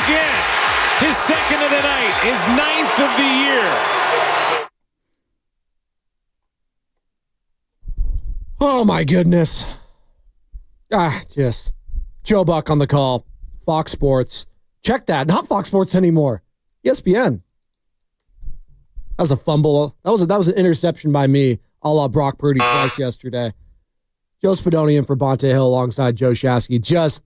again. His second of the night, his 9th of the year. Oh, my goodness. Just Joe Buck on the call. Fox Sports. Check that. Not Fox Sports anymore. ESPN. That was a fumble. That was an interception by me, a la Brock Purdy twice yesterday. Joe Spadoni in for Bonte Hill alongside Joe Shasky. Just,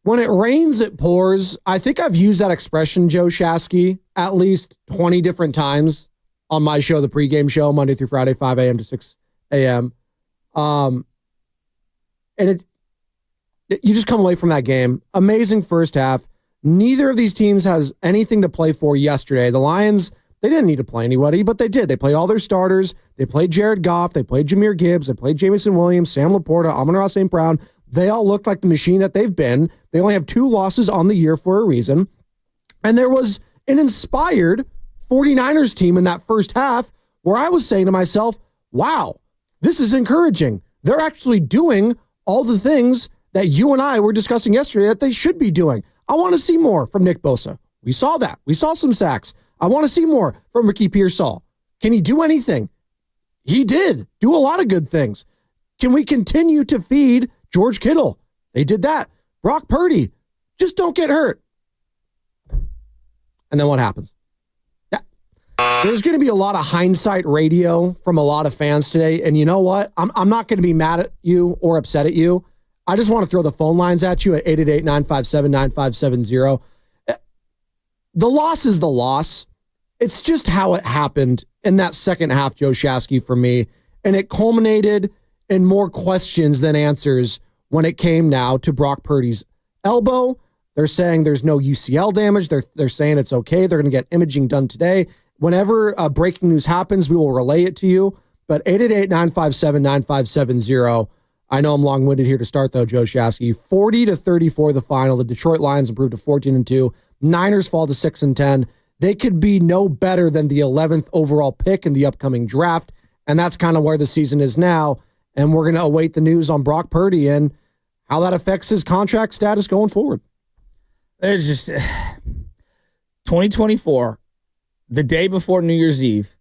when it rains, it pours. I think I've used that expression, Joe Shasky, at least 20 different times on my show, the pregame show, Monday through Friday, 5 a.m. to 6 a.m. And you just come away from that game. Amazing first half. Neither of these teams has anything to play for yesterday. The Lions, they didn't need to play anybody, but they did. They played all their starters. They played Jared Goff. They played Jahmyr Gibbs. They played Jameson Williams, Sam Laporta, Amon-Ra St. Brown. They all looked like the machine that they've been. They only have 2 losses on the year for a reason. And there was an inspired 49ers team in that first half where I was saying to myself, wow, this is encouraging. They're actually doing all the things that you and I were discussing yesterday that they should be doing. I want to see more from Nick Bosa. We saw that. We saw some sacks. I want to see more from Ricky Pearsall. Can he do anything? He did do a lot of good things. Can we continue to feed George Kittle? They did that. Brock Purdy, just don't get hurt. And then what happens? There's going to be a lot of hindsight radio from a lot of fans today. And you know what? I'm not going to be mad at you or upset at you. I just want to throw the phone lines at you at 888-957-9570. The loss is the loss. It's just how it happened in that second half, Joe Shasky, for me. And it culminated in more questions than answers when it came now to Brock Purdy's elbow. They're saying there's no UCL damage. They're saying it's okay. They're going to get imaging done today. Whenever breaking news happens, we will relay it to you. But 888-957-9570. I know I'm long-winded here to start, though, Joe Shasky. 40-34 the final. The Detroit Lions improved to 14-2. Niners fall to 6-10. They could be no better than the 11th overall pick in the upcoming draft, and that's kind of where the season is now. And we're going to await the news on Brock Purdy and how that affects his contract status going forward. There's just 2024, the day before New Year's Eve,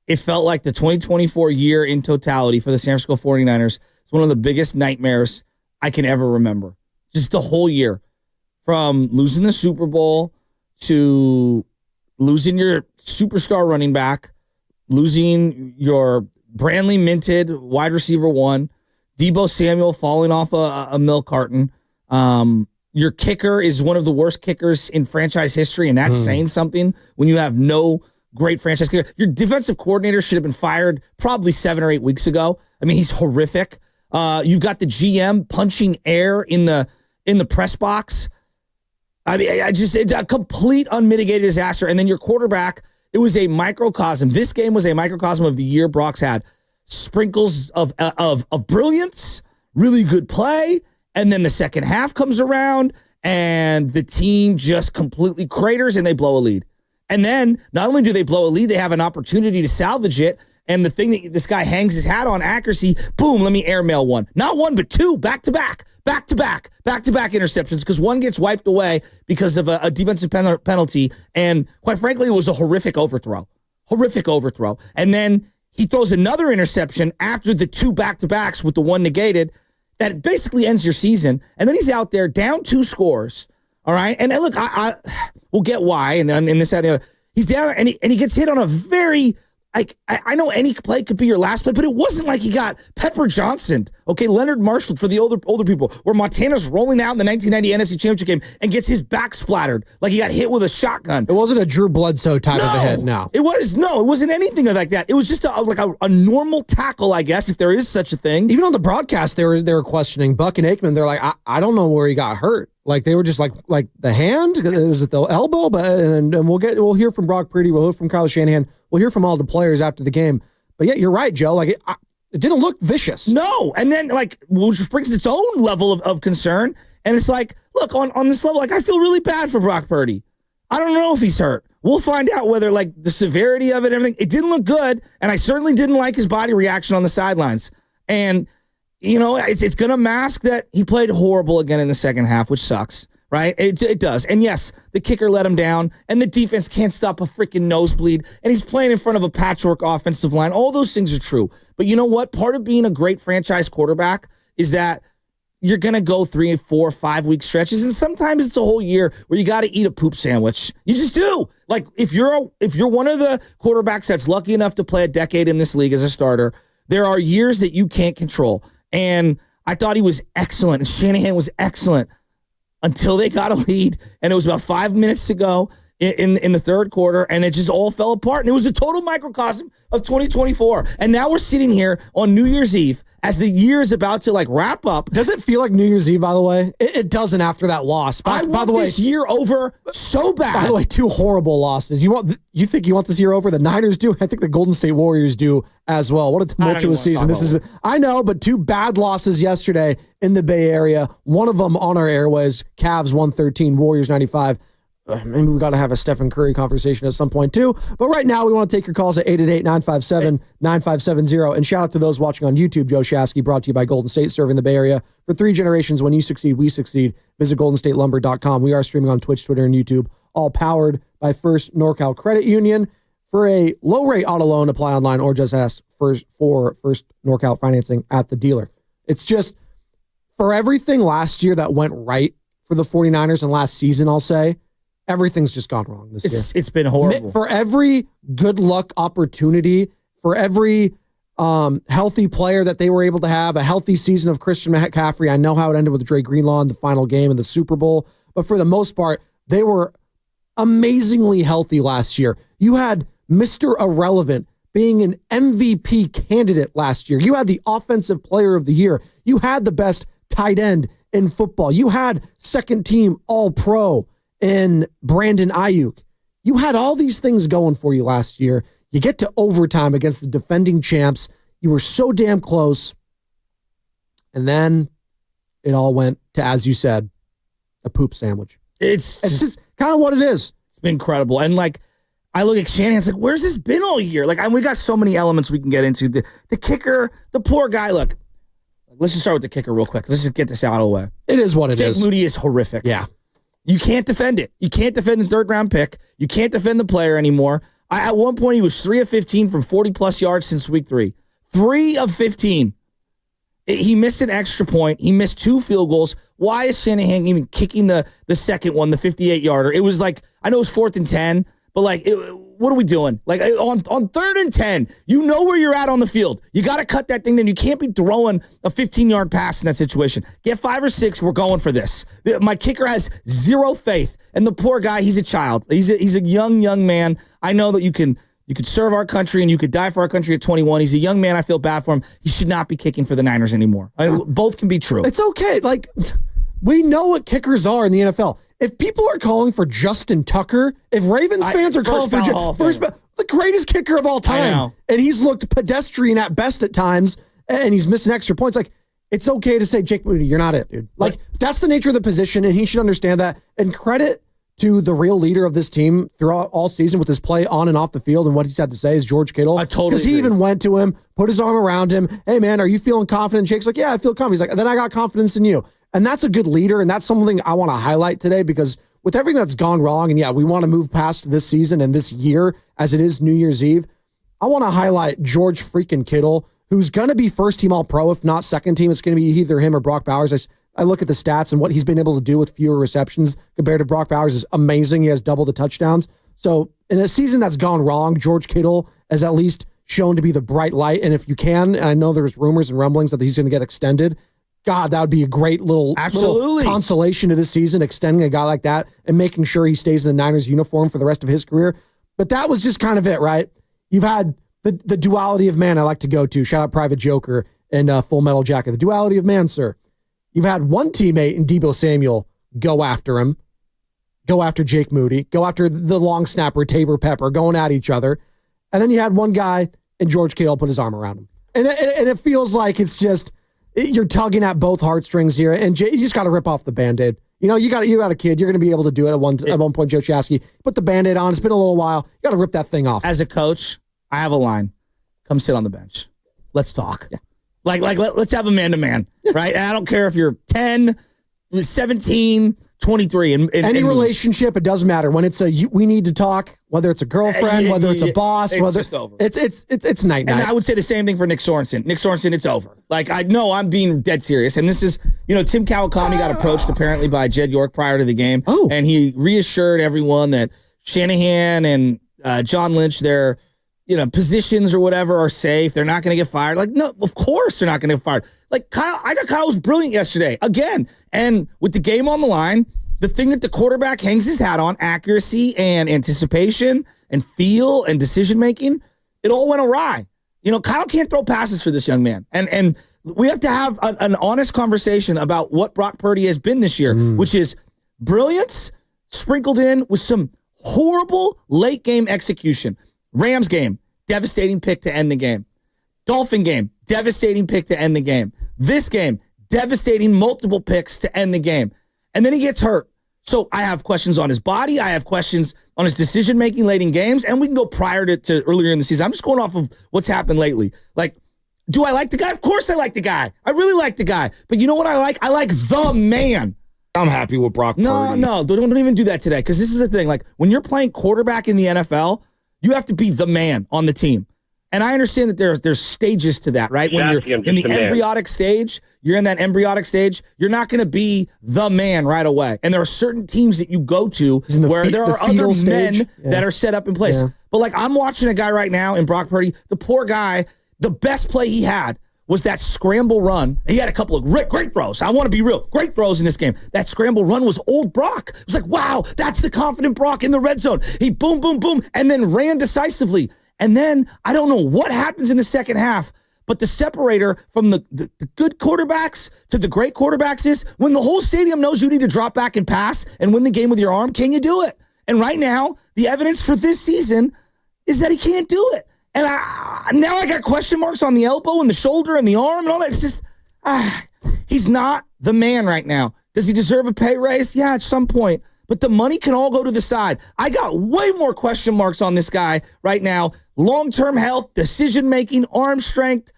it felt like the 2024 year in totality for the San Francisco 49ers. It's one of the biggest nightmares I can ever remember. Just the whole year. From losing the Super Bowl to losing your superstar running back, losing your brandly minted wide receiver 1, Deebo Samuel falling off a milk carton. Your kicker is one of the worst kickers in franchise history, and that's saying something when you have no great franchise kicker. Your defensive coordinator should have been fired probably 7 or 8 weeks ago. I mean, he's horrific. You've got the GM punching air in the press box. I mean, it's a complete unmitigated disaster. And then your quarterback, it was a microcosm. This game was a microcosm of the year Brock's had. Sprinkles of brilliance, really good play, and then the second half comes around, and the team just completely craters, and they blow a lead. And then, not only do they blow a lead, they have an opportunity to salvage it, and the thing that this guy hangs his hat on, accuracy, boom, let me airmail one. Not one, but 2, back-to-back interceptions, because one gets wiped away because of a defensive penalty, and quite frankly, it was a horrific overthrow. And then he throws another interception after the 2 back-to-backs with the one negated that basically ends your season, and then he's out there down 2 scores, all right? And look, I we'll get why, and this, that, and the other. He's down, and he gets hit on a very, like, I know any play could be your last play, but it wasn't like he got Pepper Johnson, okay, Leonard Marshall for the older people, where Montana's rolling out in the 1990 NFC Championship game and gets his back splattered like he got hit with a shotgun. It wasn't a Drew Bledsoe type of a hit, no. It wasn't anything like that. It was just a normal tackle, I guess, if there is such a thing. Even on the broadcast, they were questioning Buck and Aikman. They're like, I don't know where he got hurt. Like, they were just like the hand, was it the elbow? But and we'll hear from Brock Purdy, we'll hear from Kyle Shanahan, we'll hear from all the players after the game. But yeah, you're right, Joe. Like, it didn't look vicious. No, and then which brings its own level of concern. And it's like, look, on this level, I feel really bad for Brock Purdy. I don't know if he's hurt. We'll find out whether the severity of it, everything. It didn't look good, and I certainly didn't like his body reaction on the sidelines. And it's going to mask that he played horrible again in the second half, which sucks. right? It does. And yes, the kicker let him down, and the defense can't stop a freaking nosebleed, and he's playing in front of a patchwork offensive line. All those things are true. But you know what? Part of being a great franchise quarterback is that you're going to go 3, 4, 5 week stretches, and sometimes it's a whole year where you got to eat a poop sandwich. You just do. Like, if you're one of the quarterbacks that's lucky enough to play a decade in this league as a starter, there are years that you can't control. And I thought he was excellent, and Shanahan was excellent until they got a lead, and it was about 5 minutes to go in the third quarter, and it just all fell apart. And it was a total microcosm of 2024. And now we're sitting here on New Year's Eve as the year is about to wrap up. Does it feel like New Year's Eve, by the way? It doesn't after that loss. By the way, this year over so bad. By the way, 2 horrible losses. You think you want this year over? The Niners do. I think the Golden State Warriors do as well. What a tumultuous season this is. I know, but 2 bad losses yesterday in the Bay Area. One of them on our airways. Cavs 113, Warriors 95. Maybe we got to have a Stephen Curry conversation at some point too. But right now, we want to take your calls at 888-957-9570. And shout out to those watching on YouTube. Joe Shasky, brought to you by Golden State, serving the Bay Area for 3 generations. When you succeed, we succeed. Visit goldenstatelumber.com. We are streaming on Twitch, Twitter, and YouTube, all powered by First NorCal Credit Union. For a low-rate auto loan, apply online or just ask for First NorCal financing at the dealer. It's just, for everything last year that went right for the 49ers and last season, I'll say, everything's just gone wrong this year. It's been horrible. For every good luck opportunity, for every healthy player that they were able to have, a healthy season of Christian McCaffrey. I know how it ended with Dre Greenlaw in the final game in the Super Bowl, but for the most part, they were amazingly healthy last year. You had Mr. Irrelevant being an MVP candidate last year. You had the Offensive Player of the Year. You had the best tight end in football. You had second team All-Pro in Brandon Ayuk. You had all these things going for you last year. You get to overtime against the defending champs. You were so damn close. And then it all went to, as you said, a poop sandwich. It's just kind of what it is. It's been incredible. And I look at Shanahan's where's this been all year? And we got so many elements we can get into. The kicker, the poor guy. Look, let's just start with the kicker real quick. Let's just get this out of the way. It is what it is. Jake Moody is horrific. Yeah. You can't defend it. You can't defend the 3rd-round pick. You can't defend the player anymore. At one point, he was 3 of 15 from 40-plus yards since week 3. 3 of 15. He missed an extra point. He missed 2 field goals. Why is Shanahan even kicking the second one, the 58-yarder? It was I know it was 4th and 10, but what are we doing? On 3rd and 10, you know where you're at on the field. You got to cut that thing down. You can't be throwing a 15-yard pass in that situation. Get 5 or 6. We're going for this. My kicker has 0 faith, and the poor guy, he's a child. He's a young man. I know that you could serve our country and you could die for our country at 21. He's a young man. I feel bad for him. He should not be kicking for the Niners anymore. Both can be true. It's okay. We know what kickers are in the NFL. If people are calling for Justin Tucker, if Ravens fans are calling for the greatest kicker of all time, and he's looked pedestrian at best at times, and he's missing extra points, it's okay to say, Jake Moody, you're not it, dude. That's the nature of the position, and he should understand that. And credit to the real leader of this team throughout all season with his play on and off the field, and what he's had to say is George Kittle. I totally Because he even went to him, put his arm around him. Hey, man, are you feeling confident? Jake's like, yeah, I feel confident. He's like, then I got confidence in you. And that's a good leader, and that's something I want to highlight today because with everything that's gone wrong, and yeah, we want to move past this season and this year as it is New Year's Eve, I want to highlight George freaking Kittle, who's going to be first-team All-Pro, if not second-team. It's going to be either him or Brock Bowers. I look at the stats and what he's been able to do with fewer receptions compared to Brock Bowers is amazing. He has double the touchdowns. So in a season that's gone wrong, George Kittle has at least shown to be the bright light. And if you can, and I know there's rumors and rumblings that he's going to get extended, God, that would be a great little consolation to this season, extending a guy like that and making sure he stays in a Niners uniform for the rest of his career. But that was just kind of it, right? You've had the duality of man I like to go to. Shout out Private Joker and Full Metal Jacket. The duality of man, sir. You've had one teammate in Deebo Samuel go after him, go after Jake Moody, go after the long snapper, Tabor Pepper, going at each other. And then you had one guy and George Kittle put his arm around him. And it feels like it's just, you're tugging at both heartstrings here, and you just got to rip off the Band-Aid. You know, you got a kid. You're going to be able to do it at one point, Joe Shasky. Put the Band-Aid on. It's been a little while. You got to rip that thing off. As a coach, I have a line. Come sit on the bench. Let's talk. Yeah. Let's have a man-to-man, right? And I don't care if you're 10, 17, 23. And any relationship, it doesn't matter. When it's we need to talk, whether it's a girlfriend, whether it's a boss, it's whether just over. It's night. And I would say the same thing for Nick Sorensen. Nick Sorensen, it's over. Like, I know I'm being dead serious. And this is, Tim Kawakami got approached apparently by Jed York prior to the game. Oh. And he reassured everyone that Shanahan and John Lynch, their positions or whatever are safe. They're not going to get fired. Like, no, of course they're not going to get fired. Like, Kyle was brilliant yesterday again. And with the game on the line, the thing that the quarterback hangs his hat on, accuracy and anticipation and feel and decision-making, it all went awry. Kyle can't throw passes for this young man. And we have to have an honest conversation about what Brock Purdy has been this year, which is brilliance sprinkled in with some horrible late-game execution. Rams game, devastating pick to end the game. Dolphin game, devastating pick to end the game. This game, devastating multiple picks to end the game. And then he gets hurt. So I have questions on his body. I have questions on his decision-making late in games. And we can go prior to earlier in the season. I'm just going off of what's happened lately. Like, do I like the guy? Of course I like the guy. I really like the guy. But you know what I like? I like the man. I'm happy with Brock Purdy. No, don't even do that today. Because this is the thing. Like, when you're playing quarterback in the NFL, you have to be the man on the team. And I understand that there's stages to that, right? When you're in the embryonic stage, you're in that embryonic stage, you're not going to be the man right away. And there are certain teams that you go to where there are other men that are set up in place. Yeah. But like, I'm watching a guy right now in Brock Purdy, the poor guy, the best play he had was that scramble run. And he had a couple of great throws. I want to be real. Great throws in this game. That scramble run was old Brock. It was like, wow, that's the confident Brock in the red zone. He boom, and then ran decisively. And then I don't know what happens in the second half, but the separator from the good quarterbacks to the great quarterbacks is when the whole stadium knows you need to drop back and pass and win the game with your arm, can you do it? And right now, the evidence for this season is that he can't do it. And now I got question marks on the elbow and the shoulder and the arm and all that. It's just, he's not the man right now. Does he deserve a pay raise? Yeah, at some point. But the money can all go to the side. I got way more question marks on this guy right now. Long-term health, decision-making, arm strength,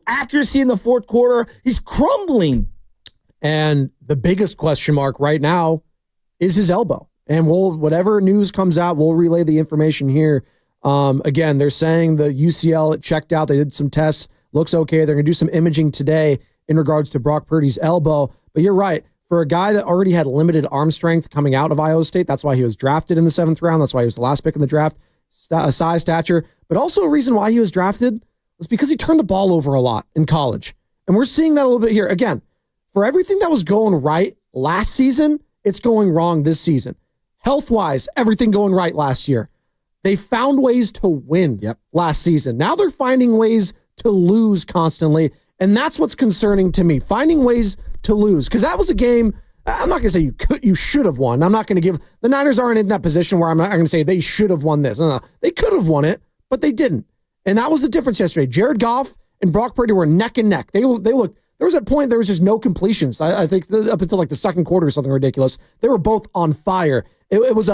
accuracy in the fourth quarter. He's crumbling. And the biggest question mark right now is his elbow. And whatever news comes out, we'll relay the information here. Again, they're saying the UCL checked out. They did some tests. Looks okay. They're going to do some imaging today in regards to Brock Purdy's elbow. But you're right. For a guy that already had limited arm strength coming out of Iowa State, that's why he was drafted in the 7th round. That's why he was the last pick in the draft, size, stature. But also a reason why he was drafted was because he turned the ball over a lot in college. And we're seeing that a little bit here. Again, for everything that was going right last season, it's going wrong this season. Health-wise, everything going right last year. They found ways to win last season. Now they're finding ways to lose constantly. And that's what's concerning to me, finding ways to lose. Because that was a game, I'm not going to say you should have won. I'm not going to give, the Niners aren't in that position where I'm not going to say they should have won this. No, they could have won it, but they didn't. And that was the difference yesterday. Jared Goff and Brock Purdy were neck and neck. They looked, there was a point, there was just no completions. I think up until like the second quarter or something ridiculous. They were both on fire. It was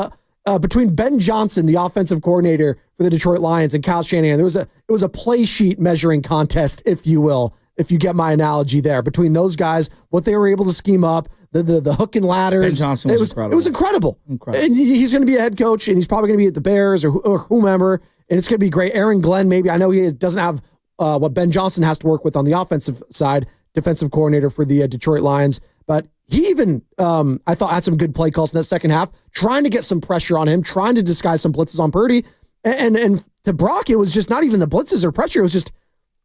between Ben Johnson, the offensive coordinator for the Detroit Lions, and Kyle Shanahan, it was a play sheet measuring contest, if you will, if you get my analogy there. Between those guys, what they were able to scheme up, the hook and ladders. Ben Johnson was incredible. It was incredible. And he's going to be a head coach, and he's probably going to be at the Bears or whomever, and it's going to be great. Aaron Glenn, maybe. I know he doesn't have what Ben Johnson has to work with on the offensive side, defensive coordinator for the Detroit Lions. But he even, I thought, had some good play calls in that second half, trying to get some pressure on him, trying to disguise some blitzes on Purdy. And to Brock, it was just not even the blitzes or pressure. It was just,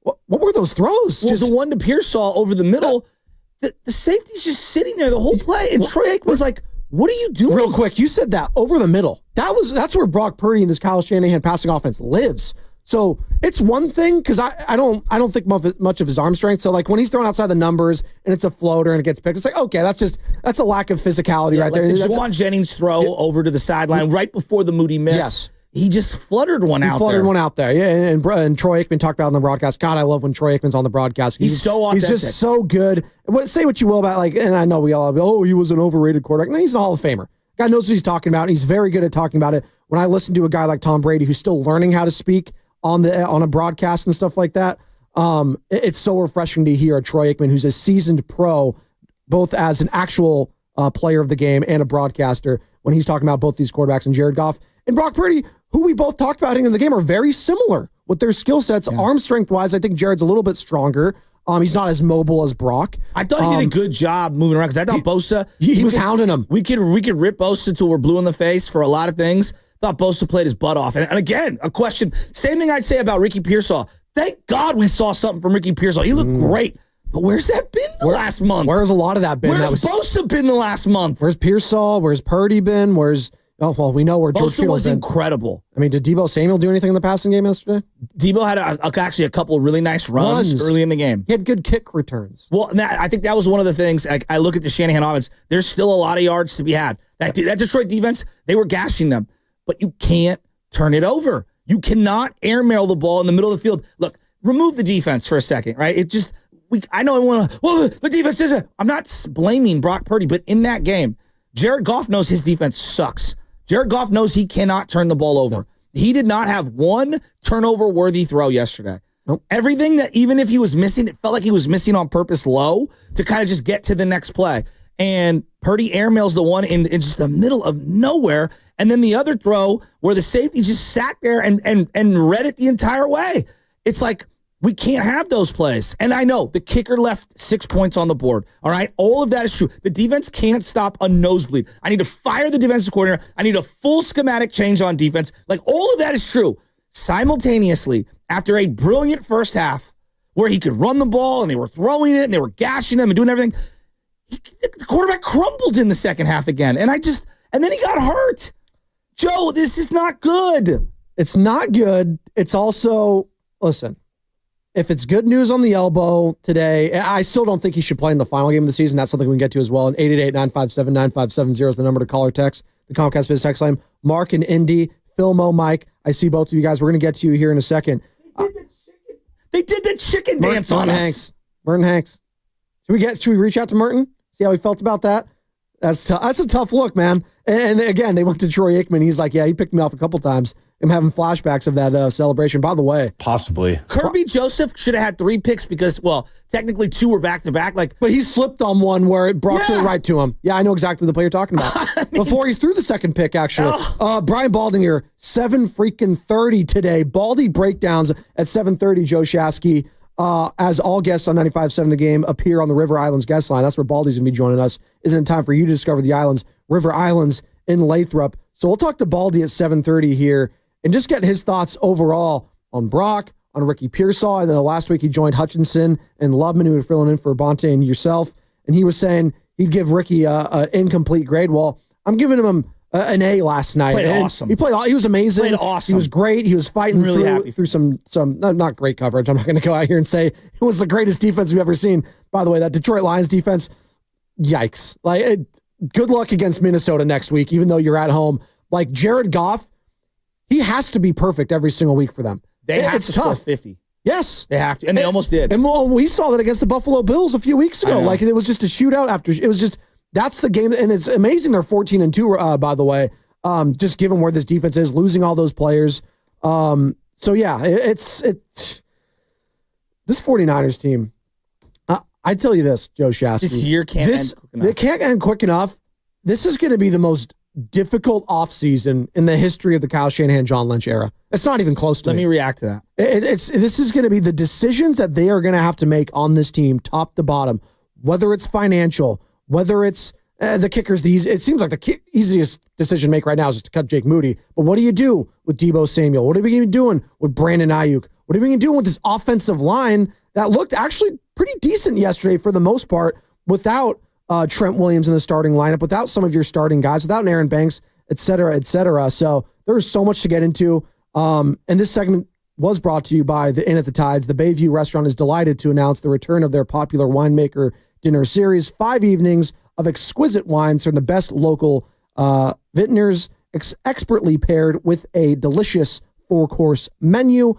what were those throws? Well, just the one to Pearsall over the middle, the safety's just sitting there the whole play. And Troy Aikman's like, what are you doing? Real quick, you said that, over the middle. That's where Brock Purdy and this Kyle Shanahan passing offense lives. So it's one thing, because I don't think much of his arm strength. So like when he's throwing outside the numbers and it's a floater and it gets picked, it's like, okay, that's a lack of physicality right there. The Juwan Jennings throw over to the sideline right before the Moody miss. Yes. He just fluttered one out there. Fluttered one out there. Yeah, and Troy Aikman talked about on the broadcast. God, I love when Troy Aikman's on the broadcast. He's so authentic. He's just so good. Say what you will about, like, and I know we all, he was an overrated quarterback. No, he's a Hall of Famer. Guy knows what he's talking about. He's very good at talking about it. When I listen to a guy like Tom Brady, who's still learning how to speak on a broadcast and stuff like that, it's so refreshing to hear a Troy Aikman, who's a seasoned pro, both as an actual player of the game and a broadcaster when he's talking about both these quarterbacks and Jared Goff and Brock Purdy, who we both talked about in the game, are very similar with their skill sets. Yeah. Arm strength wise, I think Jared's a little bit stronger. He's not as mobile as Brock. I thought he did a good job moving around because I thought Bosa. He was hounding him. We could rip Bosa till we're blue in the face for a lot of things. Thought Bosa played his butt off. And again, a question. Same thing I'd say about Ricky Pearsall. Thank God we saw something from Ricky Pearsall. He looked great. But where's that been the last month? Where's a lot of that been? Where's Bosa been the last month? Where's Pearsall? Where's Purdy been? We know where George Kittle's been. Incredible. I mean, did Deebo Samuel do anything in the passing game yesterday? Deebo had actually a couple of really nice runs early in the game. He had good kick returns. Well, I think that was one of the things. I look at the Shanahan offense. There's still a lot of yards to be had. That Detroit defense, they were gashing them. But you can't turn it over. You cannot airmail the ball in the middle of the field. Look, remove the defense for a second, right? It just, I know I want to, well, the defense isn't. I'm not blaming Brock Purdy, but in that game, Jared Goff knows his defense sucks. Jared Goff knows he cannot turn the ball over. He did not have one turnover-worthy throw yesterday. Nope. Everything that, even if he was missing, it felt like he was missing on purpose low to kind of just get to the next play. And Purdy airmails the one in just the middle of nowhere. And then the other throw where the safety just sat there and read it the entire way. It's like, we can't have those plays. And I know the kicker left 6 points on the board. All right. All of that is true. The defense can't stop a nosebleed. I need to fire the defensive coordinator. I need a full schematic change on defense. Like, all of that is true. Simultaneously, after a brilliant first half where he could run the ball and they were throwing it and they were gashing them and doing everything, the quarterback crumbled in the second half again. And then he got hurt. Joe, this is not good. It's not good. It's also, listen, if it's good news on the elbow today, I still don't think he should play in the final game of the season. That's something we can get to as well. And 888-957-9570 is the number to call or text. The Comcast Biz text line. Mark and Indy, Phil, Mo, Mike. I see both of you guys. We're going to get to you here in a second. They did the chicken dance on us. Merton Hanks. Should we reach out to Merton? See how he felt about that? That's a tough look, man. And again, they went to Troy Aikman. He's like, yeah, he picked me off a couple times. I'm having flashbacks of that celebration. By the way, possibly Kirby Joseph should have had 3 picks because, well, technically 2 were back to back. But he slipped on one where it brought to the right to him. Yeah, I know exactly the play you're talking about. Before he threw the second pick, actually, Brian Balding here, 7:30 today. Baldy breakdowns at 7:30. Joe Shasky. As all guests on 95.7 The Game appear on the River Islands guest line. That's where Baldy's going to be joining us. Isn't it time for you to discover the islands, River Islands in Lathrop? So we'll talk to Baldy at 7:30 here and just get his thoughts overall on Brock, on Ricky Pearsall. And then last week he joined Hutchinson and Lubman, who were filling in for Bonte and yourself. And he was saying he'd give Ricky an incomplete grade. Well, I'm giving him an A last night. Played awesome. He was amazing. Played awesome. He was great. He was fighting through some not great coverage. I'm not going to go out here and say it was the greatest defense we've ever seen. By the way, that Detroit Lions defense, yikes. Good luck against Minnesota next week, even though you're at home. Like Jared Goff, he has to be perfect every single week for them. They have to score 50. Yes. They have to, and they almost did. And we saw that against the Buffalo Bills a few weeks ago. Like, it was just a shootout after. It was just, that's the game. And it's amazing they're 14-2, by the way, just given where this defense is, losing all those players. So, yeah, it's this 49ers team, I tell you this, Joe Shasky. This year can't end quick enough. They can't end quick enough. This is going to be the most difficult offseason in the history of the Kyle Shanahan, John Lynch era. It's not even close to Let me react to that. This is going to be the decisions that they are going to have to make on this team, top to bottom, whether it's financial, whether it's the kickers. It seems like the easiest decision to make right now is just to cut Jake Moody. But what do you do with Deebo Samuel? What are we going to be doing with Brandon Ayuk? What are we going to do with this offensive line that looked actually pretty decent yesterday for the most part without Trent Williams in the starting lineup, without some of your starting guys, without Aaron Banks, et cetera, et cetera. So there's so much to get into. And this segment was brought to you by the Inn at the Tides. The Bayview restaurant is delighted to announce the return of their popular winemaker dinner series, 5 evenings of exquisite wines from the best local vintners, expertly paired with a delicious 4-course menu.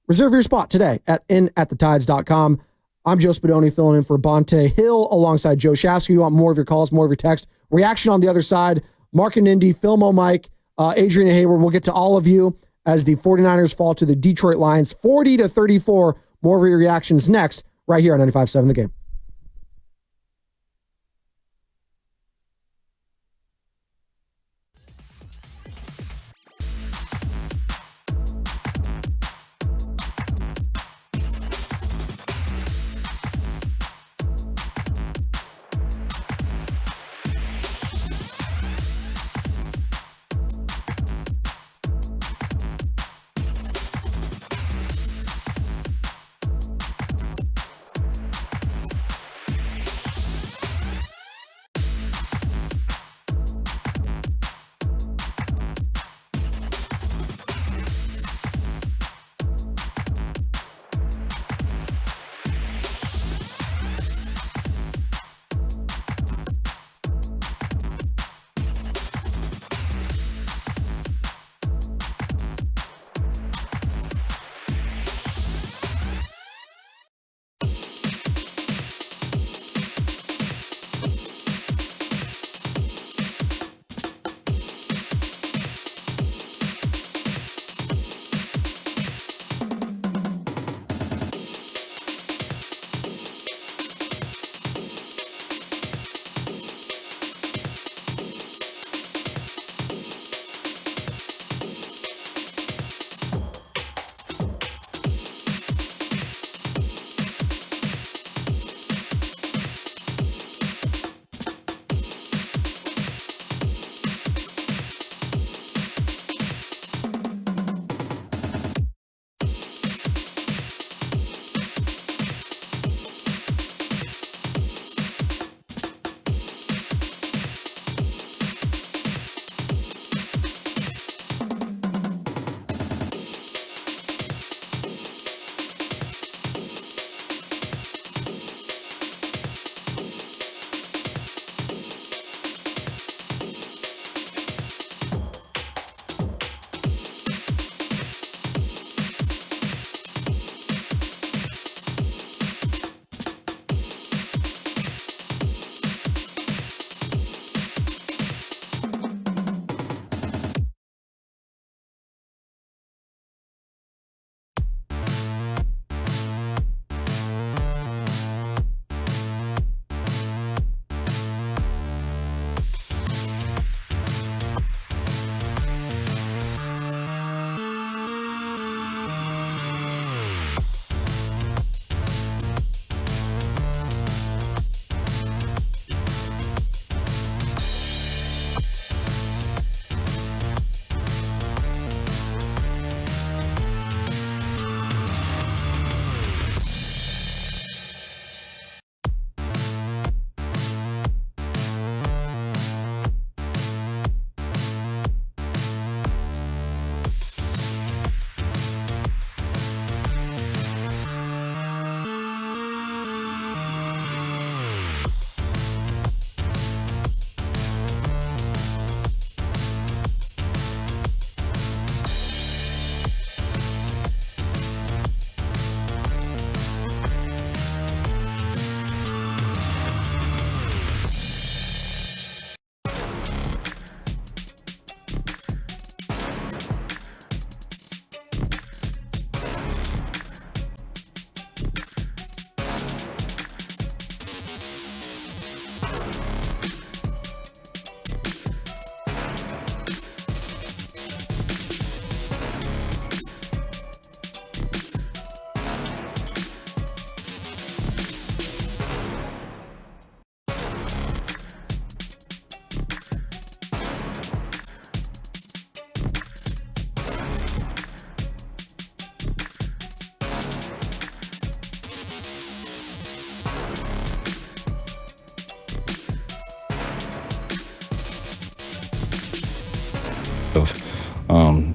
Reserve your spot today at inatthethides.com. I'm Joe Spadoni filling in for Bonte Hill alongside Joe Shasky. You want more of your calls, more of your text. Reaction on the other side. Mark and Indy, Philmo, Mike, Adrian and Hayward. We'll get to all of you as the 49ers fall to the Detroit Lions 40-34. More of your reactions next, right here on 95.7 The Game.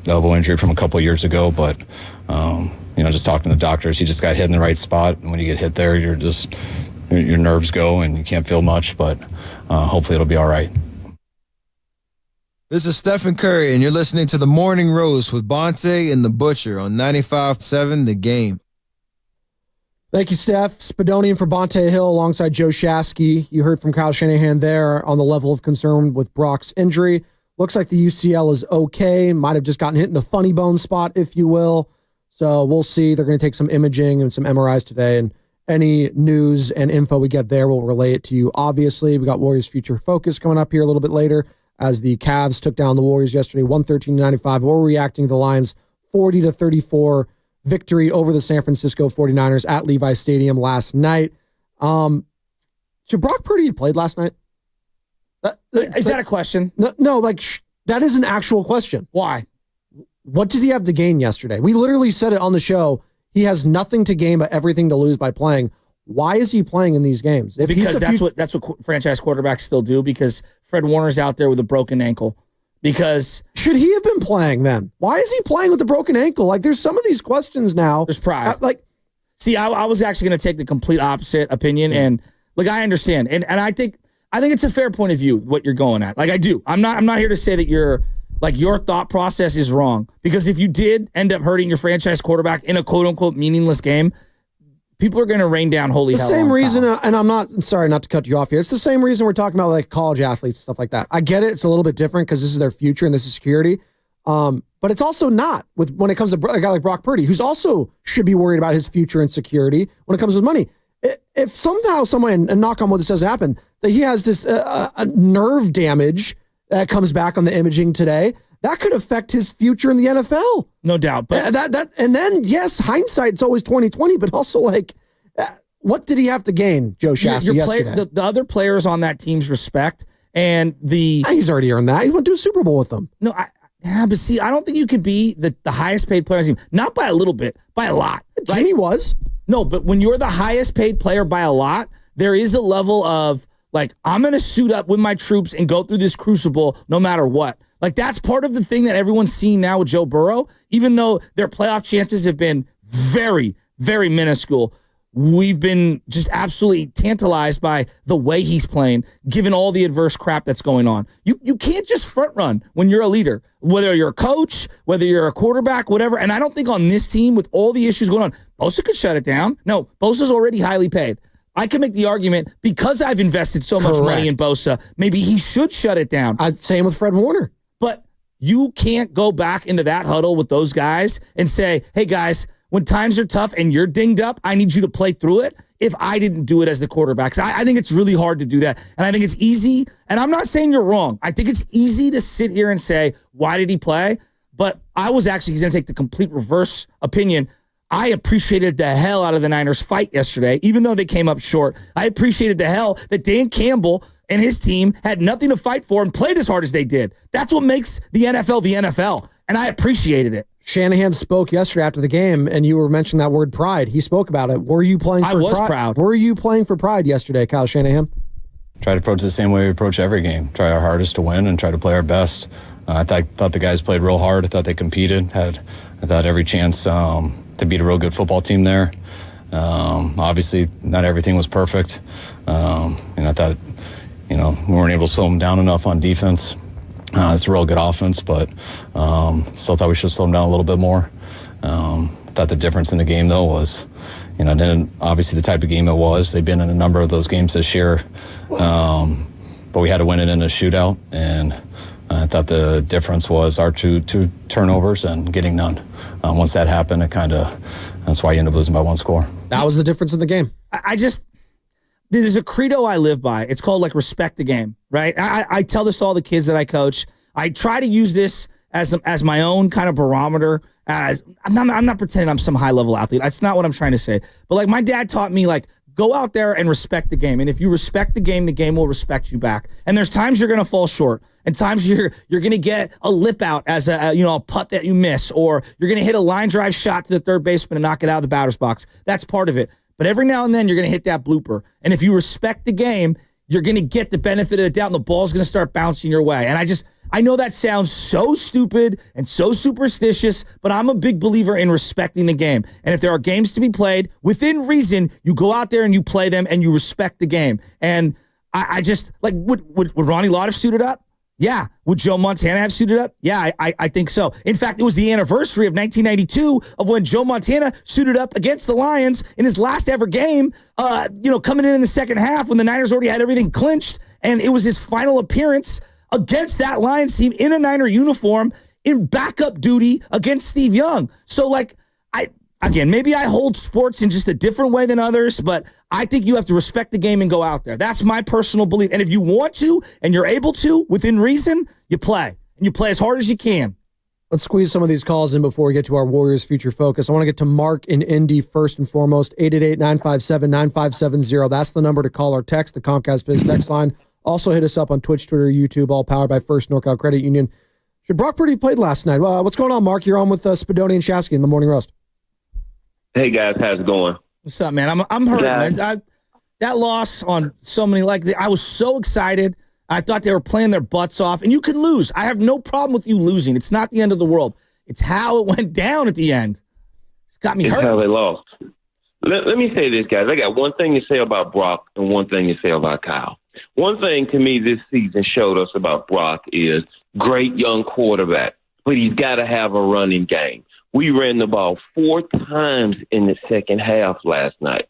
elbow injury from a couple of years ago, but just talking to the doctors, he just got hit in the right spot. And when you get hit there, your nerves go and you can't feel much, but hopefully it'll be all right. This is Stephen Curry, and you're listening to The Morning Roast with Bonte and The Butcher on 95.7 The Game. Thank you, Steph. Spadonian for Bonte Hill alongside Joe Shasky. You heard from Kyle Shanahan there on the level of concern with Brock's injury. Looks like the UCL is okay. Might have just gotten hit in the funny bone spot, if you will. So we'll see. They're going to take some imaging and some MRIs today, and any news and info we get there, we'll relay it to you. Obviously, we got Warriors Future Focus coming up here a little bit later as the Cavs took down the Warriors yesterday, 113-95. We're reacting to the Lions' 40-34 victory over the San Francisco 49ers at Levi Stadium last night. Should Brock Purdy have played last night? Is that a question? No, that is an actual question. Why? What did he have to gain yesterday? We literally said it on the show. He has nothing to gain but everything to lose by playing. Why is he playing in these games? Because that's what franchise quarterbacks still do, because Fred Warner's out there with a broken ankle. Because should he have been playing then? Why is he playing with a broken ankle? There's some of these questions now. There's pride. I was actually going to take the complete opposite opinion, and I understand, and I think it's a fair point of view what you're going at. I do. I'm not here to say that your thought process is wrong, because if you did end up hurting your franchise quarterback in a quote unquote meaningless game, people are going to rain down holy hell. The same reason, and I'm sorry not to cut you off here. It's the same reason we're talking about college athletes and stuff like that. I get it. It's a little bit different because this is their future and this is security. But it's also not when it comes to a guy like Brock Purdy, who's also should be worried about his future and security when it comes to money. If somehow someone, and knock on wood, this doesn't happen, that he has this a nerve damage that comes back on the imaging today, that could affect his future in the NFL. No doubt. But and then, yes, hindsight, it's always 20/20, but also what did he have to gain, Joe Shasky, yesterday? The other players on that team's respect and he's already earned that. He went to a Super Bowl with them. No, but see, I don't think you could be the highest paid player on the team. Not by a little bit, by a lot. Right? Jimmy was. No, but when you're the highest paid player by a lot, there is a level of I'm going to suit up with my troops and go through this crucible no matter what. That's part of the thing that everyone's seeing now with Joe Burrow. Even though their playoff chances have been very, very minuscule, we've been just absolutely tantalized by the way he's playing, given all the adverse crap that's going on. You can't just front run when you're a leader, whether you're a coach, whether you're a quarterback, whatever. And I don't think on this team, with all the issues going on, Bosa could shut it down. No, Bosa's already highly paid. I can make the argument, because I've invested so much money in Bosa, maybe he should shut it down. Same with Fred Warner. But you can't go back into that huddle with those guys and say, hey, guys, when times are tough and you're dinged up, I need you to play through it, if I didn't do it as the quarterback. So I think it's really hard to do that. And I think it's easy, and I'm not saying you're wrong. I think it's easy to sit here and say, why did he play? But I was actually going to take the complete reverse opinion. I appreciated the hell out of the Niners' fight yesterday, even though they came up short. I appreciated the hell that Dan Campbell and his team had nothing to fight for and played as hard as they did. That's what makes the NFL, and I appreciated it. Shanahan spoke yesterday after the game, and you were mentioning that word pride. He spoke about it. Were you playing for pride? I was proud. Were you playing for pride yesterday, Kyle Shanahan? Try to approach it the same way we approach every game. Try our hardest to win and try to play our best. I thought the guys played real hard. I thought they competed. I thought every chance to beat a real good football team there. Obviously, not everything was perfect. I thought, we weren't able to slow them down enough on defense. It's a real good offense, but still thought we should slow them down a little bit more. Thought the difference in the game, though, was, then obviously the type of game it was. They've been in a number of those games this year, but we had to win it in a shootout, and I thought the difference was our two turnovers and getting none. Once that happened, that's why you end up losing by one score. That was the difference in the game. There's a credo I live by. It's called respect the game, right? I tell this to all the kids that I coach. I try to use this as my own kind of barometer. I'm not pretending I'm some high level athlete. That's not what I'm trying to say. But my dad taught me, go out there and respect the game. And if you respect the game will respect you back. And there's times you're going to fall short, and times you're going to get a lip out as a putt that you miss, or you're going to hit a line drive shot to the third baseman and knock it out of the batter's box. That's part of it. But every now and then you're going to hit that blooper. And if you respect the game, you're going to get the benefit of the doubt and the ball's going to start bouncing your way. And I know that sounds so stupid and so superstitious, but I'm a big believer in respecting the game. And if there are games to be played, within reason, you go out there and you play them and you respect the game. And I just, like, would Ronnie Lott have suited up? Yeah. Would Joe Montana have suited up? Yeah, I think so. In fact, it was the anniversary of 1992 of when Joe Montana suited up against the Lions in his last ever game, coming in the second half when the Niners already had everything clinched. And it was his final appearance against that Lions team in a Niner uniform in backup duty against Steve Young. So, like, maybe I hold sports in just a different way than others, but I think you have to respect the game and go out there. That's my personal belief. And if you want to and you're able to, within reason, you play. And you play as hard as you can. Let's squeeze some of these calls in before we get to our Warriors future focus. I want to get to Mark in Indy first and foremost. 888-957-9570. That's the number to call or text, the Comcast Biz text line. Also hit us up on Twitch, Twitter, YouTube, all powered by First NorCal Credit Union. Should Brock Purdy played last night? What's going on, Mark? You're on with Spadoni and Shasky in the Morning Roast. Hey guys, how's it going? What's up, man? I'm hurt. Man. That loss on so many, I was so excited. I thought they were playing their butts off, and you can lose. I have no problem with you losing. It's not the end of the world. It's how it went down at the end. It's got me hurt. It's how they lost. Let me say this, guys. I got one thing to say about Brock and one thing to say about Kyle. One thing to me this season showed us about Brock is great young quarterback, but he's got to have a running game. We ran the ball 4 times in the second half last night.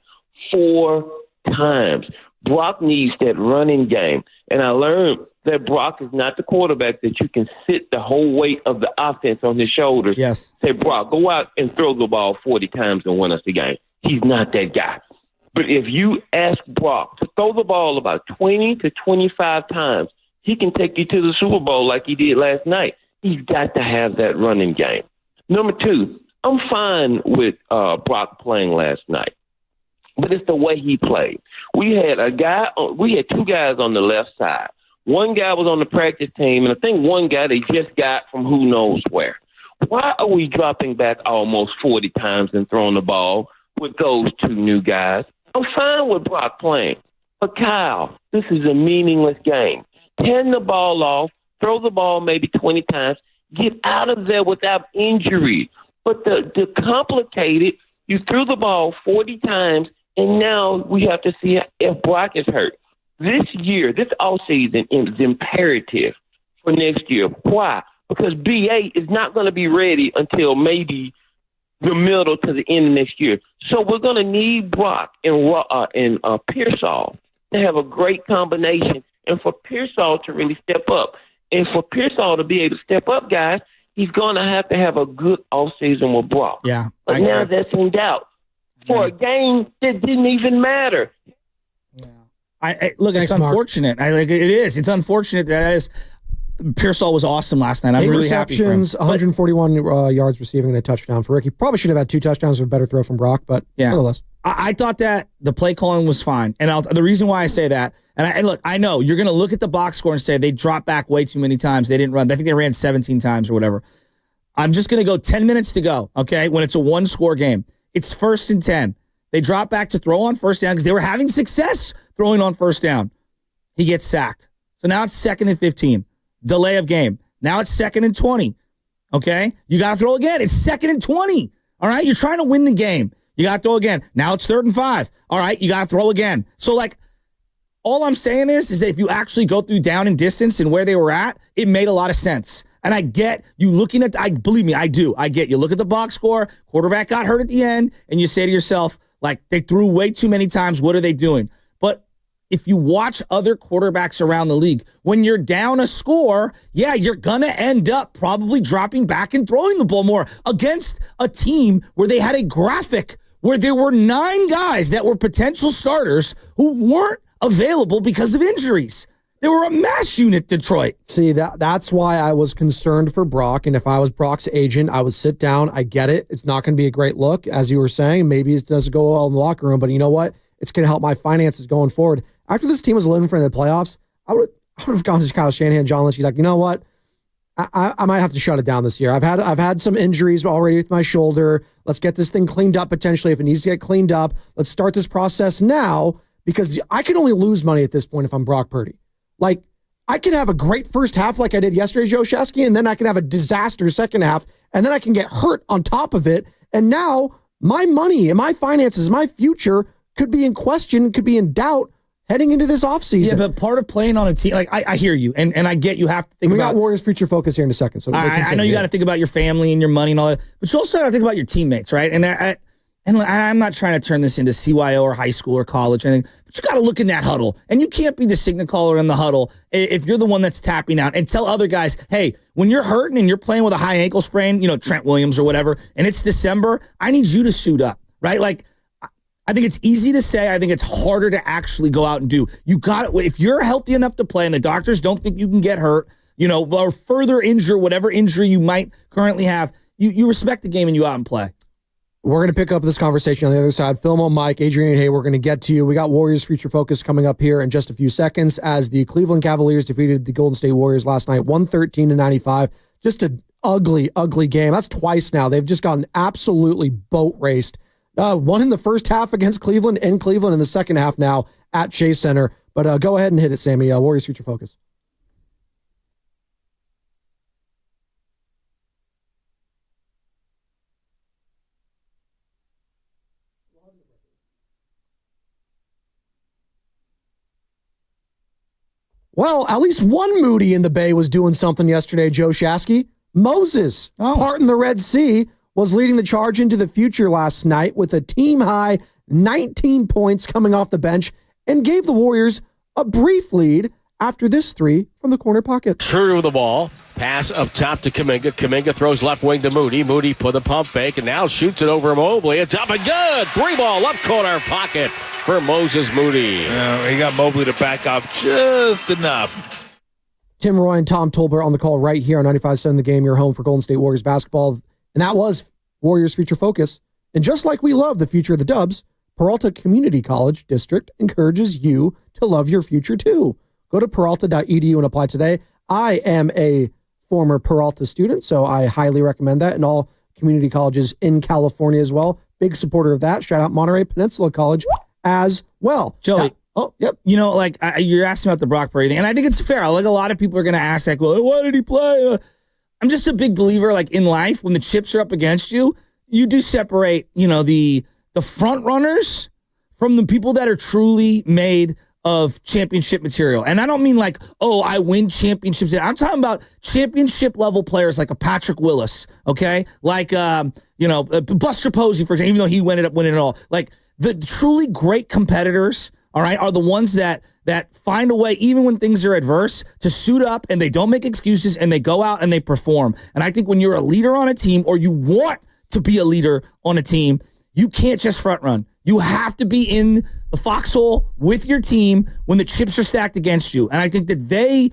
4 times. Brock needs that running game. And I learned that Brock is not the quarterback that you can sit the whole weight of the offense on his shoulders. Yes. Say, Brock, go out and throw the ball 40 times and win us the game. He's not that guy. But if you ask Brock to throw the ball about 20 to 25 times, he can take you to the Super Bowl like he did last night. He's got to have that running game. Number 2, I'm fine with Brock playing last night, but it's the way he played. We had 2 guys on the left side. One guy was on the practice team, and I think one guy they just got from who knows where. Why are we dropping back almost 40 times and throwing the ball with those 2 new guys? I'm fine with Brock playing. But, Kyle, this is a meaningless game. Hand the ball off, throw the ball maybe 20 times, get out of there without injury. But the complicated, you threw the ball 40 times, and now we have to see if Brock is hurt. This year, this offseason is imperative for next year. Why? Because BA is not going to be ready until maybe the middle to the end of next year. So we're going to need Brock and Pearsall to have a great combination, and for Pearsall to really step up. And for Pearsall to be able to step up, guys, he's going to have a good offseason with Brock. Yeah. But now that's in doubt. For a game that didn't even matter. Yeah. Look, it's unfortunate. It is. It's unfortunate that is. Pearsall was awesome last night. I'm really happy for him. 141 yards receiving and a touchdown for Ricky. Probably should have had 2 touchdowns with a better throw from Brock, but nonetheless. I thought that the play calling was fine. And the reason why I say that, and look, I know you're going to look at the box score and say they dropped back way too many times. They didn't run. I think they ran 17 times or whatever. I'm just going to go 10 minutes to go, okay, when it's a 1-score game. It's 1st and 10. They drop back to throw on first down because they were having success throwing on first down. He gets sacked. So now it's 2nd and 15. Delay of game. Now it's 2nd and 20. Okay? You got to throw again. It's 2nd and 20. All right? You're trying to win the game. You got to throw again. Now it's 3rd and 5. All right? You got to throw again. So, like, all I'm saying is that if you actually go through down and distance and where they were at, it made a lot of sense. And I get you looking at, believe me, I do. I get you look at the box score, quarterback got hurt at the end, and you say to yourself, like, they threw way too many times. What are they doing? But if you watch other quarterbacks around the league, when you're down a score, yeah, you're going to end up probably dropping back and throwing the ball more against a team where they had a graphic where there were 9 guys that were potential starters who weren't available because of injuries. They were a mass unit, Detroit. See, that's why I was concerned for Brock, and if I was Brock's agent, I would sit down. I get it. It's not going to be a great look, as you were saying. Maybe it doesn't go well in the locker room, but you know what? It's going to help my finances going forward. After this team was living for the playoffs, I would have gone to Kyle Shanahan, John Lynch. He's like, you know what? I might have to shut it down this year. I've had some injuries already with my shoulder. Let's get this thing cleaned up potentially if it needs to get cleaned up. Let's start this process now because I can only lose money at this point if I'm Brock Purdy. Like, I can have a great first half like I did yesterday, Joe Shesky, and then I can have a disaster second half, and then I can get hurt on top of it. And now my money and my finances, my future could be in question, could be in doubt heading into this offseason. Yeah, but part of playing on a team, like I hear you, and I get you have to think we about. got Warriors future focus here in a second. So I know you got to think about your family and your money and all that, but you also got to think about your teammates, right? And I'm not trying to turn this into CYO or high school or college or anything, but you got to look in that huddle. And you can't be the signal caller in the huddle if you're the one that's tapping out, and tell other guys, hey, when you're hurting and you're playing with a high ankle sprain, Trent Williams or whatever, and it's December, I need you to suit up, right? Like, I think it's easy to say. I think it's harder to actually go out and do. You got it. If you're healthy enough to play and the doctors don't think you can get hurt, or further injure whatever injury you might currently have, you respect the game and you out and play. We're going to pick up this conversation on the other side. Philmo, Mike, Adrian, hey, we're going to get to you. We got Warriors Future Focus coming up here in just a few seconds as the Cleveland Cavaliers defeated the Golden State Warriors last night, 113-95. Just an ugly, ugly game. That's twice now. They've just gotten absolutely boat raced. One in the first half against Cleveland, in Cleveland, in the second half now at Chase Center. But go ahead and hit it, Sammy. Warriors Future Focus. Well, at least one Moody in the Bay was doing something yesterday, Joe Shasky. Moses, parting the Red Sea, was leading the charge into the future last night with a team-high 19 points coming off the bench and gave the Warriors a brief lead after this three from the corner pocket. True to the ball. Pass up top to Kuminga. Kuminga throws left wing to Moody. Moody put the pump fake and now shoots it over Mobley. It's up and good. 3-ball left corner pocket for Moses Moody. He got Mobley to back off just enough. Tim Roy and Tom Tolbert on the call right here on 95.7 The Game, your home for Golden State Warriors basketball. And that was Warriors Future Focus. And just like we love the future of the Dubs, Peralta Community College District encourages you to love your future too. Go to peralta.edu and apply today. I am a former Peralta student, so I highly recommend that, and all community colleges in California as well. Big supporter of that. Shout out Monterey Peninsula College as well. Joey. Oh, yep. You're asking about the Brock Purdy thing, and I think it's fair. Like, a lot of people are going to ask, like, well, why did he play? I'm just a big believer, like, in life, when the chips are up against you, you do separate, the front runners from the people that are truly made of championship material. And I don't mean like, oh, I win championships. I'm talking about championship level players like a Patrick Willis, okay? Like, Buster Posey, for example, even though he ended up winning it all. Like, the truly great competitors, all right, are the ones that find a way, even when things are adverse, to suit up, and they don't make excuses, and they go out and they perform. And I think when you're a leader on a team, or you want to be a leader on a team, you can't just front run. You have to be in the foxhole with your team when the chips are stacked against you. And I think that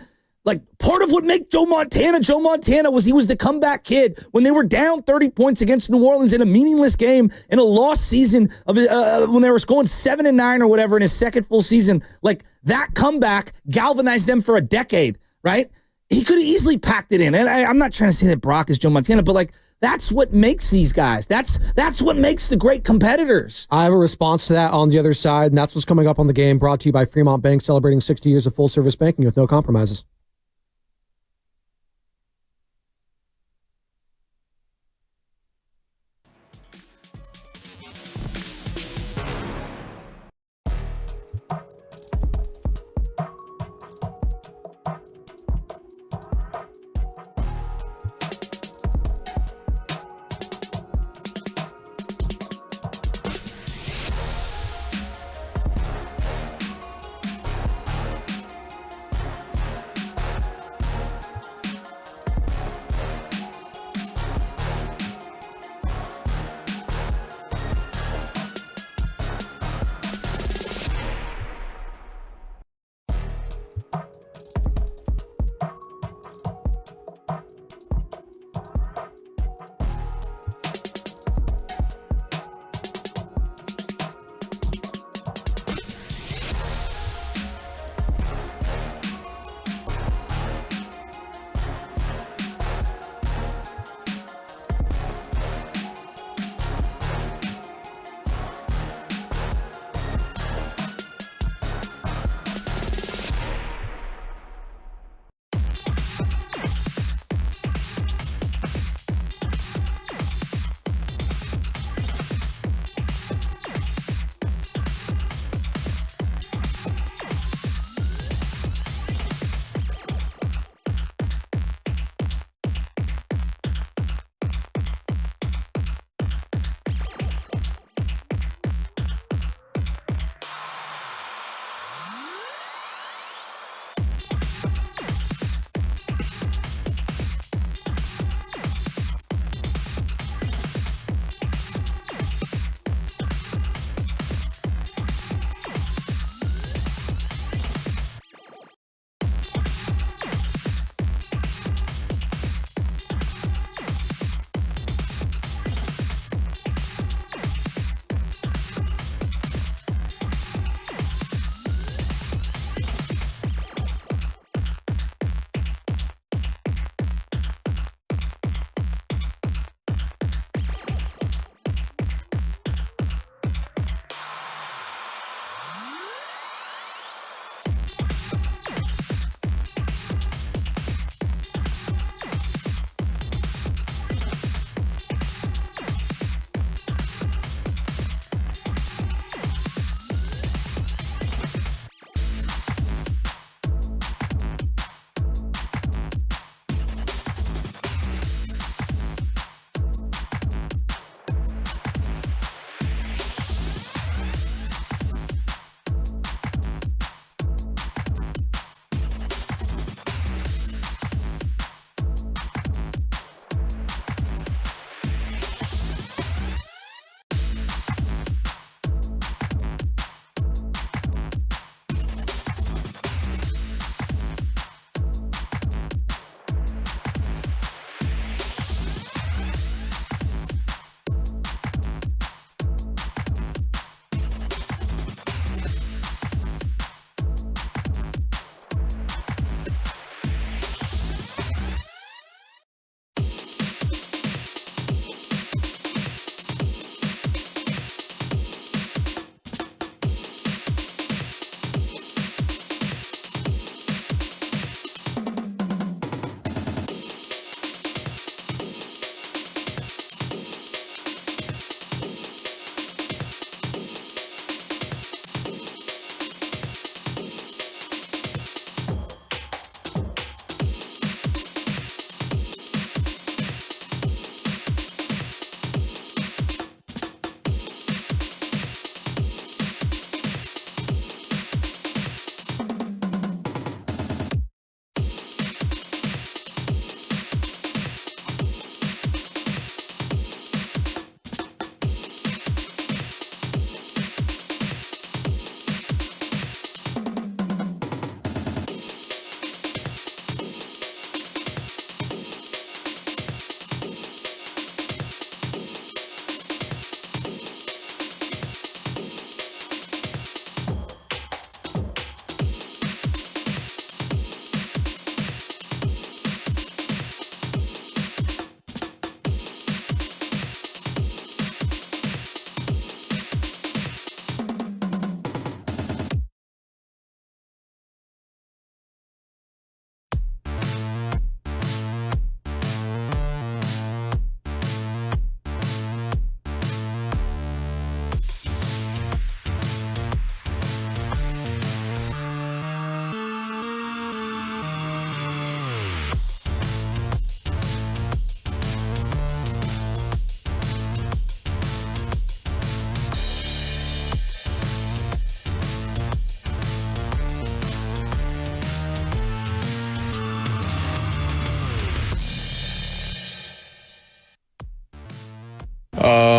part of what made Joe Montana was he was the comeback kid when they were down 30 points against New Orleans in a meaningless game in a lost season of when they were going 7-9 or whatever in his second full season. Like, that comeback galvanized them for a decade, right? He could have easily packed it in. And I'm not trying to say that Brock is Joe Montana, but like, that's what makes these guys. That's what makes the great competitors. I have a response to that on the other side, and that's what's coming up on The Game, brought to you by Fremont Bank, celebrating 60 years of full-service banking with no compromises.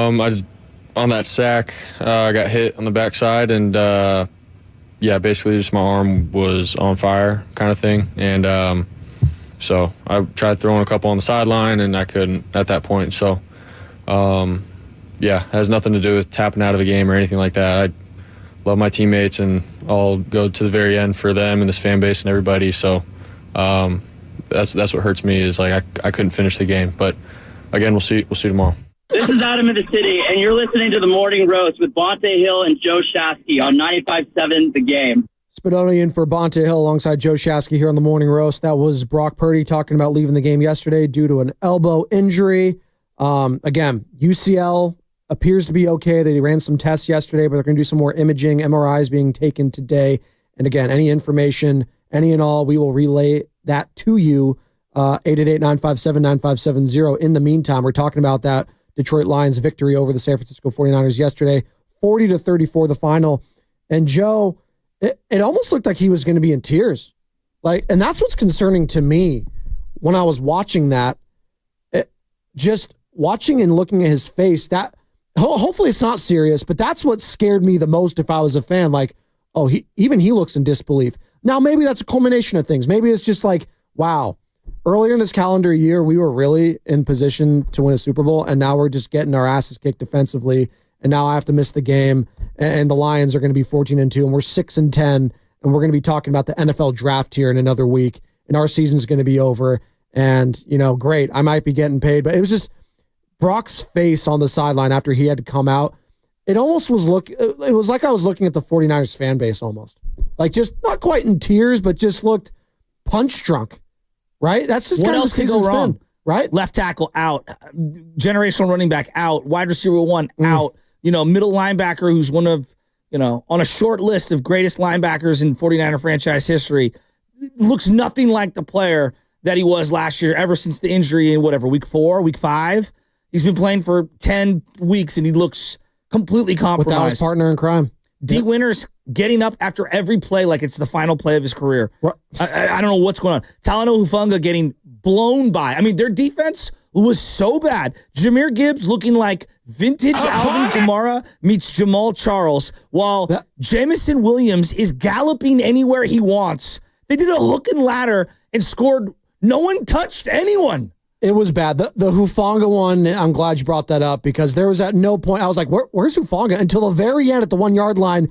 On that sack, I got hit on the backside, and basically just my arm was on fire kind of thing. And so I tried throwing a couple on the sideline, and I couldn't at that point. So, it has nothing to do with tapping out of a game or anything like that. I love my teammates, and I'll go to the very end for them and this fan base and everybody. So that's what hurts me is like I couldn't finish the game. But again, we'll see tomorrow. This is Adam in the City, and you're listening to The Morning Roast with Bonte Hill and Joe Shasky on 95.7 The Game. Spadoni in for Bonte Hill alongside Joe Shasky here on The Morning Roast. That was Brock Purdy talking about leaving the game yesterday due to an elbow injury. Again, UCL appears to be okay. They ran some tests yesterday, but they're going to do some more imaging. MRIs being taken today. And again, any information, any and all, we will relay that to you. 888-957-9570. In the meantime, we're talking about that Detroit Lions victory over the San Francisco 49ers yesterday, 40-34 the final. And Joe, it almost looked like he was going to be in tears. And that's what's concerning to me when I was watching that. Just watching and looking at his face, that hopefully it's not serious, but that's what scared me the most if I was a fan. He looks in disbelief. Now, maybe that's a culmination of things. Maybe it's just like, wow, earlier in this calendar year, we were really in position to win a Super Bowl, and now we're just getting our asses kicked defensively, and now I have to miss the game, and the Lions are going to be 14-2, and we're 6-10, and we're going to be talking about the NFL draft here in another week, and our season's going to be over, and, great, I might be getting paid, but it was just Brock's face on the sideline after he had to come out. It almost was it was like I was looking at the 49ers fan base almost. Just not quite in tears, but just looked punch drunk. Right? That's just what kind of else could go wrong? Been, right? Left tackle out, generational running back out, wide receiver one out, middle linebacker who's one of, on a short list of greatest linebackers in 49er franchise history, looks nothing like the player that he was last year ever since the injury in week 4, week 5. He's been playing for 10 weeks and he looks completely compromised. Without his partner in crime. D. Winters getting up after every play like it's the final play of his career. I don't know what's going on. Talanoa Hufanga getting blown by. I mean, their defense was so bad. Jahmyr Gibbs looking like vintage Alvin Kamara meets Jamal Charles, while Jamison Williams is galloping anywhere he wants. They did a hook and ladder and scored. No one touched anyone. It was bad. The Hufanga one, I'm glad you brought that up because there was at no point, I was like, where's Hufanga? Until the very end at the 1 yard line,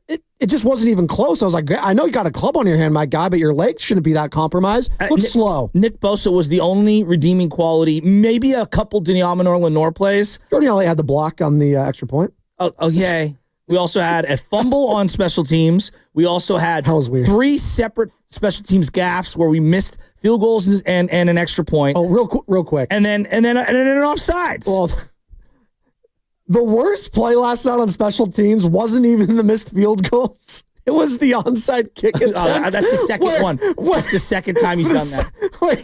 it just wasn't even close. I was like, I know you got a club on your hand, my guy, but your legs shouldn't be that compromised. Look slow. Nick Bosa was the only redeeming quality. Maybe a couple Diamonor Lenore plays. Jordan Elliott had the block on the extra point. Oh, yay. We also had a fumble on special teams. We also had 3 separate special teams gaffes where we missed field goals and an extra point. Oh, real quick. And then an offsides. Well, the worst play last night on special teams wasn't even the missed field goals. It was the onside kick attempt. That's the second one. That's the second time he's done that. Where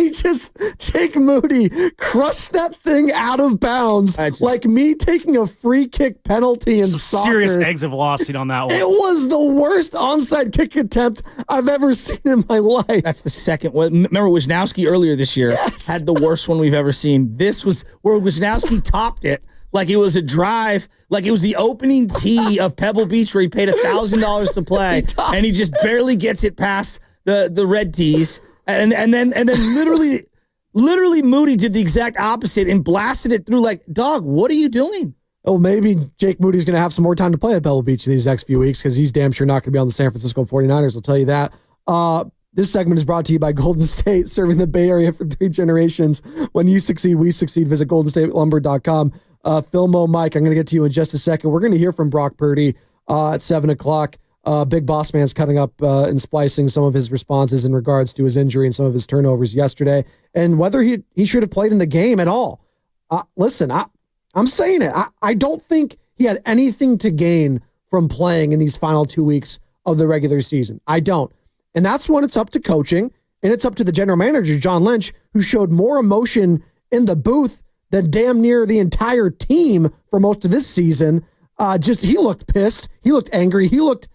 Jake Moody crushed that thing out of bounds like me taking a free kick penalty in soccer. Serious exit velocity on that one. It was the worst onside kick attempt I've ever seen in my life. That's the second one. Remember Wisnowski earlier this year had the worst one we've ever seen. This was where Wisnowski topped it. Like it was a drive, like it was the opening tee of Pebble Beach where he paid $1,000 to play, and he just barely gets it past the red tees, and then literally Moody did the exact opposite and blasted it through. Like, dog, what are you doing? Oh, maybe Jake Moody's going to have some more time to play at Pebble Beach these next few weeks because he's damn sure not going to be on the San Francisco 49ers. I'll tell you that. This segment is brought to you by Golden State, serving the Bay Area for 3 generations. When you succeed, we succeed. Visit goldenstatelumber.com. Philmo Mike, I'm going to get to you in just a second. We're going to hear from Brock Purdy at 7 o'clock. Big Boss Man's cutting up and splicing some of his responses in regards to his injury and some of his turnovers yesterday and whether he should have played in the game at all. Listen, I'm saying it. I don't think he had anything to gain from playing in these final 2 weeks of the regular season. I don't. And that's when it's up to coaching and it's up to the general manager, John Lynch, who showed more emotion in the booth than damn near the entire team for most of this season. He looked pissed. He looked angry. He looked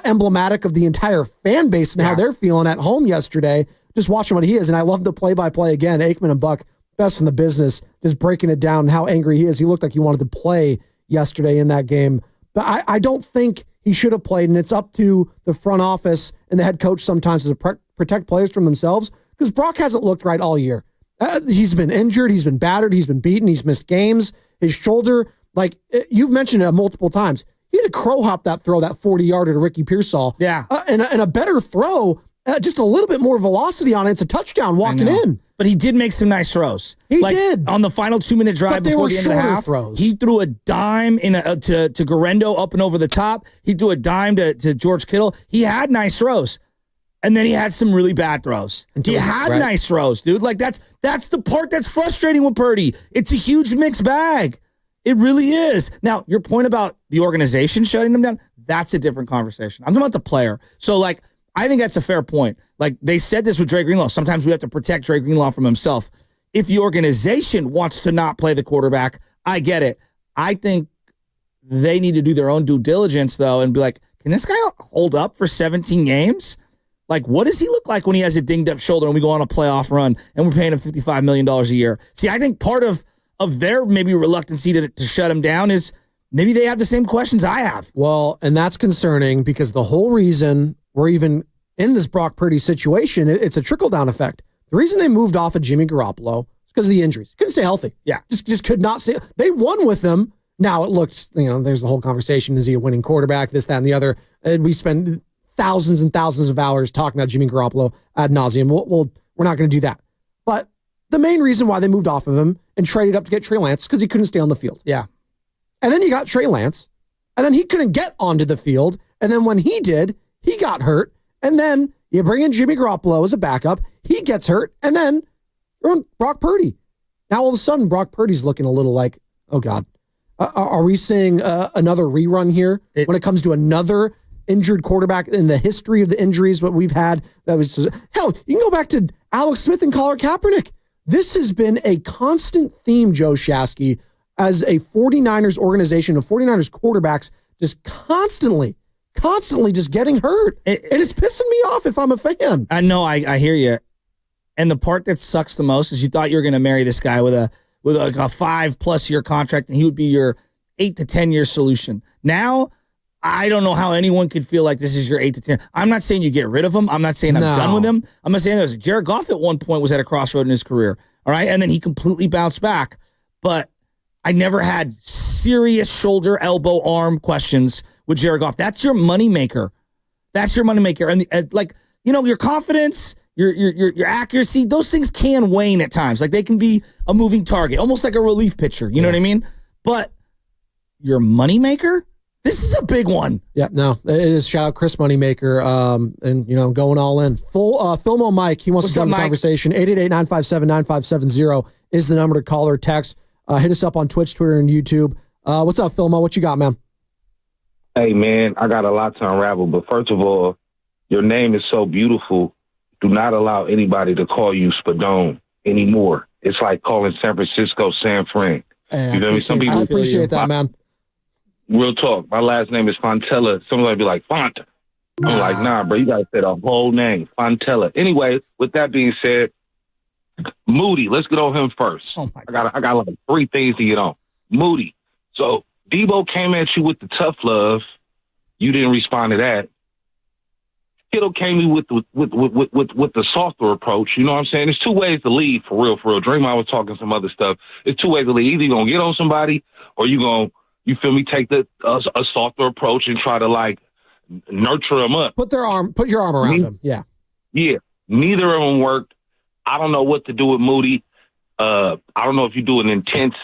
emblematic of the entire fan base and how they're feeling at home yesterday. Just watching what he is. And I love the play-by-play again. Aikman and Buck best in the business, just breaking it down and how angry he is. He looked like he wanted to play yesterday in that game. But I don't think he should have played, and it's up to the front office and the head coach sometimes to protect players from themselves, because Brock hasn't looked right all year. He's been injured, he's been battered, he's been beaten, he's missed games. His shoulder, like you've mentioned it multiple times, he had to crow hop that throw, that 40-yarder to Ricky Pearsall. Yeah. And a better throw, just a little bit more velocity on it. It's a touchdown walking in. But he did make some nice throws. He did. On the final 2-minute drive before the end of the half, throws. He threw a dime to Garendo up and over the top. He threw a dime to George Kittle. He had nice throws. And then he had some really bad throws. He had nice throws, dude. Like, that's the part that's frustrating with Purdy. It's a huge mixed bag. It really is. Now, your point about the organization shutting him down, that's a different conversation. I'm talking about the player. So, like, I think that's a fair point. Like, they said this with Dre Greenlaw. Sometimes we have to protect Dre Greenlaw from himself. If the organization wants to not play the quarterback, I get it. I think they need to do their own due diligence, though, and be like, can this guy hold up for 17 games? Like, what does he look like when he has a dinged-up shoulder and we go on a playoff run and we're paying him $55 million a year? See, I think part of their maybe reluctancy to shut him down is maybe they have the same questions I have. Well, and that's concerning because the whole reason we're even in this Brock Purdy situation, it's a trickle-down effect. The reason they moved off of Jimmy Garoppolo is because of the injuries. Couldn't stay healthy. Yeah. Just could not stay. They won with him. Now it looks, there's the whole conversation. Is he a winning quarterback? This, that, and the other. And we spend thousands and thousands of hours talking about Jimmy Garoppolo ad nauseum. We're not going to do that. But the main reason why they moved off of him and traded up to get Trey Lance is because he couldn't stay on the field. Yeah. And then you got Trey Lance, and then he couldn't get onto the field. And then when he did, he got hurt. And then you bring in Jimmy Garoppolo as a backup. He gets hurt. And then you're on Brock Purdy. Now, all of a sudden, Brock Purdy's looking a little like, oh, God. Are we seeing another rerun here when it comes to another injured quarterback in the history of the injuries what we've had? Hell, you can go back to Alex Smith and Colin Kaepernick. This has been a constant theme, Joe Shasky, as a 49ers organization of 49ers quarterbacks just constantly just getting hurt. And it's pissing me off if I'm a fan. I know, I hear you. And the part that sucks the most is you thought you were going to marry this guy with a 5+ year contract and he would be your 8 to 10 year solution. Now, I don't know how anyone could feel like this is your 8 to 10. I'm not saying you get rid of him. I'm not saying I'm done with him. I'm not saying this. Jared Goff at one point was at a crossroad in his career. All right. And then he completely bounced back. But I never had serious shoulder, elbow, arm questions with Jared Goff. That's your moneymaker. That's your moneymaker. And your confidence, your accuracy, those things can wane at times. Like they can be a moving target, almost like a relief pitcher. You know what I mean? But your moneymaker? This is a big one. Yeah, no, it is. Shout out Chris Moneymaker, and going all in. Filmo Mike, he wants to join the conversation. 888-957-9570 is the number to call or text. Hit us up on Twitch, Twitter, and YouTube. What's up, Filmo? What you got, man? Hey, man, I got a lot to unravel. But first of all, your name is so beautiful. Do not allow anybody to call you Spadone anymore. It's like calling San Francisco San Fran. Hey, you know what I mean? Some people, I appreciate that, man. Real talk. My last name is Fontella. Somebody be like, Font. I'm like, nah, bro, you got to say the whole name, Fontella. Anyway, with that being said, Moody, let's get on him first. Oh my God. I got like 3 things to get on. Moody. So Debo came at you with the tough love. You didn't respond to that. Kittle came with the softer approach. You know what I'm saying? There's 2 ways to lead, for real. Draymond was talking some other stuff. There's 2 ways to lead. Either you're going to get on somebody or you're going to, you feel me, take a softer approach and try to, like, nurture them up. Put your arm around them. Yeah. Yeah. Neither of them worked. I don't know what to do with Moody. I don't know if you do an intense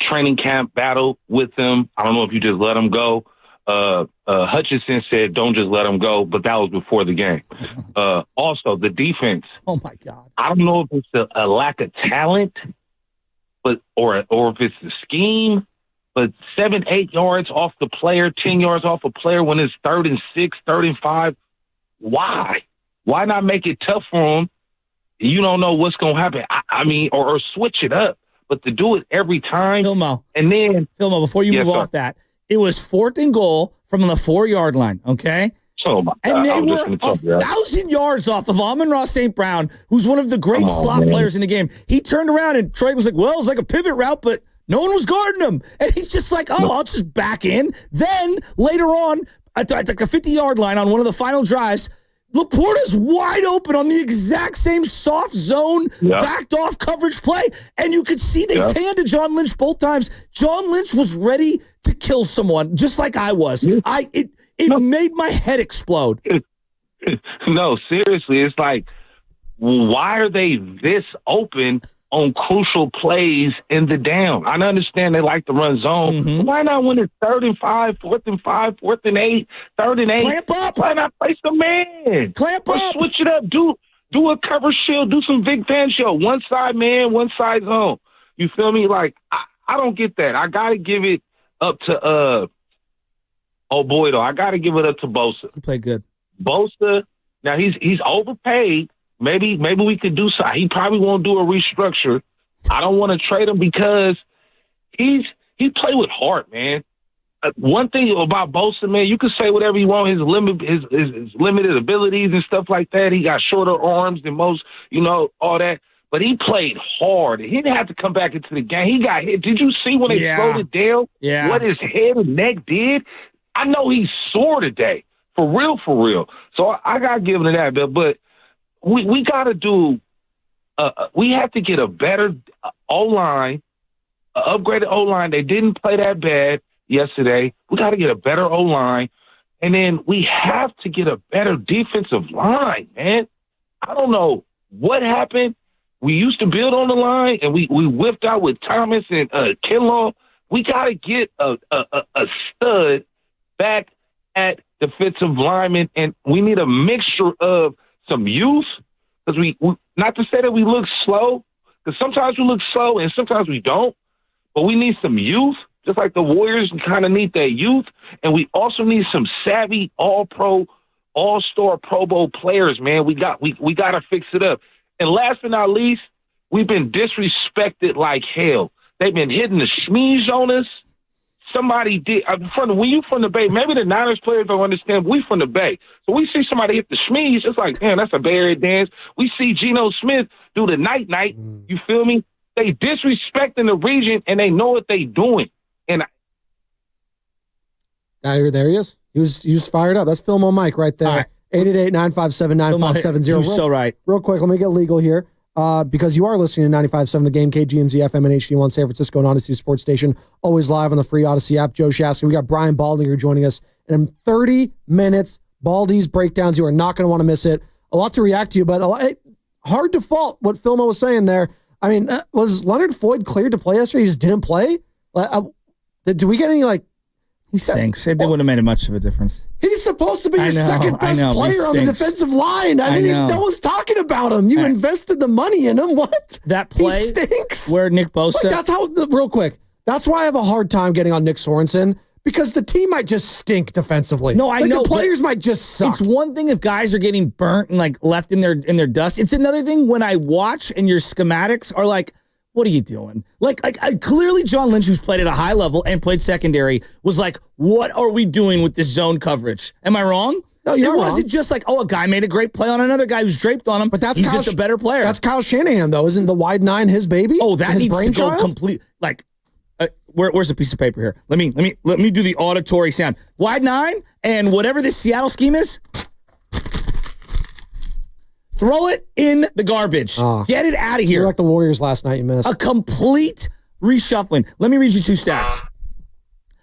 training camp battle with him. I don't know if you just let him go. Hutchinson said, don't just let him go, but that was before the game. Also, the defense. Oh, my God. I don't know if it's a lack of talent, or if it's the scheme. But 7-8 yards off the player, 10 yards off a player when it's 3rd and 6, 3rd and 5. Why? Why not make it tough for him? You don't know what's going to happen. I mean, or switch it up. But to do it every time. Filmo, and then. Filmo, before you move off that, it was 4th and goal from the 4-yard line, okay? Oh my God. And they were 1,000 yards off of Amon-Ra St. Brown, who's one of the great slot players in the game. He turned around and Troy was like, well, it's like a pivot route, but no one was guarding him. And he's just like, I'll just back in. Then later on, at like a 50-yard line on one of the final drives, Laporta's wide open on the exact same soft zone, backed off coverage play. And you could see they panned to John Lynch both times. John Lynch was ready to kill someone, just like I was. It made my head explode. No, seriously. It's like, why are they this open on crucial plays in the down? I understand they like to run zone. But why not when it's 3rd and 5, 4th and 5, 4th and 8, 3rd and 8? Clamp up. Why not place the man? Clamp up. Switch it up. Do a cover shield. Do some Vic Fangio. One side man, one side zone. You feel me? Like, I don't get that. I got to give it up to I got to give it up to Bosa. He played good. Bosa, now he's overpaid. Maybe we could do something. He probably won't do a restructure. I don't want to trade him because he played with heart, man. One thing about Bosa, man, you can say whatever you want, his limited abilities and stuff like that. He got shorter arms than most, all that. But he played hard. He didn't have to come back into the game. He got hit. Did you see when they slowed it down? Yeah. What his head and neck did? I know he's sore today. For real. So I got to give him that, but we got to do we have to get a better O-line, upgraded O-line. They didn't play that bad yesterday. We got to get a better O-line, and then we have to get a better defensive line, man. I don't know what happened. We used to build on the line, and we whipped out with Thomas and Kinlaw. We got to get a stud back at defensive lineman, and we need a mixture of some youth, because we not to say that we look slow, because sometimes we look slow and sometimes we don't, but we need some youth, just like the Warriors kind of need that youth, and we also need some savvy all-pro, all-star Pro Bowl players, man. We got to fix it up. And last but not least, we've been disrespected like hell. They've been hitting the schmees on us. Somebody did. When you from the Bay, maybe the Niners players don't understand. We from the Bay. So we see somebody hit the schmees, it's like, damn, that's a Bay Area dance. We see Geno Smith do the night-night. You feel me? They disrespecting the region, and they know what they doing. And there he is. He was fired up. That's Film on Mike right there. 888-957-9570. You're so right. Real quick, let me get legal here. Because you are listening to 95.7 The Game, KGMZ FM and HD1 San Francisco and Odyssey Sports Station, always live on the free Odyssey app. Joe Shasky, we got Brian Baldinger joining us in 30 minutes. Baldy's breakdowns, you are not going to want to miss it. A lot to react to, but hard to fault what Filmo was saying there. I mean, was Leonard Floyd cleared to play yesterday? He just didn't play? Did we get any, He stinks. It wouldn't have made much of a difference. He's supposed to be your second best player on the defensive line. No one's talking about him. You invested the money in him. What? That play he stinks. Where Nick Bosa. That's how. Real quick. That's why I have a hard time getting on Nick Sorensen, because the team might just stink defensively. No, I know. The players might just suck. It's one thing if guys are getting burnt and left in their dust. It's another thing when I watch and your schematics are like, what are you doing? Clearly John Lynch, who's played at a high level and played secondary, was like, what are we doing with this zone coverage? Am I wrong? No, you're It wrong. wasn't just like, a guy made a great play on another guy who's draped on him, but he's just a better player. That's Kyle Shanahan, though. Isn't the wide nine his baby? Oh, that needs to go complete. Where's a piece of paper here? Let me do the auditory sound. Wide nine, and whatever this Seattle scheme is, throw it in the garbage. Get it out of here. You're like the Warriors last night you missed. A complete reshuffling. Let me read you two stats.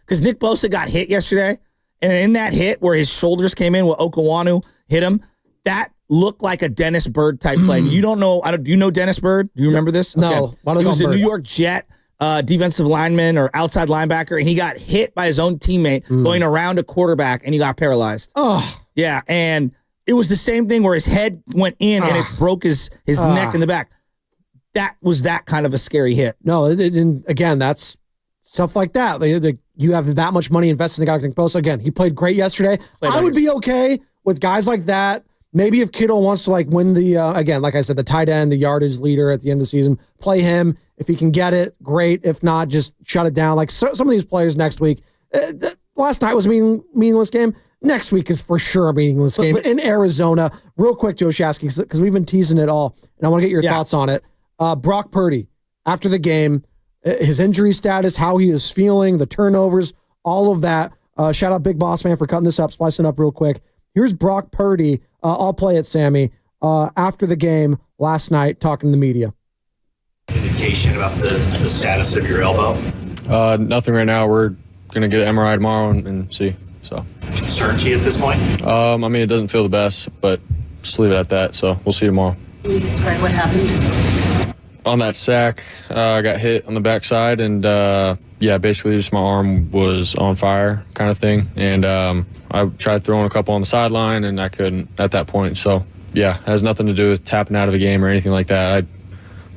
Because Nick Bosa got hit yesterday, and in that hit where his shoulders came in, where Okawanu hit him, that looked like a Dennis Byrd type play. You don't know? Do you know Dennis Byrd? Do you remember this? No. Okay. He was a New York Jet defensive lineman or outside linebacker, and he got hit by his own teammate going around a quarterback, and he got paralyzed. Oh. Yeah, and it was the same thing where his head went in and it broke his neck in the back. That was that kind of a scary hit. No, again, that's stuff like that. You have that much money invested in a guy like Nick Bosa. Again, he played great yesterday. I would be okay with guys like that. Maybe if Kittle wants to win the, again, like I said, the tight end, the yardage leader at the end of the season, play him. If he can get it, great. If not, just shut it down. Some of these players next week. Last night was a meaningless game. Next week is for sure a meaningless game in Arizona. Real quick, Joe Shasky, because we've been teasing it all, and I want to get your thoughts on it. Brock Purdy, after the game, his injury status, how he is feeling, the turnovers, all of that. Shout out Big Boss Man for cutting this up, splicing up real quick. Here's Brock Purdy. I'll play it, Sammy. After the game last night, talking to the media. Indication about the status of your elbow? Nothing right now. We're going to get an MRI tomorrow and see. So, concern to you at this point? I mean, it doesn't feel the best, but just leave it at that. So we'll see tomorrow. Can you describe what happened? On that sack, I got hit on the backside, and basically just my arm was on fire kind of thing. And I tried throwing a couple on the sideline, and I couldn't at that point. So, yeah, it has nothing to do with tapping out of a game or anything like that. I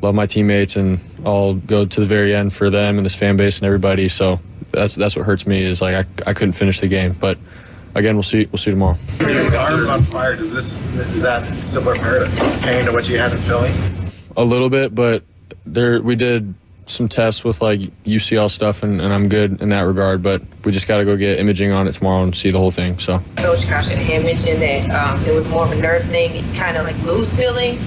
love my teammates, and I'll go to the very end for them and this fan base and everybody. So that's what hurts me is like I couldn't finish the game. But again, we'll see tomorrow. The arm's on fire. Is that similar pain to what you had in Philly? A little bit, but we did some tests with like UCL stuff, and I'm good in that regard. But we just got to go get imaging on it tomorrow and see the whole thing. So Coach Caution had mentioned that it was more of a nerve thing, kind of like loose feeling,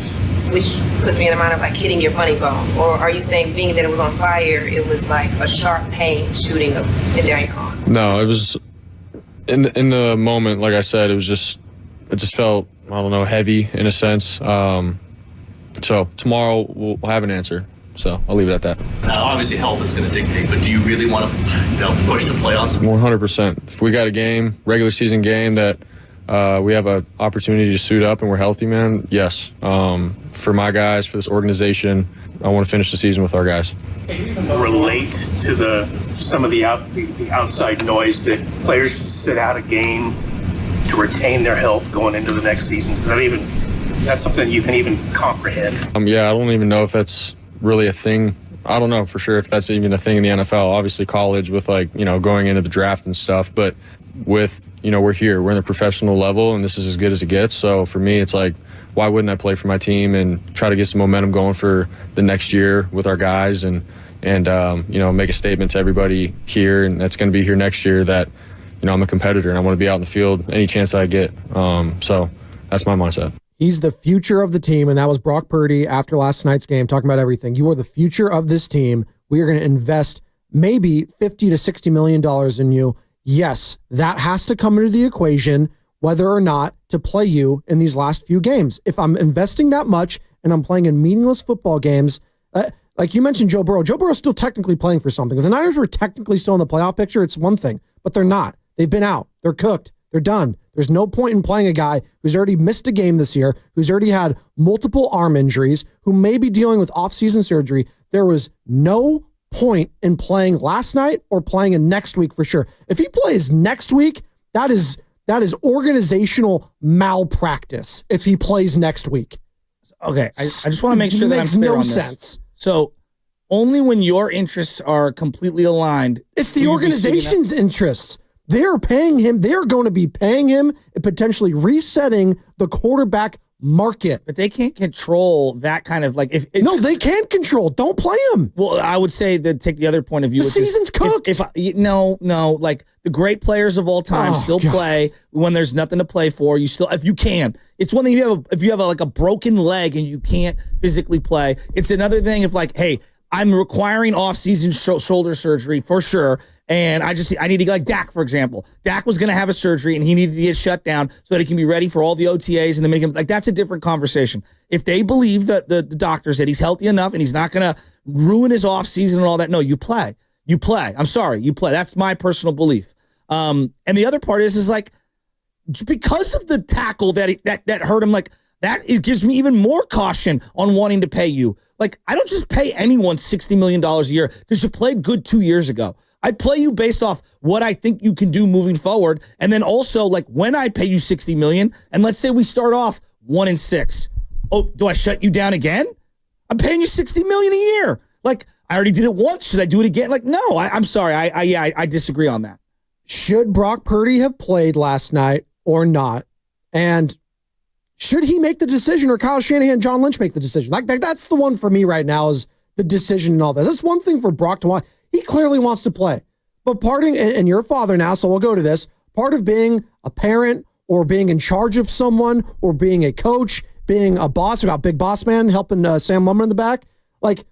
which puts me in the mind of like hitting your funny bone. Or are you saying being that it was on fire, it was like a sharp pain shooting up and down your arm? No, it was in the moment. Like I said, it just felt, I don't know, heavy in a sense. So tomorrow we'll have an answer. So I'll leave it at that. Now, obviously, health is going to dictate, but do you really want to, push to play on something? 100%. If we got a game, regular season game that we have an opportunity to suit up and we're healthy, man, yes. For my guys, for this organization, I want to finish the season with our guys. Relate to some of the outside noise that players should sit out a game to retain their health going into the next season. That's something you can even comprehend. I don't even know if that's really a thing. I don't know for sure if that's even a thing in the NFL. Obviously college with going into the draft and stuff, but with, we're here, we're in the professional level and this is as good as it gets. So for me, it's like, why wouldn't I play for my team and try to get some momentum going for the next year with our guys and make a statement to everybody here and that's going to be here next year that, I'm a competitor and I want to be out in the field any chance I get. So that's my mindset. He's the future of the team, and that was Brock Purdy after last night's game, talking about everything. You are the future of this team. We are going to invest maybe $50 to $60 million in you. Yes, that has to come into the equation, whether or not to play you in these last few games. If I'm investing that much and I'm playing in meaningless football games, like you mentioned Joe Burrow. Joe Burrow's still technically playing for something. If the Niners were technically still in the playoff picture, it's one thing, but they're not. They've been out. They're cooked. They're done. There's no point in playing a guy who's already missed a game this year, who's already had multiple arm injuries, who may be dealing with off-season surgery. There was no point in playing last night or playing in next week for sure. If he plays next week, that is organizational malpractice if he plays next week. Okay, I just want to make sure that I'm clear on this. Makes no sense. So only when your interests are completely aligned. It's the organization's interests. They're paying him. They're going to be paying him and potentially resetting the quarterback market. But they can't control that kind of like. No, they can't control. Don't play him. Well, I would say that take the other point of view. The season's cooked. No, like the great players of all time still play when there's nothing to play for. You still, if you can. It's one thing if you have like a broken leg and you can't physically play. It's another thing if like, hey, I'm requiring off-season shoulder surgery for sure. And I need to, like Dak, for example. Dak was going to have a surgery and he needed to get shut down so that he can be ready for all the OTAs and then make him, like, that's a different conversation. If they believe that the doctors that he's healthy enough and he's not going to ruin his offseason and all that, no, you play. You play. I'm sorry, you play. That's my personal belief. And the other part is like, because of the tackle that hurt him, like, it gives me even more caution on wanting to pay you. Like, I don't just pay anyone $60 million a year because you played good 2 years ago. I play you based off what I think you can do moving forward. And then also, like, when I pay you $60 million, and let's say we start off 1-6. Oh, do I shut you down again? I'm paying you $60 million a year. Like, I already did it once. Should I do it again? Like, no, I'm sorry. I disagree on that. Should Brock Purdy have played last night or not? And should he make the decision, or Kyle Shanahan and John Lynch make the decision? Like that's the one for me right now, is the decision and all that. That's one thing for Brock to want. He clearly wants to play. But and you're a father now, so we'll go to this. Part of being a parent or being in charge of someone or being a coach, being a boss. We got Big Boss Man helping Sam Lumman in the back. Like,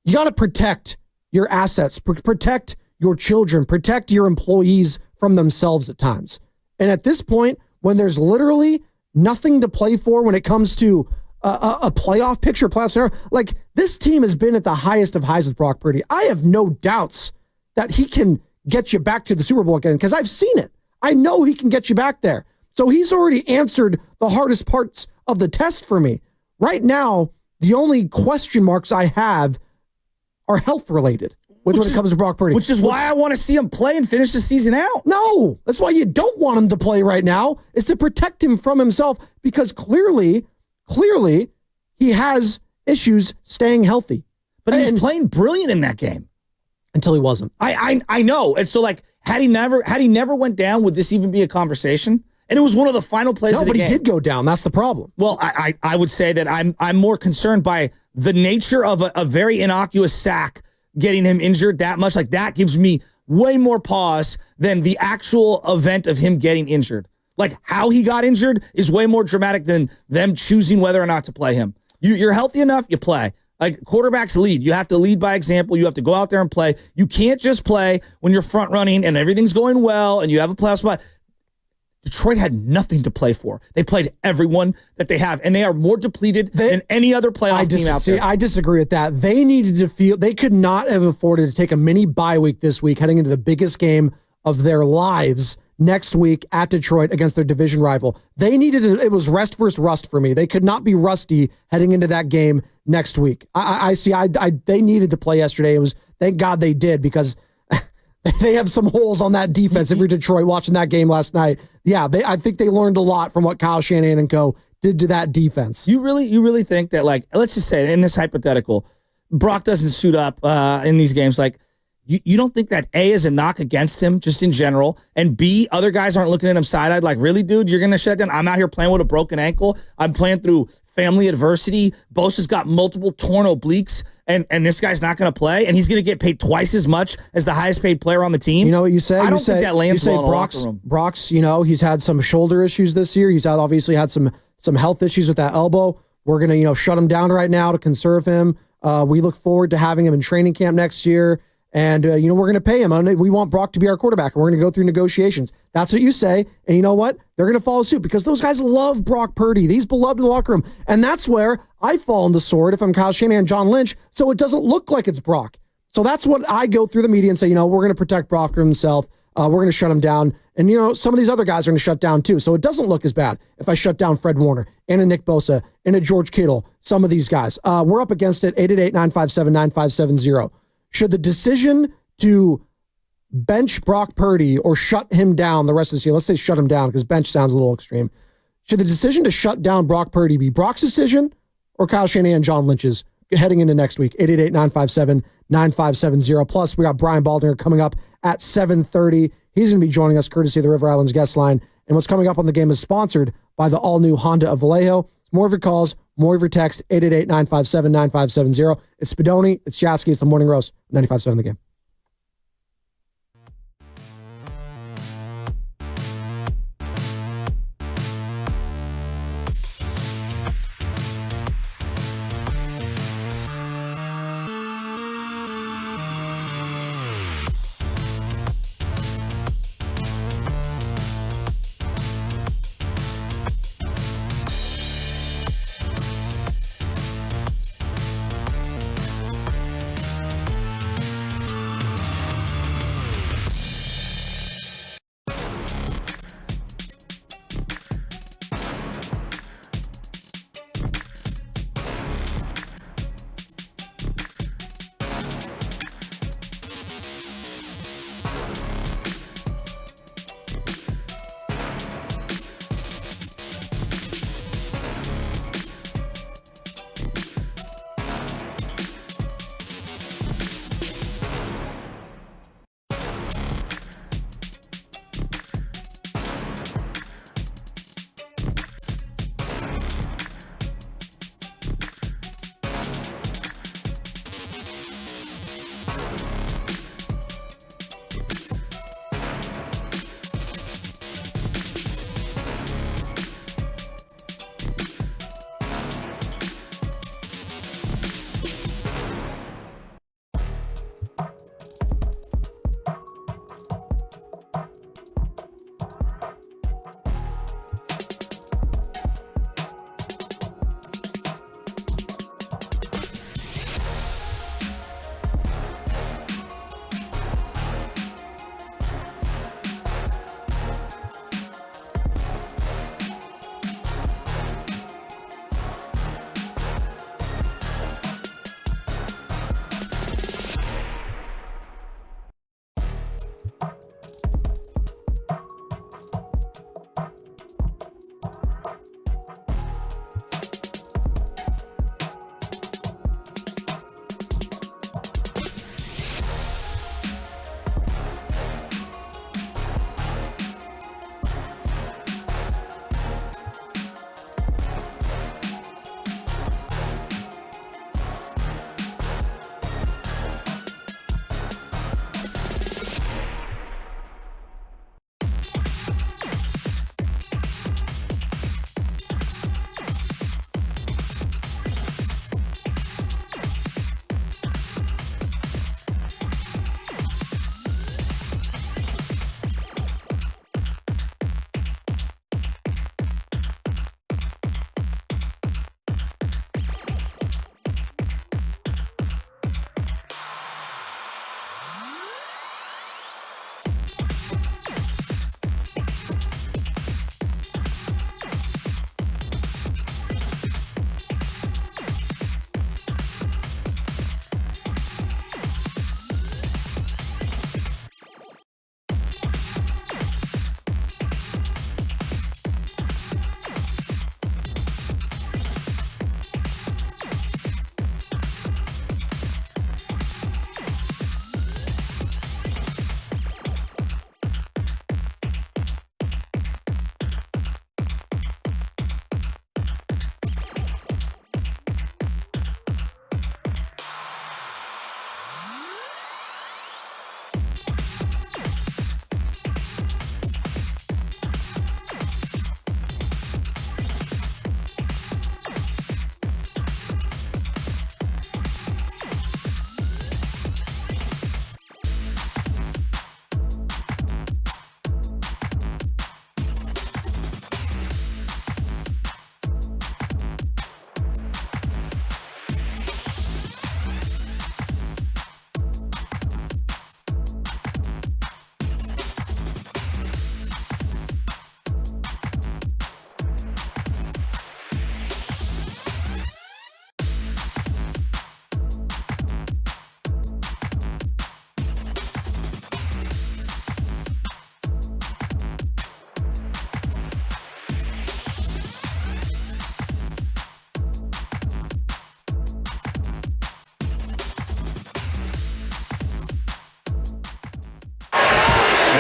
you got to protect your assets, protect your children, protect your employees from themselves at times. And at this point, when there's literally nothing to play for when it comes to a playoff picture, playoff scenario, like this team has been at the highest of highs with Brock Purdy. I have no doubts that he can get you back to the Super Bowl again because I've seen it. I know he can get you back there. So he's already answered the hardest parts of the test for me. Right now, the only question marks I have are health related when it comes to Brock Purdy. Which is why I want to see him play and finish the season out. No, that's why you don't want him to play right now, is to protect him from himself, because clearly he has issues staying healthy. But he was playing brilliant in that game. Until he wasn't. I know. And so, like, had he never went down, would this even be a conversation? And it was one of the final plays of the game. No, but he did go down. That's the problem. Well, I would say that I'm more concerned by the nature of a very innocuous sack getting him injured that much. Like, that gives me way more pause than the actual event of him getting injured. Like, how he got injured is way more dramatic than them choosing whether or not to play him. You're healthy enough, you play. Like, quarterbacks lead. You have to lead by example. You have to go out there and play. You can't just play when you're front running and everything's going well and you have a playoff spot. Detroit had nothing to play for. They played everyone that they have, and they are more depleted than any other playoff team out there. I disagree with that. They needed to feel, they could not have afforded to take a mini bye week this week heading into the biggest game of their lives next week at Detroit against their division rival. They needed it was rest versus rust for me. They could not be rusty heading into that game next week. They needed to play yesterday. It was, thank God they did, because they have some holes on that defense. If you're Detroit watching that game last night, yeah, I think they learned a lot from what Kyle Shanahan and co did to that defense. You really think that, like, let's just say in this hypothetical, Brock doesn't suit up in these games, like, you don't think that A is a knock against him just in general, and B, other guys aren't looking at him side-eyed like, really, dude, you're going to shut down? I'm out here playing with a broken ankle. I'm playing through family adversity. Bosa's got multiple torn obliques, and this guy's not going to play, and he's going to get paid twice as much as the highest paid player on the team. You know what you say? I don't think that lands well in the locker room. Brock's, you know, he's had some shoulder issues this year. He's obviously had some health issues with that elbow. We're going to, shut him down right now to conserve him. We look forward to having him in training camp next year. And, we're going to pay him. We want Brock to be our quarterback. And we're going to go through negotiations. That's what you say. And you know what? They're going to follow suit because those guys love Brock Purdy. He's beloved in the locker room. And that's where I fall on the sword if I'm Kyle Shanahan, John Lynch, so it doesn't look like it's Brock. So that's what I go through the media and say, we're going to protect Brock from himself. We're going to shut him down. And, some of these other guys are going to shut down too. So it doesn't look as bad if I shut down Fred Warner and a Nick Bosa and a George Kittle, some of these guys. We're up against it, 888-957-9570. Should the decision to bench Brock Purdy or shut him down the rest of this year, let's say shut him down because bench sounds a little extreme. Should the decision to shut down Brock Purdy be Brock's decision or Kyle Shanahan and John Lynch's heading into next week? 888-957-9570. Plus, we got Brian Baldinger coming up at 7:30. He's going to be joining us courtesy of the River Islands guest line. And what's coming up on the game is sponsored by the all-new Honda of Vallejo. It's more of your calls, more of your texts, 888-957-9570. It's Spadoni, it's Jasky, it's the Morning Roast, 95.7 The Game.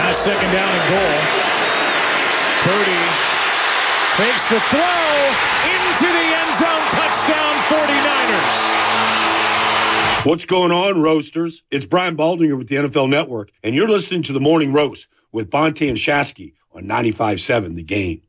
Now second down and goal. Purdy fakes the throw into the end zone. Touchdown 49ers. What's going on, Roasters? It's Brian Baldinger with the NFL Network, and you're listening to The Morning Roast with Bonte and Shasky on 95.7 The Game.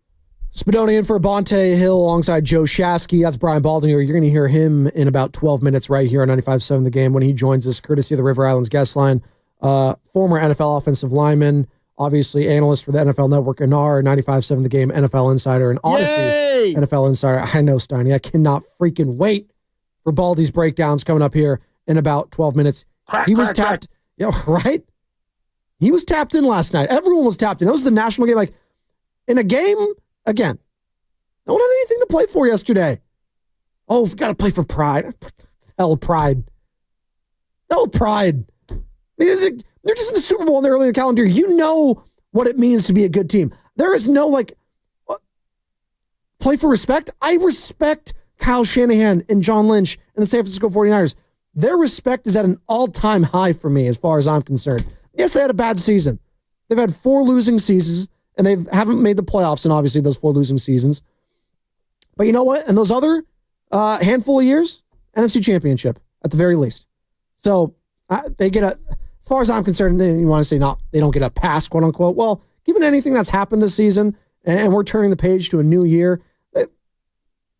Spadoni in for Bonte Hill alongside Joe Shasky. That's Brian Baldinger. You're going to hear him in about 12 minutes right here on 95.7 The Game when he joins us, courtesy of the River Islands guest line. Former NFL offensive lineman, obviously analyst for the NFL Network, and our 95.7 The Game NFL Insider and Odyssey NFL Insider. I know, Steiny. I cannot freaking wait for Baldy's breakdowns coming up here in about 12 minutes. He was tapped. Yeah, right? He was tapped in last night. Everyone was tapped in. It was the national game. Like, in a game, again, no one had anything to play for yesterday. Oh, we got to play for pride. Hell, pride. Hell, pride. They're just in the Super Bowl and they're early in the calendar. You know what it means to be a good team. There is no, play for respect. I respect Kyle Shanahan and John Lynch and the San Francisco 49ers. Their respect is at an all-time high for me as far as I'm concerned. Yes, they had a bad season. They've had 4 losing seasons, and they haven't made the playoffs in, obviously, those 4 losing seasons. But you know what? And those other handful of years, NFC Championship, at the very least. So they get as far as I'm concerned, you want to say they don't get a pass, quote unquote. Well, given anything that's happened this season, and we're turning the page to a new year,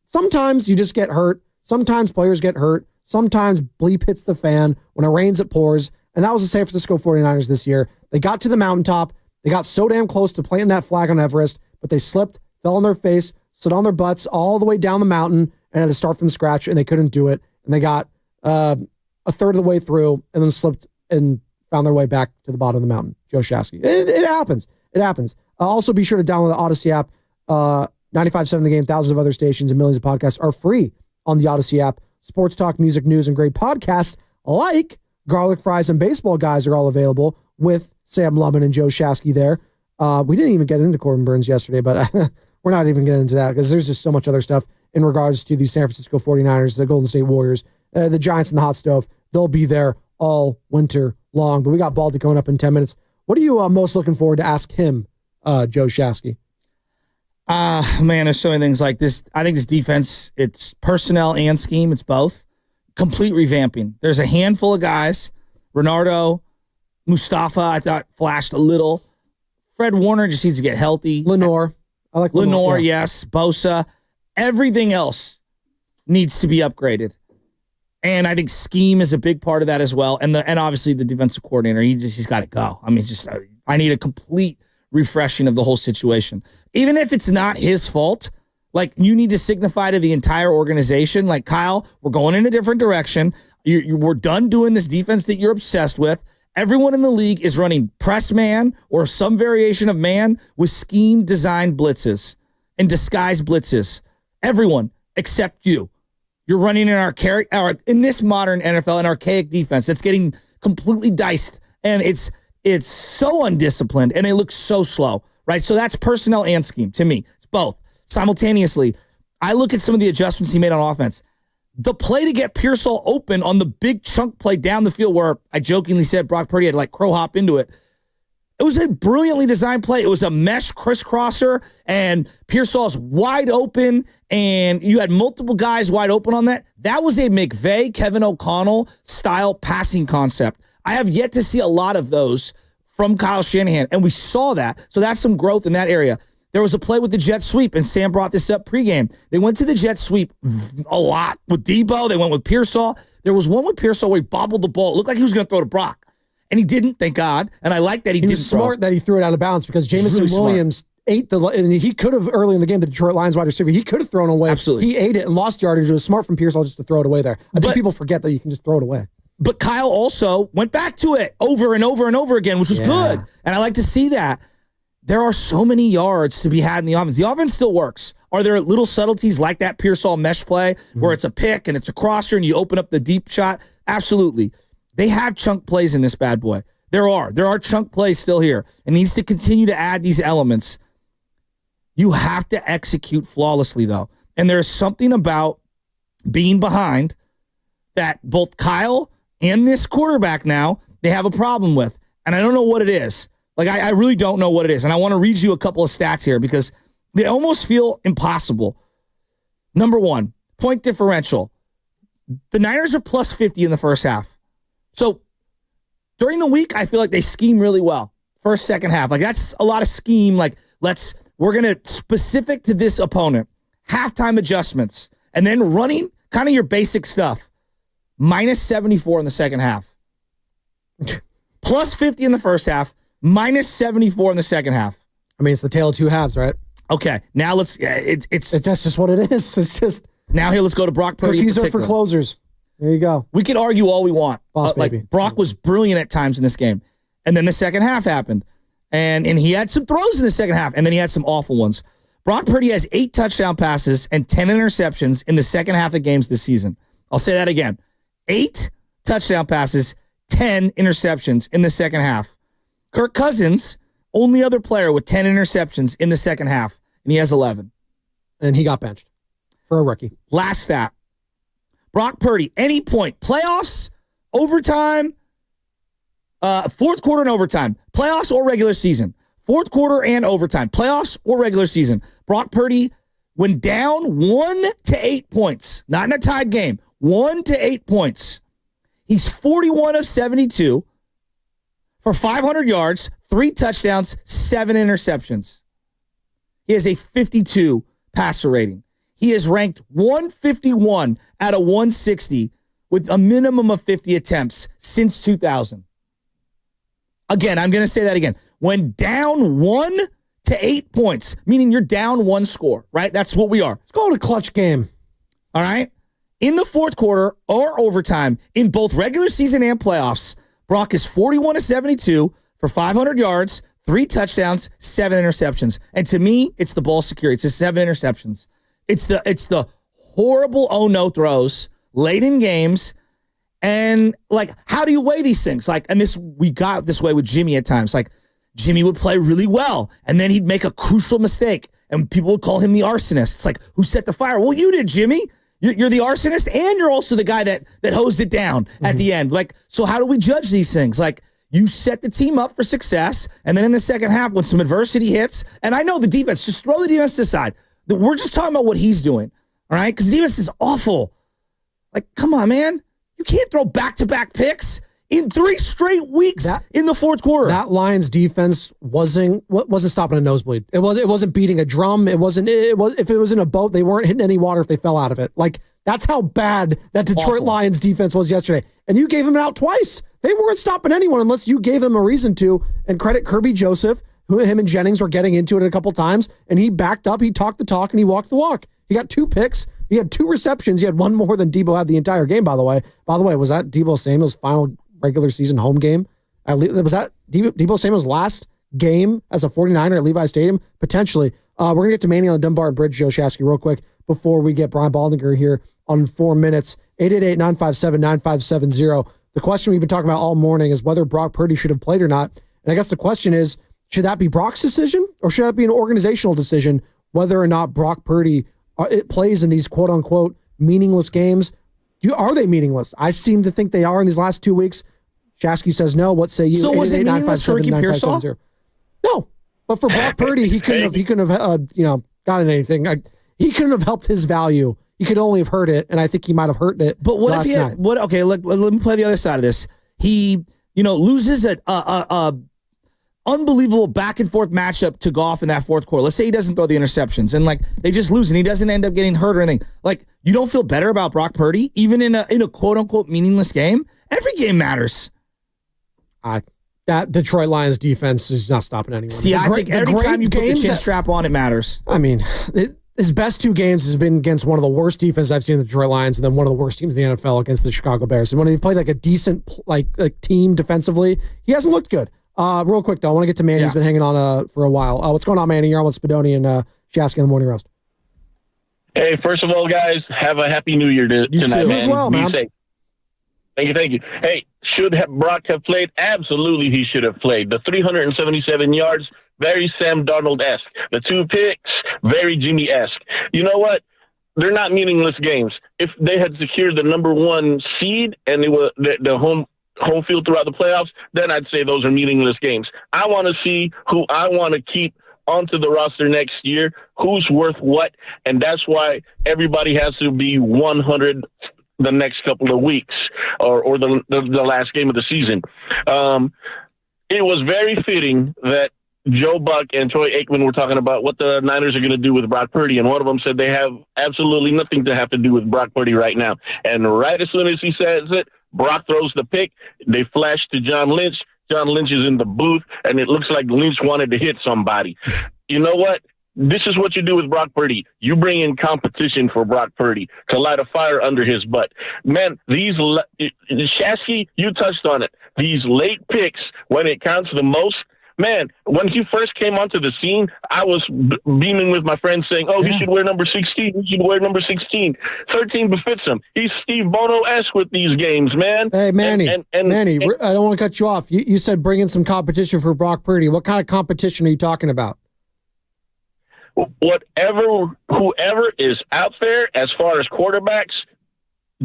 sometimes you just get hurt. Sometimes players get hurt. Sometimes bleep hits the fan. When it rains, it pours. And that was the San Francisco 49ers this year. They got to the mountaintop. They got so damn close to planting that flag on Everest, but they slipped, fell on their face, stood on their butts all the way down the mountain, and had to start from scratch, and they couldn't do it. And they got a third of the way through and then slipped and found their way back to the bottom of the mountain. Joe Shasky. It happens. It happens. Also, be sure to download the Odyssey app. 95.7 The Game, thousands of other stations, and millions of podcasts are free on the Odyssey app. Sports talk, music, news, and great podcasts like Garlic Fries and Baseball Guys are all available with Sam Lubman and Joe Shasky there. We didn't even get into Corbin Burns yesterday, but we're not even getting into that because there's just so much other stuff in regards to the San Francisco 49ers, the Golden State Warriors, the Giants and the hot stove. They'll be there all winter long. But we got Baldy coming up in 10 minutes. What are you most looking forward to ask him, Joe Shasky? Man, there's so many things like this. I think this defense, it's personnel and scheme. It's both. Complete revamping. There's a handful of guys. Renardo, Mustafa, I thought flashed a little. Fred Warner just needs to get healthy. Lenore. I like Lenore, yes. Bosa. Everything else needs to be upgraded. And I think scheme is a big part of that as well. And obviously the defensive coordinator, he's got to go. I mean, it's just, I need a complete refreshing of the whole situation. Even if it's not his fault, like, you need to signify to the entire organization, like, Kyle, we're going in a different direction. We're done doing this defense that you're obsessed with. Everyone in the league is running press man or some variation of man with scheme designed blitzes and disguised blitzes. Everyone except you. You're running in this modern NFL, an archaic defense that's getting completely diced, and it's so undisciplined, and they look so slow, right? So that's personnel and scheme to me. It's both. Simultaneously, I look at some of the adjustments he made on offense. The play to get Pearsall open on the big chunk play down the field where I jokingly said Brock Purdy had to crow hop into it. It was a brilliantly designed play. It was a mesh crisscrosser, and Pearsall's wide open, and you had multiple guys wide open on that. That was a McVay, Kevin O'Connell style passing concept. I have yet to see a lot of those from Kyle Shanahan, and we saw that. So that's some growth in that area. There was a play with the jet sweep, and Sam brought this up pregame. They went to the jet sweep a lot with Debo. They went with Pearsall. There was one with Pearsall where he bobbled the ball. It looked like he was going to throw to Brock, and he didn't, thank God. And I like that he didn't throw. Smart that he threw it out of bounds because Jameson Williams ate and he could have early in the game, the Detroit Lions wide receiver, he could have thrown away. Absolutely. He ate it and lost yardage. It was smart from Pearsall just to throw it away there. I think people forget that you can just throw it away. But Kyle also went back to it over and over and over again, which was good. And I like to see that. There are so many yards to be had in the offense. The offense still works. Are there little subtleties like that Pearsall mesh play where it's a pick and it's a crosser and you open up the deep shot? Absolutely. They have chunk plays in this bad boy. There are chunk plays still here. It needs to continue to add these elements. You have to execute flawlessly, though. And there's something about being behind that both Kyle and this quarterback now, they have a problem with. And I don't know what it is. Like, I really don't know what it is. And I want to read you a couple of stats here because they almost feel impossible. Number one, point differential. The Niners are plus 50 in the first half. So during the week, I feel like they scheme really well. First, second half. Like, that's a lot of scheme. Like, we're going to specific to this opponent. Halftime adjustments. And then running kind of your basic stuff. Minus 74 in the second half. Plus 50 in the first half. Minus 74 in the second half. I mean, it's the tale of two halves, right? Okay, now let's. That's just what it is. It's just now here. Let's go to Brock Purdy. Cookies are for closers. There you go. We can argue all we want. Boss baby. Like Brock was brilliant at times in this game, and then the second half happened, and he had some throws in the second half, and then he had some awful ones. Brock Purdy has 8 touchdown passes and 10 interceptions in the second half of games this season. I'll say that again: 8 touchdown passes, 10 interceptions in the second half. Kirk Cousins, only other player with 10 interceptions in the second half, and he has 11. And he got benched for a rookie. Last stat. Brock Purdy, any point, playoffs, overtime, fourth quarter and overtime, playoffs or regular season, fourth quarter and overtime, playoffs or regular season. Brock Purdy, when down 1 to 8 points, not in a tied game, 1 to 8 points, he's 41 of 72 for 500 yards, 3 touchdowns, 7 interceptions. He has a 52 passer rating. He is ranked 151 out of 160 with a minimum of 50 attempts since 2000. Again, I'm going to say that again. When down 1 to 8 points, meaning you're down 1 score, right? That's what we are. Let's call it a clutch game. All right? In the fourth quarter or overtime, in both regular season and playoffs, Brock is 41 of 72 for 500 yards, 3 touchdowns, 7 interceptions. And to me, it's the ball security. It's the 7 interceptions. It's the horrible oh-no throws late in games. And, like, how do you weigh these things? Like, and we got this way with Jimmy at times. Like, Jimmy would play really well, and then he'd make a crucial mistake, and people would call him the arsonist. It's like, who set the fire? Well, you did, Jimmy. You're the arsonist, and you're also the guy that hosed it down at the end. Like, so how do we judge these things? Like, you set the team up for success, and then in the second half, when some adversity hits, and I know the defense, just throw the defense to the side. We're just talking about what he's doing, all right? Because the defense is awful. Like, come on, man. You can't throw back-to-back picks in 3 straight weeks in the fourth quarter. That Lions defense wasn't stopping a nosebleed. It wasn't beating a drum. If it was in a boat, they weren't hitting any water if they fell out of it. Like, that's how bad that Detroit Lions defense was yesterday. And you gave them out twice. They weren't stopping anyone unless you gave them a reason to. And credit Kirby Joseph, who him and Jennings were getting into it a couple times, and he backed up, he talked the talk, and he walked the walk. He got 2 picks. He had 2 receptions. He had 1 more than Debo had the entire game, by the way. By the way, was that Debo Samuel's final regular season home game? Was that Debo Samuel's last game as a 49er at Levi Stadium? Potentially. We're going to get to Manny on the Dunbar and Bridge, Joe Shasky, real quick before we get Brian Baldinger here on 4 minutes. 888-957-9570. The question we've been talking about all morning is whether Brock Purdy should have played or not. And I guess the question is, should that be Brock's decision or should that be an organizational decision whether or not Brock Purdy it plays in these quote-unquote meaningless games? Are they meaningless? I seem to think they are in these last 2 weeks. Shasky says no. What say you? So was it meaningless for Ricky Pearsall? No, but for Brock Purdy, he couldn't have gotten anything. He couldn't have helped his value. He could only have hurt it, and I think he might have hurt it. But what if he had, okay, let me play the other side of this. He, loses a unbelievable back and forth matchup to Goff in that fourth quarter. Let's say he doesn't throw the interceptions and they just lose and he doesn't end up getting hurt or anything. Like, you don't feel better about Brock Purdy even in a quote unquote meaningless game? Every game matters. That Detroit Lions defense is not stopping anyone. See, I think every time you put the chin strap on, it matters. I mean, his best 2 games has been against one of the worst defenses I've seen in the Detroit Lions, and then one of the worst teams in the NFL against the Chicago Bears. And when he played like a decent team defensively, he hasn't looked good. Real quick though, I want to get to Manny. Yeah. He's been hanging on for a while. What's going on, Manny? You're on with Spadoni and Shasky on the Morning Roast. Hey, first of all, guys, have a happy New Year tonight, man. You as well, man. Be safe. Thank you. Hey, should Brock have played? Absolutely, he should have played. The 377 yards, very Sam Darnold-esque. The 2 picks, very Jimmy-esque. You know what? They're not meaningless games. If they had secured the number 1 seed and they were the home field throughout the playoffs, then I'd say those are meaningless games. I want to see who I want to keep onto the roster next year, who's worth what, and that's why everybody has to be 100 the next couple of weeks or the last game of the season. It was very fitting that Joe Buck and Troy Aikman were talking about what the Niners are going to do with Brock Purdy, and one of them said they have absolutely nothing to have to do with Brock Purdy right now. And right as soon as he says it, Brock throws the pick. They flash to John Lynch. John Lynch is in the booth, and it looks like Lynch wanted to hit somebody. You know what? This is what you do with Brock Purdy. You bring in competition for Brock Purdy to light a fire under his butt. Man, Shasky, you touched on it. These late picks, when it counts the most, man, when he first came onto the scene, I was beaming with my friends saying, he should wear number 16. He should wear number 16. 13 befits him. He's Steve Bono-esque with these games, man. Hey, Manny, Manny, I don't want to cut you off. You said bring in some competition for Brock Purdy. What kind of competition are you talking about? Whoever is out there as far as quarterbacks,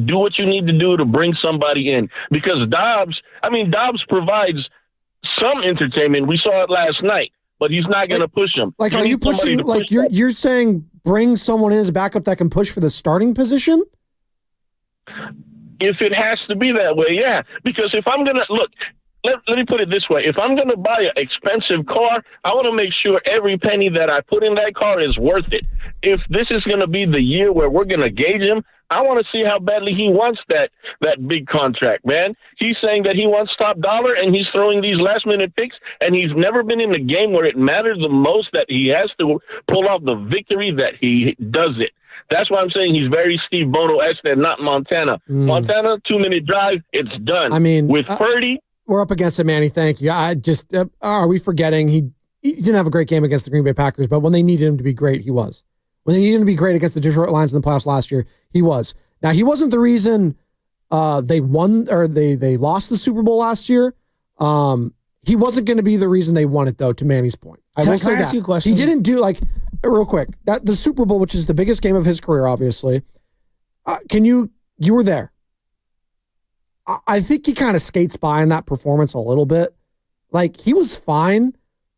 do what you need to do to bring somebody in. Because Dobbs provides some entertainment. We saw it last night, but he's not going to push him. Like, are you pushing? Like, you're saying bring someone in as a backup that can push for the starting position? If it has to be that way, yeah. Because if I'm going to look. Let me put it this way. If I'm going to buy an expensive car, I want to make sure every penny that I put in that car is worth it. If this is going to be the year where we're going to gauge him, I want to see how badly he wants that big contract, man. He's saying that he wants top dollar, and he's throwing these last-minute picks, and he's never been in a game where it matters the most that he has to pull off the victory that he does it. That's why I'm saying he's very Steve Bono-esque and not Montana. Montana, 2-minute drive, it's done. I mean, with Purdy, we're up against it, Manny. Thank you. I just are we forgetting he didn't have a great game against the Green Bay Packers, but when they needed him to be great, he was. When they needed him to be great against the Detroit Lions in the playoffs last year, he was. Now, he wasn't the reason they won or they lost the Super Bowl last year. He wasn't going to be the reason they won it, though. To Manny's point, Can I ask you a question? He didn't do real quick that the Super Bowl, which is the biggest game of his career, obviously. You were there. I think he kind of skates by in that performance a little bit. Like, he was fine,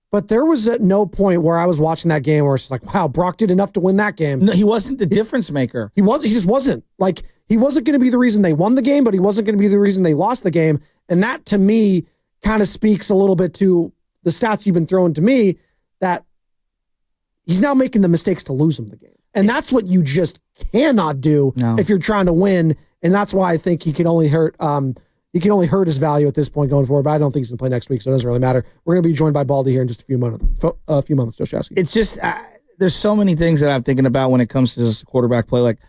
but there was at no point where I was watching that game where it's just like, wow, Brock did enough to win that game. No, he wasn't the difference maker. He just wasn't. Like, he wasn't going to be the reason they won the game, but he wasn't going to be the reason they lost the game. And that, to me, kind of speaks a little bit to the stats you've been throwing to me, that he's now making the mistakes to lose him the game. And that's what you just cannot do if you're trying to win. And that's why I think he can only hurt his value at this point going forward. But I don't think he's going to play next week, so it doesn't really matter. We're going to be joined by Baldy here in just a few moments. Joe Shasky. It's just there's so many things that I'm thinking about when it comes to this quarterback play. Like,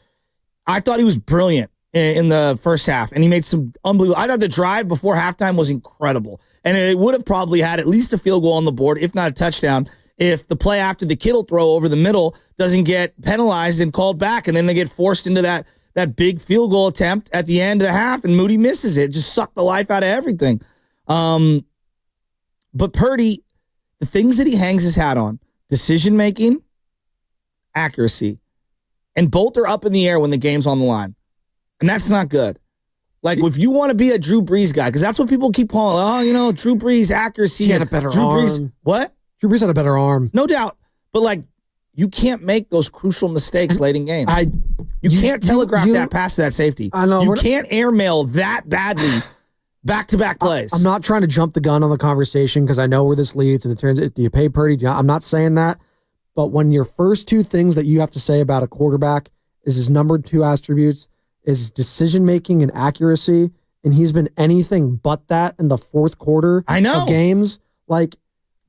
I thought he was brilliant in the first half, and he made some unbelievable. I thought the drive before halftime was incredible, and it would have probably had at least a field goal on the board, if not a touchdown, if the play after the Kittle throw over the middle doesn't get penalized and called back, and then they get forced into that big field goal attempt at the end of the half, and Moody misses it. Just sucked the life out of everything. But Purdy, the things that he hangs his hat on, decision-making, accuracy, and both are up in the air when the game's on the line. And that's not good. Like, if you want to be a Drew Brees guy, because that's what people keep calling, Drew Brees, accuracy. He had a better arm. What? Drew Brees had a better arm. No doubt. But, you can't make those crucial mistakes late in games. You can't telegraph that pass to that safety. I know. You can't airmail that badly back-to-back plays. I'm not trying to jump the gun on the conversation because I know where this leads, and it turns out, do you pay Purdy? I'm not saying that. But when your first two things that you have to say about a quarterback is his number two attributes is decision-making and accuracy, and he's been anything but that in the fourth quarter of games,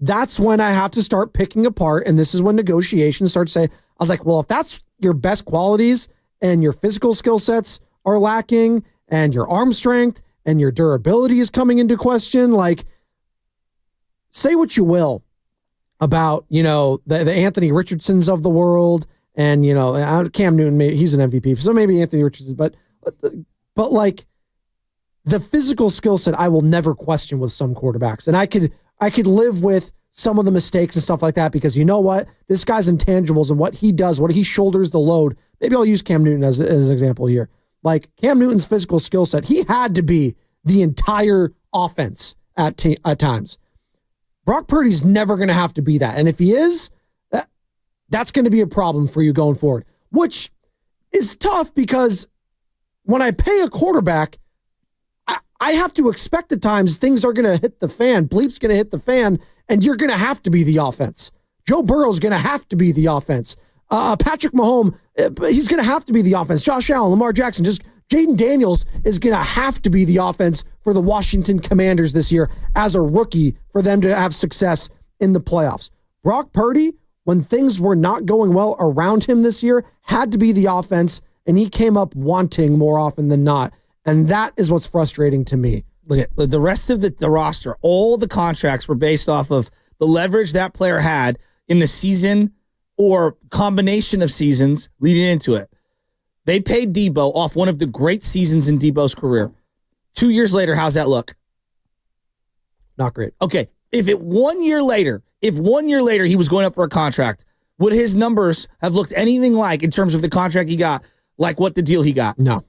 that's when I have to start picking apart, and this is when negotiations start to say, I was like, well, if that's your best qualities and your physical skill sets are lacking and your arm strength and your durability is coming into question, say what you will about, the Anthony Richardsons of the world and, Cam Newton, he's an MVP, so maybe Anthony Richardson, but the physical skill set I will never question with some quarterbacks. And I could live with some of the mistakes and stuff like that because you know what? This guy's intangibles and what he does, what he shoulders the load. Maybe I'll use Cam Newton as an example here. Cam Newton's physical skill set, he had to be the entire offense at times. Brock Purdy's never going to have to be that. And if he is, that's going to be a problem for you going forward, which is tough because when I pay a quarterback, I have to expect at times things are going to hit the fan. Bleep's going to hit the fan, and you're going to have to be the offense. Joe Burrow's going to have to be the offense. Patrick Mahomes, he's going to have to be the offense. Josh Allen, Lamar Jackson, just Jaden Daniels is going to have to be the offense for the Washington Commanders this year as a rookie for them to have success in the playoffs. Brock Purdy, when things were not going well around him this year, had to be the offense, and he came up wanting more often than not. And that is what's frustrating to me. Look at the rest of the roster. All the contracts were based off of the leverage that player had in the season or combination of seasons leading into it. They paid Debo off one of the great seasons in Debo's career. 2 years later, how's that look? Not great. Okay, if 1 year later he was going up for a contract, would his numbers have looked anything like, in terms of the contract he got, like what the deal he got? No.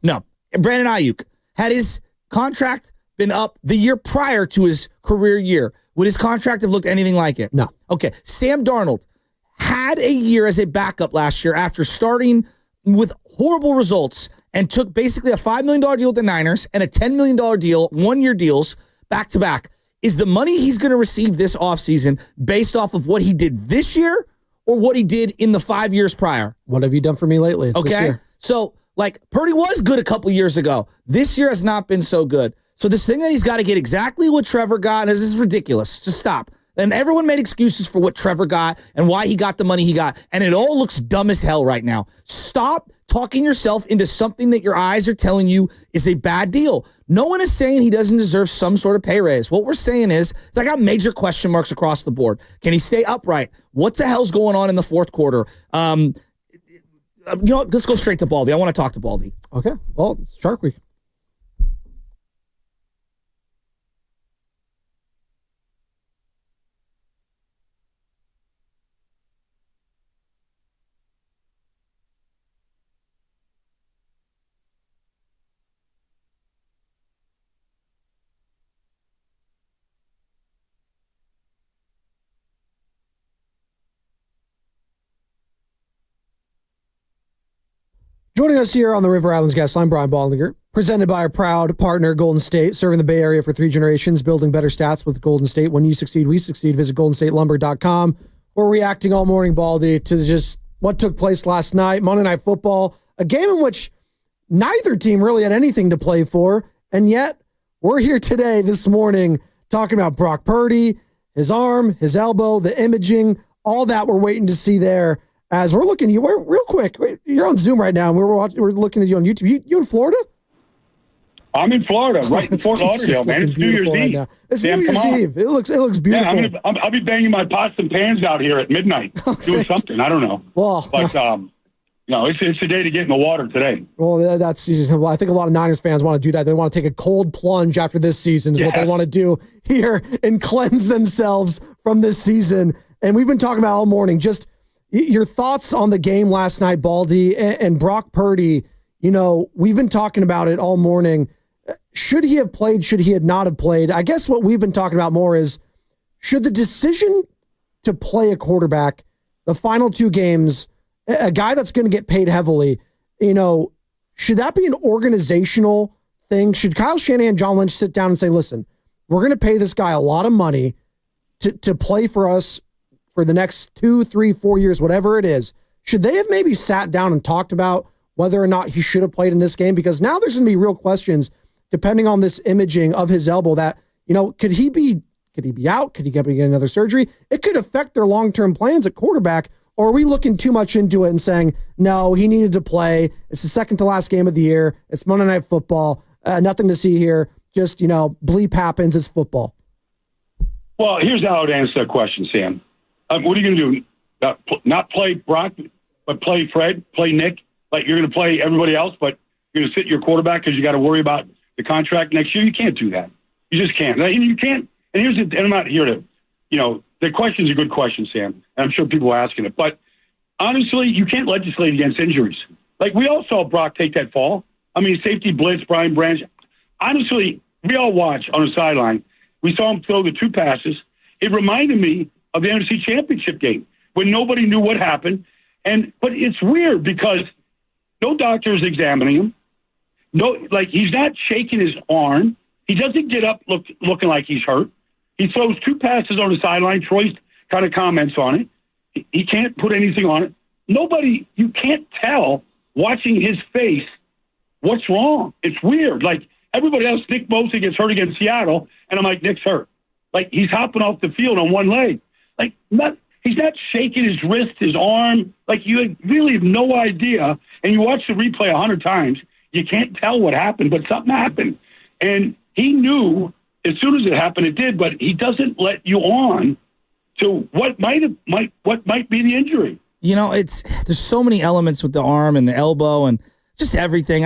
Brandon Ayuk, had his contract been up the year prior to his career year, would his contract have looked anything like it? No. Okay, Sam Darnold had a year as a backup last year after starting with horrible results and took basically a $5 million deal with the Niners and a $10 million deal, 1 year deals, back to back. Is the money he's going to receive this offseason based off of what he did this year or what he did in the 5 years prior? What have you done for me lately? It's this year. So, Purdy was good a couple years ago. This year has not been so good. So this thing that he's got to get exactly what Trevor got is ridiculous. Just stop. And everyone made excuses for what Trevor got and why he got the money he got. And it all looks dumb as hell right now. Stop talking yourself into something that your eyes are telling you is a bad deal. No one is saying he doesn't deserve some sort of pay raise. What we're saying is I got major question marks across the board. Can he stay upright? What the hell's going on in the fourth quarter? You know what? Let's go straight to Baldy. I want to talk to Baldy. Okay. Well, it's Shark Week. Joining us here on the River Islands Guest Line, Brian Baldinger, presented by our proud partner, Golden State, serving the Bay Area for 3 generations, building better stats with Golden State. When you succeed, we succeed. Visit goldenstatelumber.com. We're reacting all morning, Baldy, to just what took place last night, Monday Night Football, a game in which neither team really had anything to play for, and yet we're here today, this morning, talking about Brock Purdy, his arm, his elbow, the imaging, all that we're waiting to see there. As we're looking at you, real quick, you're on Zoom right now, and we're looking at you on YouTube. You in Florida? I'm in Florida, right in Fort Lauderdale, man. It's New Year's Eve. Right, it's New Year's Eve. It looks beautiful. Yeah, I'll be banging my pots and pans out here at midnight, doing something. I don't know. Well, but it's a day to get in the water today. Well, that's well, I think a lot of Niners fans want to do that. They want to take a cold plunge after this season. Is what they want to do here and cleanse themselves from this season. And we've been talking about all morning. Just your thoughts on the game last night, Baldy, and Brock Purdy. You know, we've been talking about it all morning. Should he have played? Should he not have played? I guess what we've been talking about more is, should the decision to play a quarterback, the final 2 games, a guy that's going to get paid heavily, should that be an organizational thing? Should Kyle Shanahan, John Lynch sit down and say, listen, we're going to pay this guy a lot of money to play for us for the next 2, 3, 4 years, whatever it is? Should they have maybe sat down and talked about whether or not he should have played in this game? Because now there's going to be real questions depending on this imaging of his elbow that, could he be out? Could he get another surgery? It could affect their long-term plans at quarterback. Or are we looking too much into it and saying, no, he needed to play. It's the second to last game of the year. It's Monday Night Football. Nothing to see here. Just, bleep happens. It's football. Well, here's how I would answer that question, Sam. What are you going to do? Not play Brock, but play Fred, play Nick? Like you're going to play everybody else, but you're going to sit your quarterback because you got to worry about the contract next year? You can't do that. You just can't. And you can't. And I'm not here to, the question's a good question, Sam. And I'm sure people are asking it. But honestly, you can't legislate against injuries. Like we all saw Brock take that fall. I mean, safety blitz, Brian Branch. Honestly, we all watch on the sideline. We saw him throw the 2 passes. It reminded me of the NFC Championship game when nobody knew what happened. But it's weird because no doctor is examining him. No, like he's not shaking his arm. He doesn't get up looking like he's hurt. He throws 2 passes on the sideline. Troy kind of comments on it. He can't put anything on it. You can't tell watching his face what's wrong. It's weird. Like everybody else, Nick Bosa gets hurt against Seattle, and I'm like, Nick's hurt. Like he's hopping off the field on one leg. Like he's not shaking his wrist, his arm. Like you really have no idea. And you watch the replay 100 times, you can't tell what happened, but something happened. And he knew as soon as it happened, it did, but he doesn't let you on to what might be the injury. You know, there's so many elements with the arm and the elbow and just everything.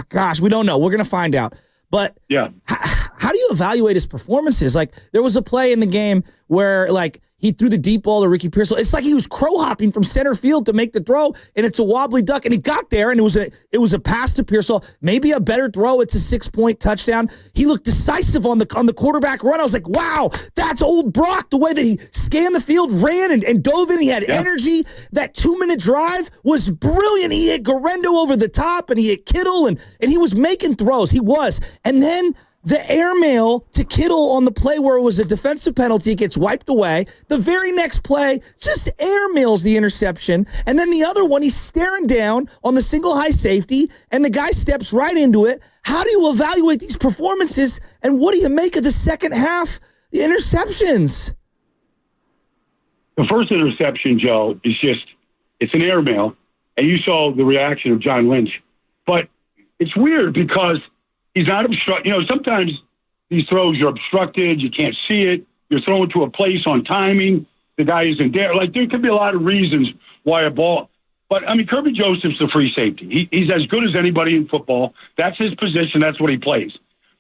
Gosh, we don't know. We're going to find out. But yeah, how do you evaluate his performances? Like there was a play in the game where like he threw the deep ball to Ricky Pearsall. It's like he was crow hopping from center field to make the throw, and it's a wobbly duck. And he got there, and it was a pass to Pearsall. Maybe a better throw. It's a 6-point touchdown. He looked decisive on the quarterback run. I was like, wow, that's old Brock. The way that he scanned the field, ran and dove in. He had energy. That 2-minute drive was brilliant. He hit Garendo over the top, and he hit Kittle, and he was making throws. He was. And then the airmail to Kittle on the play where it was a defensive penalty gets wiped away. The very next play just airmails the interception. And then the other one, he's staring down on the single high safety, and the guy steps right into it. How do you evaluate these performances, and what do you make of the second half interceptions? The first interception, Joe, it's an airmail, and you saw the reaction of John Lynch. But it's weird because he's not obstructed. You know, sometimes these throws, you're obstructed. You can't see it. You're thrown to a place on timing. The guy isn't there. Like, there could be a lot of reasons why a ball. But, I mean, Kirby Joseph's the free safety. He's as good as anybody in football. That's his position. That's what he plays.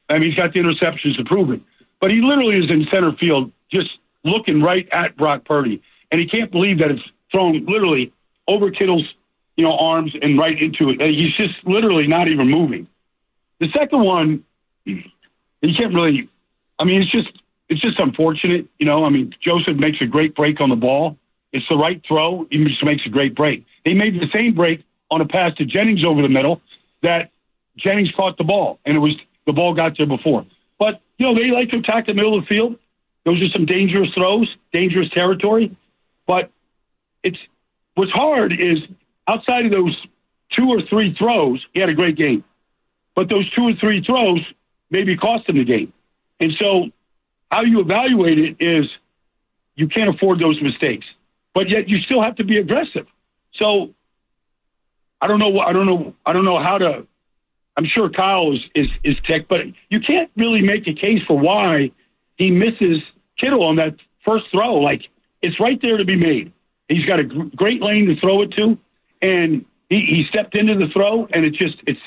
I mean, he's got the interceptions to prove it. But he literally is in center field just looking right at Brock Purdy. And he can't believe that it's thrown literally over Kittle's, arms and right into it. He's just literally not even moving. The second one, you can't really. I mean, it's just unfortunate, I mean, Joseph makes a great break on the ball. It's the right throw. He just makes a great break. They made the same break on a pass to Jennings over the middle that Jennings caught the ball, and the ball got there before. But they like to attack the middle of the field. Those are some dangerous throws, dangerous territory. But what's hard is outside of those 2 or 3 throws, he had a great game. But those 2 or 3 throws maybe cost him the game. And so how you evaluate it is you can't afford those mistakes, but yet you still have to be aggressive. So I don't know how to. I'm sure Kyle is tech, but you can't really make a case for why he misses Kittle on that first throw. Like, it's right there to be made. He's got a great lane to throw it to, and he stepped into the throw, and it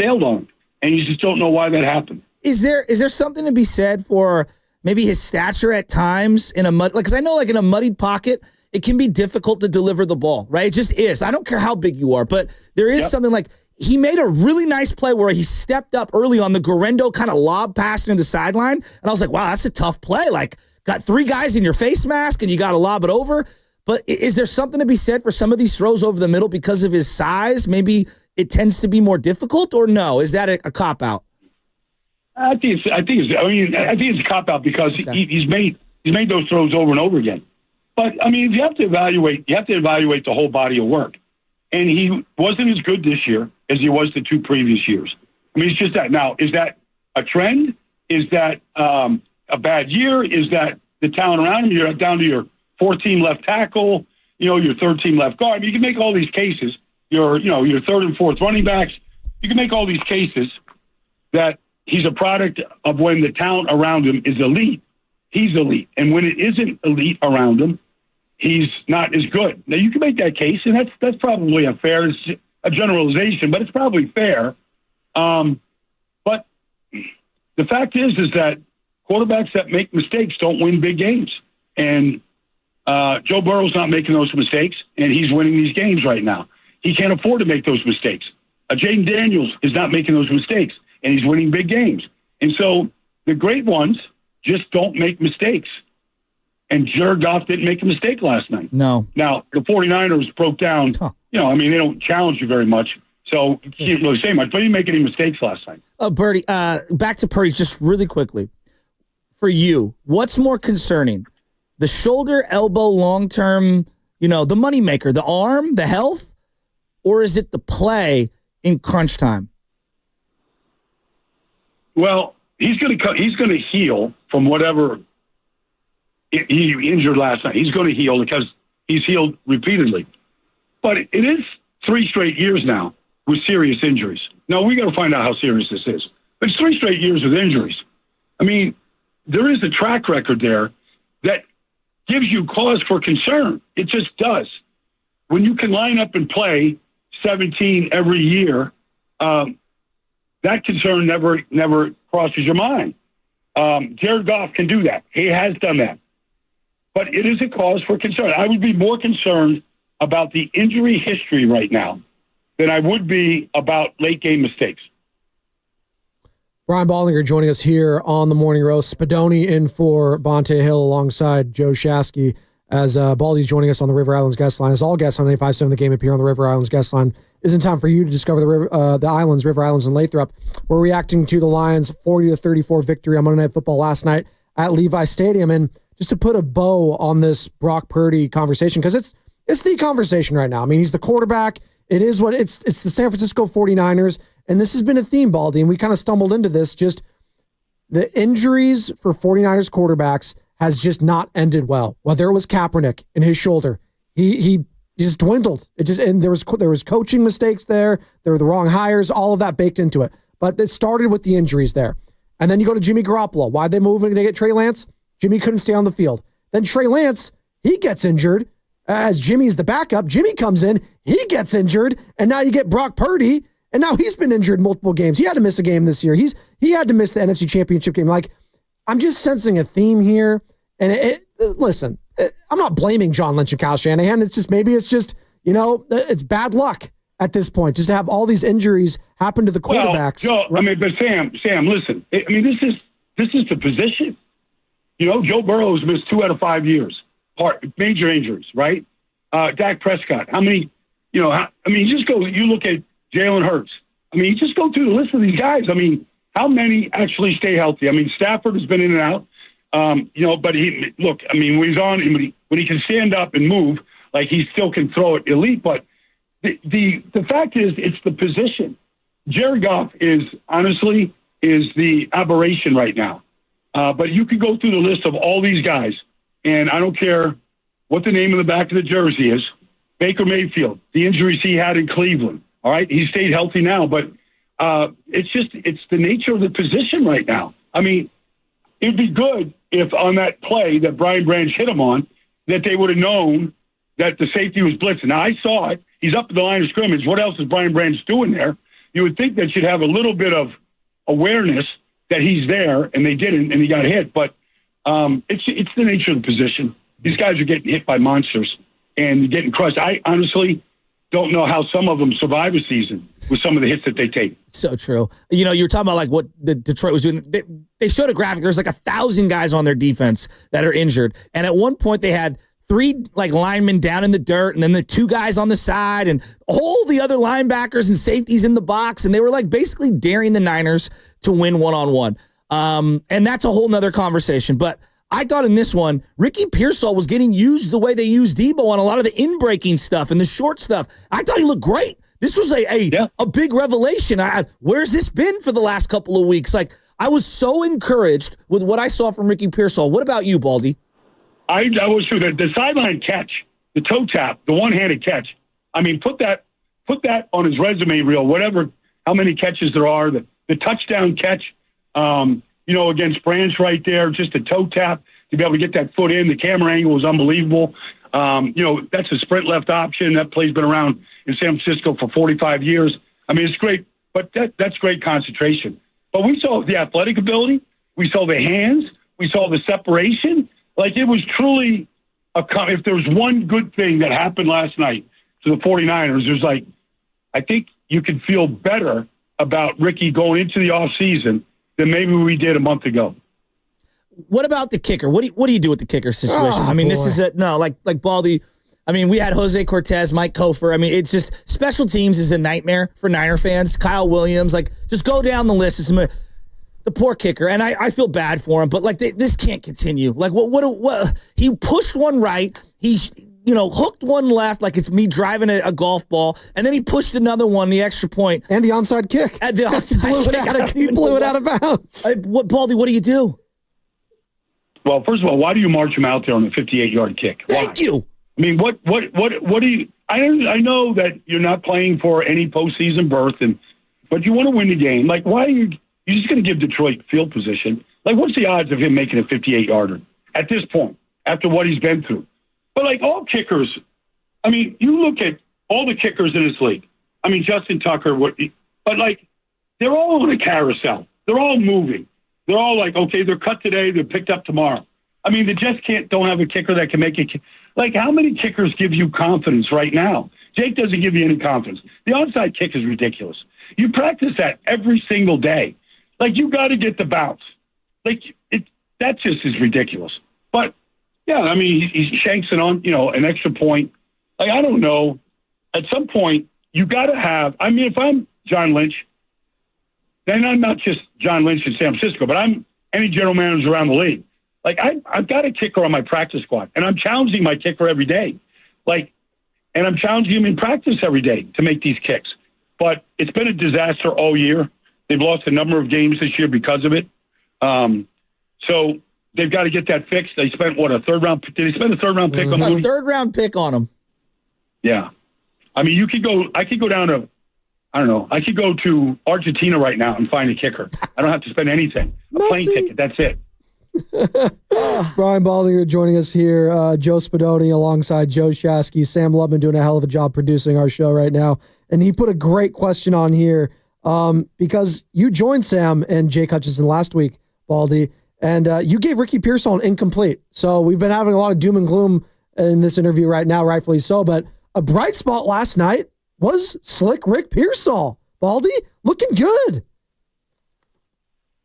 sailed on him. And you just don't know why that happened. Is there something to be said for maybe his stature at times in a mud? Because I know, like, in a muddied pocket, it can be difficult to deliver the ball, right? It just is. I don't care how big you are, but there is something like he made a really nice play where he stepped up early on the Garendo kind of lob pass into the sideline, and I was like, wow, that's a tough play. Like, got 3 guys in your face mask, and you got to lob it over. But is there something to be said for some of these throws over the middle because of his size? Maybe it tends to be more difficult, or no? Is that a cop-out? I think it's a cop-out because he's made those throws over and over again. But I mean, you have to evaluate the whole body of work. And he wasn't as good this year as he was the 2 previous years. I mean, it's just that. Now, is that a trend? Is that a bad year? Is that the talent around him? You're down to your 4th-team left tackle, your 3rd-team left guard. I mean, you can make all these cases. Your 3rd and 4th running backs. You can make all these cases that he's a product of when the talent around him is elite. He's elite. And when it isn't elite around him, he's not as good. Now, you can make that case, and that's probably a generalization, but it's probably fair. But the fact is that quarterbacks that make mistakes don't win big games. And Joe Burrow's not making those mistakes, and he's winning these games right now. He can't afford to make those mistakes. Jaden Daniels is not making those mistakes, and he's winning big games. And so the great ones just don't make mistakes. And Jared Goff didn't make a mistake last night. No. Now, the 49ers broke down. They don't challenge you very much. So you can't really say much. But he didn't make any mistakes last night. Purdy, back to Purdy just really quickly. For you, what's more concerning? The shoulder, elbow, long-term, the moneymaker, the arm, the health? Or is it the play in crunch time? Well, he's going to heal from whatever he injured last night. He's going to heal because he's healed repeatedly. But it is 3 straight years now with serious injuries. Now, we got to find out how serious this is. But it's 3 straight years with injuries. I mean, there is a track record there that gives you cause for concern. It just does. When you can line up and play 17 every year, that concern never crosses your mind. Jared Goff can do that. He has done that. But it is a cause for concern. I would be more concerned about the injury history right now than I would be about late-game mistakes. Brian Baldinger joining us here on the Morning Roast. Spadoni in for Bonte Hill alongside Joe Shasky as Baldy's joining us on the River Islands guest line. As all guests on 95.7 The Game appear on the River Islands guest line, isn't time for you to discover the islands, River Islands and Lathrop. We're reacting to the Lions' 40-34 victory on Monday Night Football last night at Levi Stadium. And just to put a bow on this Brock Purdy conversation, because it's the conversation right now. I mean, he's the quarterback. It is what it's the San Francisco 49ers. And this has been a theme, Baldy, and we kind of stumbled into this. Just the injuries for 49ers quarterbacks has just not ended well. Whether it was Kaepernick in his shoulder, he just dwindled. And there was coaching mistakes there. There were the wrong hires, all of that baked into it. But it started with the injuries there. And then you go to Jimmy Garoppolo. Why'd they move and they get Trey Lance? Jimmy couldn't stay on the field. Then Trey Lance, he gets injured. As Jimmy's the backup, Jimmy comes in, he gets injured, and now you get Brock Purdy. And now he's been injured multiple games. He had to miss a game this year. He had to miss the NFC Championship game. Like, I'm just sensing a theme here. And listen, I'm not blaming John Lynch and Kyle Shanahan. It's just it's bad luck at this point, just to have all these injuries happen to the quarterbacks. Well, Joe, but Sam, listen. This is the position. Joe Burrow's missed 2 out of 5 years, major injuries, right? Dak Prescott. How many? You just go. You look at Jalen Hurts. You just go through the list of these guys. How many actually stay healthy? Stafford has been in and out. But when he's on, when he can stand up and move, like he still can throw it elite. But the fact is, it's the position. Jared Goff is the aberration right now. But you can go through the list of all these guys, and I don't care what the name of the back of the jersey is. Baker Mayfield, the injuries he had in Cleveland. All right, he stayed healthy now, but it's the nature of the position right now. It'd be good if on that play that Brian Branch hit him on, that they would have known that the safety was blitzing. Now, I saw it. He's up at the line of scrimmage. What else is Brian Branch doing there? You would think that should have a little bit of awareness that he's there, and they didn't, and he got hit. But it's the nature of the position. These guys are getting hit by monsters and getting crushed. I honestly don't know how some of them survive a season with some of the hits that they take. So true. You were talking about what the Detroit was doing. They showed a graphic. There's 1,000 guys on their defense that are injured. And at one point they had 3 linemen down in the dirt, and then the 2 guys on the side, and all the other linebackers and safeties in the box. And they were basically daring the Niners to win one-on-one. And that's a whole nother conversation. But I thought in this one, Ricky Pearsall was getting used the way they used Debo on a lot of the in-breaking stuff and the short stuff. I thought he looked great. This was a big revelation. Where's this been for the last couple of weeks? I was so encouraged with what I saw from Ricky Pearsall. What about you, Baldy? I was too. The sideline catch, the toe tap, the one-handed catch. Put that on his resume reel, whatever, how many catches there are. The touchdown catch, against Branch right there, just a toe tap to be able to get that foot in. The camera angle was unbelievable. That's a sprint left option. That play's been around in San Francisco for 45 years. It's great, but that's great concentration. But we saw the athletic ability. We saw the hands. We saw the separation. It was truly if there was one good thing that happened last night to the 49ers, I think you could feel better about Ricky going into the offseason than maybe we did a month ago. What about the kicker? What do you do with the kicker situation? I mean, this is like Baldy. I mean, we had Jose Cortez, Mike Kofor. I mean, it's just special teams is a nightmare for Niner fans. Kyle Williams, like, just go down the list. The poor kicker, and I feel bad for him, but like this can't continue. Like, what? He pushed one right. He hooked one left, like it's me driving a golf ball, and then he pushed another one, the extra point, and the onside kick. And the onside he blew it out of bounds. Baldy, what do you do? Well, first of all, why do you march him out there on the 58-yard kick? Thank you. I mean, what do you? I know that you're not playing for any postseason berth, but you want to win the game. Like, why are you? You're just going to give Detroit field position. Like, what's the odds of him making a 58-yarder at this point after what he's been through? But, like, all kickers, I mean, you look at all the kickers in this league. I mean, Justin Tucker, but, like, they're all on a carousel. They're all moving. They're all like, okay, they're cut today, they're picked up tomorrow. I mean, the Jets don't have a kicker that can make it. Like, how many kickers give you confidence right now? Jake doesn't give you any confidence. The onside kick is ridiculous. You practice that every single day. Like, you got to get the bounce. Like, that just is ridiculous. But, yeah, I mean, he shanks it on, an extra point. Like, I don't know. At some point, you got to have – I mean, if I'm John Lynch, then I'm not just John Lynch in San Francisco, but I'm any general manager around the league. Like, I've got a kicker on my practice squad, and I'm challenging my kicker every day. Like, and I'm challenging him in practice every day to make these kicks. But it's been a disaster all year. They've lost a number of games this year because of it. So they've got to get that fixed. They spent, a third-round – did they spend a third-round pick on him? A third-round pick on him. Yeah. I mean, I could go down to – I don't know. I could go to Argentina right now and find a kicker. I don't have to spend anything. A plane ticket. That's it. Brian Baldinger joining us here. Joe Spadoni alongside Joe Shasky. Sam Lubman doing a hell of a job producing our show right now. And he put a great question on here because you joined Sam and Jake Hutchinson last week, Baldy, and you gave Ricky Pearsall an incomplete. So we've been having a lot of doom and gloom in this interview right now, rightfully so. But a bright spot last night was slick Rick Pearsall. Baldy, looking good.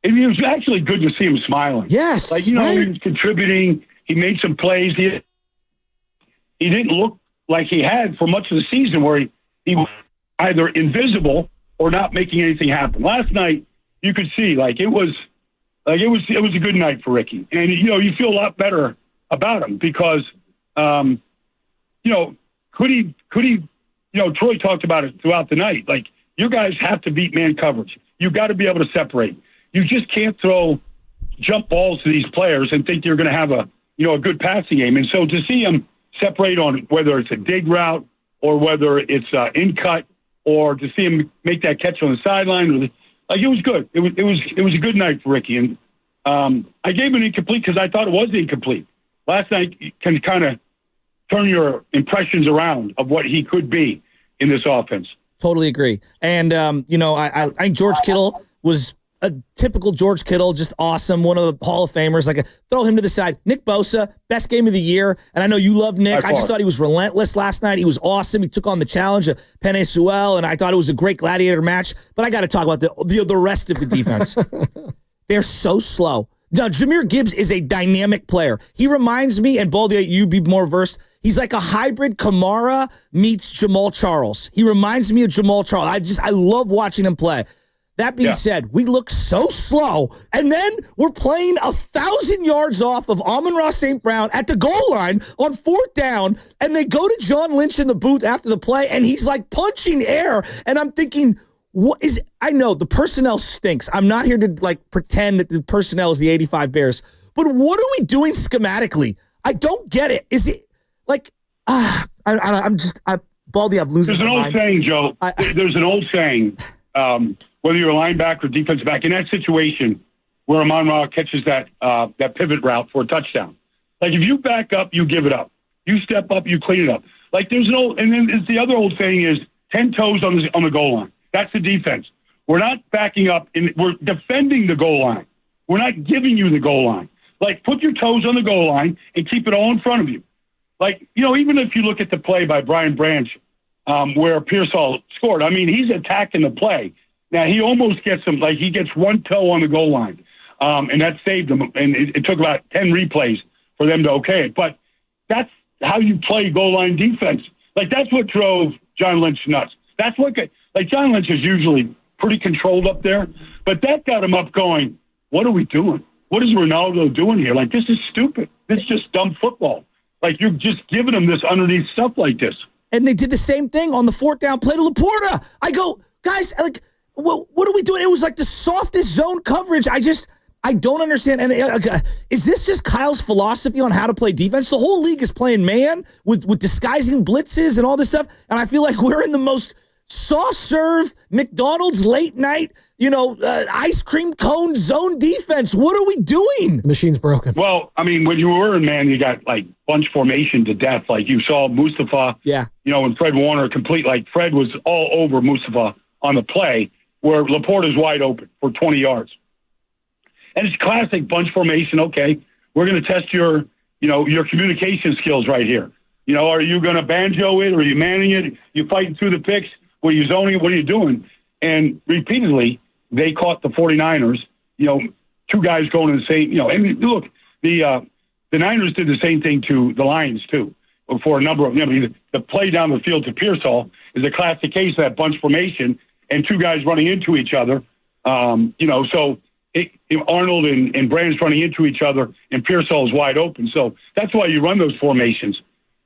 It was actually good to see him smiling. Yes. Like, he was contributing. He made some plays. He didn't look like he had for much of the season where he was either invisible or not making anything happen. Last night, you could see, it was a good night for Ricky. And, you feel a lot better about him because, could he, Troy talked about it throughout the night. Like, your guys have to beat man coverage. You got to be able to separate. You just can't throw jump balls to these players and think you're going to have a good passing game. And so to see him separate on whether it's a dig route or whether it's in cut or to see him make that catch on the sideline, it was good. It was a good night for Ricky. And I gave him an incomplete because I thought it was incomplete. Last night can kind of turn your impressions around of what he could be in this offense. Totally agree. And, I think George Kittle was a typical George Kittle, just awesome, one of the Hall of Famers. Throw him to the side. Nick Bosa, best game of the year. And I know you love Nick. I just thought he was relentless last night. He was awesome. He took on the challenge of Penei Sewell, and I thought it was a great gladiator match. But I got to talk about the rest of the defense. They're so slow. Now, Jahmyr Gibbs is a dynamic player. He reminds me, and Baldy, you be more versed, he's like a hybrid Kamara meets Jamal Charles. He reminds me of Jamal Charles. I love watching him play. That being said, we look so slow, and then we're playing 1,000 yards off of Amon-Ra St. Brown at the goal line on 4th down, and they go to John Lynch in the booth after the play, and he's like punching air, and I'm thinking, I know the personnel stinks. I'm not here to pretend that the personnel is the 85 Bears, but what are we doing schematically? I don't get it. Is it Baldy, I'm losing my mind. There's an old saying, Joe. There's an old saying, whether you're a linebacker or defensive back, in that situation where Amon-Ra catches that pivot route for a touchdown. Like, if you back up, you give it up. You step up, you clean it up. There's an old, and then the other old saying is 10 toes on the goal line. That's the defense. We're not backing up, we're defending the goal line. We're not giving you the goal line. Put your toes on the goal line and keep it all in front of you. Even if you look at the play by Brian Branch where Pearsall scored, I mean, he's attacking the play. Now, he almost gets him, like he gets one toe on the goal line, and that saved him. And it took about 10 replays for them to okay it. But that's how you play goal line defense. Like, that's what drove John Lynch nuts. That's what, like, John Lynch is usually pretty controlled up there, but that got him up going, what are we doing? What is Ronaldo doing here? Like, this is stupid. This is just dumb football. Like, you're just giving him this underneath stuff like this. And they did the same thing on the fourth down play to Laporta. I go, guys, like, what are we doing? It was like the softest zone coverage. I don't understand. And is this just Kyle's philosophy on how to play defense? The whole league is playing man with disguising blitzes and all this stuff. And I feel like we're in the most soft serve McDonald's late night, ice cream cone zone defense. What are we doing? The machine's broken. Well, I mean, when you were in man, you got like bunch formation to death. Like you saw Mustafa, and Fred Warner complete. Like Fred was all over Mustafa on the play where Laporta's wide open for 20 yards. And it's classic bunch formation. Okay, we're going to test your communication skills right here. Are you going to banjo it? Or are you manning it? You fighting through the picks? Were you zoning it? What are you doing? And repeatedly, they caught the 49ers, two guys going in the same, and look, the Niners did the same thing to the Lions too. For a number of, the play down the field to Pearsall is a classic case of that bunch formation and two guys running into each other. So Arnold and Brand's running into each other, and Pearsall is wide open. So that's why you run those formations.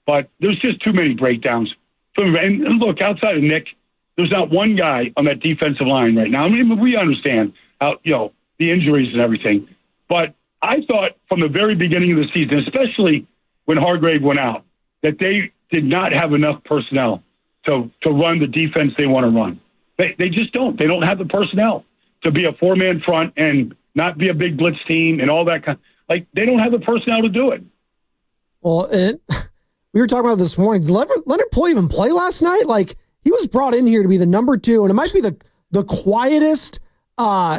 But there's just too many breakdowns. And look, outside of Nick, there's not one guy on that defensive line right now. I mean, we understand how, the injuries and everything. But I thought from the very beginning of the season, especially when Hargrave went out, that they did not have enough personnel to run the defense they want to run. They just don't. They don't have the personnel to be a four-man front and not be a big blitz team and all that kind. Like, they don't have the personnel to do it. Well, we were talking about this morning. Did Leonard Poole even play last night? Like, he was brought in here to be the number 2, and it might be the quietest.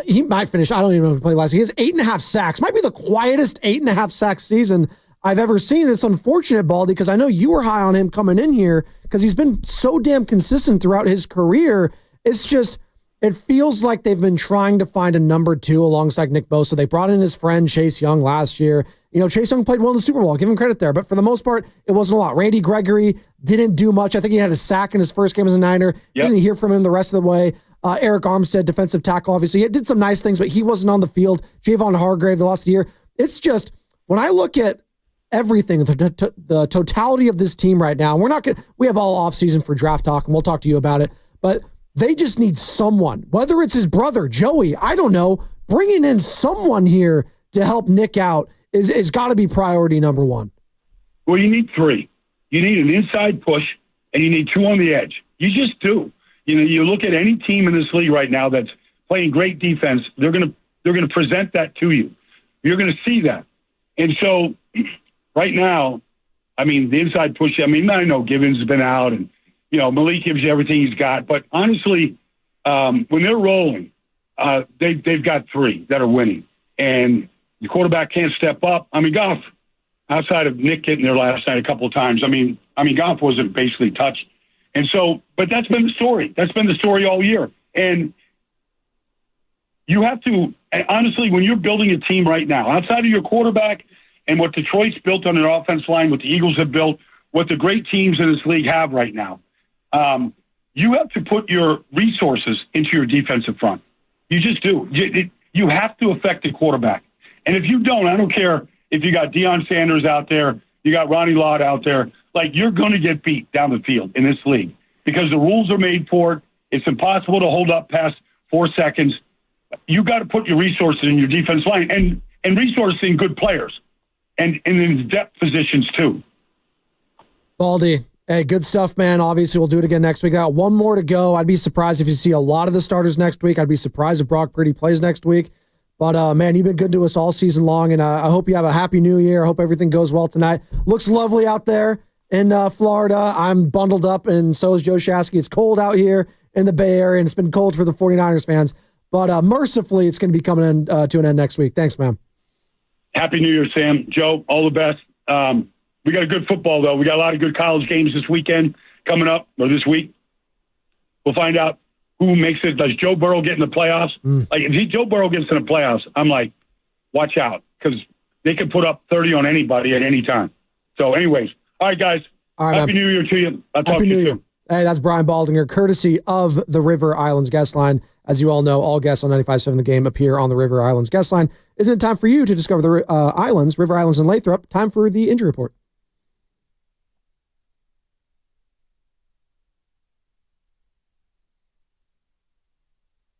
He might finish. I don't even know if he played last night. He has 8.5 sacks. Might be the quietest 8.5 sack season I've ever seen. It's unfortunate, Baldy, because I know you were high on him coming in here because he's been so damn consistent throughout his career. It's just, it feels like they've been trying to find a number 2 alongside Nick Bosa. They brought in his friend Chase Young last year. Chase Young played well in the Super Bowl. I'll give him credit there. But for the most part, it wasn't a lot. Randy Gregory didn't do much. I think he had a sack in his first game as a Niner. Yep. Didn't hear from him the rest of the way. Eric Armstead, defensive tackle, obviously. He did some nice things, but he wasn't on the field. Javon Hargrave, the last year. It's just, when I look at everything, the totality of this team right now, we have all offseason for draft talk, and we'll talk to you about it. But they just need someone, whether it's his brother, Joey, I don't know, bringing in someone here to help Nick out is got to be priority number 1. Well, you need 3. You need an inside push, and you need 2 on the edge. You just do. You look at any team in this league right now that's playing great defense, they're going to present that to you. You're going to see that. And so right now, I mean, the inside push, I mean, I know Givens has been out and, Malik gives you everything he's got. But honestly, when they're rolling, they've got 3 that are winning. And the quarterback can't step up. I mean, Goff, outside of Nick getting there last night a couple of times, I mean, Goff wasn't basically touched. And so, but that's been the story. That's been the story all year. And you have to, honestly, when you're building a team right now, outside of your quarterback and what Detroit's built on their offense line, what the Eagles have built, what the great teams in this league have right now, you have to put your resources into your defensive front. You just do. You have to affect the quarterback. And if you don't, I don't care if you got Deion Sanders out there, you got Ronnie Lott out there, like, you're going to get beat down the field in this league because the rules are made for it. It's impossible to hold up past 4 seconds. You got to put your resources in your defense line and resources in good players and in depth positions too. Baldy, hey, good stuff, man. Obviously, we'll do it again next week. Got one more to go. I'd be surprised if you see a lot of the starters next week. I'd be surprised if Brock Purdy plays next week. But, man, you've been good to us all season long, and I hope you have a happy new year. I hope everything goes well tonight. Looks lovely out there in Florida. I'm bundled up, and so is Joe Shasky. It's cold out here in the Bay Area, and it's been cold for the 49ers fans. But mercifully, it's going to be coming to an end next week. Thanks, man. Happy New Year, Sam. Joe, all the best. We got a good football, though. We got a lot of good college games this weekend coming up, or this week. We'll find out who makes it. Does Joe Burrow get in the playoffs? Like, if Joe Burrow gets in the playoffs, I'm like, watch out, because they can put up 30 on anybody at any time. So, anyways, all right, guys. All right, Happy New Year to you. I'll talk to you soon. Hey, that's Brian Baldinger, courtesy of the River Islands guest line. As you all know, all guests on 95.7 The Game appear on the River Islands guest line. Isn't it time for you to discover the islands, River Islands and Lathrop? Time for the injury report.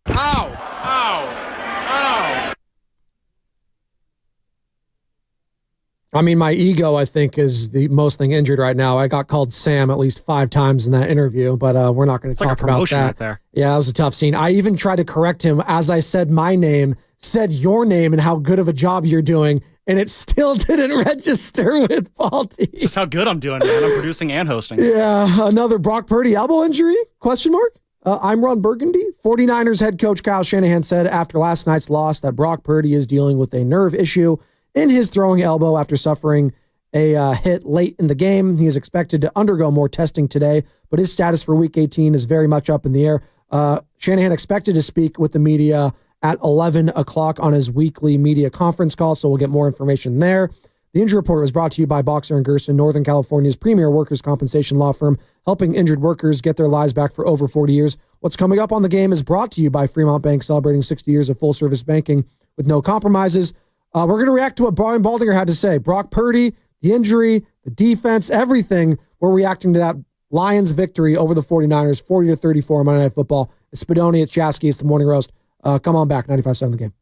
Ow! Ow! Ow! I mean, my ego, I think, is the most thing injured right now. I got called Sam at least 5 times in that interview, but we're not going to talk about that. Right there. Yeah, that was a tough scene. I even tried to correct him as I said my name, said your name and how good of a job you're doing, and it still didn't register with Balti. Just how good I'm doing, man. I'm producing and hosting. Yeah, another Brock Purdy elbow injury? Question mark? I'm Ron Burgundy. 49ers head coach Kyle Shanahan said after last night's loss that Brock Purdy is dealing with a nerve issue in his throwing elbow after suffering a hit late in the game. He is expected to undergo more testing today, but his status for Week 18 is very much up in the air. Shanahan expected to speak with the media at 11 o'clock on his weekly media conference call, so we'll get more information there. The injury report was brought to you by Boxer & Gerson, Northern California's premier workers' compensation law firm, helping injured workers get their lives back for over 40 years. What's coming up on the game is brought to you by Fremont Bank, celebrating 60 years of full-service banking with no compromises. We're going to react to what Brian Baldinger had to say. Brock Purdy, the injury, the defense, everything. We're reacting to that Lions victory over the 49ers, 40-34 on Monday Night Football. It's Spadoni, it's Jasky, it's the Morning Roast. Come on back, 95.7 The Game.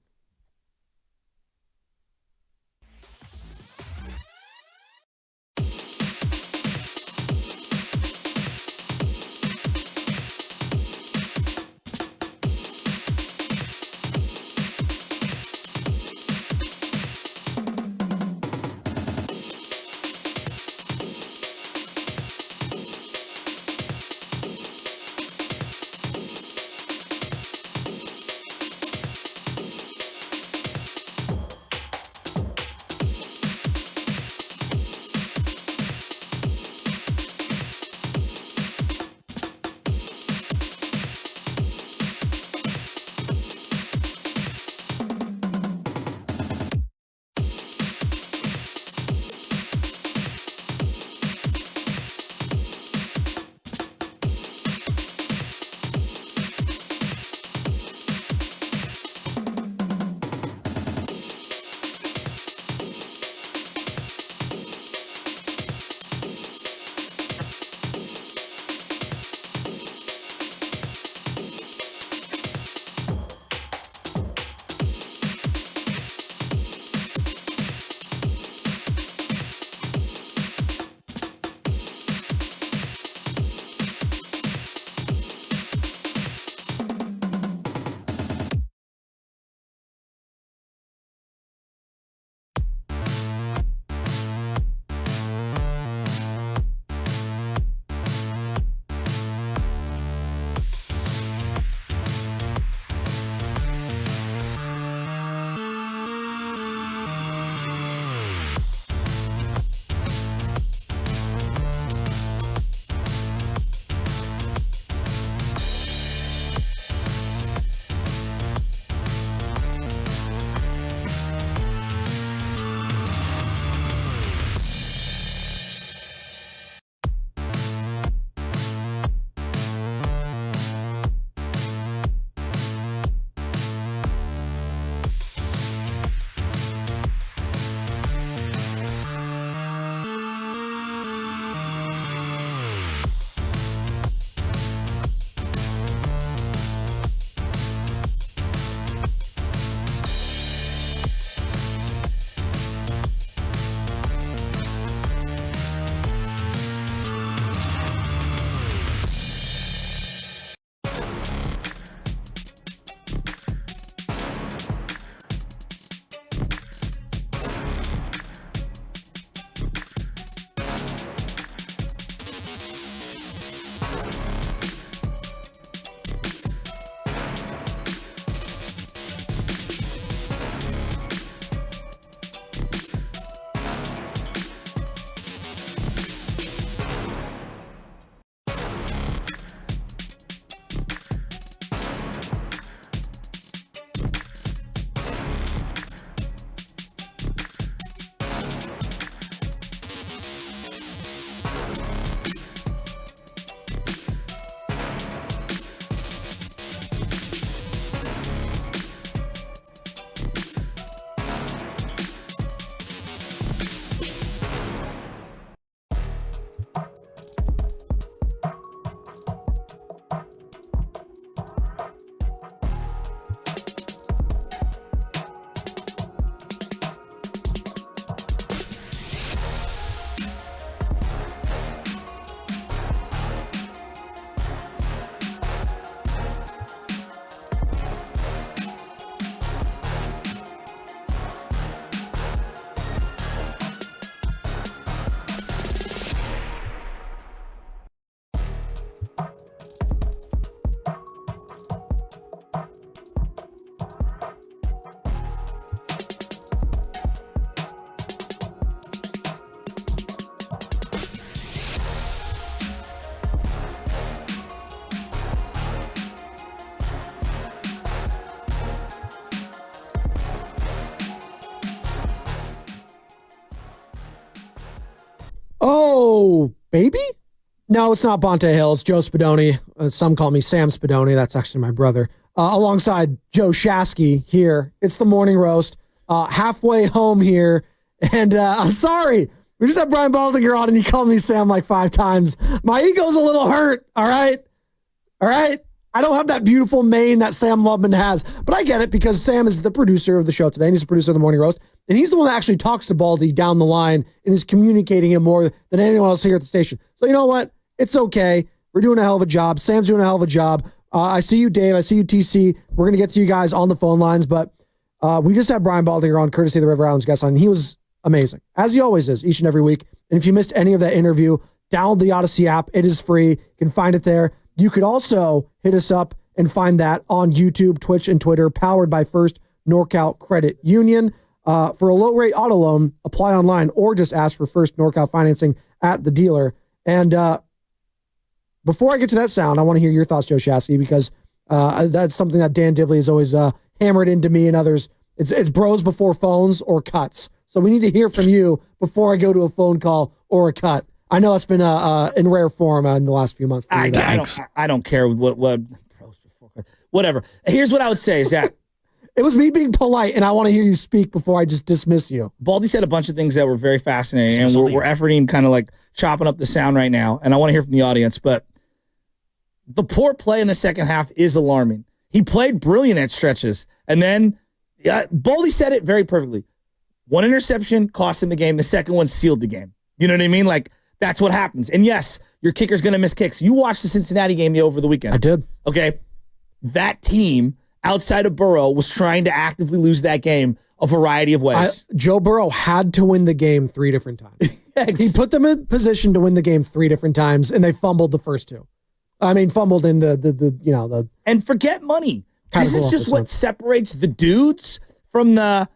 baby? No, it's not Bonte Hill. It's Joe Spadoni. Some call me Sam Spadoni. That's actually my brother. Alongside Joe Shasky here. It's the morning roast. Halfway home here. And I'm sorry. We just had Brian Baldinger on and he called me Sam like 5 times. My ego's a little hurt. All right. I don't have that beautiful mane that Sam Lubman has, but I get it because Sam is the producer of the show today and he's the producer of the morning roast. And he's the one that actually talks to Baldy down the line and is communicating him more than anyone else here at the station. So you know what? It's okay. We're doing a hell of a job. Sam's doing a hell of a job. I see you, Dave. I see you, TC. We're going to get to you guys on the phone lines, but we just had Brian Baldinger on, courtesy of the River Islands guest line. He was amazing, as he always is, each and every week. And if you missed any of that interview, download the Odyssey app. It is free. You can find it there. You could also hit us up and find that on YouTube, Twitch, and Twitter, powered by First NorCal Credit Union. For a low-rate auto loan, apply online or just ask for First NorCal financing at the dealer. And before I get to that sound, I want to hear your thoughts, Joe Shasky, because that's something that Dan Dibley has always hammered into me and others. It's bros before phones or cuts. So we need to hear from you before I go to a phone call or a cut. I know it's been in rare form in the last few months. I don't care what whatever. Here's what I would say is that it was me being polite, and I want to hear you speak before I just dismiss you. Baldy said a bunch of things that were very fascinating, and we're efforting kind of like chopping up the sound right now, and I want to hear from the audience. But the poor play in the second half is alarming. He played brilliant at stretches, and then Baldy said it very perfectly. One interception cost him the game. The second one sealed the game. You know what I mean? Like, that's what happens. And yes, your kicker's going to miss kicks. You watched the Cincinnati game over the weekend. I did. Okay. That team outside of Burrow was trying to actively lose that game a variety of ways. Joe Burrow had to win the game 3 different times. Yes. He put them in position to win the game 3 different times, and they fumbled the first 2. I mean, fumbled in the and forget money. This is just what separates the dudes from the,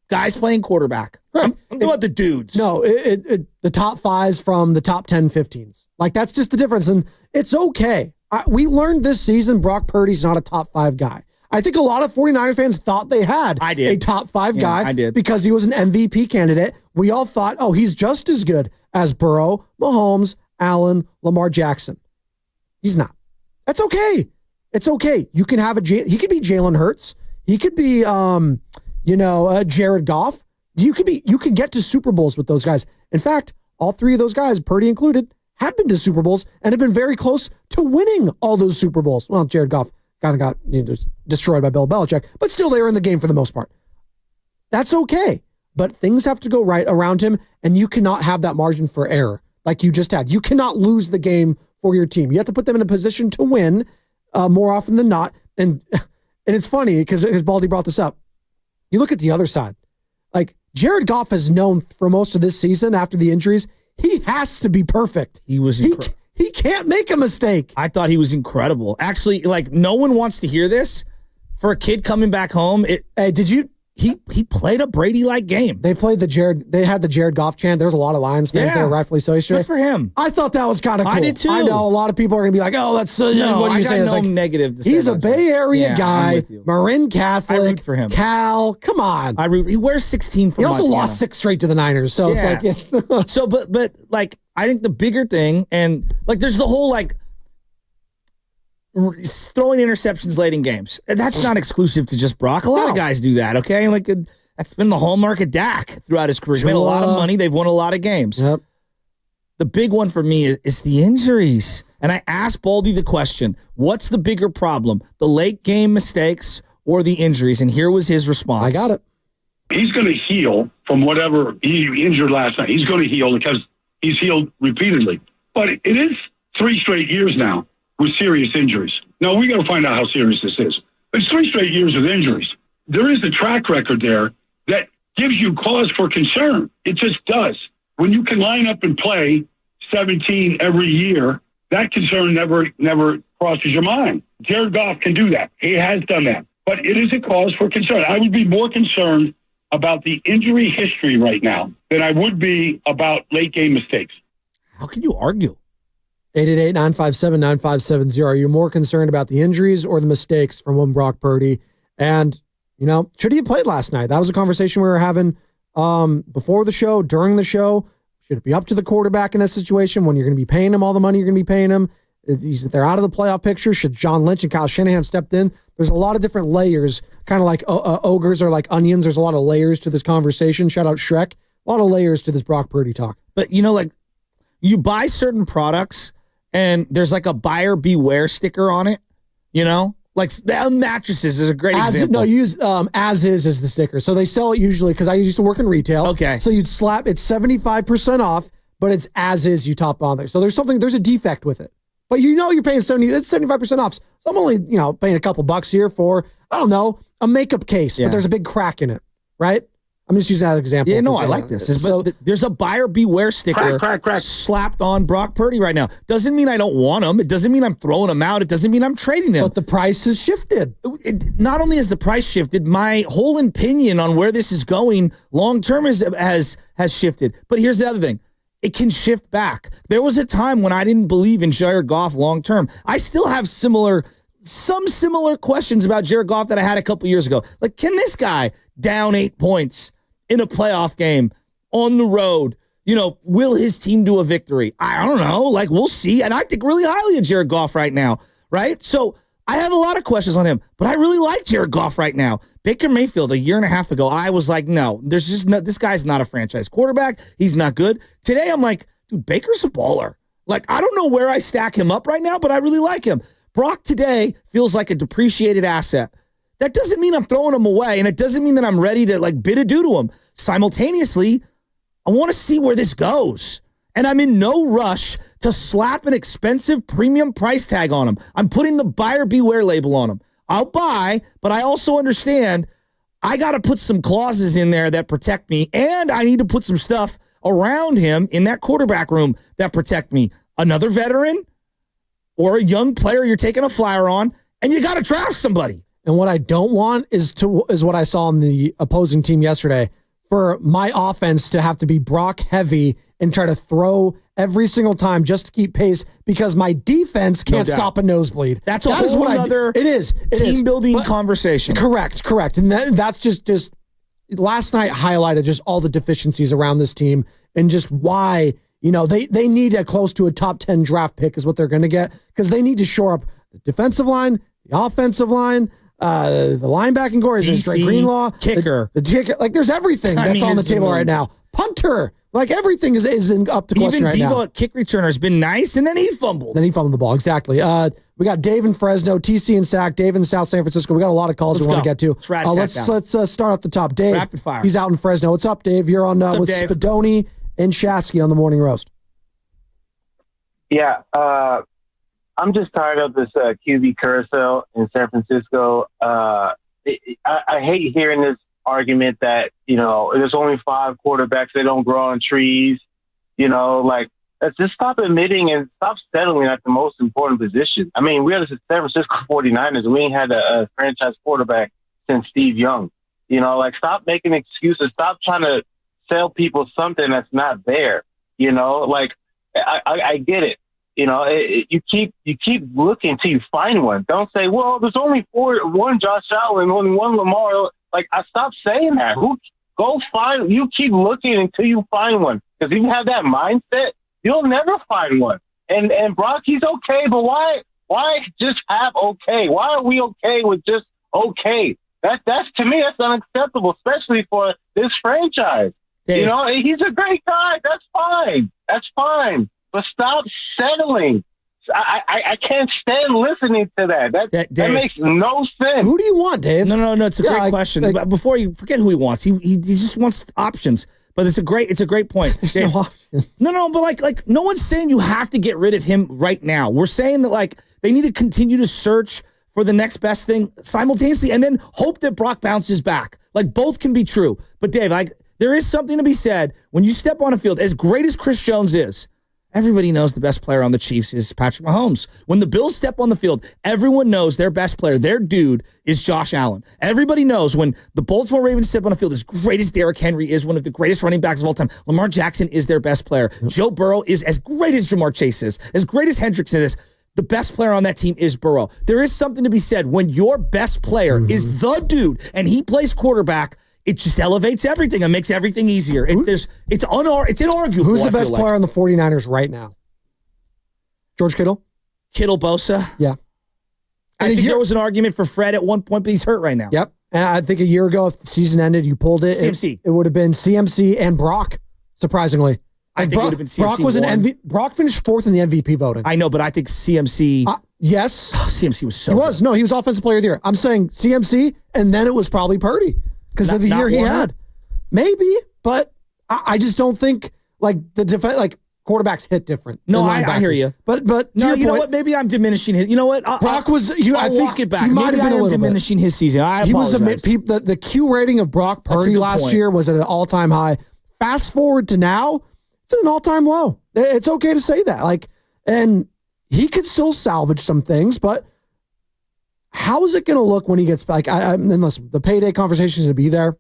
guys playing quarterback. Right. I'm talking about the dudes. No, the top 5s from the top 10, 15s. Like, that's just the difference. And it's okay. We learned this season Brock Purdy's not a top 5 guy. I think a lot of 49er fans thought they had a top 5 guy because he was an MVP candidate. We all thought, he's just as good as Burrow, Mahomes, Allen, Lamar Jackson. He's not. That's okay. It's okay. You can have he could be Jalen Hurts. He could be, Jared Goff. You can get to Super Bowls with those guys. In fact, all 3 of those guys, Purdy included, have been to Super Bowls and have been very close to winning all those Super Bowls. Well, Jared Goff kind of got destroyed by Bill Belichick, but still they were in the game for the most part. That's okay. But things have to go right around him, and you cannot have that margin for error like you just had. You cannot lose the game for your team. You have to put them in a position to win more often than not. And it's funny because Baldy brought this up. You look at the other side. Like, Jared Goff has known for most of this season after the injuries, he has to be perfect. He was incredible. He can't make a mistake. I thought he was incredible. Actually, like, no one wants to hear this. For a kid coming back home, he played a Brady-like game. They had the Jared Goff chant. There was a lot of Lions fans there, rightfully so. Good for him. I thought that was kind of cool. I did too. I know a lot of people are going to be like, that's what are you saying? I got no negative to say. He's a Bay Area guy, Marin Catholic, I root for him. Cal, come on. He wears 16 for He also Montana. lost 6 straight to the Niners, so it's like... Yes. So, but like, I think the bigger thing, and like, there's the whole like, throwing interceptions late in games. That's not exclusive to just Brock. A lot of guys do that, okay? Like, that's been the hallmark of Dak throughout his career. He's made a lot of money. They've won a lot of games. Yep. The big one for me is the injuries. And I asked Baldy the question, what's the bigger problem, the late game mistakes or the injuries? And here was his response. I got it. He's going to heal from whatever he injured last night. He's going to heal because he's healed repeatedly. But it is 3 straight years now with serious injuries. Now, we got to find out how serious this is. It's 3 straight years with injuries. There is a track record there that gives you cause for concern. It just does. When you can line up and play 17 every year, that concern never crosses your mind. Jared Goff can do that. He has done that. But it is a cause for concern. I would be more concerned about the injury history right now than I would be about late game mistakes. How can you argue? 888-957-9570. Are you more concerned about the injuries or the mistakes from one Brock Purdy? And, should he have played last night? That was a conversation we were having before the show, during the show. Should it be up to the quarterback in this situation when you're going to be paying him all the money you're going to be paying him? They're out of the playoff picture. Should John Lynch and Kyle Shanahan stepped in? There's a lot of different layers, kind of like ogres are like onions. There's a lot of layers to this conversation. Shout out Shrek. A lot of layers to this Brock Purdy talk. But, like, you buy certain products and there's like a buyer beware sticker on it, Like mattresses is a great example. No, use as is the sticker. So they sell it usually, because I used to work in retail. Okay. So you'd slap, it's 75% off, but it's as is, you top on there. So there's a defect with it. But you're paying 75% off. So I'm only, paying a couple bucks here for, I don't know, a makeup case, but there's a big crack in it, right? I'm just using that example. Yeah, no, I like this. So there's a buyer beware sticker slapped on Brock Purdy right now. Doesn't mean I don't want him. It doesn't mean I'm throwing him out. It doesn't mean I'm trading him. But the price has shifted. Not only has the price shifted, my whole opinion on where this is going long term has shifted. But here's the other thing. It can shift back. There was a time when I didn't believe in Jared Goff long term. I still have some similar questions about Jared Goff that I had a couple years ago. Like, can this guy down 8 points in a playoff game on the road, will his team do a victory? I don't know. Like, we'll see. And I think really highly of Jared Goff right now, right? So I have a lot of questions on him, but I really like Jared Goff right now. Baker Mayfield, a year and a half ago, I was like, no, this guy's not a franchise quarterback. He's not good. Today, I'm like, dude, Baker's a baller. Like, I don't know where I stack him up right now, but I really like him. Brock today feels like a depreciated asset. That doesn't mean I'm throwing him away, and it doesn't mean that I'm ready to bid adieu to him. Simultaneously, I want to see where this goes. And I'm in no rush to slap an expensive premium price tag on him. I'm putting the buyer beware label on him. I'll buy, but I also understand I got to put some clauses in there that protect me, and I need to put some stuff around him in that quarterback room that protect me. Another veteran or a young player you're taking a flyer on, and you got to draft somebody. And what I don't want is what I saw on the opposing team yesterday, for my offense to have to be Brock heavy and try to throw every single time just to keep pace because my defense can't stop a nosebleed. That's a whole other team building conversation. Correct. And that's just last night highlighted just all the deficiencies around this team and just why, they need a close to a top 10 draft pick is what they're going to get, because they need to shore up the defensive line, the offensive line, the linebacking core, is Dre Greenlaw, kicker, the kicker. Like, there's everything that's on the table right now. Punter, like, everything is up to question right now. Even Devo at kick returner has been nice, and then he fumbled. the ball, exactly. We got Dave in Fresno, TC in Sac, Dave in South San Francisco. We got a lot of calls we want to get to. Let's start at the top. Dave, rapid fire. He's out in Fresno. What's up, Dave? You're on with Dave? Spadoni and Shasky on the Morning Roast. Yeah, I'm just tired of this QB carousel in San Francisco. I hate hearing this argument that, there's only 5 quarterbacks, they don't grow on trees. Let's just stop admitting and stop settling at the most important position. I mean, we are the San Francisco 49ers, and we ain't had a franchise quarterback since Steve Young. Stop making excuses. Stop trying to sell people something that's not there. I get it. You keep looking till you find one. Don't say, well, there's only one Josh Allen, only one Lamar. I stopped saying that. You keep looking until you find one. Because if you have that mindset, you'll never find one. And Brock, he's okay, but why just have okay? Why are we okay with just okay? That's to me, that's unacceptable, especially for this franchise. Dave. He's a great guy. That's fine. But stop settling. I can't stand listening to that. That makes no sense. Who do you want, Dave? No. It's a great question. But before you forget who he wants, he just wants options. But it's a great point. There's no options. No, but like no one's saying you have to get rid of him right now. We're saying that they need to continue to search for the next best thing simultaneously, and then hope that Brock bounces back. Both can be true. But Dave, there is something to be said when you step on a field. As great as Chris Jones is, everybody knows the best player on the Chiefs is Patrick Mahomes. When the Bills step on the field, everyone knows their best player, their dude, is Josh Allen. Everybody knows when the Baltimore Ravens step on the field, as great as Derrick Henry is, one of the greatest running backs of all time, Lamar Jackson is their best player. Yep. Joe Burrow is as great as Jamar Chase is, as great as Hendrickson is. The best player on that team is Burrow. There is something to be said when your best player is the dude and he plays quarterback. it just elevates everything and makes everything easier. It's inarguable. Who's the best player on the 49ers right now? George Kittle? Kittle, Bosa. Yeah. I think there was an argument for Fred at one point, but he's hurt right now. Yep. And I think a year ago, if the season ended, you pulled it. CMC. It would have been CMC and Brock, surprisingly. I think it would have been CMC. Brock was Brock finished 4th in the MVP voting. I know, but I think CMC. Yes. CMC was so He was. No, he was Offensive Player of the Year. I'm saying CMC, and then it was probably Purdy because of the year he had. Maybe, but I just don't think the defense, quarterbacks hit different. No, I hear you. But no, you know what? Maybe I'm diminishing his. You know what? Brock was. I walk it back. Maybe I am diminishing his season. I apologize. The Q rating of Brock Purdy last year was at an all-time high. Fast forward to now, it's at an all-time low. It's okay to say that. And he could still salvage some things, but how is it going to look when he gets back? And listen, the payday conversation is going to be there.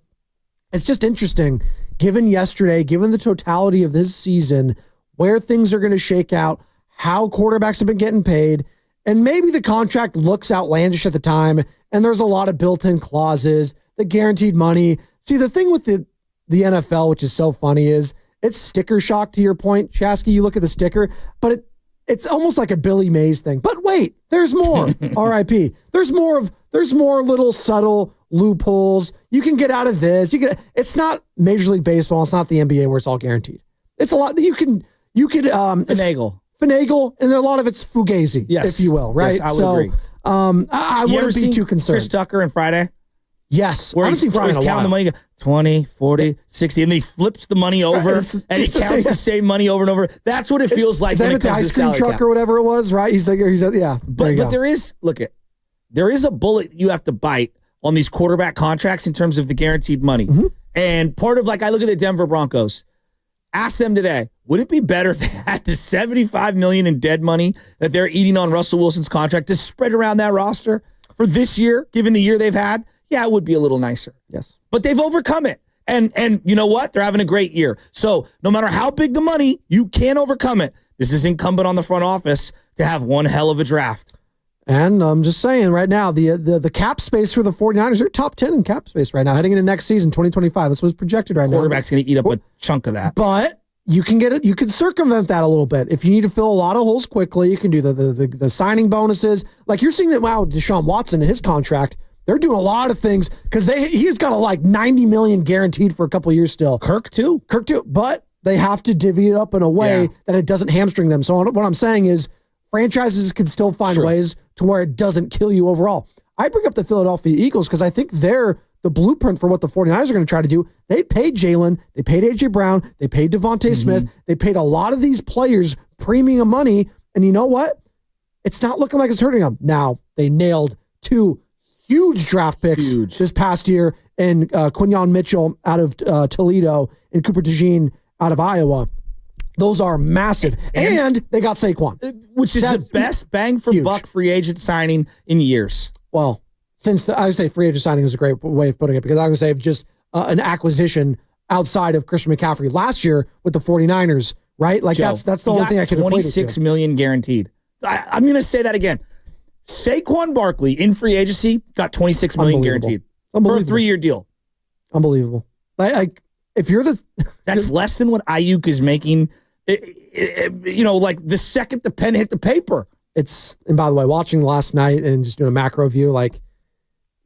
It's just interesting, given yesterday, given the totality of this season, where things are going to shake out, how quarterbacks have been getting paid, and maybe the contract looks outlandish at the time, and there's a lot of built-in clauses, the guaranteed money. See, the thing with the NFL, which is so funny, is it's sticker shock, to your point, Shasky. You look at the sticker, but it's almost like a Billy Mays thing. But wait, there's more. R.I.P. There's more little subtle loopholes. You can get out of this. It's not Major League Baseball. It's not the NBA where it's all guaranteed. It's a lot. You could finagle, and a lot of it's fugazi, if you will, right? Yes, I would agree. I wouldn't be too concerned. Chris Tucker and Friday? Yes. Where he's counting the money, 20, 40, 60, and then he flips the money over, and he counts the same money over and over. That's what it feels like when it comes to ice cream truck or whatever it was, right? He's yeah. But there is a bullet you have to bite on these quarterback contracts in terms of the guaranteed money. Mm-hmm. And part of I look at the Denver Broncos. Ask them today, would it be better if they had the $75 million in dead money that they're eating on Russell Wilson's contract to spread around that roster for this year, given the year they've had? Yeah, it would be a little nicer. Yes. But they've overcome it. And you know what? They're having a great year. So no matter how big the money, you can overcome it. This is incumbent on the front office to have one hell of a draft. And I'm just saying right now, the cap space for the 49ers, they're top 10 in cap space right now, heading into next season, 2025. That's what's projected right now. Quarterback's going to eat up a chunk of that. But you can get it. You can circumvent that a little bit. If you need to fill a lot of holes quickly, you can do the signing bonuses. Like you're seeing that wow, Deshaun Watson and his contract, they're doing a lot of things because he's got $90 million guaranteed for a couple of years still. Kirk too. But they have to divvy it up in a way that it doesn't hamstring them. So what I'm saying is franchises can still find ways to where it doesn't kill you overall. I bring up the Philadelphia Eagles because I think they're the blueprint for what the 49ers are going to try to do. They paid Jalen. They paid A.J. Brown. They paid Devontae Smith. They paid a lot of these players premium money. And you know what? It's not looking like it's hurting them. Now, they nailed 2 huge draft picks this past year in Quinyon Mitchell out of Toledo and Cooper DeJean out of Iowa. Those are massive. And they got Saquon. Which is the best bang for buck free agent signing in years. Well, I would say free agent signing is a great way of putting it because I would say just an acquisition outside of Christian McCaffrey last year with the 49ers, right? Like Joe, that's the only thing I could equate it to. $26 million guaranteed. I'm going to say that again. Saquon Barkley in free agency got $26 million guaranteed for a 3-year deal. Unbelievable. If you're that's less than what Ayuk is making. The second the pen hit the paper. And by the way, watching last night and just doing a macro view,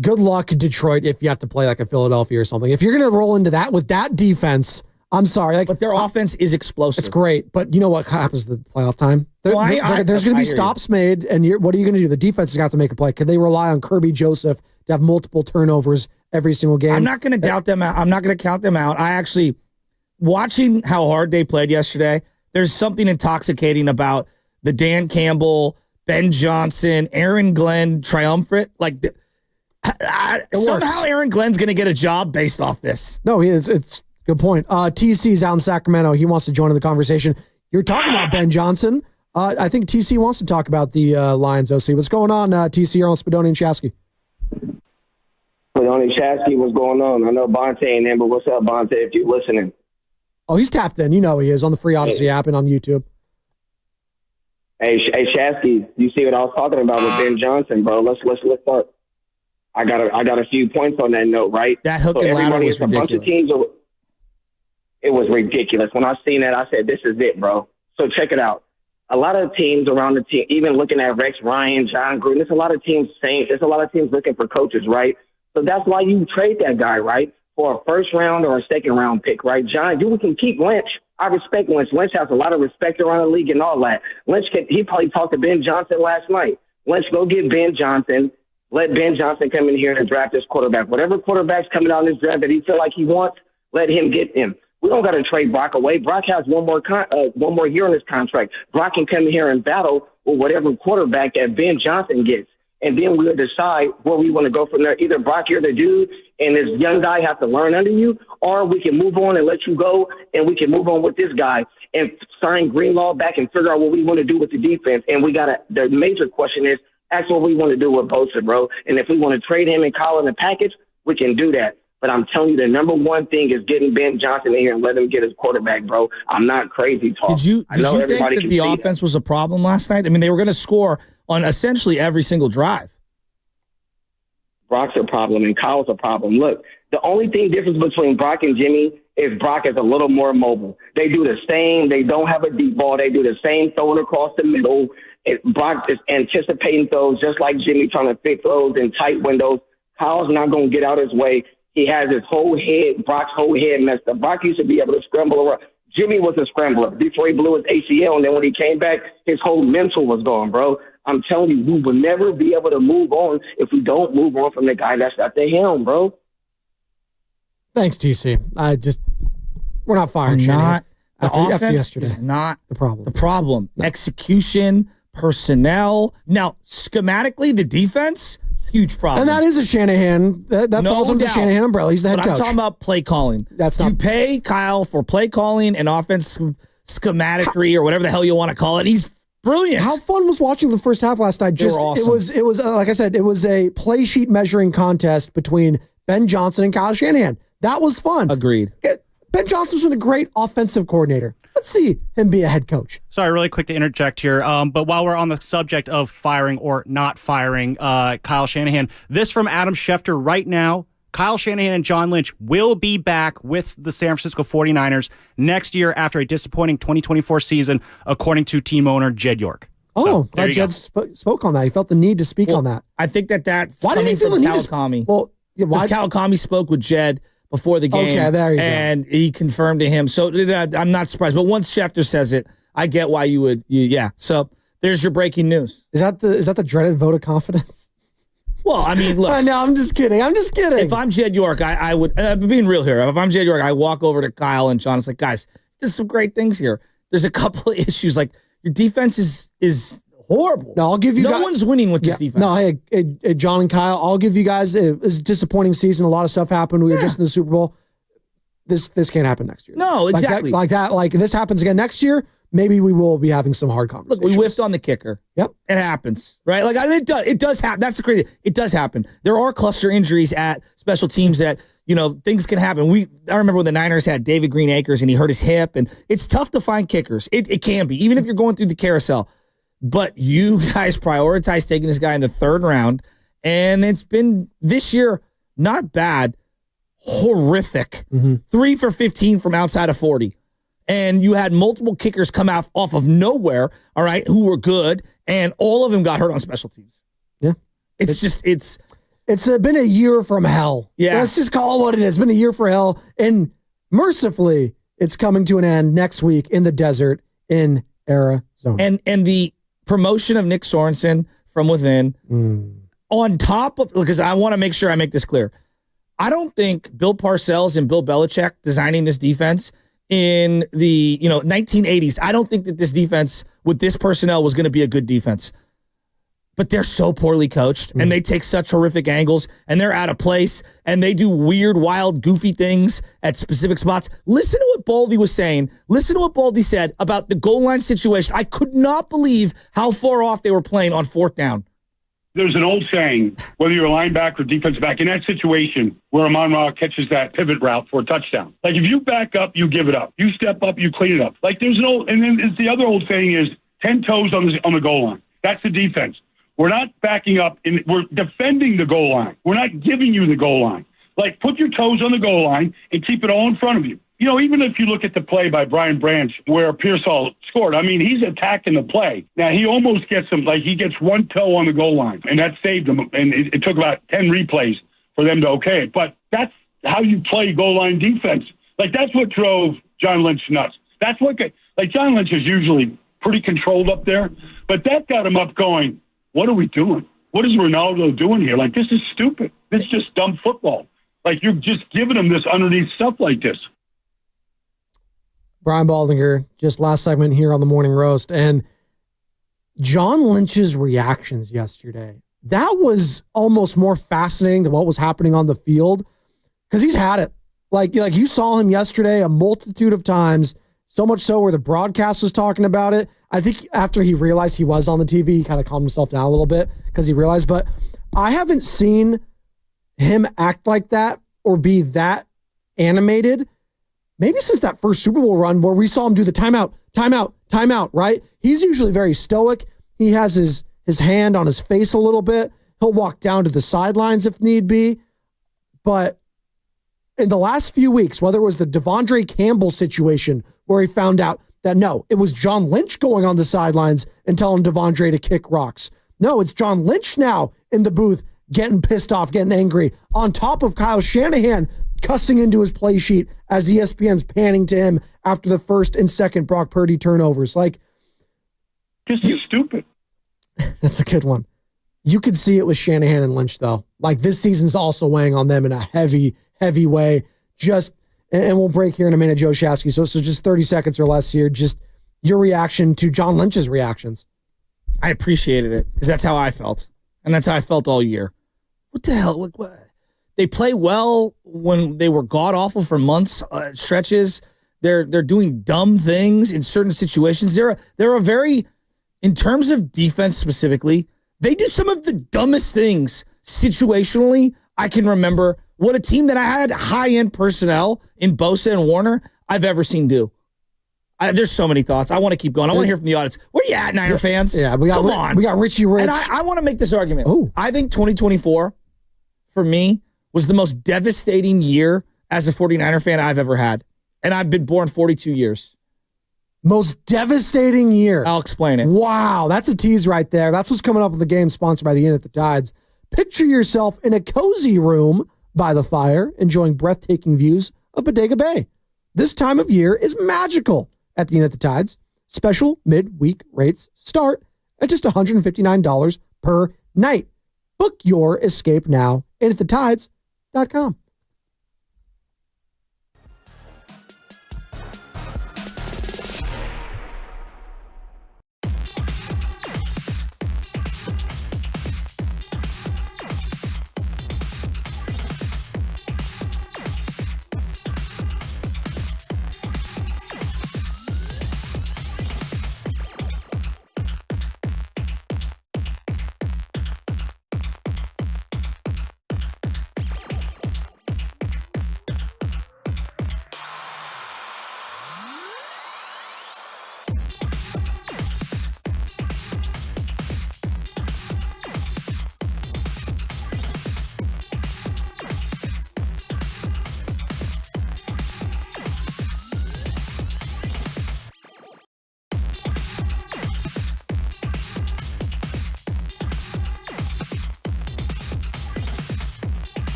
good luck, Detroit, if you have to play like a Philadelphia or something. If you're going to roll into that with that defense, I'm sorry. But their offense is explosive. It's great. But you know what happens to the playoff time? There's going to be stops made, and what are you going to do? The defense is going to have to make a play. Could they rely on Kirby Joseph to have multiple turnovers every single game? I'm not going to doubt them out. I'm not going to count them out. I actually, watching how hard they played yesterday, there's something intoxicating about the Dan Campbell, Ben Johnson, Aaron Glenn triumvirate. Somehow Aaron Glenn's going to get a job based off this. No, he is. It's good point. TC's out in Sacramento. He wants to join in the conversation. You're talking about Ben Johnson. I think TC wants to talk about the Lions OC. What's going on, TC? You're on Spadoni and Shasky. Spadoni, Shasky, what's going on? I know Bonte ain't in, but what's up, Bonte, if you're listening? Oh, he's tapped in. You know he is on the Free Odyssey app and on YouTube. Hey, Shasky, you see what I was talking about with Ben Johnson, bro? Let's start. I got a few points on that note, right? That hook and ladder was ridiculous. A bunch of teams. It was ridiculous. When I seen that, I said, "This is it, bro." So check it out. A lot of teams around the team, even looking at Rex Ryan, John Gruden, there's a lot of teams saying, there's a lot of teams looking for coaches, right? So that's why you trade that guy, right, for a first round or a second round pick, right? John, you can keep Lynch. I respect Lynch. Lynch has a lot of respect around the league and all that. He probably talked to Ben Johnson last night. Lynch, go get Ben Johnson. Let Ben Johnson come in here and draft this quarterback. Whatever quarterback's coming out in this draft that he feel like he wants, let him get him. We don't got to trade Brock away. Brock has one more year on his contract. Brock can come in here and battle with whatever quarterback that Ben Johnson gets. And then we'll decide where we want to go from there. Either Brock, you're the dude, and this young guy has to learn under you, or we can move on and let you go, and we can move on with this guy and sign Greenlaw back and figure out what we want to do with the defense. And the major question is, that's what we want to do with Bosa, bro. And if we want to trade him and Kyle in the package, we can do that. But I'm telling you, the number one thing is getting Ben Johnson in here and let him get his quarterback, bro. I'm not crazy talking. Did you think that the offense was a problem last night? I mean, they were going to score on essentially every single drive. Brock's a problem and Kyle's a problem. Look, the only difference between Brock and Jimmy is Brock is a little more mobile. They do the same. They don't have a deep ball. They do the same throwing across the middle. Brock is anticipating throws just like Jimmy, trying to fit throws in tight windows. Kyle's not going to get out his way. He has his whole head, Brock's whole head messed up. Brock used to be able to scramble around. Jimmy was a scrambler before he blew his ACL, and then when he came back, his whole mental was gone, bro. I'm telling you, we will never be able to move on if we don't move on from the guy that's at the helm, bro. Thanks, TC. We're not firing The after offense yesterday. is not the problem. The problem. No. Execution, personnel. Now, schematically, the defense, huge problem. And that is a Shanahan. That falls under the Shanahan umbrella. He's the head coach. I'm talking about play calling. You pay Kyle for play calling and offensive schematicry or whatever the hell you want to call it. He's brilliant. How fun was watching the first half last night? They were awesome. It was like I said, it was a play sheet measuring contest between Ben Johnson and Kyle Shanahan. That was fun. Agreed. Ben Johnson's been a great offensive coordinator. Let's see him be a head coach. Sorry, really quick to interject here. But while we're on the subject of firing or not firing Kyle Shanahan, this from Adam Schefter right now. Kyle Shanahan and John Lynch will be back with the San Francisco 49ers next year after a disappointing 2024 season, according to team owner Jed York. Oh, glad Jed spoke on that. He felt the need to speak on that. I think that's why did he feel the need to speak? Well, because Kawakami spoke with Jed before the game. Okay, there you go. And he confirmed to him. So I'm not surprised. But once Schefter says it, I get why you would. Yeah. So there's your breaking news. Is that the dreaded vote of confidence? Well, I mean, look. No, I'm just kidding. If I'm Jed York, I would, being real here, if I'm Jed York, I walk over to Kyle and John. It's like, guys, there's some great things here. There's a couple of issues. Like, your defense is horrible. No, I'll give you No one's winning with this defense. No, hey, John and Kyle, I'll give you guys, it was a disappointing season. A lot of stuff happened. We were just in the Super Bowl. This can't happen next year. No, exactly. Like if this happens again next year, maybe we will be having some hard conversations. Look, we whiffed on the kicker. Yep. It happens, right? Like, it does happen. That's the crazy. It does happen. There are cluster injuries at special teams that, things can happen. I remember when the Niners had David Green Akers and he hurt his hip, and it's tough to find kickers. It can be, even if you're going through the carousel. But you guys prioritize taking this guy in the third round, and it's been, this year, not bad, horrific. 3 for 15 from outside of 40. And you had multiple kickers come off of nowhere, all right, who were good, and all of them got hurt on special teams. Yeah. It's been a year from hell. Yeah. Let's just call it what it is. It's been a year for hell. And mercifully, it's coming to an end next week in the desert in Arizona. And the promotion of Nick Sorensen from within, on top of, because I want to make sure I make this clear. I don't think Bill Parcells and Bill Belichick designing this defense in the 1980s, I don't think that this defense with this personnel was going to be a good defense. But they're so poorly coached, and they take such horrific angles, and they're out of place, and they do weird, wild, goofy things at specific spots. Listen to what Baldy was saying. Listen to what Baldy said about the goal line situation. I could not believe how far off they were playing on fourth down. There's an old saying, whether you're a linebacker or defensive back, in that situation where Amon-Ra catches that pivot route for a touchdown. Like, if you back up, you give it up. You step up, you clean it up. Like, there's an old, and then the other old saying is 10 toes on the goal line. That's the defense. We're not backing up, and we're defending the goal line. We're not giving you the goal line. Like, put your toes on the goal line and keep it all in front of you. You know, even if you look at the play by Brian Branch where Pearsall scored, I mean, he's attacking the play. Now, he almost gets him, like he gets one toe on the goal line, and that saved him. And it took about 10 replays for them to okay it. But that's how you play goal line defense. Like, that's what drove John Lynch nuts. That's what, like, John Lynch is usually pretty controlled up there, but that got him up going, what are we doing? What is Ronaldo doing here? Like, this is stupid. This is just dumb football. Like, you're just giving him this underneath stuff like this. Brian Baldinger, just last segment here on the Morning Roast. And John Lynch's reactions yesterday, that was almost more fascinating than what was happening on the field, because he's had it. Like you saw him yesterday a multitude of times, so much so where the broadcast was talking about it. I think after he realized he was on the TV, he kind of calmed himself down a little bit because he realized. But I haven't seen him act like that or be that animated maybe since that first Super Bowl run where we saw him do the timeout, right? He's usually very stoic. He has his hand on his face a little bit. He'll walk down to the sidelines if need be. But in the last few weeks, whether it was the Devondre Campbell situation where he found out that no, it was John Lynch going on the sidelines and telling Devondre to kick rocks. No, it's John Lynch now in the booth getting pissed off, getting angry, on top of Kyle Shanahan cussing into his play sheet as ESPN's panning to him after the first and second Brock Purdy turnovers. Like, this is stupid. That's a good one. You could see it with Shanahan and Lynch, though. Like, this season's also weighing on them in a heavy, heavy way. Just, and we'll break here in a minute, Joe Shasky. So just 30 seconds or less here. Just your reaction to John Lynch's reactions. I appreciated it because that's how I felt. And that's how I felt all year. What the hell? What? They play well when they were god-awful for months, stretches. They're doing dumb things in certain situations. They're a very, in terms of defense specifically, they do some of the dumbest things situationally I can remember. What a team that I had high-end personnel in Bosa and Warner I've ever seen do. There's so many thoughts. I want to keep going. I want to hear from the audience. Where you at, Niner fans? Yeah, we got Richie Rich. And I want to make this argument. Ooh. I think 2024, for me, was the most devastating year as a 49er fan I've ever had. And I've been born 42 years. Most devastating year. I'll explain it. Wow, that's a tease right there. That's what's coming up in the game sponsored by the Inn at the Tides. Picture yourself in a cozy room by the fire, enjoying breathtaking views of Bodega Bay. This time of year is magical at the Inn at the Tides. Special midweek rates start at just $159 per night. Book your escape now at thetides.com.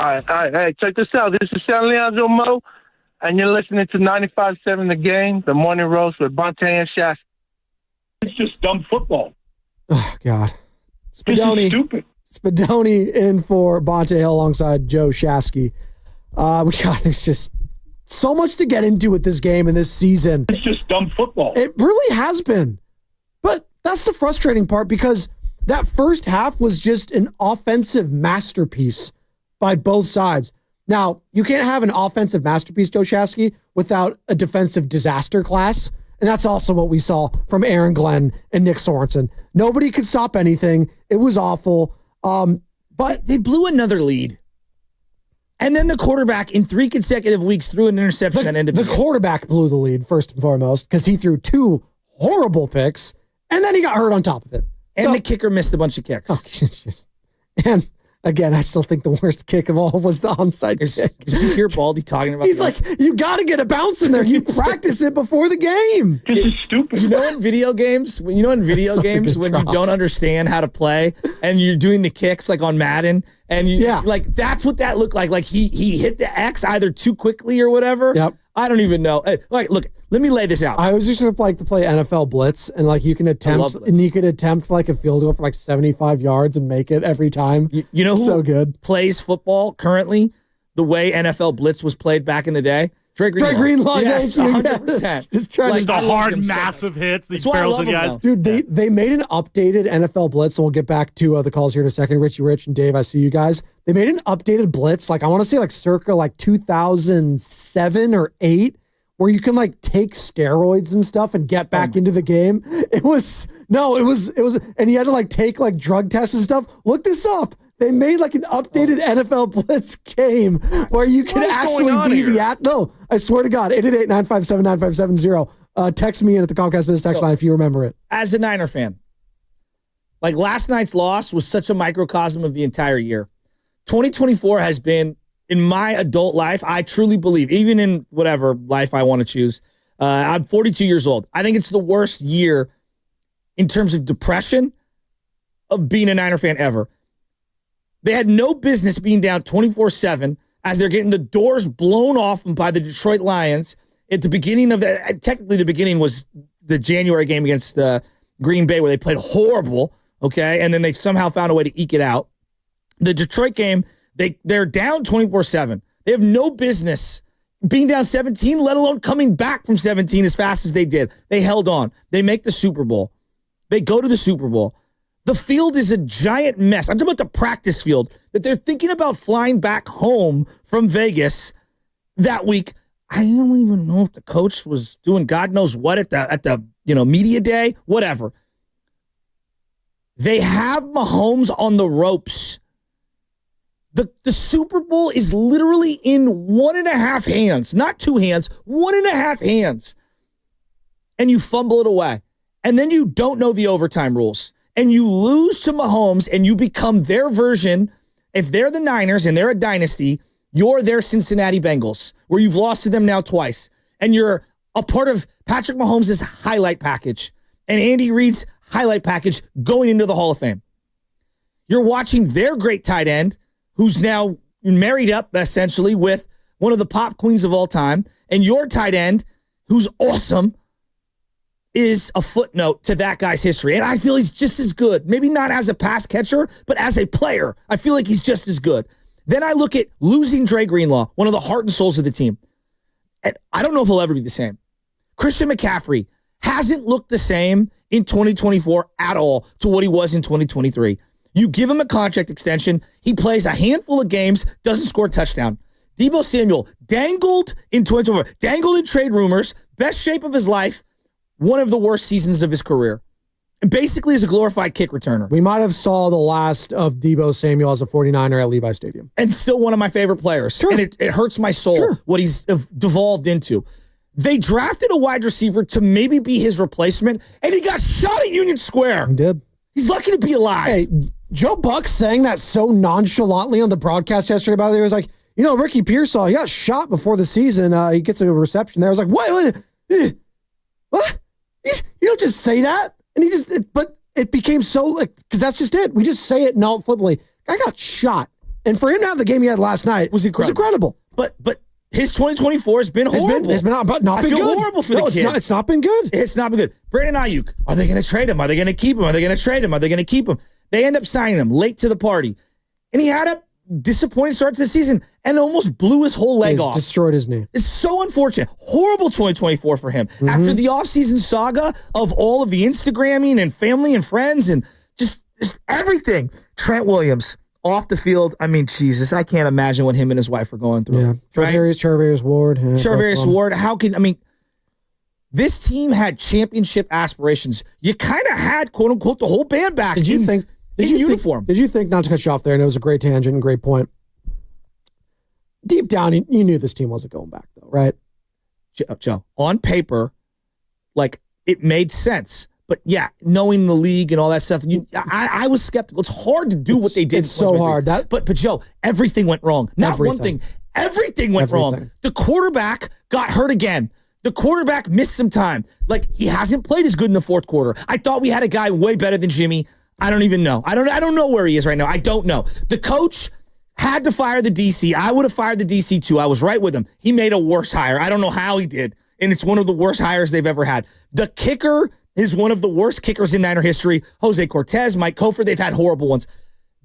right. Hey, check this out. This is San Leandro Mo, and you're listening to 95.7 The Game, the Morning Roast with Bonte and Shasta. It's just dumb football. Oh, God. Spadoni. Stupid. Spadoni in for Bonte Hill alongside Joe Shasky. There's just so much to get into with this game and this season. It's just dumb football. It really has been. But that's the frustrating part, because that first half was just an offensive masterpiece by both sides. Now, you can't have an offensive masterpiece, Joe Shasky, without a defensive disaster class. And that's also what we saw from Aaron Glenn and Nick Sorensen. Nobody could stop anything. It was awful. But they blew another lead. And then the quarterback in 3 consecutive weeks threw an interception that ended the quarterback blew the lead, first and foremost, because he threw 2 horrible picks, and then he got hurt on top of it. And the kicker missed a bunch of kicks. And again, I still think the worst kick of all was the onside kick. Did you hear Baldy talking about He's like, you got to get a bounce in there. You practice it before the game. This is stupid. You know, in video games, when you don't understand how to play and you're doing the kicks like on Madden, and like that's what that looked like. Like he hit the X either too quickly or whatever. Yep. I don't even know. Like, look, let me lay this out. I always used to like to play NFL Blitz, and like you could attempt like a field goal for like 75 yards and make it every time. You know who so good plays football currently the way NFL Blitz was played back in the day? Drake Greenlaw. Yes, 100%. Yes. Just trying like the hard, massive hits. These barrels of guys. Dude, they made an updated NFL Blitz, and we'll get back to the calls here in a second. Richie Rich and Dave, I see you guys. They made an updated Blitz, like I want to say like circa like 2007 or 8, where you can like take steroids and stuff and get back into the game. It was, and you had to like take like drug tests and stuff. Look this up. They made like an updated NFL Blitz game where you can actually be No, I swear to God, 888-957-9570. Text me in at the Comcast Business text line if you remember it. As a Niner fan, like last night's loss was such a microcosm of the entire year. 2024 has been, in my adult life, I truly believe, even in whatever life I want to choose, I'm 42 years old. I think it's the worst year in terms of depression of being a Niner fan ever. They had no business being down 24-7 as they're getting the doors blown off them by the Detroit Lions at the beginning of technically the beginning was the January game against Green Bay where they played horrible, okay? And then they somehow found a way to eke it out. The Detroit game, they're down 24-7. They have no business being down 17, let alone coming back from 17 as fast as they did. They held on. They make the Super Bowl. They go to the Super Bowl. The field is a giant mess. I'm talking about the practice field that they're thinking about flying back home from Vegas that week. I don't even know if the coach was doing God knows what at the media day, whatever. They have Mahomes on the ropes. The Super Bowl is literally in 1.5 hands, not 2 hands, 1.5 hands. And you fumble it away. And then you don't know the overtime rules. And you lose to Mahomes and you become their version. If they're the Niners and they're a dynasty, you're their Cincinnati Bengals, where you've lost to them now twice. And you're a part of Patrick Mahomes' highlight package and Andy Reid's highlight package going into the Hall of Fame. You're watching their great tight end, who's now married up essentially with one of the pop queens of all time, and your tight end, who's awesome, is a footnote to that guy's history. And I feel he's just as good. Maybe not as a pass catcher, but as a player, I feel like he's just as good. Then I look at losing Dre Greenlaw, one of the heart and souls of the team. And I don't know if he'll ever be the same. Christian McCaffrey hasn't looked the same in 2024 at all to what he was in 2023. You give him a contract extension, he plays a handful of games, doesn't score a touchdown. Deebo Samuel dangled in 2024, dangled in trade rumors, best shape of his life, one of the worst seasons of his career. And basically is a glorified kick returner. We might have saw the last of Deebo Samuel as a 49er at Levi Stadium. And still one of my favorite players. Sure. And it hurts my soul what he's devolved into. They drafted a wide receiver to maybe be his replacement, and he got shot at Union Square. He did. He's lucky to be alive. Hey, Joe Buck saying that so nonchalantly on the broadcast yesterday about it. He was like, Ricky Pearsall, he got shot before the season. He gets a reception there. I was like, what? You don't just say that. And but it became so, because that's just it. We just say it flippantly. I got shot. And for him to have the game he had last night was incredible. But his 2024 has been horrible. It's been not been good. Horrible for the kid. It's not been good. It's not been good. Brandon Ayuk, are they going to trade him? Are they going to keep him? Are they going to trade him? Are they going to keep him? They end up signing him late to the party. And he had a disappointing start to the season and almost blew his whole leg off. Destroyed his knee. It's so unfortunate. Horrible 2024 for him. Mm-hmm. After the offseason saga of all of the Instagramming and family and friends and just everything. Trent Williams off the field. I mean, Jesus, I can't imagine what him and his wife are going through. Yeah. Charvarius Ward. Yeah, Charvarius Ward. This team had championship aspirations. You kind of had, quote unquote, the whole band back in uniform. Did you think, not to cut you off there, and it was a great tangent and great point. Deep down, you knew this team wasn't going back, though, right? Joe, on paper, like, it made sense. But yeah, knowing the league and all that stuff, I was skeptical. It's hard to do what they did. It's so hard. But Joe, everything went wrong. Not one thing. Everything went wrong. The quarterback got hurt again. The quarterback missed some time. Like, he hasn't played as good in the fourth quarter. I thought we had a guy way better than Jimmy. I don't even know. I don't know where he is right now. I don't know. The coach had to fire the DC. I would have fired the DC too. I was right with him. He made a worse hire. I don't know how he did. And it's one of the worst hires they've ever had. The kicker is one of the worst kickers in Niner history. Jose Cortez, Mike Kofor, they've had horrible ones.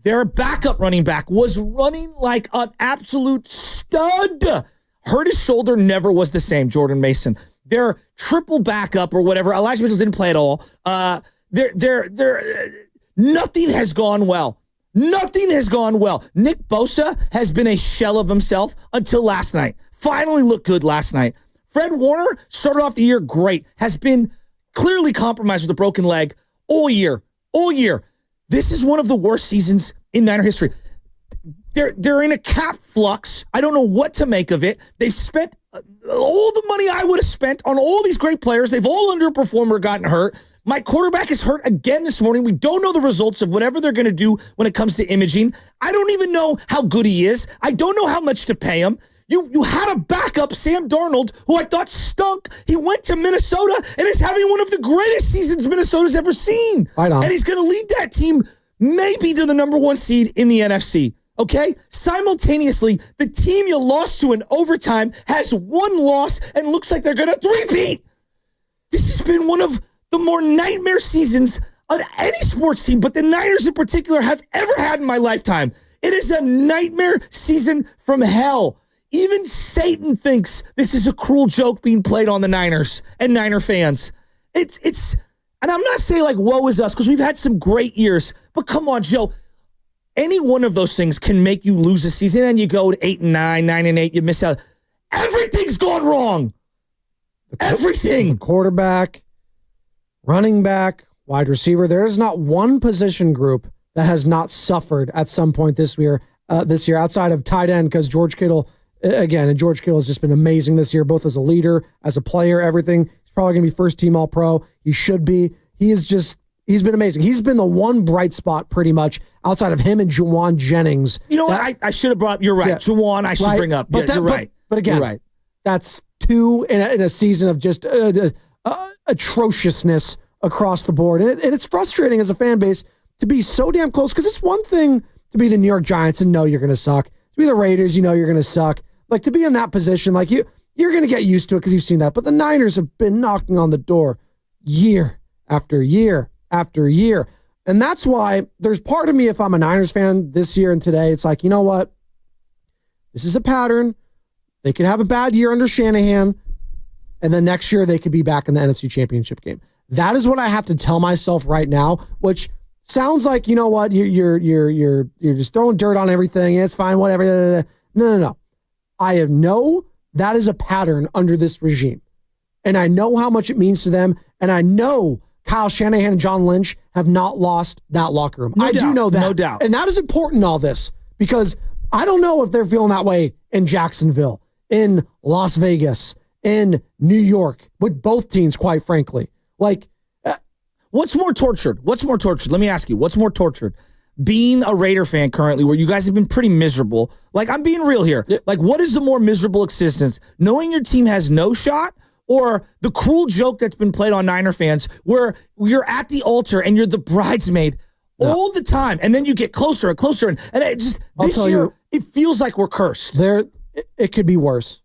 Their backup running back was running like an absolute stud. Hurt his shoulder, never was the same, Jordan Mason. Their triple backup or whatever, Elijah Mitchell didn't play at all. Nothing has gone well. Nothing has gone well. Nick Bosa has been a shell of himself until last night. Finally looked good last night. Fred Warner started off the year great, has been clearly compromised with a broken leg all year. This is one of the worst seasons in Niner history. They're in a cap flux. I don't know what to make of it. They've spent all the money I would have spent on all these great players. They've all underperformed or gotten hurt. My quarterback is hurt again this morning. We don't know the results of whatever they're going to do when it comes to imaging. I don't even know how good he is. I don't know how much to pay him. You had a backup, Sam Darnold, who I thought stunk. He went to Minnesota and is having one of the greatest seasons Minnesota's ever seen. Right on. And he's going to lead that team maybe to the number one seed in the NFC. Okay? Simultaneously, the team you lost to in overtime has one loss and looks like they're going to three-peat. This has been one of the more nightmare seasons of any sports team, but the Niners in particular, have ever had in my lifetime. It is a nightmare season from hell. Even Satan thinks this is a cruel joke being played on the Niners and Niner fans. It's, and I'm not saying like woe is us, because we've had some great years, but come on, Joe. Any one of those things can make you lose a season, and you go to 8-9, 9-8, you miss out. Everything's gone wrong. Everything. The quarterback, running back, wide receiver. There is not one position group that has not suffered at some point this year outside of tight end, because George Kittle, again, and George Kittle has just been amazing this year, both as a leader, as a player, everything. He's probably going to be first team All-Pro. He should be. He's been amazing. He's been the one bright spot pretty much outside of him and Juwan Jennings. You know what? I should have brought up, you're right. Yeah, Juwan, I should bring up. You're right. But again, you're right. That's two in a season of just atrociousness across the board. And it's frustrating as a fan base to be so damn close, because it's one thing to be the New York Giants and know you're going to suck. To be the Raiders, you know you're going to suck. Like, to be in that position, like you're going to get used to it because you've seen that. But the Niners have been knocking on the door year after year after year. And that's why there's part of me, if I'm a Niners fan this year and today, it's like, you know what? This is a pattern. They could have a bad year under Shanahan, and then next year they could be back in the NFC Championship game. That is what I have to tell myself right now, which sounds like, you know what, you're just throwing dirt on everything. It's fine, whatever. No. I know that is a pattern under this regime, and I know how much it means to them, and I know Kyle Shanahan and John Lynch have not lost that locker room. I do know that. No doubt. And that is important in all this, because I don't know if they're feeling that way in Jacksonville, in Las Vegas, in New York, with both teams, quite frankly. Like, what's more tortured? Let me ask you, what's more tortured? Being a Raider fan currently, where you guys have been pretty miserable. Like, I'm being real here. Yeah. Like, what is the more miserable existence? Knowing your team has no shot, or the cruel joke that's been played on Niner fans where you're at the altar and you're the bridesmaid all the time. And then you get closer and closer. And it just, this year, it feels like we're cursed. It could be worse.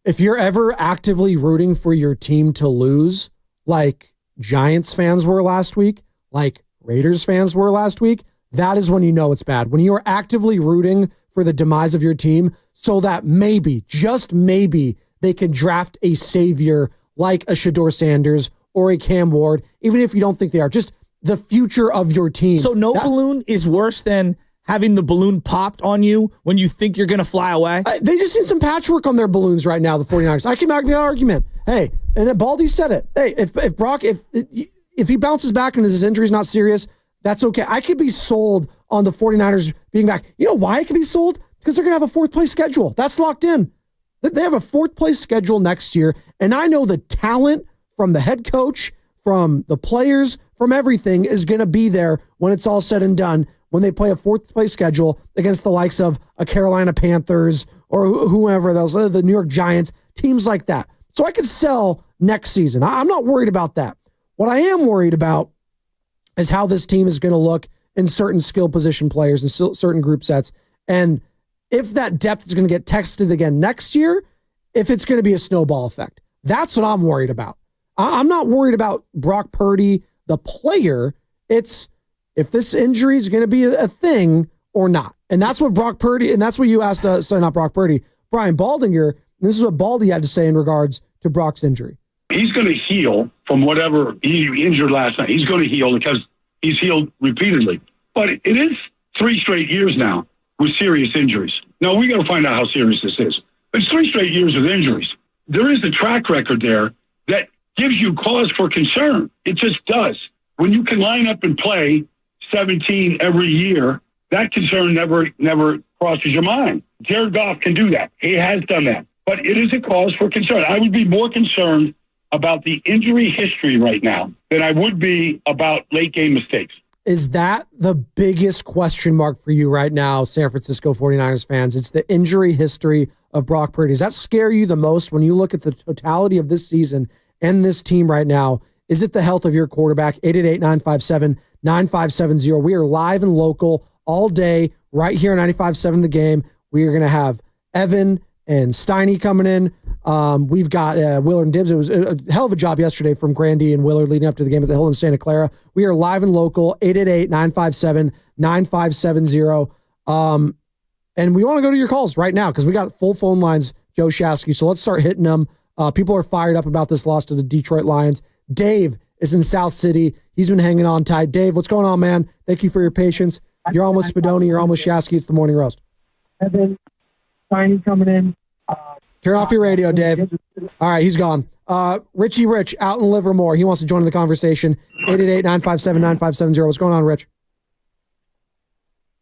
If you're ever actively rooting for your team to lose, like Giants fans were last week, like Raiders fans were last week, that is when you know it's bad. When you are actively rooting for the demise of your team so that maybe, just maybe, they can draft a savior like a Shedeur Sanders or a Cam Ward, even if you don't think they are. Just the future of your team. So balloon is worse than having the balloon popped on you when you think you're going to fly away? They just need some patchwork on their balloons right now, the 49ers. I can make that argument. Hey, and Baldy said it. Hey, if Brock, if he bounces back and his injury's not serious, that's okay. I could be sold on the 49ers being back. You know why I could be sold? Because they're going to have a fourth-place schedule. That's locked in. They have a fourth-place schedule next year, and I know the talent from the head coach, from the players, from everything is going to be there when it's all said and done, when they play a fourth-place schedule against the likes of a Carolina Panthers or whoever else, the New York Giants, teams like that. So I could sell next season. I'm not worried about that. What I am worried about is how this team is going to look in certain skill position players and certain group sets. And if that depth is going to get tested again next year, if it's going to be a snowball effect. That's what I'm worried about. I'm not worried about Brock Purdy, the player. It's if this injury is going to be a thing or not. And that's what Brock Purdy, and that's what you asked, sorry, not Brock Purdy, Brian Baldinger. This is what Baldy had to say in regards to Brock's injury. He's going to heal from whatever he injured last night. He's going to heal because he's healed repeatedly. But it is 3 straight years now with serious injuries. Now, we got to find out how serious this is. It's 3 straight years with injuries. There is a track record there that gives you cause for concern. It just does. When you can line up and play 17 every year, that concern never crosses your mind. Jared Goff can do that. He has done that. But it is a cause for concern. I would be more concerned about the injury history right now than I would be about late game mistakes. Is that the biggest question mark for you right now, San Francisco 49ers fans? It's the injury history of Brock Purdy. Does that scare you the most when you look at the totality of this season and this team right now? Is it the health of your quarterback? 888-957-9570. We are live and local all day right here on 95.7 The Game. We are going to have Evan and Steiny coming in. We've got Willard and Dibbs. It was a hell of a job yesterday from Grandy and Willard leading up to the game at the Hill in Santa Clara. We are live and local, 888-957-9570. And we want to go to your calls right now because we got full phone lines, Joe Shasky. So let's start hitting them. People are fired up about this loss to the Detroit Lions. Dave is in South City. He's been hanging on tight. Dave, what's going on, man? Thank you for your patience. You're almost Spadoni. You're almost Shasky. It's the morning roast. Evan, Steiny coming in. Turn off your radio, Dave. All right, he's gone. Richie Rich out in Livermore. He wants to join the conversation. 888-957-9570. What's going on, Rich?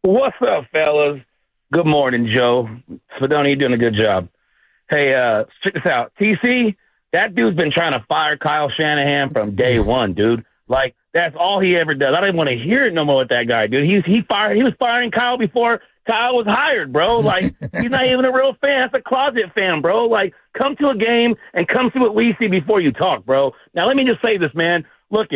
What's up, fellas? Good morning, Joe. Spadoni, you're doing a good job. Hey, check this out. TC, that dude's been trying to fire Kyle Shanahan from day one, dude. Like, that's all he ever does. I don't even want to hear it no more with that guy, dude. He was firing Kyle before Kyle was hired, bro. Like, he's not even a real fan. That's a closet fan, bro. Like, come to a game and come see what we see before you talk, bro. Now, let me just say this, man. Look,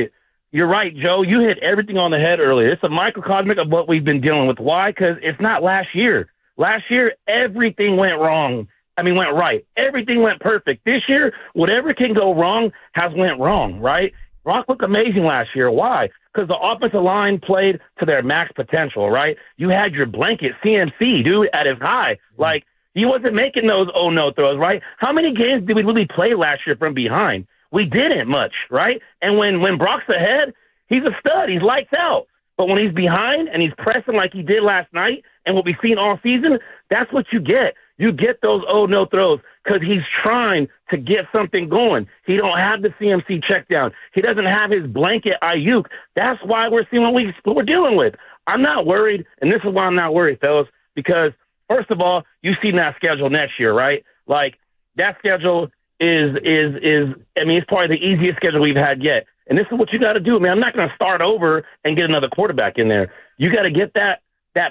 you're right, Joe. You hit everything on the head earlier. It's a microcosmic of what we've been dealing with. Why? Because it's not last year. Last year, everything went wrong. Went right. Everything went perfect. This year, whatever can go wrong has went wrong, right? Brock looked amazing last year. Why? Because the offensive line played to their max potential, right? You had your blanket CMC, dude, at his high. Like, he wasn't making those oh-no throws, right? How many games did we really play last year from behind? We didn't much, right? And when Brock's ahead, he's a stud. He's lights out. But when he's behind and he's pressing like he did last night and what we've seen all season, that's what you get. You get those oh-no throws because he's trying to get something going. He don't have the CMC check down. He doesn't have his blanket Ayuk. That's why we're seeing what we're dealing with. I'm not worried, and this is why I'm not worried, fellas, because, first of all, you've seen that schedule next year, right? Like, that schedule is it's probably the easiest schedule we've had yet. And this is what you got to do, man. I'm not going to start over and get another quarterback in there. You got to get that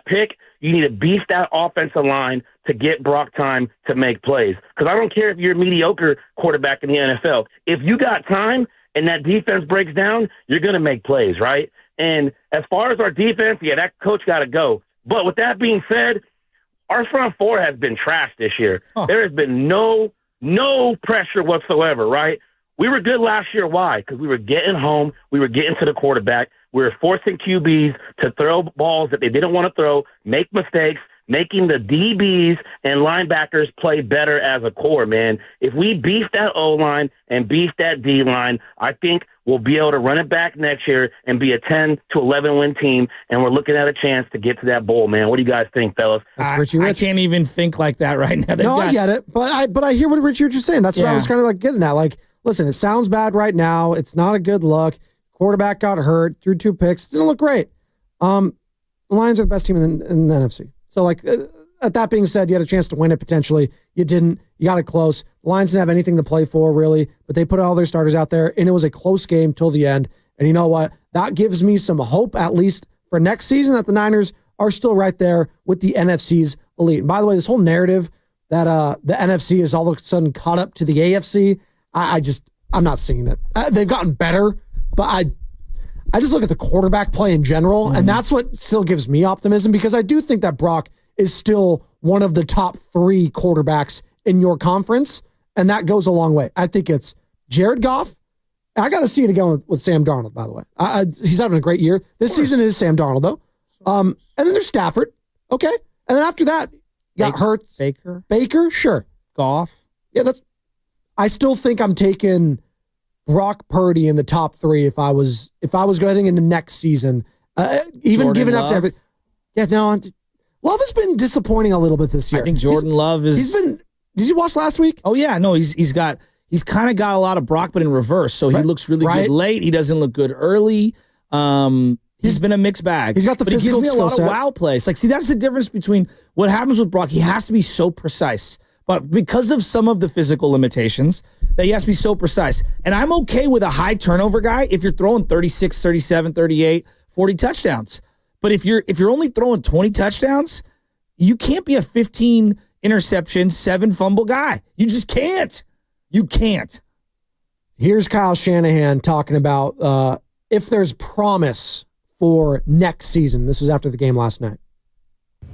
pick. You need to beef that offensive line to get Brock time to make plays. Because I don't care if you're a mediocre quarterback in the NFL. If you got time and that defense breaks down, you're going to make plays, right? And as far as our defense, yeah, that coach got to go. But with that being said, our front four has been trashed this year. There has been no pressure whatsoever, right? We were good last year. Why? Because we were getting home. We were getting to the quarterback. We were forcing QBs to throw balls that they didn't want to throw, make mistakes, making the DBs and linebackers play better as a core, man. If we beef that O-line and beef that D-line, I think we'll be able to run it back next year and be a 10 to 11 win team, and we're looking at a chance to get to that bowl, man. What do you guys think, fellas? I can't even think like that right now. I get it, but I hear what Richie was just saying. That's what I was kind of like getting at. Like, listen, it sounds bad right now. It's not a good look. Quarterback got hurt, threw 2 picks, didn't look great. The Lions are the best team in the NFC. So, like, at that being said, you had a chance to win it potentially. You didn't. You got it close. The Lions didn't have anything to play for, really, but they put all their starters out there, and it was a close game till the end. And you know what? That gives me some hope, at least for next season, that the Niners are still right there with the NFC's elite. And by the way, this whole narrative that the NFC is all of a sudden caught up to the AFC, I'm not seeing it. They've gotten better, but I just look at the quarterback play in general, and that's what still gives me optimism, because I do think that Brock is still one of the top 3 quarterbacks in your conference, and that goes a long way. I think it's Jared Goff. I got to see it again with Sam Darnold, by the way. He's having a great year. This season is Sam Darnold, though. And then there's Stafford, okay? And then after that, you got Hurts. Baker, sure. Goff. Yeah, I still think I'm taking Brock Purdy in the top 3 if I was going into next season. Even given after everything. Yeah, no, Love has been disappointing a little bit this year. I think Jordan Love is. He's been. Did you watch last week? Oh yeah, no, he's kind of got a lot of Brock, but in reverse. So he looks really good late. He doesn't look good early. He's been a mixed bag. He's got the physical He gives me a lot of wow plays. Like, see, that's the difference between what happens with Brock. He has to be so precise. But because of some of the physical limitations, that he has to be so precise. And I'm okay with a high turnover guy if you're throwing 36, 37, 38, 40 touchdowns. But if you're only throwing 20 touchdowns, you can't be a 15 interception, 7 fumble guy. You just can't. You can't. Here's Kyle Shanahan talking about if there's promise for next season. This was after the game last night.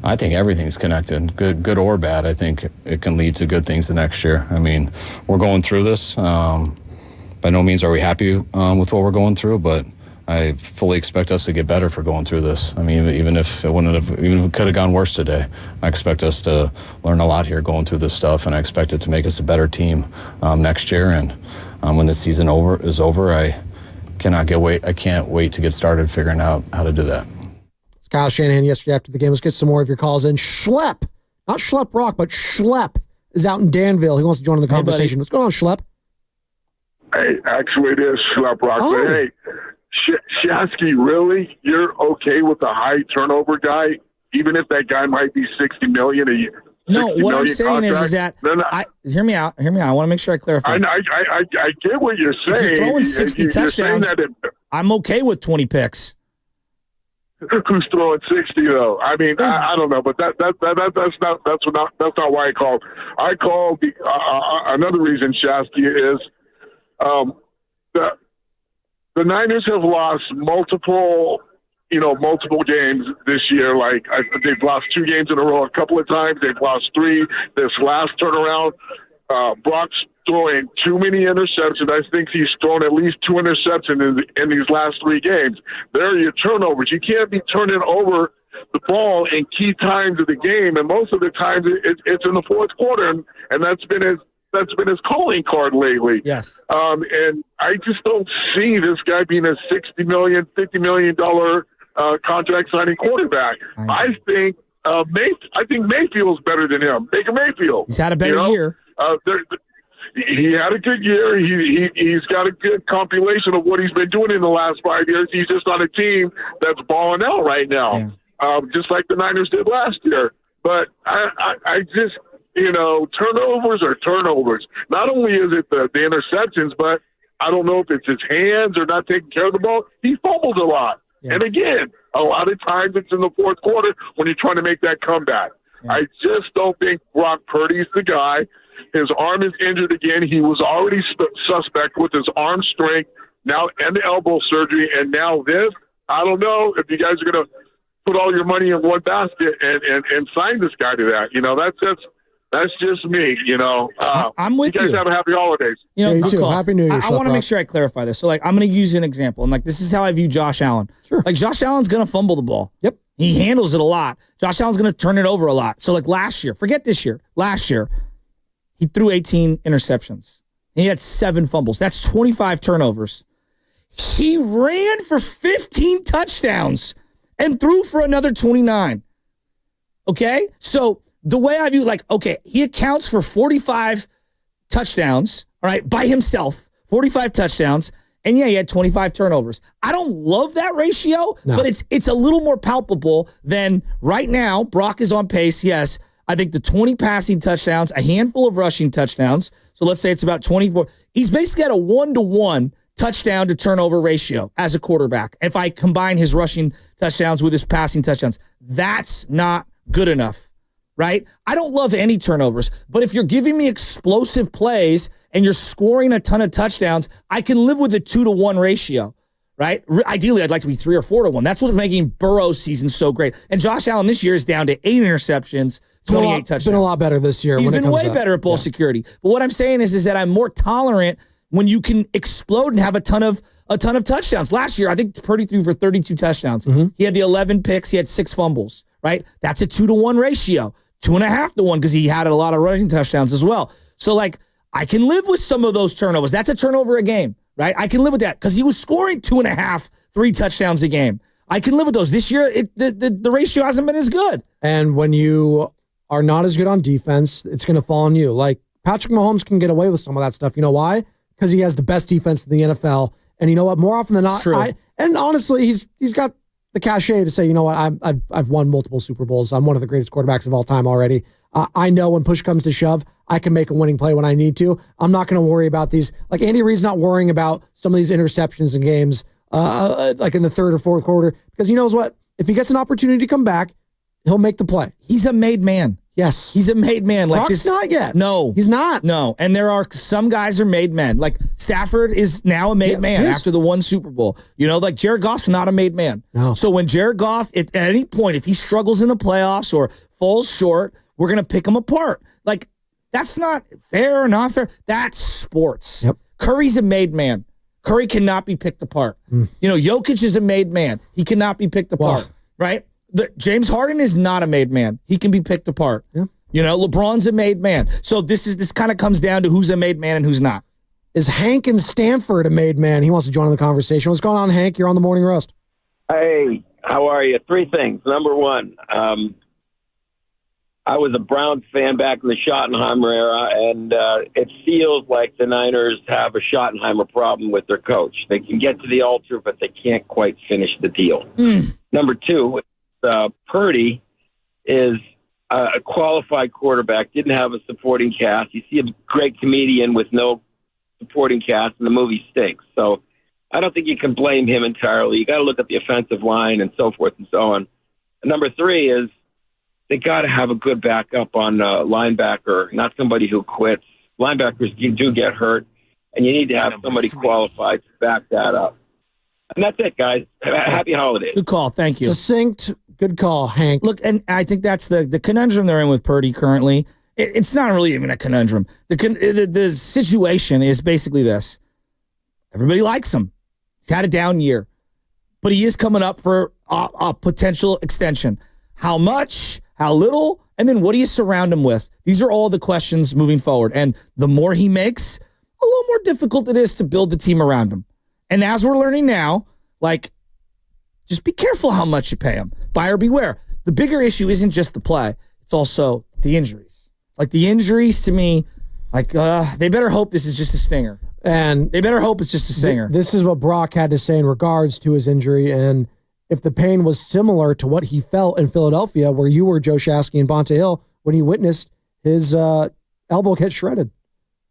I think everything's connected, good or bad. I think it can lead to good things the next year. I mean, we're going through this. By no means are we happy with what we're going through, but I fully expect us to get better for going through this. I mean, even if it could have gone worse today, I expect us to learn a lot here going through this stuff, and I expect it to make us a better team next year. And when the season is over, I can't wait to get started figuring out how to do that. It's Kyle Shanahan yesterday after the game. Let's get some more of your calls in. Schlepp, not Schlepp Rock, but Schlepp is out in Danville. He wants to join in the conversation. What's going on, Schlepp? Hey, actually, it is Schlepp Rock. Oh. But hey, Shasky, really? You're okay with a high turnover guy, even if that guy might be $60 million a year? No, what I'm saying is that hear me out. I want to make sure I clarify. I get what you're saying. If you're throwing 60 touchdowns, I'm okay with 20 picks. Who's throwing 60 though? I mean, I don't know, but that's not why I called. I called another reason, Shasky, is the Niners have lost multiple games this year. Like they've lost 2 games in a row a couple of times. They've lost 3 this last turnaround. Brock's throwing too many interceptions. I think he's thrown at least 2 interceptions in these last 3 games. There are your turnovers. You can't be turning over the ball in key times of the game, and most of the times it's in the fourth quarter, and that's been his calling card lately. Yes. And I just don't see this guy being a $60 million, $50 million contract signing quarterback. I think Mayfield's better than him. Baker Mayfield. He's had a better year. He had a good year. He's got a good compilation of what he's been doing in the last 5 years. He's just on a team that's balling out right now, just like the Niners did last year. But I just, turnovers are turnovers. Not only is it the interceptions, but I don't know if it's his hands or not taking care of the ball. He fumbles a lot. Yeah. And again, a lot of times it's in the fourth quarter when you're trying to make that comeback. Yeah. I just don't think Brock Purdy's the guy. His arm is injured again. He was already suspect with his arm strength, now and the elbow surgery, and now this. I don't know if you guys are going to put all your money in one basket and sign this guy to that. That's just me. I'm with you. You guys have a happy holidays. Good call. Happy New Year. I want to make sure I clarify this. So, I'm going to use an example, and this is how I view Josh Allen. Sure. Josh Allen's going to fumble the ball. Yep. He handles it a lot. Josh Allen's going to turn it over a lot. So, last year, forget this year. Last year, he threw 18 interceptions. He had 7 fumbles. That's 25 turnovers. He ran for 15 touchdowns and threw for another 29. Okay? So the way I view, he accounts for 45 touchdowns, all right, by himself, 45 touchdowns, and he had 25 turnovers. I don't love that ratio, but it's a little more palpable than right now. Brock is on pace, yes. I think the 20 passing touchdowns, a handful of rushing touchdowns. So let's say it's about 24. He's basically at a 1-to-1 touchdown to turnover ratio as a quarterback. If I combine his rushing touchdowns with his passing touchdowns, that's not good enough, right? I don't love any turnovers, but if you're giving me explosive plays and you're scoring a ton of touchdowns, I can live with a 2-to-1 ratio, right? Ideally, I'd like to be 3 or 4-to-1. That's what's making Burrow's season so great. And Josh Allen this year is down to 8 interceptions, 28 touchdowns. Been a lot better this year. He's been way better at ball security. But what I'm saying is that I'm more tolerant when you can explode and have a ton of touchdowns. Last year, I think Purdy threw for 32 touchdowns. Mm-hmm. He had the 11 picks. He had 6 fumbles, right? That's a 2-to-1 ratio, 2.5-to-1 because he had a lot of rushing touchdowns as well. So, I can live with some of those turnovers. That's a turnover a game, right? I can live with that because he was scoring 2.5, 3 touchdowns a game. I can live with those. This year, the ratio hasn't been as good. And when you are not as good on defense, it's going to fall on you. Patrick Mahomes can get away with some of that stuff. You know why? Because he has the best defense in the NFL. And you know what? More often than not, and honestly, he's got the cachet to say, you know what? I've won multiple Super Bowls. I'm one of the greatest quarterbacks of all time already. I know when push comes to shove, I can make a winning play when I need to. I'm not going to worry about these. Andy Reid's not worrying about some of these interceptions in games, in the third or fourth quarter, because he knows what? If he gets an opportunity to come back, he'll make the play. He's a made man. Yes. He's a made man. Brock's not yet. No. He's not. No. And there are some guys are made men. Stafford is now a made man after the 1 Super Bowl. Jared Goff's not a made man. No. So when Jared Goff, at any point, if he struggles in the playoffs or falls short, we're going to pick him apart. That's not fair or not fair. That's sports. Yep. Curry's a made man. Curry cannot be picked apart. Jokic is a made man. He cannot be picked apart, right? James Harden is not a made man. He can be picked apart. Yeah. LeBron's a made man. So this kind of comes down to who's a made man and who's not. Is Hank in Stanford a made man? He wants to join in the conversation. What's going on, Hank? You're on the Morning Roast. Hey, how are you? 3 things. Number 1, I was a Browns fan back in the Schottenheimer era, and it feels like the Niners have a Schottenheimer problem with their coach. They can get to the altar, but they can't quite finish the deal. Number 2, Purdy is a qualified quarterback, didn't have a supporting cast. You see a great comedian with no supporting cast, and the movie stinks. So I don't think you can blame him entirely. You got to look at the offensive line and so forth and so on. And number 3 is they got to have a good backup on linebacker, not somebody who quits. Linebackers do get hurt, and you need to have somebody qualified to back that up. And that's it, guys. Happy holidays. Good call. Thank you. Succinct. Good call, Hank. Look, and I think that's the conundrum they're in with Purdy currently. It's not really even a conundrum. The situation is basically this. Everybody likes him. He's had a down year, but he is coming up for a potential extension. How much? How little? And then what do you surround him with? These are all the questions moving forward. And the more he makes, a little more difficult it is to build the team around him. And as we're learning now, just be careful how much you pay him. Buyer beware. The bigger issue isn't just the play. It's also the injuries. The injuries to me, they better hope this is just a stinger. And they better hope it's just a stinger. This is what Brock had to say in regards to his injury. And if the pain was similar to what he felt in Philadelphia, where you were, Joe Shasky and Bonta Hill, when you witnessed his elbow get shredded.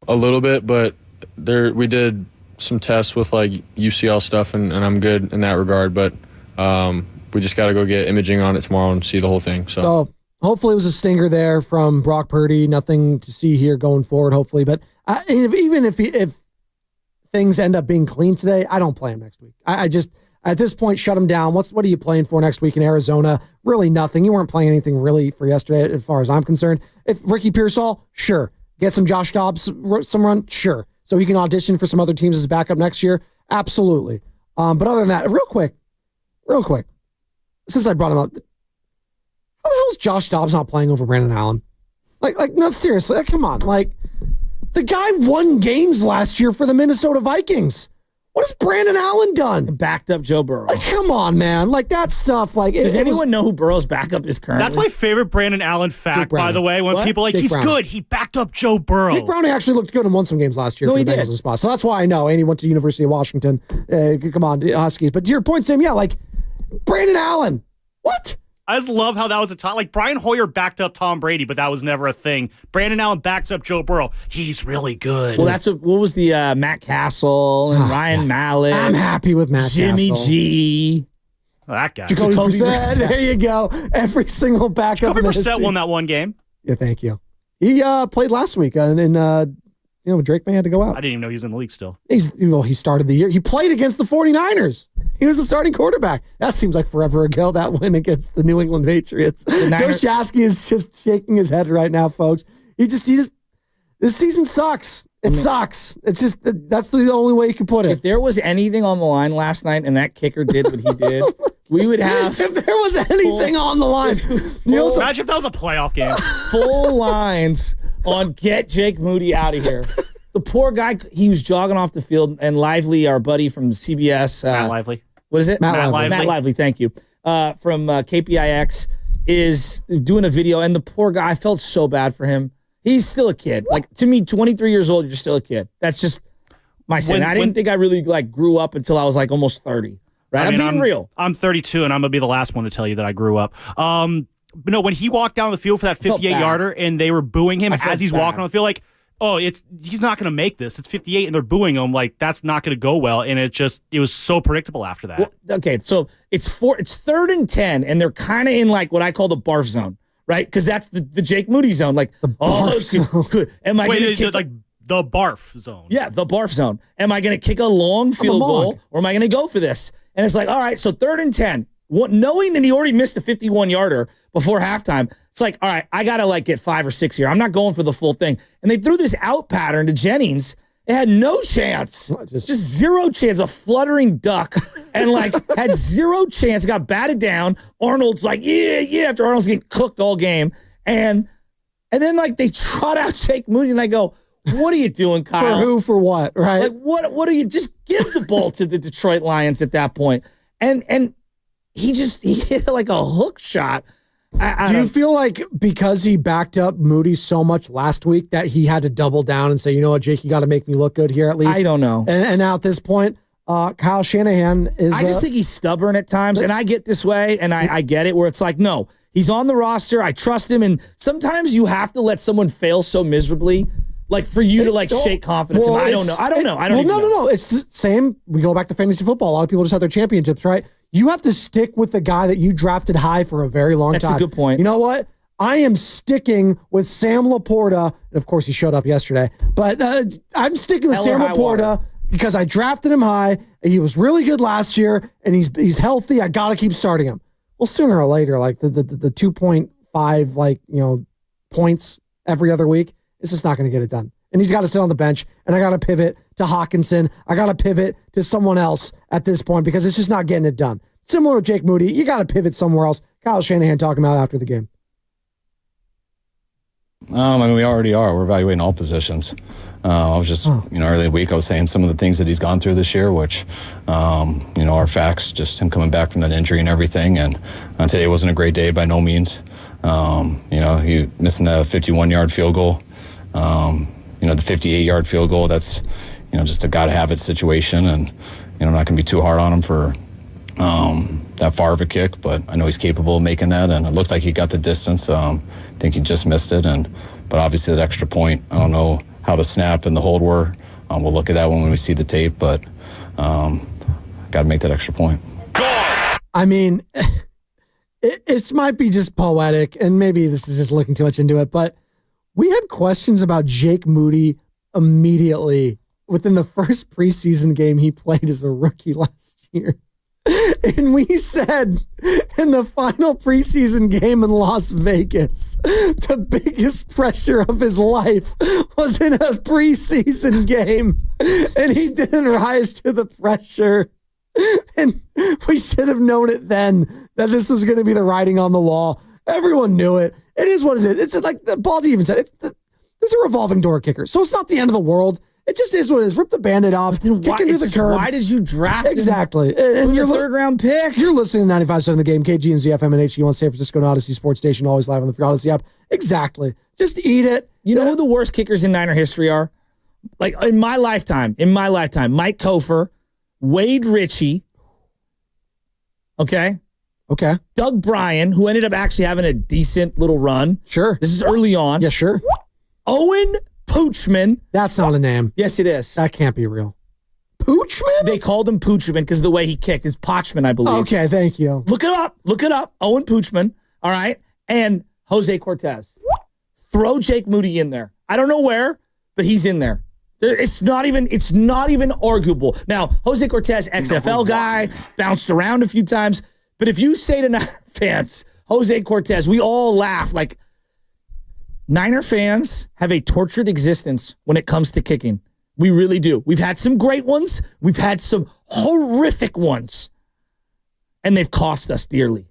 A little bit, but we did some tests with UCL stuff, and I'm good in that regard. But we just got to go get imaging on it tomorrow and see the whole thing. So hopefully it was a stinger there from Brock Purdy. Nothing to see here going forward, hopefully. But even if things end up being clean today, I don't play him next week. At this point, shut him down. What are you playing for next week in Arizona? Really nothing. You weren't playing anything really for yesterday as far as I'm concerned. If Ricky Pearsall, sure. Get some Josh Dobbs, some run, sure. So he can audition for some other teams as backup next year? Absolutely. But other than that, real quick, since I brought him up, how the hell is Josh Dobbs not playing over Brandon Allen? Like, no, seriously, come on. Like, the guy won games last year for the Minnesota Vikings. What has Brandon Allen done? Backed up Joe Burrow. Like, come on, man. Like, that stuff. Like, does anyone know who Burrow's backup is currently? That's my favorite Brandon Allen fact, by the way. When people are like, he's good. He backed up Joe Burrow. Jake Browning actually looked good and won some games last year for the Bengals in spot. So that's why I know. And he went to the University of Washington. Come on, Huskies. But to your point, Sam, yeah, like, Brandon Allen. What? I just love how that was a top. Like, Brian Hoyer backed up Tom Brady, but that was never a thing. Brandon Allen backs up Joe Burrow. He's really good. Well, what was the Matt Castle and Ryan Mallett? I'm happy with Matt Jimmy Castle. G. Oh, that guy. Jacoby Brissett. There you go. Every single backup. Jacoby Brissett won that one game. Yeah, thank you. He played last week, and Drake May had to go out. I didn't even know he was in the league still. He started the year. He played against the 49ers. He was the starting quarterback. That seems like forever ago, that win against the New England Patriots. Joe Shasky is just shaking his head right now, folks. He just, this season sucks. It sucks. It's just, that's the only way you can put it. If there was anything on the line last night and that kicker did what he did, we would have. If there was anything on the line. Imagine if that was a playoff game. Full lines on get Jake Moody out of here. The poor guy, he was jogging off the field, and Lively, our buddy from CBS. Matt Lively. What is it? Matt Lively. Matt Lively, thank you. From KPIX is doing a video, and the poor guy, I felt so bad for him. He's still a kid. Like, to me, 23 years old, you're still a kid. That's just my saying. I didn't think I really grew up until I was almost 30. Right? I'm being real. I'm 32, and I'm going to be the last one to tell you that I grew up. But no, when he walked down the field for that 58-yarder and they were booing him as he's walking on the field, he's not going to make this. It's 58, and they're booing him. Like, that's not going to go well. And it was so predictable after that. Well, okay, so it's 3rd and 10, and they're kind of in what I call the barf zone, right? Because that's the Jake Moody zone. Like, the barf zone. Am I going to kick the barf zone? Yeah, the barf zone. Am I going to kick a long field goal, or am I going to go for this? And it's all right, so 3rd and 10. Knowing that he already missed a 51-yarder before halftime, it's all right, I got to get 5 or 6 here. I'm not going for the full thing. And they threw this out pattern to Jennings. It had no chance. Just zero chance. A fluttering duck. And had zero chance. Got batted down. Arnold's yeah, after Arnold's getting cooked all game. And then they trot out Jake Moody, and I go, what are you doing, Kyle? For who, for what, right? What are you, just give the ball to the Detroit Lions at that point. And he hit a hook shot. Do you feel like because he backed up Moody so much last week that he had to double down and say, you know what, Jake, you got to make me look good here at least? I don't know. And now at this point, Kyle Shanahan is... I just think he's stubborn at times, and I get this way, and I get it, where it's no, he's on the roster, I trust him, and sometimes you have to let someone fail so miserably for you to shake confidence. Well, I don't know. No. It's the same. We go back to fantasy football. A lot of people just have their championships, right? You have to stick with the guy that you drafted high for a very long time. That's a good point. You know what? I am sticking with Sam Laporta. And of course, he showed up yesterday. But I'm sticking with Sam Laporta because I drafted him high. He was really good last year, and he's healthy. I got to keep starting him. Well, sooner or later, the 2.5 points every other week, it's just not going to get it done. And he's got to sit on the bench, and I got to pivot to Hawkinson. I got to pivot to someone else at this point because it's just not getting it done. Similar to Jake Moody, you got to pivot somewhere else. Kyle Shanahan talking about after the game. We already are. We're evaluating all positions. I was just, early in the week, I was saying some of the things that he's gone through this year, which, are facts, just him coming back from that injury and everything. And today wasn't a great day by no means. He missing the 51-yard field goal. The 58-yard field goal, that's, just a gotta-have-it situation. And, I'm not going to be too hard on him for that far of a kick, but I know he's capable of making that, and it looked like he got the distance. I think he just missed it, but obviously that extra point, I don't know how the snap and the hold were. We'll look at that when we see the tape, but got to make that extra point. I mean, it might be just poetic, and maybe this is just looking too much into it, but we had questions about Jake Moody immediately within the first preseason game he played as a rookie last year. And we said in the final preseason game in Las Vegas, the biggest pressure of his life was in a preseason game. And he didn't rise to the pressure. And we should have known it then that this was going to be the writing on the wall. Everyone knew it. It is what it is. It's like the Baldy even said, it's a revolving door kicker. So it's not the end of the world. It just is what it is. Rip the Band-Aid off, kick him to the curb. Why did you draft him? Exactly. And your third-round pick? You're listening to 95.7 The Game, KGNZ FM and HD1 San Francisco and Odyssey Sports Station, always live on the Free Odyssey app. Exactly. Just eat it. You know who the worst kickers in Niner history are? Like, in my lifetime, Mike Kofer, Wade Ritchie, okay? Doug Bryan, who ended up actually having a decent little run. Sure. This is early on. Yeah, sure. Owen Poochman. That's not a name. Yes, it is. That can't be real. Poochman? They called him Poochman because of the way he kicked. It's Pochman, I believe. Okay, thank you. Look it up. Owen Poochman. All right. And Jose Cortez. Throw Jake Moody in there. I don't know where, but he's in there. It's not even arguable. Now, Jose Cortez, XFL guy, bounced around a few times. But if you say to Niner fans, Jose Cortez, we all laugh. Like, Niner fans have a tortured existence when it comes to kicking. We really do. We've had some great ones. We've had some horrific ones. And they've cost us dearly.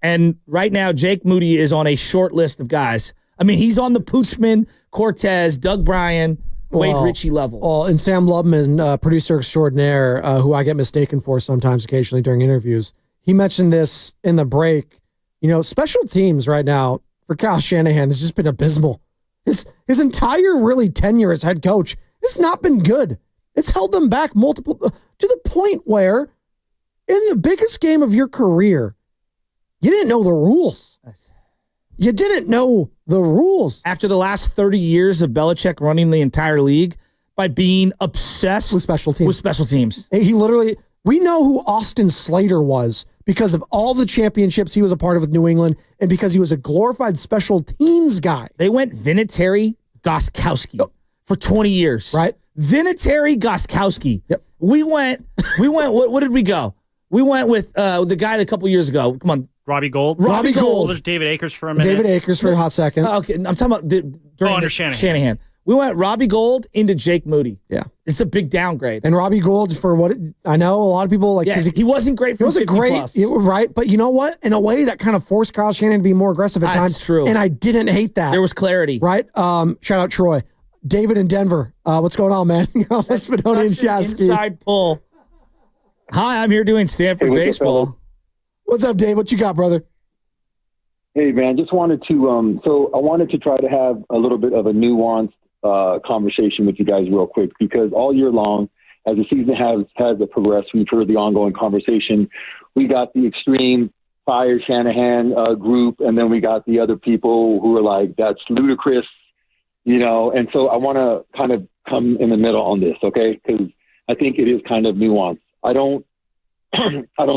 And right now, Jake Moody is on a short list of guys. I mean, he's on the Poochman, Cortez, Doug Bryan, Wade Ritchie level. Well, and Sam Lubman, producer extraordinaire, who I get mistaken for sometimes occasionally during interviews, he mentioned this in the break. You know, special teams right now for Kyle Shanahan has just been abysmal. His entire really tenure as head coach has not been good. It's held them back multiple to the point where in the biggest game of your career, you didn't know the rules. You didn't know the rules. After the last 30 years of Belichick running the entire league by being obsessed with special teams. He literally, we know who Austin Slater was because of all the championships he was a part of with New England and because he was a glorified special teams guy. They went Vinatieri Gostkowski for 20 years. Right. Vinatieri Gostkowski. Yep. We went, what did we go? We went with the guy a couple years ago. Come on. Robbie Gold. Robbie Gold. There's David Akers for a minute. David Akers for a hot second. Okay, I'm talking about under Shanahan. We went Robbie Gold into Jake Moody. Yeah. It's a big downgrade. And Robbie Gold, for what I know, a lot of people like. Yeah, he wasn't great for 50 plus. Right? But you know what? In a way, that kind of forced Kyle Shanahan to be more aggressive at times. That's true. And I didn't hate that. There was clarity. Right? Shout out Troy. David in Denver. What's going on, man? That's Spadoni and Shasky. Inside pull. Hi, I'm here doing Stanford baseball. What's up, Dave? What you got, brother? Hey, man, just wanted to, so I wanted to try to have a little bit of a nuanced conversation with you guys real quick, because all year long, as the season has progressed, we've heard the ongoing conversation. We got the extreme fire Shanahan group, and then we got the other people who are like, that's ludicrous, you know, and so I want to kind of come in the middle on this, okay, because I think it is kind of nuanced. I don't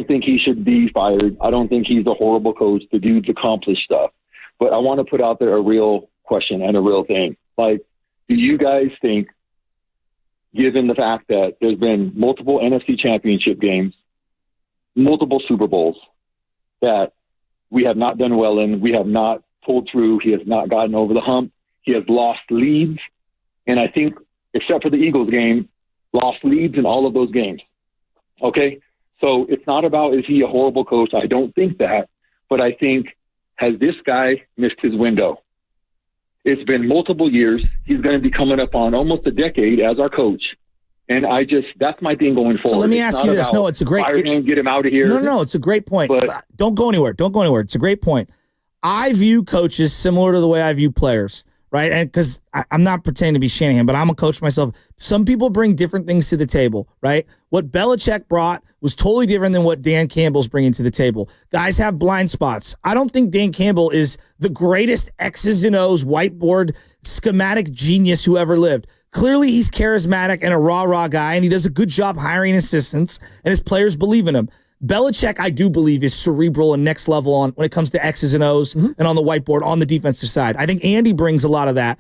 think he should be fired. I don't think he's a horrible coach. The dude's accomplished stuff. But I want to put out there a real question and a real thing. Like, do you guys think, given the fact that there's been multiple NFC championship games, multiple Super Bowls, that we have not done well in, we have not pulled through, he has not gotten over the hump, he has lost leads, and I think, except for the Eagles game, lost leads in all of those games. Okay? So it's not about, is he a horrible coach? I don't think that. But I think, has this guy missed his window? It's been multiple years. He's going to be coming up on almost a decade as our coach. And that's my thing going forward. So let me ask you this. No, it's a great point. Get him out of here. No, it's a great point. But don't go anywhere. It's a great point. I view coaches similar to the way I view players. Right, and because I'm not pretending to be Shanahan, but I'm a coach myself. Some people bring different things to the table, right? What Belichick brought was totally different than what Dan Campbell's bringing to the table. Guys have blind spots. I don't think Dan Campbell is the greatest X's and O's whiteboard schematic genius who ever lived. Clearly, he's charismatic and a rah-rah guy, and he does a good job hiring assistants, and his players believe in him. Belichick, I do believe, is cerebral and next level on when it comes to X's and O's and on the whiteboard on the defensive side. I think Andy brings a lot of that.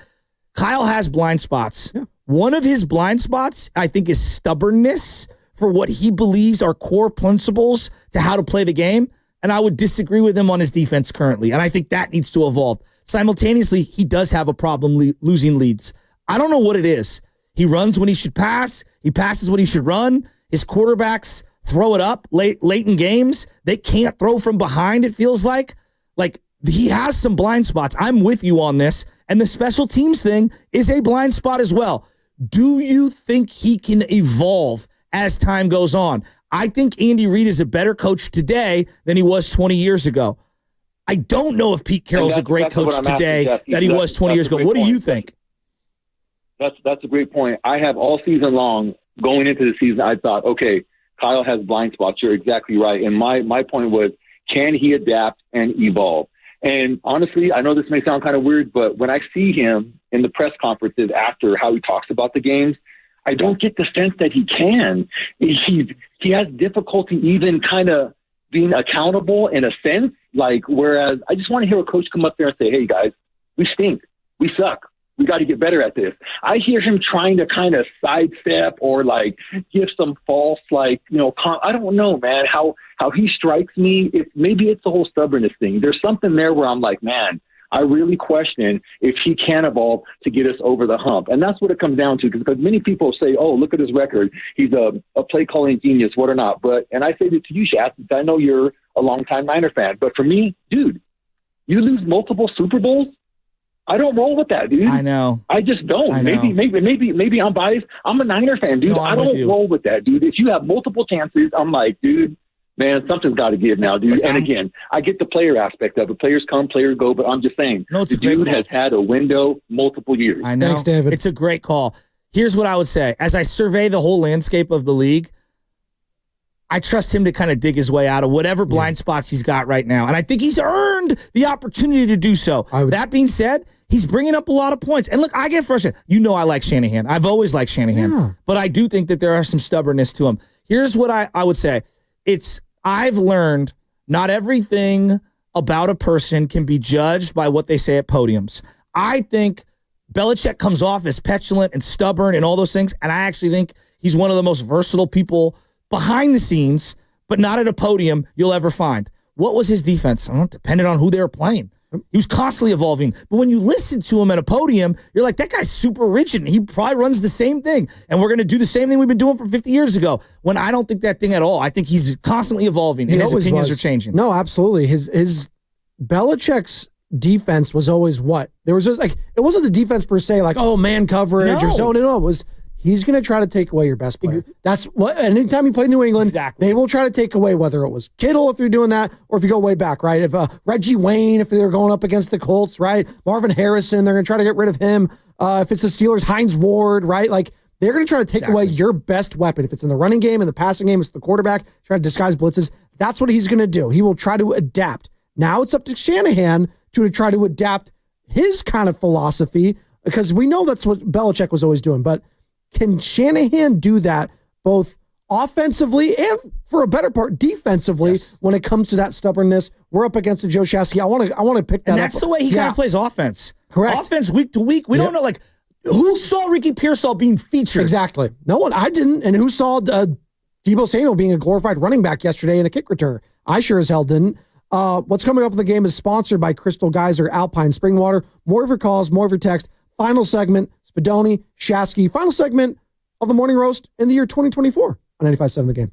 Kyle has blind spots. Yeah. One of his blind spots, I think, is stubbornness for what he believes are core principles to how to play the game. And I would disagree with him on his defense currently. And I think that needs to evolve. Simultaneously, he does have a problem losing leads. I don't know what it is. He runs when he should pass. He passes when he should run. His quarterbacks throw it up late in games. They can't throw from behind, it feels like. Like, he has some blind spots. I'm with you on this. And the special teams thing is a blind spot as well. Do you think he can evolve as time goes on? I think Andy Reid is a better coach today than he was 20 years ago. I don't know if Pete Carroll's a great coach today that he was 20 years ago. What do you think? That's a great point. I have all season long going into the season, I thought, okay, Kyle has blind spots. You're exactly right. And my point was, can he adapt and evolve? And honestly, I know this may sound kind of weird, but when I see him in the press conferences after how he talks about the games, I don't get the sense that he can. He has difficulty even kind of being accountable in a sense. Like, whereas I just want to hear a coach come up there and say, hey, guys, we stink. We suck. We got to get better at this. I hear him trying to kind of sidestep or like give some false, like, I don't know, man, how he strikes me. Maybe it's the whole stubbornness thing. There's something there where I'm like, man, I really question if he can evolve to get us over the hump. And that's what it comes down to, because many people say, oh, look at his record. He's a play calling genius, what or not. And I say this to you, Shaq, I know you're a longtime Niner fan, but for me, dude, you lose multiple Super Bowls. I don't roll with that, dude. I know. I just don't. Maybe I'm biased. I'm a Niner fan, dude. No, I don't roll with that, dude. If you have multiple chances, I'm like, dude, man, something's got to give now, dude. And again, I get the player aspect of it. Players come, players go, but I'm just saying, the dude has had a window multiple years. I know. Thanks, David. It's a great call. Here's what I would say. As I survey the whole landscape of the league, I trust him to kind of dig his way out of whatever blind spots he's got right now. And I think he's earned the opportunity to do so. That being said, he's bringing up a lot of points. And look, I get frustrated. I like Shanahan. I've always liked Shanahan. Yeah. But I do think that there are some stubbornness to him. Here's what I would say. I've learned not everything about a person can be judged by what they say at podiums. I think Belichick comes off as petulant and stubborn and all those things. And I actually think he's one of the most versatile people behind the scenes, but not at a podium, you'll ever find. What was his defense? Depending on who they were playing. He was constantly evolving. But when you listen to him at a podium, you're like, that guy's super rigid. He probably runs the same thing. And we're going to do the same thing we've been doing for 50 years ago. When I don't think that thing at all. I think he's constantly evolving and his opinions are changing. No, absolutely. His Belichick's defense was always what? There was just like, it wasn't the defense per se, like, oh, man coverage or zone. No, it was, he's going to try to take away your best player. That's what, anytime you play New England, they will try to take away, whether it was Kittle, if you're doing that, or if you go way back, right? If Reggie Wayne, if they're going up against the Colts, right? Marvin Harrison, they're going to try to get rid of him. If it's the Steelers, Hines Ward, right? Like, they're going to try to take away your best weapon. If it's in the running game, in the passing game, it's the quarterback, try to disguise blitzes. That's what he's going to do. He will try to adapt. Now it's up to Shanahan to try to adapt his kind of philosophy, because we know that's what Belichick was always doing. But can Shanahan do that both offensively and, for a better part, defensively when it comes to that stubbornness? We're up against the Joe Shasky. I want to pick that up. And that's the way he kind of plays offense. Correct. Offense week to week. We don't know, like, who saw Ricky Pearsall being featured? Exactly. No one. I didn't. And who saw Deebo Samuel being a glorified running back yesterday in a kick return? I sure as hell didn't. What's coming up in the game is sponsored by Crystal Geyser Alpine Spring Water. More of your calls, more of your text. Final segment, Spadoni, Shasky. Final segment of the Morning Roast in the year 2024 on 95.7 The Game.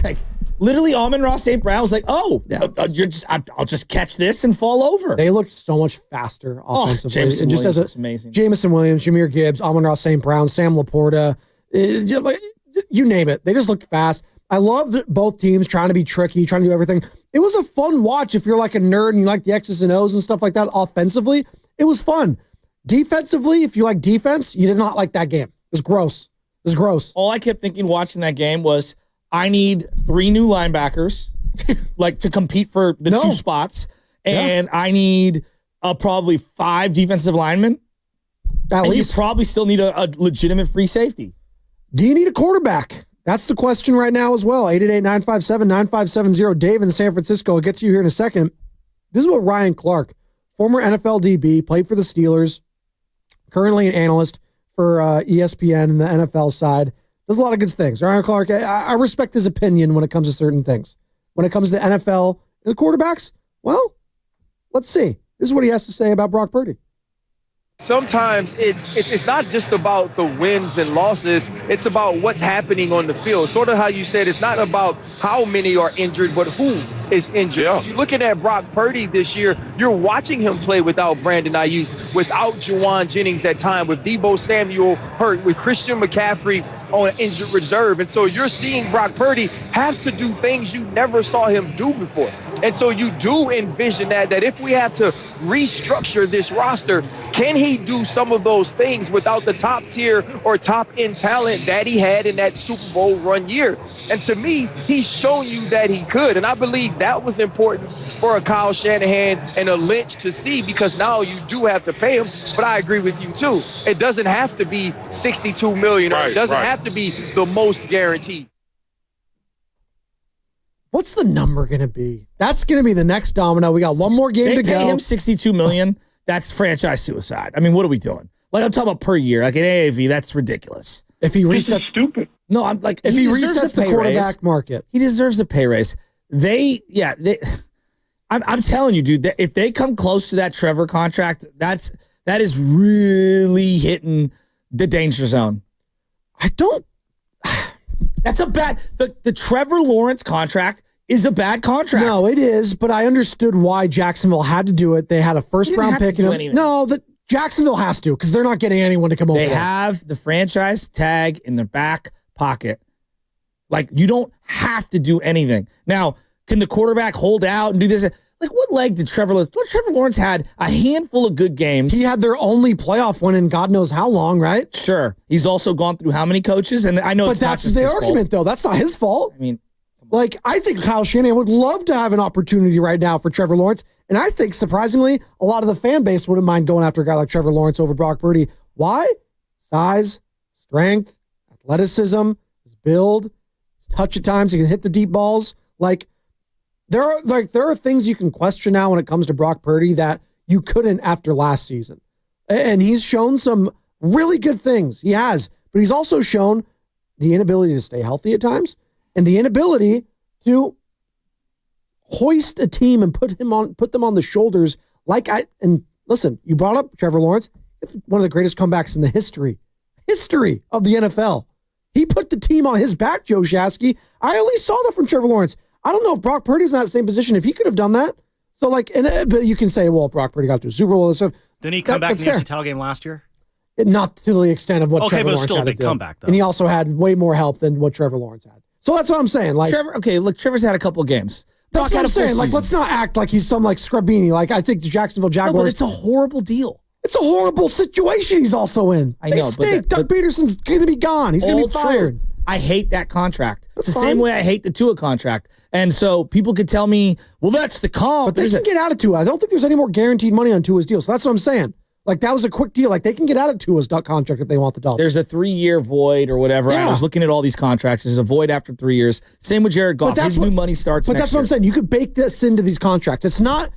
like literally Amon-Ra St. Brown was like, "Oh, I'll just catch this and fall over." They looked so much faster offensively. Jameson and just Williams as was amazing. Jameson Williams, Jahmyr Gibbs, Amon-Ra St. Brown, Sam Laporta, you name it. They just looked fast. I loved both teams trying to be tricky, trying to do everything. It was a fun watch if you're like a nerd and you like the X's and O's and stuff like that. Offensively, it was fun. Defensively, if you like defense, you did not like that game. It was gross. It was gross. All I kept thinking watching that game was, I need 3 new linebackers like to compete for the 2 spots, and I need probably 5 defensive linemen. At least. You probably still need a legitimate free safety. Do you need a quarterback? That's the question right now as well. 888-957-9570. Dave in San Francisco. I'll get to you here in a second. This is what Ryan Clark, former NFL DB, played for the Steelers, currently an analyst for ESPN and the NFL side. Does a lot of good things. Ryan Clark, I respect his opinion when it comes to certain things. When it comes to NFL and the quarterbacks, well, let's see. This is what he has to say about Brock Purdy. Sometimes it's not just about the wins and losses. It's about what's happening on the field. Sort of how you said, it's not about how many are injured, but who is injured. Yeah. You're looking at Brock Purdy this year. You're watching him play without Brandon Ayuk, without Juwan Jennings at time, with Deebo Samuel hurt, with Christian McCaffrey on injured reserve. And so you're seeing Brock Purdy have to do things you never saw him do before. And so you do envision that if we have to restructure this roster, can he do some of those things without the top tier or top end talent that he had in that Super Bowl run year? And to me, he's shown you that he could. And I believe that was important for a Kyle Shanahan and a Lynch to see, because now you do have to pay him. But I agree with you too. It doesn't have to be $62 million, or it doesn't have to be the most guaranteed. What's the number going to be? That's going to be the next domino. We got one more game to go. They pay him $62 million. That's franchise suicide. I mean, what are we doing? Like, I'm talking about per year. Like an AAV, that's ridiculous. If he resets, this is stupid. No, I'm like, if he resets the quarterback market, he deserves a pay raise. I'm telling you, dude, if they come close to that Trevor contract, that is really hitting the danger zone. That's a bad. The Trevor Lawrence contract is a bad contract. No, it is, but I understood why Jacksonville had to do it. They had a first-round pick in him. No, Jacksonville has to, because they're not getting anyone to come over. They have the franchise tag in their back pocket. Like, you don't have to do anything. Now, can the quarterback hold out and do this? Like, what leg did Trevor Lawrence? Trevor Lawrence had a handful of good games. He had their only playoff win in God knows how long, right? Sure. He's also gone through how many coaches? And I know but it's that's not just the his argument, fault. though. That's not his fault. I mean, like, I think Kyle Shanahan would love to have an opportunity right now for Trevor Lawrence. And I think, surprisingly, a lot of the fan base wouldn't mind going after a guy like Trevor Lawrence over Brock Purdy. Why? Size, strength, athleticism, his build, his touch at times. He can hit the deep balls. There are things you can question now when it comes to Brock Purdy that you couldn't after last season. And he's shown some really good things. He has. But he's also shown the inability to stay healthy at times and the inability to hoist a team and put them on the shoulders. And listen, you brought up Trevor Lawrence. It's one of the greatest comebacks in the history of the NFL. He put the team on his back, Joe Shasky. I only saw that from Trevor Lawrence. I don't know if Brock Purdy's not in the same position, if he could have done that. So, but you can say, well, Brock Purdy got to a Super Bowl and stuff. Didn't he come back in the NFC title game last year? Not to the extent of what Trevor Lawrence had. Okay, but still a big comeback, though. And he also had way more help than what Trevor Lawrence had. So that's what I'm saying. Trevor's had a couple of games. That's what I'm saying. Let's not act like he's some Scrabini. I think the Jacksonville Jaguars. No, but it's a horrible deal. It's a horrible situation he's also in. They stink. Doug Peterson's going to be gone. He's going to be fired. I hate that contract. That's it's the fine. same way I hate the Tua contract. And so people could tell me, well, that's the comp. But they can get out of Tua. I don't think there's any more guaranteed money on Tua's deal. So that's what I'm saying. That was a quick deal. They can get out of Tua's contract if they want the Dolphins. There's a 3-year void or whatever. Yeah. I was looking at all these contracts. There's a void after 3 years. Same with Jared Goff. His new money starts next year. But that's what I'm saying. You could bake this into these contracts. It's not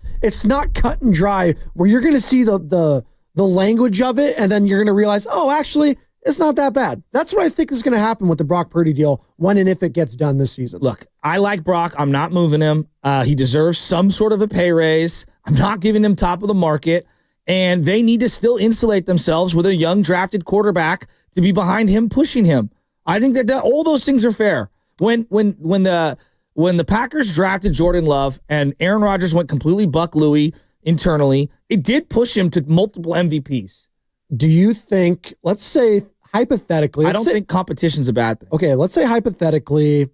cut and dry where you're going to see the language of it and then you're going to realize, oh, actually, it's not that bad. That's what I think is going to happen with the Brock Purdy deal when and if it gets done this season. Look, I like Brock. I'm not moving him. He deserves some sort of a pay raise. I'm not giving him top of the market. And they need to still insulate themselves with a young drafted quarterback to be behind him, pushing him. I think that all those things are fair. When the Packers drafted Jordan Love and Aaron Rodgers went completely Buck Louie internally, it did push him to multiple MVPs. Do you think, let's say hypothetically, I don't think competition's a bad thing. Okay, let's say hypothetically,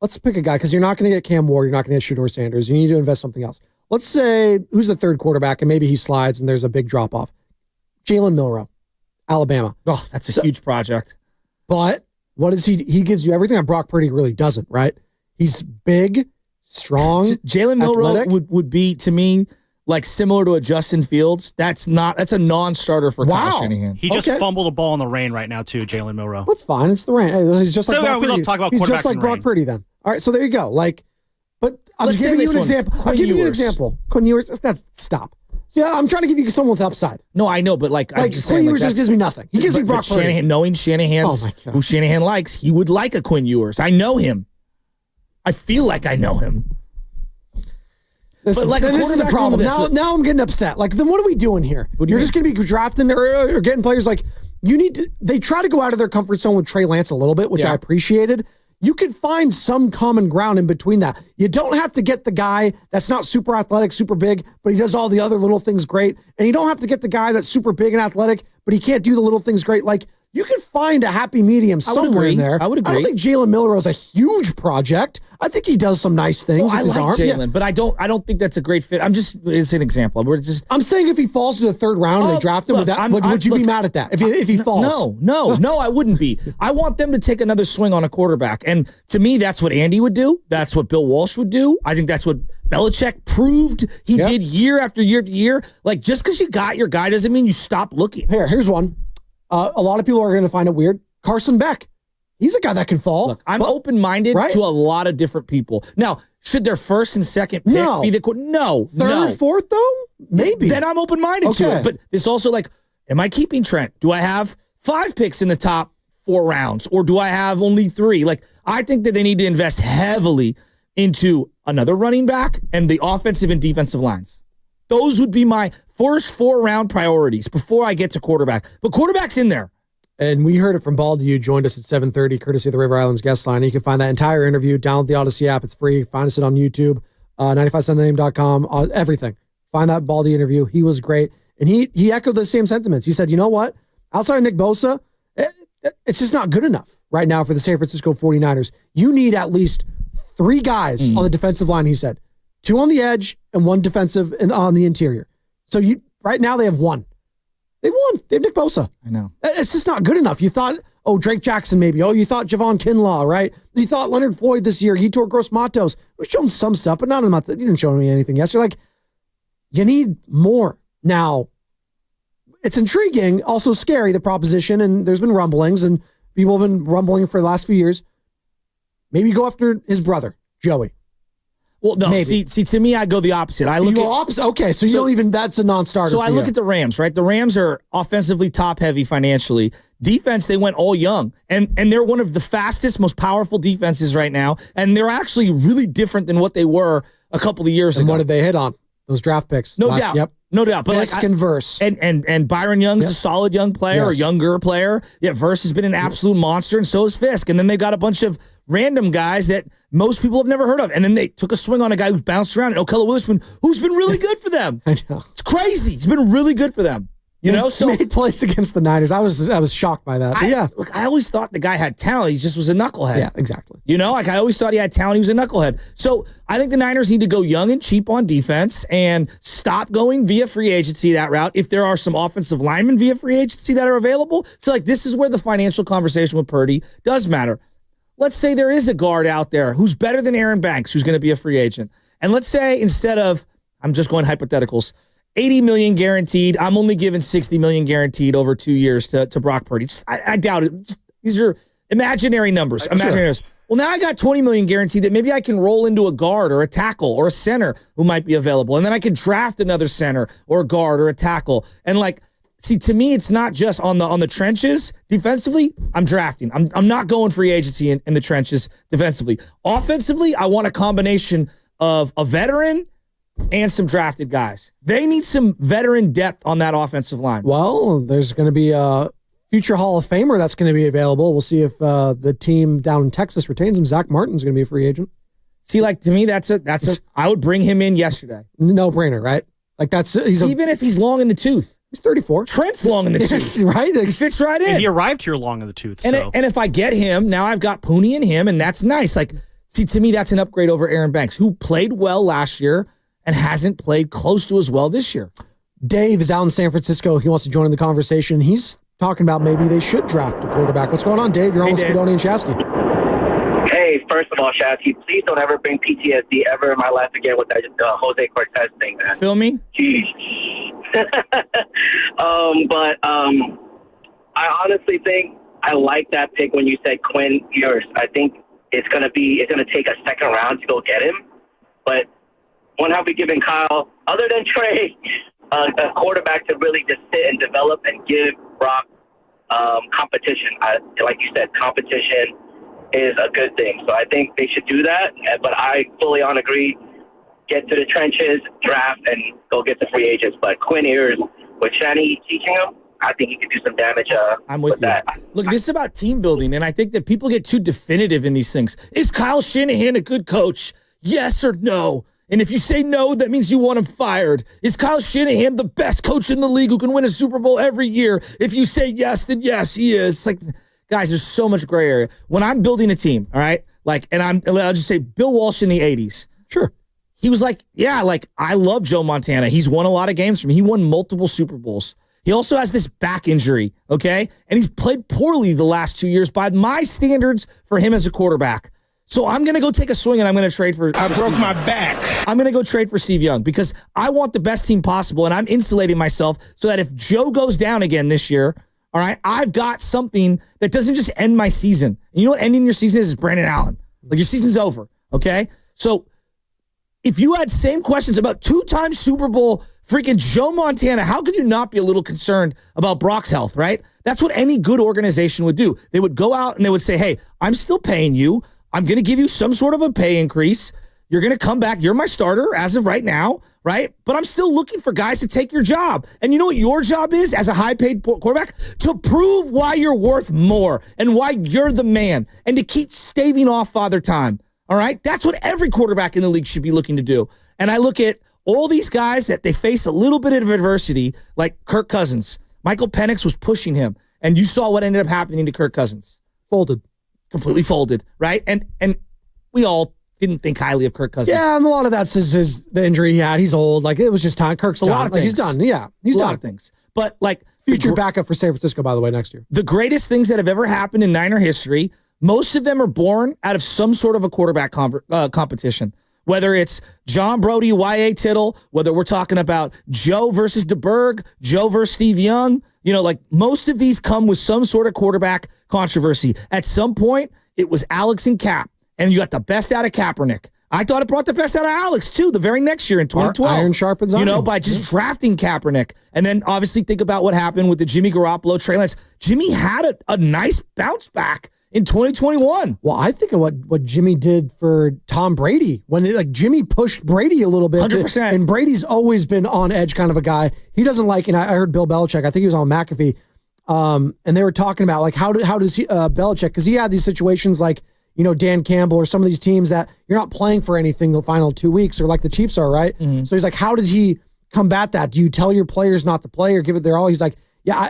let's pick a guy because you're not going to get Cam Ward, you're not going to get Shedeur Sanders. You need to invest something else. Let's say who's the third quarterback and maybe he slides and there's a big drop off. Jalen Milroe, Alabama. Oh, that's a huge project. But what is he? He gives you everything that Brock Purdy really doesn't, right? He's big, strong. Jalen Milroe would be, to me, like similar to a Justin Fields. That's a non-starter for Kyle Shanahan. He just fumbled a ball in the rain right now too, Jalen Milroe. That's fine. It's the rain. He's just like Brock we Purdy. love to talk about He's quarterbacks just like in Brock rain. Purdy then. All right, so there you go. But I'm Let's giving say you an this one. example. Quinn I'll give you an Ewers. example. Quinn Ewers. Stop. So yeah, I'm trying to give you someone with upside. No, I know, but I'm just Quinn saying, Ewers just gives me nothing. He gives me Brock Purdy. Shanahan, knowing Shanahan's who Shanahan likes, he would like a Quinn Ewers. I know him. I feel like I know him. Listen, but this is the problem. Now I'm getting upset. Then what are we doing here? You're just going to be drafting or getting players you need to. They try to go out of their comfort zone with Trey Lance a little bit, which I appreciated. You can find some common ground in between that. You don't have to get the guy that's not super athletic, super big, but he does all the other little things great. And you don't have to get the guy that's super big and athletic, but he can't do the little things great. You can find a happy medium somewhere in there. I would agree. I don't think Jalen Milroe is a huge project. I think he does some nice things. I with his like arm. Jalen, but I don't think that's a great fit. It's an example. I'm saying if he falls to the third round and they draft him, would you be mad at that? If he falls? No, I wouldn't be. I want them to take another swing on a quarterback. And to me, that's what Andy would do. That's what Bill Walsh would do. I think that's what Belichick proved he did year after year after year. Just because you got your guy doesn't mean you stop looking. Here's one. A lot of people are going to find it weird. Carson Beck. He's a guy that can fall. Look, I'm open-minded to a lot of different people. Now, should their first and second pick be the no? Third, fourth, though? Maybe. Then I'm open-minded to it. But it's also am I keeping Trent? Do I have 5 picks in the top 4 rounds? Or do I have only 3? I think that they need to invest heavily into another running back and the offensive and defensive lines. Those would be my first 4-round priorities before I get to quarterback. But quarterback's in there. And we heard it from Baldy, who joined us at 7:30, courtesy of the River Islands guest line. You can find that entire interview. Download the Odyssey app. It's free. Find us on YouTube, 957thename.com, everything. Find that Baldy interview. He was great. And he echoed the same sentiments. He said, you know what? Outside of Nick Bosa, it's just not good enough right now for the San Francisco 49ers. You need at least 3 guys on the defensive line, he said. 2 on the edge and 1 defensive on the interior. So right now they have 1. They won. They have Nick Bosa. I know. It's just not good enough. You thought, Drake Jackson maybe. You thought Javon Kinlaw, right? You thought Leonard Floyd this year. Yetur Gross-Matos. We showed him some stuff, but not enough. You didn't show me anything yesterday. You need more. Now, it's intriguing, also scary, the proposition, and there's been rumblings, and people have been rumbling for the last few years. Maybe go after his brother, Joey. Well, no, see, to me, I go the opposite. Okay, so you don't even, that's a non-starter. So I look at the Rams, right? The Rams are offensively top-heavy financially. Defense, they went all young. And they're one of the fastest, most powerful defenses right now. And they're actually really different than what they were a couple of years ago. And what did they hit on? Those draft picks. No doubt. Yep. No doubt. But Fisk and Verse. And Byron Young's a solid young player, or younger player. Yeah, Verse has been an absolute monster, and so is Fisk. And then they got a bunch of random guys that most people have never heard of. And then they took a swing on a guy who's bounced around, and Okella Wilson, who's been really good for them. I know. It's crazy. He's been really good for them. So made plays against the Niners. I was shocked by that. But look, I always thought the guy had talent. He just was a knucklehead. Yeah, exactly. I always thought he had talent. He was a knucklehead. So I think the Niners need to go young and cheap on defense and stop going via free agency that route. If there are some offensive linemen via free agency that are available, so this is where the financial conversation with Purdy does matter. Let's say there is a guard out there who's better than Aaron Banks, who's going to be a free agent. And let's say instead of, I'm just going hypotheticals, $80 million guaranteed, I'm only giving $60 million guaranteed over 2 years to Brock Purdy. I doubt it. These are imaginary numbers. Well, now I got $20 million guaranteed that maybe I can roll into a guard or a tackle or a center who might be available. And then I could draft another center or a guard or a tackle. And to me, it's not just on the trenches. Defensively, I'm drafting. I'm not going free agency in the trenches defensively. Offensively, I want a combination of a veteran and some drafted guys. They need some veteran depth on that offensive line. Well, there's going to be a future Hall of Famer that's going to be available. We'll see if the team down in Texas retains him. Zach Martin's going to be a free agent. See, like, to me, that's I would bring him in yesterday. No brainer, right? Like, even if he's long in the tooth. He's 34. Trent's long in the tooth. Right? He fits right in. And he arrived here long in the tooth. And if I get him, now I've got Pooney and him, and that's nice. Like, see, to me, that's an upgrade over Aaron Banks, who played well last year and hasn't played close to as well this year. Dave is out in San Francisco. He wants to join in the conversation. He's talking about maybe they should draft a quarterback. What's going on, Dave? You're on with Spadoni and Shasky. Hey, first of all, Shasky, please don't ever bring PTSD ever in my life again with that Jose Cortez thing, man. Feel me? Jeez. But I honestly think I like that pick when you said Quinn Ewers. I think it's gonna take a second round to go get him. But when have we given Kyle, other than Trey, a quarterback to really just sit and develop and give Brock competition? Like you said, competition is a good thing. So I think they should do that. But I fully agree. Get to the trenches, draft, and go get the free agents. But Quinn Ewers, with Shani teaching him, I think he could do some damage. I'm with you. That. Look, this is about team building, and I think that people get too definitive in these things. Is Kyle Shanahan a good coach? Yes or no? And if you say no, that means you want him fired. Is Kyle Shanahan the best coach in the league who can win a Super Bowl every year? If you say yes, then yes, he is. It's like, guys, there's so much gray area. When I'm building a team, all right, like, and I'll just say Bill Walsh in the 80s. Sure. He was like, yeah, like, I love Joe Montana. He's won a lot of games for me. He won multiple Super Bowls. He also has this back injury, okay? And he's played poorly the last 2 years by my standards for him as a quarterback. So I'm going to go take a swing and I'm going to trade for broke my back. I'm going to go trade for Steve Young because I want the best team possible, and I'm insulating myself so that if Joe goes down again this year, all right, I've got something that doesn't just end my season. And you know what ending your season is Brandon Allen. Like, your season's over, okay? So if you had same questions about two-time Super Bowl freaking Joe Montana, how could you not be a little concerned about Brock's health, right? That's what any good organization would do. They would go out and they would say, hey, I'm still paying you. I'm going to give you some sort of a pay increase. You're going to come back. You're my starter as of right now, right? But I'm still looking for guys to take your job. And you know what your job is as a high-paid quarterback? To prove why you're worth more and why you're the man and to keep staving off Father Time. All right? That's what every quarterback in the league should be looking to do. And I look at all these guys that they face a little bit of adversity, like Kirk Cousins. Michael Penix was pushing him, and you saw what ended up happening to Kirk Cousins. Folded. Completely folded, right? And we all didn't think highly of Kirk Cousins. Yeah, and a lot of that's the injury he had. He's old. Like, it was just time. Kirk's a done. lot of like, things. He's done. Yeah, he's done. A lot of things. But, like, future backup for San Francisco, by the way, next year. The greatest things that have ever happened in Niner history, most of them are born out of some sort of a quarterback competition. Whether it's John Brody, Y.A. Tittle, whether we're talking about Joe versus DeBerg, Joe versus Steve Young, you know, like, most of these come with some sort of quarterback controversy. At some point, it was Alex and Cap, and you got the best out of Kaepernick. I thought it brought the best out of Alex, too, the very next year in 2012. Iron sharpens iron. You know, by just drafting Kaepernick. And then, obviously, think about what happened with the Jimmy Garoppolo, Trey Lance. Jimmy had a nice bounce back in 2021. Well, I think of what Jimmy did for Tom Brady when Jimmy pushed Brady a little bit. 100%. And Brady's always been on edge kind of a guy. He doesn't like, and I heard Bill Belichick, I think he was on McAfee, and they were talking about, like, how does he, Belichick, because he had these situations like, you know, Dan Campbell or some of these teams that you're not playing for anything the final 2 weeks, or like the Chiefs are, right? Mm-hmm. So he's like, how did he combat that? Do you tell your players not to play or give it their all? He's like, yeah,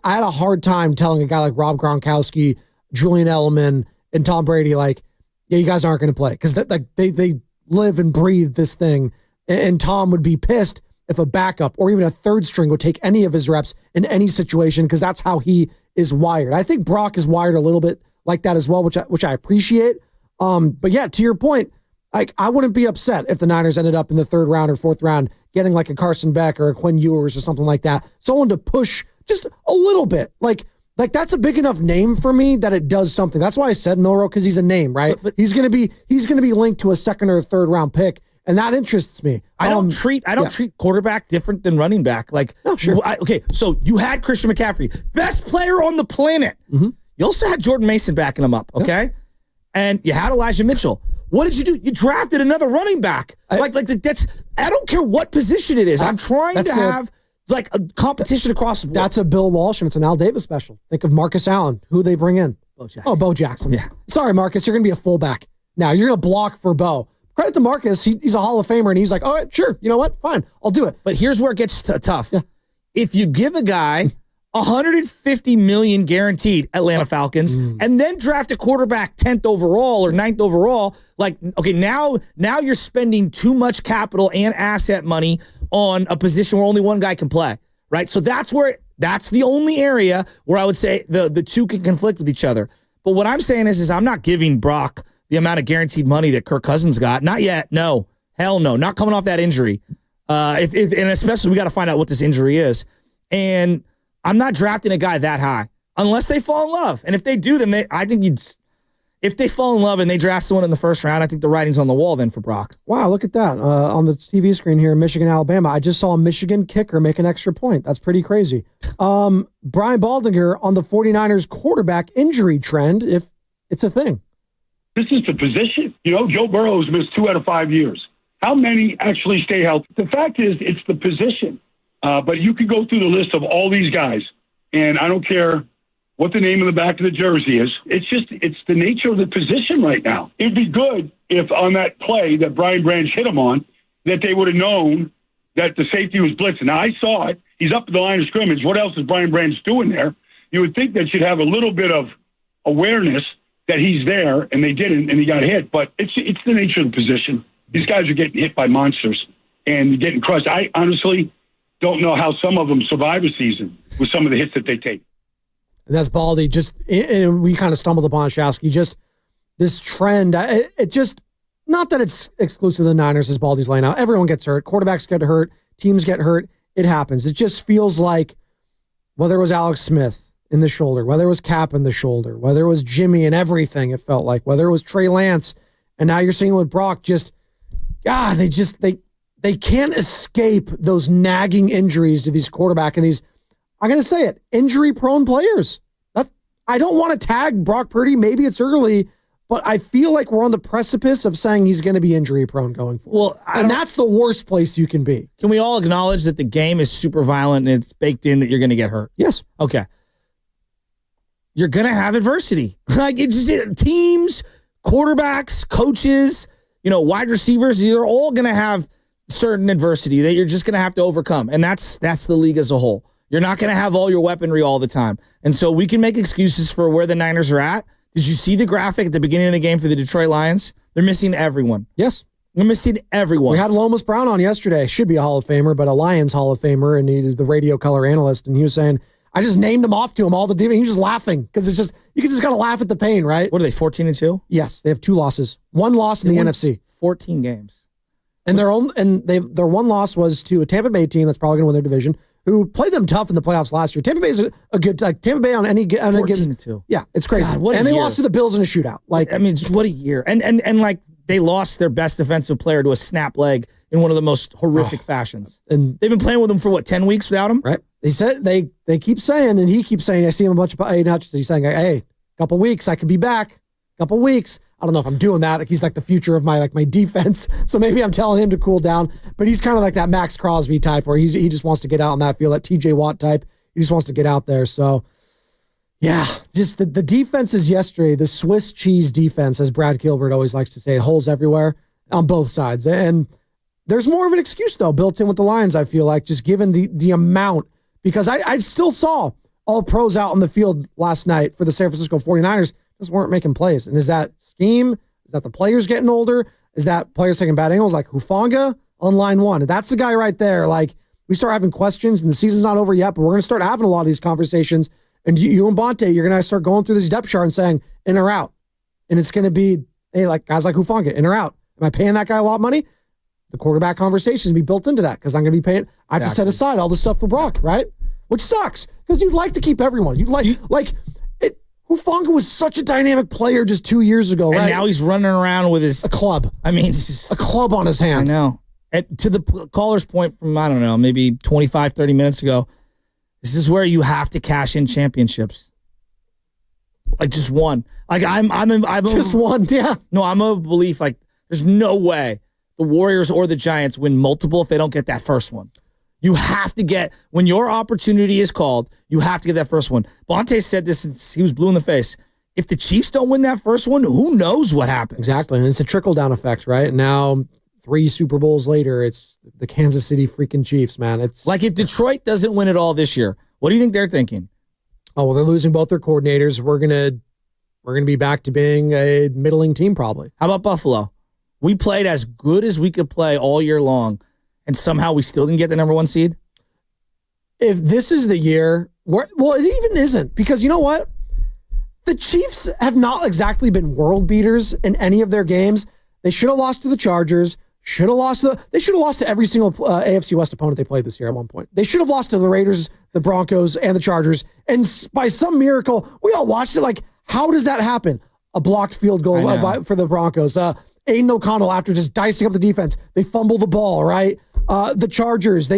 I had a hard time telling a guy like Rob Gronkowski, Julian Edelman, and Tom Brady, like, yeah, you guys aren't going to play, because they live and breathe this thing. And Tom would be pissed if a backup or even a third string would take any of his reps in any situation, because that's how he is wired. I think Brock is wired a little bit like that as well, which I appreciate. But yeah, to your point, like, I wouldn't be upset if the Niners ended up in the third round or fourth round getting like a Carson Beck or a Quinn Ewers or something like that. Someone to push just a little bit. Like that's a big enough name for me that it does something. That's why I said Milroe, because he's a name, right? But he's gonna be linked to a second or third round pick, and that interests me. I don't treat quarterback different than running back. Like, no, sure. Okay, so you had Christian McCaffrey, best player on the planet. Mm-hmm. You also had Jordan Mason backing him up, okay? Yep. And you had Elijah Mitchell. What did you do? You drafted another running back. That's, I don't care what position it is. I'm trying to have like a competition across the board. That's a Bill Walsh and it's an Al Davis special. Think of Marcus Allen. Who they bring in? Bo Jackson. Oh, Bo Jackson. Yeah. Sorry, Marcus. You're going to be a fullback. Now you're going to block for Bo. Credit to Marcus. He's a Hall of Famer, and he's like, all right, sure. You know what? Fine. I'll do it. But here's where it gets tough. Yeah. If you give a guy $150 million guaranteed, Atlanta Falcons, and then draft a quarterback 10th overall or 9th overall, like, okay, now you're spending too much capital and asset money on a position where only one guy can play, right? So that's the only area where I would say the two can conflict with each other. But what I'm saying is I'm not giving Brock the amount of guaranteed money that Kirk Cousins got. Not yet. No. Hell no. Not coming off that injury. And especially we got to find out what this injury is. And I'm not drafting a guy that high unless they fall in love. And if they do, then if they fall in love and they draft someone in the first round, I think the writing's on the wall then for Brock. Wow, look at that. On the TV screen here in Michigan, Alabama, I just saw a Michigan kicker make an extra point. That's pretty crazy. Brian Baldinger on the 49ers quarterback injury trend, if it's a thing. This is the position. Joe Burrow's missed 2 out of 5 years. How many actually stay healthy? The fact is, it's the position. But you could go through the list of all these guys, and I don't care what the name of the back of the jersey is. It's the nature of the position right now. It'd be good if on that play that Brian Branch hit him on, that they would have known that the safety was blitzing. Now, I saw it. He's up at the line of scrimmage. What else is Brian Branch doing there? You would think that should have a little bit of awareness that he's there, and they didn't, and he got hit. But it's the nature of the position. These guys are getting hit by monsters and getting crushed. I honestly don't know how some of them survive a season with some of the hits that they take. And that's Baldy. And we kind of stumbled upon Shasky. Just this trend. It just, not that it's exclusive to the Niners as Baldy's laying out. Everyone gets hurt. Quarterbacks get hurt. Teams get hurt. It happens. It just feels like whether it was Alex Smith in the shoulder, whether it was Cap in the shoulder, whether it was Jimmy and everything, it felt like, whether it was Trey Lance, and now you're seeing with Brock, they can't escape those nagging injuries to these quarterback and these, I'm going to say it, injury-prone players. I don't want to tag Brock Purdy. Maybe it's early, but I feel like we're on the precipice of saying he's going to be injury-prone going forward. And that's the worst place you can be. Can we all acknowledge that the game is super violent and it's baked in that you're going to get hurt? Yes. Okay. You're going to have adversity. Like, it's just teams, quarterbacks, coaches, wide receivers, they're all going to have certain adversity that you're just going to have to overcome. And that's the league as a whole. You're not going to have all your weaponry all the time. And so we can make excuses for where the Niners are at. Did you see the graphic at the beginning of the game for the Detroit Lions? They're missing everyone. Yes. They're missing everyone. We had Lomas Brown on yesterday. Should be a Hall of Famer, but a Lions Hall of Famer, and he's the radio color analyst. And he was saying, I just named him off to him all the time. He was just laughing because it's just, you can just got to laugh at the pain, right? What are they, 14-2? Yes, they have 2 losses. 1 loss in the NFC. 14 games. And their one loss was to a Tampa Bay team that's probably going to win their division, who played them tough in the playoffs last year. Tampa Bay is a good, Tampa Bay on any 14-2. Yeah, it's crazy. God, and they lost to the Bills in a shootout. Just what a year. And like they lost their best defensive player to a snap leg in one of the most horrific fashions. And they've been playing with him for 10 weeks without him? Right. They said they keep saying, and he keeps saying, I see him a bunch of Aiden Hutchinson. He's saying, hey, a couple weeks, I could be back. Couple weeks. I don't know if I'm doing that. Like, he's like the future of my defense. So maybe I'm telling him to cool down. But he's kind of like that Max Crosby type where he just wants to get out on that field, that TJ Watt type. He just wants to get out there. So yeah, just the defenses yesterday, the Swiss cheese defense, as Brad Gilbert always likes to say, holes everywhere on both sides. And there's more of an excuse though built in with the Lions, I feel like, just given the amount, because I still saw all pros out on the field last night for the San Francisco 49ers. Just weren't making plays. And is that scheme? Is that the players getting older? Is that players taking bad angles like Hufanga on line 1? And that's the guy right there. Like, we start having questions, and the season's not over yet, but we're going to start having a lot of these conversations. And you and Bonte, you're going to start going through this depth chart and saying, in or out. And it's going to be, hey, like guys like Hufanga, in or out. Am I paying that guy a lot of money? The quarterback conversation is be built into that because I'm going to be paying. I have to set aside all the stuff for Brock, right? Which sucks because you'd like to keep everyone. You'd like Hufanga was such a dynamic player just 2 years ago, right? And now he's running around with a club. I mean, it's just a club on his hand. I know. And to the caller's point from, I don't know, maybe 25, 30 minutes ago, this is where you have to cash in championships. Like just one. Like I'm just one, yeah. No, I'm of a belief like there's no way the Warriors or the Giants win multiple if they don't get that first one. You have to get, when your opportunity is called, you have to get that first one. Bonte said this since he was blue in the face. If the Chiefs don't win that first one, who knows what happens? Exactly. And it's a trickle-down effect, right? And now 3 Super Bowls later, it's the Kansas City freaking Chiefs, man. It's like if Detroit doesn't win it all this year, what do you think they're thinking? Oh, well, they're losing both their coordinators. We're gonna be back to being a middling team, probably. How about Buffalo? We played as good as we could play all year long, and somehow we still didn't get the number 1 seed? If this is the year, well, it even isn't, because you know what? The Chiefs have not exactly been world beaters in any of their games. They should have lost to the Chargers. They should have lost to every single AFC West opponent they played this year at one point. They should have lost to the Raiders, the Broncos, and the Chargers. And by some miracle, we all watched it like, how does that happen? A blocked field goal for the Broncos. Aiden O'Connell, after just dicing up the defense, they fumble the ball, right? The Chargers,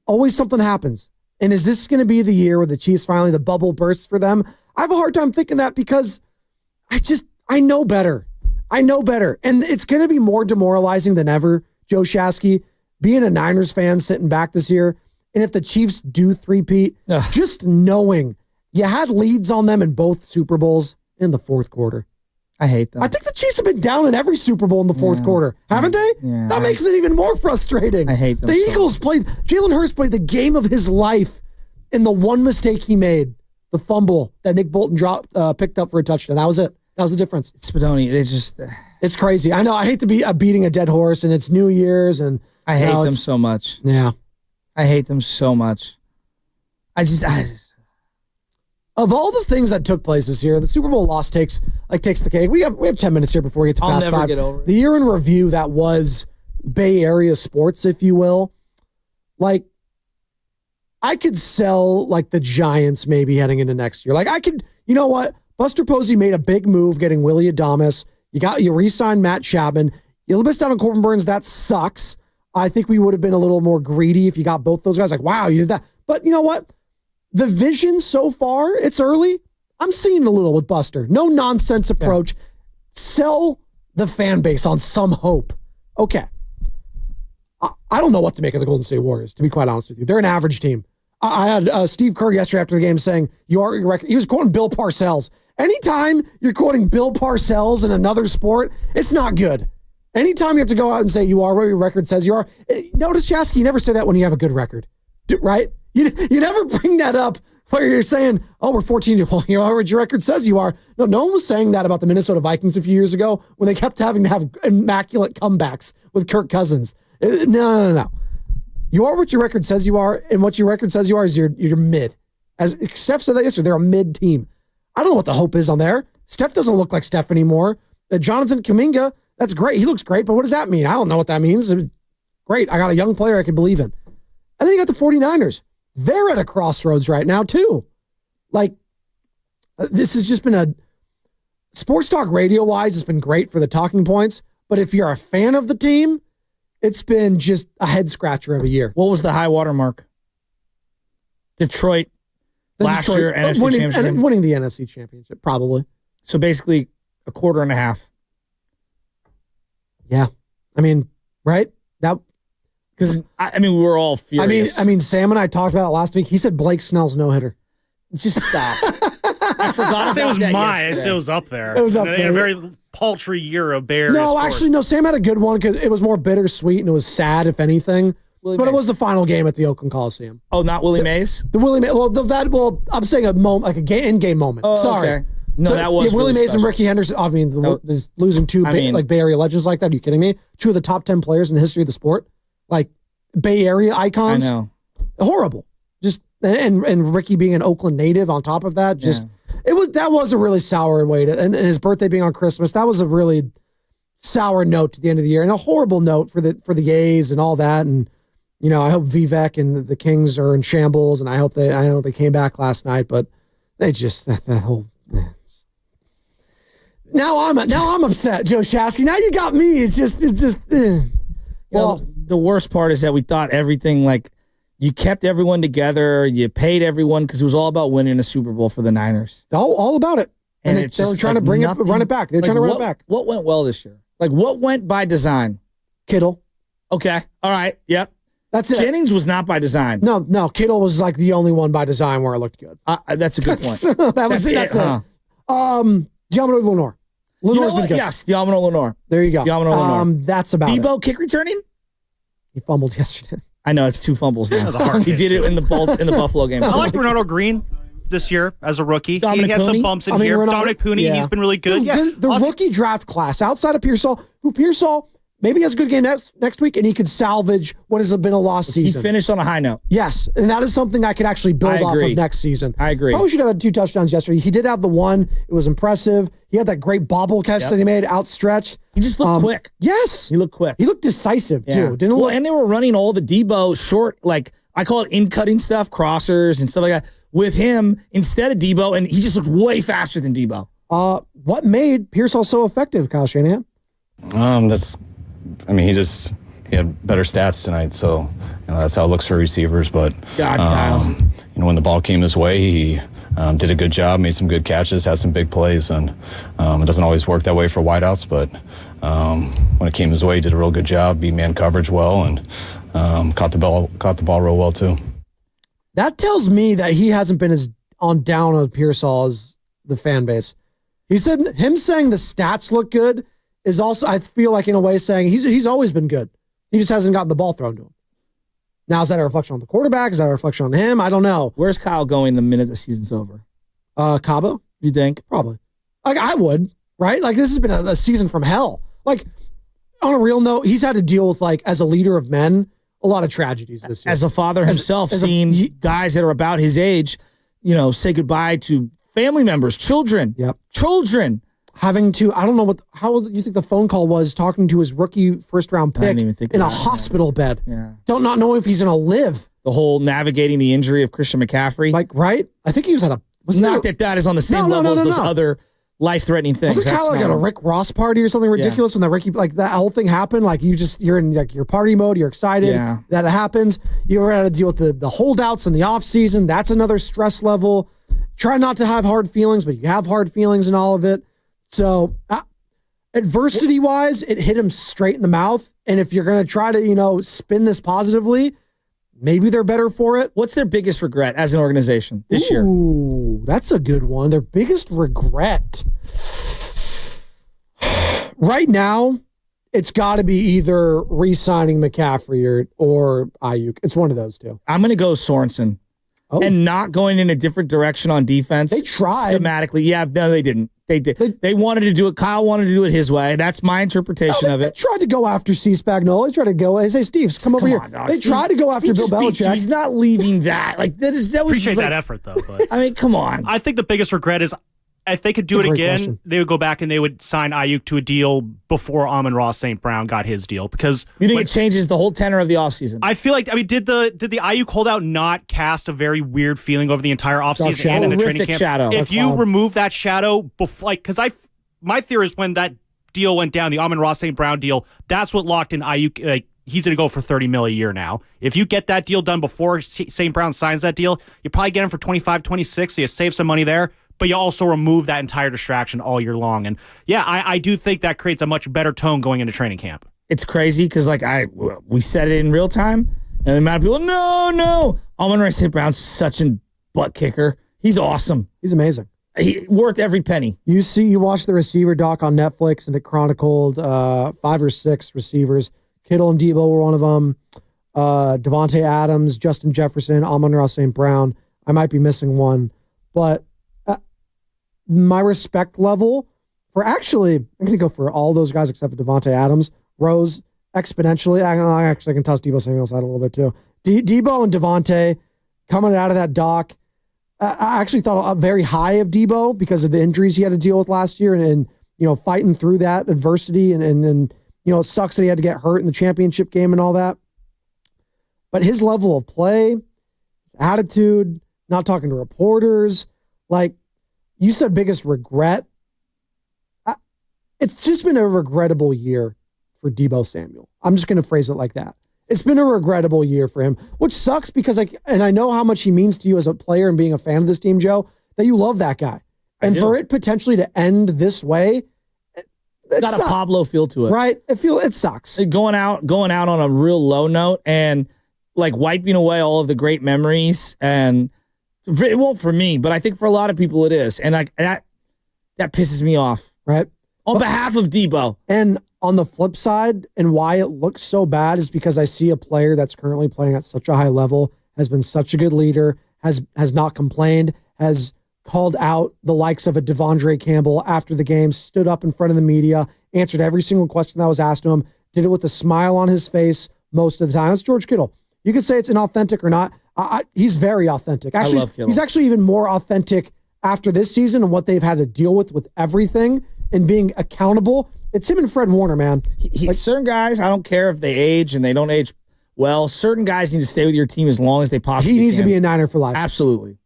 always something happens. And is this going to be the year where the Chiefs finally, the bubble bursts for them? I have a hard time thinking that because I know better. I know better. And it's going to be more demoralizing than ever, Joe Shasky, being a Niners fan sitting back this year. And if the Chiefs do three-peat, just knowing you had leads on them in both Super Bowls in the fourth quarter. I hate them. I think the Chiefs have been down in every Super Bowl in the fourth quarter, haven't they? Yeah. That makes it even more frustrating. I hate them. The Eagles Jalen Hurts played the game of his life in the one mistake he made, the fumble that Nick Bolton picked up for a touchdown. That was it. That was the difference. Spadoni, it's crazy. I know. I hate to be beating a dead horse, and it's New Year's, and I hate them so much. Yeah, I hate them so much. I just of all the things that took place this year, the Super Bowl loss takes the cake. We have 10 minutes here before we get to Fast Five. Get over it. The year in review that was Bay Area sports, if you will. Like, I could sell the Giants maybe heading into next year. You know what? Buster Posey made a big move getting Willie Adames. You re-signed Matt Chapman. You missed out on Corbin Burns. That sucks. I think we would have been a little more greedy if you got both those guys. Wow, you did that. But you know what? The vision so far, it's early. I'm seeing a little with Buster. No nonsense approach. Yeah. Sell the fan base on some hope. Okay. I don't know what to make of the Golden State Warriors, to be quite honest with you. They're an average team. I had Steve Kerr yesterday after the game saying, he was quoting Bill Parcells. Anytime you're quoting Bill Parcells in another sport, it's not good. Anytime you have to go out and say you are what your record says you are. Notice, Shasky, you never say that when you have a good record, right? You never bring that up where you're saying, oh, we're 14. Well, you are what your record says you are. No one was saying that about the Minnesota Vikings a few years ago when they kept having to have immaculate comebacks with Kirk Cousins. No. You are what your record says you are, and what your record says you are is you're mid. As Steph said that yesterday, they're a mid team. I don't know what the hope is on there. Steph doesn't look like Steph anymore. Jonathan Kuminga, that's great. He looks great, but what does that mean? I don't know what that means. Great. I got a young player I can believe in. And then you got the 49ers. They're at a crossroads right now, too. This has just been a sports talk radio-wise, it's been great for the talking points. But if you're a fan of the team, it's been just a head-scratcher of a year. What was the high water mark? Detroit last year, NFC Championship. Winning the NFC Championship, probably. So basically a quarter and a half. Yeah. I mean, right? Because, we were all furious. I mean, Sam and I talked about it last week. He said Blake Snell's no-hitter. Just stop. I forgot it was that it was up there. It was up there. A very paltry year of Bears. No, actually, no. Sam had a good one because it was more bittersweet and it was sad, if anything. It was the final game at the Oakland Coliseum. Oh, not Willie Mays? The Willie Mays. Well, I'm saying a moment, like a in-game moment. Oh, Sorry. Okay. No, that was Willie really Mays special. and Ricky Henderson. I mean, losing two Bay Area legends like that. Are you kidding me? 2 of the top 10 players in the history of the sport. Bay Area icons. I know. Horrible. Just and Ricky being an Oakland native on top of that. That was a really sour way to, and his birthday being on Christmas. That was a really sour note to the end of the year and a horrible note for the A's and all that. And I hope Vivek and the Kings are in shambles, and I hope they came back last night, but they just that whole. Now I'm upset, Joe Shasky. Now you got me. It's just. Well, the worst part is that we thought everything, you kept everyone together, you paid everyone because it was all about winning a Super Bowl for the Niners. All about it. And they were trying to run it back. They're trying to run it back. What went well this year? What went by design? Kittle. Okay. All right. Yep. That's it. Jennings was not by design. No. Kittle was like the only one by design where it looked good. That's a good point. That's it. Diamond Lenore. Lenore's been good. Yes, Diamond Lenore. There you go. Diamond Lenore. That's about it. Debo kick returning? He fumbled yesterday. I know, it's 2 fumbles now. That was a hard He did it in the Buffalo game. I like Bernardo Green this year as a rookie. Dominic he had some Pooney? bumps in here. Dominic Pooney, he's been really good. The rookie draft class, outside of Pearsall, maybe has a good game next week, and he could salvage what has been a lost season. He finished on a high note. Yes, and that is something I could actually build off of next season. I agree. Probably should have had 2 touchdowns yesterday. He did have the one. It was impressive. He had that great bobble catch that he made, outstretched. He just looked quick. Yes. He looked quick. He looked decisive, too. And they were running all the Debo short, like I call it in-cutting stuff, crossers and stuff like that, with him instead of Debo, and he just looked way faster than Debo. What made Pearsall so effective, Kyle Shanahan? He had better stats tonight, so that's how it looks for receivers. But Kyle. when the ball came his way, he did a good job, made some good catches, had some big plays, and it doesn't always work that way for wideouts. But when it came his way, he did a real good job, beat man coverage well, and caught the ball real well too. That tells me that he hasn't been as down on Pearsall as the fan base. He said him saying the stats look good is also, I feel like in a way saying he's always been good. He just hasn't gotten the ball thrown to him. Now, is that a reflection on the quarterback? Is that a reflection on him? I don't know. Where's Kyle going the minute the season's over? Cabo? You think? Probably. Like, I would, right? Like, this has been a season from hell. Like, on a real note, he's had to deal with, like, as a leader of men, a lot of tragedies this year. As a father himself, seeing guys that are about his age, say goodbye to family members, children. Yep. Children. Having to, I don't know how you think the phone call was, talking to his rookie first-round pick in a hospital bed. Yeah. Don't not know if he's going to live. The whole navigating the injury of Christian McCaffrey. Like, right? I think he was at a... Not that is on the same level as those other life-threatening things. Was it kind of like at a Rick Ross party or something ridiculous when the Ricky, like that whole thing happened? Like you're in like your party mode, you're excited that it happens. You ever had to deal with the holdouts in the offseason. That's another stress level. Try not to have hard feelings, but you have hard feelings in all of it. So adversity-wise, it hit him straight in the mouth. And if you're going to try to, spin this positively, maybe they're better for it. What's their biggest regret as an organization this year? Ooh, that's a good one. Their biggest regret. Right now, it's got to be either re-signing McCaffrey or Ayuk. It's one of those two. I'm going to go Sorensen. And not going in a different direction on defense. They tried. Schematically. Yeah, no, they didn't. They did. They wanted to do it. Kyle wanted to do it his way. That's my interpretation of it. They tried to go after C. Spagnuolo. They tried to go, say, Steve, come over here. They tried to go after Bill Belichick. He's not leaving that. Like that was Appreciate just that effort, though. But I mean, come on. I think the biggest regret is if they could do it again, they would go back and they would sign Ayuk to a deal before Amon-Ra St. Brown got his deal. Because you think it changes the whole tenor of the offseason? I feel like, did the Ayuk holdout not cast a very weird feeling over the entire offseason and in the training camp? Shadow. If you remove that shadow, because my theory is when that deal went down, the Amon-Ra St. Brown deal, that's what locked in Ayuk. Like, he's going to go for $30 million a year now. If you get that deal done before St. Brown signs that deal, you probably get him for 25, 26, so you save some money there. But you also remove that entire distraction all year long. And yeah, I do think that creates a much better tone going into training camp. It's crazy because we said it in real time, and the amount of people, no. Amon-Ra St. Brown's such a butt kicker. He's awesome. He's amazing. He worth every penny. You watch the receiver doc on Netflix, and it chronicled 5 or 6 receivers. Kittle and Debo were one of them. Devontae Adams, Justin Jefferson, Amon-Ra St. Brown. I might be missing one, but my respect level for I'm going to go for all those guys except for Devontae Adams rose exponentially. I can toss Debo Samuel's out a little bit too. Debo and Devontae coming out of that doc. I actually thought very high of Debo because of the injuries he had to deal with last year and fighting through that adversity and it sucks that he had to get hurt in the championship game and all that. But his level of play, his attitude, not talking to reporters, like, you said biggest regret. It's just been a regrettable year for Debo Samuel. I'm just going to phrase it like that. It's been a regrettable year for him, which sucks because and I know how much he means to you as a player and being a fan of this team, Joe, that you love that guy. And for it potentially to end this way, it's got a Pablo feel to it. Right? It sucks. Going out on a real low note, and like wiping away all of the great memories, and it won't for me, but I think for a lot of people it is, and that pisses me off. Right. On behalf of Debo. And on the flip side, and why it looks so bad is because I see a player that's currently playing at such a high level, has been such a good leader, has not complained, has called out the likes of a Devondre Campbell after the game, stood up in front of the media, answered every single question that was asked to him, did it with a smile on his face most of the time. That's George Kittle. You could say it's inauthentic or not. He's very authentic. Actually, I love Kittle. He's actually even more authentic after this season and what they've had to deal with everything and being accountable. It's him and Fred Warner, man. Certain guys, I don't care if they age and they don't age well. Certain guys need to stay with your team as long as they possibly can. He needs to be a Niner for life. Absolutely.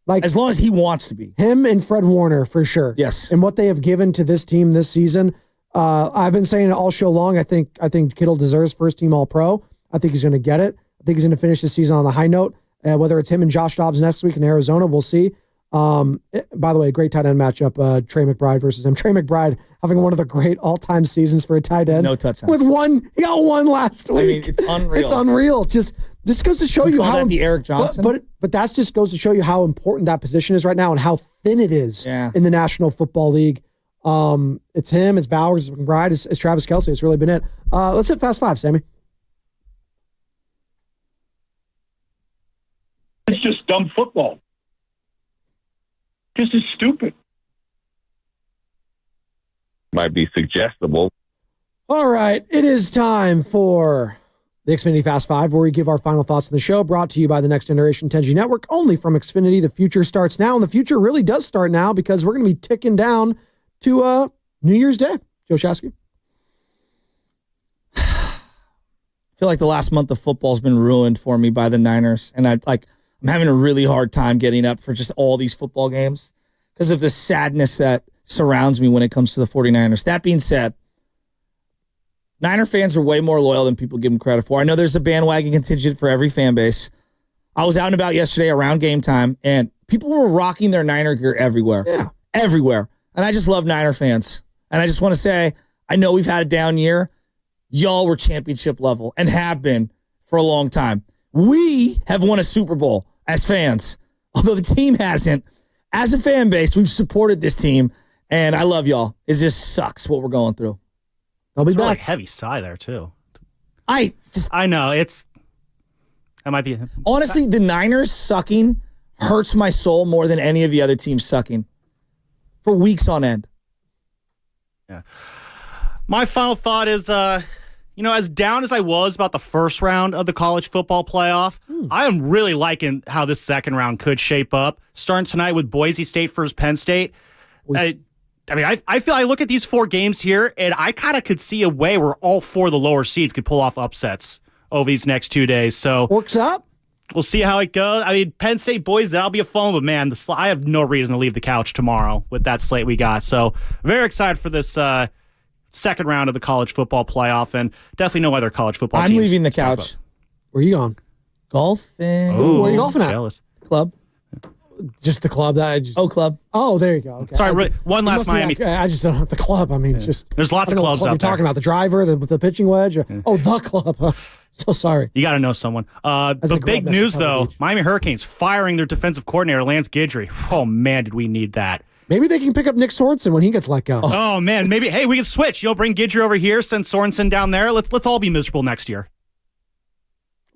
Like as long as he wants to be. Him and Fred Warner, for sure. Yes. And what they have given to this team this season, I've been saying it all show long. I think Kittle deserves first team All-Pro. I think he's going to get it. I think he's going to finish the season on a high note. Whether it's him and Josh Dobbs next week in Arizona, we'll see. By the way, great tight end matchup, Trey McBride versus him. Trey McBride having one of the great all-time seasons for a tight end. No touchdowns. With one, he got one last week. I mean, it's unreal. It's unreal. Just goes to show you how the Eric Johnson. But that just goes to show you how important that position is right now and how thin it is in the National Football League. It's him, it's Bowers, it's McBride, it's Travis Kelce. It's really been it. Let's hit Fast Five, Sammy. It's just dumb football. This is stupid. Might be suggestible. All right, it is time for the Xfinity Fast Five, where we give our final thoughts on the show, brought to you by the Next Generation 10G Network, only from Xfinity. The future starts now, and the future really does start now because we're going to be ticking down to New Year's Day. Joe Shasky. I feel like the last month of football has been ruined for me by the Niners, and I'm having a really hard time getting up for just all these football games because of the sadness that surrounds me when it comes to the 49ers. That being said, Niner fans are way more loyal than people give them credit for. I know there's a bandwagon contingent for every fan base. I was out and about yesterday around game time, and people were rocking their Niner gear everywhere. Yeah. Everywhere. And I just love Niner fans. And I just want to say, I know we've had a down year. Y'all were championship level and have been for a long time. We have won a Super Bowl as fans, although the team hasn't. As a fan base, we've supported this team, and I love y'all. It just sucks what we're going through. I'll be back. back. Heavy sigh there too. I know that might be honestly the Niners sucking hurts my soul more than any of the other teams sucking for weeks on end. Yeah. My final thought is, as down as I was about the first round of the college football playoff, I am really liking how this second round could shape up. Starting tonight with Boise State versus Penn State. I feel I look at these four games here, and I kind of could see a way where all four of the lower seeds could pull off upsets over these next 2 days. So works up. We'll see how it goes. I mean, Penn State boys, that'll be a fun, but man, I have no reason to leave the couch tomorrow with that slate we got. So very excited for this second round of the college football playoff, and definitely no other college football teams. I'm leaving the couch. Where are you going? Golfing. Ooh, where are you golfing at? Jealous. Club. Just the club that I just. Oh, club. Oh, there you go. Okay. Sorry, one last Miami. I just don't know the club. I mean, just there's lots of clubs out there. You're talking about the driver, the pitching wedge. Oh, the club. So sorry. You got to know someone. The big news though: Beach. Miami Hurricanes firing their defensive coordinator Lance Guidry. Oh man, did we need that? Maybe they can pick up Nick Sorensen when he gets let go. Oh man, maybe. Hey, we can switch. Bring Guidry over here, send Sorensen down there. Let's all be miserable next year.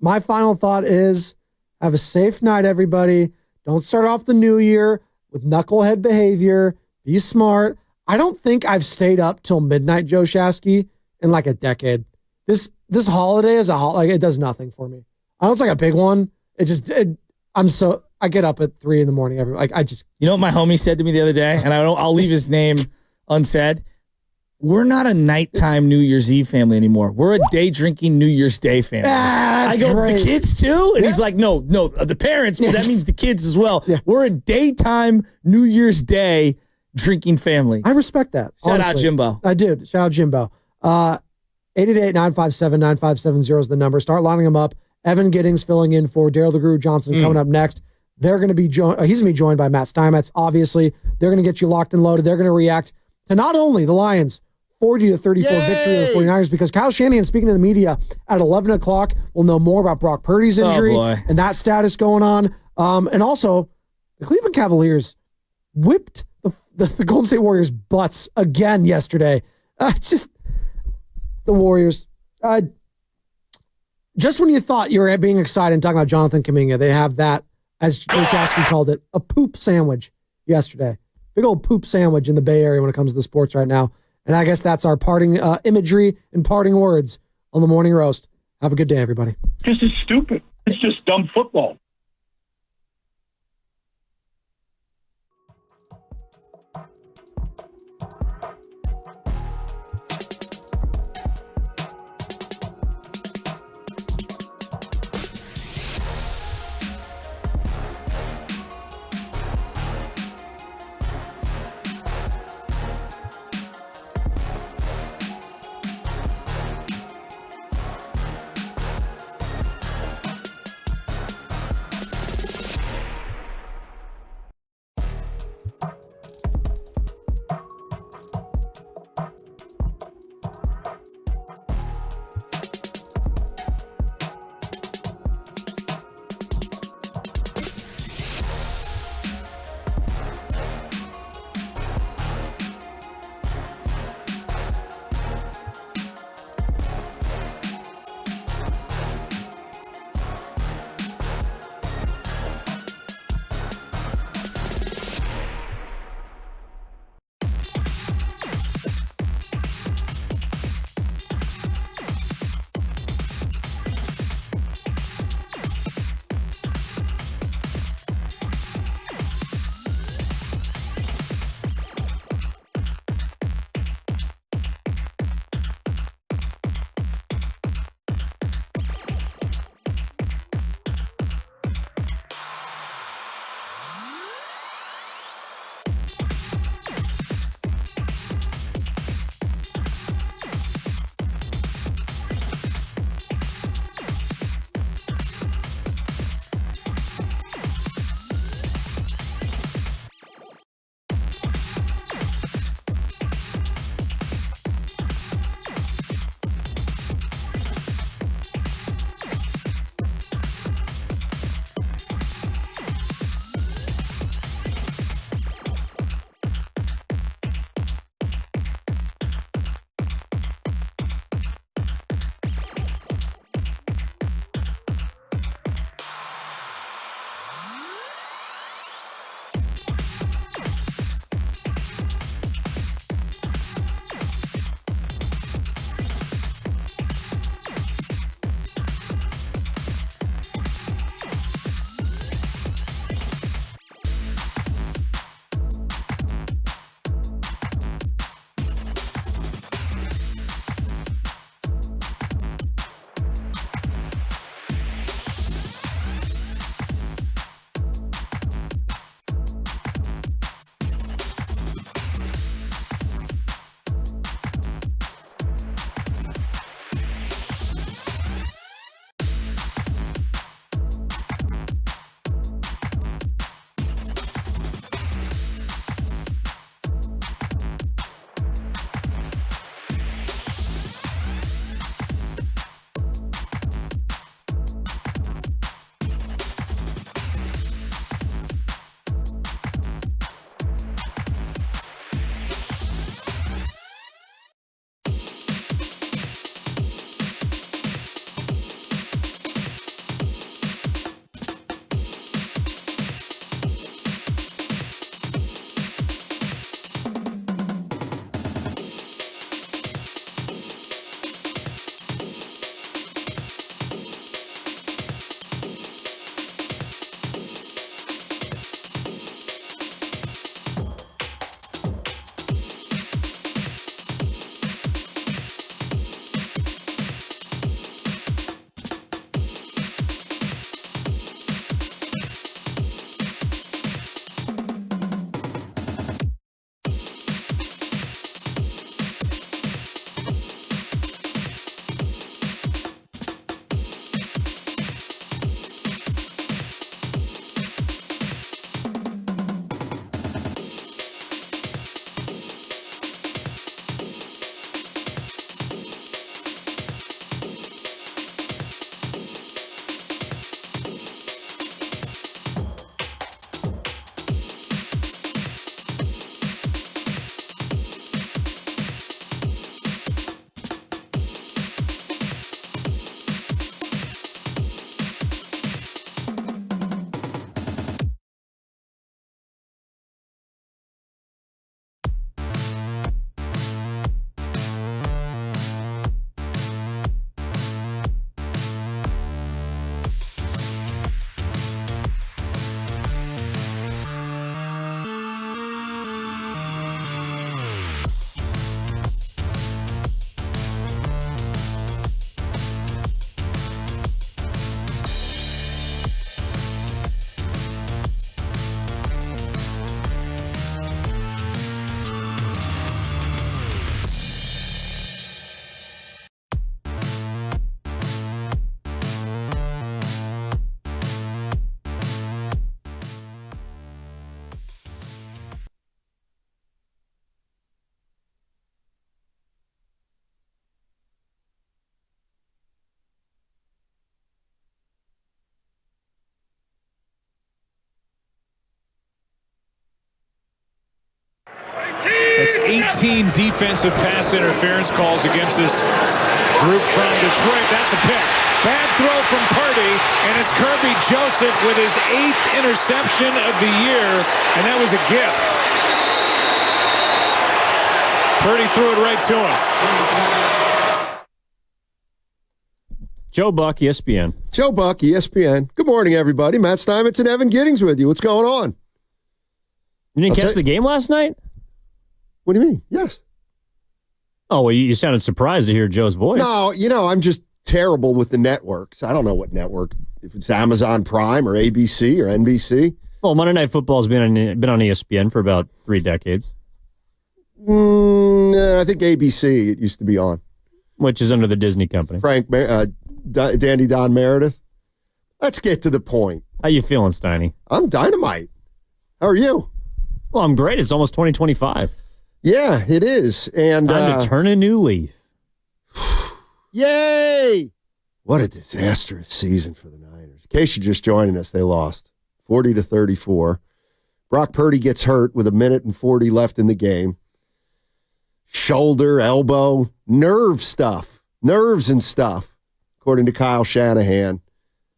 My final thought is: have a safe night, everybody. Don't start off the new year with knucklehead behavior. Be smart. I don't think I've stayed up till midnight, Joe Shasky, in like a decade. This holiday is it does nothing for me. I know it's like a big one. I get up at 3 a.m. You know what my homie said to me the other day, and I'll leave his name unsaid. We're not a nighttime New Year's Eve family anymore. We're a day drinking New Year's Day family. I go, great. The kids too? And he's like, no, the parents, but that means the kids as well. Yeah. We're a daytime New Year's Day drinking family. I respect that. Shout out Jimbo. I do. Shout out Jimbo. 888-957-9570 is the number. Start lining them up. Evan Giddings filling in for Daryl DeGru Johnson coming up next. They're going to be he's going to be joined by Matt Steinmetz. Obviously, they're going to get you locked and loaded. They're going to react to not only the Lions' 40-34 victory of the 49ers because Kyle Shanahan, speaking to the media at 11 o'clock, will know more about Brock Purdy's injury and that status going on. And also, the Cleveland Cavaliers whipped the Golden State Warriors' butts again yesterday. Just the Warriors. Just when you thought you were being excited and talking about Jonathan Kuminga, they have that, as Shasky called it, a poop sandwich yesterday. Big old poop sandwich in the Bay Area when it comes to the sports right now. And I guess that's our parting imagery and parting words on the Morning Roast. Have a good day, everybody. This is stupid. It's just dumb football. That's 18 defensive pass interference calls against this group from Detroit. That's a pick. Bad throw from Purdy, and it's Kirby Joseph with his 8th interception of the year, and that was a gift. Purdy threw it right to him. Joe Buck, ESPN. Joe Buck, ESPN. Good morning, everybody. Matt Steinmetz and Evan Giddings with you. What's going on? You didn't catch the game last night? What do you mean? Yes. Oh, well, you sounded surprised to hear Joe's voice. No, I'm just terrible with the networks. I don't know what network, if it's Amazon Prime or ABC or NBC. Well, Monday Night Football has been on ESPN for about 3 decades. I think ABC it used to be on. Which is under the Disney company. Dandy Don Meredith. Let's get to the point. How you feeling, Steiny? I'm dynamite. How are you? Well, I'm great. It's almost 2025. Yeah, it is. And time to turn a new leaf. Yay! What a disastrous season for the Niners. In case you're just joining us, they lost 40-34. Brock Purdy gets hurt with 1:40 left in the game. Shoulder, elbow, nerves and stuff, according to Kyle Shanahan.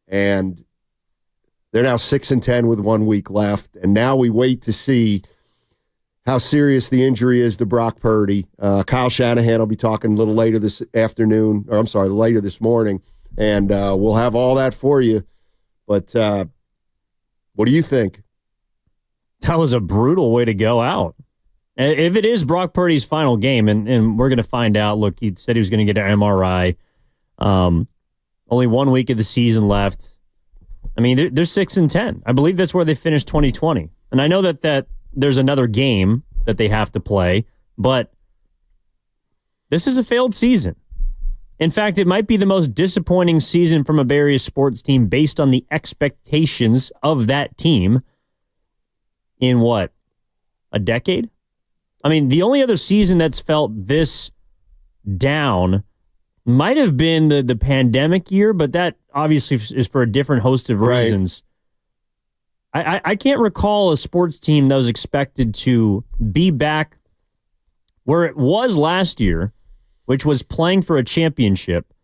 And they're now 6-10 with 1 week left. And now we wait to see how serious the injury is to Brock Purdy. Kyle Shanahan will be talking a little later this morning. And we'll have all that for you. But what do you think? That was a brutal way to go out. If it is Brock Purdy's final game, and we're going to find out, look, he said he was going to get an MRI. Only 1 week of the season left. I mean, they're 6-10. I believe that's where they finished 2020. And I know that there's another game that they have to play, but this is a failed season. In fact, it might be the most disappointing season from a Barriers sports team based on the expectations of that team in what? A decade? I mean, the only other season that's felt this down might have been the pandemic year, but that obviously is for a different host of reasons. I can't recall a sports team that was expected to be back where it was last year, which was playing for a championship,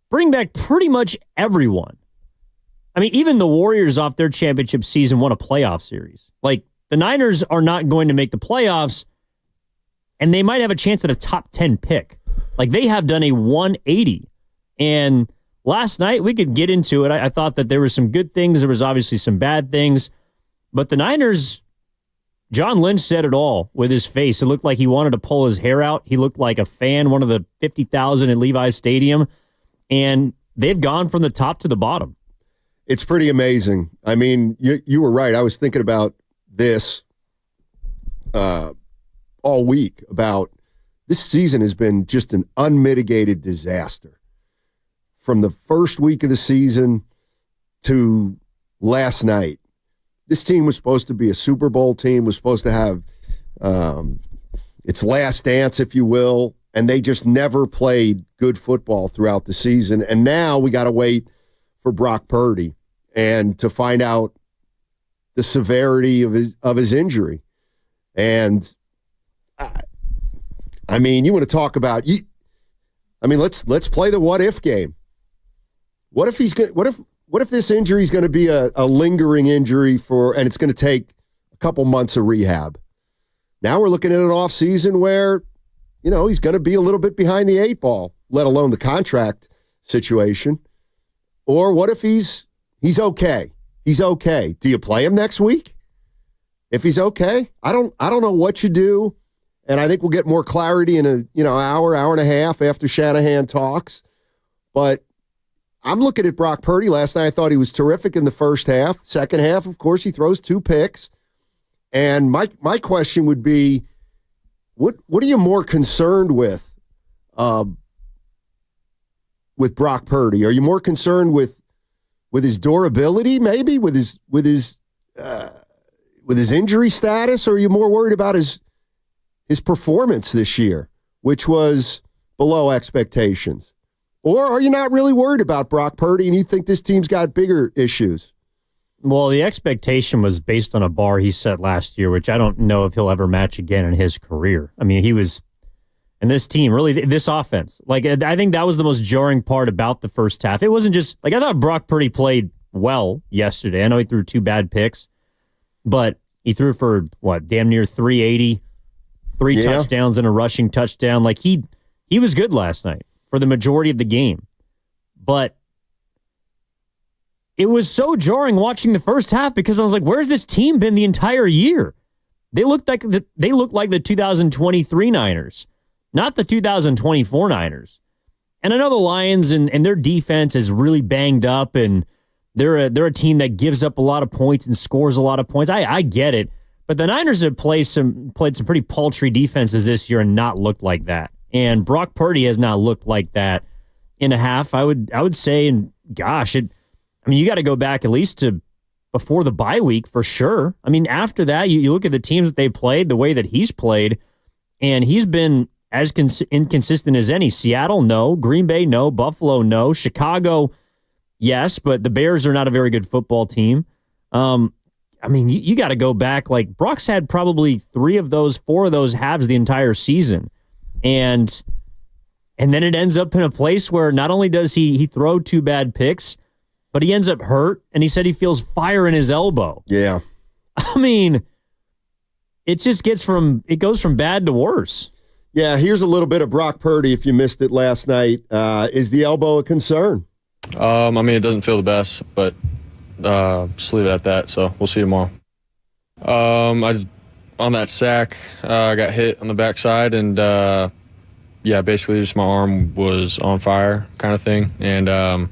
bring back pretty much everyone. I mean, even the Warriors off their championship season won a playoff series. Like, the Niners are not going to make the playoffs, and they might have a chance at a top 10 pick. Like, they have done a 180. And last night, we could get into it. I thought that there were some good things. There was obviously some bad things. But the Niners, John Lynch said it all with his face. It looked like he wanted to pull his hair out. He looked like a fan, one of the 50,000 at Levi's Stadium. And they've gone from the top to the bottom. It's pretty amazing. I mean, you were right. I was thinking about this all week, about this season has been just an unmitigated disaster. From the first week of the season to last night. This team was supposed to be a Super Bowl team, was supposed to have its last dance, if you will, and they just never played good football throughout the season. And now we got to wait for Brock Purdy and to find out the severity of his injury. And I mean, you want to talk about? Let's play the what if game. What if this injury is going to be a lingering injury and it's going to take a couple months of rehab? Now we're looking at an offseason where, he's going to be a little bit behind the 8 ball, let alone the contract situation. Or what if he's okay? He's okay. Do you play him next week? If he's okay, I don't know what you do. And I think we'll get more clarity in an hour and a half after Shanahan talks. But I'm looking at Brock Purdy. Last night I thought he was terrific in the first half. Second half, of course, he throws 2 picks. And my question would be, what are you more concerned with Brock Purdy? Are you more concerned with his durability, maybe with his injury status, or are you more worried about his performance this year, which was below expectations? Or are you not really worried about Brock Purdy and you think this team's got bigger issues? Well, the expectation was based on a bar he set last year, which I don't know if he'll ever match again in his career. I mean, he was, and this team, really, this offense, like, I think that was the most jarring part about the first half. It wasn't just, like, I thought Brock Purdy played well yesterday. I know he threw 2 bad picks, but he threw for, damn near 380, 3 touchdowns and a rushing touchdown. Like, he was good last night for the majority of the game. But it was so jarring watching the first half because I was like, where's this team been the entire year? They looked like the 2023 Niners, not the 2024 Niners. And I know the Lions and their defense is really banged up, and they're a team that gives up a lot of points and scores a lot of points. I get it. But the Niners have played some pretty paltry defenses this year and not looked like that. And Brock Purdy has not looked like that in a half. I would say, and gosh, you got to go back at least to before the bye week for sure. I mean, after that, you look at the teams that they played, the way that he's played, and he's been as inconsistent as any. Seattle, no. Green Bay, no. Buffalo, no. Chicago, yes, but the Bears are not a very good football team. You got to go back. Like, Brock's had probably 4 of those halves the entire season. And then it ends up in a place where not only does he throw 2 bad picks, but he ends up hurt, and he said he feels fire in his elbow. Yeah. I mean, it goes from bad to worse. Yeah, here's a little bit of Brock Purdy if you missed it last night. Is the elbow a concern? It doesn't feel the best, but just leave it at that, so we'll see tomorrow. On that sack, I got hit on the backside, and basically just my arm was on fire kind of thing, and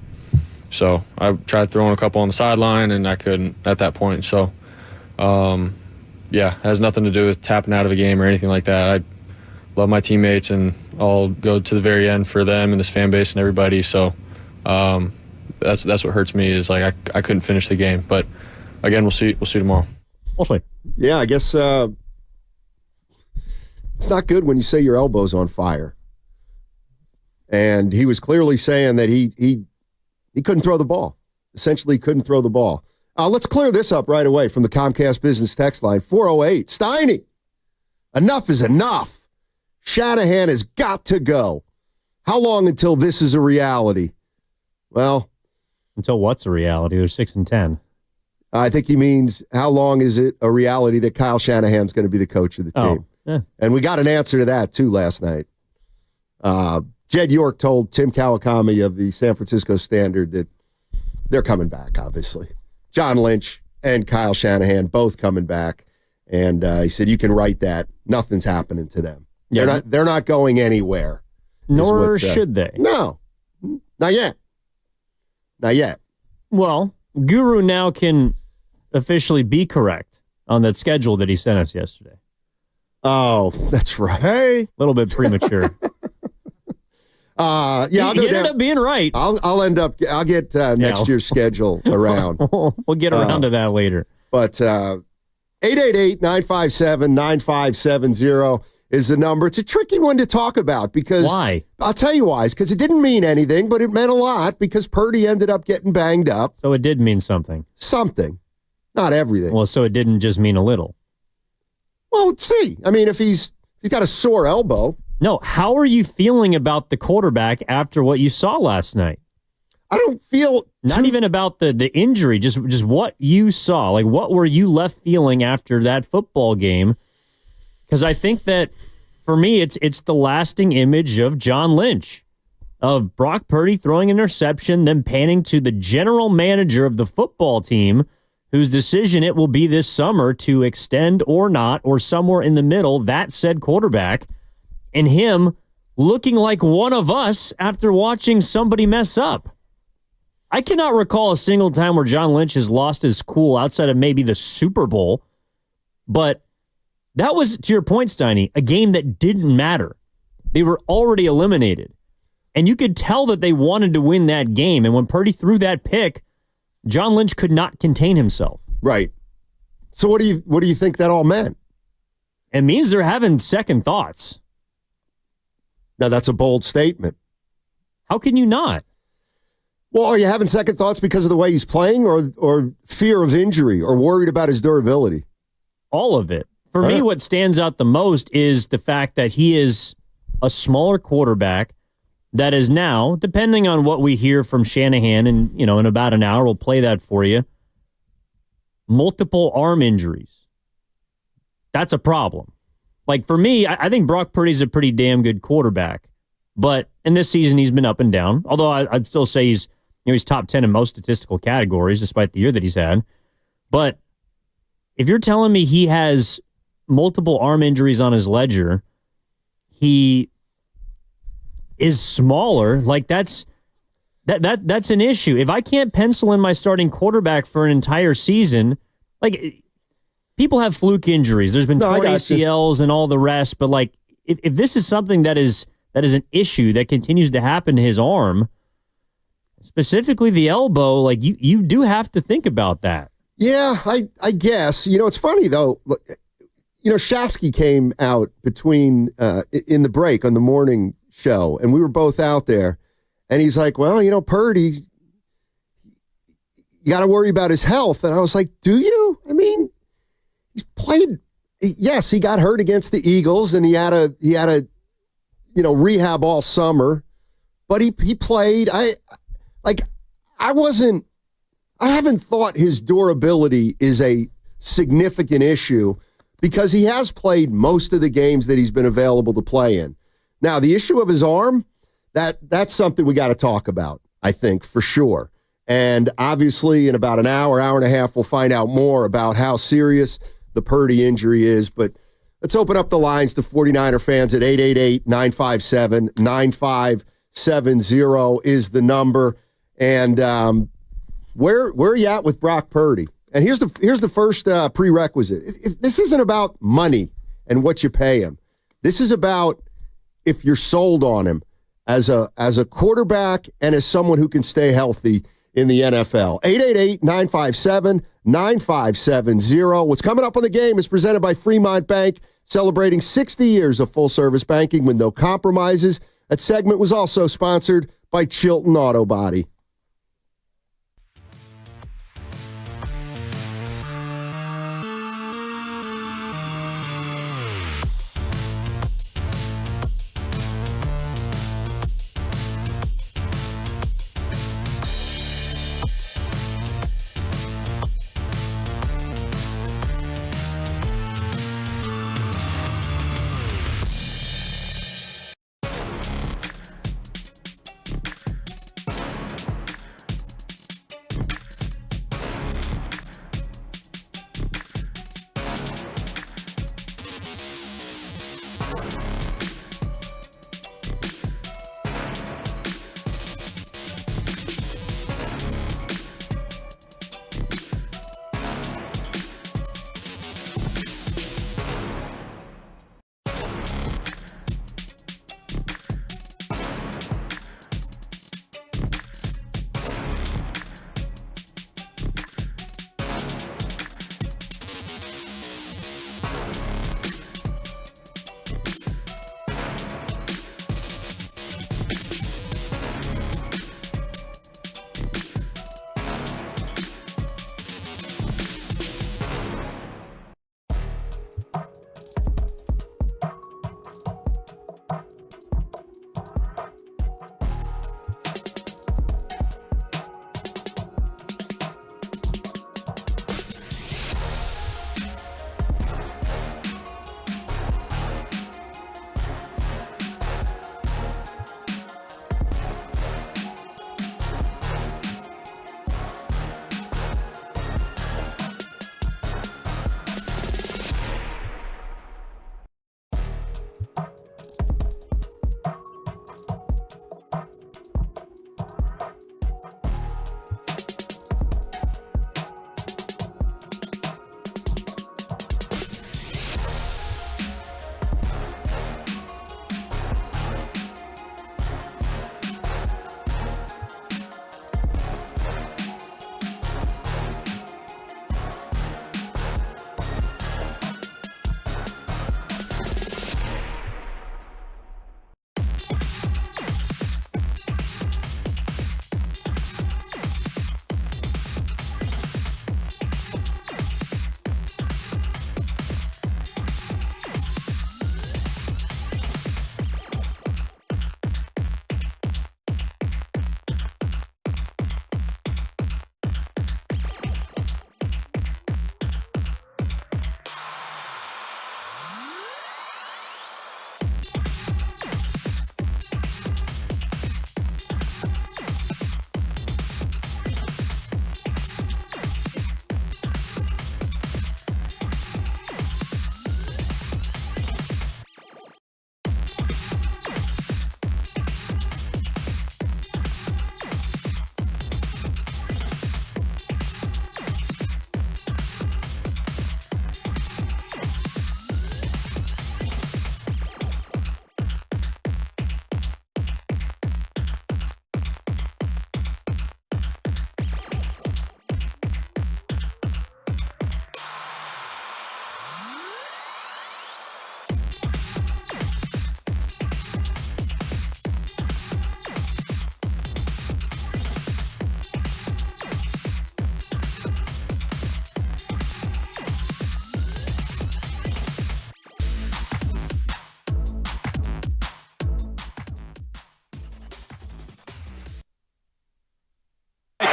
so I tried throwing a couple on the sideline, and I couldn't at that point. So, it has nothing to do with tapping out of a game or anything like that. I love my teammates, and I'll go to the very end for them and this fan base and everybody. So that's what hurts me is like I couldn't finish the game. But again, we'll see tomorrow. Hopefully. Yeah, I guess it's not good when you say your elbow's on fire. And he was clearly saying that he couldn't throw the ball. Essentially couldn't throw the ball. Let's clear this up right away from the Comcast Business Text Line, 408. Steiny, enough is enough. Shanahan has got to go. How long until this is a reality? Well, until what's a reality? They're 6-10. I think he means how long is it a reality that Kyle Shanahan's going to be the coach of the team? And we got an answer to that, too, last night. Jed York told Tim Kawakami of the San Francisco Standard that they're coming back, obviously. John Lynch and Kyle Shanahan both coming back. And he said, you can write that. Nothing's happening to them. Yeah. They're not going anywhere. Nor should they. No, not yet. Not yet. Well, Guru now can officially be correct on that schedule that he sent us yesterday. Oh, that's right. A little bit premature. I'll he ended up being right. I'll get next year's schedule around. We'll get around to that later. But 888-957-9570 is the number. It's a tricky one to talk about because why? I'll tell you why. It's because it didn't mean anything, but it meant a lot because Purdy ended up getting banged up. So it did mean something. Something. Not everything. Well, so it didn't just mean a little. Well, let's see. I mean, if he's got a sore elbow. No, how are you feeling about the quarterback after what you saw last night? I don't feel not even about the injury, just what you saw. Like, what were you left feeling after that football game? Because I think that for me, it's the lasting image of John Lynch, of Brock Purdy throwing an interception, then panning to the general manager of the football team, whose decision it will be this summer to extend or not, or somewhere in the middle, that said quarterback, and him looking like one of us after watching somebody mess up. I cannot recall a single time where John Lynch has lost his cool outside of maybe the Super Bowl, but that was, to your point, Steiny, a game that didn't matter. They were already eliminated. And you could tell that they wanted to win that game. And when Purdy threw that pick, John Lynch could not contain himself. Right. So what do you think that all meant? It means they're having second thoughts. Now, that's a bold statement. How can you not? Well, are you having second thoughts because of the way he's playing or fear of injury or worried about his durability? All of it. For me, what stands out the most is the fact that he is a smaller quarterback that is now, depending on what we hear from Shanahan, and in about an hour, we'll play that for you, multiple arm injuries. That's a problem. Like, for me, I think Brock Purdy's a pretty damn good quarterback. But in this season, he's been up and down. Although I'd still say he's top 10 in most statistical categories, despite the year that he's had. But if you're telling me he has multiple arm injuries on his ledger, he is smaller, like that's an issue. If I can't pencil in my starting quarterback for an entire season, like, people have fluke injuries. There's been torn ACLs and all the rest, but like, if this is something that is an issue that continues to happen to his arm, specifically the elbow, like you do have to think about that. Yeah, I guess. It's funny though. Shasky came out between in the break on the morning show, and we were both out there, and he's like, well, Purdy, you got to worry about his health. And I was like, do you? I mean, he's played. Yes, he got hurt against the Eagles, and he had a rehab all summer, but he played. I haven't thought his durability is a significant issue because he has played most of the games that he's been available to play in. Now, the issue of his arm, that's something we got to talk about, I think, for sure. And obviously, in about an hour and a half, we'll find out more about how serious the Purdy injury is. But let's open up the lines to 49er fans at 888-957-9570 is the number. And where are you at with Brock Purdy? And here's the first prerequisite. This isn't about money and what you pay him. This is about if you're sold on him as a quarterback and as someone who can stay healthy in the NFL. 888-957-9570. What's coming up on the game is presented by Fremont Bank, celebrating 60 years of full-service banking with no compromises. That segment was also sponsored by Chilton Auto Body.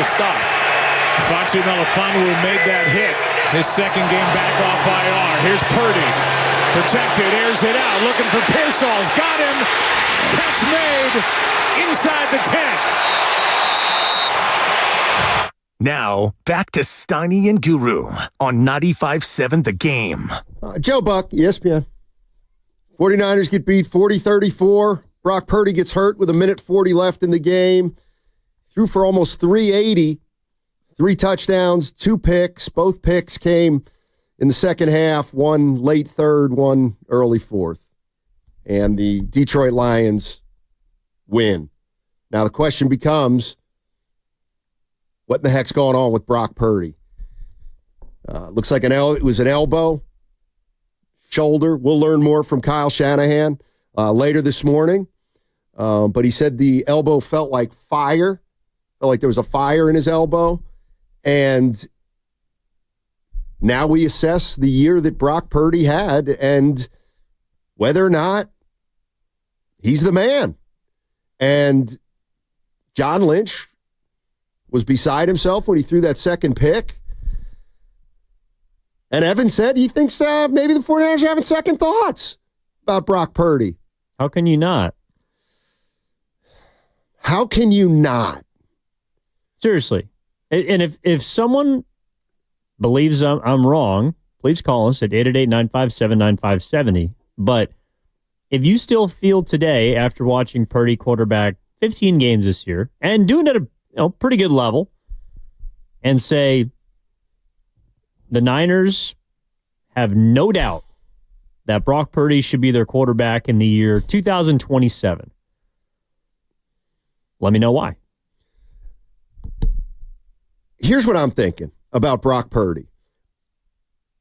stop. Foxy Melifonwu made that hit. His second game back off IR. Here's Purdy. Protected, airs it out. Looking for Pearsall's. Got him. Catch made inside the 10. Now, back to Steiny and Guru on 95.7 The Game. Joe Buck, ESPN. 49ers get beat 40-34. Brock Purdy gets hurt with 1:40 left in the game. Threw for almost 380. 3 touchdowns, 2 picks. Both picks came in the second half. One late third, one early fourth. And the Detroit Lions win. Now the question becomes, what in the heck's going on with Brock Purdy? Looks like it was an elbow, shoulder. We'll learn more from Kyle Shanahan later this morning. But he said the elbow felt like fire, felt like there was a fire in his elbow. And now we assess the year that Brock Purdy had and whether or not he's the man. And John Lynch was beside himself when he threw that second pick. And Evan said he thinks maybe the 49ers are having second thoughts about Brock Purdy. How can you not? How can you not? Seriously. And if someone believes I'm wrong, please call us at 888-957-9570. But if you still feel today, after watching Purdy quarterback 15 games this year and doing it at a pretty good level, and say the Niners have no doubt that Brock Purdy should be their quarterback in the year 2027, let me know why. Here's what I'm thinking about Brock Purdy.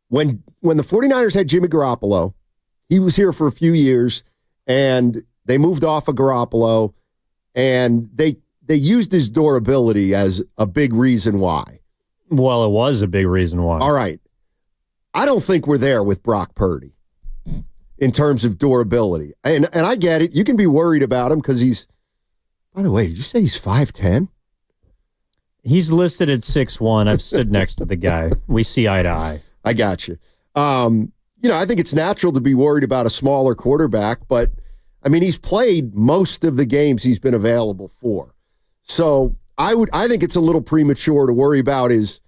When the 49ers had Jimmy Garoppolo, he was here for a few years, and they moved off of Garoppolo, and they used his durability as a big reason why. Well, it was a big reason why. All right. I don't think we're there with Brock Purdy in terms of durability. And I get it. You can be worried about him because he's, by the way, did you say he's 5'10"? He's listed at 6'1". I've stood next to the guy. We see eye to eye. I got you. I think it's natural to be worried about a smaller quarterback, but, I mean, he's played most of the games he's been available for. So I think it's a little premature to worry about his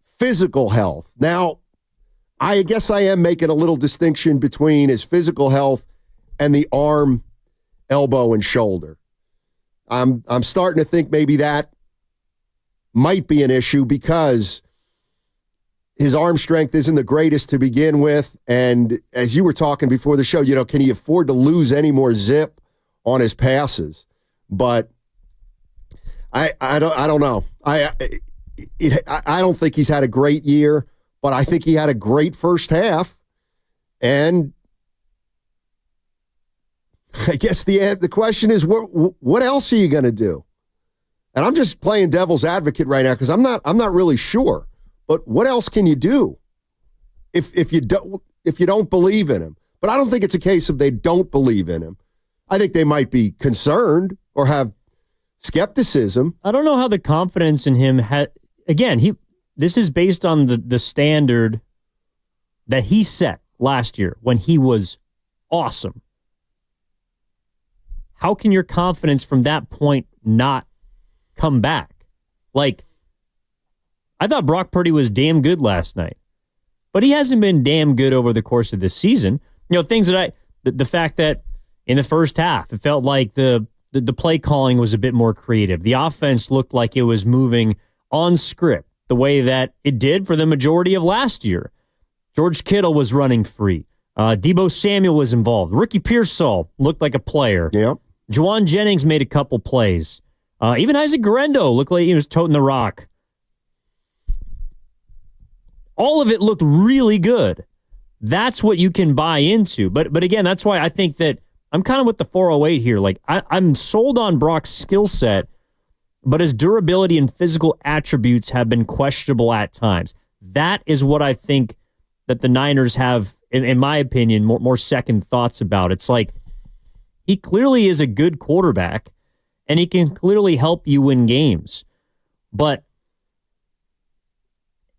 physical health. Now, I guess I am making a little distinction between his physical health and the arm, elbow, and shoulder. I'm starting to think maybe that might be an issue because his arm strength isn't the greatest to begin with. And as you were talking before the show, can he afford to lose any more zip on his passes? But I don't know. I don't think he's had a great year, but I think he had a great first half. And I guess the question is, what else are you going to do? And I'm just playing devil's advocate right now because I'm not really sure. But what else can you do if you don't believe in him? But I don't think it's a case of they don't believe in him. I think they might be concerned or have skepticism. I don't know how the confidence in him this is based on the standard that he set last year when he was awesome. How can your confidence from that point not come back? Like, I thought Brock Purdy was damn good last night, but he hasn't been damn good over the course of this season. Things that the fact that in the first half, it felt like the play calling was a bit more creative. The offense looked like it was moving on script the way that it did for the majority of last year. George Kittle was running free. Deebo Samuel was involved. Ricky Pearsall looked like a player. Yep. Juwan Jennings made a couple plays. Even Isaac Guerrero looked like he was toting the rock. All of it looked really good. That's what you can buy into. But again, that's why I think that I'm kind of with the 408 here. Like, I'm sold on Brock's skill set, but his durability and physical attributes have been questionable at times. That is what I think that the Niners have, in my opinion, more second thoughts about. It's like, he clearly is a good quarterback, and he can clearly help you win games. But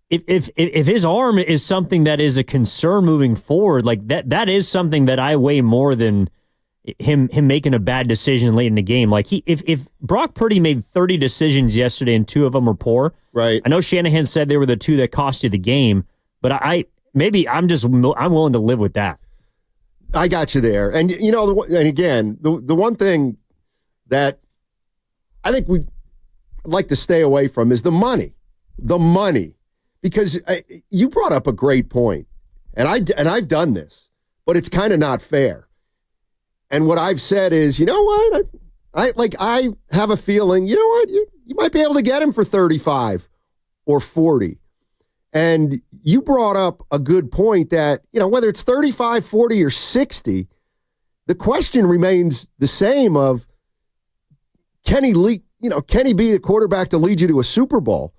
if his arm is something that is a concern moving forward, like that is something that I weigh more than him making a bad decision late in the game. Like if Brock Purdy made 30 decisions yesterday and 2 of them were poor, right? I know Shanahan said they were the 2 that cost you the game, but I'm willing to live with that. I got you there. And, and again, the one thing that I think we'd like to stay away from is the money. The money. Because you brought up a great point, and I've done this, but it's kind of not fair. And what I've said is, you know what? I have a feeling, you know what? You might be able to get him for 35 or 40. And you brought up a good point that, whether it's 35, 40, or 60, the question remains the same of, can he be the quarterback to lead you to a Super Bowl?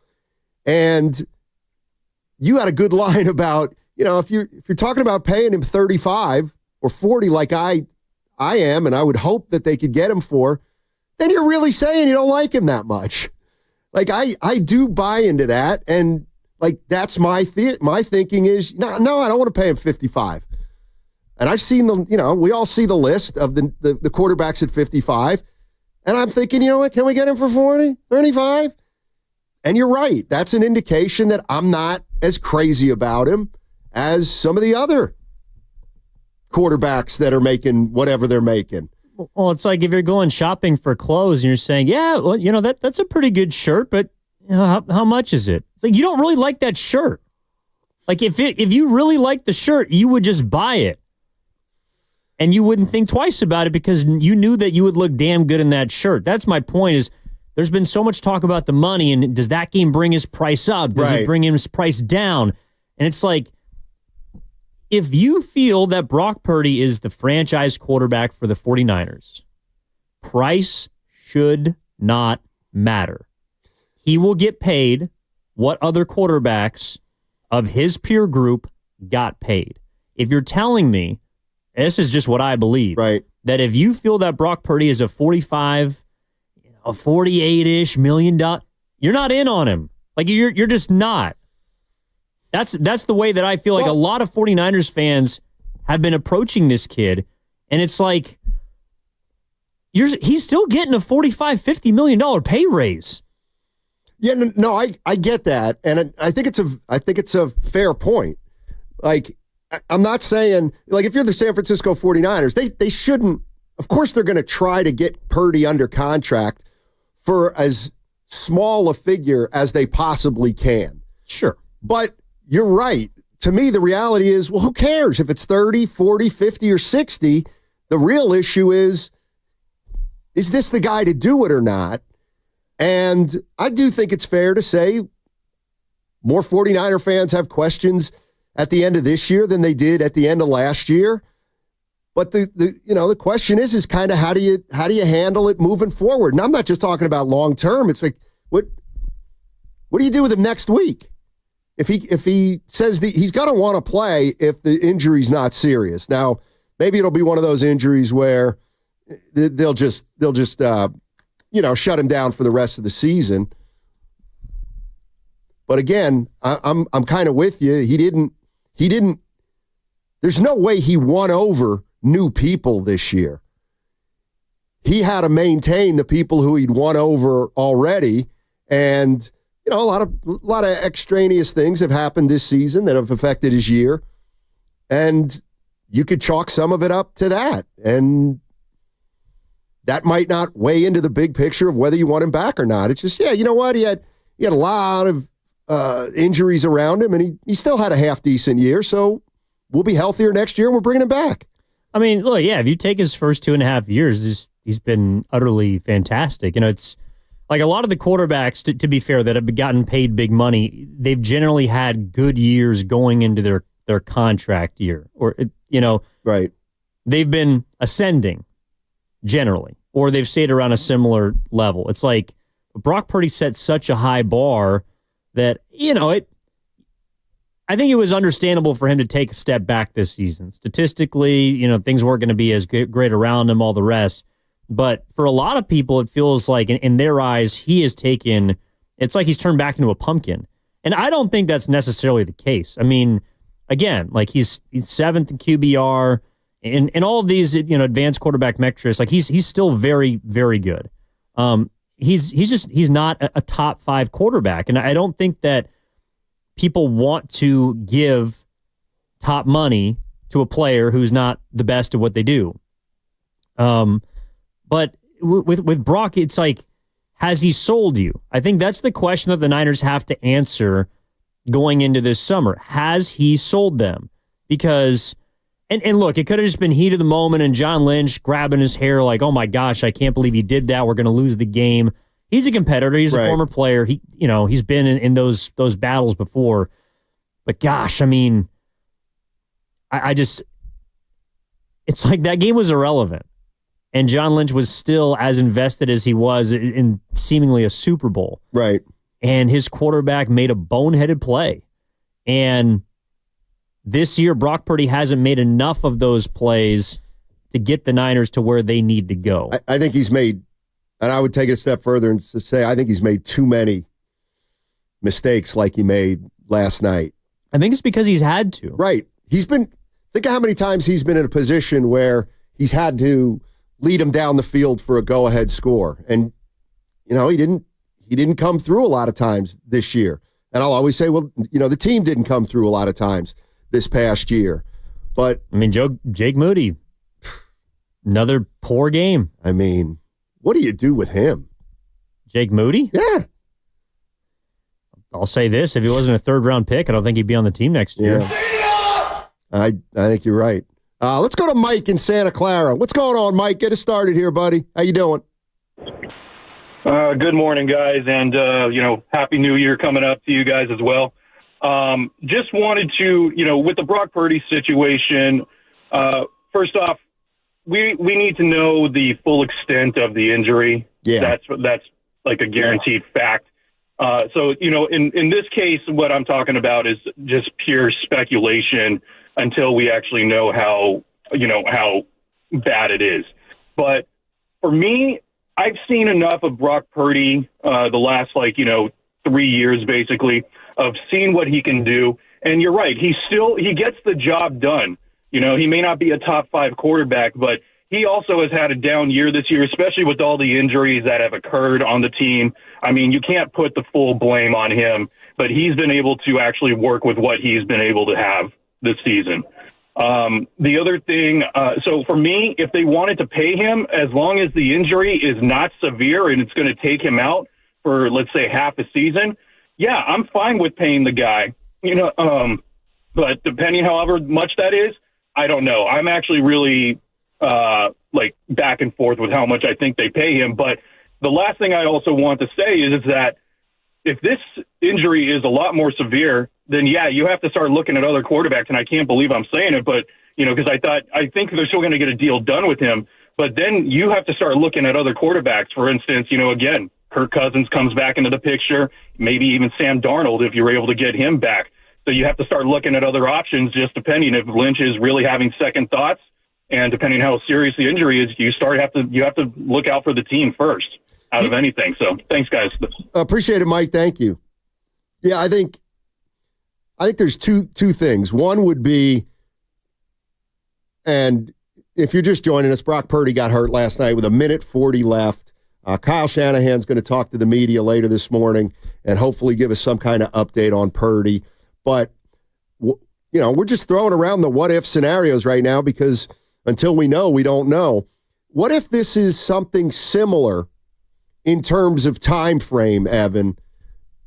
And you had a good line about, if you're talking about paying him 35 or 40 like I am, and I would hope that they could get him for, then you're really saying you don't like him that much. Like I do buy into that, and like that's my thinking is no, I don't want to pay him 55. And I've seen we all see the list of the quarterbacks at 55, and I'm thinking, you know what, can we get him for 40, 35? And you're right. That's an indication that I'm not as crazy about him as some of the other quarterbacks that are making whatever they're making. Well, it's like if you're going shopping for clothes and you're saying, yeah, well, that's a pretty good shirt, but how much is it? It's like you don't really like that shirt. Like if you really like the shirt, you would just buy it. And you wouldn't think twice about it because you knew that you would look damn good in that shirt. That's my point is, there's been so much talk about the money, and does that game bring his price up? Does it bring his price down? And it's like, if you feel that Brock Purdy is the franchise quarterback for the 49ers, price should not matter. He will get paid what other quarterbacks of his peer group got paid. If you're telling me, this is just what I believe, right? That if you feel that Brock Purdy is a 48-ish $1 million, you're not in on him. Like you're just not. That's the way that I feel like a lot of 49ers fans have been approaching this kid, and it's like he's still getting a $45-50 million pay raise. Yeah, no, I get that, and I think it's a fair point. Like I'm not saying like if you're the San Francisco 49ers, they shouldn't. Of course, they're going to try to get Purdy under contract for as small a figure as they possibly can. Sure. But you're right. To me, the reality is, well, who cares if it's 30, 40, 50, or 60? The real issue is this the guy to do it or not? And I do think it's fair to say more 49er fans have questions at the end of this year than they did at the end of last year. But the question is kind of how do you handle it moving forward? And I'm not just talking about long term. It's like what do you do with him next week? If he says he's going to want to play if the injury's not serious. Now maybe it'll be one of those injuries where they'll just shut him down for the rest of the season. But again, I'm kind of with you. He didn't. There's no way he won over new people this year. He had to maintain the people who he'd won over already, and a lot of extraneous things have happened this season that have affected his year, and you could chalk some of it up to that, and that might not weigh into the big picture of whether you want him back or not. It's just, you know what, he had a lot of injuries around him, and he still had a half decent year, so we'll be healthier next year, and we're bringing him back. I mean, look, if you take his first 2.5 years, he's been utterly fantastic. It's like a lot of the quarterbacks, to be fair, that have gotten paid big money, they've generally had good years going into their contract year. Or, right. They've been ascending, generally, or they've stayed around a similar level. It's like Brock Purdy set such a high bar that, I think it was understandable for him to take a step back this season. Statistically, things weren't going to be as great around him, all the rest. But for a lot of people, it feels like in their eyes, he has taken It's like he's turned back into a pumpkin. And I don't think that's necessarily the case. I mean, again, like he's 7th in QBR and all of these, advanced quarterback metrics. Like he's still very, very good. He's not a top 5 quarterback. And I don't think that people want to give top money to a player who's not the best at what they do. But with Brock, it's like, has he sold you? I think that's the question that the Niners have to answer going into this summer. Has he sold them? Because, and look, it could have just been heat of the moment and John Lynch grabbing his hair like, oh my gosh, I can't believe he did that. We're going to lose the game. He's a competitor. He's a former player. He's been in those battles before. But gosh, I mean, I just, it's like that game was irrelevant. And John Lynch was still as invested as he was in seemingly a Super Bowl. Right. And his quarterback made a boneheaded play. And this year, Brock Purdy hasn't made enough of those plays to get the Niners to where they need to go. I think he's made, and I would take it a step further and say I think he's made too many mistakes like he made last night. I think it's because he's had to. Right. Think of how many times he's been in a position where he's had to lead him down the field for a go-ahead score. And, he didn't come through a lot of times this year. And I'll always say, well, the team didn't come through a lot of times this past year. But I mean, Jake Moody, another poor game. I mean, what do you do with him? Jake Moody? Yeah. I'll say this, if he wasn't a third-round pick, I don't think he'd be on the team next year. Yeah. I think you're right. Let's go to Mike in Santa Clara. What's going on, Mike? Get us started here, buddy. How you doing? Good morning, guys, and Happy New Year coming up to you guys as well. Just wanted to, with the Brock Purdy situation, first off, we need to know the full extent of the injury. Yeah, that's like a guaranteed fact. So in this case, what I'm talking about is just pure speculation until we actually know how bad it is. But for me, I've seen enough of Brock Purdy the last 3 years basically of seeing what he can do. And you're right, he gets the job done. He may not be a top 5 quarterback, but he also has had a down year this year, especially with all the injuries that have occurred on the team. I mean, you can't put the full blame on him, but he's been able to actually work with what he's been able to have this season. The other thing, so for me, if they wanted to pay him, as long as the injury is not severe and it's going to take him out for, let's say, half a season, yeah, I'm fine with paying the guy. But depending however much that is, I don't know. I'm actually really back and forth with how much I think they pay him. But the last thing I also want to say is that if this injury is a lot more severe, then yeah, you have to start looking at other quarterbacks. And I can't believe I'm saying it, but because I think they're still going to get a deal done with him. But then you have to start looking at other quarterbacks. For instance, again, Kirk Cousins comes back into the picture, maybe even Sam Darnold if you're able to get him back. So you have to start looking at other options, just depending if Lynch is really having second thoughts, and depending how serious the injury is, you have to look out for the team first out of anything. So thanks, guys. Appreciate it, Mike. Thank you. Yeah, I think there's two things. One would be, and if you're just joining us, Brock Purdy got hurt last night with 1:40 left. Kyle Shanahan's going to talk to the media later this morning and hopefully give us some kind of update on Purdy. But, we're just throwing around the what-if scenarios right now because until we know, we don't know. What if this is something similar in terms of time frame, Evan,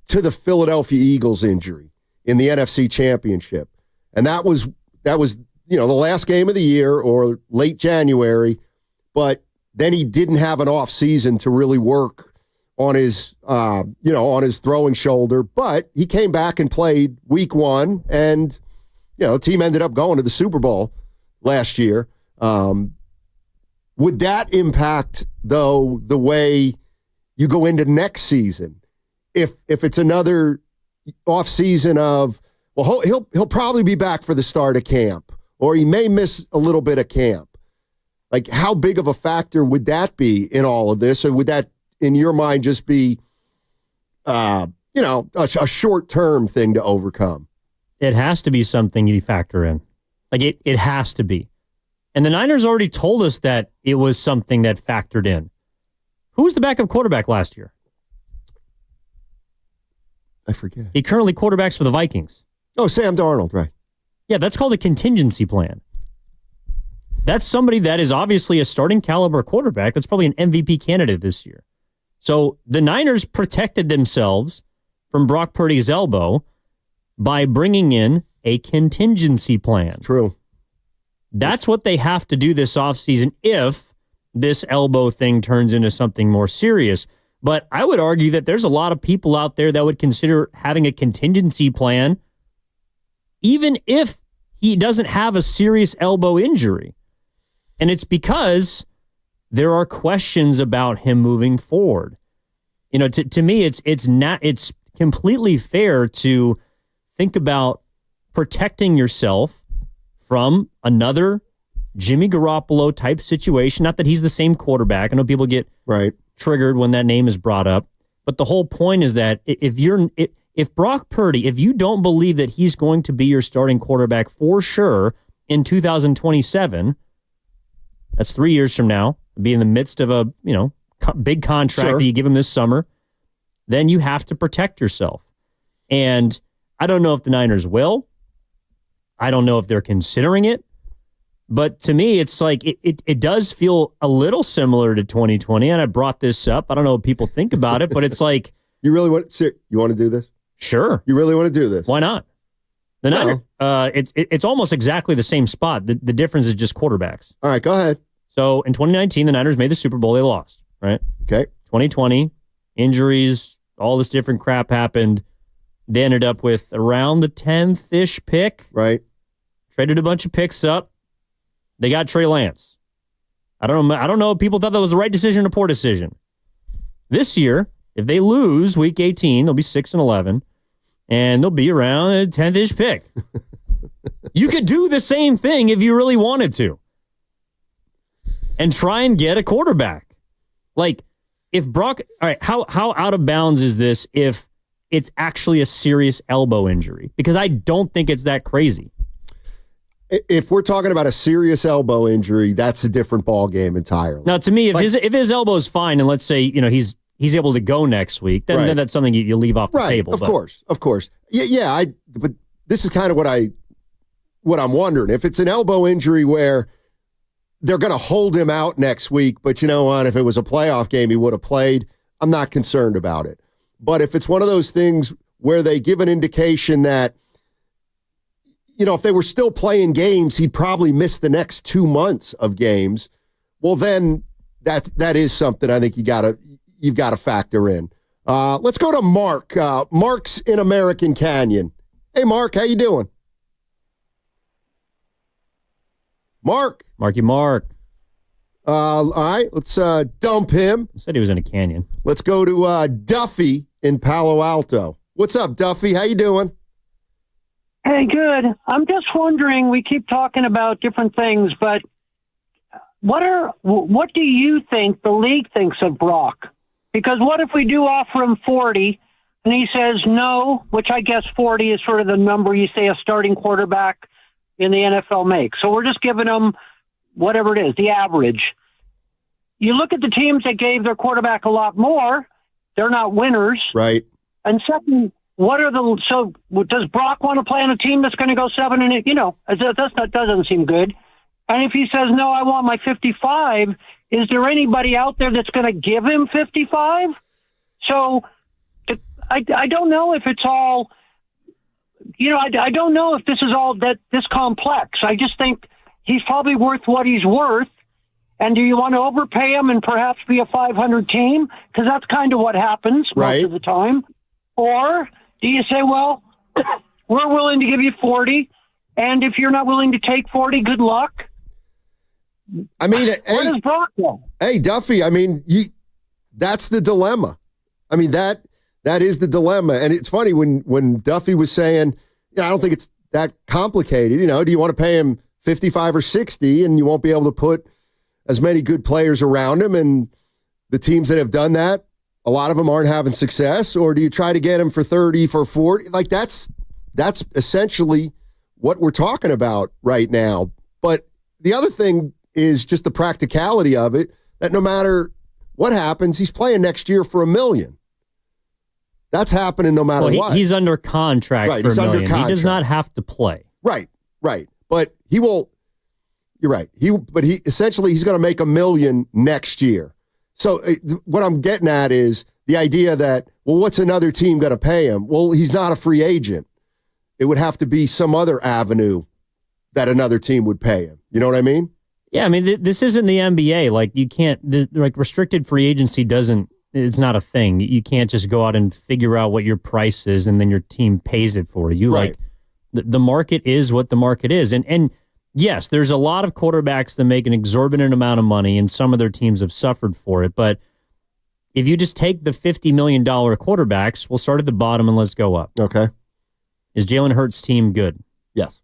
to the Philadelphia Eagles injury in the NFC Championship? And that was the last game of the year or late January, but then he didn't have an off season to really work on his on his throwing shoulder, but he came back and played week 1 and the team ended up going to the Super Bowl last year. Would that impact though the way you go into next season? If it's another off season of, well, he'll probably be back for the start of camp, or he may miss a little bit of camp. Like, how big of a factor would that be in all of this? Or would that, in your mind, just be a short-term thing to overcome. It has to be something you factor in. Like, it has to be. And the Niners already told us that it was something that factored in. Who was the backup quarterback last year? I forget. He currently quarterbacks for the Vikings. Oh, Sam Darnold, right. Yeah, that's called a contingency plan. That's somebody that is obviously a starting caliber quarterback. That's probably an MVP candidate this year. So the Niners protected themselves from Brock Purdy's elbow by bringing in a contingency plan. True. That's what they have to do this offseason if this elbow thing turns into something more serious. But I would argue that there's a lot of people out there that would consider having a contingency plan even if he doesn't have a serious elbow injury. And it's because there are questions about him moving forward. You know, to me, it's completely fair to think about protecting yourself from another Jimmy Garoppolo type situation. Not that he's the same quarterback. I know people get triggered when that name is brought up. But the whole point is that if Brock Purdy, if you don't believe that he's going to be your starting quarterback for sure in 2027, that's 3 years from now, be in the midst of a big contract that you give him this summer, then you have to protect yourself. And I don't know if the Niners will. I don't know if they're considering it. But to me, it's like it does feel a little similar to 2020. And I brought this up. I don't know what people think about it, but it's like, you want to do this? Sure. You really want to do this? Why not? The Niners, it's almost exactly the same spot. The difference is just quarterbacks. All right, go ahead. So in 2019, the Niners made the Super Bowl. They lost, right? Okay. 2020, injuries, all this different crap happened. They ended up with around the 10th-ish pick. Right. Traded a bunch of picks up. They got Trey Lance. I don't know if people thought that was the right decision or poor decision. This year, if they lose Week 18, they'll be 6-11, and they'll be around a 10th-ish pick. You could do the same thing if you really wanted to, and try and get a quarterback. Like, if Brock, all right, how out of bounds is this if it's actually a serious elbow injury? Because I don't think it's that crazy. If we're talking about a serious elbow injury, that's a different ball game entirely. Now, to me, if his elbow is fine, and let's say he's able to go next week, then that's something you leave off the table. Of course. Yeah. But this is kind of what I'm wondering. If it's an elbow injury where they're going to hold him out next week, but you know what? If it was a playoff game, he would have played. I'm not concerned about it. But if it's one of those things where they give an indication that, if they were still playing games, he'd probably miss the next 2 months of games. Well, then that is something I think you've got to factor in. Let's go to Mark. Mark's in American Canyon. Hey, Mark, how you doing? Mark. Marky Mark. All right, let's dump him. I said he was in a canyon. Let's go to Duffy in Palo Alto. What's up, Duffy? How you doing? Hey, good. I'm just wondering, we keep talking about different things, but what do you think the league thinks of Brock? Because what if we do offer him 40 and he says no, which I guess 40 is sort of the number you say a starting quarterback in the NFL makes. So we're just giving him whatever it is, the average. You look at the teams that gave their quarterback a lot more, they're not winners. Right. And second, does Brock want to play on a team that's going to go 7-8? That doesn't seem good. And if he says, no, I want my 55, is there anybody out there that's going to give him 55? So I don't know if it's all, I don't know if this is all this complex. I just think he's probably worth what he's worth. And do you want to overpay him and perhaps be a 500 team? Because that's kind of what happens most of the time. Or do you say, well, we're willing to give you 40, and if you're not willing to take 40, good luck? I mean, where does Brock go? Hey, Duffy, I mean, that's the dilemma. I mean, that is the dilemma. And it's funny when Duffy was saying, I don't think it's that complicated. Do you want to pay him 55 or 60 and you won't be able to put as many good players around him? And the teams that have done that a lot of them aren't having success, or do you try to get them for 30, for 40? Like that's essentially what we're talking about right now. But the other thing is just the practicality of it, that no matter what happens, he's playing next year for $1 million. That's happening no matter what. He's under contract for $1 million. He does not have to play. Right. But he will. You're right. But essentially he's going to make $1 million next year. So what I'm getting at is the idea that, well, what's another team going to pay him? Well, he's not a free agent. It would have to be some other avenue that another team would pay him. You know what I mean? Yeah, I mean, this isn't the NBA. Like, you can't, restricted free agency it's not a thing. You can't just go out and figure out what your price is and then your team pays it for you. Right. Like, the market is what the market is. And yes, there's a lot of quarterbacks that make an exorbitant amount of money, and some of their teams have suffered for it. But if you just take the $50 million quarterbacks, we'll start at the bottom and let's go up. Okay. Is Jalen Hurts' team good? Yes.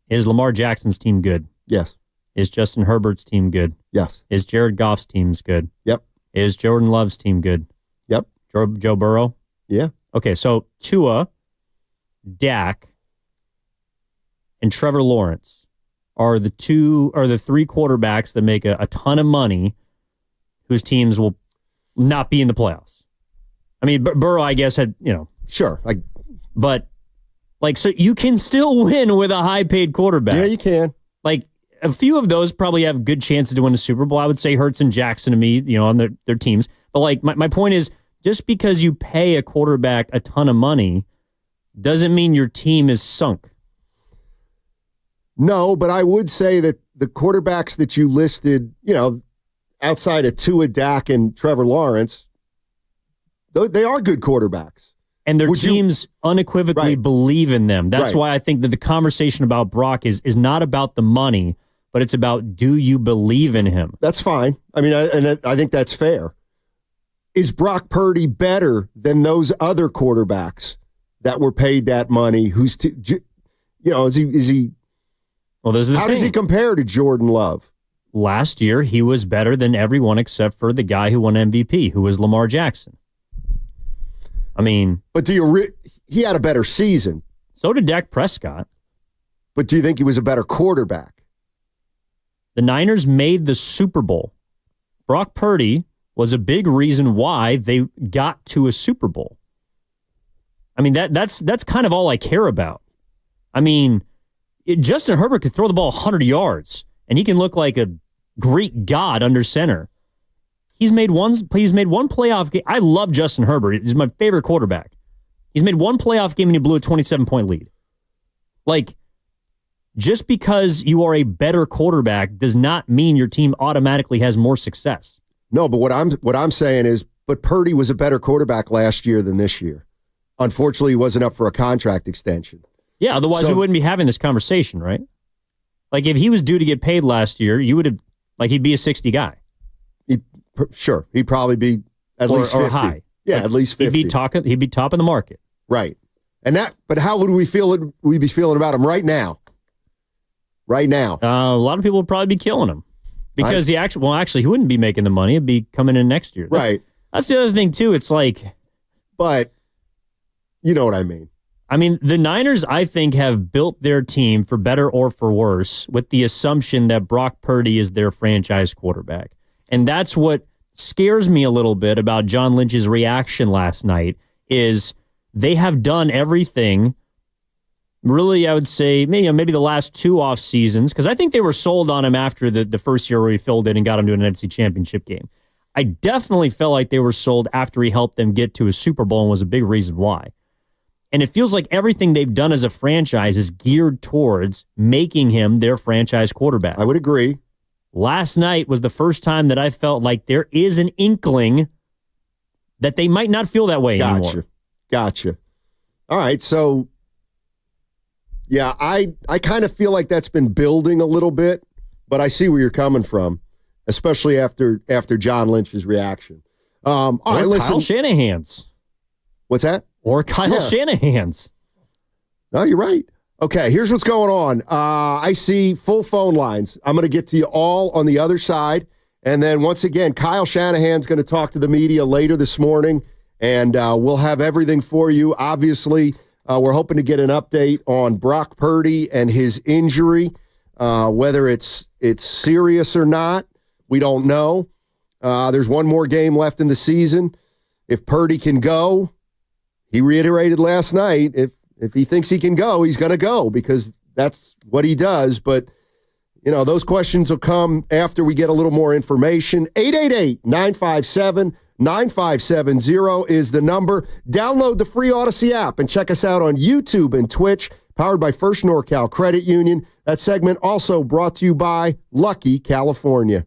Is Lamar Jackson's team good? Yes. Is Justin Herbert's team good? Yes. Is Jared Goff's team good? Yep. Is Jordan Love's team good? Yep. Joe Burrow? Yeah. Okay, so Tua, Dak, and Trevor Lawrence are the three quarterbacks that make a ton of money whose teams will not be in the playoffs. I mean, Burrow, I guess, had, Sure. But, so you can still win with a high-paid quarterback. Yeah, you can. Like, a few of those probably have good chances to win a Super Bowl. I would say Hurts and Jackson to me, on their teams. But, my point is, just because you pay a quarterback a ton of money doesn't mean your team is sunk. No, but I would say that the quarterbacks that you listed, outside of Tua, Dak, and Trevor Lawrence, they are good quarterbacks. And their teams unequivocally believe in them. That's why I think that the conversation about Brock is not about the money, but it's about, do you believe in him? That's fine. I mean, I think that's fair. Is Brock Purdy better than those other quarterbacks that were paid that money? Is he? Well, this is the how thing. does he compare to Jordan Love? Last year, he was better than everyone except for the guy who won MVP, who was Lamar Jackson. I mean, but he had a better season. So did Dak Prescott. But do you think he was a better quarterback? The Niners made the Super Bowl. Brock Purdy was a big reason why they got to a Super Bowl. I mean, that's kind of all I care about. I mean, Justin Herbert could throw the ball 100 yards, and he can look like a Greek god under center. He's made one playoff game. I love Justin Herbert. He's my favorite quarterback. He's made one playoff game and he blew a 27-point lead. Like, just because you are a better quarterback does not mean your team automatically has more success. No, but what I'm saying is, but Purdy was a better quarterback last year than this year. Unfortunately, he wasn't up for a contract extension. Yeah, otherwise we wouldn't be having this conversation, right? Like, if he was due to get paid last year, you would have, he'd be a 60 guy. Sure, he'd probably be at least 50. Or high. Yeah, at least 50. He'd be top of the market. Right. But how would we be feeling about him right now? Right now. A lot of people would probably be killing him. Because he wouldn't be making the money. It'd be coming in next year. That's the other thing, too. It's like... But, you know what I mean. I mean, the Niners, I think, have built their team, for better or for worse, with the assumption that Brock Purdy is their franchise quarterback. And that's what scares me a little bit about John Lynch's reaction last night, is they have done everything, really, I would say, maybe the last two off seasons, because I think they were sold on him after the first year where he filled in and got him to an NFC Championship game. I definitely felt like they were sold after he helped them get to a Super Bowl and was a big reason why. And it feels like everything they've done as a franchise is geared towards making him their franchise quarterback. I would agree. Last night was the first time that I felt like there is an inkling that they might not feel that way anymore. Gotcha. All right, so, yeah, I kind of feel like that's been building a little bit, but I see where you're coming from, especially after John Lynch's reaction. All right, listen. Kyle Shanahan's. What's that? Or Kyle Shanahan's. No, you're right. Okay, here's what's going on. I see full phone lines. I'm going to get to you all on the other side, And then once again, Kyle Shanahan's going to talk to the media later this morning, and we'll have everything for you. Obviously, we're hoping to get an update on Brock Purdy and his injury, whether it's serious or not. We don't know. There's one more game left in the season. If Purdy can go, he reiterated last night, if he thinks he can go, he's going to go because that's what he does. But, those questions will come after we get a little more information. 888-957-9570 is the number. Download the free Odyssey app and check us out on YouTube and Twitch, powered by First NorCal Credit Union. That segment also brought to you by Lucky California.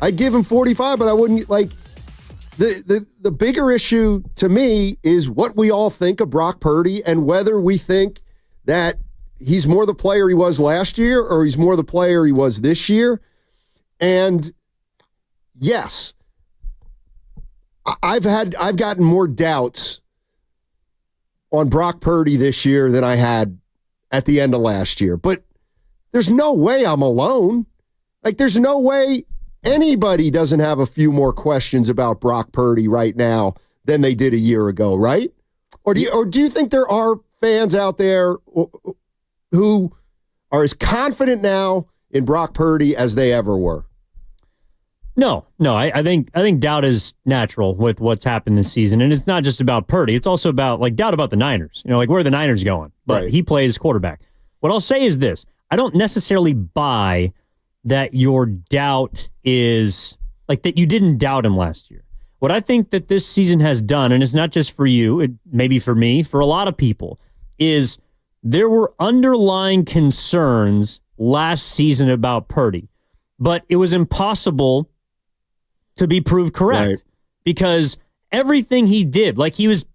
I'd give him 45, but I wouldn't like the bigger issue to me is what we all think of Brock Purdy and whether we think that he's more the player he was last year or he's more the player he was this year. And yes, I've gotten more doubts on Brock Purdy this year than I had at the end of last year. But there's no way I'm alone. Like, there's no way anybody doesn't have a few more questions about Brock Purdy right now than they did a year ago, right? Or do you think there are fans out there who are as confident now in Brock Purdy as they ever were? No. I think doubt is natural with what's happened this season, and it's not just about Purdy. It's also about doubt about the Niners. Where are the Niners going? But he plays quarterback. What I'll say is this: I don't necessarily buy that your doubt is that you didn't doubt him last year. What I think that this season has done, and it's not just for you, it maybe for me, for a lot of people, is there were underlying concerns last season about Purdy, but it was impossible to be proved correct because everything he did, he was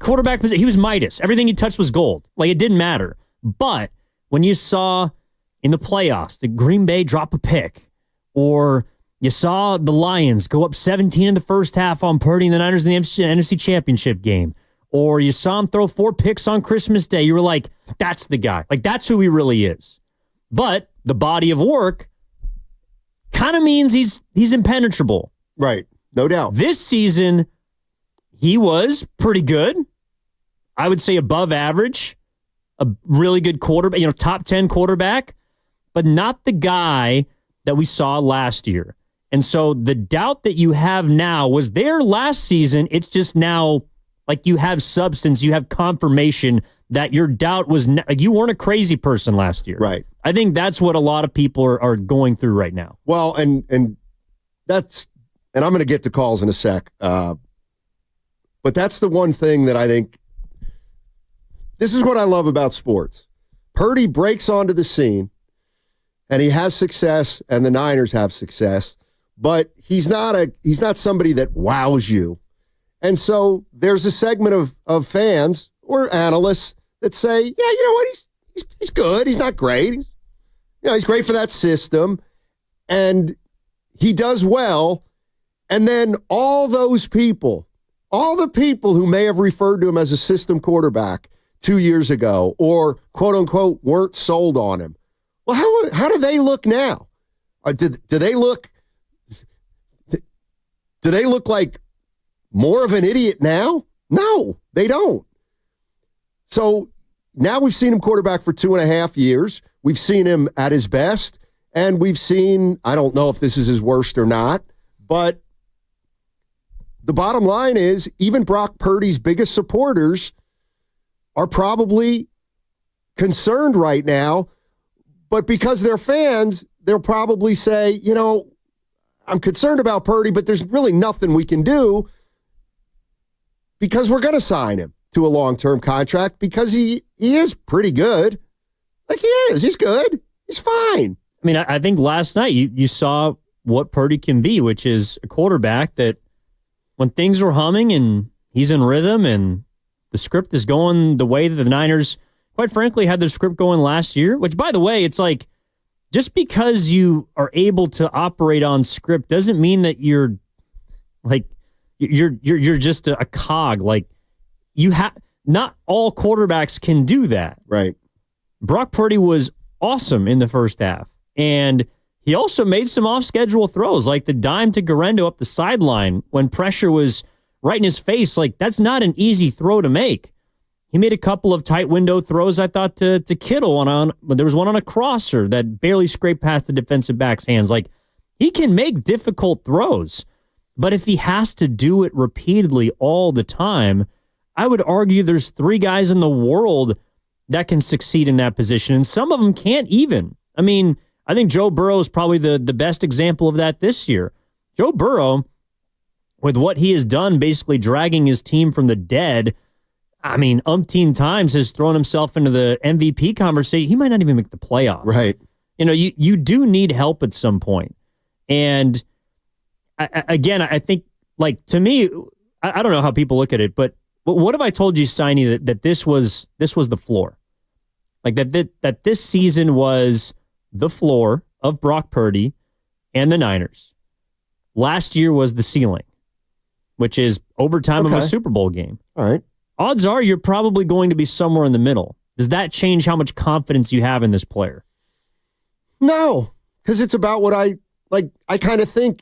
quarterback, he was Midas. Everything he touched was gold. It didn't matter. But when you saw in the playoffs, the Green Bay drop a pick, or you saw the Lions go up 17 in the first half on Purdy and the Niners in the NFC Championship game, or you saw him throw 4 picks on Christmas Day, you were like, that's the guy. That's who he really is. But the body of work kind of means he's impenetrable. Right. No doubt. This season, he was pretty good. I would say above average, a really good quarterback, top 10 quarterback, but not the guy that we saw last year. And so the doubt that you have now was there last season. It's just now you have substance, you have confirmation that your doubt was you weren't a crazy person last year. Right. I think that's what a lot of people are going through right now. Well, and I'm going to get to calls in a sec. But that's the one thing that I think, this is what I love about sports. Purdy breaks onto the scene, and he has success, and the Niners have success, but he's not somebody that wows you. And so there's a segment of fans or analysts that say, yeah, you know what, he's good. He's not great. He's great for that system, and he does well. And then all those people, all the people who may have referred to him as a system quarterback 2 years ago or, quote unquote, weren't sold on him. Well, how do they look now? Do they look like more of an idiot now? No, they don't. So now we've seen him quarterback for 2.5 years. We've seen him at his best, and we've seen, I don't know if this is his worst or not, but the bottom line is even Brock Purdy's biggest supporters are probably concerned right now, but because they're fans, they'll probably say, I'm concerned about Purdy, but there's really nothing we can do because we're going to sign him to a long-term contract because he is pretty good. He is. He's good. He's fine. I mean, I think last night you saw what Purdy can be, which is a quarterback that when things were humming and he's in rhythm and the script is going the way that the Niners, quite frankly, had their script going last year, which, by the way, it's just because you are able to operate on script doesn't mean that you're just a cog. Not all quarterbacks can do that. Right. Brock Purdy was awesome in the first half, and he also made some off-schedule throws, like the dime to Garendo up the sideline when pressure was right in his face. That's not an easy throw to make. He made a couple of tight window throws, I thought, to Kittle. There was one on a crosser that barely scraped past the defensive back's hands. He can make difficult throws, but if he has to do it repeatedly all the time, I would argue there's 3 guys in the world that can succeed in that position, and some of them can't even. I mean, I think Joe Burrow is probably the best example of that this year. Joe Burrow, with what he has done, basically dragging his team from the dead, umpteen times has thrown himself into the MVP conversation. He might not even make the playoffs. Right. You do need help at some point. And I think, like, to me, I don't know how people look at it, but what if I told you, Steiny, that this was the floor? Like, that this season was the floor of Brock Purdy and the Niners. Last year was the ceiling, which is overtime of a Super Bowl game. All right. Odds are you're probably going to be somewhere in the middle. Does that change how much confidence you have in this player? No, because it's about what I kind of think.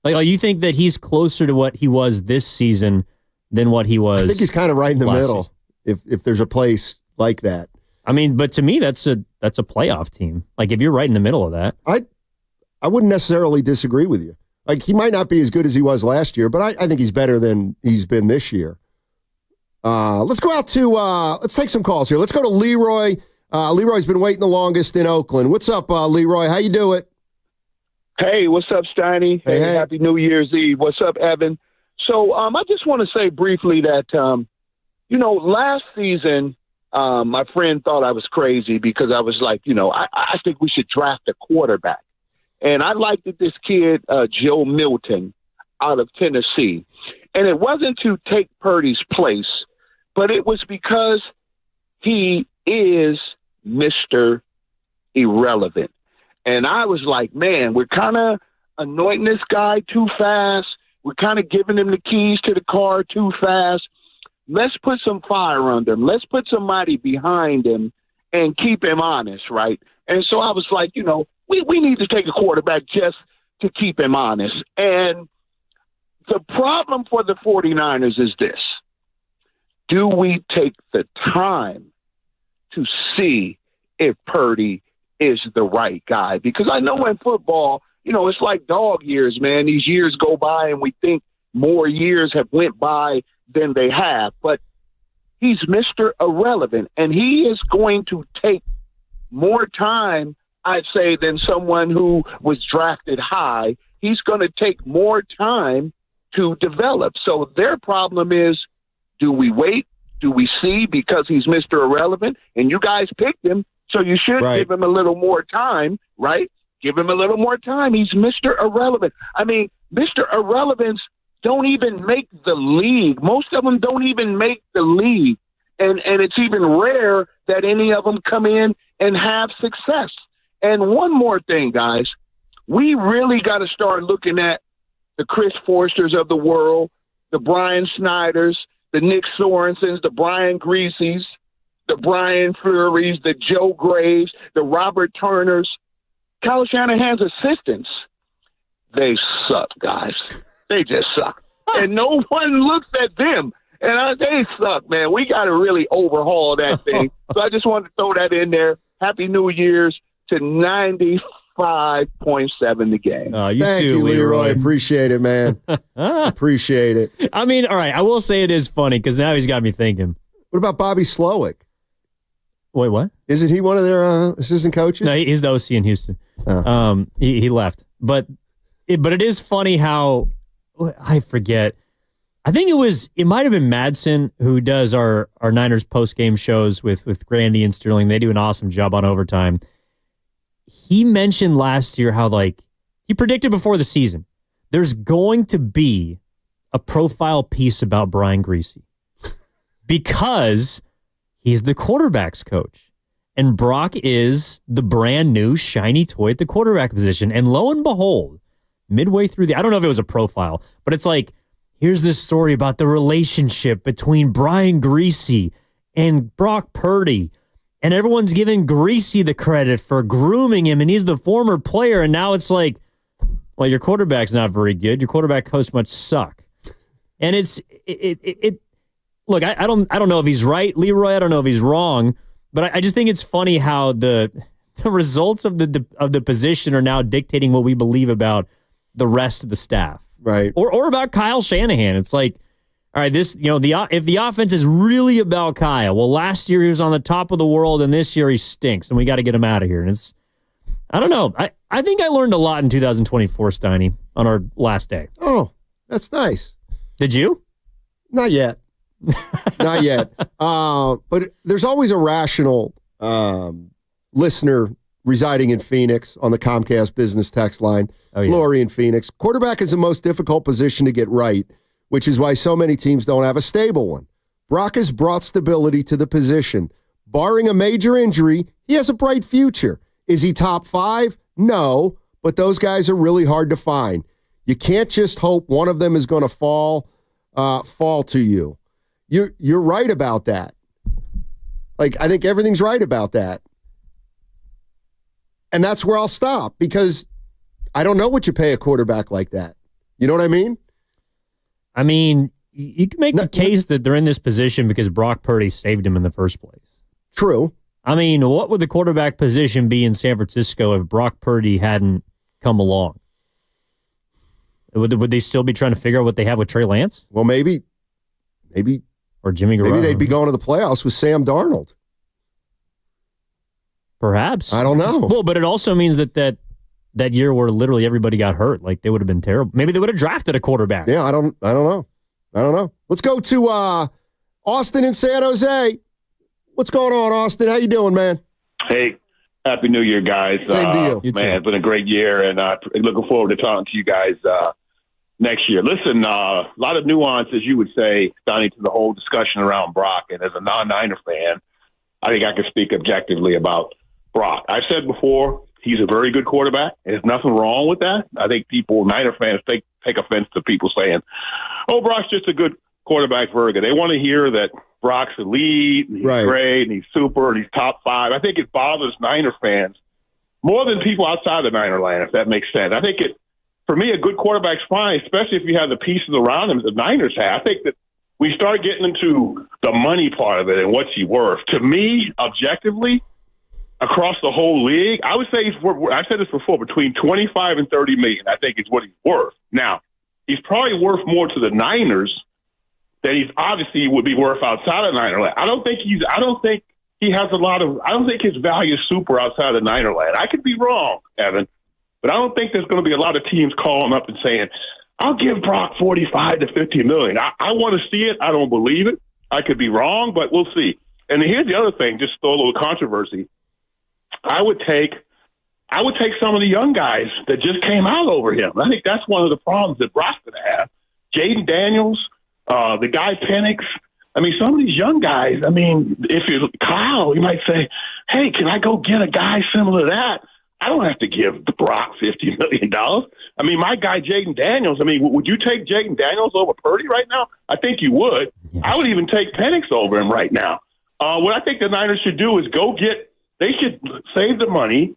Like, you think that he's closer to what he was this season than what he was? I think he's kind of right in the middle. Season. If there's a place like that. I mean, but to me, that's a playoff team. Like, if you're right in the middle of that, I wouldn't necessarily disagree with you. Like, he might not be as good as he was last year, but I think he's better than he's been this year. Let's go out to let's take some calls here. Let's go to Leroy. Leroy's been waiting the longest in Oakland. What's up, Leroy? How you doing? Hey, what's up, Steiny? Hey. Happy New Year's Eve. What's up, Evan? So I just want to say briefly that, last season, my friend thought I was crazy because I was like, I think we should draft a quarterback. And I liked this kid, Joe Milton, out of Tennessee. And it wasn't to take Purdy's place, but it was because he is Mr. Irrelevant. And I was like, man, we're kind of anointing this guy too fast. We're kind of giving him the keys to the car too fast. Let's put some fire under him. Let's put somebody behind him and keep him honest, right? And so I was like, we need to take a quarterback just to keep him honest. And the problem for the 49ers is this. Do we take the time to see if Purdy is the right guy? Because I know in football, it's like dog years, man. These years go by and we think more years have went by than they have. But he's Mr. Irrelevant, and he is going to take more time, I'd say, than someone who was drafted high. He's going to take more time to develop. So their problem is, do we wait? Do we see because he's Mr. Irrelevant? And you guys picked him, so you should give him a little more time, right? Give him a little more time. He's Mr. Irrelevant. I mean, Mr. Irrelevants don't even make the league. Most of them don't even make the league. And it's even rare that any of them come in and have success. And one more thing, guys. We really got to start looking at the Chris Forsters of the world, the Brian Snyders, the Nick Sorensens, the Brian Greaseys, the Brian Flurries, the Joe Graves, the Robert Turners, Kyle Shanahan's assistants. They suck, guys. They just suck. And no one looks at them. And they suck, man. We got to really overhaul that thing. So I just wanted to throw that in there. Happy New Year's to 95.7 the game. Thank you, Leroy. Appreciate it, man. Appreciate it. I mean, all right, I will say it is funny because now he's got me thinking. What about Bobby Slowick? Wait, what? Isn't he one of their assistant coaches? No, he's the OC in Houston. Oh. He left. But it is funny how, I forget. I think it might have been Madsen who does our Niners post-game shows with Grandy and Sterling. They do an awesome job on Overtime. He mentioned last year how, he predicted before the season, there's going to be a profile piece about Brian Greasy because he's the quarterback's coach. And Brock is the brand new shiny toy at the quarterback position. And lo and behold, midway through I don't know if it was a profile, but it's like, here's this story about the relationship between Brian Greasy and Brock Purdy. And everyone's giving Greasy the credit for grooming him, and he's the former player. And now it's like, well, your quarterback's not very good. Your quarterback coach must suck. And look, I don't know if he's right, Leroy. I don't know if he's wrong, but I just think it's funny how the results of the position are now dictating what we believe about the rest of the staff. Right. Or about Kyle Shanahan. It's like, all right, if the offense is really about Kyle, well, last year he was on the top of the world, and this year he stinks, and we got to get him out of here. And I don't know. I think I learned a lot in 2024, Steiny, on our last day. Oh, that's nice. Did you? Not yet. Not yet. But there's always a rational listener residing in Phoenix on the Comcast business text line. Oh, yeah. Lori in Phoenix. Quarterback is the most difficult position to get right, which is why so many teams don't have a stable one. Brock has brought stability to the position. Barring a major injury, he has a bright future. Is he top 5? No, but those guys are really hard to find. You can't just hope one of them is going to fall to you. You're right about that. Like, I think everything's right about that. And that's where I'll stop, because I don't know what you pay a quarterback like that. You know what I mean? I mean, you can make the case that they're in this position because Brock Purdy saved him in the first place. True. I mean, what would the quarterback position be in San Francisco if Brock Purdy hadn't come along? Would they still be trying to figure out what they have with Trey Lance? Well, maybe. Or Jimmy Garoppolo. Maybe they'd be going to the playoffs with Sam Darnold. Perhaps. I don't know. Well, but it also means that year where literally everybody got hurt, like they would have been terrible. Maybe they would have drafted a quarterback. Yeah, I don't know. Let's go to Austin in San Jose. What's going on, Austin? How you doing, man? Hey, Happy New Year, guys. Same to you. Man, it's been a great year, and looking forward to talking to you guys next year. Listen, a lot of nuance, as you would say, Donnie, to the whole discussion around Brock. And as a non-Niner fan, I think I can speak objectively about Brock. I've said before, he's a very good quarterback. There's nothing wrong with that. I think Niner fans, take offense to people saying, oh, Brock's just a good quarterback, very good. They want to hear that Brock's elite, and he's great, and he's super, and he's top 5. I think it bothers Niner fans more than people outside of Niner land, if that makes sense. I think for me, a good quarterback's fine, especially if you have the pieces around him the Niners have. I think that we start getting into the money part of it and what's he worth. To me, objectively, across the whole league, I would say I've said this before, between $25 and $30 million, I think is what he's worth. Now, he's probably worth more to the Niners than he's obviously would be worth outside of Niner land. I don't think his value is super outside of Niner land. I could be wrong, Evan, but I don't think there's going to be a lot of teams calling up and saying, I'll give Brock $45 to $50 million. I want to see it. I don't believe it. I could be wrong, but we'll see. And here's the other thing, just to throw a little controversy. I would take some of the young guys that just came out over him. I think that's one of the problems that Brock's going to have. Jaden Daniels, the guy Penix. I mean, some of these young guys, I mean, if you're Kyle, you might say, hey, can I go get a guy similar to that? I don't have to give Brock $50 million. I mean, my guy Jaden Daniels, I mean, would you take Jaden Daniels over Purdy right now? I think you would. Yes. I would even take Penix over him right now. What I think the Niners should do is they should save the money,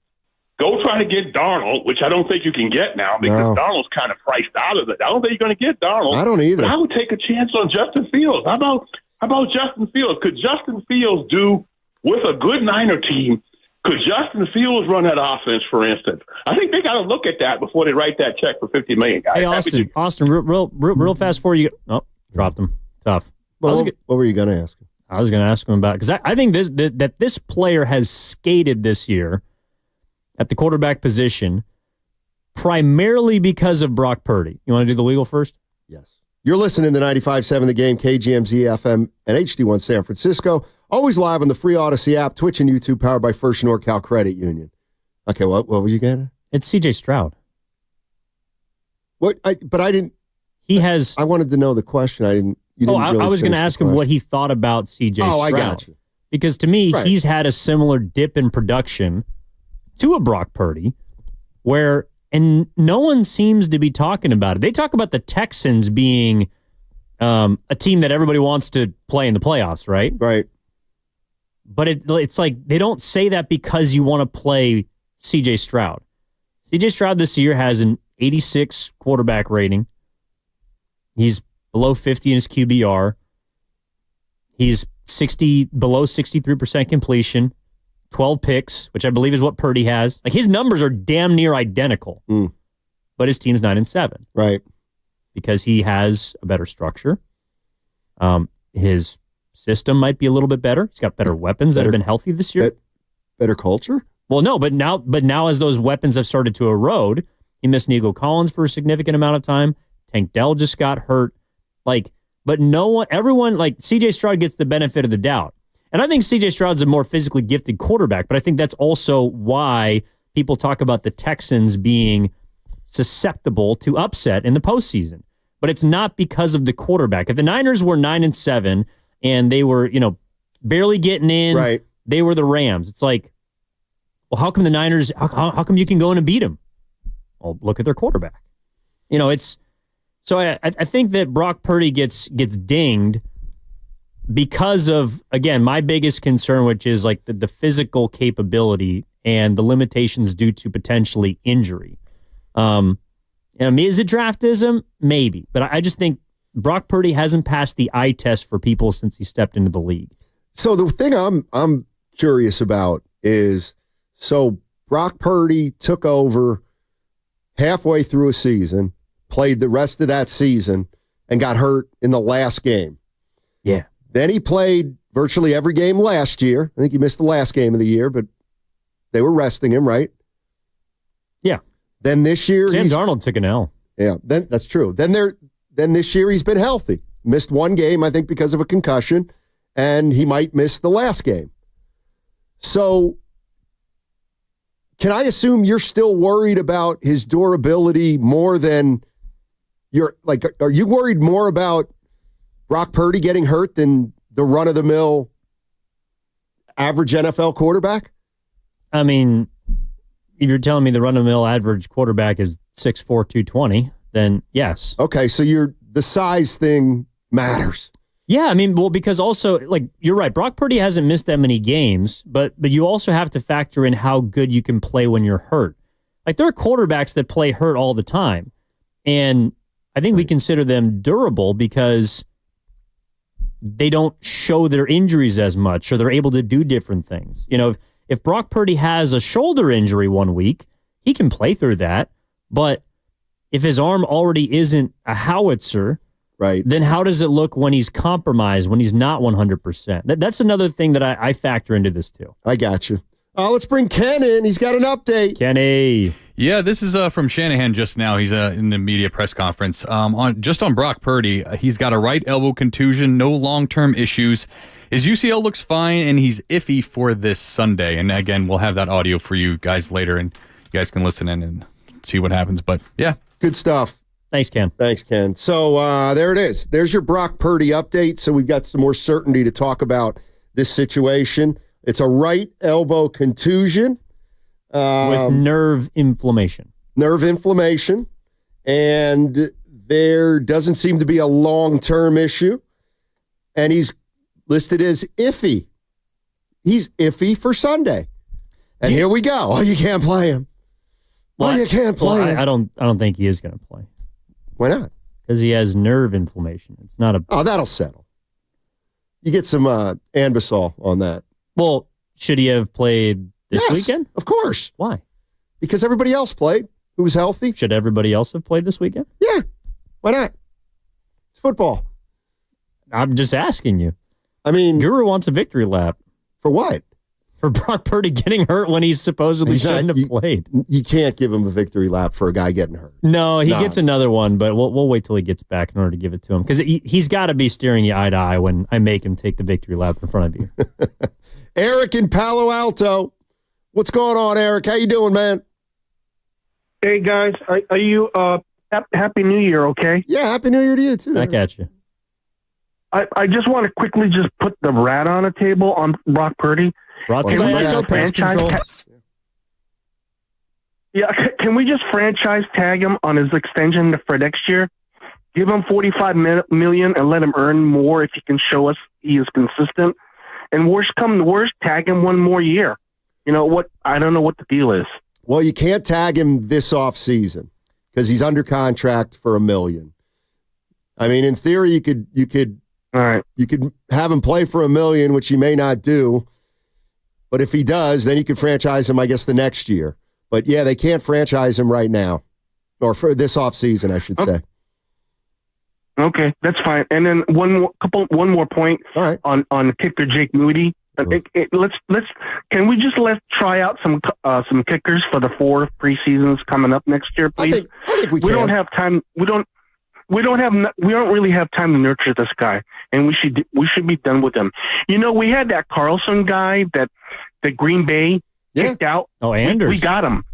go try to get Darnold, which I don't think you can get now because Darnold's kind of priced out of it. I don't think you're going to get Darnold. I don't either. But I would take a chance on Justin Fields. How about Justin Fields? Could Justin Fields do, with a good Niner team, could Justin Fields run that offense, for instance? I think they got to look at that before they write that check for $50 million, guys. Hey, Austin, real fast for you. Oh, dropped him. Tough. Well, what were you going to ask him? I was going to ask him about, because I think this player has skated this year at the quarterback position primarily because of Brock Purdy. You want to do the legal first? Yes. You're listening to 95.7 The Game, KGMZ FM, and HD1 San Francisco. Always live on the free Odyssey app, Twitch, and YouTube, powered by First NorCal Credit Union. Okay, what were you getting? It's C.J. Stroud. What? I didn't. I wanted to know the question. I didn't. I was going to ask him what he thought about C.J. Stroud. I got you. Because to me, he's had a similar dip in production to a Brock Purdy, and no one seems to be talking about it. They talk about the Texans being a team that everybody wants to play in the playoffs, right? Right. But it's like they don't say that because you want to play C.J. Stroud. C.J. Stroud this year has an 86 quarterback rating. He's below 50 in his QBR. He's below 63% completion, 12 picks, which I believe is what Purdy has. Like, his numbers are damn near identical. But his team's 9-7. Right. Because he has a better structure. His system might be a little bit better. He's got better weapons that have been healthy this year. Better culture? Well, no, but now as those weapons have started to erode, he missed Nico Collins for a significant amount of time. Tank Dell just got hurt. Everyone, like, C.J. Stroud gets the benefit of the doubt. And I think C.J. Stroud's a more physically gifted quarterback, but I think that's also why people talk about the Texans being susceptible to upset in the postseason. But it's not because of the quarterback. If the Niners were 9-7 and they were, barely getting in, right. They were the Rams. It's like, well, how come the Niners, how come you can go in and beat them? Well, look at their quarterback. So I think that Brock Purdy gets dinged because of, again, my biggest concern, which is like the physical capability and the limitations due to potentially injury. Is it draftism? Maybe. But I just think Brock Purdy hasn't passed the eye test for people since he stepped into the league. So the thing I'm curious about is, so Brock Purdy took over halfway through a season, played the rest of that season, and got hurt in the last game. Yeah. Then he played virtually every game last year. I think he missed the last game of the year, but they were resting him, right? Yeah. Then this year, Sam Darnold took an L. Yeah, then that's true. Then this year he's been healthy. Missed one game, I think, because of a concussion, and he might miss the last game. So can I assume you're still worried about his durability more than are you worried more about Brock Purdy getting hurt than the run-of-the-mill average NFL quarterback? I mean, if you're telling me the run-of-the-mill average quarterback is 6'4", 220, then yes. Okay, so the size thing matters. Yeah, I mean, well, because also, you're right, Brock Purdy hasn't missed that many games, but you also have to factor in how good you can play when you're hurt. Like, there are quarterbacks that play hurt all the time, and I think we consider them durable because they don't show their injuries as much, or they're able to do different things. If Brock Purdy has a shoulder injury one week, he can play through that, but if his arm already isn't a howitzer, right, then how does it look when he's compromised, when he's not 100%? That's another thing that I factor into this too. I got you. Let's bring Ken in. He's got an update. Kenny. Yeah, this is from Shanahan just now. He's in the media press conference. On Brock Purdy, he's got a right elbow contusion, no long-term issues. His UCL looks fine, and he's iffy for this Sunday. And again, we'll have that audio for you guys later, and you guys can listen in and see what happens. But yeah. Good stuff. Thanks, Ken. Thanks, Ken. So there it is. There's your Brock Purdy update. So we've got some more certainty to talk about this situation. It's a right elbow contusion. With nerve inflammation. Nerve inflammation. And there doesn't seem to be a long-term issue. And he's listed as iffy. He's iffy for Sunday. And here we go. Oh, you can't play him. You can't play him. I don't think he is going to play. Why not? Because he has nerve inflammation. It's not a... Oh, that'll settle. You get some Anbesol on that. Well, should he have played this weekend? Of course. Why? Because everybody else played who was healthy. Should everybody else have played this weekend? Yeah. Why not? It's football. I'm just asking you. I mean... Guru wants a victory lap. For what? For Brock Purdy getting hurt when he supposedly shouldn't have played. You can't give him a victory lap for a guy getting hurt. No, he gets another one, but we'll wait till he gets back in order to give it to him. Because he's got to be staring you eye to eye when I make him take the victory lap in front of you. Eric in Palo Alto. What's going on, Eric? How you doing, man? Hey, guys. Are you Happy New Year, okay? Yeah, Happy New Year to you, too. Back at you. I just want to quickly just put the rat on the table on Brock Purdy. Can we just franchise can we just franchise tag him on his extension for next year? Give him $45 million and let him earn more if he can show us he is consistent. And worst come to worst, tag him one more year. You know what? I don't know what the deal is. Well, you can't tag him this offseason because he's under contract for $1 million. I mean, in theory, you could all right. You could have him play for $1 million, which he may not do. But if he does, then you could franchise him, I guess, the next year. But yeah, they can't franchise him right now, or for this offseason, I should say. Okay, that's fine. And then one more point on kicker Jake Moody. Can we just try out some kickers for the 4 preseasons coming up next year, please? I think we can. don't have time. We We don't really have time to nurture this guy, and we should be done with him. You know, we had that Carlson guy that Green Bay kicked out. Oh, Anders. We got him,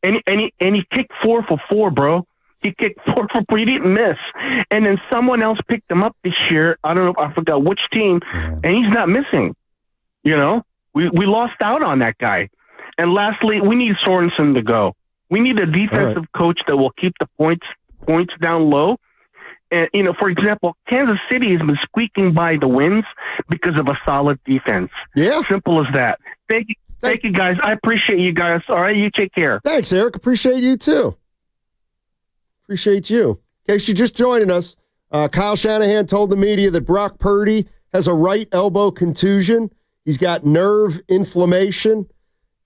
and he kicked 4 for 4, bro. He kicked 4 for 4. He didn't miss. And then someone else picked him up this year. I don't know. I forgot which team. And he's not missing. You know, we lost out on that guy. And lastly, we need Sorensen to go. We need a defensive coach that will keep the points down low. And, you know, for example, Kansas City has been squeaking by the wins because of a solid defense. Yeah. Simple as that. Thank you, guys. I appreciate you guys. All right, you take care. Thanks, Eric. Appreciate you, too. Appreciate you. In case you're just joining us, Kyle Shanahan told the media that Brock Purdy has a right elbow contusion. He's got nerve inflammation,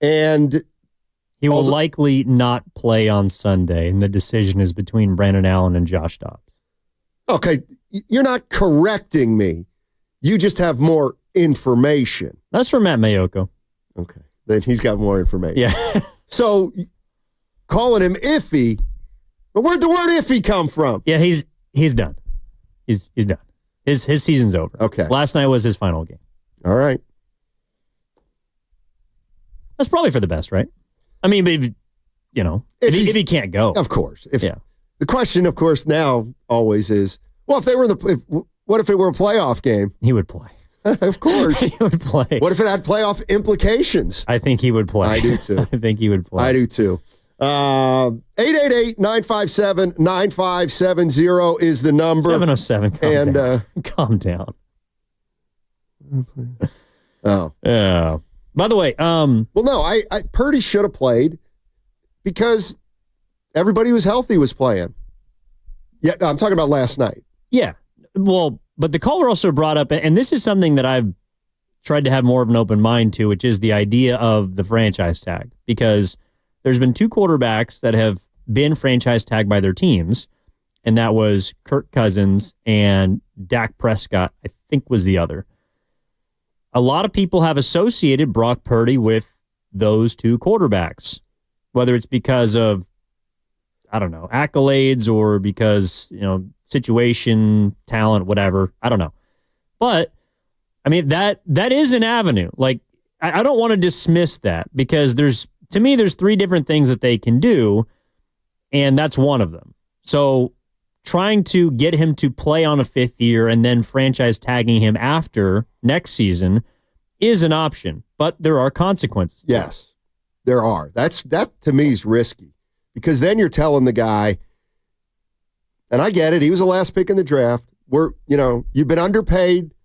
and he will likely not play on Sunday, and the decision is between Brandon Allen and Josh Dobbs. Okay, you're not correcting me. You just have more information. That's from Matt Mayoko. Okay, then he's got more information. Yeah. So, calling him iffy, but where'd the word iffy come from? Yeah, he's done. He's done. His season's over. Okay. Last night was his final game. All right. That's probably for the best, right? I mean, if he can't go. Of course. The question, of course, now always is, well, if they were what if it were a playoff game? He would play. Of course. He would play. What if it had playoff implications? I think he would play. I do too. I think he would play. I do too. 888-957-9570 is the number. 707. Calm down. Oh. Yeah. By the way, well, no, Purdy should have played because everybody who was healthy was playing. Yeah, I'm talking about last night. Yeah. Well, but the caller also brought up, and this is something that I've tried to have more of an open mind to, which is the idea of the franchise tag. Because there's been 2 quarterbacks that have been franchise tagged by their teams, and that was Kirk Cousins and Dak Prescott, I think was the other. A lot of people have associated Brock Purdy with those 2 quarterbacks, whether it's because of, I don't know, accolades or because, situation, talent, whatever. I don't know. But, I mean, that is an avenue. Like, I don't want to dismiss that because to me, there's 3 different things that they can do, and that's one of them. So trying to get him to play on a 5th year and then franchise tagging him after next season is an option, but there are consequences. Yes, there are. That to me is risky because then you're telling the guy, and I get it, he was the last pick in the draft. You've been underpaid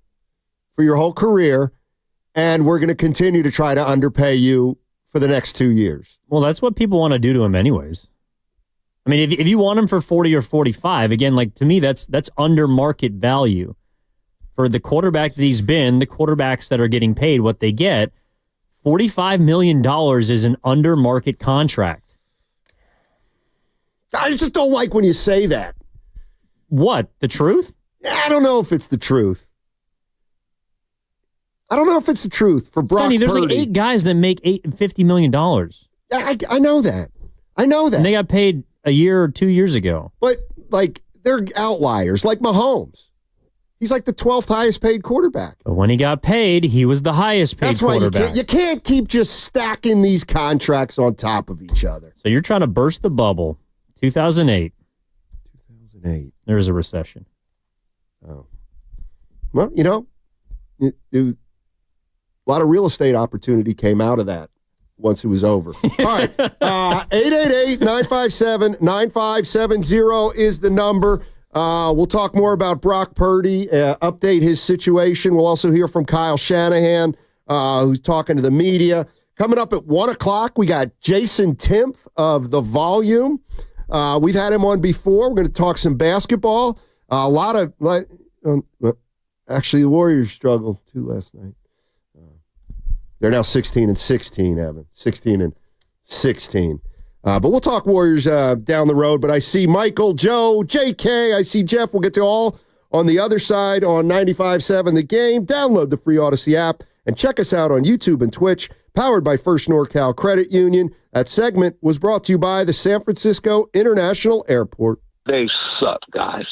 for your whole career, and we're going to continue to try to underpay you for the next 2 years. Well, that's what people want to do to him anyways. I mean, if you want him for 40 or 45, again, like to me, that's under market value. For the quarterback that he's been, the quarterbacks that are getting paid what they get, $45 million is an under market contract. I just don't like when you say that. What? The truth? I don't know if it's the truth. I don't know if it's the truth for Brock Sonny, there's Purdy. like 8 guys that make $50 million. Yeah, I know that. And they got paid a year or 2 years ago. But, they're outliers, like Mahomes. He's like the 12th highest paid quarterback. But when he got paid, he was the highest paid quarterback. That's why you can't keep just stacking these contracts on top of each other. So you're trying to burst the bubble. 2008. There was a recession. Oh. Well, a lot of real estate opportunity came out of that once it was over. All right. 888-957-9570 is the number. We'll talk more about Brock Purdy, update his situation. We'll also hear from Kyle Shanahan, who's talking to the media. Coming up at 1 o'clock, we got Jason Timpf of The Volume. We've had him on before. We're going to talk some basketball. Actually, the Warriors struggled too last night. They're now 16-16, Evan. 16-16. But we'll talk Warriors down the road. But I see Michael, Joe, JK. I see Jeff. We'll get to all on the other side on 95.7 The Game. Download the free Odyssey app and check us out on YouTube and Twitch. Powered by First NorCal Credit Union. That segment was brought to you by the San Francisco International Airport. They suck, guys.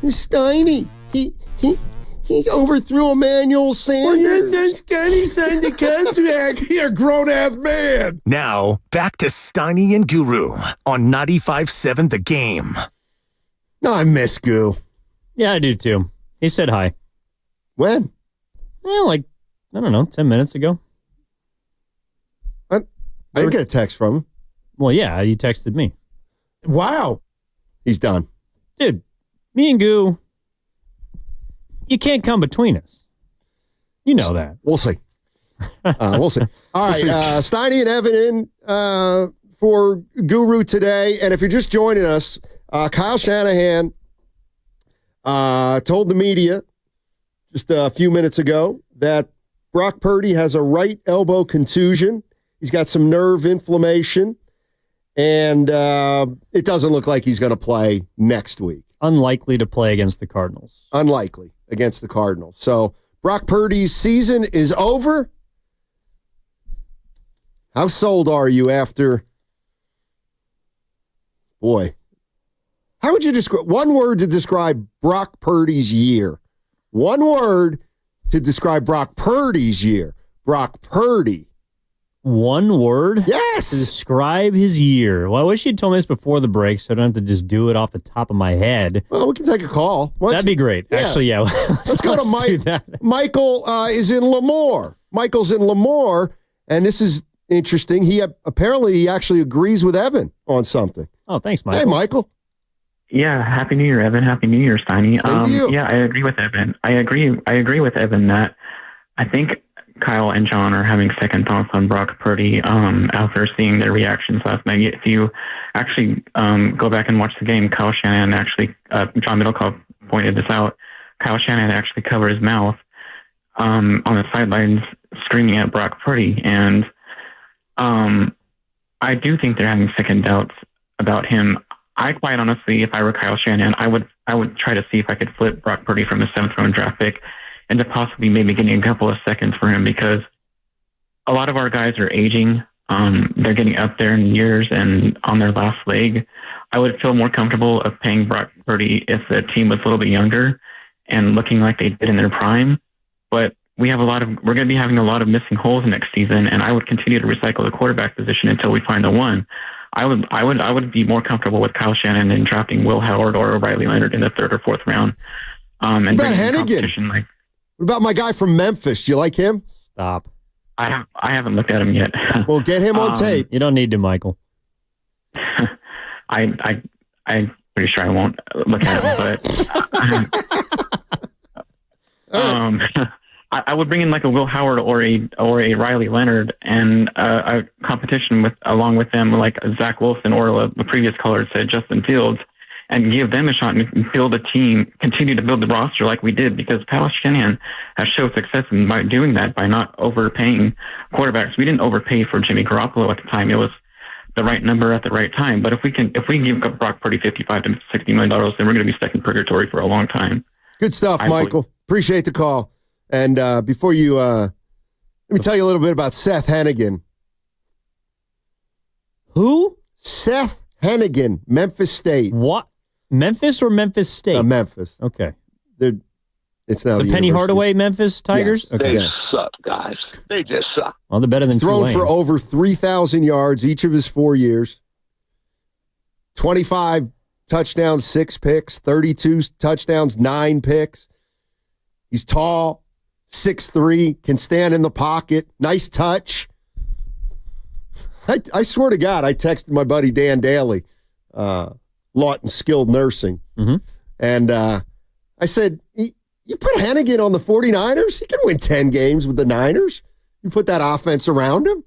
Steiny, he overthrew Emmanuel Sanders. Then Steiny signed the contract. You're a grown-ass man. Now, back to Steiny and Guru on 95.7 The Game. No, I miss Goo. Yeah, I do too. He said hi. When? Like, I don't know, 10 minutes ago. I didn't get a text from him. Well, yeah, he texted me. Wow. He's done. Dude, me and Goo, you can't come between us. You know that. We'll see. We'll see. All right, Steiny and Evan in for Guru today. And if you're just joining us, Kyle Shanahan told the media just a few minutes ago that Brock Purdy has a right elbow contusion. He's got some nerve inflammation, and it doesn't look like he's going to play next week. Unlikely to play against the Cardinals. Unlikely against the Cardinals. So Brock Purdy's season is over. How sold are you after? Boy, how would you describe one word to describe Brock Purdy's year? One word to describe Brock Purdy's year. Brock Purdy. One word? Yes. To describe his year. Well, I wish you'd told me this before the break so I don't have to just do it off the top of my head. Well, we can take a call. That'd be great. Yeah. Actually, yeah. Let's go to Mike. Michael is in Lemoore. Michael's in Lemoore, and this is interesting. He actually agrees with Evan on something. Oh, thanks, Michael. Hey, Michael. Yeah, Happy New Year, Evan. Happy New Year, Steiny. Same to you. Yeah, I agree with Evan. I agree with Evan that I think Kyle and John are having second thoughts on Brock Purdy after seeing their reactions last night. If you actually go back and watch the game, Kyle Shanahan actually, John Middlecoff pointed this out, Kyle Shanahan actually covered his mouth on the sidelines screaming at Brock Purdy. And I do think they're having second doubts about him. I quite honestly, if I were Kyle Shanahan, I would try to see if I could flip Brock Purdy from the 7th round draft pick into possibly maybe getting a couple of seconds for him, because a lot of our guys are aging. They're getting up there in years and on their last leg. I would feel more comfortable of paying Brock Purdy if the team was a little bit younger and looking like they did in their prime. But we're going to be having a lot of missing holes next season, and I would continue to recycle the quarterback position until we find the one. I would be more comfortable with Kyle Shanahan in drafting Will Howard or Riley Leonard in the 3rd or 4th round. And what about Hennigan? What about my guy from Memphis? Do you like him? Stop. I haven't looked at him yet. Well, get him on tape. You don't need to, Michael. I'm pretty sure I won't look at him, but I would bring in like a Will Howard or a Riley Leonard and a competition along with them, like Zach Wilson or the previous caller said Justin Fields, and give them a shot and build a team, continue to build the roster like we did, because Kyle Shanahan has showed success by doing that, by not overpaying quarterbacks. We didn't overpay for Jimmy Garoppolo at the time. It was the right number at the right time. But if we give up Brock Purdy $55 to $60 million, then we're going to be stuck in purgatory for a long time. Good stuff, Michael. Appreciate the call. And before you, let me tell you a little bit about Seth Hennigan. Who? Seth Hennigan, Memphis State. What? Memphis or Memphis State? Memphis. Okay. It's now the Penny Hardaway Memphis Tigers? Yes. Okay. They suck, guys. They just suck. Well, they're better than thrown Tulane. for over 3,000 yards each of his 4 years. 25 touchdowns, 6 picks. 32 touchdowns, 9 picks. He's tall, 6'3", can stand in the pocket. Nice touch. I swear to God, I texted my buddy Dan Daly, Lawton Skilled Nursing. Mm-hmm. And I said, you put Hennigan on the 49ers, he can win 10 games with the Niners. You put that offense around him.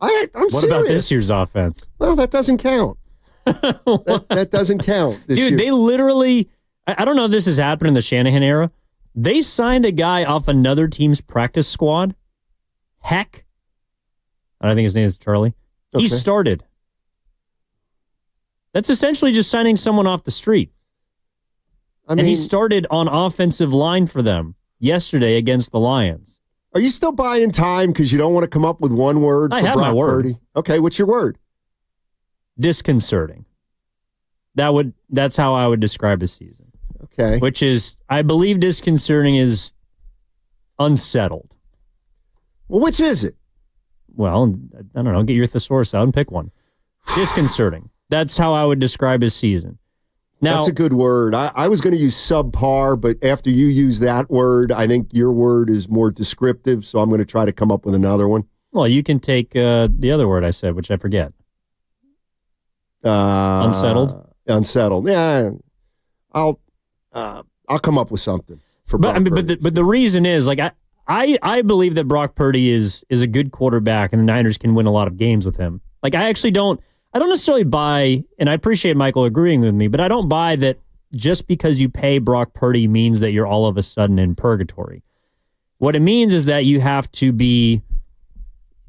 I'm what serious. about this year's offense? Well, that doesn't count. that doesn't count this Dude, year. they literally, I don't know if this has happened in the Shanahan era. They signed a guy off another team's practice squad. Heck. I think his name is Charlie. Okay. He started. That's essentially just signing someone off the street. And he started on offensive line for them yesterday against the Lions. Are you still buying time because you don't want to come up with one word I for have Brock my word. Purdy? Okay, what's your word? Disconcerting. That's how I would describe his season. Okay. Which is, I believe disconcerting is unsettled. Well, which is it? Well, I don't know. Get your thesaurus out and pick one. Disconcerting. That's how I would describe his season. Now, that's a good word. I was going to use subpar, but after you use that word, I think your word is more descriptive, so I'm going to try to come up with another one. Well, you can take the other word I said, which I forget. Unsettled? Unsettled. Yeah. I'll come up with something for Brock Purdy. But the reason is, like, I believe that Brock Purdy is a good quarterback and the Niners can win a lot of games with him. Like, I don't necessarily buy, and I appreciate Michael agreeing with me, but I don't buy that just because you pay Brock Purdy means that you're all of a sudden in purgatory. What it means is that you have to be,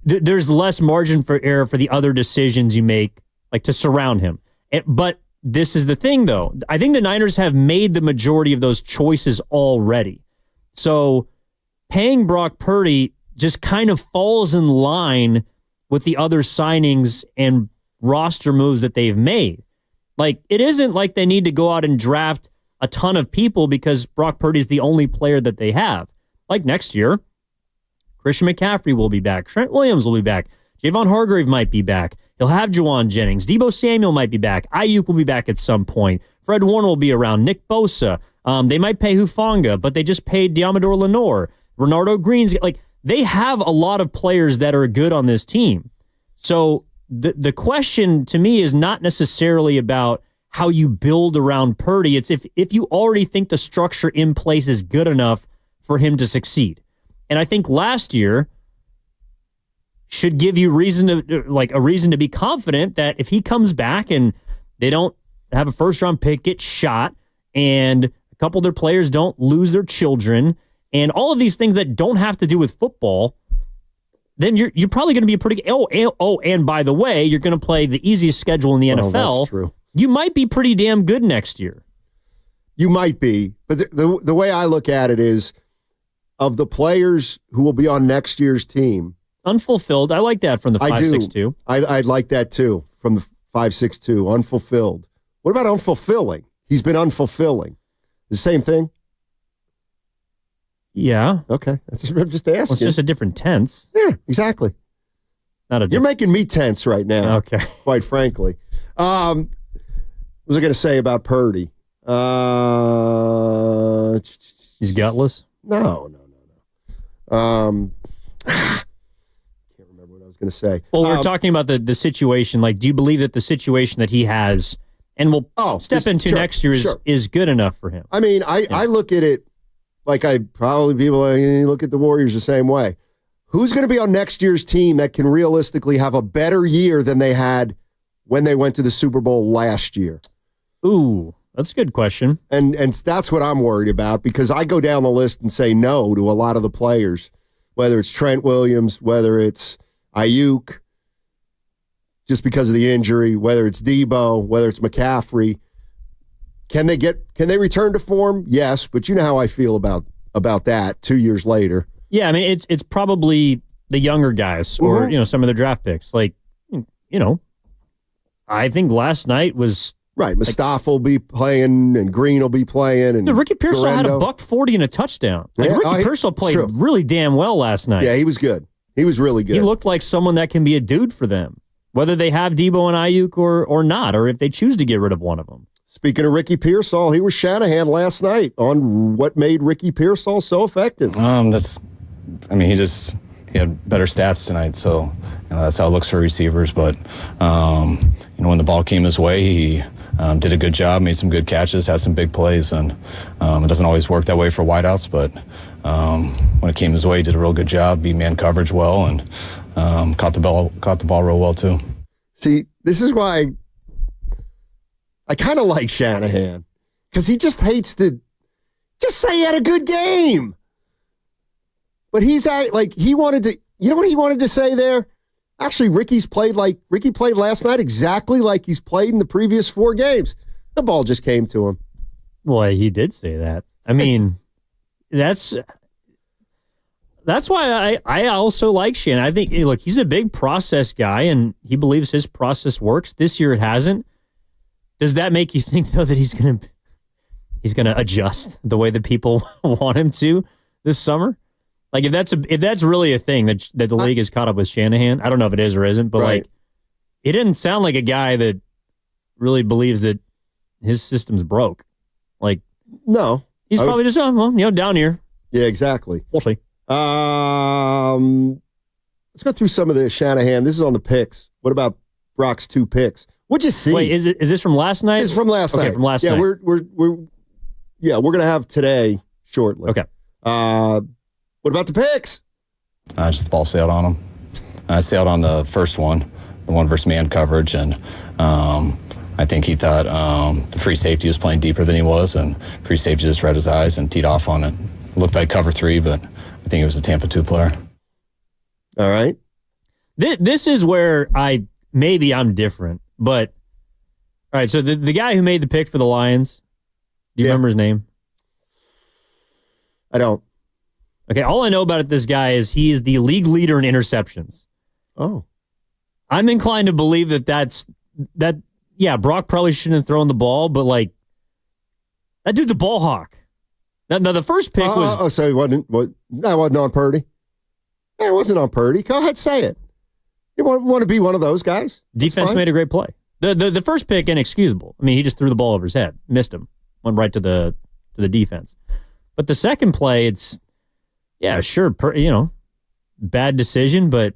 there's less margin for error for the other decisions you make, like to surround him. But this is the thing, though. I think the Niners have made the majority of those choices already. So paying Brock Purdy just kind of falls in line with the other signings and roster moves that they've made. Like, it isn't like they need to go out and draft a ton of people because Brock Purdy is the only player that they have. Like next year, Christian McCaffrey will be back. Trent Williams will be back. Javon Hargrave might be back. He'll have Juwan Jennings. Deebo Samuel might be back. Ayuk will be back at some point. Fred Warner will be around. Nick Bosa. They might pay Hufanga, but they just paid Diamador Lenore. Renardo Green's. Like, they have a lot of players that are good on this team. So the question to me is not necessarily about how you build around Purdy. It's if you already think the structure in place is good enough for him to succeed. And I think last year should give you a reason to be confident that if he comes back and they don't have a first-round pick get shot and a couple of their players don't lose their children and all of these things that don't have to do with football, then you're probably going to be a pretty... and by the way, you're going to play the easiest schedule in the NFL. That's true. You might be pretty damn good next year. You might be. But the way I look at it is, of the players who will be on next year's team... Unfulfilled. I like that from the 5.62. I'd like that too, from the 5.62. Unfulfilled. What about unfulfilling? He's been unfulfilling. The same thing? Yeah. Okay. I'm just asking. Well, it's just a different tense. Yeah, exactly. You're making me tense right now. Okay. Quite frankly. What was I going to say about Purdy? He's gutless? No. Can't remember what I was going to say. Well, we're talking about the situation. Like, do you believe that the situation that he has and will step into next year is good enough for him? I mean, I look at it like people look at the Warriors the same way. Who's going to be on next year's team that can realistically have a better year than they had when they went to the Super Bowl last year? Ooh, that's a good question. And that's what I'm worried about, because I go down the list and say no to a lot of the players, whether it's Trent Williams, whether it's Ayuk, just because of the injury, whether it's Deebo, whether it's McCaffrey. Can they return to form? Yes, but you know how I feel about that 2 years later. Yeah, I mean, it's probably the younger guys or, some of the draft picks. Like, I think last night was... Right, Mustafa will be playing, and Green will be playing, and Ricky Pearsall had $140 and a touchdown. Like, Ricky Pearsall played really damn well last night. Yeah, he was good. He was really good. He looked like someone that can be a dude for them, whether they have Deebo and Ayuk or not, or if they choose to get rid of one of them. Speaking of Ricky Pearsall, he was Shanahan last night on what made Ricky Pearsall so effective. He had better stats tonight, so that's how it looks for receivers. But when the ball came his way, he did a good job, made some good catches, had some big plays, and it doesn't always work that way for wideouts. But when it came his way, he did a real good job, beat man coverage well, and caught the ball real well too. See, this is why I kind of like Shanahan, because he just hates to just say he had a good game. But he wanted to, you know what he wanted to say there? Actually, Ricky played last night exactly like he's played in the previous 4 games. The ball just came to him. Well, he did say that. I mean, that's why I also like Shannon. I think, look, he's a big process guy, and he believes his process works. This year it hasn't. Does that make you think, though, that he's gonna adjust the way that people want him to this summer? Like, if that's really a thing that the league is caught up with Shanahan, I don't know if it is or isn't, but like, it didn't sound like a guy that really believes that his system's broke. Like, no, he's probably just down here. Yeah, exactly. We'll see. Let's go through some of the Shanahan. This is on the picks. What about Brock's 2 picks? What'd you see? Wait, is this from last night? This is from last night. Okay, from last night. Yeah, we're gonna have today shortly. Okay. What about the picks? Just the ball sailed on him. I sailed on the first one, the one versus man coverage, and I think he thought the free safety was playing deeper than he was, and free safety just read his eyes and teed off on it. looked like cover 3, but I think it was a Tampa 2 player. All right. This is where I'm different, but all right. So the guy who made the pick for the Lions, do you remember his name? I don't. Okay. All I know about this guy is he is the league leader in interceptions. Oh. I'm inclined to believe that. Yeah, Brock probably shouldn't have thrown the ball, but like that dude's a ball hawk. Now the first pick was. So it wasn't on Purdy. Yeah, it wasn't on Purdy. Go ahead, say it. You want to be one of those guys? Defense made a great play. The first pick, inexcusable. I mean, he just threw the ball over his head, missed him, went right to the defense. But the second play, it's sure, bad decision, but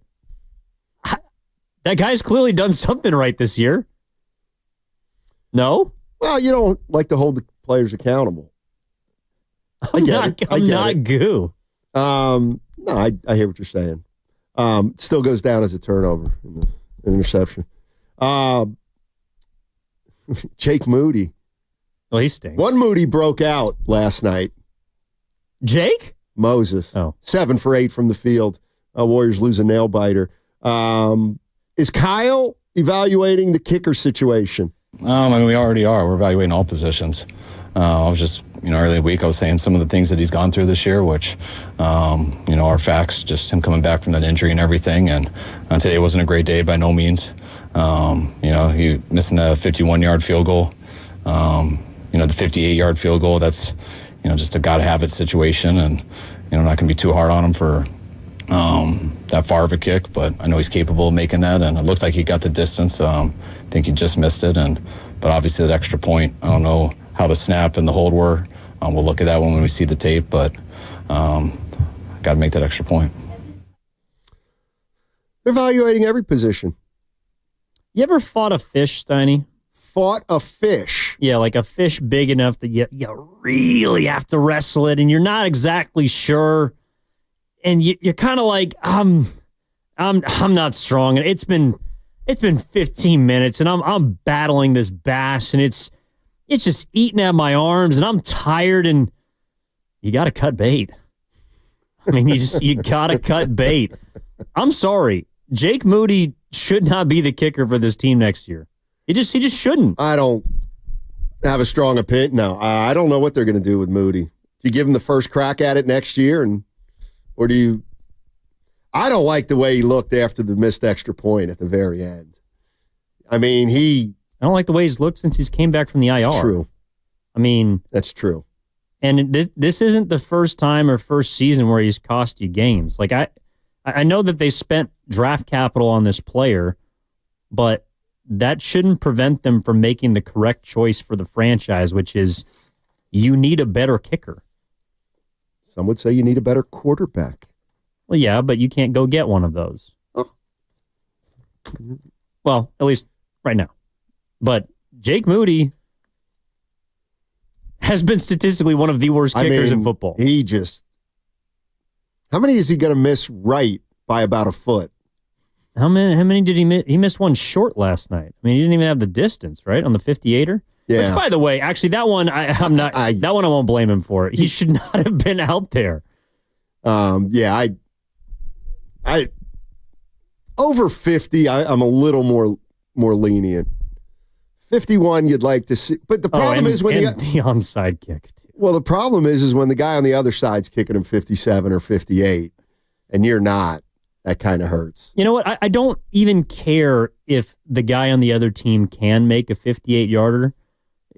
that guy's clearly done something right this year. No? Well, you don't like to hold the players accountable. I'm not goo. No, I hear what you're saying. Still goes down as a turnover in the interception. Jake Moody. Well, he stinks. One Moody broke out last night. Jake? Moses. 7 for 8 from the field. Warriors lose a nail biter. Is Kyle evaluating the kicker situation? I mean, we already are. We're evaluating all positions. I was just, early in the week, I was saying some of the things that he's gone through this year, which, are facts, just him coming back from that injury and everything. And today wasn't a great day by no means. He missing the 51-yard field goal. The 58-yard field goal, that's, just a gotta-have-it situation. And, not going to be too hard on him for that far of a kick, but I know he's capable of making that. And it looked like he got the distance. I think he just missed it. But obviously that extra point, I don't know how the snap and the hold were. We'll look at that when we see the tape, but got to make that extra point. They're evaluating every position. You ever fought a fish, Steiny? Fought a fish? Yeah, like a fish big enough that you really have to wrestle it, and you're not exactly sure, and you're kind of like, I'm not strong, and it's been 15 minutes, and I'm battling this bass, and it's just eating at my arms, and I'm tired, and you got to cut bait. I mean, you got to cut bait. I'm sorry. Jake Moody should not be the kicker for this team next year. He just shouldn't. I don't have a strong opinion. No, I don't know what they're going to do with Moody. Do you give him the first crack at it next year, or do you? I don't like the way he looked after the missed extra point at the very end. I mean, I don't like the way he's looked since he's came back from the IR. That's true. I mean, that's true. And this isn't the first time or first season where he's cost you games. Like I know that they spent draft capital on this player, but that shouldn't prevent them from making the correct choice for the franchise, which is you need a better kicker. Some would say you need a better quarterback. Well, yeah, but you can't go get one of those. Oh. Well, at least right now. But Jake Moody has been statistically one of the worst kickers in football. How many is he going to miss right by about a foot? How many did he miss? He missed one short last night. I mean, he didn't even have the distance, right, on the 58er? Yeah. Which, by the way, actually, that one, that one I won't blame him for. He should not have been out there. I over 50, I'm a little more lenient. 51, you'd like to see, but the problem is when the onside kick. Well, the problem is when the guy on the other side's kicking him 57 or 58, and you're not. That kind of hurts. You know what? I don't even care if the guy on the other team can make a 58-yarder.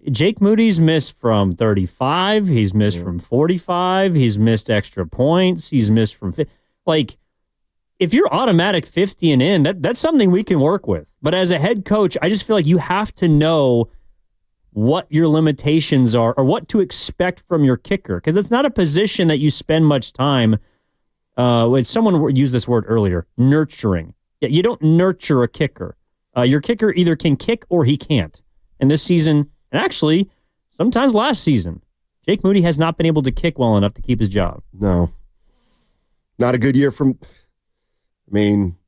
Jake Moody's missed from 35. He's missed from 45. He's missed extra points. He's missed from if you're automatic 50 and in, that's something we can work with. But as a head coach, I just feel like you have to know what your limitations are or what to expect from your kicker, because it's not a position that you spend much time. Someone used this word earlier, nurturing. Yeah, you don't nurture a kicker. Your kicker either can kick or he can't. And this season, and actually, sometimes last season, Jake Moody has not been able to kick well enough to keep his job. No. Not a good year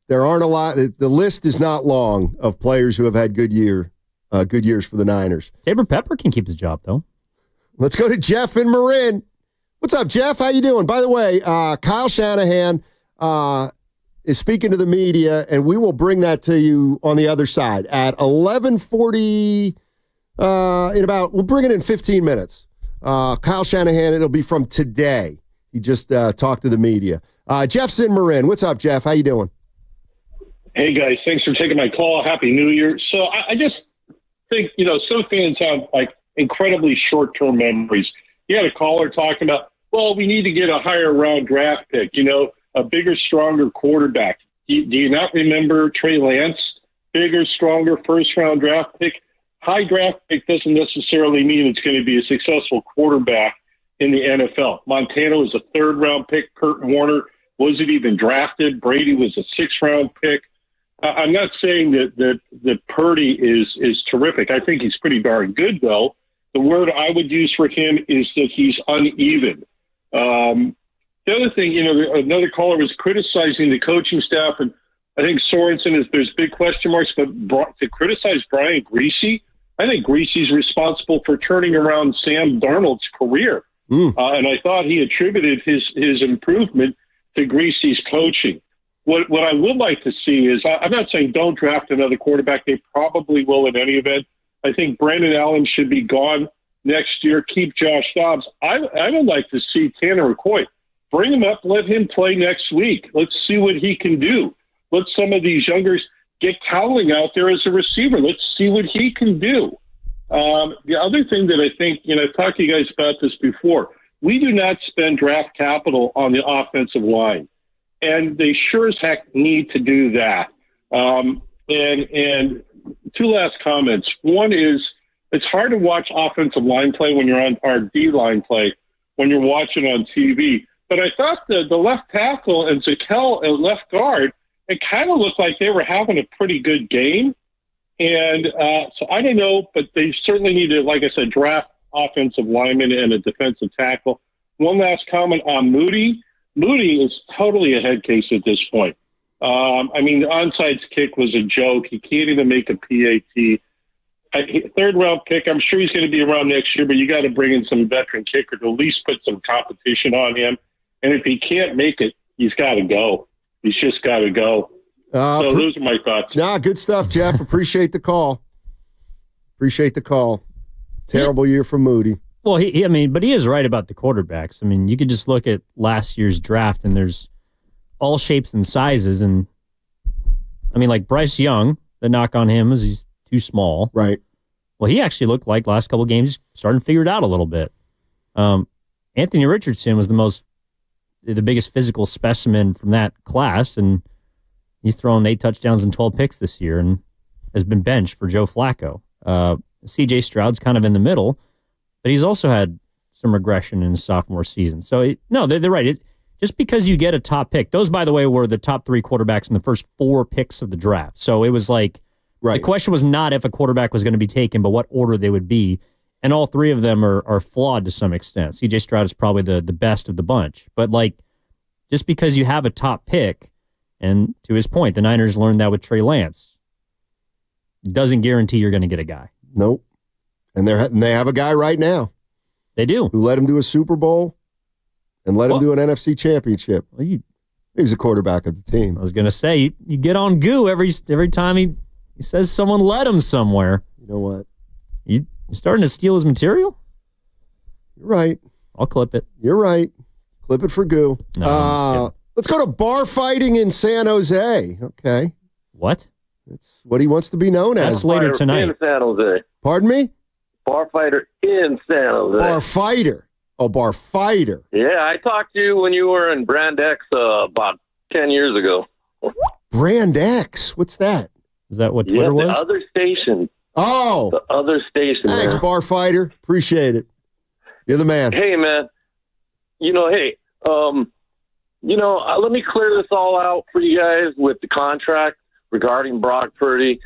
there aren't a lot. The list is not long of players who have had good years for the Niners. Tabor Pepper can keep his job, though. Let's go to Jeff in Marin. What's up, Jeff? How you doing? By the way, Kyle Shanahan is speaking to the media, and we will bring that to you on the other side at 11:40. We'll bring it in 15 minutes. Kyle Shanahan, it'll be from today. He just talked to the media. Jeff's in Marin. What's up, Jeff? How you doing? Hey, guys. Thanks for taking my call. Happy New Year. So I just think, some fans have, incredibly short-term memories. You had a caller talking about, well, we need to get a higher round draft pick, a bigger, stronger quarterback. Do you not remember Trey Lance? Bigger, stronger first-round draft pick. High draft pick doesn't necessarily mean it's going to be a successful quarterback in the NFL. Montana was a third-round pick. Kurt Warner wasn't even drafted. Brady was a sixth-round pick. I'm not saying that Purdy is terrific. I think he's pretty darn good, though. The word I would use for him is that he's uneven. The other thing, another caller was criticizing the coaching staff, and I think Sorensen there's big question marks, but to criticize Brian Griese, I think Griese's responsible for turning around Sam Darnold's career. And I thought he attributed his improvement to Griese's coaching. What I would like to see is, I'm not saying don't draft another quarterback. They probably will in any event. I think Brandon Allen should be gone next year. Keep Josh Dobbs. I would like to see Tanner McCoy. Bring him up. Let him play next week. Let's see what he can do. Let some of these youngers get Cowling out there as a receiver. Let's see what he can do. The other thing that I think, I've talked to you guys about this before. We do not spend draft capital on the offensive line. And they sure as heck need to do that. And two last comments. One is it's hard to watch offensive line play when you're on our D-line play, when you're watching on TV. But I thought the left tackle and Zakel at left guard, it kind of looked like they were having a pretty good game. And so I don't know, but they certainly need to, like I said, draft offensive lineman and a defensive tackle. One last comment on Moody. Moody is totally a head case at this point. The onside kick was a joke. He can't even make a PAT. Third-round pick, I'm sure he's going to be around next year, but you got to bring in some veteran kicker to at least put some competition on him. And if he can't make it, he's got to go. He's just got to go. So those are my thoughts. Good stuff, Jeff. Appreciate the call. Terrible year for Moody. Well, but he is right about the quarterbacks. You could just look at last year's draft, and there's all shapes and sizes. And, like Bryce Young, the knock on him is he's too small. Right. Well, he actually looked like last couple of games starting to figure it out a little bit. Anthony Richardson was the biggest physical specimen from that class, and he's thrown 8 touchdowns and 12 picks this year and has been benched for Joe Flacco. C.J. Stroud's kind of in the middle, but he's also had some regression in his sophomore season. So, they're right. Just because you get a top pick, those, by the way, were the top 3 quarterbacks in the first 4 picks of the draft. So it was like, the question was not if a quarterback was going to be taken, but what order they would be. And all 3 of them are flawed to some extent. C.J. Stroud is probably the best of the bunch. But, just because you have a top pick, and to his point, the Niners learned that with Trey Lance, doesn't guarantee you're going to get a guy. Nope. And they have a guy right now. They do. Who led him to a Super Bowl and led him to an NFC championship. Well, he was a quarterback of the team. I was going to say, you get on Goo every time he says someone led him somewhere. You know what? You starting to steal his material? You're right. I'll clip it. You're right. Clip it for Goo. No, let's go to bar fighting in San Jose. Okay. What? That's what he wants to be known as. That's later tonight. In San Jose. Pardon me? Bar fighter in San Jose. Bar fighter. Oh, bar fighter. Yeah, I talked to you when you were in Brand X about 10 years ago. Brand X? What's that? Is that what Twitter was? The other station. Oh. The other station. Thanks, man. Bar fighter. Appreciate it. You're the man. Hey, man. Let me clear this all out for you guys with the contract regarding Brock Purdy.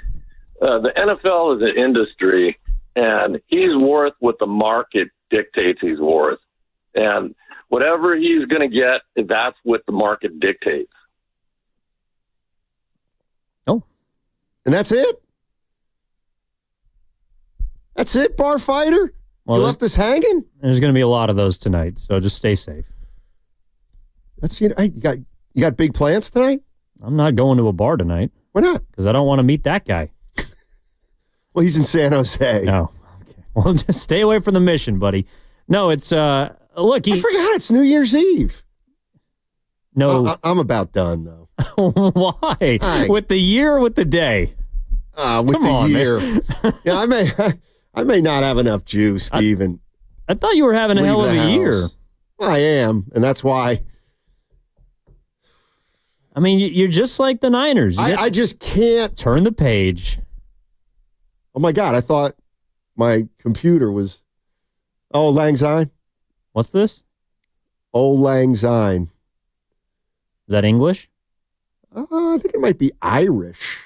The NFL is an industry, and he's worth what the market dictates he's worth. And whatever he's going to get, that's what the market dictates. Oh. And that's it? That's it, bar fighter? You left us hanging? There's going to be a lot of those tonight, so just stay safe. You got big plans tonight? I'm not going to a bar tonight. Why not? Because I don't want to meet that guy. Well, he's in San Jose. No. Okay. Well, just stay away from the Mission, buddy. No, it's look. I forgot it's New Year's Eve. No, I'm about done though. Why? With the year or with the day? With Come the on, year. man. Yeah, I may not have enough juice to even. I thought you were having a hell of a year. I am, and that's why. I mean, you're just like the Niners. I just can't turn the page. Oh my God! I thought my computer was. Oh, Lang Syne. What's this? Oh, Lang Syne. Is that English? I think it might be Irish.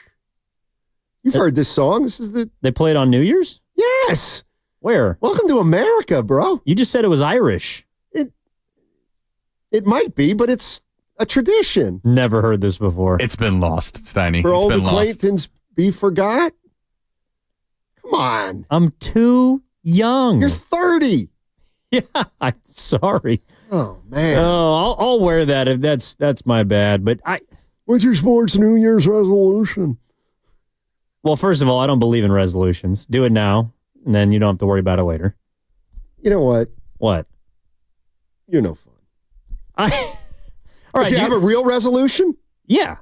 You've heard this song. This is They play it on New Year's? Yes. Where? Welcome to America, bro. You just said it was Irish. It might be, but it's a tradition. Never heard this before. It's been lost, Steiny. For it's old been acquaintance be forgot? Come on. I'm too young. You're 30. Yeah, I'm sorry. Oh, man. Oh, I'll wear that if that's my bad. But what's your sports New Year's resolution? Well, first of all, I don't believe in resolutions. Do it now, and then you don't have to worry about it later. You know what? What? You're no fun. All right. Do you have a real resolution? Yeah.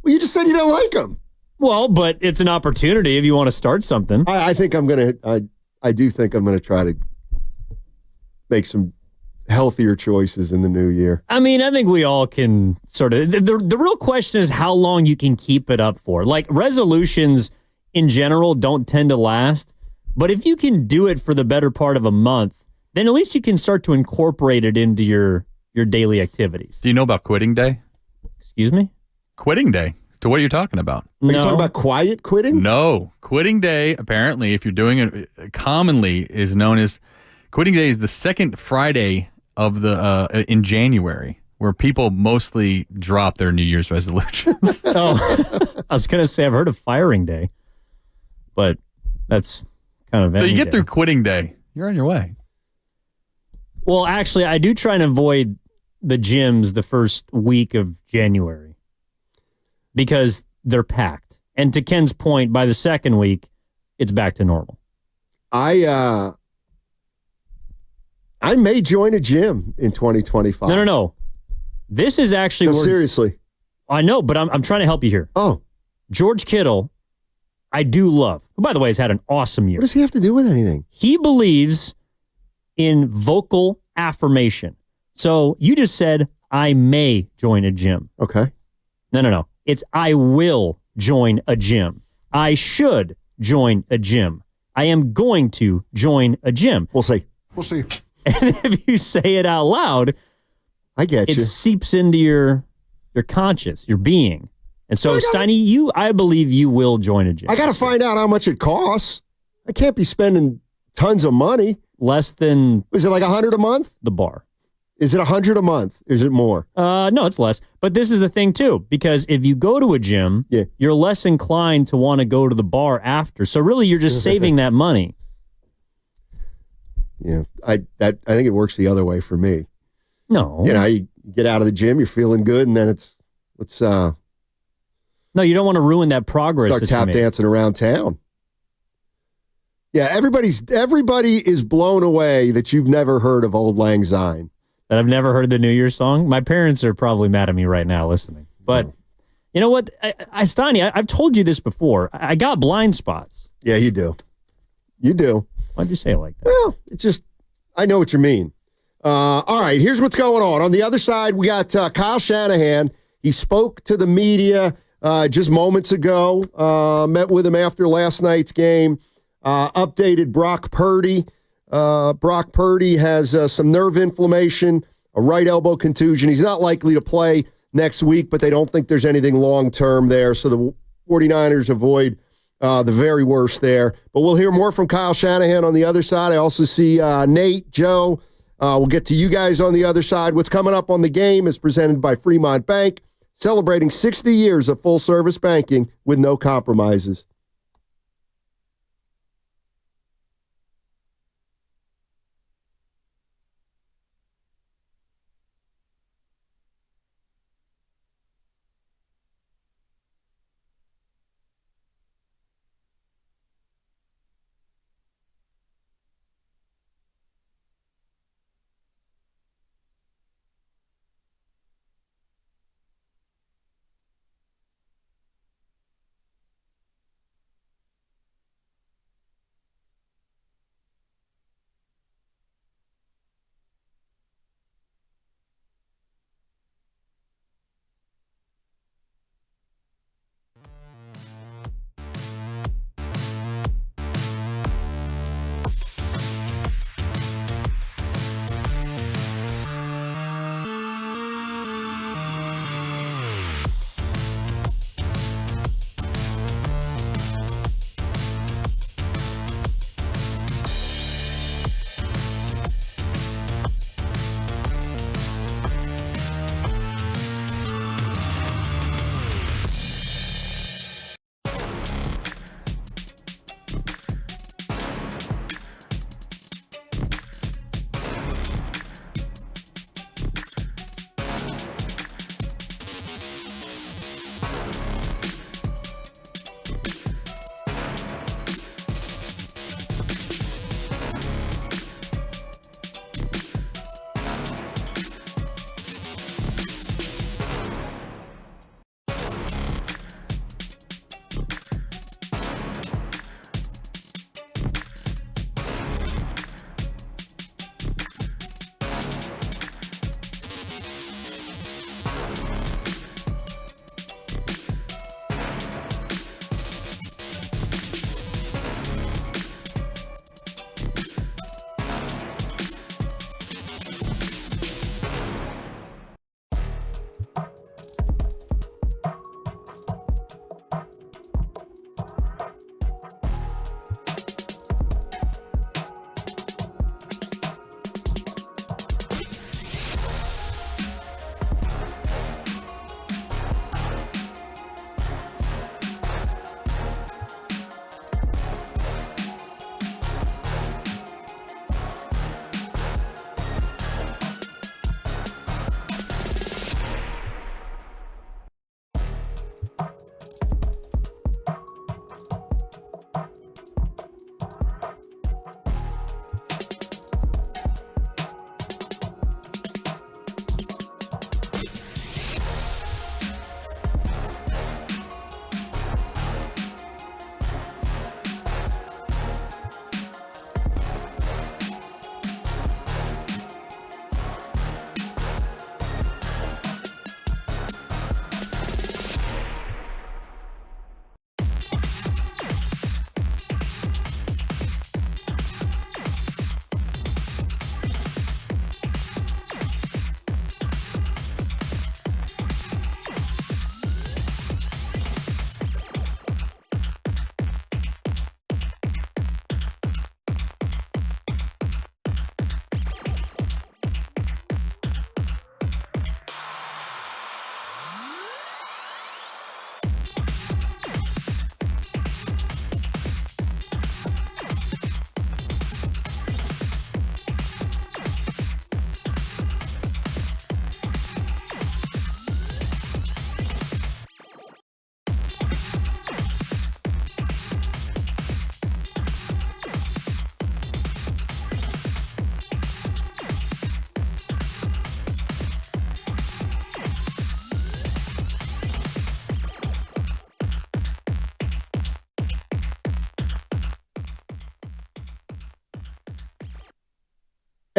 Well, you just said you don't like them. Well, but it's an opportunity if you want to start something. I think I'm going to, I do think I'm going to try to make some healthier choices in the new year. I mean, I think we all can sort of, the real question is how long you can keep it up for. Like resolutions in general don't tend to last, but if you can do it for the better part of a month, then at least you can start to incorporate it into your daily activities. Do you know about quitting day? Excuse me? Quitting day. To what you're talking about. Are you talking about quiet quitting? No. Quitting day, apparently, if you're doing it commonly, is known as quitting day is the second Friday of the in January, where people mostly drop their New Year's resolutions. I was going to say I've heard of firing day, but that's kind of so you get day. through quitting day, you're on your way. Well, actually, I do try and avoid the gyms the first week of January because they're packed. And to Ken's point, by the second week, it's back to normal. I may join a gym in 2025. No. This is actually seriously. I know, but I'm trying to help you here. Oh. George Kittle, I do love, who, by the way, has had an awesome year. What does he have to do with anything? He believes in vocal affirmation. So you just said, I may join a gym. Okay. No. It's I will join a gym. I should join a gym. I am going to join a gym. We'll see. And if you say it out loud, I get you. It seeps into your conscious, your being. And so, Steiny, I believe you will join a gym. I got to find out how much it costs. I can't be spending tons of money. Less than... Is it like $100 a month? The bar. Is it $100 a month? Is it more? No, it's less. But this is the thing, too, because if you go to a gym, you're less inclined to want to go to the bar after. So really, you're just saving that money. Yeah, I think it works the other way for me. No. You get out of the gym, you're feeling good, and then let's no, you don't want to ruin that progress. Start tap dancing around town. Yeah, everybody is blown away that you've never heard of Old Lang Syne. That I've never heard the New Year's song. My parents are probably mad at me right now listening. But you know what? Steiny, I've told you this before. I got blind spots. Yeah, you do. You do. Why'd you say it like that? Well, I know what you mean. All right, here's what's going on. On the other side, we got Kyle Shanahan. He spoke to the media just moments ago, met with him after last night's game, updated Brock Purdy. Brock Purdy has some nerve inflammation, a right elbow contusion. He's not likely to play next week, but they don't think there's anything long-term there, so the 49ers avoid the very worst there. But we'll hear more from Kyle Shanahan on the other side. I also see Nate, Joe. We'll get to you guys on the other side. What's coming up on the game is presented by Fremont Bank, celebrating 60 years of full-service banking with no compromises.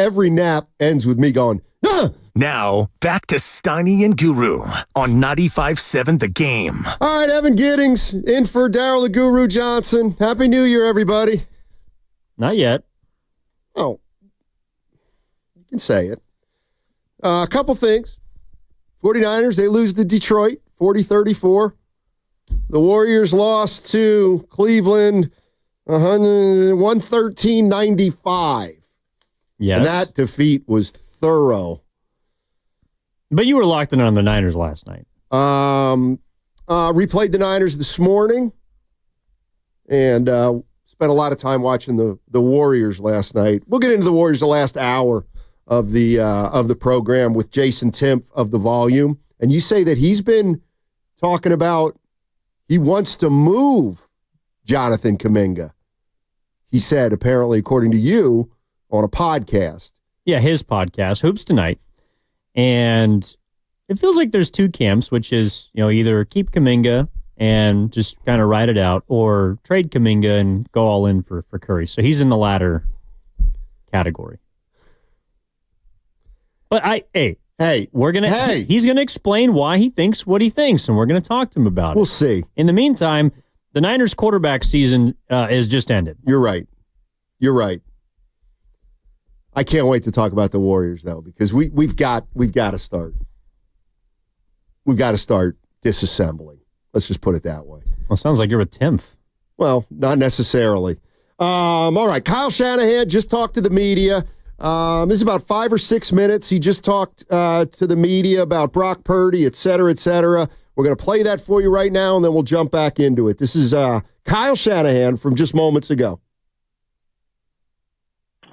every nap ends with me going, ah! Now, back to Steiny and Guru on 95.7 The Game. All right, Evan Giddings in for Daryl the Guru Johnson. Happy New Year, everybody. Not yet. Oh, you can say it. A couple things. 49ers, they lose to Detroit, 40-34. The Warriors lost to Cleveland, 113-95. Yes. And that defeat was thorough. But you were locked in on the Niners last night. Replayed the Niners this morning and spent a lot of time watching the Warriors last night. We'll get into the Warriors the last hour of the program with Jason Timpf of The Volume. And you say that he's been talking about he wants to move Jonathan Kuminga. He said, apparently, according to you, on a podcast. Yeah, his podcast, Hoops Tonight. And it feels like there's two camps, which is, either keep Kuminga and just kind of ride it out, or trade Kuminga and go all in for Curry. So he's in the latter category. But he's gonna explain why he thinks what he thinks, and we're gonna talk to him about it. We'll see. In the meantime, the Niners quarterback season is just ended. You're right. I can't wait to talk about the Warriors though, because we've got to start. We've got to start disassembling. Let's just put it that way. Well, sounds like you're a Timpf. Well, not necessarily. All right, Kyle Shanahan just talked to the media. This is about 5 or 6 minutes. He just talked to the media about Brock Purdy, et cetera, et cetera. We're going to play that for you right now, and then we'll jump back into it. This is Kyle Shanahan from just moments ago.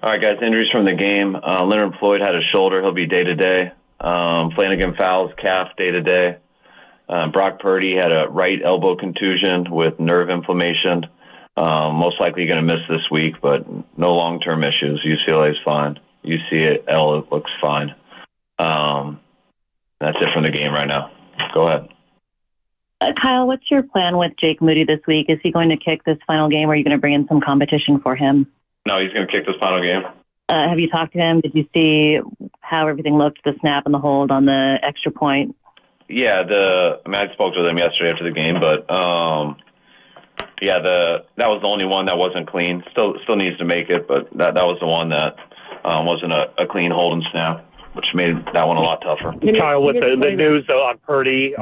All right, guys, injuries from the game. Leonard Floyd had a shoulder. He'll be day-to-day. Flanagan Fowles, calf, day-to-day. Brock Purdy had a right elbow contusion with nerve inflammation. Most likely going to miss this week, but no long-term issues. UCLA is fine. UCL looks fine. That's it from the game right now. Go ahead. Kyle, what's your plan with Jake Moody this week? Is he going to kick this final game, or are you going to bring in some competition for him? No, he's going to kick this final game. Have you talked to him? Did you see how everything looked, the snap and the hold on the extra point? Yeah, I spoke to them yesterday after the game, but that was the only one that wasn't clean. Still needs to make it, but that was the one that wasn't a clean hold and snap, which made that one a lot tougher. Kyle, with the news on Purdy,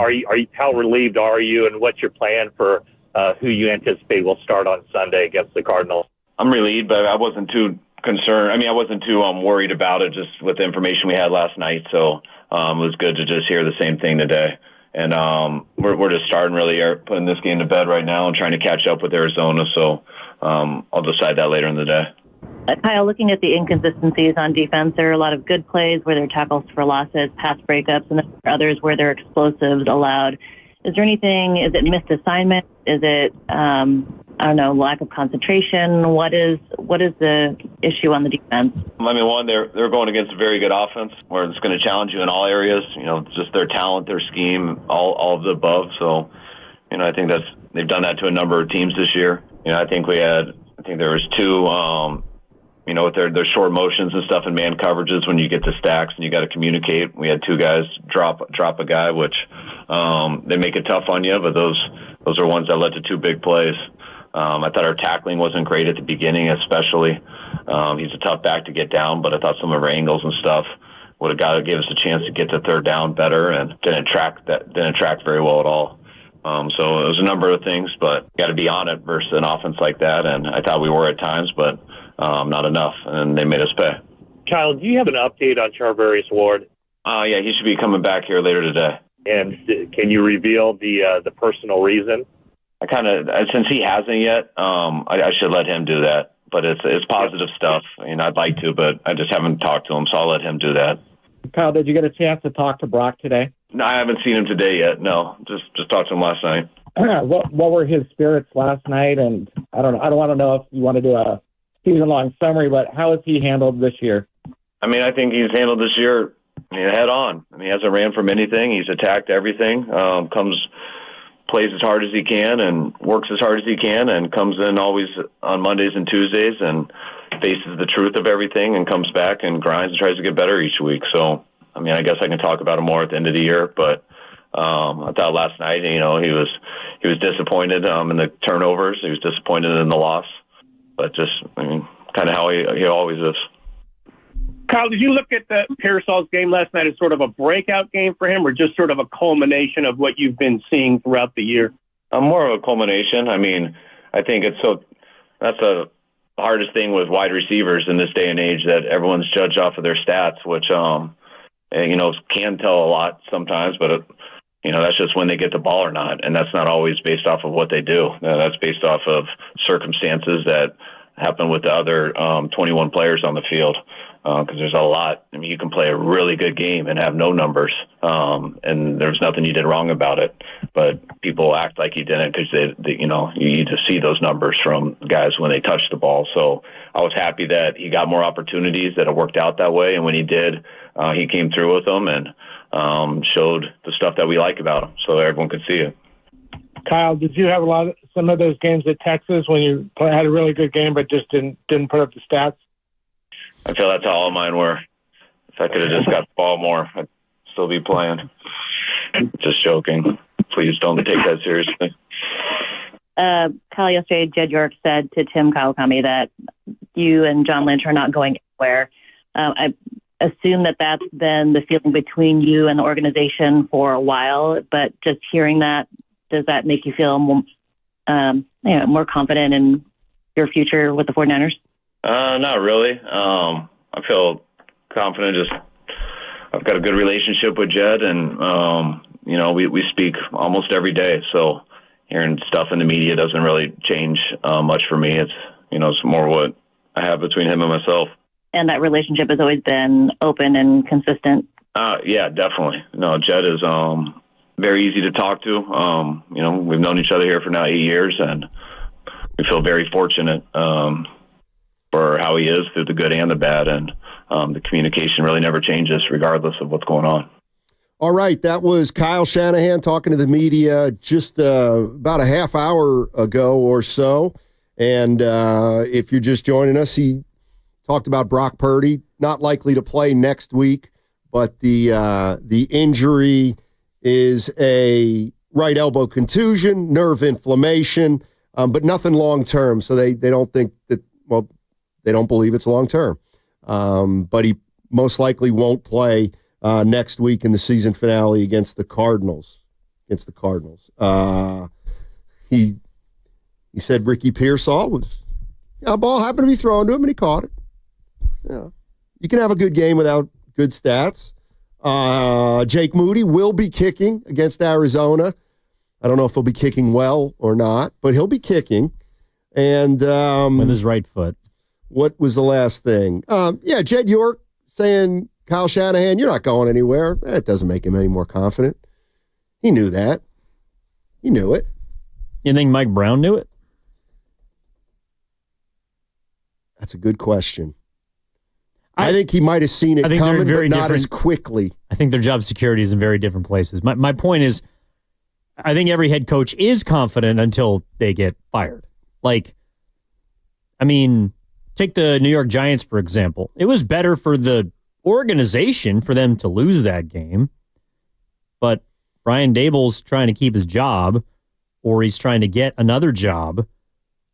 how relieved are you, and what's your plan for who you anticipate will start on Sunday against the Cardinals? I'm relieved, but I wasn't too concerned. I wasn't too worried about it, just with the information we had last night. So it was good to just hear the same thing today. And we're just starting really putting this game to bed right now and trying to catch up with Arizona. So I'll decide that later in the day. Kyle, looking at the inconsistencies on defense, there are a lot of good plays where there are tackles for losses, pass breakups, and then there are others where there are explosives allowed. Is there anything, is it missed assignment? Is it, lack of concentration? What is the issue on the defense? One, they're going against a very good offense where it's going to challenge you in all areas, just their talent, their scheme, all of the above. So, I think they've done that to a number of teams this year. I think there was two, with their short motions and stuff and man coverages when you get to stacks and you got to communicate. We had two guys drop a guy, which they make it tough on you, but those are ones that led to two big plays. I thought our tackling wasn't great at the beginning, especially. He's a tough back to get down, but I thought some of our angles and stuff would have gave us a chance to get to third down better, and didn't track very well at all. So it was a number of things, but got to be on it versus an offense like that, and I thought we were at times, but not enough, and they made us pay. Kyle, do you have an update on Charvarius Ward? Yeah, he should be coming back here later today. And can you reveal the personal reason? Since he hasn't yet, I should let him do that. But it's positive stuff. I'd like to, but I just haven't talked to him, so I'll let him do that. Kyle, did you get a chance to talk to Brock today? No, I haven't seen him today yet. No, just talked to him last night. What were his spirits last night? And I don't want to know if you want to do a season-long summary, but how has he handled this year? I think he's handled this year head on. He hasn't ran from anything. He's attacked everything. Plays as hard as he can and works as hard as he can and comes in always on Mondays and Tuesdays. And, faces the truth of everything and comes back and grinds and tries to get better each week. So, I mean, I guess I can talk about him more at the end of the year, but I thought last night, he was disappointed in the turnovers. He was disappointed in the loss, but just, kind of how he always is. Kyle, did you look at the Pearsall's game last night as sort of a breakout game for him, or just sort of a culmination of what you've been seeing throughout the year? More of a culmination. I mean, I think that's the hardest thing with wide receivers in this day and age, that everyone's judged off of their stats, which, can tell a lot sometimes, but that's just when they get the ball or not. And that's not always based off of what they do. That's based off of circumstances that happen with the other 21 players on the field. Because there's a lot. I mean, you can play a really good game and have no numbers, and there's nothing you did wrong about it. But people act like you didn't because you need to see those numbers from guys when they touch the ball. So I was happy that he got more opportunities, that it worked out that way, and when he did, he came through with them and showed the stuff that we like about him, so everyone could see it. Kyle, did you have some of those games at Texas when you had a really good game but just didn't put up the stats? I feel that's how all of mine were. If I could have just got the ball more, I'd still be playing. Just joking. Please don't take that seriously. Kyle, yesterday, Jed York said to Tim Kawakami that you and John Lynch are not going anywhere. I assume that that's been the feeling between you and the organization for a while, but just hearing that, does that make you feel more confident in your future with the 49ers? Not really. I feel confident. I've got a good relationship with Jed, and we speak almost every day. So hearing stuff in the media doesn't really change much for me. It's more what I have between him and myself. And that relationship has always been open and consistent. Yeah, definitely. No, Jed is very easy to talk to. We've known each other here for now 8 years, and we feel very fortunate for how he is through the good and the bad, and the communication really never changes regardless of what's going on. All right, that was Kyle Shanahan talking to the media just about a half hour ago or so. And if you're just joining us, he talked about Brock Purdy, not likely to play next week, but the injury is a right elbow contusion, nerve inflammation, but nothing long-term. So they don't think that, they don't believe it's long-term. But he most likely won't play next week in the season finale against the Cardinals. He said Ricky Pearsall a ball happened to be thrown to him and he caught it. You can have a good game without good stats. Jake Moody will be kicking against Arizona. I don't know if he'll be kicking well or not, but he'll be kicking. And with his right foot. What was the last thing? Jed York saying, Kyle Shanahan, you're not going anywhere. That doesn't make him any more confident. He knew that. He knew it. You think Mike Brown knew it? That's a good question. I think he might have seen it coming, but not as quickly. I think their job security is in very different places. My point is, I think every head coach is confident until they get fired. Take the New York Giants, for example. It was better for the organization for them to lose that game, but Brian Daboll's trying to keep his job, or he's trying to get another job,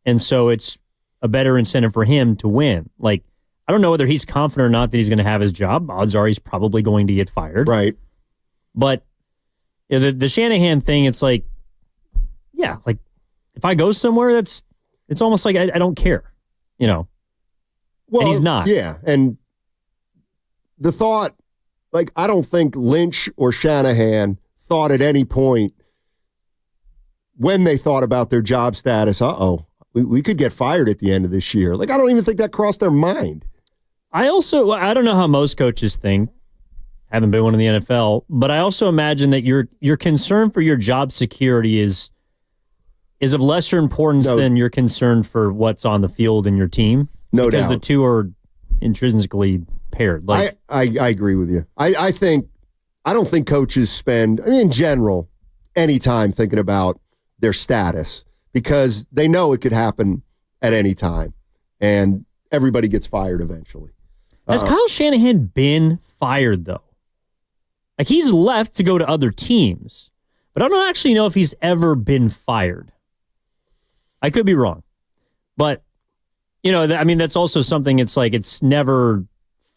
and so it's a better incentive for him to win. I don't know whether he's confident or not that he's going to have his job. Odds are he's probably going to get fired. Right. But the Shanahan thing, it's if I go somewhere, it's almost like I don't care, Well, and he's not. Yeah, and the thought, I don't think Lynch or Shanahan thought at any point when they thought about their job status, we could get fired at the end of this year. I don't even think that crossed their mind. I don't know how most coaches think. Haven't been one in the NFL, but I also imagine that your concern for your job security is of lesser importance than your concern for what's on the field in your team. No doubt. Because the two are intrinsically paired. I agree with you. I don't think coaches spend, in general, any time thinking about their status because they know it could happen at any time. And everybody gets fired eventually. Has Kyle Shanahan been fired, though? Like, he's left to go to other teams, but I don't actually know if he's ever been fired. I could be wrong. But, that's also something, it's like it's never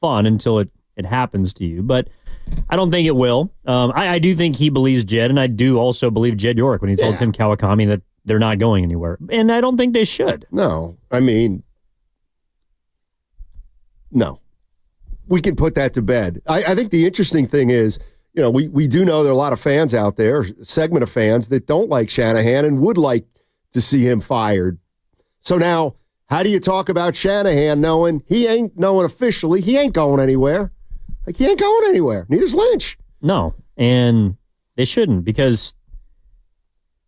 fun until it happens to you. But I don't think it will. I do think he believes Jed, and I do also believe Jed York when he told Tim Kawakami that they're not going anywhere. And I don't think they should. No. No. We can put that to bed. I think the interesting thing is, we do know there are a lot of fans out there, a segment of fans that don't like Shanahan and would like to see him fired. So now, how do you talk about Shanahan knowing officially he ain't going anywhere? Like, he ain't going anywhere. Neither's Lynch. No, and they shouldn't, because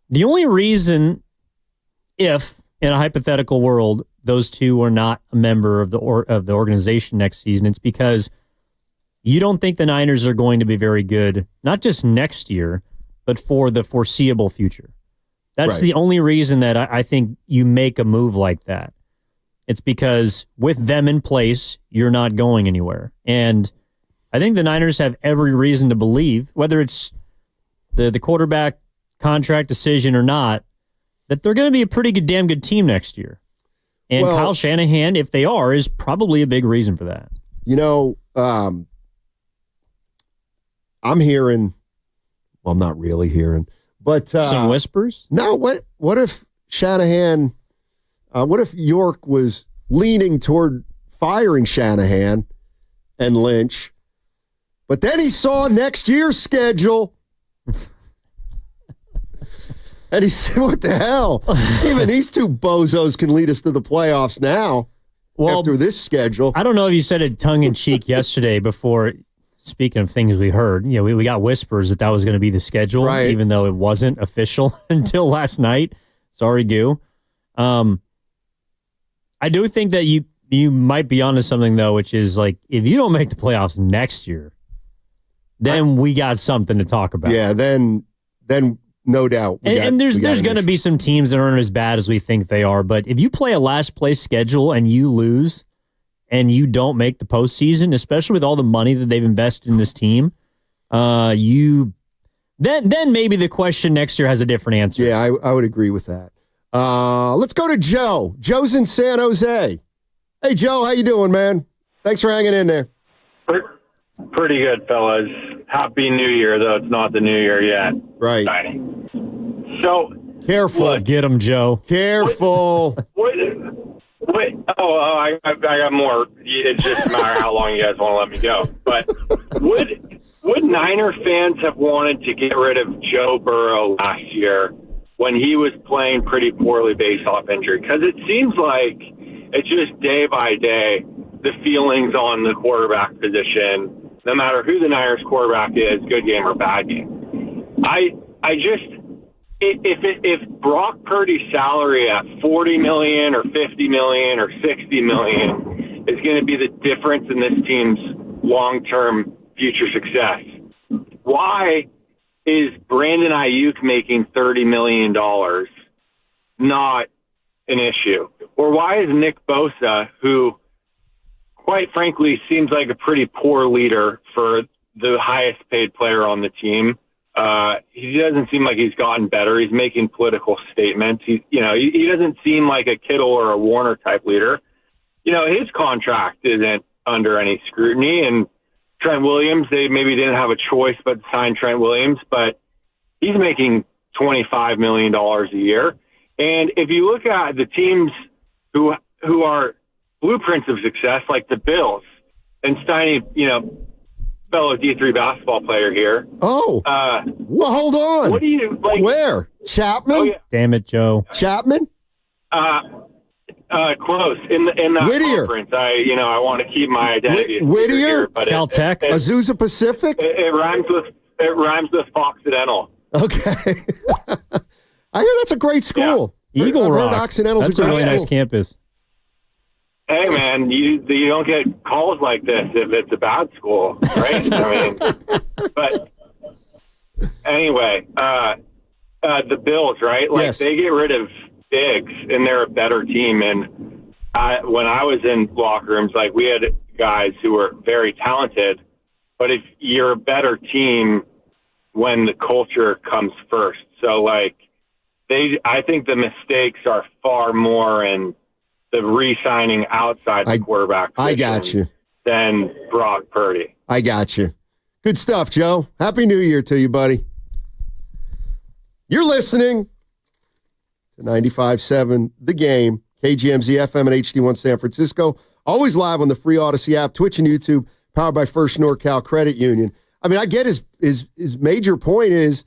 the only reason, if in a hypothetical world those two are not a member of the organization next season, it's because you don't think the Niners are going to be very good, not just next year, but for the foreseeable future. That's the only reason that I think you make a move like that. It's because with them in place, you're not going anywhere. And I think the Niners have every reason to believe, whether it's the quarterback contract decision or not, that they're going to be a pretty damn good team next year. And Kyle Shanahan, if they are, is probably a big reason for that. I'm hearing, well, I'm not really hearing, but some whispers. No, what if Shanahan? What if York was leaning toward firing Shanahan and Lynch, but then he saw next year's schedule? And he said, what the hell? Even these two bozos can lead us to the playoffs now after this schedule. I don't know if you said it tongue-in-cheek yesterday before, speaking of things we heard. We got whispers that was going to be the schedule, even though it wasn't official until last night. Sorry, Goo. I do think that you might be onto something, though, which is, like, if you don't make the playoffs next year, then we got something to talk about. Yeah, then no doubt. And there's going to be some teams that aren't as bad as we think they are. But if you play a last place schedule and you lose and you don't make the postseason, especially with all the money that they've invested in this team, then maybe the question next year has a different answer. Yeah, I would agree with that. Let's go to Joe. Joe's in San Jose. Hey, Joe, how you doing, man? Thanks for hanging in there. Pretty good, fellas. Happy New Year, though it's not the New Year yet. Right. So careful. Get him, Joe. Careful. I got more. It just matter how long you guys want to let me go. But would Niner fans have wanted to get rid of Joe Burrow last year when he was playing pretty poorly based off injury? Because it seems like it's just day by day the feelings on the quarterback position. No matter who the Niners quarterback is, good game or bad game. If Brock Purdy's salary at $40 million or $50 million or $60 million is going to be the difference in this team's long-term future success, why is Brandon Ayuk making $30 million not an issue? Or why is Nick Bosa, who quite frankly seems like a pretty poor leader for the highest paid player on the team, he doesn't seem like he's gotten better. He's making political statements. He doesn't seem like a Kittle or a Warner type leader. His contract isn't under any scrutiny. And Trent Williams, they maybe didn't have a choice but to sign Trent Williams, but he's making $25 million a year. And if you look at the teams who are blueprints of success, like the Bills, and Steiny, fellow D3 basketball player here. Oh, well, hold on. What do you like? Where? Chapman? Oh, yeah. Damn it, Joe. Chapman? Close in that Whittier. conference. I want to keep my identity. Whittier? Here, but Caltech? Azusa Pacific? It rhymes with Occidental. Okay. I hear that's a great school. Eagle Rock. Occidental's That's a really nice campus. Hey, man, you don't get calls like this if it's a bad school, right? But anyway, the Bills, right? Like, yes. They get rid of Diggs, and they're a better team. And when I was in locker rooms, like we had guys who were very talented, but if you're a better team when the culture comes first. So like I think the mistakes are far more in the re-signing outside the quarterback position I got you. than Brock Purdy. I got you. Good stuff, Joe. Happy New Year to you, buddy. You're listening to 95.7 The Game, KGMZ FM and HD1 San Francisco. Always live on the free Odyssey app, Twitch and YouTube, powered by First NorCal Credit Union. I mean, I get his major point is,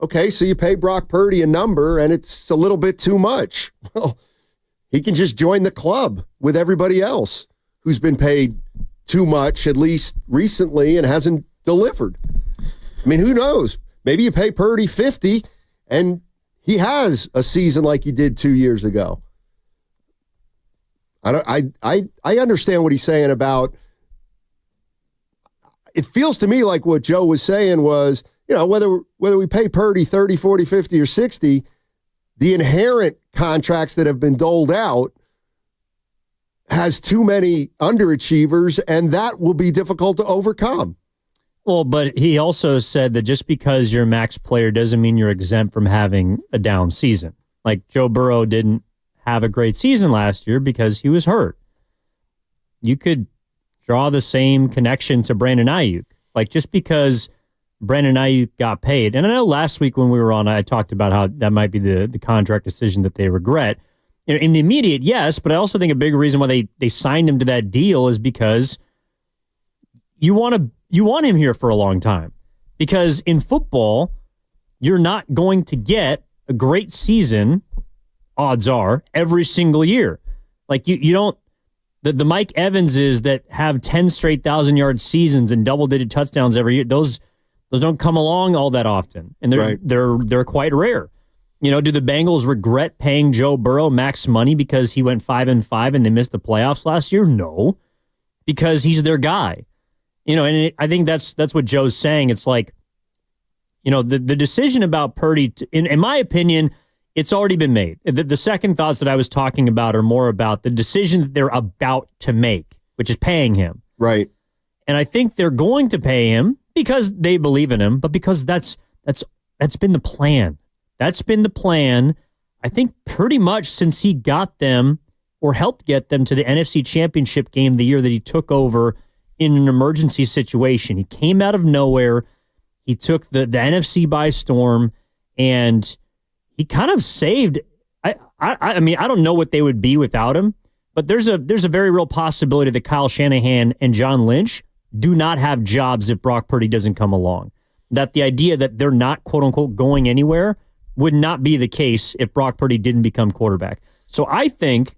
okay, so you pay Brock Purdy a number, and it's a little bit too much. Well, he can just join the club with everybody else who's been paid too much, at least recently, and hasn't delivered. I mean, who knows? Maybe you pay Purdy $50, and he has a season like he did 2 years ago. I understand what he's saying about. It feels to me like what Joe was saying was, you know, whether we pay Purdy 30, 40, 50, or 60, the inherent contracts that have been doled out has too many underachievers, and that will be difficult to overcome. Well, but he also said that just because you're a max player doesn't mean you're exempt from having a down season. Like Joe Burrow didn't have a great season last year because he was hurt. You could draw the same connection to Brandon Ayuk. Like just because Brandon Ayuk got paid, and I know last week when we were on, I talked about how that might be the contract decision that they regret. You know, in the immediate, yes, but I also think a big reason why they signed him to that deal is because you want him here for a long time. Because in football, you're not going to get a great season, odds are, every single year. Like you don't, the Mike Evanses that have 10 straight 1,000-yard seasons and double-digit touchdowns every year, those don't come along all that often, and they're quite rare. You know, do the Bengals regret paying Joe Burrow max money because he went 5-5 and they missed the playoffs last year? No, because he's their guy. You know, and I think that's what Joe's saying. It's like, you know, the decision about Purdy, in my opinion, it's already been made. The second thoughts that I was talking about are more about the decision that they're about to make, which is paying him. Right. And I think they're going to pay him because they believe in him, but because that's been the plan. That's been the plan, I think, pretty much since he got them or helped get them to the NFC Championship game the year that he took over in an emergency situation. He came out of nowhere. He took the NFC by storm, and he kind of saved. I mean, I don't know what they would be without him, but there's a very real possibility that Kyle Shanahan and John Lynch do not have jobs if Brock Purdy doesn't come along. That the idea that they're not, quote unquote, going anywhere would not be the case if Brock Purdy didn't become quarterback. So I think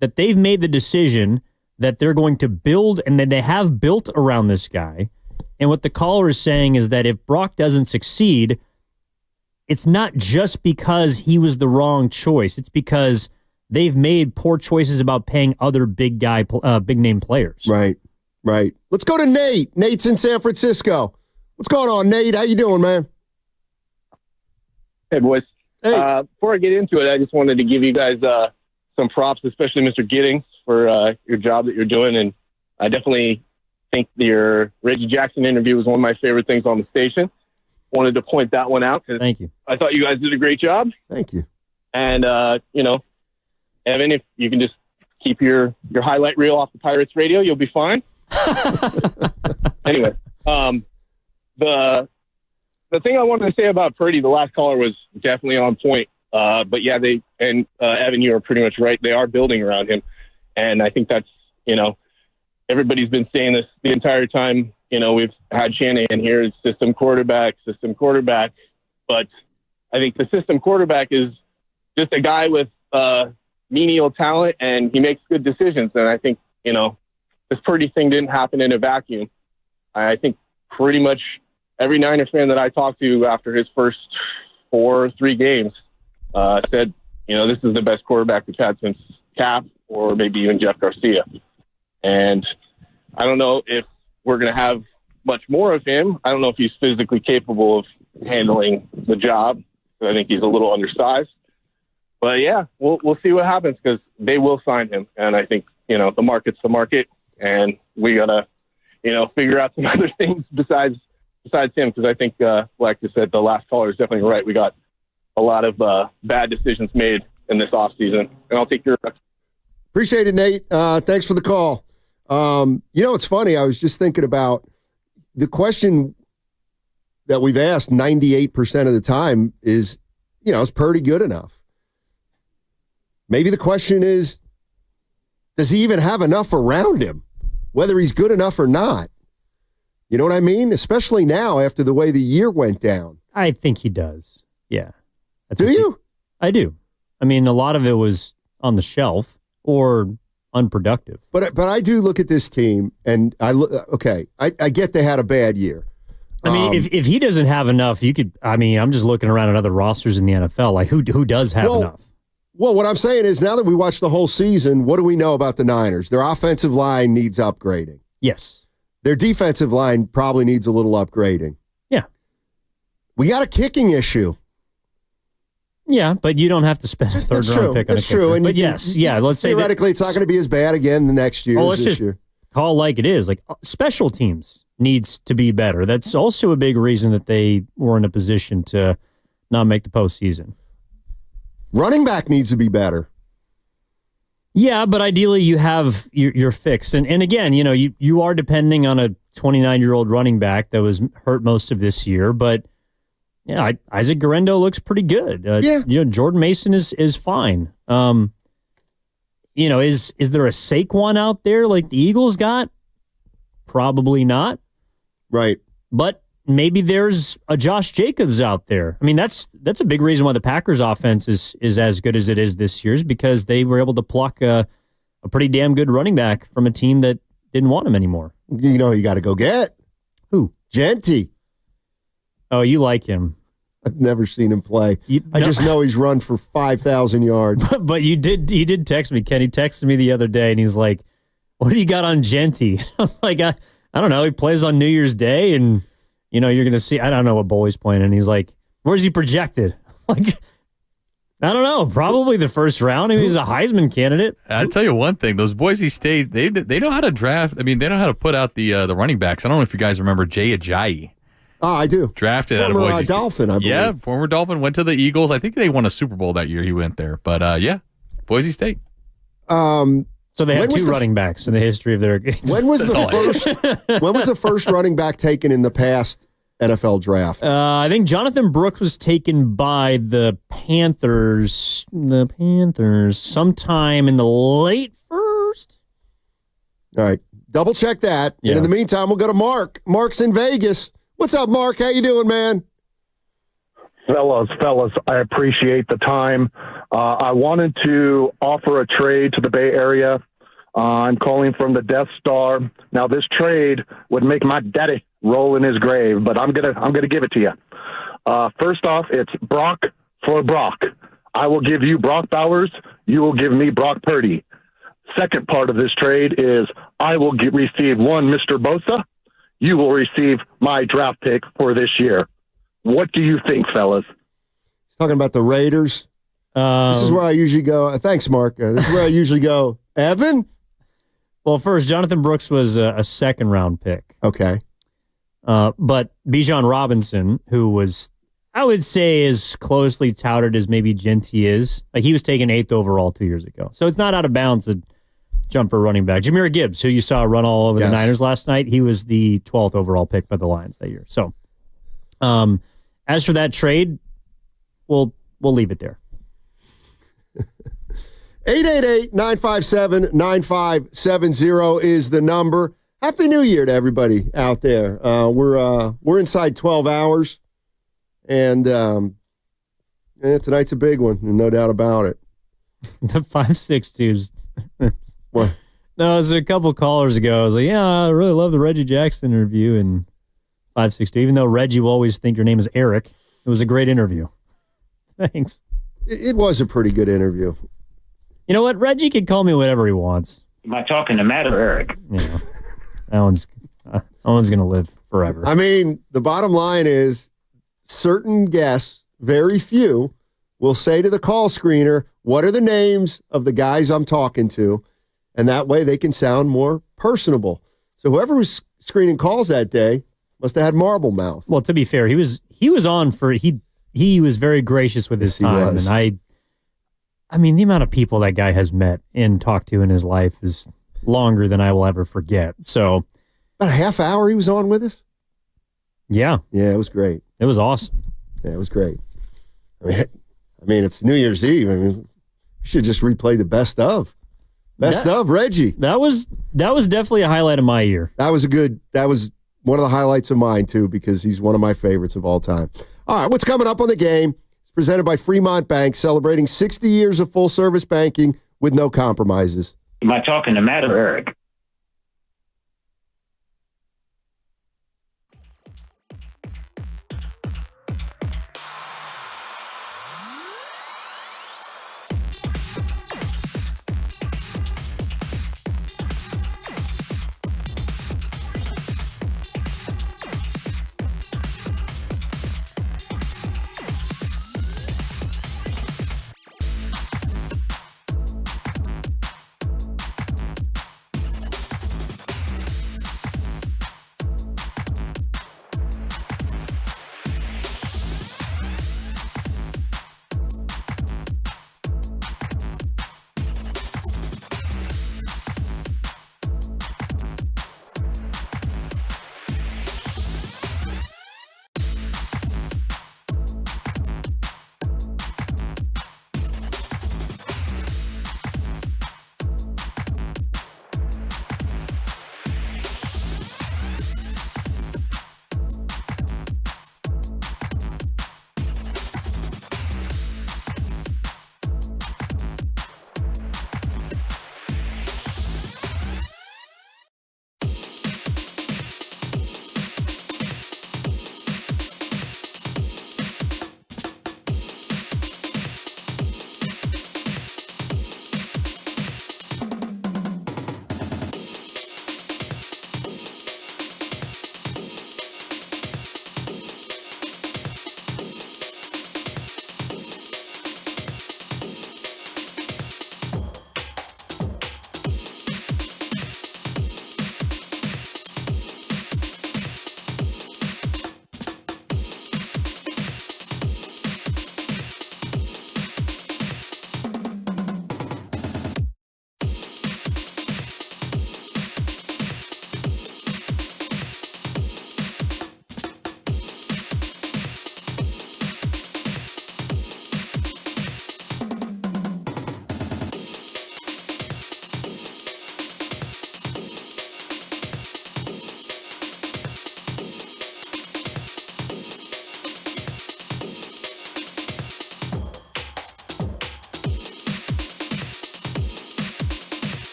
that they've made the decision that they're going to build, and that they have built around this guy. And what the caller is saying is that if Brock doesn't succeed, it's not just because he was the wrong choice. It's because they've made poor choices about paying other big name players. Right. Let's go to Nate. Nate's in San Francisco. What's going on, Nate? How you doing, man? Hey, boys. Hey. Before I get into it, I just wanted to give you guys some props, especially Mr. Giddings, for your job that you're doing. And I definitely think your Reggie Jackson interview was one of my favorite things on the station. Wanted to point that one out. Thank you. I thought you guys did a great job. Thank you. And, you know, Evan, if you can just keep your highlight reel off the Pirates radio, you'll be fine. Anyway, the thing I wanted to say about Purdy, the last caller was definitely on point. But yeah, Evan, you are pretty much right. They are building around him. And I think that's, you know, everybody's been saying this the entire time. You know, we've had Shanahan here as system quarterback. But I think the system quarterback is just a guy with menial talent, and he makes good decisions. And I think, you know, this Purdy thing didn't happen in a vacuum. I think pretty much every Niner fan that I talked to after his first 4 or 3 games said, you know, this is the best quarterback we've had since Cap or maybe even Jeff Garcia. And I don't know if we're going to have much more of him. I don't know if he's physically capable of handling the job. I think he's a little undersized. But yeah, we'll see what happens because they will sign him, and I think the market's the market, and we gotta figure out some other things besides him because I think like I said, the last caller is definitely right. We got a lot of bad decisions made in this offseason, and I'll take your. Appreciate it, Nate. Thanks for the call. It's funny. I was just thinking about the question that we've asked 98% of the time is, is Purdy good enough? Maybe the question is, does he even have enough around him, whether he's good enough or not? You know what I mean? Especially now after the way the year went down. I think he does. Yeah. Do you? I do. I mean, a lot of it was on the shelf or unproductive. But I do look at this team, and I get they had a bad year. I mean, if he doesn't have enough, I'm just looking around at other rosters in the NFL. Like, who does have enough? Well, what I'm saying is now that we watched the whole season, what do we know about the Niners? Their offensive line needs upgrading. Yes. Their defensive line probably needs a little upgrading. Yeah. We got a kicking issue. Yeah, but you don't have to spend a third-round pick on a kicker. That's true. But let's say theoretically it's not going to be as bad again the next year. Let's just call it like it is. Like, special teams needs to be better. That's also a big reason that they were in a position to not make the postseason. Running back needs to be better. Yeah, but ideally you're fixed. And again, you are depending on a 29-year-old running back that was hurt most of this year, but yeah, Isaac Guerrero looks pretty good. Jordan Mason is fine. Is there a Saquon out there like the Eagles got? Probably not. Right. But maybe there's a Josh Jacobs out there. I mean, that's a big reason why the Packers offense is as good as it is this year, is because they were able to pluck a pretty damn good running back from a team that didn't want him anymore. You got to go get. Who? Genty. Oh, you like him. I've never seen him play. I just know he's run for 5,000 yards. But he did text me, Ken. He texted me the other day, and he's like, what do you got on Genty? I was like, I don't know. He plays on New Year's Day, and you're going to see, I don't know what bowl he's playing. And he's like, where's he projected? Like, I don't know. Probably the first round. I mean, he's a Heisman candidate. I'll tell you one thing. Those Boise State, they know how to draft. I mean, they know how to put out the running backs. I don't know if you guys remember Jay Ajayi. Oh, I do. Drafted former, out of Boise State. Dolphin, I believe. Yeah, former Dolphin. Went to the Eagles. I think they won a Super Bowl that year he went there. But, Boise State. So they have two running backs in the history of their games. When was the first running back taken in the past NFL draft? I think Jonathan Brooks was taken by the Panthers. Sometime in the late first. All right. Double check that. Yeah. And in the meantime, we'll go to Mark. Mark's in Vegas. What's up, Mark? How you doing, man? Fellas, I appreciate the time. I wanted to offer a trade to the Bay Area. I'm calling from the Death Star. Now, this trade would make my daddy roll in his grave, but I'm gonna give it to you. First off, it's Brock for Brock. I will give you Brock Bowers. You will give me Brock Purdy. Second part of this trade is I will receive one Mr. Bosa. You will receive my draft pick for this year. What do you think, fellas? He's talking about the Raiders. This is where I usually go. Thanks, Mark. This is where I usually go. Evan? Well, first, Jonathan Brooks was a second-round pick. Okay. But Bijan Robinson, who was, I would say, as closely touted as maybe Genty is, like he was taken 8th overall 2 years ago. So it's not out of bounds to jump for a running back. Jahmyr Gibbs, who you saw run all over the Niners last night, he was the 12th overall pick by the Lions that year. So as for that trade, we'll leave it there. 888-957-9570 is the number. Happy New Year to everybody out there. We're inside 12 hours, and tonight's a big one, no doubt about it. The 562s. What? No, it was a couple callers ago. I was like, yeah, I really love the Reggie Jackson interview, and 562. Even though Reggie will always think your name is Eric, it was a great interview. Thanks. It was a pretty good interview. You know what? Reggie can call me whatever he wants. Am I talking to Matt or Eric? That one's going to live forever. I mean, the bottom line is certain guests, very few, will say to the call screener, what are the names of the guys I'm talking to? And that way they can sound more personable. So whoever was screening calls that day must have had marble mouth. Well, to be fair, he was on for he was very gracious with his time, and I mean the amount of people that guy has met and talked to in his life is longer than I will ever forget. So about a half hour he was on with us. Yeah, it was great. It was awesome. Yeah, it was great. I mean, it's New Year's Eve. I mean, we should just replay the best of. Best of Reggie. That was definitely a highlight of my year. That was one of the highlights of mine too, because he's one of my favorites of all time. All right, what's coming up on the game? It's presented by Fremont Bank, celebrating 60 years of full service banking with no compromises. Am I talking to Matt or Eric?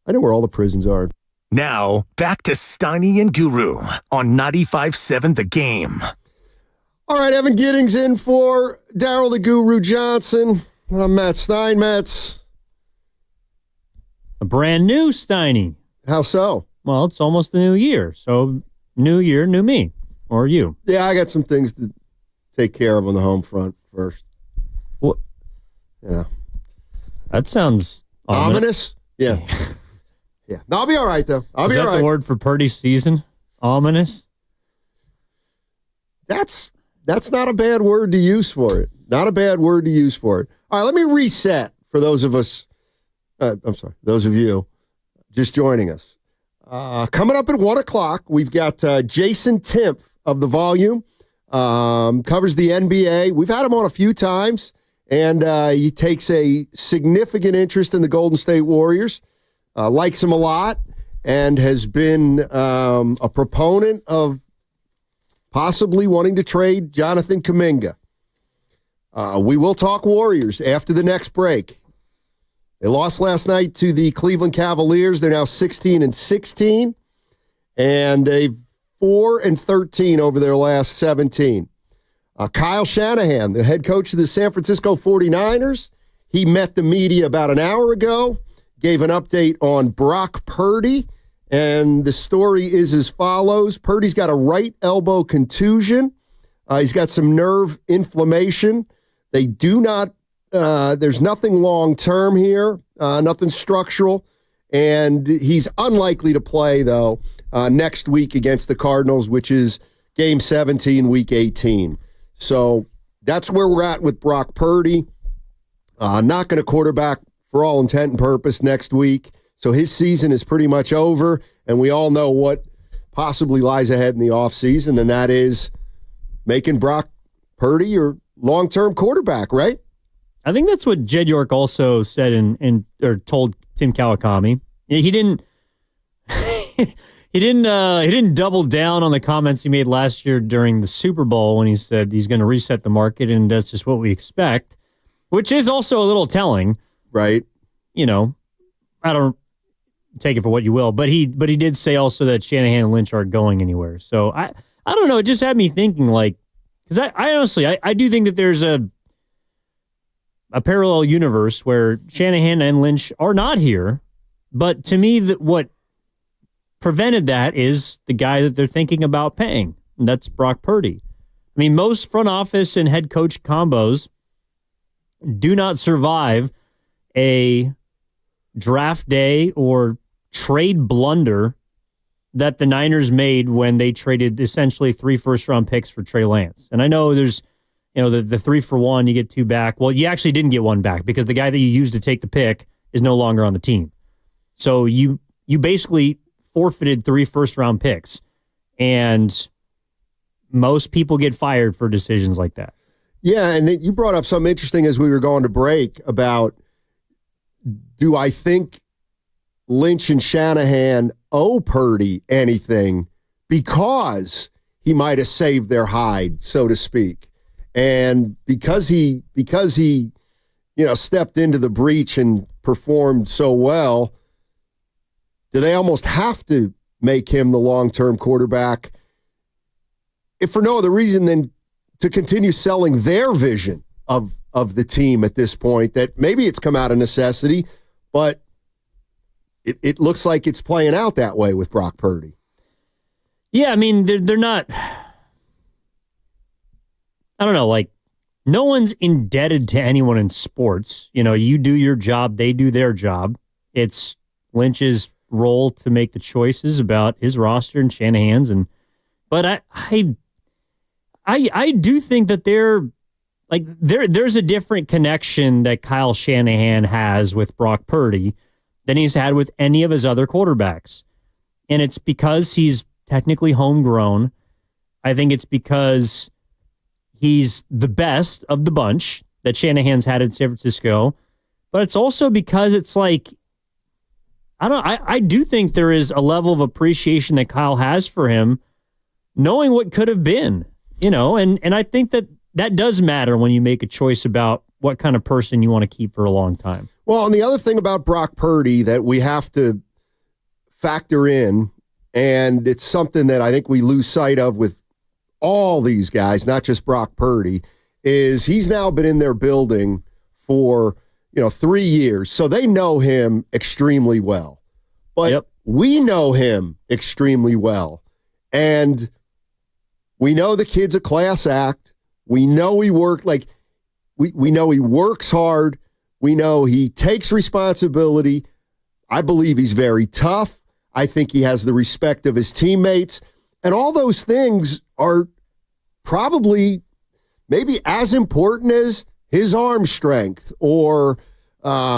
I know where all the prisons are. Now, back to Steiny and Guru on 95.7 The Game. All right, Evan Giddings in for Daryl the Guru Johnson. I'm Matt Steinmetz. A brand new Steiny. How so? Well, it's almost the new year. So, new year, new me. Or you. Yeah, I got some things to take care of on the home front first. What? Yeah. That sounds ominous. Yeah. Yeah. No, I'll be all right, though. I'll be all right. Is that the word for Purdy's season? Ominous? That's not a bad word to use for it. Not a bad word to use for it. All right, let me reset for those of us, those of you just joining us. Coming up at 1 o'clock, we've got Jason Timpf of The Volume, covers the NBA. We've had him on a few times, and he takes a significant interest in the Golden State Warriors, likes them a lot, and has been a proponent of possibly wanting to trade Jonathan Kuminga. We will talk Warriors after the next break. They lost last night to the Cleveland Cavaliers. They're now 16-16, and they've 4-13 over their last 17. Kyle Shanahan, the head coach of the San Francisco 49ers, he met the media about an hour ago, gave an update on Brock Purdy, and the story is as follows. Purdy's got a right elbow contusion. He's got some nerve inflammation. They do not, there's nothing long-term here, nothing structural, and he's unlikely to play, though, next week against the Cardinals, which is Game 17, Week 18. So that's where we're at with Brock Purdy. Not going to quarterback for all intent and purpose next week. So his season is pretty much over, and we all know what possibly lies ahead in the offseason, and that is making Brock Purdy your long-term quarterback, right? I think that's what Jed York also said or told Tim Kawakami. He didn't he didn't double down on the comments he made last year during the Super Bowl when he said he's going to reset the market and that's just what we expect, which is also a little telling. Right. You know, I don't take it for what you will, but he did say also that Shanahan and Lynch aren't going anywhere. So I don't know. It just had me thinking, like, because I honestly I do think that there's a parallel universe where Shanahan and Lynch are not here, but to me that what prevented that is the guy that they're thinking about paying, and that's Brock Purdy. I mean, most front office and head coach combos do not survive a draft day or trade blunder that the Niners made when they traded essentially 3 first-round picks for Trey Lance. And I know there's, the 3 for 1, you get 2 back. Well, you actually didn't get 1 back because the guy that you used to take the pick is no longer on the team. So you basically forfeited 3 first-round picks. And most people get fired for decisions like that. Yeah, and you brought up something interesting as we were going to break about, do I think Lynch and Shanahan owe Purdy anything because he might have saved their hide, so to speak. And because he stepped into the breach and performed so well, do they almost have to make him the long-term quarterback, if for no other reason than to continue selling their vision of the team at this point, that maybe it's come out of necessity, but it looks like it's playing out that way with Brock Purdy. Yeah, I mean, they're not, I don't know, like, no one's indebted to anyone in sports. You do your job, they do their job. It's Lynch's role to make the choices about his roster and Shanahan's, but I do think that there's a different connection that Kyle Shanahan has with Brock Purdy than he's had with any of his other quarterbacks. And it's because he's technically homegrown. I think it's because he's the best of the bunch that Shanahan's had in San Francisco. But it's also because it's like, I do think there is a level of appreciation that Kyle has for him, knowing what could have been, and I think that does matter when you make a choice about what kind of person you want to keep for a long time. Well, and the other thing about Brock Purdy that we have to factor in, and it's something that I think we lose sight of with all these guys, not just Brock Purdy, is he's now been in their building for 3 years, so they know him extremely well. But we know him extremely well, and we know the kid's a class act. We know he we know he works hard. We know he takes responsibility. I believe he's very tough. I think he has the respect of his teammates. And all those things are probably maybe as important as his arm strength or, what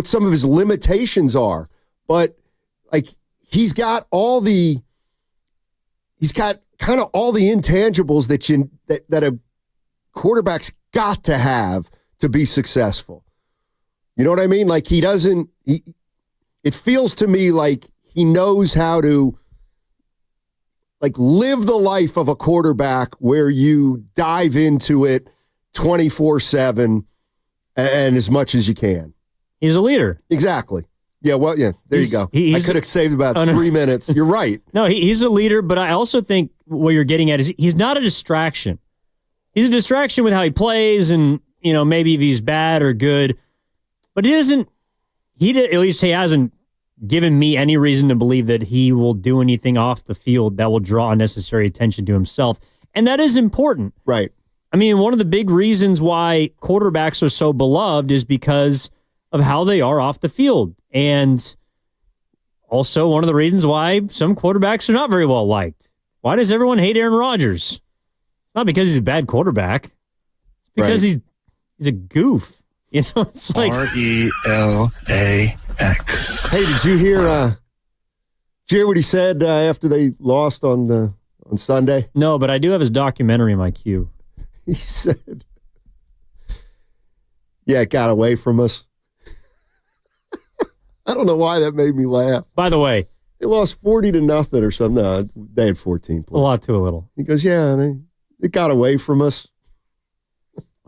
some of his limitations are. But he's got kind of all the intangibles that a quarterback's got to have to be successful. You know what I mean? It feels to me like he knows how to live the life of a quarterback where you dive into it 24/7 and as much as you can. He's a leader. Exactly. Yeah, well, yeah, there you go. I could have saved about 3 minutes. You're right. No, he's a leader, but I also think what you're getting at is he's not a distraction. He's a distraction with how he plays and, maybe if he's bad or good. But at least he hasn't given me any reason to believe that he will do anything off the field that will draw unnecessary attention to himself. And that is important. Right. I mean, one of the big reasons why quarterbacks are so beloved is because of how they are off the field. And also one of the reasons why some quarterbacks are not very well liked. Why does everyone hate Aaron Rodgers? It's not because he's a bad quarterback. It's because he's a goof. It's like RELAX. Hey, did you hear what he said after they lost on Sunday? No, but I do have his documentary in my queue. He said, "Yeah, it got away from us." I don't know why that made me laugh. By the way, they lost 40-0 or something. No, they had 14 points. A lot to a little. He goes, "Yeah, it got away from us."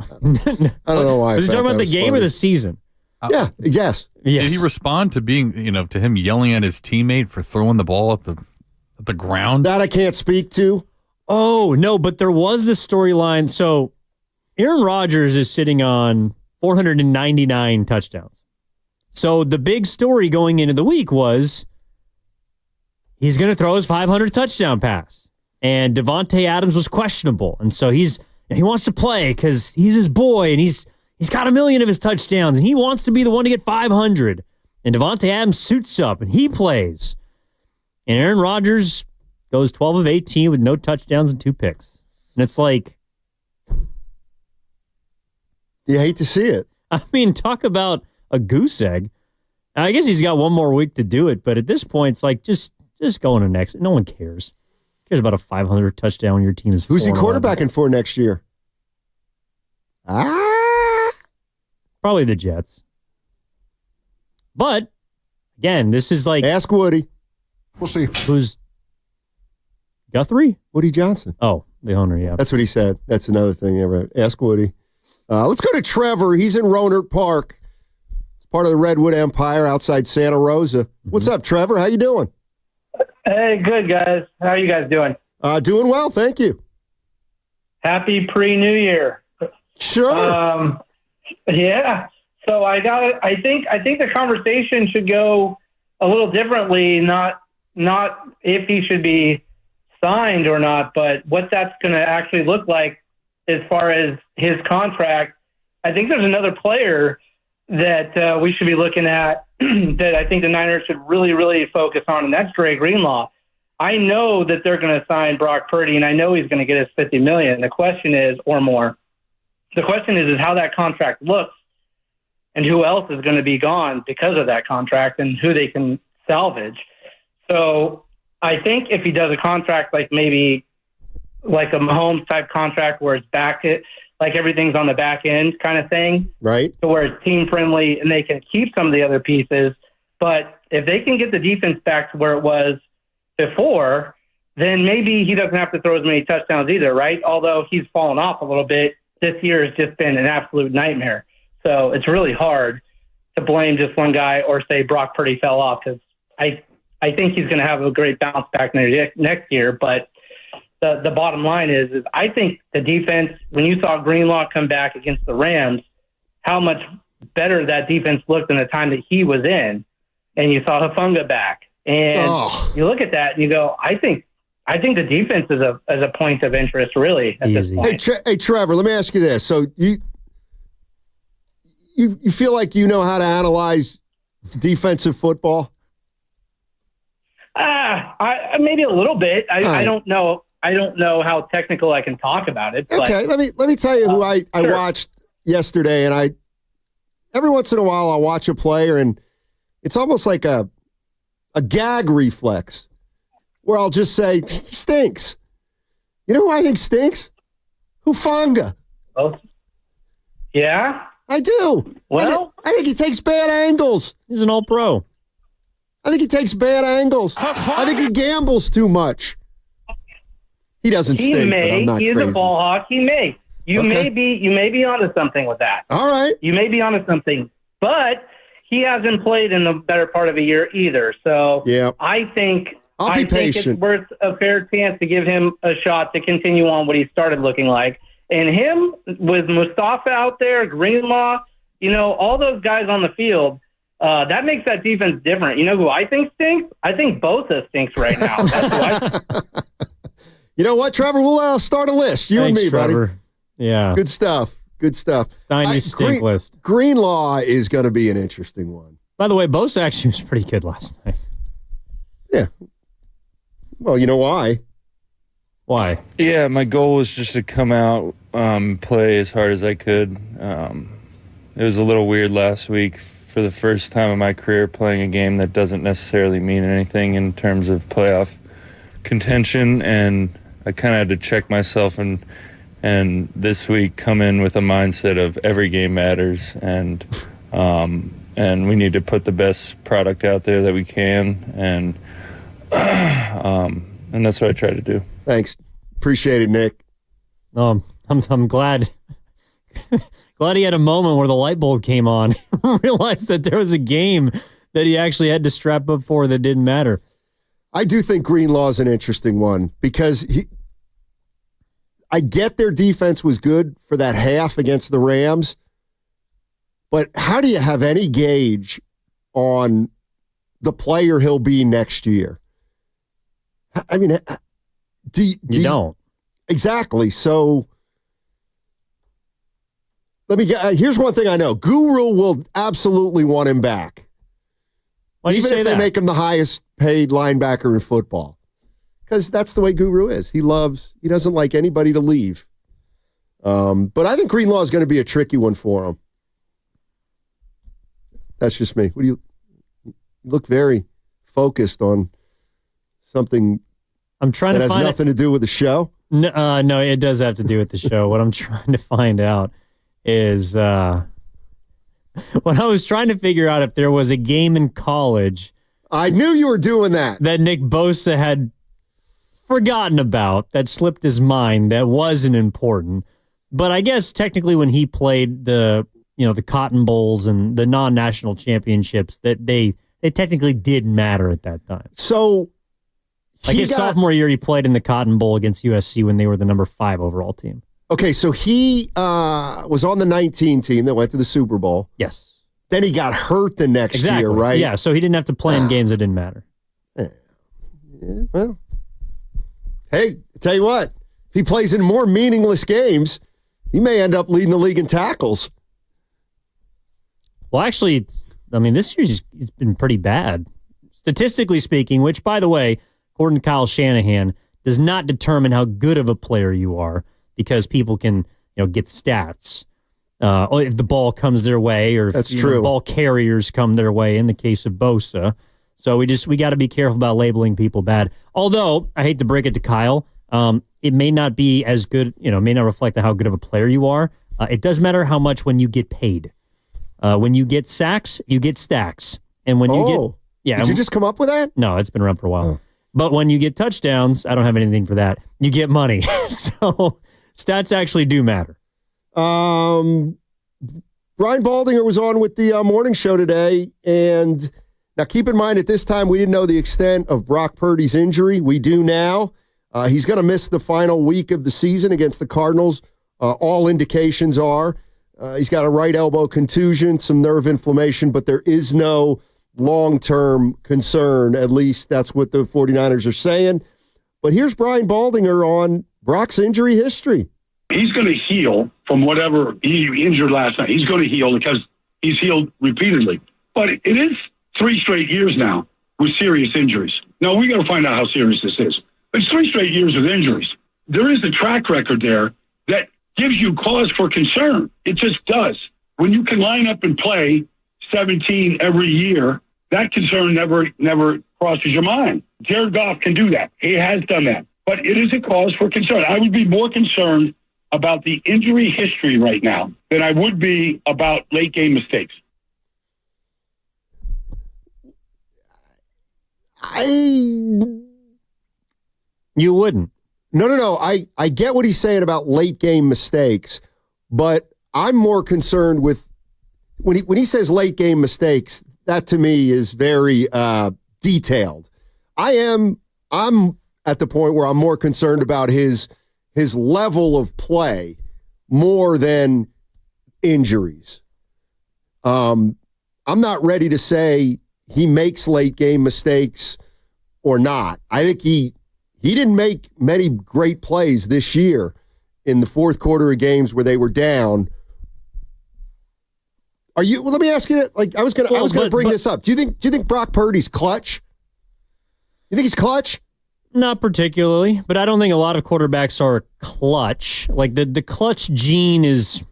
I don't know why. Was he talking about the game or the season? Yeah, yes. Did he respond to being, to him yelling at his teammate for throwing the ball at the ground? That I can't speak to. Oh, no, but there was the storyline. So Aaron Rodgers is sitting on 499 touchdowns. So the big story going into the week was he's going to throw his 500 touchdown pass. And Devontae Adams was questionable. And so he wants to play because he's his boy and he's got 1 million of his touchdowns and he wants to be the one to get 500. And Devontae Adams suits up and he plays. And Aaron Rodgers goes 12 of 18 with no touchdowns and 2 picks. And it's like, you hate to see it. I mean, talk about a goose egg. I guess he's got one more week to do it, but at this point, it's like, just go on to next. No one cares. Who cares about a 500 touchdown when your team is 4-11? Who's he quarterbacking for next year? Probably the Jets. But, again, this is like... Ask Woody. We'll see. Who's... Guthrie? Woody Johnson. Oh, the owner, yeah. That's what he said. That's another thing. Ask Woody. Let's go to Trevor. He's in Rohnert Park. It's part of the Redwood Empire outside Santa Rosa. What's up, Trevor? How you doing? Hey, good, guys. How are you guys doing? Doing well, thank you. Happy pre-New Year. Sure. Yeah. So I think the conversation should go a little differently, not if he should be signed or not, but what that's going to actually look like as far as his contract. I think there's another player that we should be looking at that I think the Niners should really, really focus on, and that's Dre Greenlaw. I know that they're going to sign Brock Purdy, and I know he's going to get his $50 million. The question is, or more. The question is how that contract looks and who else is going to be gone because of that contract and who they can salvage. So I think if he does a contract like maybe like a Mahomes type contract where it's like everything's on the back end kind of thing, right? So where it's team friendly and they can keep some of the other pieces. But if they can get the defense back to where it was before, then maybe he doesn't have to throw as many touchdowns either, right? Although he's fallen off a little bit. This year has just been an absolute nightmare. So it's really hard. to blame just one guy or say Brock Purdy fell off, because I think he's going to have a great bounce back next year. But the bottom line is I think the defense, when you saw Greenlaw come back against the Rams, how much better that defense looked in the time that he was in, and you saw Hufanga back. And you look at that and you go, I think the defense is a point of interest, really, at this point. Hey, Trevor, let me ask you this. So you feel like you know how to analyze defensive football? Maybe a little bit. I don't know. I don't know how technical I can talk about it. But, okay, let me tell you who I watched yesterday, and every once in a while I'll watch a player, and it's almost like a gag reflex where I'll just say, he stinks. You know who I think stinks? Hufanga. Oh, yeah? I do. Well, I think he takes bad angles. He's an all-pro. I think he takes bad angles. I think he gambles too much. He doesn't stink, but I'm not He's crazy. a ball hawk. He may. You may be onto something with that. All right. You may be onto something. But he hasn't played in the better part of a year either. So I think it's worth a fair chance to give him a shot to continue on what he started looking like. And him with Mustafa out there, Greenlaw, all those guys on the field, that makes that defense different. You know who I think stinks? I think Bosa stinks right now. That's who I think. You know what, Trevor? We'll start a list. You Thanks, and me, Trevor. buddy. Yeah. Good stuff. Steiny's stink list. Greenlaw is going to be an interesting one. By the way, Bosa actually was pretty good last night. Yeah. Well, you know why? Why? Yeah, my goal was just to come out, play as hard as I could. It was a little weird last week for the first time in my career playing a game that doesn't necessarily mean anything in terms of playoff contention, and I kind of had to check myself and this week come in with a mindset of every game matters, and we need to put the best product out there that we can, and that's what I try to do. Thanks. Appreciate it, Nick. I'm glad glad he had a moment where the light bulb came on and realized that there was a game that he actually had to strap up for that didn't matter. I do think Greenlaw's an interesting one because I get their defense was good for that half against the Rams, but how do you have any gauge on the player he'll be next year? I mean, you don't. Exactly. So here's one thing I know. Guru will absolutely want him back. Why do you even say if they that? make him the highest paid linebacker in football. Because that's the way Guru is. He doesn't like anybody to leave. But I think Greenlaw is going to be a tricky one for him. That's just me. You look very focused on something I'm trying that to has find nothing to do with the show? No, it does have to do with the show. What I'm trying to find out is when I was trying to figure out if there was a game in college. I knew you were doing that. That Nick Bosa had forgotten about, that slipped his mind, that wasn't important. But I guess technically when he played the Cotton Bowls and the non-national championships, that they technically did matter at that time. So his sophomore year, he played in the Cotton Bowl against USC when they were the number 5 overall team. Okay, so he was on the 19 team that went to the Super Bowl. Yes. Then he got hurt the next year, right? Yeah, so he didn't have to play in games that didn't matter. Yeah, well, hey, I tell you what, if he plays in more meaningless games, he may end up leading the league in tackles. Well, actually, this year's he's been pretty bad. Statistically speaking, which, by the way, according to Kyle Shanahan, does not determine how good of a player you are because people can, get stats. If the ball comes their way or if true. Ball carriers come their way in the case of Bosa. So we got to be careful about labeling people bad. Although, I hate to break it to Kyle, it may not be as good, may not reflect how good of a player you are. It does matter how much when you get paid. When you get sacks, you get stacks. And when you get... Did you just come up with that? No, it's been around for a while. But when you get touchdowns, I don't have anything for that. You get money. So stats actually do matter. Brian Baldinger was on with the morning show today, and now keep in mind at this time we didn't know the extent of Brock Purdy's injury. We do now. He's going to miss the final week of the season against the Cardinals. All indications are he's got a right elbow contusion, some nerve inflammation, but there is no long-term concern. At least that's what the 49ers are saying. But here's Brian Baldinger on Brock's injury history. He's going to heal from whatever he injured last night. He's going to heal because he's healed repeatedly. But it is 3 straight years now with serious injuries. Now, we got to find out how serious this is. It's 3 straight years with injuries. There is a track record there that gives you cause for concern. It just does. When you can line up and play 17 every year, that concern never crosses your mind. Jared Goff can do that. He has done that. But it is a cause for concern. I would be more concerned about the injury history right now than I would be about late game mistakes. You wouldn't. No. I get what he's saying about late game mistakes, but I'm more concerned with when he says late game mistakes. That to me is very detailed. I'm at the point where I'm more concerned about his level of play more than injuries. I'm not ready to say he makes late game mistakes or not. I think he didn't make many great plays this year in the fourth quarter of games where they were down. Well, let me ask you that. Like I was gonna bring this up. Do you think Brock Purdy's clutch? You think he's clutch? Not particularly, but I don't think a lot of quarterbacks are clutch. Like the clutch gene is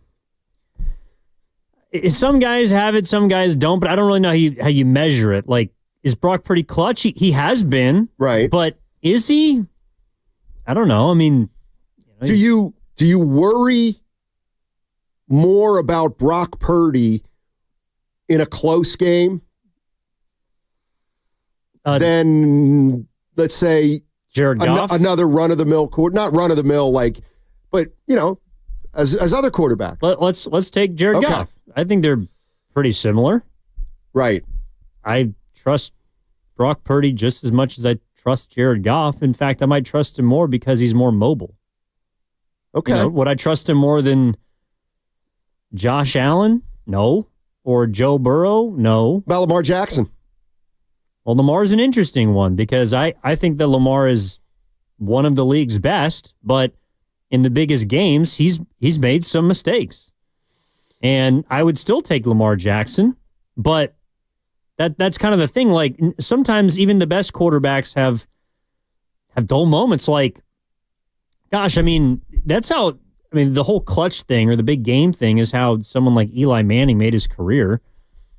some guys have it, some guys don't, but I don't really know how you measure it. Like, is Brock Purdy clutch? He has been. Right. But is he? I don't know. I mean, do you worry more about Brock Purdy in a close game than, let's say, Jared Goff? Another run-of-the-mill not run-of-the-mill, but, as other quarterbacks. Let's take Jared Goff. I think they're pretty similar. Right. I trust Brock Purdy just as much as I trust Jared Goff. In fact, I might trust him more because he's more mobile. Okay. Would I trust him more than Josh Allen? No. Or Joe Burrow? No. About Lamar Jackson? Well, Lamar's an interesting one because I think that Lamar is one of the league's best, but in the biggest games, he's made some mistakes. And I would still take Lamar Jackson, but that's kind of the thing. Like, sometimes even the best quarterbacks have dull moments. Like, gosh, I mean, the whole clutch thing or the big game thing is how someone like Eli Manning made his career.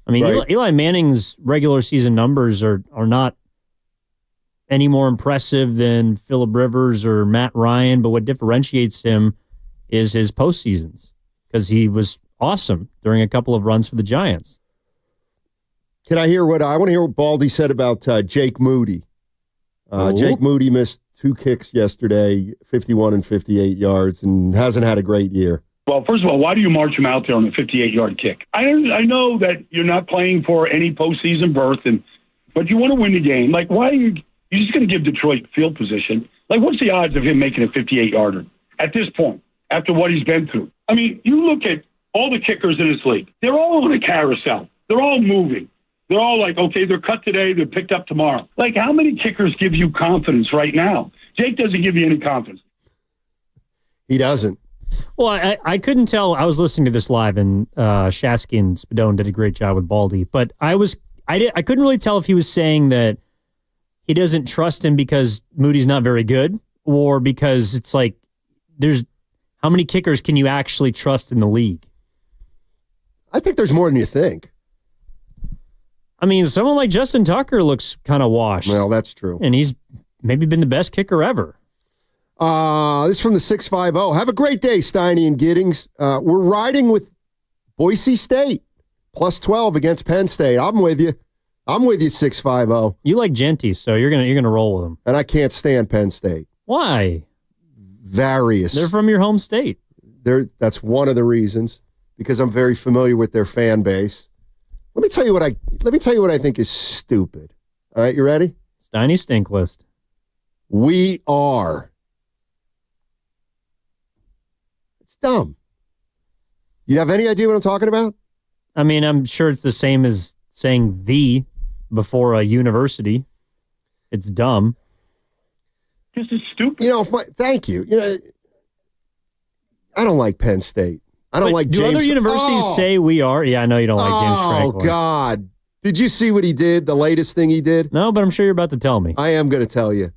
I mean, right. Eli Manning's regular season numbers are not any more impressive than Phillip Rivers or Matt Ryan, but what differentiates him is his postseasons because he was awesome during a couple of runs for the Giants. I want to hear what Baldy said about Jake Moody. Jake Moody missed 2 kicks yesterday, 51 and 58 yards, and hasn't had a great year. Well, first of all, why do you march him out there on a 58-yard kick? I know that you're not playing for any postseason berth, but you want to win the game. Like, why are you're just going to give Detroit field position? Like, what's the odds of him making a 58-yarder at this point after what he's been through? I mean, you look at all the kickers in this league. They're all on a carousel. They're all moving. They're all like, okay, they're cut today, they're picked up tomorrow. Like, how many kickers give you confidence right now? Jake doesn't give you any confidence. He doesn't. Well, I couldn't tell. I was listening to this live, and Shasky and Spadone did a great job with Baldy. But I couldn't really tell if he was saying that he doesn't trust him because Moody's not very good, or because it's like how many kickers can you actually trust in the league? I think there's more than you think. I mean, someone like Justin Tucker looks kind of washed. Well, that's true. And he's maybe been the best kicker ever. This is from the 650. Have a great day, Steiny and Giddings. We're riding with Boise State, plus 12 against Penn State. I'm with you. 650. You like Genty, so you're gonna roll with them. And I can't stand Penn State. Why? Various. They're from your home state. That's one of the reasons. because I'm very familiar with their fan base. Let me tell you what I think is stupid. All right, you ready? Steiny stink list. We are. It's dumb. You have any idea what I'm talking about? I mean, I'm sure it's the same as saying the before a university. It's dumb. This is stupid. Thank you. I don't like Penn State. I don't like James. Do other universities say we are? Yeah, I know you don't like James Franklin. Oh, God. Did you see what he did, the latest thing he did? No, but I'm sure you're about to tell me. I am going to tell you.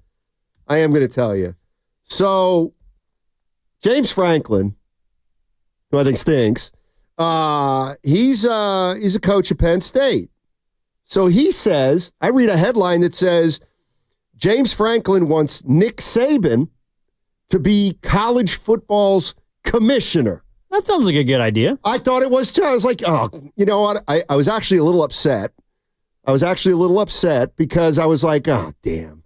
So, James Franklin, who I think stinks, he's a coach at Penn State. So he says, I read a headline that says, James Franklin wants Nick Saban to be college football's commissioner. That sounds like a good idea. I thought it was too. I was like, oh, you know what? I was actually a little upset. Because I was like, oh, damn.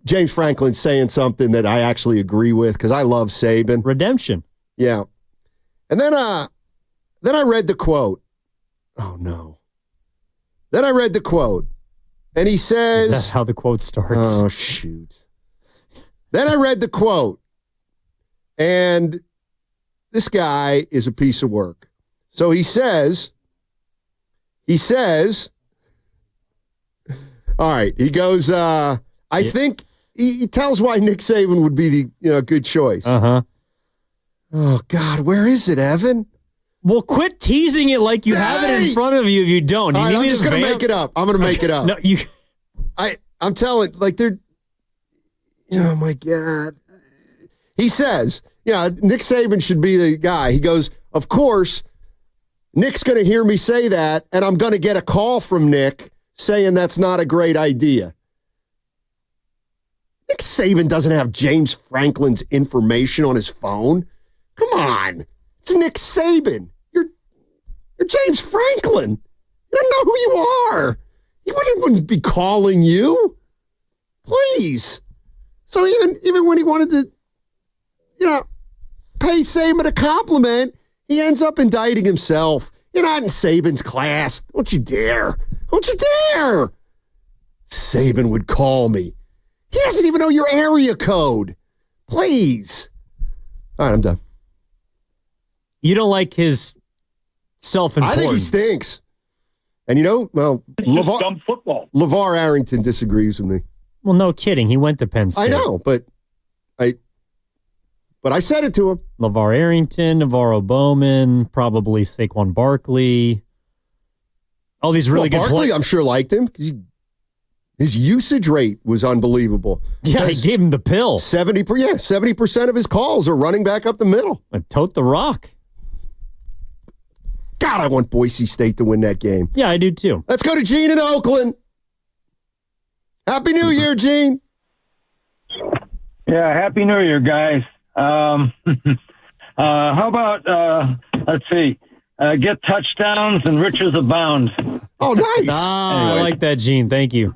James Franklin's saying something that I actually agree with because I love Saban. Redemption. Yeah. And then I read the quote. Oh, no. Then I read the quote. And he says... Is that how the quote starts? Oh, shoot. Then I read the quote. And this guy is a piece of work. So he says, all right, he goes, I think he tells why Nick Saban would be the good choice. Uh-huh. Oh, God, where is it, Evan? Well, quit teasing it like you have it in front of you if you don't. All right, I'm just going to make it up. I'm going to make it up. No, you... I'm telling, like, they're... Oh, my God. He says, Nick Saban should be the guy. He goes, of course, Nick's going to hear me say that, and I'm going to get a call from Nick saying that's not a great idea. Nick Saban doesn't have James Franklin's information on his phone. Come on. It's Nick Saban. You're James Franklin. You don't know who you are. He wouldn't be calling you. Please. So even when he wanted to, pay Saban a compliment, he ends up indicting himself. You're not in Saban's class. Don't you dare. Don't you dare. Saban would call me. He doesn't even know your area code. Please. All right, I'm done. You don't like his self-importance. I think he stinks. And dumb football. LeVar Arrington disagrees with me. Well, no kidding. He went to Penn State. I know, but I said it to him. LeVar Arrington, Navarro Bowman, probably Saquon Barkley. All these really good Barkley, players. I'm sure, liked him. His usage rate was unbelievable. Yeah, he gave him the pill. 70% of his calls are running back up the middle. And tote the rock. God, I want Boise State to win that game. Yeah, I do too. Let's go to Gene in Oakland. Happy New Year, Gene. Yeah, Happy New Year, guys. How about, let's see, get touchdowns and riches abound. Oh, nice. I like that, Gene. Thank you.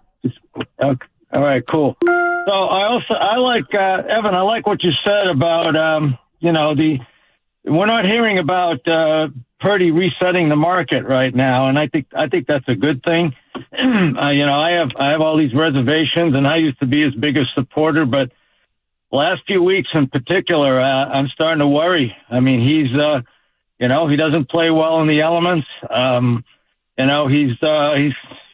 Okay. All right, cool. So I like, Evan, I like what you said about, we're not hearing about Purdy resetting the market right now, and I think that's a good thing. I have all these reservations, and I used to be his biggest supporter, but last few weeks in particular, I'm starting to worry. I mean, he's he doesn't play well in the elements. He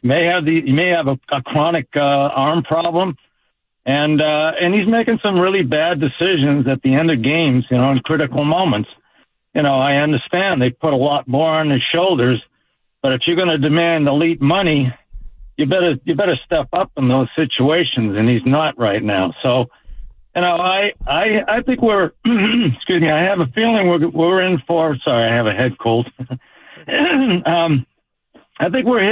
may have a chronic arm problem, and he's making some really bad decisions at the end of games, in critical moments. I understand they put a lot more on his shoulders, but if you're going to demand elite money, you better step up in those situations, and he's not right now. So, I think we're excuse me. I have a feeling we're in for. Sorry, I have a head cold. I think we're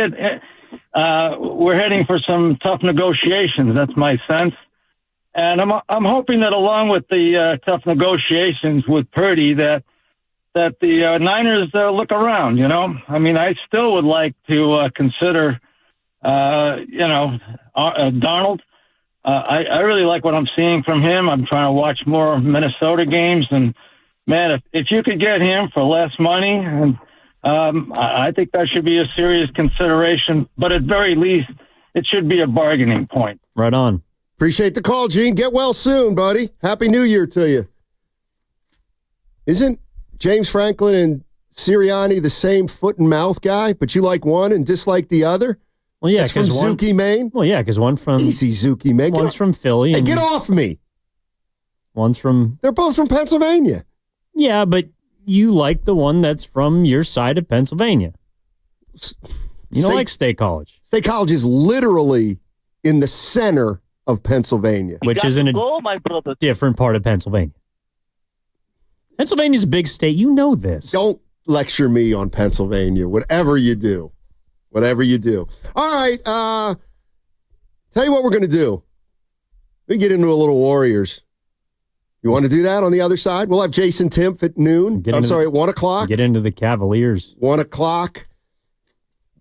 heading for some tough negotiations. That's my sense, and I'm hoping that along with the tough negotiations with Purdy, that the Niners look around. I mean, I still would like to consider Darnold. I really like what I'm seeing from him. I'm trying to watch more Minnesota games and man, if you could get him for less money, and I think that should be a serious consideration. But at very least, it should be a bargaining point. Right on. Appreciate the call, Gene. Get well soon, buddy. Happy New Year to you. Isn't James Franklin and Sirianni the same foot and mouth guy, but you like one and dislike the other? Well, yeah, because Zuki, Maine. Well, yeah, because one from easy Zuki, Maine. One's from Philly. Hey, get off me. One's from. They're both from Pennsylvania. Yeah, but you like the one that's from your side of Pennsylvania. You don't like State College. State College is literally in the center of Pennsylvania, which is in a different part of Pennsylvania. Pennsylvania's a big state. You know this. Don't lecture me on Pennsylvania, whatever you do. Whatever you do. All right. Tell you what we're going to do. We get into a little Warriors. You want to do that on the other side? We'll have Jason Timpf at noon. At 1 o'clock. Get into the Cavaliers. 1 o'clock.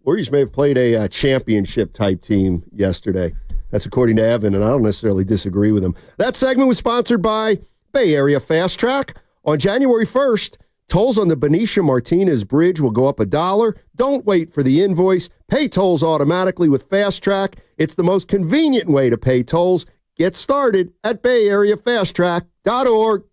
Warriors may have played a championship-type team yesterday. That's according to Evan, and I don't necessarily disagree with him. That segment was sponsored by Bay Area Fast Track. On January 1st, tolls on the Benicia Martinez Bridge will go up $1. Don't wait for the invoice. Pay tolls automatically with Fast Track. It's the most convenient way to pay tolls. Get started at BayAreaFastTrack.org.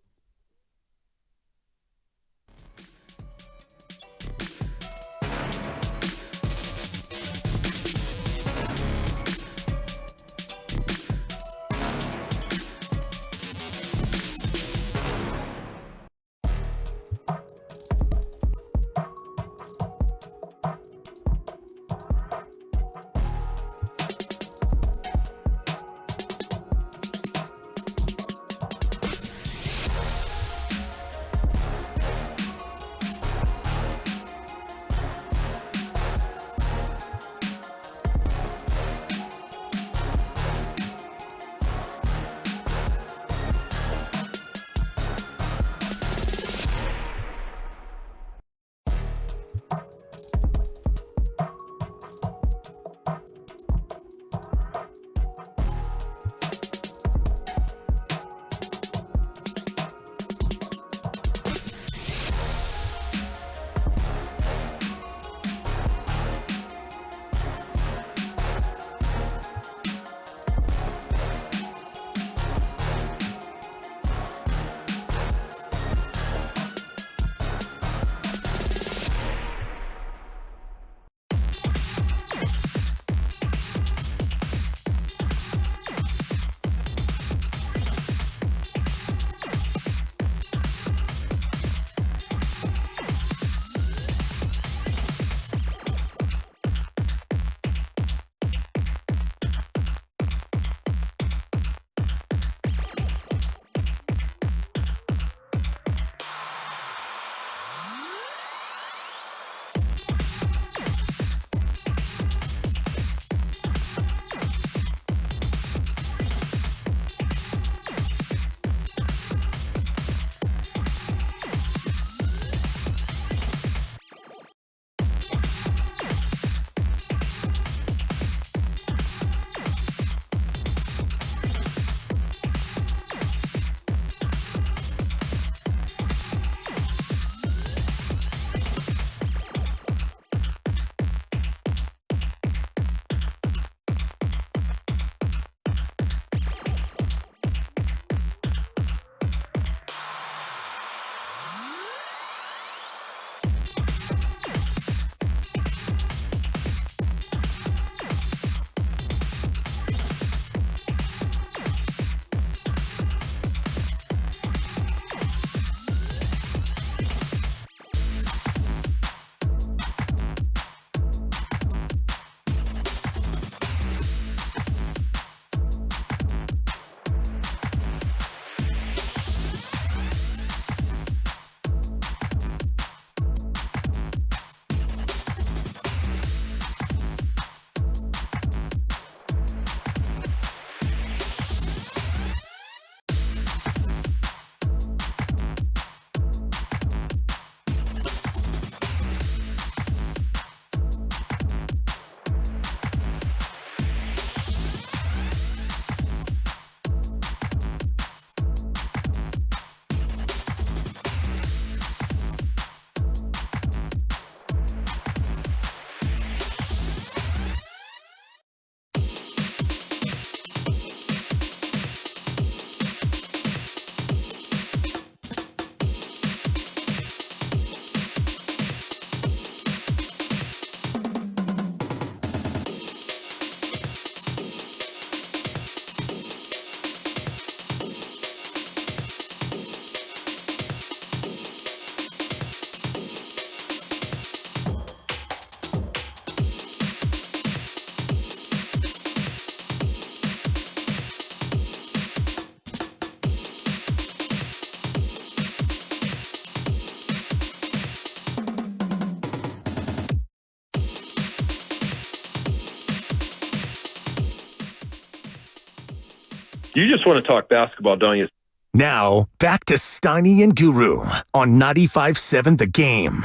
You just want to talk basketball, don't you? Now, back to Steiny and Guru on 95.7 The Game.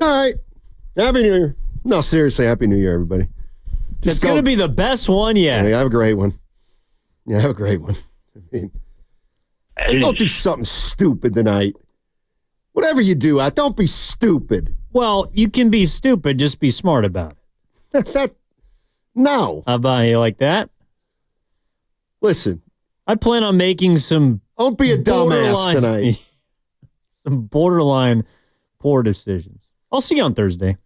All right. Happy New Year. No, seriously, Happy New Year, everybody. It's going to be the best one yet. Yeah, have a great one. Yeah, have a great one. I mean, don't do something stupid tonight. Whatever you do, don't be stupid. Well, you can be stupid, just be smart about it. No. How about you like that? Listen. I plan on making some... Don't be a dumbass tonight. Some borderline poor decisions. I'll see you on Thursday.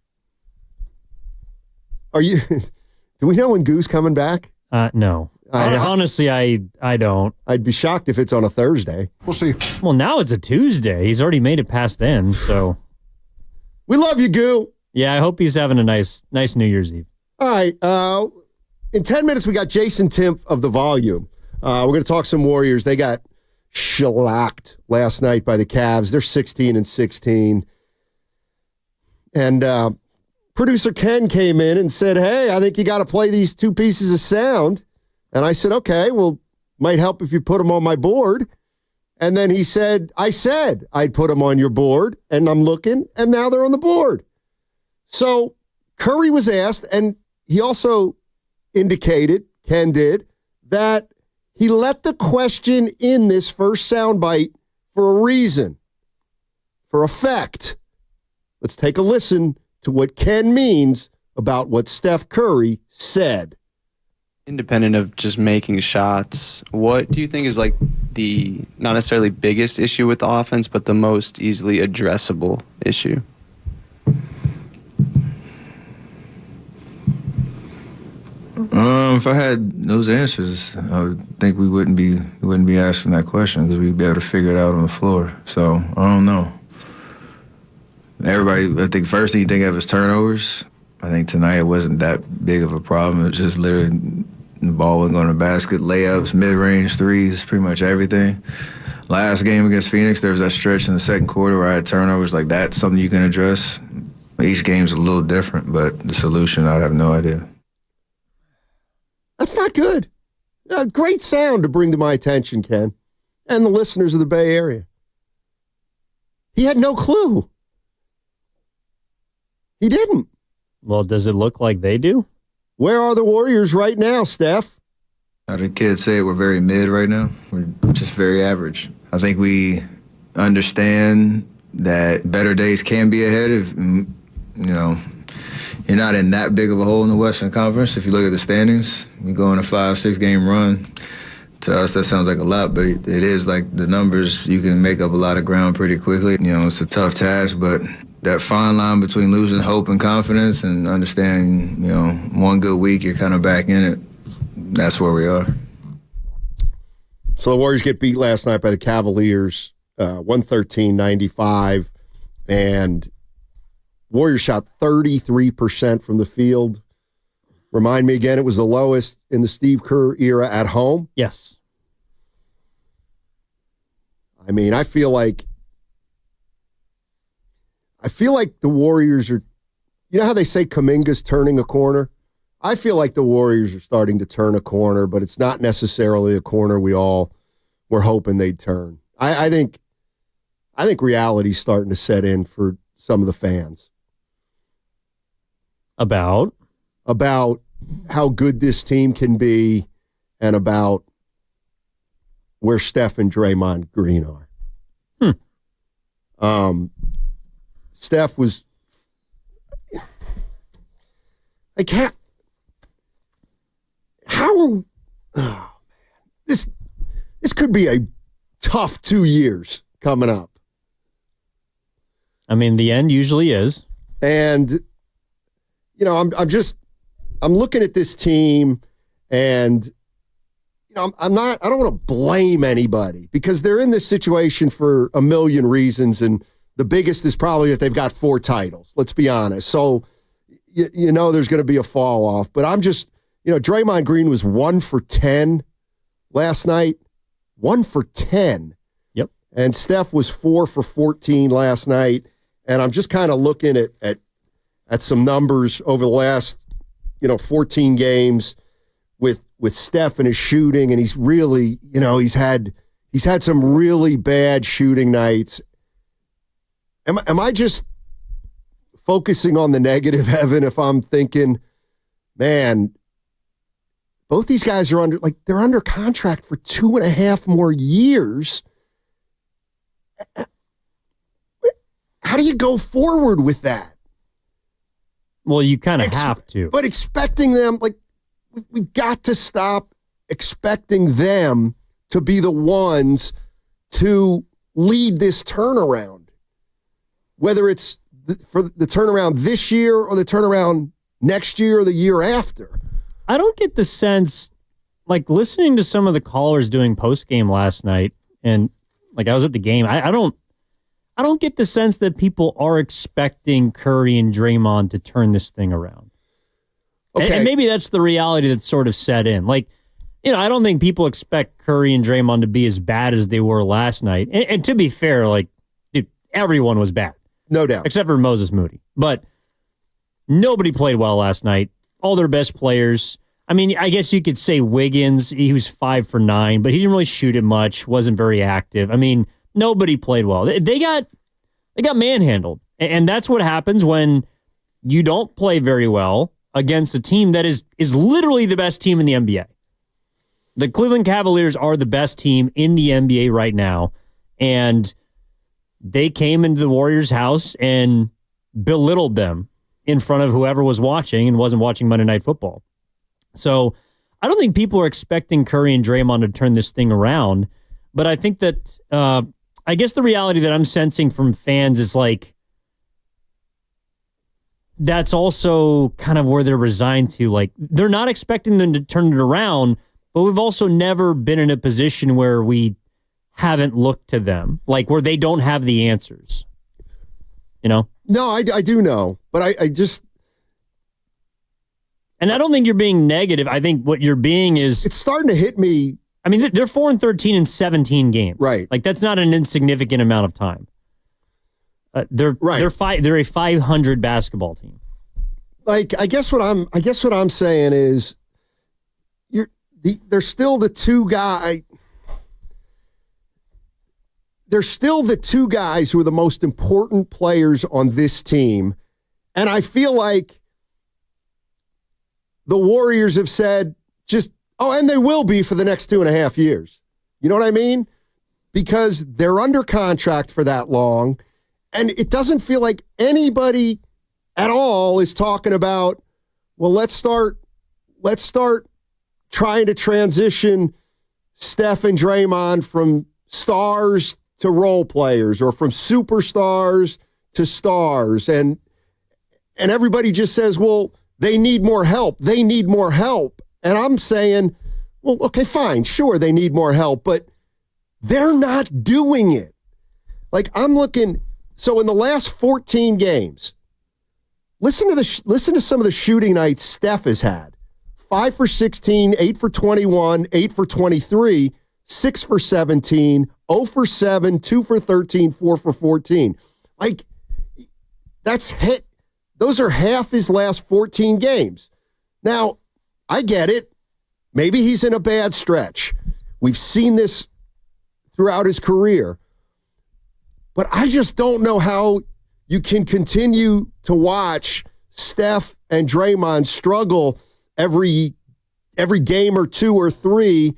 Are you... Do we know when Goo's coming back? No. Honestly, I don't. I'd be shocked if it's on a Thursday. We'll see. Well, now it's a Tuesday. He's already made it past then, so... We love you, Goo. Yeah, I hope he's having a nice New Year's Eve. All right. In 10 minutes, we got Jason Timpf of The Volume. We're going to talk some Warriors. They got shellacked last night by the Cavs. They're 16-16. And producer Ken came in and said, hey, I think you got to play these two pieces of sound. And I said, okay, well, might help if you put them on my board. And then he said, I said I'd put them on your board, and I'm looking, and now they're on the board. So Curry was asked, and he also indicated, Ken did, that he let the question in this first soundbite for a reason, for effect. Let's take a listen to what Ken means about what Steph Curry said. Independent of just making shots, what do you think is like the not necessarily biggest issue with the offense, but the most easily addressable issue? If I had those answers, I would think we wouldn't be asking that question because we'd be able to figure it out on the floor. So I don't know. Everybody, I think first thing you think of is turnovers. I think tonight it wasn't that big of a problem. It was just literally the ball wasn't going to the basket, layups, mid-range threes, pretty much everything. Last game against Phoenix, there was that stretch in the second quarter where I had turnovers. Like, that's something you can address. Each game's a little different, but the solution, I'd have no idea. That's not good. Great sound to bring to my attention, Ken, and the listeners of the Bay Area. He had no clue. He didn't. Well, does it look like they do? Where are the Warriors right now, Steph? How did kids say it? We're very mid right now. We're just very average. I think we understand that better days can be ahead if, you're not in that big of a hole in the Western Conference. If you look at the standings, you go on a 5-6 game run. To us, that sounds like a lot, but it is like the numbers. You can make up a lot of ground pretty quickly. It's a tough task, but that fine line between losing hope and confidence and understanding, one good week, you're kind of back in it. That's where we are. So the Warriors get beat last night by the Cavaliers, 113-95, and Warriors shot 33% from the field. Remind me again, it was the lowest in the Steve Kerr era at home? Yes. I mean, I feel like the Warriors are, you know how they say Kuminga's turning a corner? I feel like the Warriors are starting to turn a corner, but it's not necessarily a corner we all were hoping they'd turn. I think reality's starting to set in for some of the fans. About how good this team can be and about where Steph and Draymond Green are. Steph was, like, this could be a tough 2 years coming up. I mean, the end usually is. And, I'm looking at this team and, I don't want to blame anybody because they're in this situation for a million reasons. And the biggest is probably that they've got 4 titles. Let's be honest. So, there's going to be a fall off, but I'm just, Draymond Green was 1 for 10 last night. 1 for 10. Yep. And Steph was 4 for 14 last night. And I'm just kind of looking at some numbers over the last, 14 games with with Steph and his shooting, and he's really, he's had some really bad shooting nights. Am I just focusing on the negative, Evan, if I'm thinking, man, both these guys are they're under contract for 2.5 more years. How do you go forward with that? Well, you kind of have to. But expecting them, we've got to stop expecting them to be the ones to lead this turnaround. Whether it's for the turnaround this year or the turnaround next year or the year after. I don't get the sense, listening to some of the callers doing post-game last night, and I was at the game, I don't get the sense that people are expecting Curry and Draymond to turn this thing around. Okay. And maybe that's the reality that's sort of set in. I don't think people expect Curry and Draymond to be as bad as they were last night. And to be fair, dude, everyone was bad. No doubt. Except for Moses Moody. But nobody played well last night. All their best players. I mean, I guess you could say Wiggins, he was 5 for 9, but he didn't really shoot it much, wasn't very active. I mean, nobody played well. They got manhandled. And that's what happens when you don't play very well against a team that is literally the best team in the NBA. The Cleveland Cavaliers are the best team in the NBA right now. And they came into the Warriors' house and belittled them in front of whoever was watching and wasn't watching Monday Night Football. So I don't think people are expecting Curry and Draymond to turn this thing around. But I think that, I guess the reality that I'm sensing from fans is that's also kind of where they're resigned to. They're not expecting them to turn it around, but we've also never been in a position where we haven't looked to them, where they don't have the answers. No, I do know, but I just... And I don't think you're being negative. I think what you're being is... It's starting to hit me. I mean, they're 4-13 in 17 games. Right. That's not an insignificant amount of time. They're a 500 basketball team. I guess what I'm saying is they're still the two guys. They're still the two guys who are the most important players on this team. And I feel like the Warriors have said and they will be for the next 2.5 years. You know what I mean? Because they're under contract for that long. And it doesn't feel like anybody at all is talking about, well, let's start trying to transition Steph and Draymond from stars to role players or from superstars to stars. And everybody just says, well, they need more help. They need more help. And I'm saying, well, okay, fine. Sure, they need more help, but they're not doing it. I'm looking, so in the last 14 games, listen to some of the shooting nights Steph has had. 5 for 16, 8 for 21, 8 for 23, 6 for 17, 0 for 7, 2 for 13, 4 for 14. That's hit. Those are half his last 14 games. Now, I get it. Maybe he's in a bad stretch. We've seen this throughout his career. But I just don't know how you can continue to watch Steph and Draymond struggle every game or 2 or 3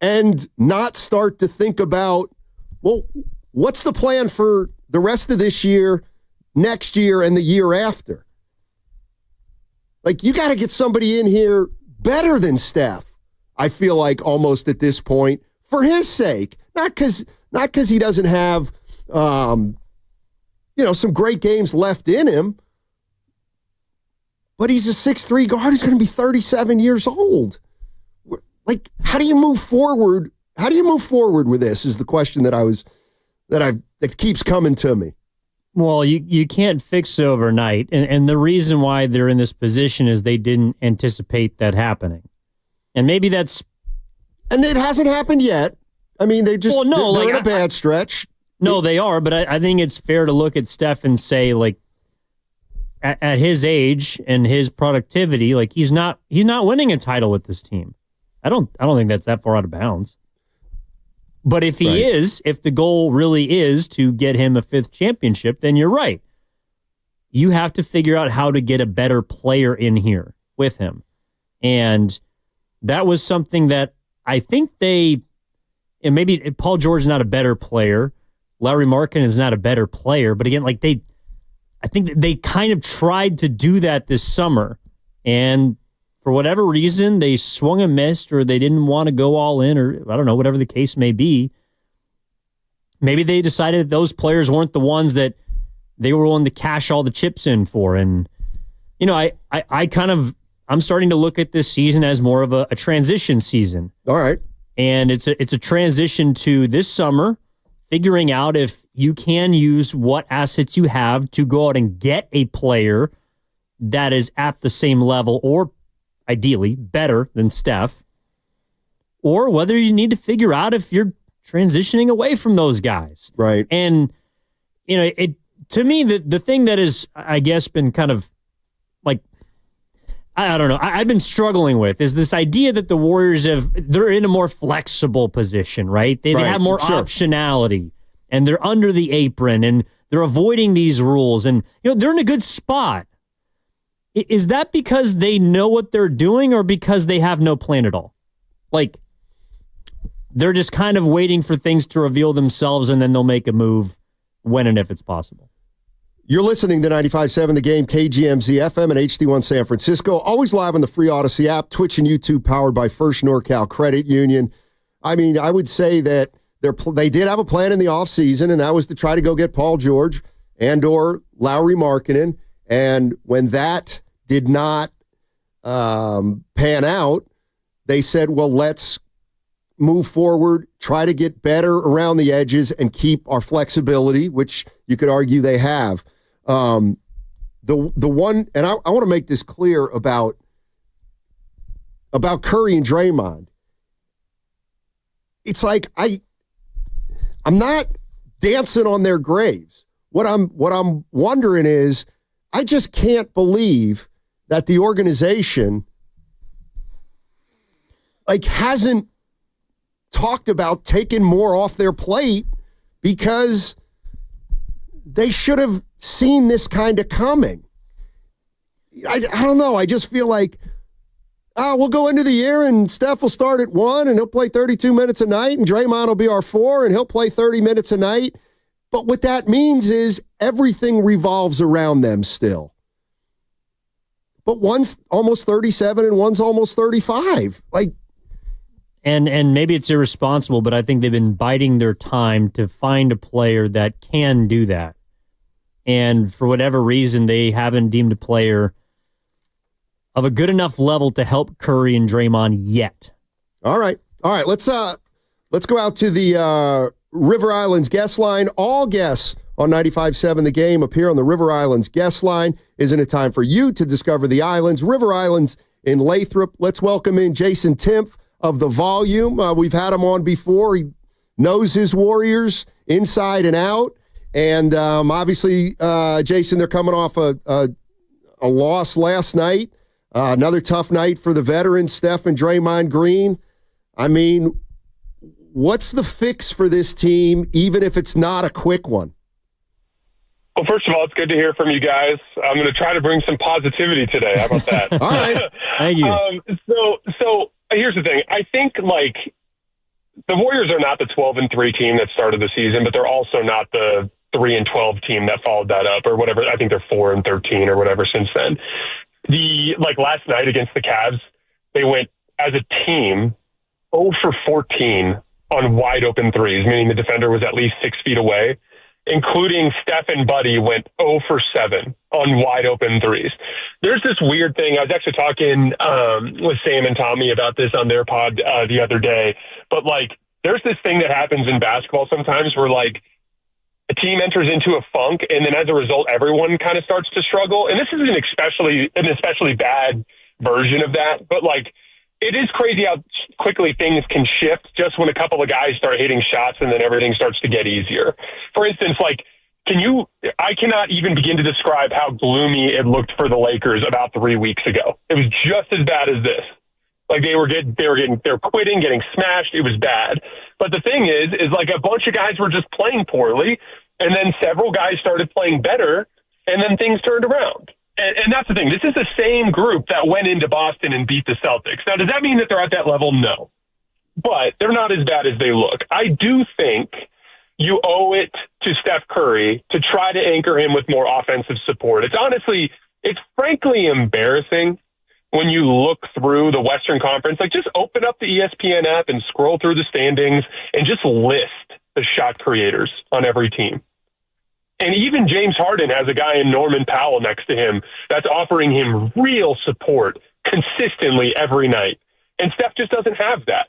and not start to think about, well, what's the plan for the rest of this year, next year, and the year after? You got to get somebody in here better than Steph, I feel like, almost at this point, for his sake. Not because he doesn't have, some great games left in him, but he's a 6'3" guard who's going to be 37 years old. How do you move forward? How do you move forward with this is the question that keeps coming to me. Well, you can't fix it overnight. And the reason why they're in this position is they didn't anticipate that happening. And maybe that's... And it hasn't happened yet. I mean, they're in a bad stretch. No, they are. But I think it's fair to look at Steph and say, at his age and his productivity, like he's not winning a title with this team. I don't think that's that far out of bounds. But if he is, if the goal really is to get him a 5th championship, then you're right. You have to figure out how to get a better player in here with him. And that was something that I think and maybe Paul George is not a better player. Lauri Markkanen is not a better player. But again, like I think they kind of tried to do that this summer. And for whatever reason, they swung and missed, or they didn't want to go all in, or I don't know, whatever the case may be. Maybe they decided that those players weren't the ones that they were willing to cash all the chips in for. And, you know, I'm starting to look at this season as more of a transition season. All right. And it's a transition to this summer, figuring out if you can use what assets you have to go out and get a player that is at the same level or ideally better than Steph, or whether you need to figure out if you're transitioning away from those guys. Right. And, you know, to me, the thing that is, I guess, been kind of like, I don't know, I've been struggling with is this idea that the Warriors they're in a more flexible position, right? They have more optionality, and they're under the apron, and they're avoiding these rules, and, you know, they're in a good spot. Is that because they know what they're doing, or because they have no plan at all? Like, they're just kind of waiting for things to reveal themselves, and then they'll make a move when and if it's possible. You're listening to 95.7 The Game, KGMZ FM and HD1 San Francisco. Always live on the free Odyssey app, Twitch and YouTube, powered by First NorCal Credit Union. I mean, I would say that they did have a plan in the offseason, and that was to try to go get Paul George and or Lauri Markkanen. And when that did not pan out, they said, well, let's move forward, try to get better around the edges and keep our flexibility, which you could argue they have. The one, and I want to make this clear about Curry and Draymond. It's like I'm not dancing on their graves. What I'm wondering is, I just can't believe that the organization hasn't talked about taking more off their plate, because they should have seen this kind of coming. I don't know. I just feel like, we'll go into the year and Steph will start at 1 and he'll play 32 minutes a night, and Draymond will be our 4 and he'll play 30 minutes a night. But what that means is everything revolves around them still. But one's almost 37 and one's almost 35. And maybe it's irresponsible, but I think they've been biding their time to find a player that can do that. And for whatever reason, they haven't deemed a player of a good enough level to help Curry and Draymond yet. All right. Let's go out to the River Islands guest line. All guests on 95.7 The Game appear on the River Islands guest line. Isn't it time for you to discover the islands? River Islands in Lathrop. Let's welcome in Jason Timpf of The Volume. We've had him on before. He knows his Warriors inside and out. And obviously, Jason, they're coming off a loss last night. Another tough night for the veterans, Steph and Draymond Green. I mean, what's the fix for this team, even if it's not a quick one? Well, first of all, it's good to hear from you guys. I'm going to try to bring some positivity today. How about that? All right. Thank you. So here's the thing. I think, the Warriors are not the 12-3 team that started the season, but they're also not the 3-12 team that followed that up or whatever. I think they're 4-13 or whatever since then. Last night against the Cavs, they went as a team 0 for 14 on wide open threes, meaning the defender was at least 6 feet away, including Steph and Buddy went 0 for 7 on wide open threes. There's this weird thing. I was actually talking with Sam and Tommy about this on their pod the other day, but there's this thing that happens in basketball sometimes where a team enters into a funk, and then as a result, everyone kind of starts to struggle. And this is an especially bad version of that. But it is crazy how quickly things can shift just when a couple of guys start hitting shots, and then everything starts to get easier. For instance, I cannot even begin to describe how gloomy it looked for the Lakers about 3 weeks ago. It was just as bad as this. Like they were quitting, getting smashed. It was bad. But the thing is like a bunch of guys were just playing poorly, and then several guys started playing better, and then things turned around. And that's the thing. This is the same group that went into Boston and beat the Celtics. Now, does that mean that they're at that level? No. But they're not as bad as they look. I do think you owe it to Steph Curry to try to anchor him with more offensive support. It's frankly embarrassing when you look through the Western Conference. Like, just open up the ESPN app and scroll through the standings and just list the shot creators on every team. And even James Harden has a guy in Norman Powell next to him that's offering him real support consistently every night. And Steph just doesn't have that.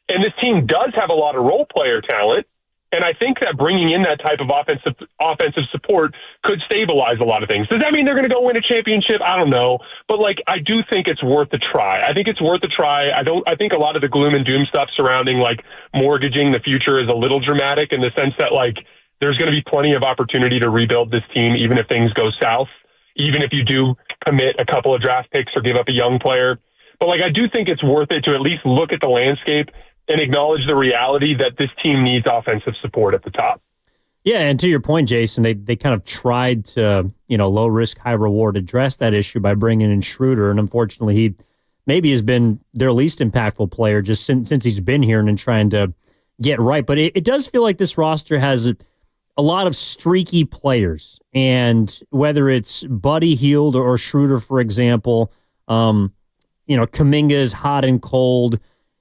And this team does have a lot of role player talent. And I think that bringing in that type of offensive support could stabilize a lot of things. Does that mean they're going to go win a championship? I don't know. But, like, I do think it's worth a try. I think it's worth a try. I think a lot of the gloom and doom stuff surrounding, like, mortgaging the future is a little dramatic in the sense that, like, there's going to be plenty of opportunity to rebuild this team, even if things go south, even if you do commit a couple of draft picks or give up a young player. But, like, I do think it's worth it to at least look at the landscape and acknowledge the reality that this team needs offensive support at the top. Yeah, and to your point, Jason, they kind of tried to, low risk, high reward address that issue by bringing in Schroeder, and unfortunately he maybe has been their least impactful player just since he's been here and trying to get right. But it does feel like this roster has a lot of streaky players, and whether it's Buddy Hield or Schroeder, for example, Kuminga is hot and cold.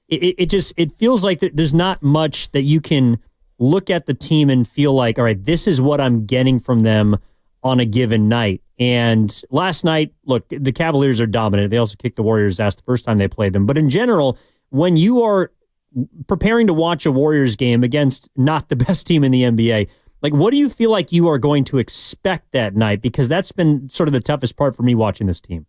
It feels like there's not much that you can look at the team and feel like, all right, this is what I'm getting from them on a given night. And last night, look, the Cavaliers are dominant. They also kicked the Warriors' ass the first time they played them. But in general, when you are preparing to watch a Warriors game against not the best team in the NBA, like, what do you feel like you are going to expect that night? Because that's been sort of the toughest part for me watching this team.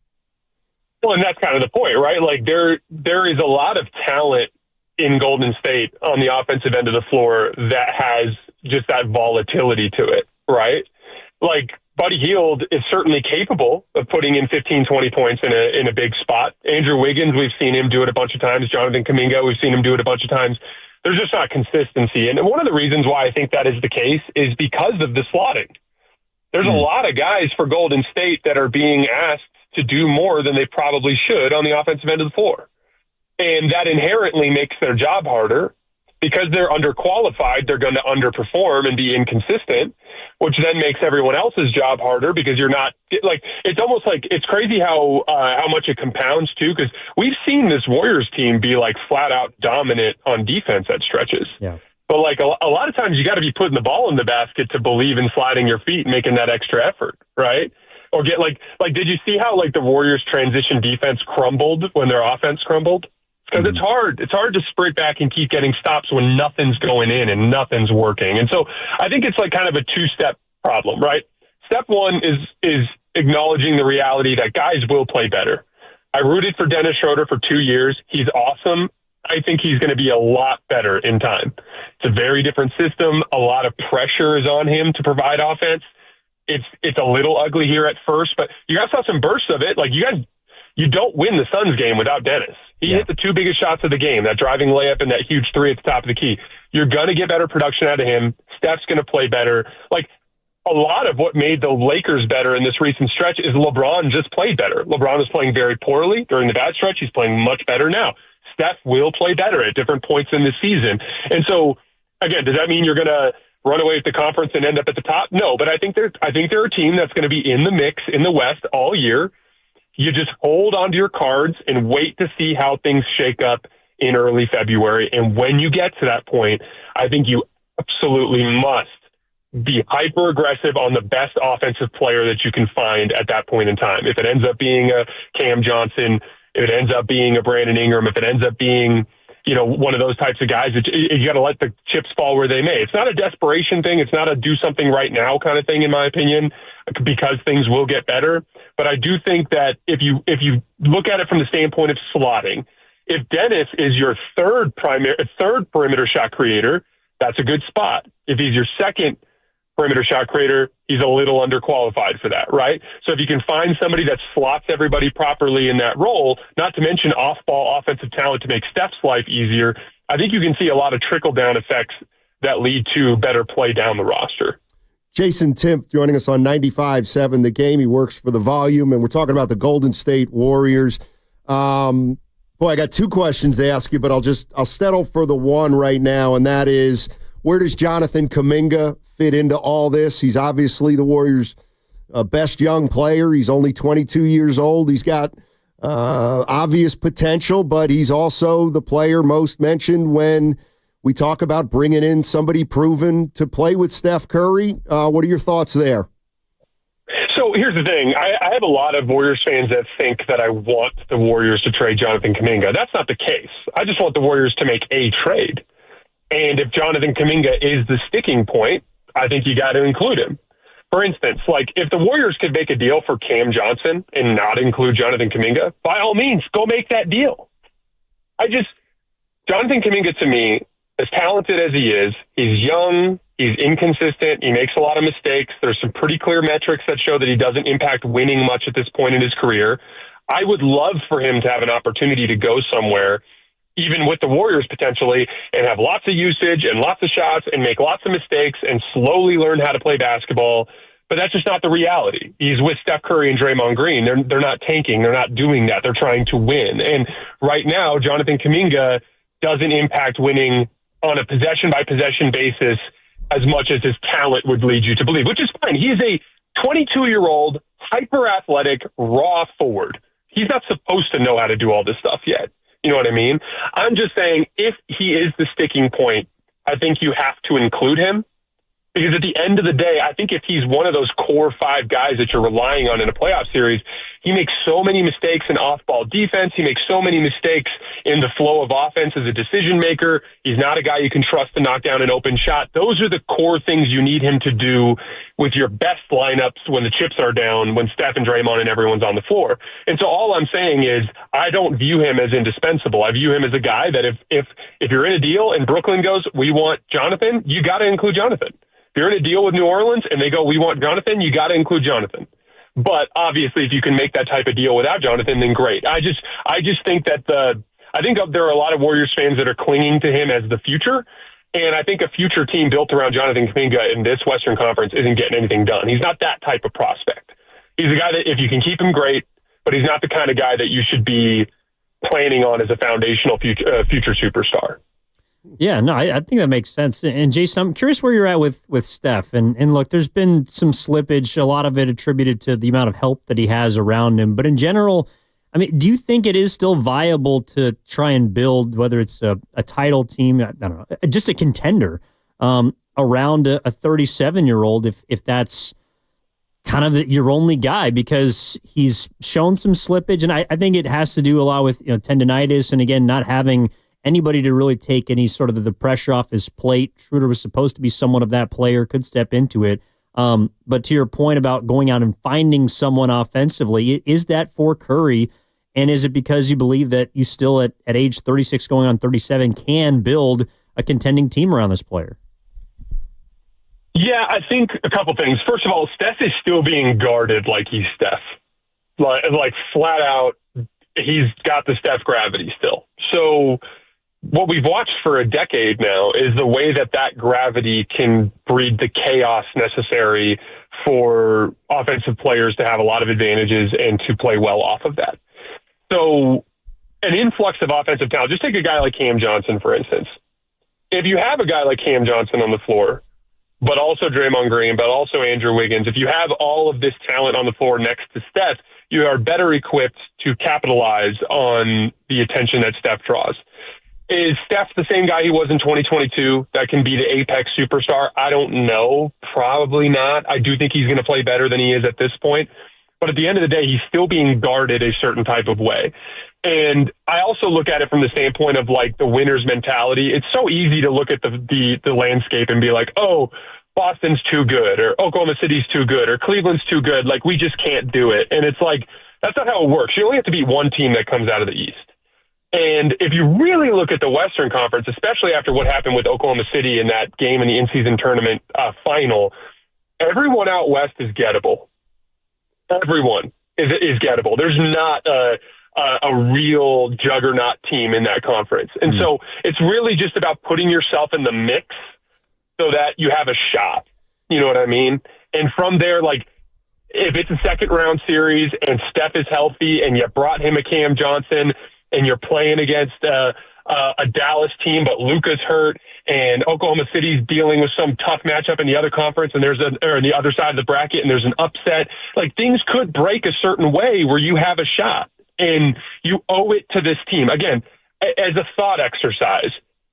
Well, and that's kind of the point, right? Like, there is a lot of talent in Golden State on the offensive end of the floor that has just that volatility to it, right? Like, Buddy Hield is certainly capable of putting in 15, 20 points in a big spot. Andrew Wiggins, we've seen him do it a bunch of times. Jonathan Kuminga, we've seen him do it a bunch of times. There's just not consistency. And one of the reasons why I think that is the case is because of the slotting. There's a lot of guys for Golden State that are being asked to do more than they probably should on the offensive end of the floor. And that inherently makes their job harder. Because they're underqualified, they're going to underperform and be inconsistent, which then makes everyone else's job harder because you're not like, it's almost like it's crazy how much it compounds too. Because we've seen this Warriors team be like flat out dominant on defense at stretches. Yeah. But like a lot of times you got to be putting the ball in the basket to believe in sliding your feet and making that extra effort, right? Or get like did you see how like the Warriors transition defense crumbled when their offense crumbled? Because it's hard. It's hard to sprint back and keep getting stops when nothing's going in and nothing's working. And so I think it's like kind of a two-step problem, right? Step one is acknowledging the reality that guys will play better. I rooted for Dennis Schroeder for 2 years. He's awesome. I think he's going to be a lot better in time. It's a very different system. A lot of pressure is on him to provide offense. It's a little ugly here at first, but you guys saw some bursts of it. Like you don't win the Suns game without Dennis. He hit the two biggest shots of the game, that driving layup and that huge three at the top of the key. You're going to get better production out of him. Steph's going to play better. Like, a lot of what made the Lakers better in this recent stretch is LeBron just played better. LeBron was playing very poorly during the bad stretch. He's playing much better now. Steph will play better at different points in the season. And so, again, does that mean you're going to run away with the conference and end up at the top? No, but I think they're a team that's going to be in the mix in the West all year. You just hold onto your cards and wait to see how things shake up in early February. And when you get to that point, I think you absolutely must be hyper aggressive on the best offensive player that you can find at that point in time. If it ends up being a Cam Johnson, if it ends up being a Brandon Ingram, if it ends up being, one of those types of guys, you got to let the chips fall where they may. It's not a desperation thing. It's not a do something right now kind of thing, in my opinion, because things will get better. But I do think that if you look at it from the standpoint of slotting, if Dennis is your third perimeter shot creator, that's a good spot. If he's your second perimeter shot creator, he's a little underqualified for that, right? So if you can find somebody that slots everybody properly in that role, not to mention off-ball offensive talent to make Steph's life easier, I think you can see a lot of trickle-down effects that lead to better play down the roster. Jason Timpf joining us on 95.7 The Game. He works for The Volume, and we're talking about the Golden State Warriors. Boy, I got two questions to ask you, but I'll settle for the one right now, and that is, where does Jonathan Kuminga fit into all this? He's obviously the Warriors' best young player. He's only 22 years old. He's got obvious potential, but he's also the player most mentioned when we talk about bringing in somebody proven to play with Steph Curry. What are your thoughts there? So here's the thing. I have a lot of Warriors fans that think that I want the Warriors to trade Jonathan Kuminga. That's not the case. I just want the Warriors to make a trade. And if Jonathan Kuminga is the sticking point, I think you got to include him. For instance, like if the Warriors could make a deal for Cam Johnson and not include Jonathan Kuminga, by all means, go make that deal. Jonathan Kuminga to me, as talented as he is, he's young, he's inconsistent, he makes a lot of mistakes. There's some pretty clear metrics that show that he doesn't impact winning much at this point in his career. I would love for him to have an opportunity to go somewhere, even with the Warriors potentially, and have lots of usage and lots of shots and make lots of mistakes and slowly learn how to play basketball. But that's just not the reality. He's with Steph Curry and Draymond Green. They're not tanking. They're not doing that. They're trying to win. And right now, Jonathan Kuminga doesn't impact winning on a possession-by-possession basis as much as his talent would lead you to believe, which is fine. He is a 22-year-old, hyper-athletic, raw forward. He's not supposed to know how to do all this stuff yet. You know what I mean? I'm just saying, if he is the sticking point, I think you have to include him. Because at the end of the day, I think if he's one of those core five guys that you're relying on in a playoff series, he makes so many mistakes in off-ball defense. He makes so many mistakes in the flow of offense as a decision maker. He's not a guy you can trust to knock down an open shot. Those are the core things you need him to do with your best lineups when the chips are down, when Steph and Draymond and everyone's on the floor. And so all I'm saying is I don't view him as indispensable. I view him as a guy that if you're in a deal and Brooklyn goes, we want Jonathan, you got to include Jonathan. If you're in a deal with New Orleans and they go, we want Jonathan, you got to include Jonathan. But obviously, if you can make that type of deal without Jonathan, then great. I just think that I think there are a lot of Warriors fans that are clinging to him as the future. And I think a future team built around Jonathan Kuminga in this Western Conference isn't getting anything done. He's not that type of prospect. He's a guy that if you can keep him, great, but he's not the kind of guy that you should be planning on as a foundational future superstar. Yeah, no, I think that makes sense. And Jason, I'm curious where you're at with Steph. And look, there's been some slippage, a lot of it attributed to the amount of help that he has around him. But in general, I mean, do you think it is still viable to try and build, whether it's a title team, I don't know, just a contender around a 37-year-old if that's kind of your only guy? Because he's shown some slippage, and I think it has to do a lot with tendinitis and, again, not having anybody to really take any sort of the pressure off his plate. Schroeder was supposed to be somewhat of that player, could step into it. But to your point about going out and finding someone offensively, is that for Curry? And is it because you believe that you still at age 36 going on 37 can build a contending team around this player? Yeah, I think a couple things. First of all, Steph is still being guarded like he's Steph. Like flat out, he's got the Steph gravity still. So what we've watched for a decade now is the way that gravity can breed the chaos necessary for offensive players to have a lot of advantages and to play well off of that. So an influx of offensive talent, just take a guy like Cam Johnson, for instance. If you have a guy like Cam Johnson on the floor, but also Draymond Green, but also Andrew Wiggins, if you have all of this talent on the floor next to Steph, you are better equipped to capitalize on the attention that Steph draws. Is Steph the same guy he was in 2022 that can be the apex superstar? I don't know. Probably not. I do think he's going to play better than he is at this point. But at the end of the day, he's still being guarded a certain type of way. And I also look at it from the standpoint of like the winner's mentality. It's so easy to look at the landscape and be like, oh, Boston's too good, or Oklahoma City's too good, or Cleveland's too good. Like, we just can't do it. And it's like, that's not how it works. You only have to beat one team that comes out of the East. And if you really look at the Western Conference, especially after what happened with Oklahoma City in that game in the in-season tournament final, everyone out west is gettable. Everyone is gettable. There's not a real juggernaut team in that conference. And so it's really just about putting yourself in the mix so that you have a shot. You know what I mean? And from there, like, if it's a second-round series and Steph is healthy and you brought him a Cam Johnson and you're playing against a Dallas team, but Luka's hurt and Oklahoma City's dealing with some tough matchup in the other conference and there's or the other side of the bracket and there's an upset, like, things could break a certain way where you have a shot. And you owe it to this team. Again, as a thought exercise,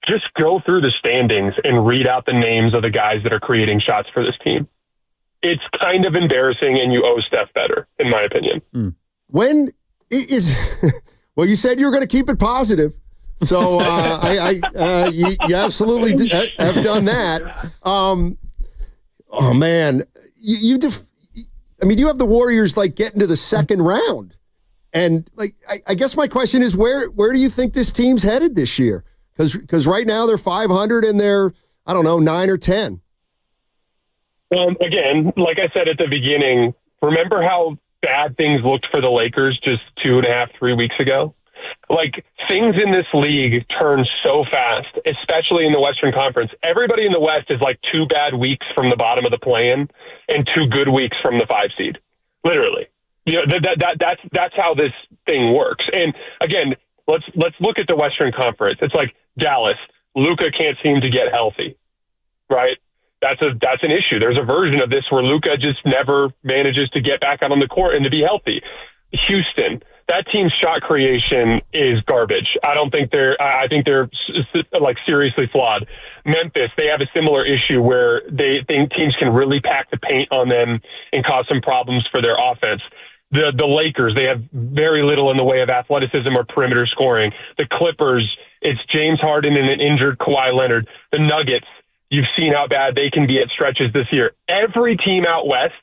just go through the standings and read out the names of the guys that are creating shots for this team. It's kind of embarrassing, and you owe Steph better, in my opinion. When is well, you said you were going to keep it positive, so you absolutely have done that. Oh man, you have the Warriors like getting to the second round, and like I guess my question is where do you think this team's headed this year? Because right now they're 500 and they're 9 or 10. Again, like I said at the beginning, remember how bad things looked for the Lakers just 2.5, 3 weeks ago? Like, things in this league turn so fast, especially in the Western Conference. Everybody in the West is like 2 bad weeks from the bottom of the play-in and 2 good weeks from the 5 seed. Literally. You know, that's how this thing works. And again, let's look at the Western Conference. It's like Dallas. Luka can't seem to get healthy, right? That's an issue. There's a version of this where Luka just never manages to get back out on the court and to be healthy. Houston, that team's shot creation is garbage. I think they're like seriously flawed. Memphis, they have a similar issue where they think teams can really pack the paint on them and cause some problems for their offense. The Lakers, they have very little in the way of athleticism or perimeter scoring. The Clippers, it's James Harden and an injured Kawhi Leonard. The Nuggets, you've seen how bad they can be at stretches this year. Every team out west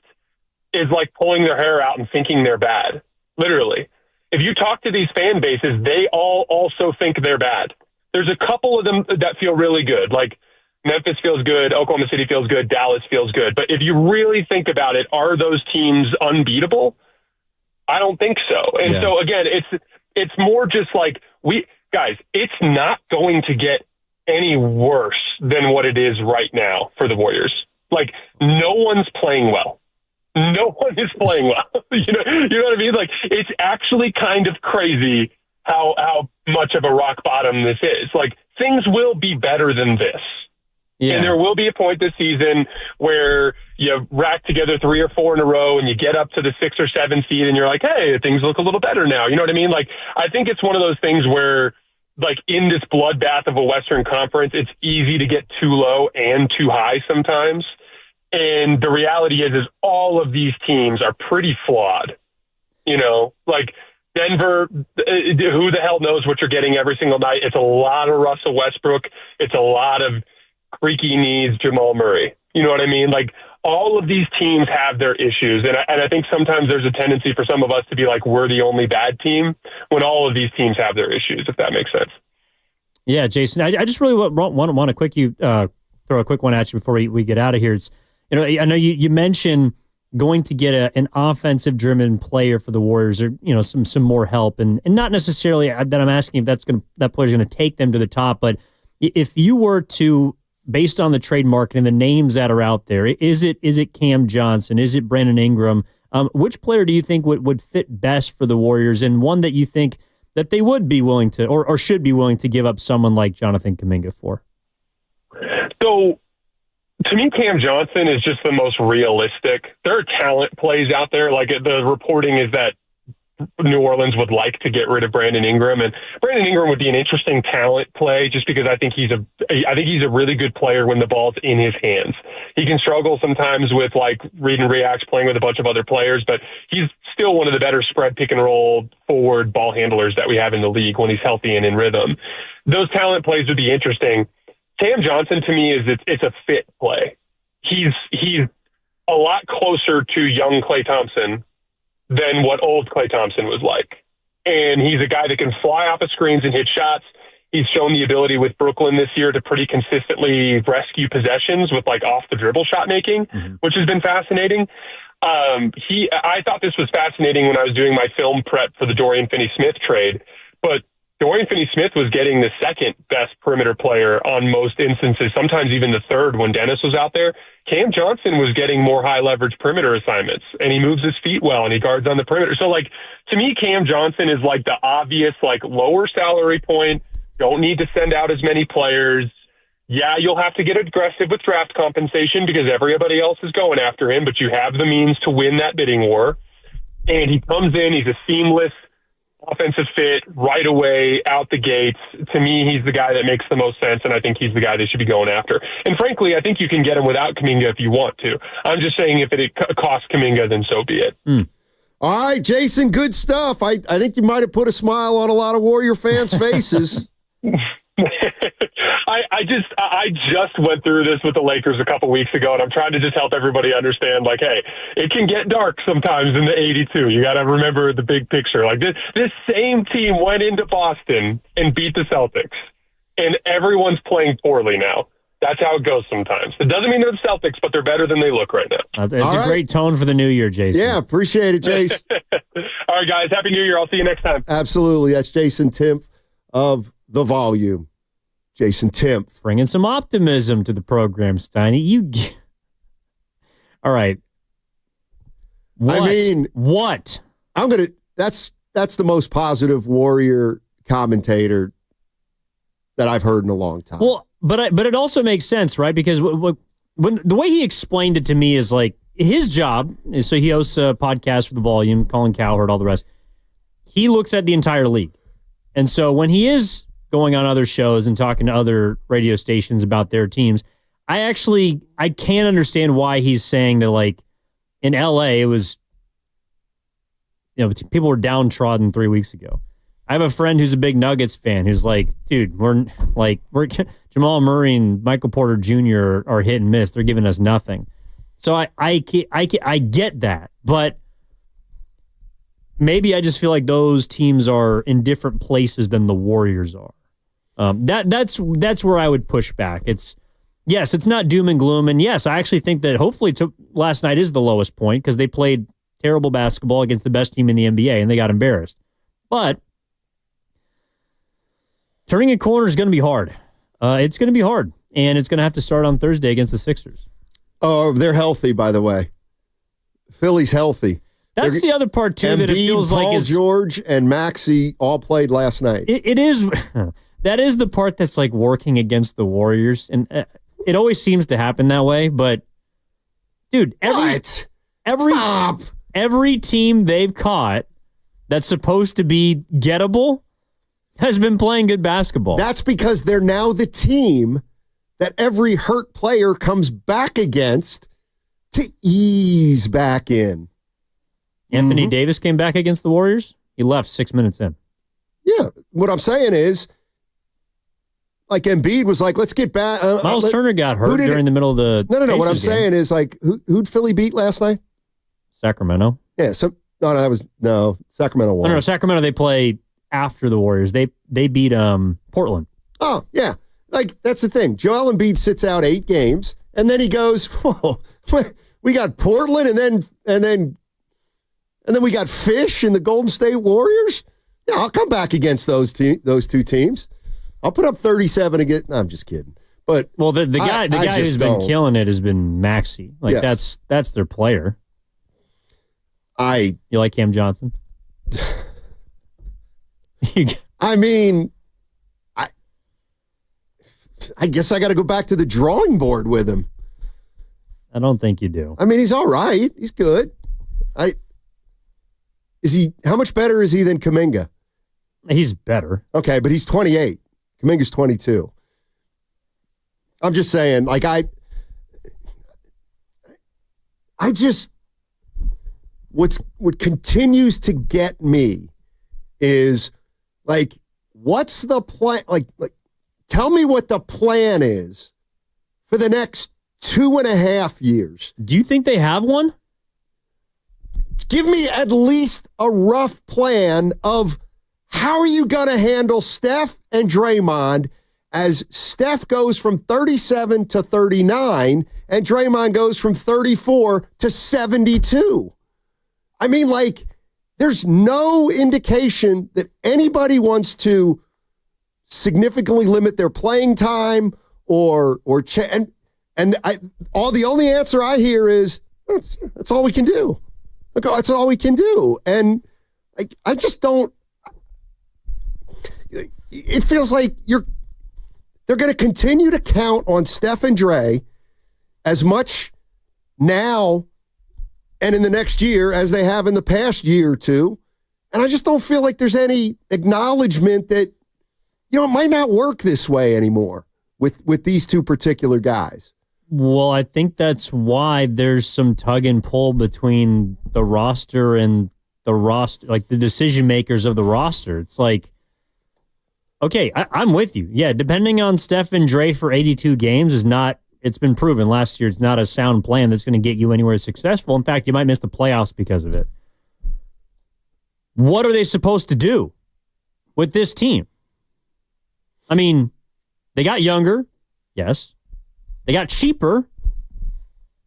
is like pulling their hair out and thinking they're bad. Literally. If you talk to these fan bases, they all also think they're bad. There's a couple of them that feel really good. Like Memphis feels good, Oklahoma City feels good, Dallas feels good. But if you really think about it, are those teams unbeatable? I don't think so. And so again, it's more just like it's not going to get any worse than what it is right now for the Warriors. Like, no one's playing well. No one is playing well. You know what I mean? Like, it's actually kind of crazy how much of a rock bottom this is. Like, things will be better than this. Yeah. And there will be a point this season where you rack together 3 or 4 in a row and you get up to the 6 or 7 seed and you're like, hey, things look a little better now. You know what I mean? Like, I think it's one of those things where, like, in this bloodbath of a Western Conference, it's easy to get too low and too high sometimes. And the reality is all of these teams are pretty flawed. You know, like Denver, who the hell knows what you're getting every single night? It's a lot of Russell Westbrook. It's a lot of creaky knees Jamal Murray. You know what I mean? Like, all of these teams have their issues. And I think sometimes there's a tendency for some of us to be like, we're the only bad team, when all of these teams have their issues, if that makes sense. Yeah, Jason, I just really want to throw a quick one at you before we get out of here. It's, I know you mentioned going to get an offensive-driven player for the Warriors, or some more help, and not necessarily that I'm asking if that player's going to take them to the top, but if you were to, based on the trade market and the names that are out there, is it Cam Johnson? Is it Brandon Ingram? Which player do you think would fit best for the Warriors, and one that you think that they would be willing to or should be willing to give up someone like Jonathan Kuminga for? So, to me, Cam Johnson is just the most realistic. There are talent plays out there. Like, the reporting is that New Orleans would like to get rid of Brandon Ingram, and Brandon Ingram would be an interesting talent play just because I think he's a really good player when the ball's in his hands. He can struggle sometimes with like read and reacts playing with a bunch of other players, but he's still one of the better spread pick and roll forward ball handlers that we have in the league when he's healthy and in rhythm. Those talent plays would be interesting. Cam Johnson, to me, it's a fit play. He's a lot closer to young Klay Thompson than what old Klay Thompson was like. And he's a guy that can fly off of screens and hit shots. He's shown the ability with Brooklyn this year to pretty consistently rescue possessions with like off the dribble shot making, which has been fascinating. I thought this was fascinating when I was doing my film prep for the Dorian Finney-Smith trade, but Dorian Finney-Smith was getting the second best perimeter player on most instances, sometimes even the third when Dennis was out there. Cam Johnson was getting more high leverage perimeter assignments, and he moves his feet well and he guards on the perimeter. So like, to me, Cam Johnson is like the obvious, like lower salary point. Don't need to send out as many players. Yeah, you'll have to get aggressive with draft compensation because everybody else is going after him, but you have the means to win that bidding war. And he comes in, he's a seamless offensive fit right away out the gates. To me, he's the guy that makes the most sense, and I think he's the guy they should be going after. And frankly, I think you can get him without Kuminga if you want to. I'm just saying if it costs Kuminga, then so be it. All right, Jason, good stuff. I think you might have put a smile on a lot of Warrior fans' faces. I just went through this with the Lakers a couple weeks ago, and I'm trying to just help everybody understand, like, hey, it can get dark sometimes in the 82. You got to remember the big picture. Like this same team went into Boston and beat the Celtics, and everyone's playing poorly now. That's how it goes sometimes. It doesn't mean they're the Celtics, but they're better than they look right now. It's a great tone for the new year, Jason. Yeah, appreciate it, Jason. All right, guys. Happy New Year. I'll see you next time. Absolutely. That's Jason Timpf of The Volume. Jason Timpf. Bringing some optimism to the program, Steiny. All right. What? That's the most positive Warrior commentator that I've heard in a long time. Well, but it also makes sense, right? Because when the way he explained it to me is like his job is, so he hosts a podcast for The Volume, Colin Cowherd, all the rest. He looks at the entire league. And so when he is going on other shows and talking to other radio stations about their teams, I can't understand why he's saying that, like, in LA, it was, people were downtrodden 3 weeks ago. I have a friend who's a big Nuggets fan who's like, dude, we're Jamal Murray and Michael Porter Jr. are hit and miss. They're giving us nothing. So I get that, but maybe I just feel like those teams are in different places than the Warriors are. That's where I would push back. It's not doom and gloom, and yes, I actually think that hopefully last night is the lowest point because they played terrible basketball against the best team in the NBA and they got embarrassed. But turning a corner is going to be hard. It's going to be hard, and it's going to have to start on Thursday against the Sixers. Oh, they're healthy, by the way. Philly's healthy. That's the other part, too, that it feels like Paul George and Maxey all played last night. It is. That is the part that's like working against the Warriors, and it always seems to happen that way. But, dude, every team they've caught that's supposed to be gettable has been playing good basketball. That's because they're now the team that every hurt player comes back against to ease back in. Anthony Davis came back against the Warriors. He left 6 minutes in. Yeah. What I'm saying is, like, Embiid was like, let's get back. Miles Turner got hurt during the middle of the No. What I'm saying is, like, who'd Philly beat last night? Sacramento. Yeah. Sacramento won. No, Sacramento, they play after the Warriors. They beat Portland. Oh, yeah. Like, that's the thing. Joel Embiid sits out 8 games, and then he goes, whoa, we got Portland, and then we got Fish and the Golden State Warriors? Yeah, I'll come back against those two teams. I'll put up 37 again. No, I'm just kidding. But the guy who's been killing it has been Maxey. Like, yes. That's their player. You like Cam Johnson? I mean, I guess I got to go back to the drawing board with him. I don't think you do. I mean, he's all right. He's good. How much better is he than Kuminga? He's better. Okay, but he's 28. Kuminga's 22. I'm just saying, like, what continues to get me is, like, what's the plan? Like, tell me what the plan is for the next 2.5 years. Do you think they have one? Give me at least a rough plan of How are you going to handle Steph and Draymond as Steph goes from 37 to 39 and Draymond goes from 34 to 72? I mean, like, there's no indication that anybody wants to significantly limit their playing time the only answer I hear is that's all we can do. That's all we can do. And I just don't. It feels like they're going to continue to count on Steph and Dre as much now and in the next year as they have in the past year or two. And I just don't feel like there's any acknowledgement that, it might not work this way anymore with these two particular guys. Well, I think that's why there's some tug and pull between the roster and the roster, like the decision makers of the roster. It's like, okay, I'm with you. Yeah, depending on Steph and Dre for 82 games is not, it's been proven last year, it's not a sound plan that's going to get you anywhere successful. In fact, you might miss the playoffs because of it. What are they supposed to do with this team? I mean, they got younger, yes. They got cheaper.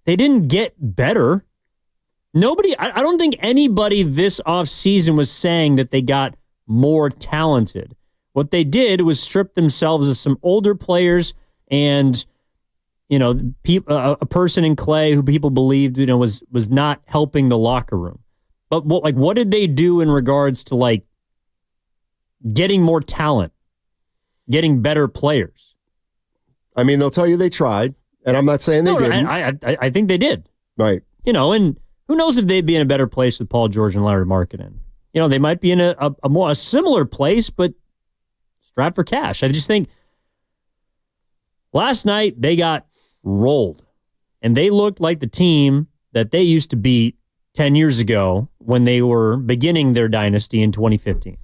They didn't get better. I don't think anybody this offseason was saying that they got more talented. What they did was strip themselves of some older players and, a person in Clay who people believed, was not helping the locker room. But what did they do in regards to getting more talent, getting better players? I mean, they'll tell you they tried, and I'm not saying they didn't. I think they did. Right. And who knows if they'd be in a better place with Paul George and Larry Markkinen. They might be in a similar place, but strapped for cash. I just think last night they got rolled, and they looked like the team that they used to beat 10 years ago when they were beginning their dynasty in 2015.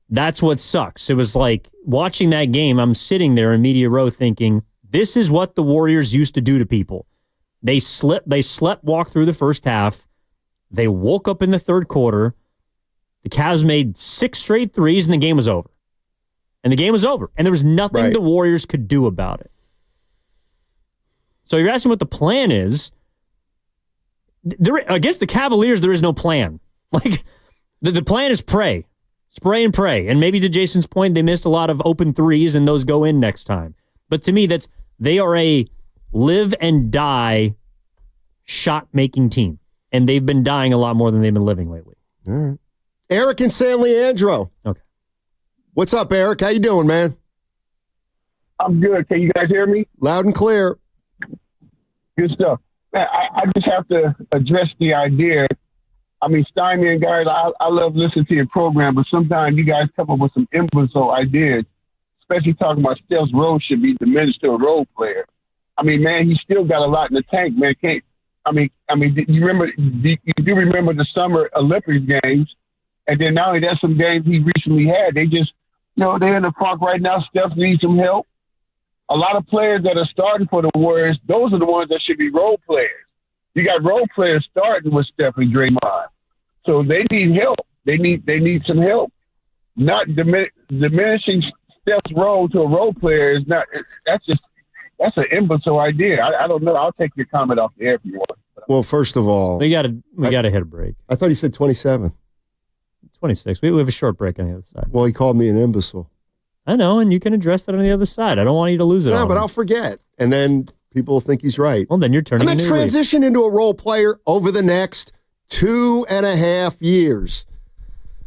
That's what sucks. It was like watching that game, I'm sitting there in media row thinking, this is what the Warriors used to do to people. They slept-walked through the first half. They woke up in the third quarter. The Cavs made 6 straight threes, and the game was over. And there was nothing the Warriors could do about it. So you're asking what the plan is. Against the Cavaliers, there is no plan. The plan is spray and pray. And maybe to Jason's point, they missed a lot of open threes, and those go in next time. But to me, they are a live and die shot-making team. And they've been dying a lot more than they've been living lately. All right. Eric and San Leandro. Okay. What's up, Eric? How you doing, man? I'm good. Can you guys hear me? Loud and clear. Good stuff. Man, I just have to address the idea. I mean, Steiny and guys, I love listening to your program, but sometimes you guys come up with some imbecile ideas, especially talking about Steph's role should be diminished to a role player. I mean, man, he still got a lot in the tank, man. Do you remember the Summer Olympics games? And then not only that, some games he recently had, they just, they're in the funk right now. Steph needs some help. A lot of players that are starting for the Warriors, those are the ones that should be role players. You got role players starting with Steph and Draymond. So they need help. They need some help. Not diminishing Steph's role to a role player is not, that's an imbecile idea. I don't know. I'll take your comment off the air if you want. Well, first of all, we got to hit a break. I thought he said 27. 26. We have a short break on the other side. Well, he called me an imbecile. I know, and you can address that on the other side. I don't want you to lose it. No, but I'll forget, and then people will think he's right. Well, then you're turning. And then transition into a role player over the next 2.5 years.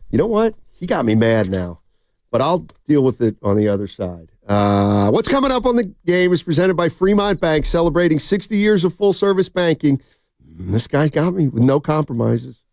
You know what? He got me mad now, but I'll deal with it on the other side. What's coming up on the game is presented by Fremont Bank, celebrating 60 years of full-service banking. This guy's got me with no compromises.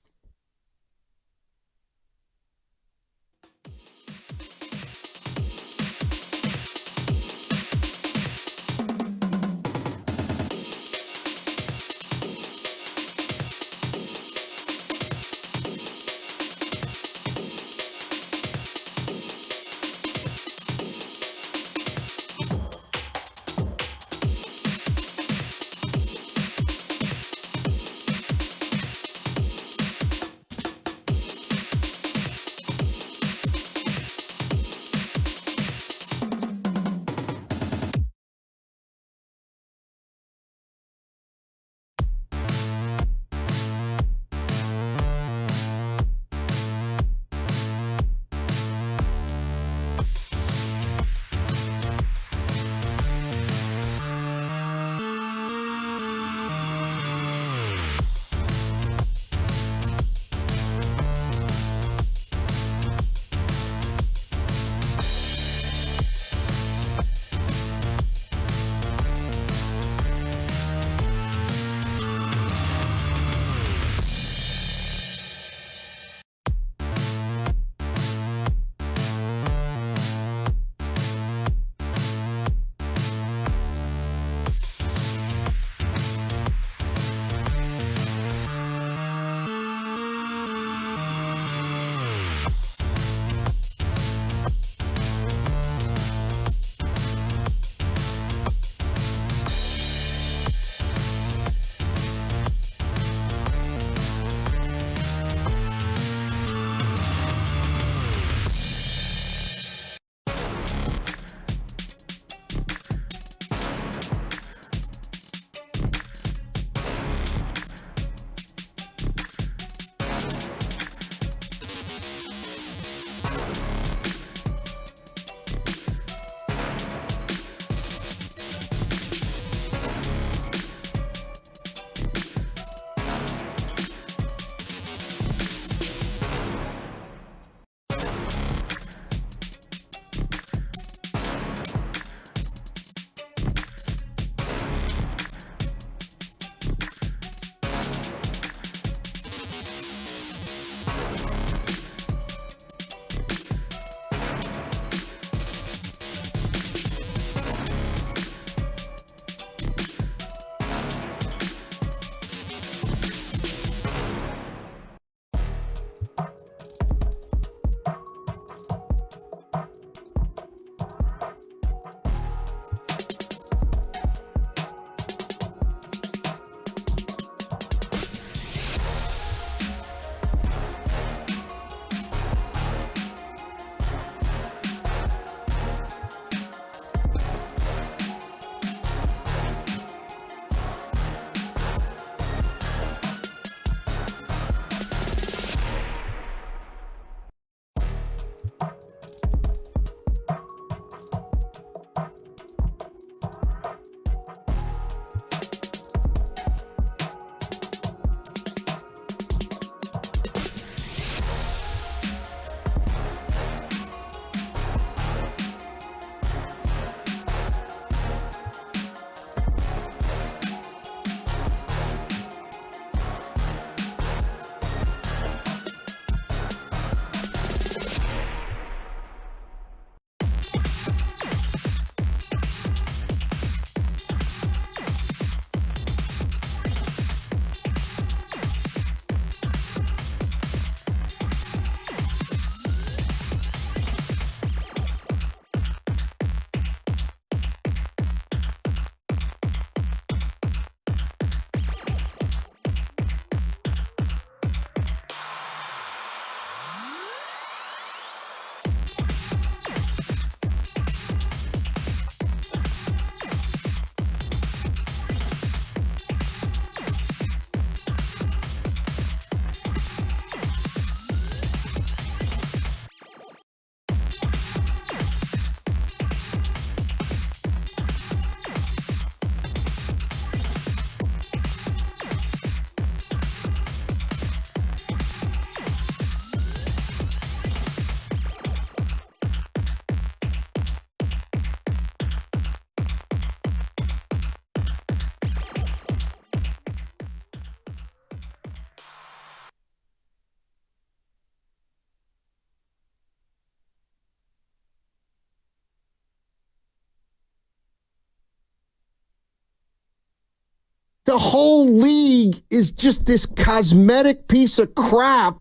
the whole league is just this cosmetic piece of crap.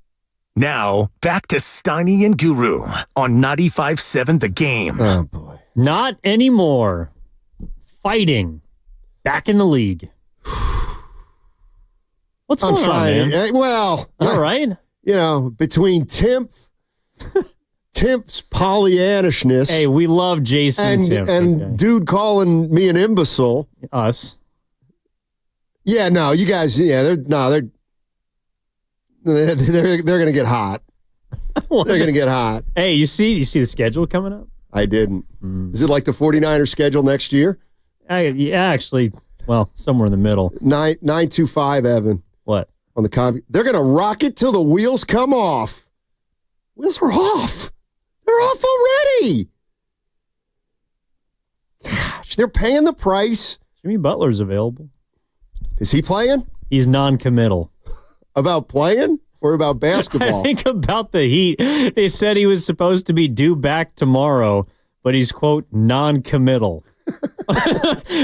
Now, back to Steiny and Guru on 95.7 The Game. Oh, boy. Not anymore. Fighting. Back in the league. What's going on, man? You all right? You know, between Timp's Pollyannishness. Hey, we love Jason Timpf. And dude calling me an imbecile. Us. Yeah, no, you guys, they're going to get hot. They're going to get hot. Hey, you see the schedule coming up? I didn't. Is it like the 49ers schedule next year? Yeah, actually, well, somewhere in the middle. 925, Evan. What? On the they're going to rock it till the wheels come off. Wheels are off. They're off already. Gosh, they're paying the price. Jimmy Butler's available. Is he playing? He's non-committal. About playing or about basketball? I think about the Heat. They said he was supposed to be due back tomorrow, but he's, quote, non-committal.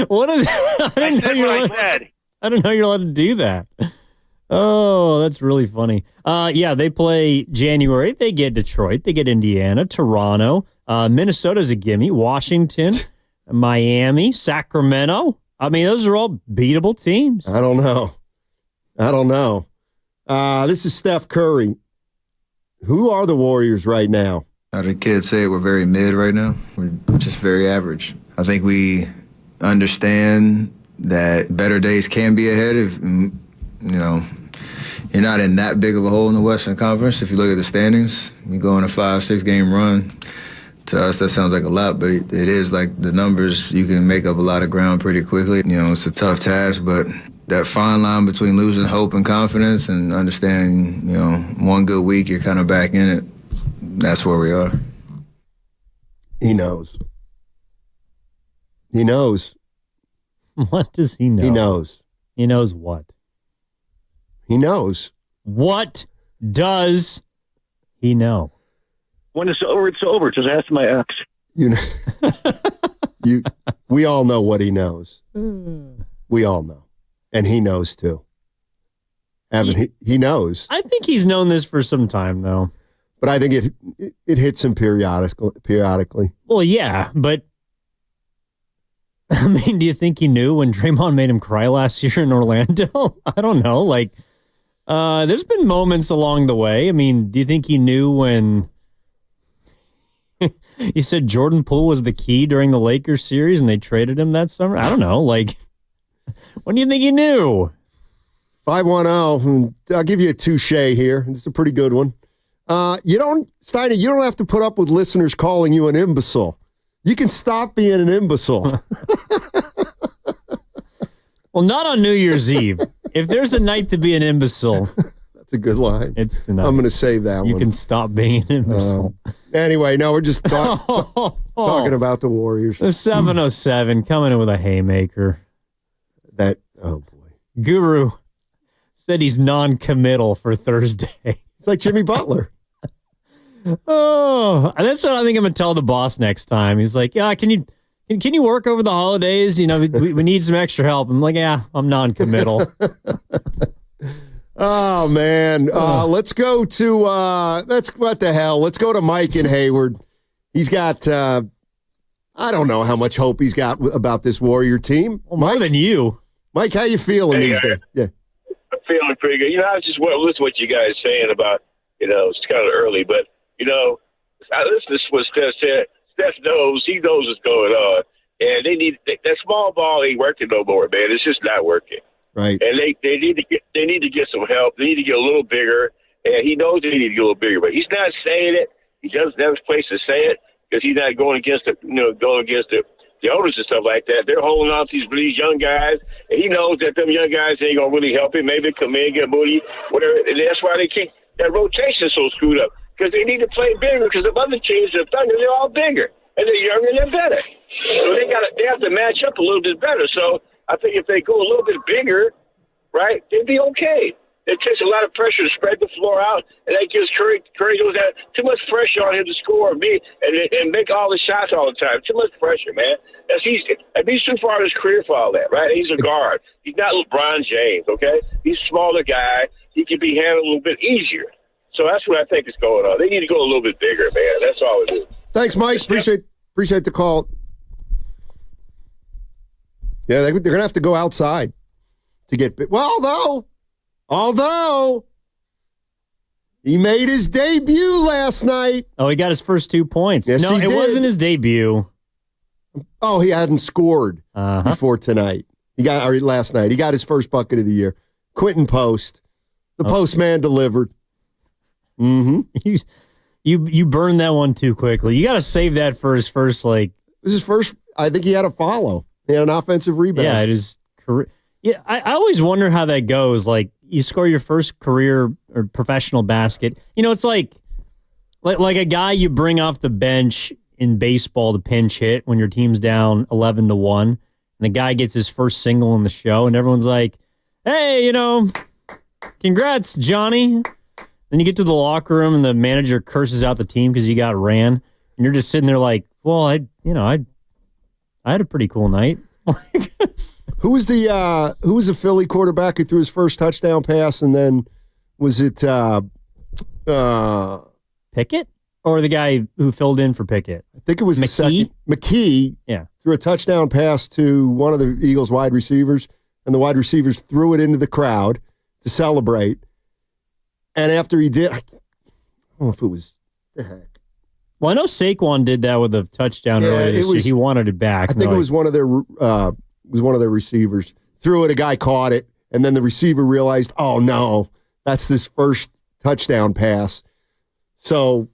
What is I didn't know you're allowed to do that. Oh, that's really funny. Yeah, they play January. They get Detroit. They get Indiana, Toronto. Minnesota's a gimme. Washington, Miami, Sacramento. I mean, those are all beatable teams. I don't know. This is Steph Curry. Who are the Warriors right now? How the kids say it, we're very mid right now. We're just very average. I think we understand that better days can be ahead if, you're not in that big of a hole in the Western Conference. If you look at the standings, you go on a 5-6 game run. To us, that sounds like a lot, but it is like the numbers. You can make up a lot of ground pretty quickly. It's a tough task, but that fine line between losing hope and confidence and understanding, one good week, you're kind of back in it. That's where we are. He knows. He knows. What does he know? He knows. He knows what? He knows. What does he know? When it's over, it's over. Just ask my ex. We all know what he knows. We all know. And he knows too. Evan, he knows. I think he's known this for some time, though. But I think it hits him periodically. Well, yeah, but I mean, do you think he knew when Draymond made him cry last year in Orlando? I don't know. Like, there's been moments along the way. I mean, do you think he knew when he said Jordan Poole was the key during the Lakers series and they traded him that summer? I don't know. Like, when do you think he knew? 510. I'll give you a touche here. It's a pretty good one. Steiner, you don't have to put up with listeners calling you an imbecile. You can stop being an imbecile. Well, not on New Year's Eve. If there's a night to be an imbecile, that's a good line. It's tonight. I'm going to save that one. You can stop being an imbecile. Anyway, no, we're just talking about the Warriors. The 707 coming in with a haymaker. Oh boy. Guru said he's non-committal for Thursday. It's like Jimmy Butler. Oh, that's what I think I'm going to tell the boss next time. He's like, yeah, can you work over the holidays? We need some extra help. I'm like, yeah, I'm non-committal. Oh, man. Let's go to, what the hell? Let's go to Mike in Hayward. He's got, I don't know how much hope he's got about this Warrior team. Well, more than you. Mike, how you feeling these days? Yeah. I'm feeling pretty good. I was just listening to what you guys saying about, it's kind of early, but, I listened to what Steph said. Steph knows. He knows what's going on. And that small ball ain't working no more, man. It's just not working. Right. And they need to get some help. They need to get a little bigger. And he knows they need to get a little bigger, but he's not saying it. He doesn't have a place to say it because he's not going against the owners and stuff like that. They're holding on to these young guys, and he knows that them young guys ain't gonna really help him. Maybe come in, get Moody, whatever. And that's why they keep that rotation so screwed up because they need to play bigger. Because the other teams, the Thunder, they're all bigger and they're younger and they're better. So they have to match up a little bit better. So I think if they go a little bit bigger, right, they'd be okay. It takes a lot of pressure to spread the floor out, and that gives Curry goes out too much pressure on him to score and make all the shots all the time. Too much pressure, man. He's too far in his career for all that, right? He's a guard. He's not LeBron James, okay? He's a smaller guy. He can be handled a little bit easier. So that's what I think is going on. They need to go a little bit bigger, man. That's all it is. Thanks, Mike. Appreciate the call. Yeah, they're going to have to go outside to get big. Well, although he made his debut last night. Oh, he got his first 2 points. Yes, no, he it did. wasn't his debut. Oh, he hadn't scored before tonight. Last night. He got his first bucket of the year. Quentin Post. The postman delivered. Mm-hmm. You burned that one too quickly. You got to save that for his first, It was his first. I think he had a follow. He had an offensive rebound. Yeah, it is. Yeah, I always wonder how that goes. Like, you score your first career or professional basket. It's like a guy you bring off the bench in baseball to pinch hit when your team's down 11-1, and the guy gets his first single in the show, and everyone's like, "Hey, congrats, Johnny." Then you get to the locker room, and the manager curses out the team because you got ran, and you're just sitting there like, "Well, I had a pretty cool night." Who was the Philly quarterback who threw his first touchdown pass, and then was it Pickett or the guy who filled in for Pickett? I think it was McKee? the second. McKee threw a touchdown pass to one of the Eagles wide receivers, and the wide receivers threw it into the crowd to celebrate. And after he did, I don't know if it was the heck. Well, I know Saquon did that with a touchdown earlier this year. He wanted it back. I think it was one of their receivers threw it. A guy caught it, and then the receiver realized, "Oh no, that's this first touchdown pass." So,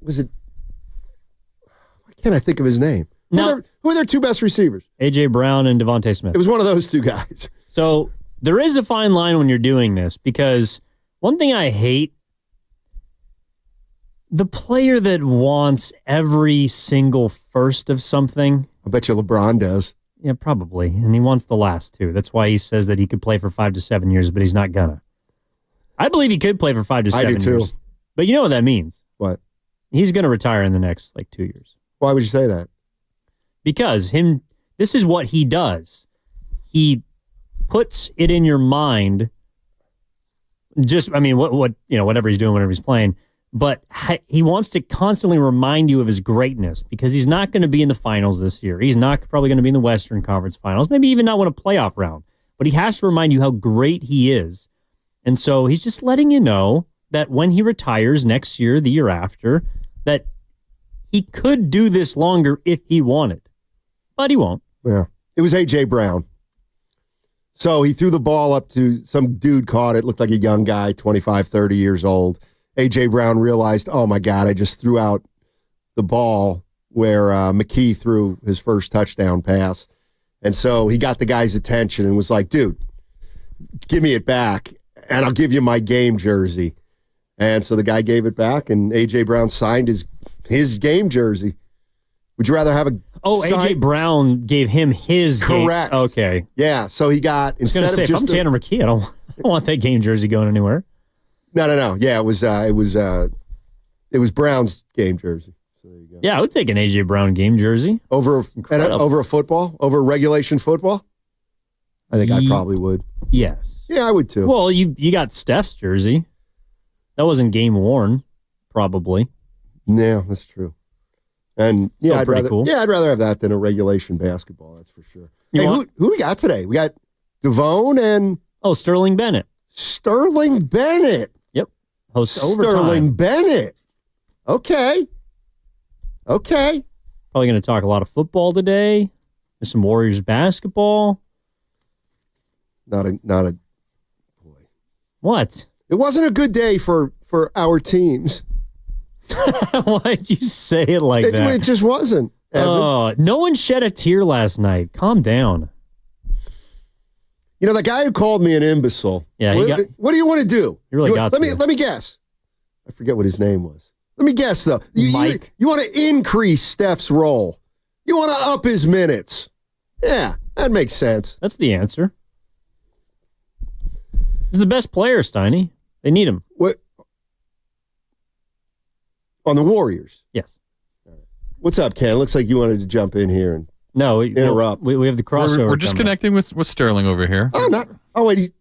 was it? Why can't I think of his name? Who are their two best receivers? A.J. Brown and Devontae Smith. It was one of those two guys. So there is a fine line when you're doing this, because one thing I hate, the player that wants every single first of something. I bet you LeBron does. Yeah, probably. And he wants the last two. That's why he says that he could play for 5 to 7 years, but he's not gonna. I believe he could play for 5 to 7 years. I do too. But you know what that means? What? He's going to retire in the next 2 years. Why would you say that? Because this is what he does. He puts it in your mind. Whatever he's doing, whenever he's playing. But he wants to constantly remind you of his greatness, because he's not going to be in the finals this year. He's not probably going to be in the Western Conference Finals, maybe even not win a playoff round. But he has to remind you how great he is. And so he's just letting you know that when he retires next year, the year after, that he could do this longer if he wanted. But he won't. Yeah. It was A.J. Brown. So he threw the ball up to some dude, caught it, looked like a young guy, 25, 30 years old. A.J. Brown realized, oh, my God, I just threw out the ball where McKee threw his first touchdown pass. And so he got the guy's attention and was like, dude, give me it back, and I'll give you my game jersey. And so the guy gave it back, and A.J. Brown signed his game jersey. Would you rather have a A.J. Brown gave him his correct? Game. Okay. Yeah, so he got, instead of just... if I'm Tanner McKee, I don't want that game jersey going anywhere. No. Yeah, it was Brown's game jersey. So there you go. Yeah, I would take an A.J. Brown game jersey. Over a football? Over regulation football? I think I probably would. Yes. Yeah, I would too. Well, you got Steph's jersey. That wasn't game worn, probably. Yeah, that's true. And still I'd rather have that than a regulation basketball, that's for sure. Who we got today? We got Devone and... Oh, Sterling Bennett. Sterling Bennett. Yep. Host overtime. Sterling Bennett. Okay. Probably going to talk a lot of football today. There's some Warriors basketball. Not a boy. What? It wasn't a good day for our teams. Why'd you say it like that? It just wasn't. Oh, no one shed a tear last night. Calm down. You know, the guy who called me an imbecile. Yeah. What do you want to do? Let me guess. I forget what his name was. Let me guess, though. Mike. You want to increase Steph's role. You want to up his minutes. Yeah, that makes sense. That's the answer. He's the best player, Steiny. They need him. What? On the Warriors? Yes. What's up, Ken? Looks like you wanted to jump in here and interrupt. We have the crossover. We're just connecting with Sterling over here. Wait,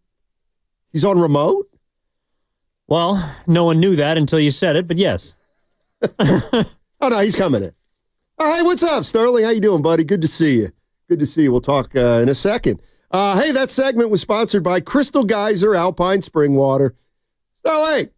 he's on remote? Well, no one knew that until you said it, but yes. Oh, no, he's coming in. Hey, what's up, Sterling? How you doing, buddy? Good to see you. Good to see you. We'll talk in a second. Hey, that segment was sponsored by Crystal Geyser Alpine Spring Water. Sterling!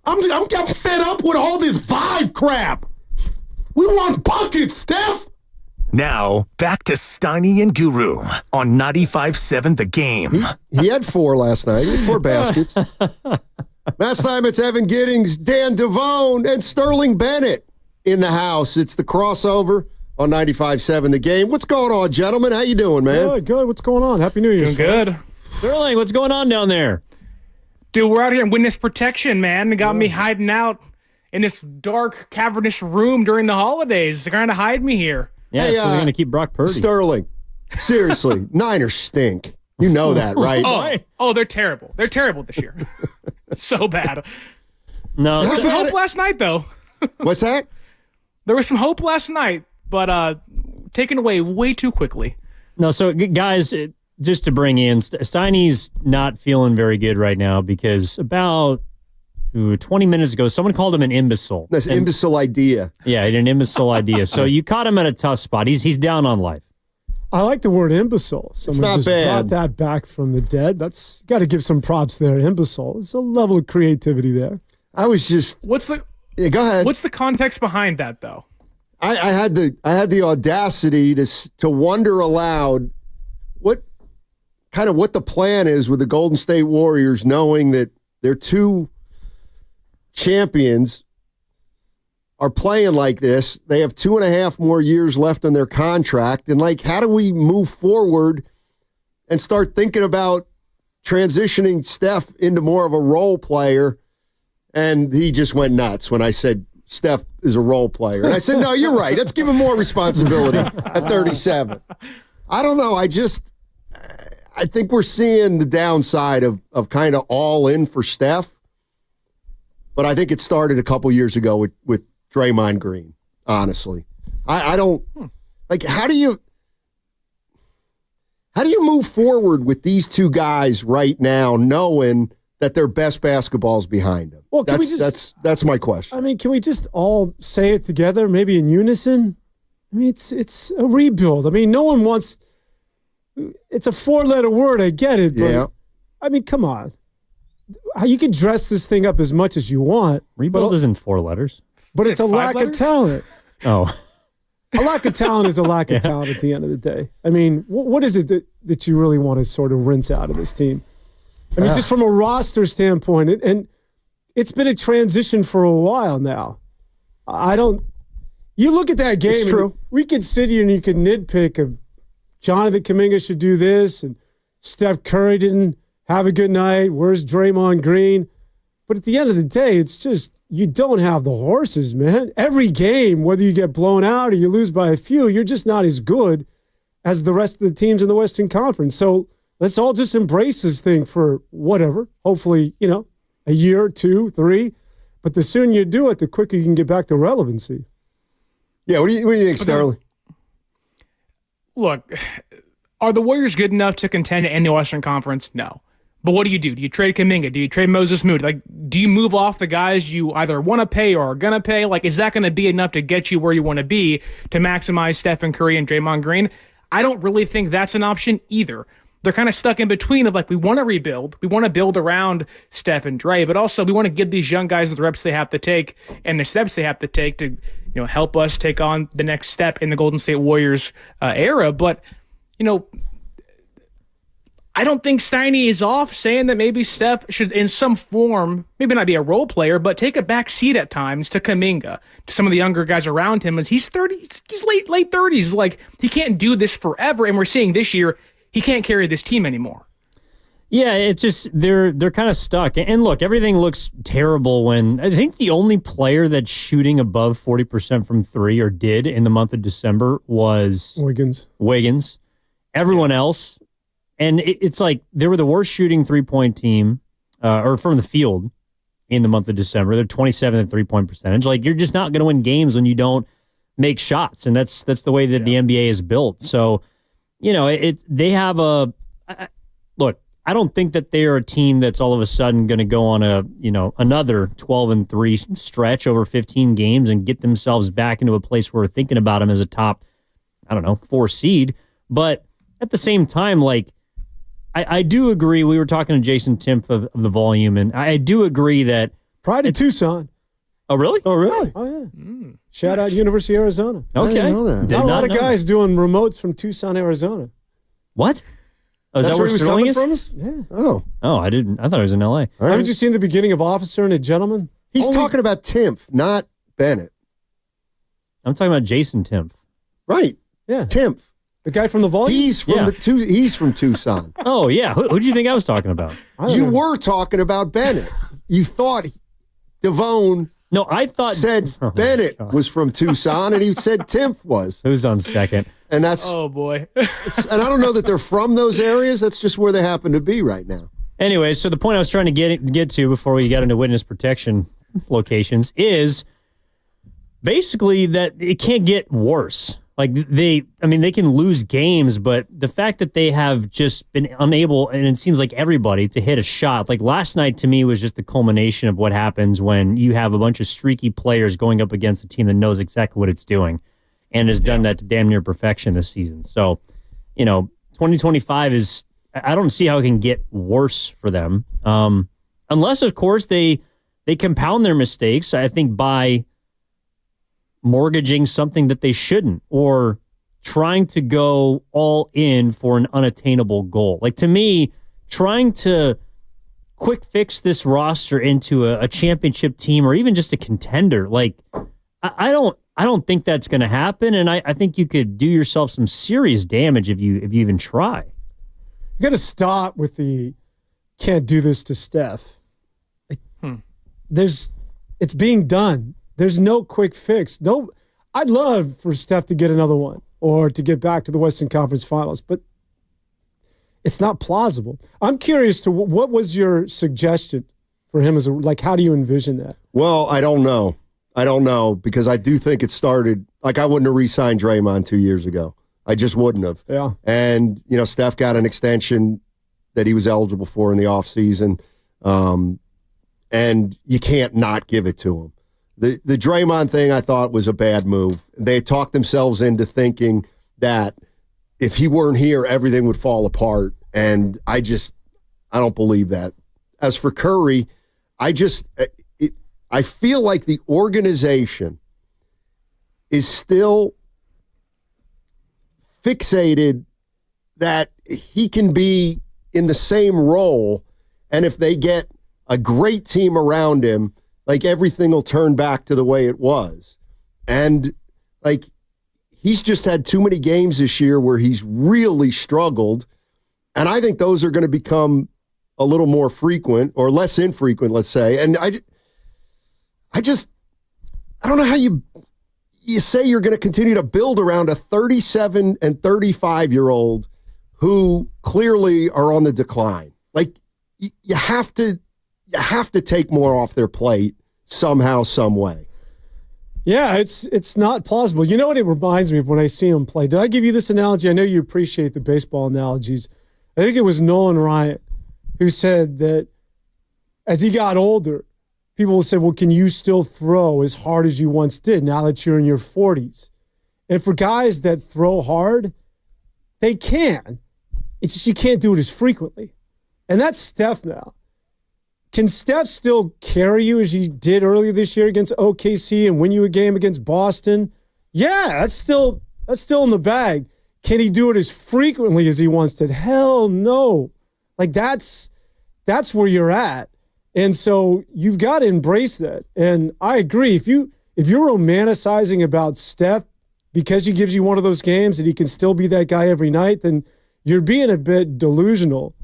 I'm fed up with all this vibe crap. We want buckets, Steph. Now, back to Steiny and Guru on 95.7 The Game. He had 4 last night. He had 4 baskets. Last time it's Evan Giddings, Dan Devone, and Sterling Bennett in the house. It's the crossover on 95.7 The Game. What's going on, gentlemen? How you doing, man? Good. What's going on? Happy New Year. Doing good. Sterling, what's going on down there? Dude, we're out here in witness protection, man. They got me hiding out in this dark, cavernous room during the holidays. They're trying to hide me here. Yeah, so they're going to keep Brock Purdy. Sterling, seriously, Niners stink. You know that, right? Oh, they're terrible. They're terrible this year. So bad. No, there was some hope last night, though. What's that? There was some hope last night, but taken away way too quickly. No, so guys, just to bring in, Steiny's not feeling very good right now because about 20 minutes ago, someone called him an imbecile. That's an imbecile idea. Yeah, an imbecile idea. So you caught him at a tough spot. He's down on life. I like the word imbecile. Someone not just bad. brought that back from the dead. That's got to give some props there. Imbecile. There's a level of creativity there. I was just. Yeah, go ahead. What's the context behind that, though? I had the audacity to wonder aloud what the plan is with the Golden State Warriors, knowing that their 2 champions are playing like this. They have 2.5 more years left on their contract. And how do we move forward and start thinking about transitioning Steph into more of a role player? And he just went nuts when I said Steph is a role player. And I said, no, you're right. Let's give him more responsibility at 37. I don't know. I think we're seeing the downside of kind of all in for Steph. But I think it started a couple years ago with Draymond Green, honestly. I don't how do you move forward with these 2 guys right now, knowing that their best basketball's behind them? Well, that's my question. I mean, can we just all say it together, maybe in unison? I mean, it's a rebuild. I mean, no one wants. It's a 4-letter word. I get it, but yeah. I mean, come on. You can dress this thing up as much as you want. Rebuild isn't 4 letters. But it's a lack of talent. Oh. A lack of talent is a lack of talent at the end of the day. I mean, what is it that you really want to sort of rinse out of this team? I mean, just from a roster standpoint, and it's been a transition for a while now. You look at that game, it's true. We could sit here and you could nitpick of Jonathan Kuminga should do this, and Steph Curry didn't have a good night. Where's Draymond Green? But at the end of the day, it's just you don't have the horses, man. Every game, whether you get blown out or you lose by a few, you're just not as good as the rest of the teams in the Western Conference. So let's all just embrace this thing for whatever. Hopefully, a year, 2, 3. But the sooner you do it, the quicker you can get back to relevancy. Yeah, what do you think, Sterling? Look, are the Warriors good enough to contend in the Western Conference? No. But what do? Do you trade Kuminga? Do you trade Moses Moody? Do you move off the guys you either want to pay or are going to pay? Is that going to be enough to get you where you want to be to maximize Stephen Curry and Draymond Green? I don't really think that's an option either. They're kind of stuck in between of we want to rebuild. We want to build around Steph and Dre, but also we want to give these young guys the reps they have to take and the steps they have to take to help us take on the next step in the Golden State Warriors era. But, I don't think Steiny is off saying that maybe Steph should, in some form, maybe not be a role player, but take a back seat at times to Kuminga, to some of the younger guys around him. He's 30, he's late 30s. He can't do this forever, and we're seeing this year he can't carry this team anymore. Yeah, it's just they're kind of stuck. And look, everything looks terrible when I think the only player that's shooting above 40% from 3 or did in the month of December was Wiggins. Everyone else. And it's they were the worst shooting 3-point team, or from the field in the month of December. They're 27th at 3-point percentage. You're just not going to win games when you don't make shots, and that's the way that the NBA is built. So, they have look. I don't think that they are a team that's all of a sudden going to go on another 12-3 stretch over 15 games and get themselves back into a place where we're thinking about them as a top, 4 seed. But at the same time, I do agree. We were talking to Jason Timpf of the Volume, and I do agree that Pride of Tucson. Oh, really? Oh, really? Oh, yeah. Shout out University of Arizona. Okay. I didn't know that. Not a lot of guys doing remotes from Tucson, Arizona. What? Oh, is That's that where he was Sterling coming is? from? Yeah. Oh. I didn't. I thought it was in L.A. Haven't you seen the beginning of Officer and a Gentleman? He's talking about Timpf, not Bennett. I'm talking about Jason Timpf. Right. Yeah. Timpf. The guy from the volume? He's from he's from Tucson. Oh, yeah. Who'd you think I was talking about? You were talking about Bennett. You thought Devone No, I thought said Bennett was from Tucson, and he said Timpf was. Who's on second? And that's Oh, boy. and I don't know that they're from those areas. That's just where they happen to be right now. Anyway, so the point I was trying to get to before we got into witness protection locations is basically that it can't get worse. Like they can lose games, but the fact that they have just been unable, and it seems like everybody, to hit a shot. Like last night to me was just the culmination of what happens when you have a bunch of streaky players going up against a team that knows exactly what it's doing and has done that to damn near perfection this season. So, 2025 is, I don't see how it can get worse for them. Unless, of course, they compound their mistakes, I think, by mortgaging something that they shouldn't, or trying to go all in for an unattainable goal. Like, to me, trying to quick fix this roster into a championship team or even just a contender, like, I don't think that's going to happen, and I think you could do yourself some serious damage if you even try. You got to stop with the can't do this to Steph. It's being done. There's no quick fix. No, I'd love for Steph to get another one or to get back to the Western Conference Finals, but it's not plausible. I'm curious to what was your suggestion for him how do you envision that? Well, I don't know because I do think it started like I wouldn't have re-signed Draymond 2 years ago. I just wouldn't have. Yeah. And Steph got an extension that he was eligible for in the offseason, and you can't not give it to him. The Draymond thing I thought was a bad move. They talked themselves into thinking that if he weren't here, everything would fall apart. And I don't believe that. As for Curry, I feel like the organization is still fixated that he can be in the same role. And if they get a great team around him, like everything will turn back to the way it was. And like he's just had too many games this year where he's really struggled. And I think those are going to become a little more frequent or less infrequent, let's say. And I don't know how you say you're going to continue to build around a 37 and 35-year-old who clearly are on the decline. Like you have to take more off their plate somehow, some way. Yeah, it's not plausible. You know what it reminds me of when I see him play? Did I give you this analogy? I know you appreciate the baseball analogies. I think it was Nolan Ryan who said that as he got older, people said, well, can you still throw as hard as you once did now that you're in your 40s? And for guys that throw hard, they can. It's just you can't do it as frequently. And that's Steph now. Can Steph still carry you as he did earlier this year against OKC and win you a game against Boston? Yeah, that's still in the bag. Can he do it as frequently as he once did? Hell no. Like that's where you're at. And so you've got to embrace that. And I agree. If you're romanticizing about Steph because he gives you one of those games and he can still be that guy every night, then you're being a bit delusional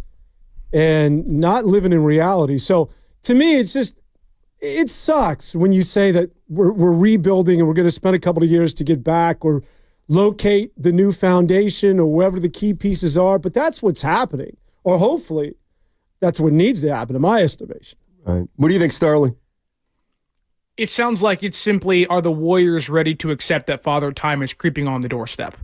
and not living in reality. So to me, it sucks when you say that we're rebuilding and we're going to spend a couple of years to get back or locate the new foundation or wherever the key pieces are. But that's what's happening. Or hopefully that's what needs to happen in my estimation. All right. What do you think, Sterling? It sounds like it's simply, are the Warriors ready to accept that Father Time is creeping on the doorstep?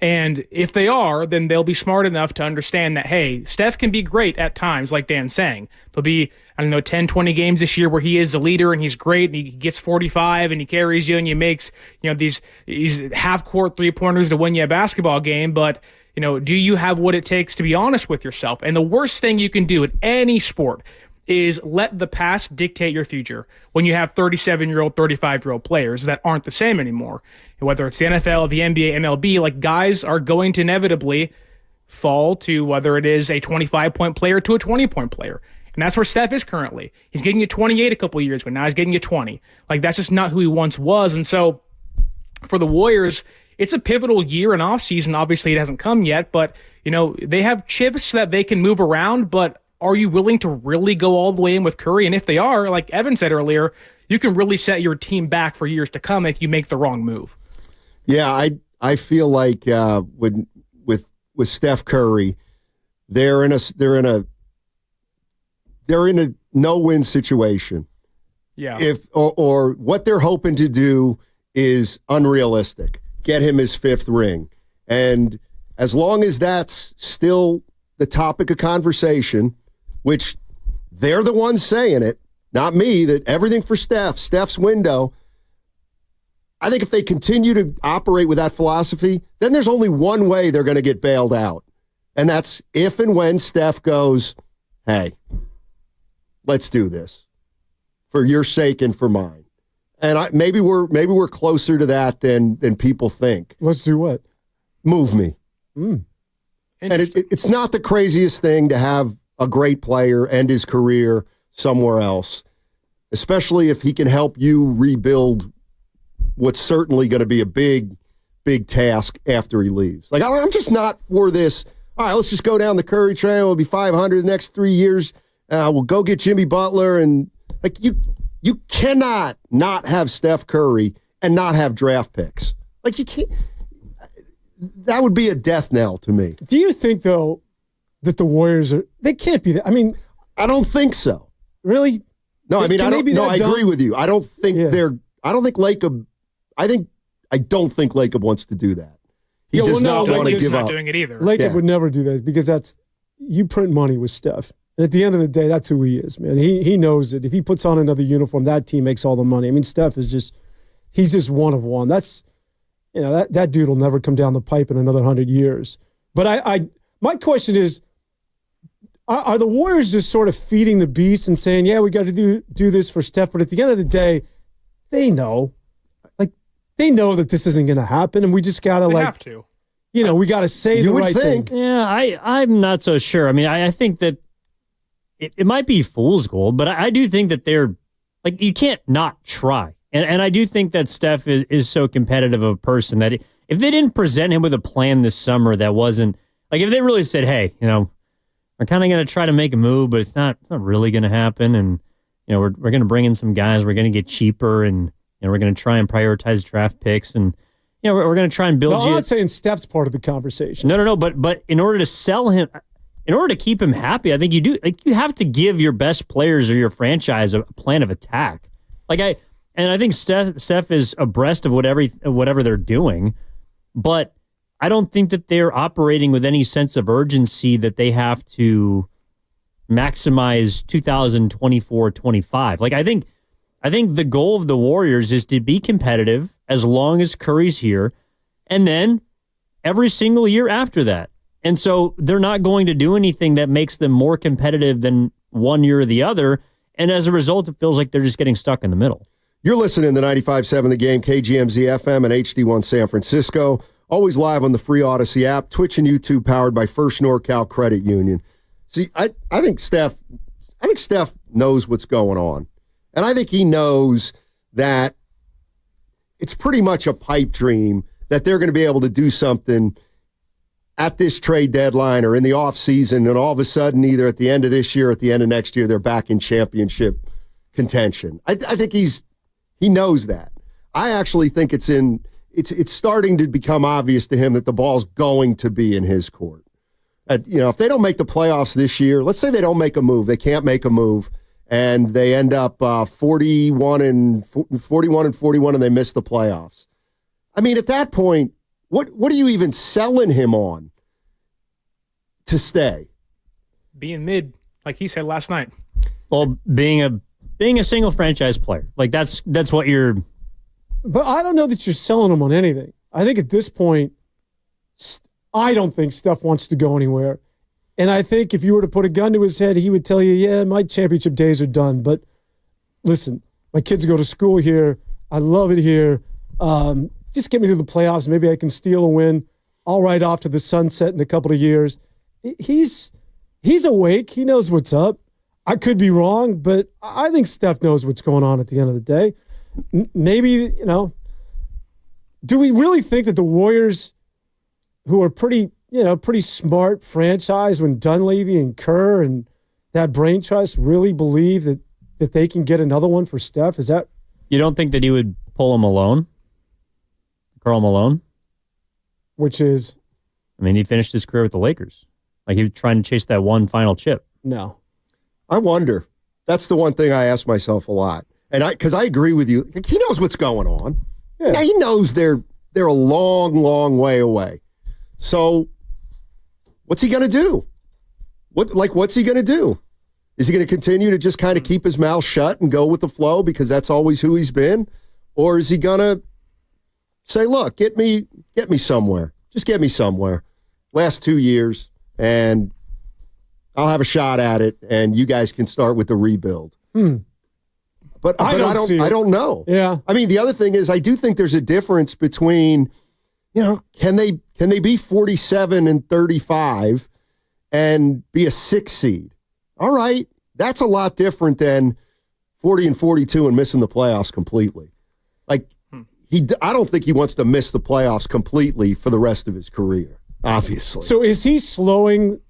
And if they are, then they'll be smart enough to understand that, hey, Steph can be great at times, like Dan's saying. There'll be, 10, 20 games this year where he is the leader and he's great and he gets 45 and he carries you and he makes, these half-court three-pointers to win you a basketball game. But, do you have what it takes to be honest with yourself? And the worst thing you can do in any sport is let the past dictate your future when you have 37-year-old, 35-year-old players that aren't the same anymore. And whether it's the NFL, the NBA, MLB, like guys are going to inevitably fall to whether it is a 25-point player to a 20-point player. And that's where Steph is currently. He's getting you 28 a couple years ago. Now he's getting you 20. Like, that's just not who he once was. And so for the Warriors, it's a pivotal year in offseason. Obviously, it hasn't come yet, but, you know, they have chips that they can move around, but are you willing to really go all the way in with Curry? And if they are, like Evan said earlier, you can really set your team back for years to come if you make the wrong move. Yeah, I feel like with Steph Curry, they're in a no-win situation. Yeah. Or what they're hoping to do is unrealistic. Get him his 5th ring. And as long as that's still the topic of conversation, which they're the ones saying it, not me, that everything for Steph's window, I think if they continue to operate with that philosophy, then there's only one way they're going to get bailed out. And that's if and when Steph goes, hey, let's do this for your sake and for mine. And maybe we're closer to that than people think. Let's do what? Move me. And it's not the craziest thing to have a great player end his career somewhere else, especially if he can help you rebuild what's certainly going to be a big, big task after he leaves. Like, I'm just not for this. All right, let's just go down the Curry train. We'll be 500 the next 3 years. We'll go get Jimmy Butler. And like you cannot not have Steph Curry and not have draft picks. Like, you can't. That would be a death knell to me. Do you think, though, that the Warriors they can't be that? I mean, I don't think so. Really? No, I mean, I agree with you. I don't think I don't think Lacob wants to do that. He does not want to give up. Not doing it either. Lacob would never do that because you print money with Steph. And at the end of the day, that's who he is, man. He knows it. If he puts on another uniform, that team makes all the money. I mean, Steph is he's just one of one. That's, you know, that dude will never come down the pipe in another 100 years. But my question is, are the Warriors just sort of feeding the beast and saying, yeah, we got to do this for Steph, but at the end of the day, they know that this isn't going to happen, and we just got to have to. You know, we got to say the right thing. Yeah, I'm not so sure. I mean, I think that it might be fool's gold, but I do think that they're, like, you can't not try. And I do think that Steph is so competitive of a person that if they didn't present him with a plan this summer that wasn't, like, if they really said, hey, you know, we're kind of going to try to make a move, but it's not really going to happen, and, you know, we're going to bring in some guys, we're going to get cheaper, and, you know, we're going to try and prioritize draft picks, and, you know, we're going to try and build. No, I'm not saying Steph's part of the conversation. No. But in order to sell him, in order to keep him happy, I think you do. Like, you have to give your best players or your franchise a plan of attack. I think Steph is abreast of whatever they're doing, but I don't think that they're operating with any sense of urgency that they have to maximize 2024-25. Like, I think the goal of the Warriors is to be competitive as long as Curry's here, and then every single year after that. And so they're not going to do anything that makes them more competitive than one year or the other. And as a result, it feels like they're just getting stuck in the middle. You're listening to 95.7 The Game, KGMZ FM and HD1 San Francisco. Always live on the free Odyssey app, Twitch and YouTube, powered by First NorCal Credit Union. See, I think Steph knows what's going on. And I think he knows that it's pretty much a pipe dream that they're going to be able to do something at this trade deadline or in the offseason, and all of a sudden, either at the end of this year or at the end of next year, they're back in championship contention. I think he knows that. I actually think it's starting to become obvious to him that the ball's going to be in his court. If they don't make the playoffs this year, let's say they don't make a move, they can't make a move, and they end up 41 and 41 and they miss the playoffs. I mean, at that point, what are you even selling him on to stay? Being mid, like he said last night. Well, being a single franchise player, like that's what you're. But I don't know that you're selling him on anything. I think at this point, I don't think Steph wants to go anywhere. And I think if you were to put a gun to his head, he would tell you, yeah, my championship days are done. But listen, my kids go to school here. I love it here. Just get me to the playoffs. Maybe I can steal a win. I'll ride off to the sunset in a couple of years. He's awake. He knows what's up. I could be wrong, but I think Steph knows what's going on at the end of the day. Maybe, do we really think that the Warriors, who are pretty smart franchise when Dunleavy and Kerr and that brain trust really believe that they can get another one for Steph? Is that... You don't think that he would pull him alone? Karl Malone? Which is? I mean, he finished his career with the Lakers. Like, he was trying to chase that one final chip. No. I wonder. That's the one thing I ask myself a lot. And because I agree with you. He knows what's going on. Yeah, he knows they're a long, long way away. So what's he going to do? What's he going to do? Is he going to continue to just kind of keep his mouth shut and go with the flow because that's always who he's been? Or is he going to say, look, get me somewhere. Just get me somewhere. Last 2 years, and I'll have a shot at it, and you guys can start with the rebuild. But I don't know. Yeah. I mean, the other thing is I do think there's a difference between, can they be 47 and 35 and be a 6 seed? All right. That's a lot different than 40 and 42 and missing the playoffs completely. Like, I don't think he wants to miss the playoffs completely for the rest of his career, obviously. So is he slowing?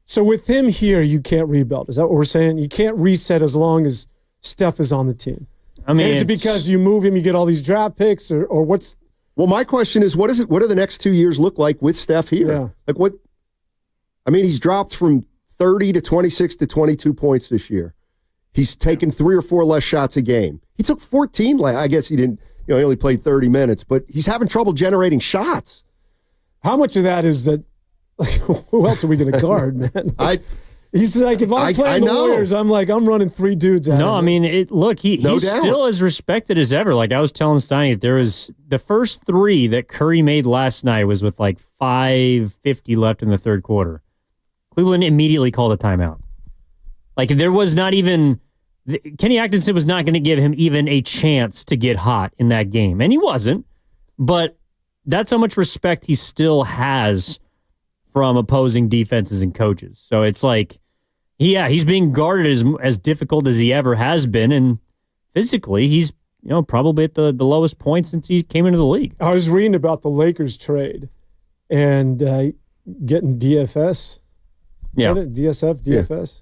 So with him here, you can't rebuild. Is that what we're saying? You can't reset as long as Steph is on the team. I mean, is it because you move him, you get all these draft picks, or what's? Well, my question is, what do the next 2 years look like with Steph here? Yeah. Like what? I mean, he's dropped from 30 to 26 to 22 points this year. He's taken 3 or 4 less shots a game. He took 14. I guess he didn't. He only played 30 minutes, but he's having trouble generating shots. How much of that is that? Who else are we going to guard, man? He's like, if I'm playing the Warriors, I'm running 3 dudes out. No, I mean, he's still as respected as ever. Like I was telling Steiny, there was the first 3 that Curry made last night was with 5:50 left in the third quarter. Cleveland immediately called a timeout. Like there was not even Kenny Atkinson was not going to give him even a chance to get hot in that game, and he wasn't. But that's how much respect he still has from opposing defenses and coaches. So it's like, he's being guarded as difficult as he ever has been, and physically, he's probably at the lowest point since he came into the league. I was reading about the Lakers trade and getting DFS. Is that it? DFS?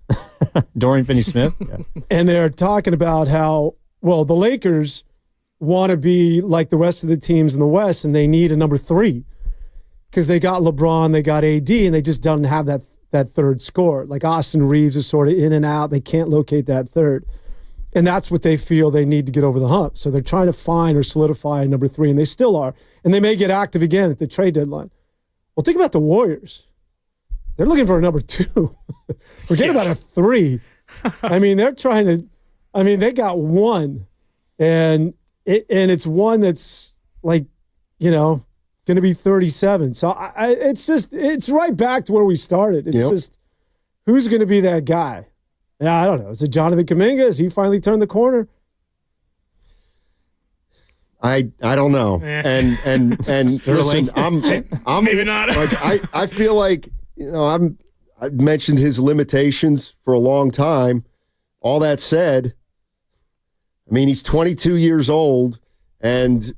Yeah. Dorian Finney-Smith. Yeah. And they're talking about how, the Lakers want to be like the rest of the teams in the West, and they need a number 3 because they got LeBron, they got AD, and they just don't have that third scorer. Like Austin Reeves is sort of in and out. They can't locate that third. And that's what they feel they need to get over the hump. So they're trying to find or solidify a number 3, and they still are. And they may get active again at the trade deadline. Well, think about the Warriors. They're looking for a number 2. Forget about a 3. I mean, they're trying to. I mean, they got 1, and it's one that's going to be 37. So it's right back to where we started. It's just who's going to be that guy? Yeah, I don't know. Is it Jonathan Kuminga? Has he finally turned the corner? I don't know. And listen, I'm maybe not. I feel like I've mentioned his limitations for a long time. All that said, I mean, he's 22 years old, and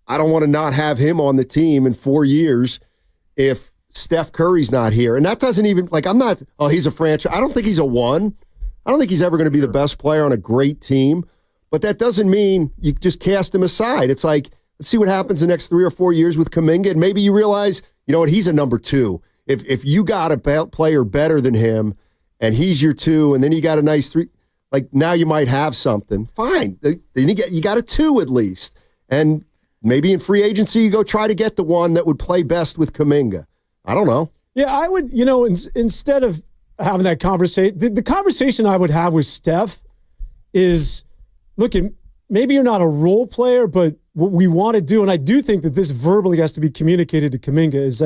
I don't want to not have him on the team in 4 years if Steph Curry's not here. And that doesn't even, he's a franchise. I don't think he's a 1. I don't think he's ever going to be the best player on a great team. But that doesn't mean you just cast him aside. It's like, let's see what happens the next 3 or 4 years with Kuminga, and maybe you realize, he's a number 2. If you got a player better than him, and he's your 2, and then you got a nice 3, now you might have something. Fine. Then you got a 2 at least. And maybe in free agency, you go try to get the one that would play best with Kuminga. I don't know. Yeah, I would, instead of having that conversation, the conversation I would have with Steph is, look, maybe you're not a role player, but what we want to do, and I do think that this verbally has to be communicated to Kuminga, is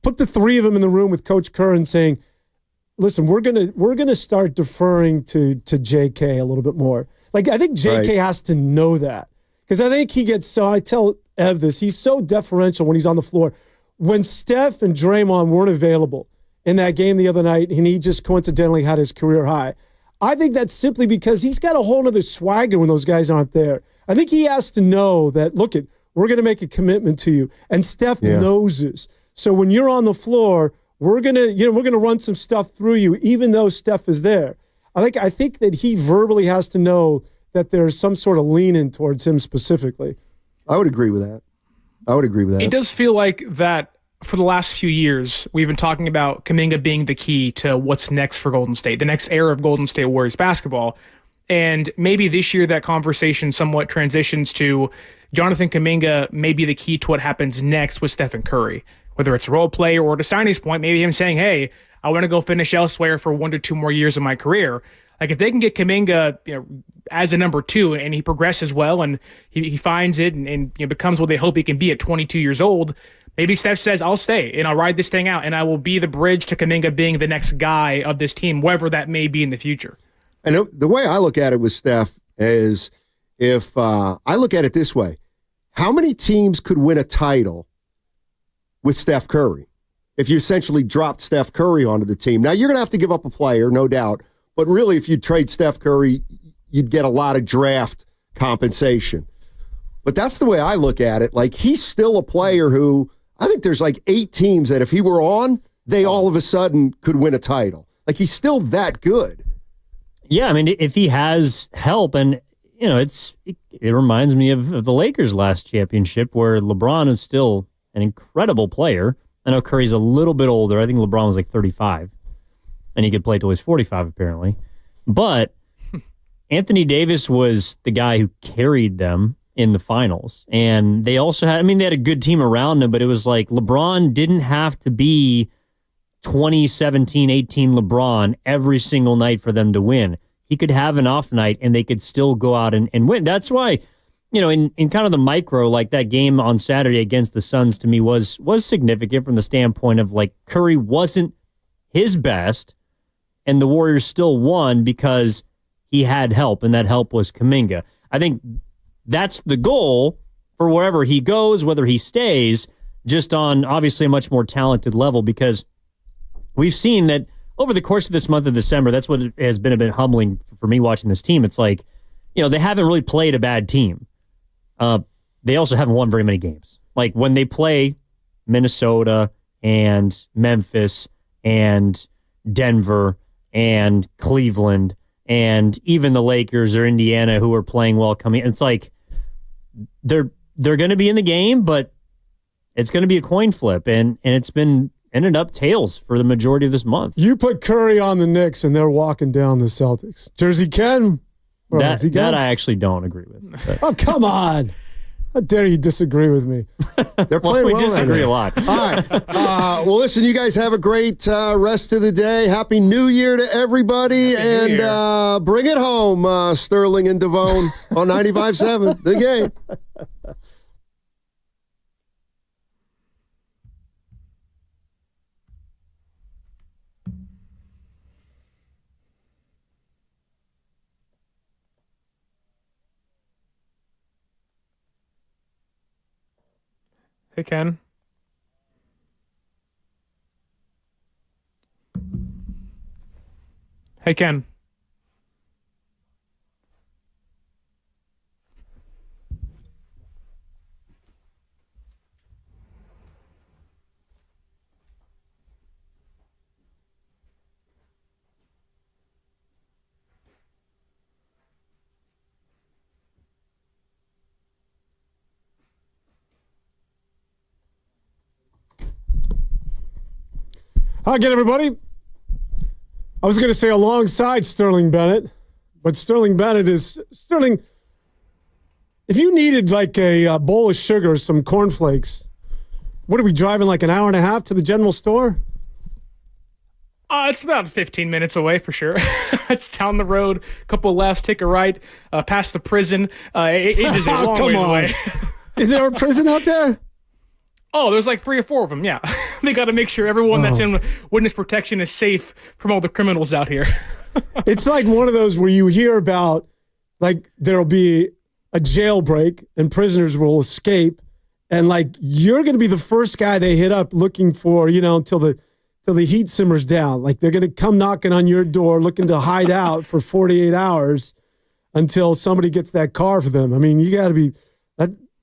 put the three of them in the room with Coach Kerr and saying, listen, we're gonna start deferring to JK a little bit more. Like, I think JK has to know that, because I think he gets so. I tell Ev this. He's so deferential when he's on the floor. When Steph and Draymond weren't available in that game the other night, and he just coincidentally had his career high, I think that's simply because he's got a whole other swagger when those guys aren't there. I think he has to know that, look, we're going to make a commitment to you, and Steph knows this. So when you're on the floor, we're gonna run some stuff through you, even though Steph is there. I think that he verbally has to know that there's some sort of lean-in towards him specifically. I would agree with that. It does feel like that for the last few years, we've been talking about Kuminga being the key to what's next for Golden State, the next era of Golden State Warriors basketball. And maybe this year that conversation somewhat transitions to Jonathan Kuminga may be the key to what happens next with Stephen Curry, whether it's role play or to Steiny's point, maybe him saying, hey, I want to go finish elsewhere for 1 to 2 more years of my career. Like, if they can get Kuminga, as a number 2 and he progresses well and he finds it and becomes what they hope he can be at 22 years old, maybe Steph says, I'll stay and I'll ride this thing out and I will be the bridge to Kuminga being the next guy of this team, wherever that may be in the future. And the way I look at it with Steph is, if I look at it this way, how many teams could win a title with Steph Curry if you essentially dropped Steph Curry onto the team? Now, you're going to have to give up a player, no doubt. But really, if you trade Steph Curry, you'd get a lot of draft compensation. But that's the way I look at it. Like, he's still a player who, I think there's like 8 teams that if he were on, they all of a sudden could win a title. Like, he's still that good. Yeah, I mean, if he has help, and, it reminds me of the Lakers' last championship where LeBron is still an incredible player. I know Curry's a little bit older. I think LeBron was like 35. And he could play till he's 45, apparently. But Anthony Davis was the guy who carried them in the finals. And they also had, they had a good team around him, but it was like LeBron didn't have to be 2017-18 LeBron every single night for them to win. He could have an off night and they could still go out and win. That's why, in kind of the micro, like that game on Saturday against the Suns to me was significant from the standpoint of, like, Curry wasn't his best, and the Warriors still won because he had help, and that help was Kuminga. I think that's the goal for wherever he goes, whether he stays, just on obviously a much more talented level, because we've seen that over the course of this month of December, that's what has been a bit humbling for me watching this team. It's like, they haven't really played a bad team. They also haven't won very many games. Like, when they play Minnesota and Memphis and Denver and Cleveland and even the Lakers or Indiana, who are playing well coming, it's like they're going to be in the game, but it's going to be a coin flip, and it's been ended up tails for the majority of this month. You put Curry on the Knicks and they're walking down the Celtics. Jersey Ken? That I actually don't agree with. But. Oh, come on. How dare you disagree with me? They're playing we well. We disagree a lot. All right. Well, listen, you guys have a great rest of the day. Happy New Year to everybody. And bring it home, Sterling and Devone on 95.7, The Game. Hey, Ken. Hey, Ken. Hi again, everybody. I was going to say alongside Sterling Bennett, but Sterling Bennett is Sterling. If you needed like a bowl of sugar or some cornflakes, what are we driving, like an hour and a half to the general store? It's about 15 minutes away for sure. It's down the road, a couple left, take a right, past the prison. It is a long ways away. Is there a prison out there? Oh, there's like 3 or 4 of them, yeah. They got to make sure everyone that's in witness protection is safe from all the criminals out here. It's like one of those where you hear about, like, there'll be a jailbreak and prisoners will escape, and like you're going to be the first guy they hit up looking for, until the heat simmers down. Like they're going to come knocking on your door looking to hide out for 48 hours until somebody gets that car for them. I mean, you got to be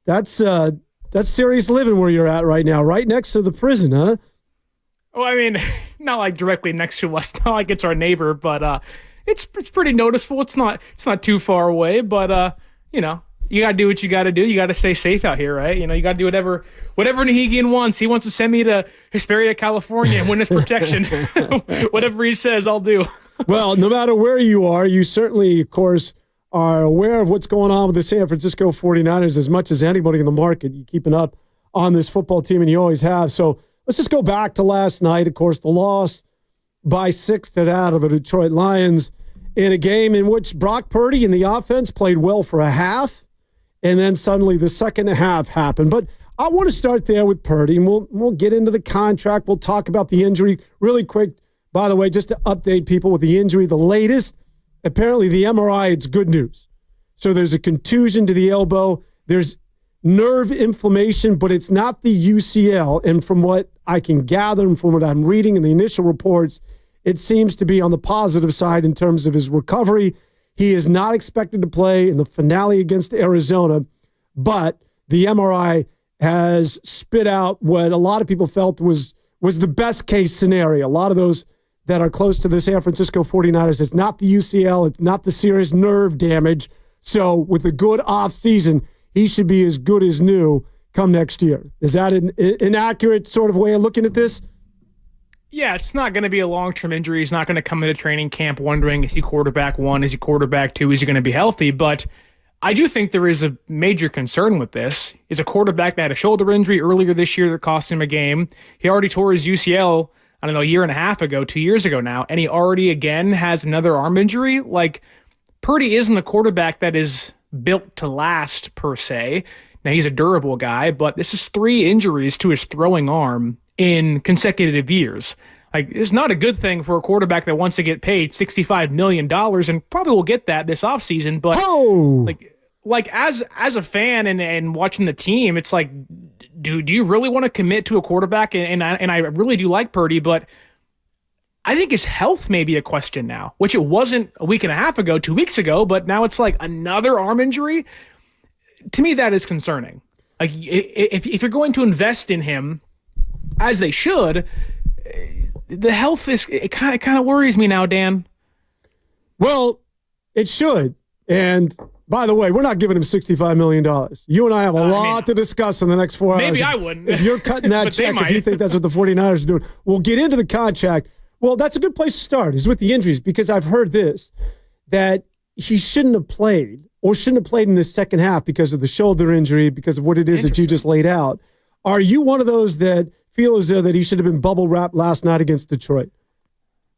that's serious living where you're at right now, right next to the prison, huh? Well, I mean, not like directly next to us, not like it's our neighbor, but it's pretty noticeable. It's not too far away, but you got to do what you got to do. You got to stay safe out here, right? You got to do whatever Nahigian wants. He wants to send me to Hesperia, California and witness protection. Whatever he says, I'll do. Well, no matter where you are, you certainly, of course, are aware of what's going on with the San Francisco 49ers as much as anybody in the market. You're keeping up on this football team, and you always have. So let's just go back to last night. Of course, the loss by 6 to that of the Detroit Lions in a game in which Brock Purdy and the offense played well for a half, and then suddenly the second half happened. But I want to start there with Purdy, and we'll get into the contract. We'll talk about the injury really quick. By the way, just to update people with the injury, the latest, apparently the MRI, it's good news. So there's a contusion to the elbow. There's nerve inflammation, but it's not the UCL. And from what I can gather and from what I'm reading in the initial reports, it seems to be on the positive side in terms of his recovery. He is not expected to play in the finale against Arizona, but the MRI has spit out what a lot of people felt was the best case scenario. A lot of those that are close to the San Francisco 49ers, it's not the UCL, it's not the serious nerve damage. So with a good offseason, he should be as good as new come next year. Is that an accurate sort of way of looking at this? Yeah, it's not going to be a long-term injury. He's not going to come into training camp wondering, is he quarterback 1, is he quarterback 2, is he going to be healthy? But I do think there is a major concern with this. Is a quarterback that had a shoulder injury earlier this year that cost him a game. He already tore his UCL, I don't know, a year and a half ago, 2 years ago now, and he already again has another arm injury. Like, Purdy isn't a quarterback that is built to last per se. Now, he's a durable guy, but this is 3 injuries to his throwing arm in consecutive years. Like, it's not a good thing for a quarterback that wants to get paid $65 million and probably will get that this offseason. But like as a fan and watching the team, it's like, do you really want to commit to a quarterback? And I really do like Purdy, but I think his health may be a question now, which it wasn't a week and a half ago, 2 weeks ago, but now it's like another arm injury. To me, that is concerning. Like, if you're going to invest in him, as they should, the health it kind of worries me now, Dan. Well, it should. And by the way, we're not giving him $65 million. You and I have a lot to discuss in the next 4 hours. Maybe I wouldn't. If you're cutting that check, if you think that's what the 49ers are doing. We'll get into the contract. Well, that's a good place to start, is with the injuries, because I've heard this, that he shouldn't have played or shouldn't have played in the second half because of the shoulder injury, because of what it is that you just laid out. Are you one of those that feel as though that he should have been bubble wrapped last night against Detroit?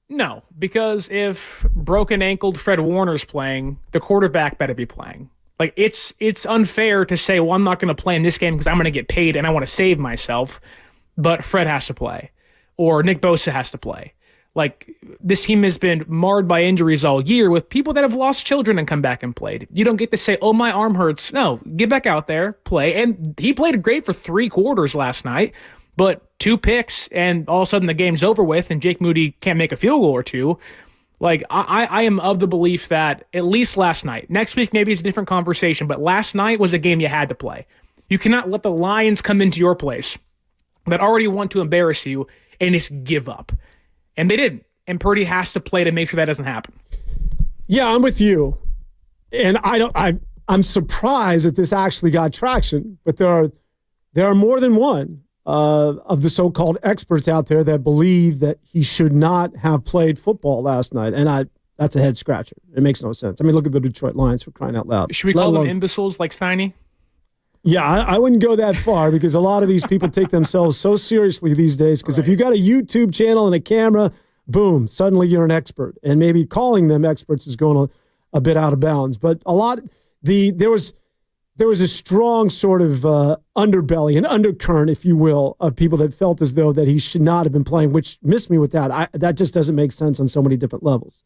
No, because if broken-ankled Fred Warner's playing, the quarterback better be playing. Like, it's unfair to say, well, I'm not going to play in this game because I'm going to get paid and I want to save myself, but Fred has to play, or Nick Bosa has to play. Like, this team has been marred by injuries all year with people that have lost children and come back and played. You don't get to say, oh, my arm hurts. No, get back out there, play. And he played great for 3 quarters last night, but 2 picks, and all of a sudden the game's over with, and Jake Moody can't make a field goal or 2. Like, I am of the belief that at least last night, next week maybe it's a different conversation, but last night was a game you had to play. You cannot let the Lions come into your place that already want to embarrass you and just give up. And they didn't. And Purdy has to play to make sure that doesn't happen. Yeah, I'm with you. And I'm surprised that this actually got traction, but there are more than one of the so-called experts out there that believe that he should not have played football last night. And that's a head scratcher. It makes no sense. I mean, look at the Detroit Lions, for crying out loud. Should we call them imbeciles like Steiny? Yeah, I wouldn't go that far, because a lot of these people take themselves so seriously these days. Because if you got a YouTube channel and a camera, boom, suddenly you're an expert. And maybe calling them experts is going a bit out of bounds. But there was there was a strong sort of underbelly, an undercurrent, if you will, of people that felt as though that he should not have been playing, which missed me with that. That just doesn't make sense on so many different levels.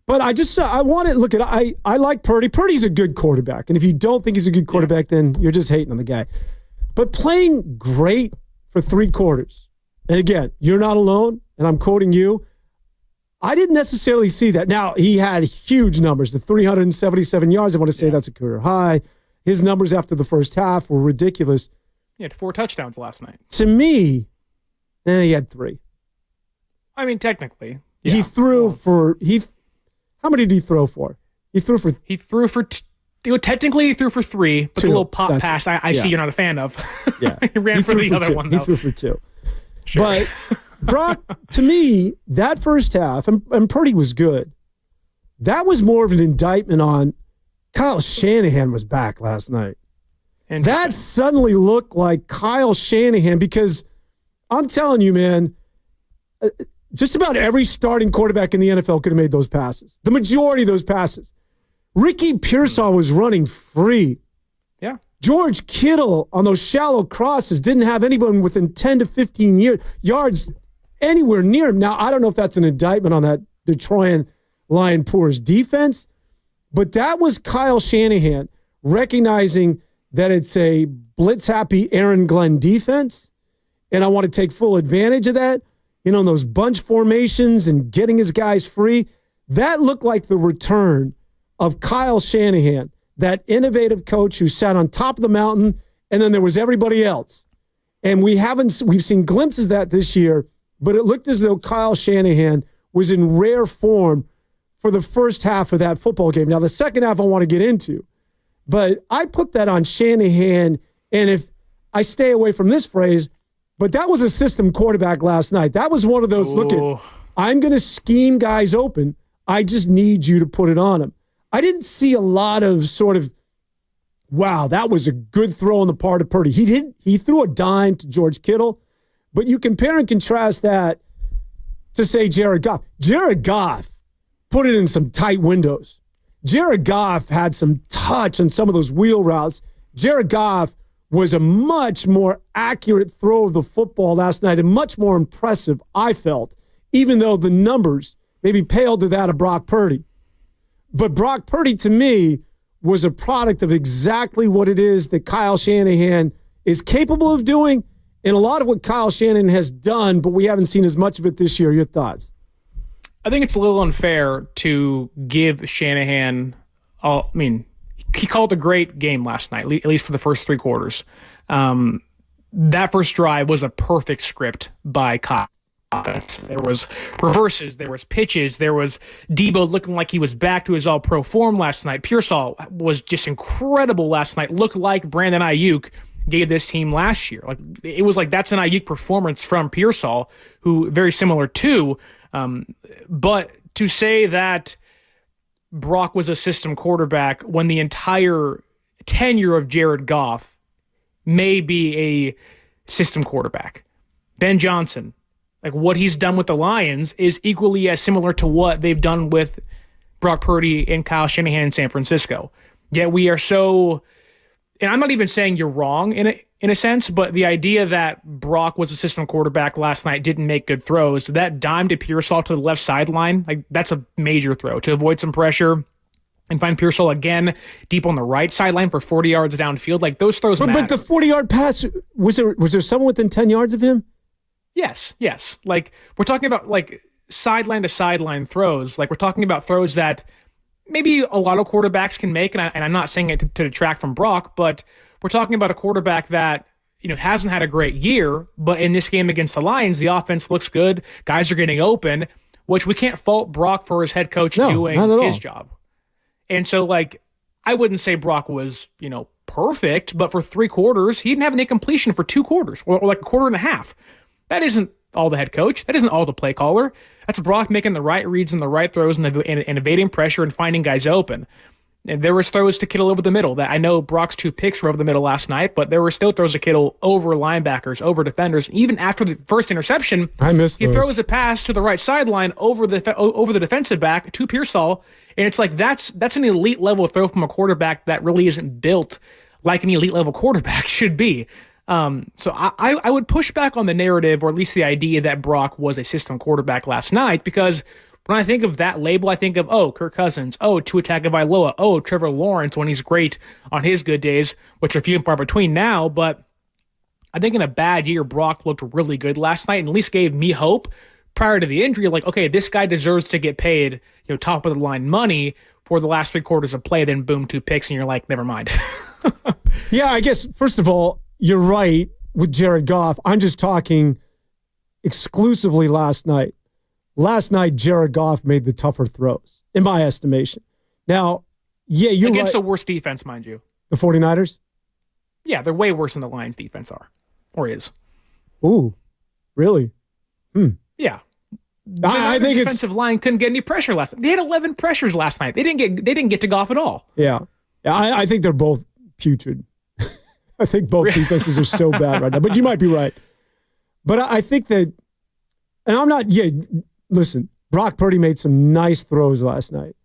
But I want to look at, I like Purdy. Purdy's a good quarterback. And if you don't think he's a good quarterback, then you're just hating on the guy. But playing great for 3 quarters, and again, you're not alone, and I'm quoting you, I didn't necessarily see that. Now, he had huge numbers, the 377 yards. I want to say that's a career high. His numbers after the first half were ridiculous. He had 4 touchdowns last night. To me, he had 3. I mean, technically. He threw for, how many did he throw for? Technically, he threw for 3, but 2. the little pop pass, I see you're not a fan of. Yeah. He ran for the other 2. one, though. He threw for 2. Sure. But Brock, to me, that first half, and Purdy was good, that was more of an indictment on Kyle Shanahan was back last night. That suddenly looked like Kyle Shanahan because I'm telling you, man, just about every starting quarterback in the NFL could have made those passes. The majority of those passes. Ricky Pearsall was running free. Yeah. George Kittle on those shallow crosses didn't have anyone within 10 to 15 yards anywhere near him. Now, I don't know if that's an indictment on that Detroit Lion Poor's defense, but that was Kyle Shanahan recognizing that it's a blitz-happy Aaron Glenn defense, and I want to take full advantage of that. In those bunch formations and getting his guys free. That looked like the return of Kyle Shanahan, that innovative coach who sat on top of the mountain, and then there was everybody else. And we've seen glimpses of that this year, but it looked as though Kyle Shanahan was in rare form for the first half of that football game. Now, the second half I want to get into, but I put that on Shanahan, and if I stay away from this phrase, but that was a system quarterback last night. That was one of those, I'm going to scheme guys open. I just need you to put it on them. I didn't see a lot of sort of, wow, that was a good throw on the part of Purdy. He threw a dime to George Kittle, but you compare and contrast that to, say, Jared Goff. Jared Goff put it in some tight windows. Jared Goff had some touch on some of those wheel routes. Jared Goff was a much more accurate throw of the football last night and much more impressive, I felt, even though the numbers maybe paled to that of Brock Purdy. But Brock Purdy, to me, was a product of exactly what it is that Kyle Shanahan is capable of doing, and a lot of what Kyle Shanahan has done, but we haven't seen as much of it this year. Your thoughts? I think it's a little unfair to give Shanahan, he called a great game last night, at least for the first 3 quarters. That first drive was a perfect script by Kyle. There was reverses, there was pitches, there was Debo looking like he was back to his all-pro form last night. Pearsall was just incredible last night, looked like Brandon Ayuk gave this team last year. It was like that's an Ayuk performance from Pearsall, who very similar to, but to say that Brock was a system quarterback when the entire tenure of Jared Goff may be a system quarterback. Ben Johnson, what he's done with the Lions is equally as similar to what they've done with Brock Purdy and Kyle Shanahan in San Francisco. Yet we are so, and I'm not even saying you're wrong in a sense, but the idea that Brock was a system quarterback last night didn't make good throws. That dime to Pearsall to the left sideline, that's a major throw to avoid some pressure and find Pearsall again deep on the right sideline for 40 yards downfield. Those throws matter. But the 40-yard pass, was there someone within 10 yards of him? Yes. We're talking about sideline to sideline throws. We're talking about throws that maybe a lot of quarterbacks can make, and I'm not saying it to detract from Brock, but we're talking about a quarterback that hasn't had a great year, but in this game against the Lions, the offense looks good. Guys are getting open, which we can't fault Brock for his head coach doing his job. And so, I wouldn't say Brock was, perfect, but for 3 quarters, he didn't have an incompletion for 2 quarters, or a quarter and a half. That isn't all the head coach. That isn't all the play caller. That's Brock making the right reads and the right throws and evading pressure and finding guys open. And there was throws to Kittle over the middle. That I know Brock's 2 picks were over the middle last night, but there were still throws to Kittle over linebackers, over defenders. Even after the first interception, he throws a pass to the right sideline over the defensive back to Pearsall, and it's like that's an elite level throw from a quarterback that really isn't built like an elite level quarterback should be. So I would push back on the narrative, or at least the idea that Brock was a system quarterback last night, because when I think of that label, I think of, Kirk Cousins, Tua Tagovailoa, Trevor Lawrence when he's great on his good days, which are few and far between now. But I think in a bad year, Brock looked really good last night and at least gave me hope prior to the injury. Like, okay, this guy deserves to get paid, top of the line money for the last 3 quarters of play. Then boom, 2 picks, and you're like, never mind. Yeah, I guess, first of all, you're right with Jared Goff. I'm just talking exclusively last night. Last night, Jared Goff made the tougher throws, in my estimation. Now, yeah, you're against right. the worst defense, mind you. The 49ers? Yeah, they're way worse than the Lions' defense are, or is. Ooh, really? Yeah. I think the defensive line couldn't get any pressure last night. They had 11 pressures last night. They didn't get to Goff at all. Yeah. I think they're both putrid. I think both defenses are so bad right now. But you might be right. But I think that, and I'm not, listen, Brock Purdy made some nice throws last night.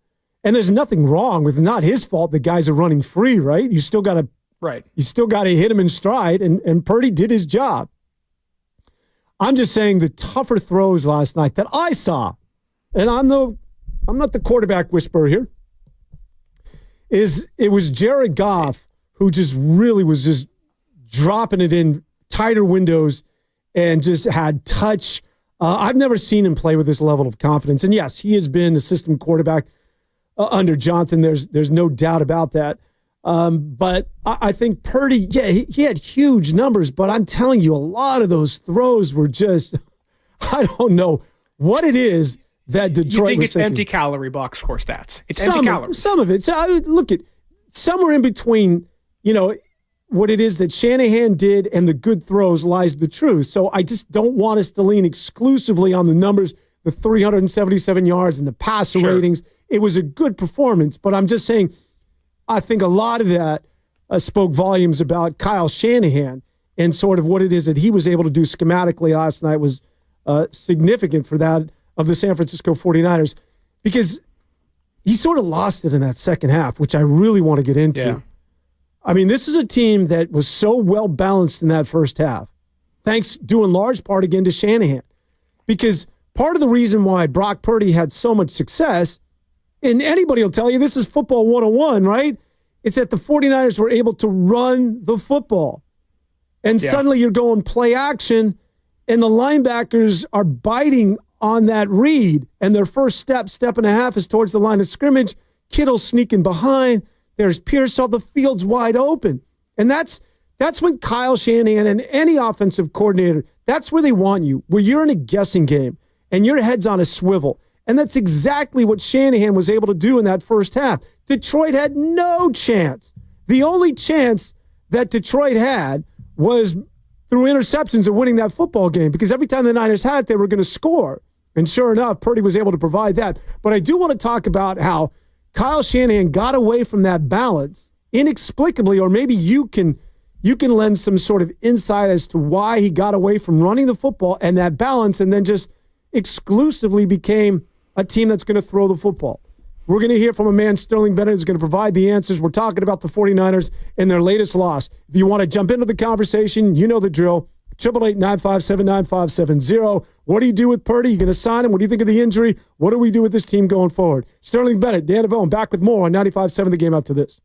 And there's nothing wrong with, not his fault, the guys are running free, right? You still got to hit him in stride, and Purdy did his job. I'm just saying the tougher throws last night that I saw, and I'm not the quarterback whisperer here, it was Jared Goff who just really was just dropping it in tighter windows and just had touch. I've never seen him play with this level of confidence. And yes, he has been a system quarterback under Johnson. There's no doubt about that. But I think Purdy, he had huge numbers, but I'm telling you, a lot of those throws were just, I don't know what it is that Detroit You think was it's thinking. empty calorie box score stats. It's empty calories. Some of it. So look at somewhere in between, what it is that Shanahan did and the good throws lies the truth. So I just don't want us to lean exclusively on the numbers, the 377 yards and the passer ratings. It was a good performance, but I'm just saying, I think a lot of that spoke volumes about Kyle Shanahan and sort of what it is that he was able to do schematically last night was significant for that of the San Francisco 49ers, because he sort of lost it in that second half, which I really want to get into. Yeah. I mean, this is a team that was so well balanced in that first half, thanks due in large part again to Shanahan, because part of the reason why Brock Purdy had so much success, and anybody will tell you this is football 101, right? It's that the 49ers were able to run the football. And suddenly you're going play action, and the linebackers are biting on that read, and their first step and a half is towards the line of scrimmage. Kittle sneaking behind. There's Pearsall. The field's wide open. And that's when Kyle Shanahan and any offensive coordinator, that's where they want you, where you're in a guessing game and your head's on a swivel. And that's exactly what Shanahan was able to do in that first half. Detroit had no chance. The only chance that Detroit had was through interceptions of winning that football game, because every time the Niners had it, they were going to score. And sure enough, Purdy was able to provide that. But I do want to talk about how Kyle Shanahan got away from that balance inexplicably, or maybe you can lend some sort of insight as to why he got away from running the football and that balance, and then just exclusively became a team that's going to throw the football. We're going to hear from a man, Sterling Bennett, who's going to provide the answers. We're talking about the 49ers and their latest loss. If you want to jump into the conversation, you know the drill. 888-957-9570. What do you do with Purdy? You going to sign him? What do you think of the injury? What do we do with this team going forward? Sterling Bennett, Dan Avone, back with more on 95.7 The Game after this.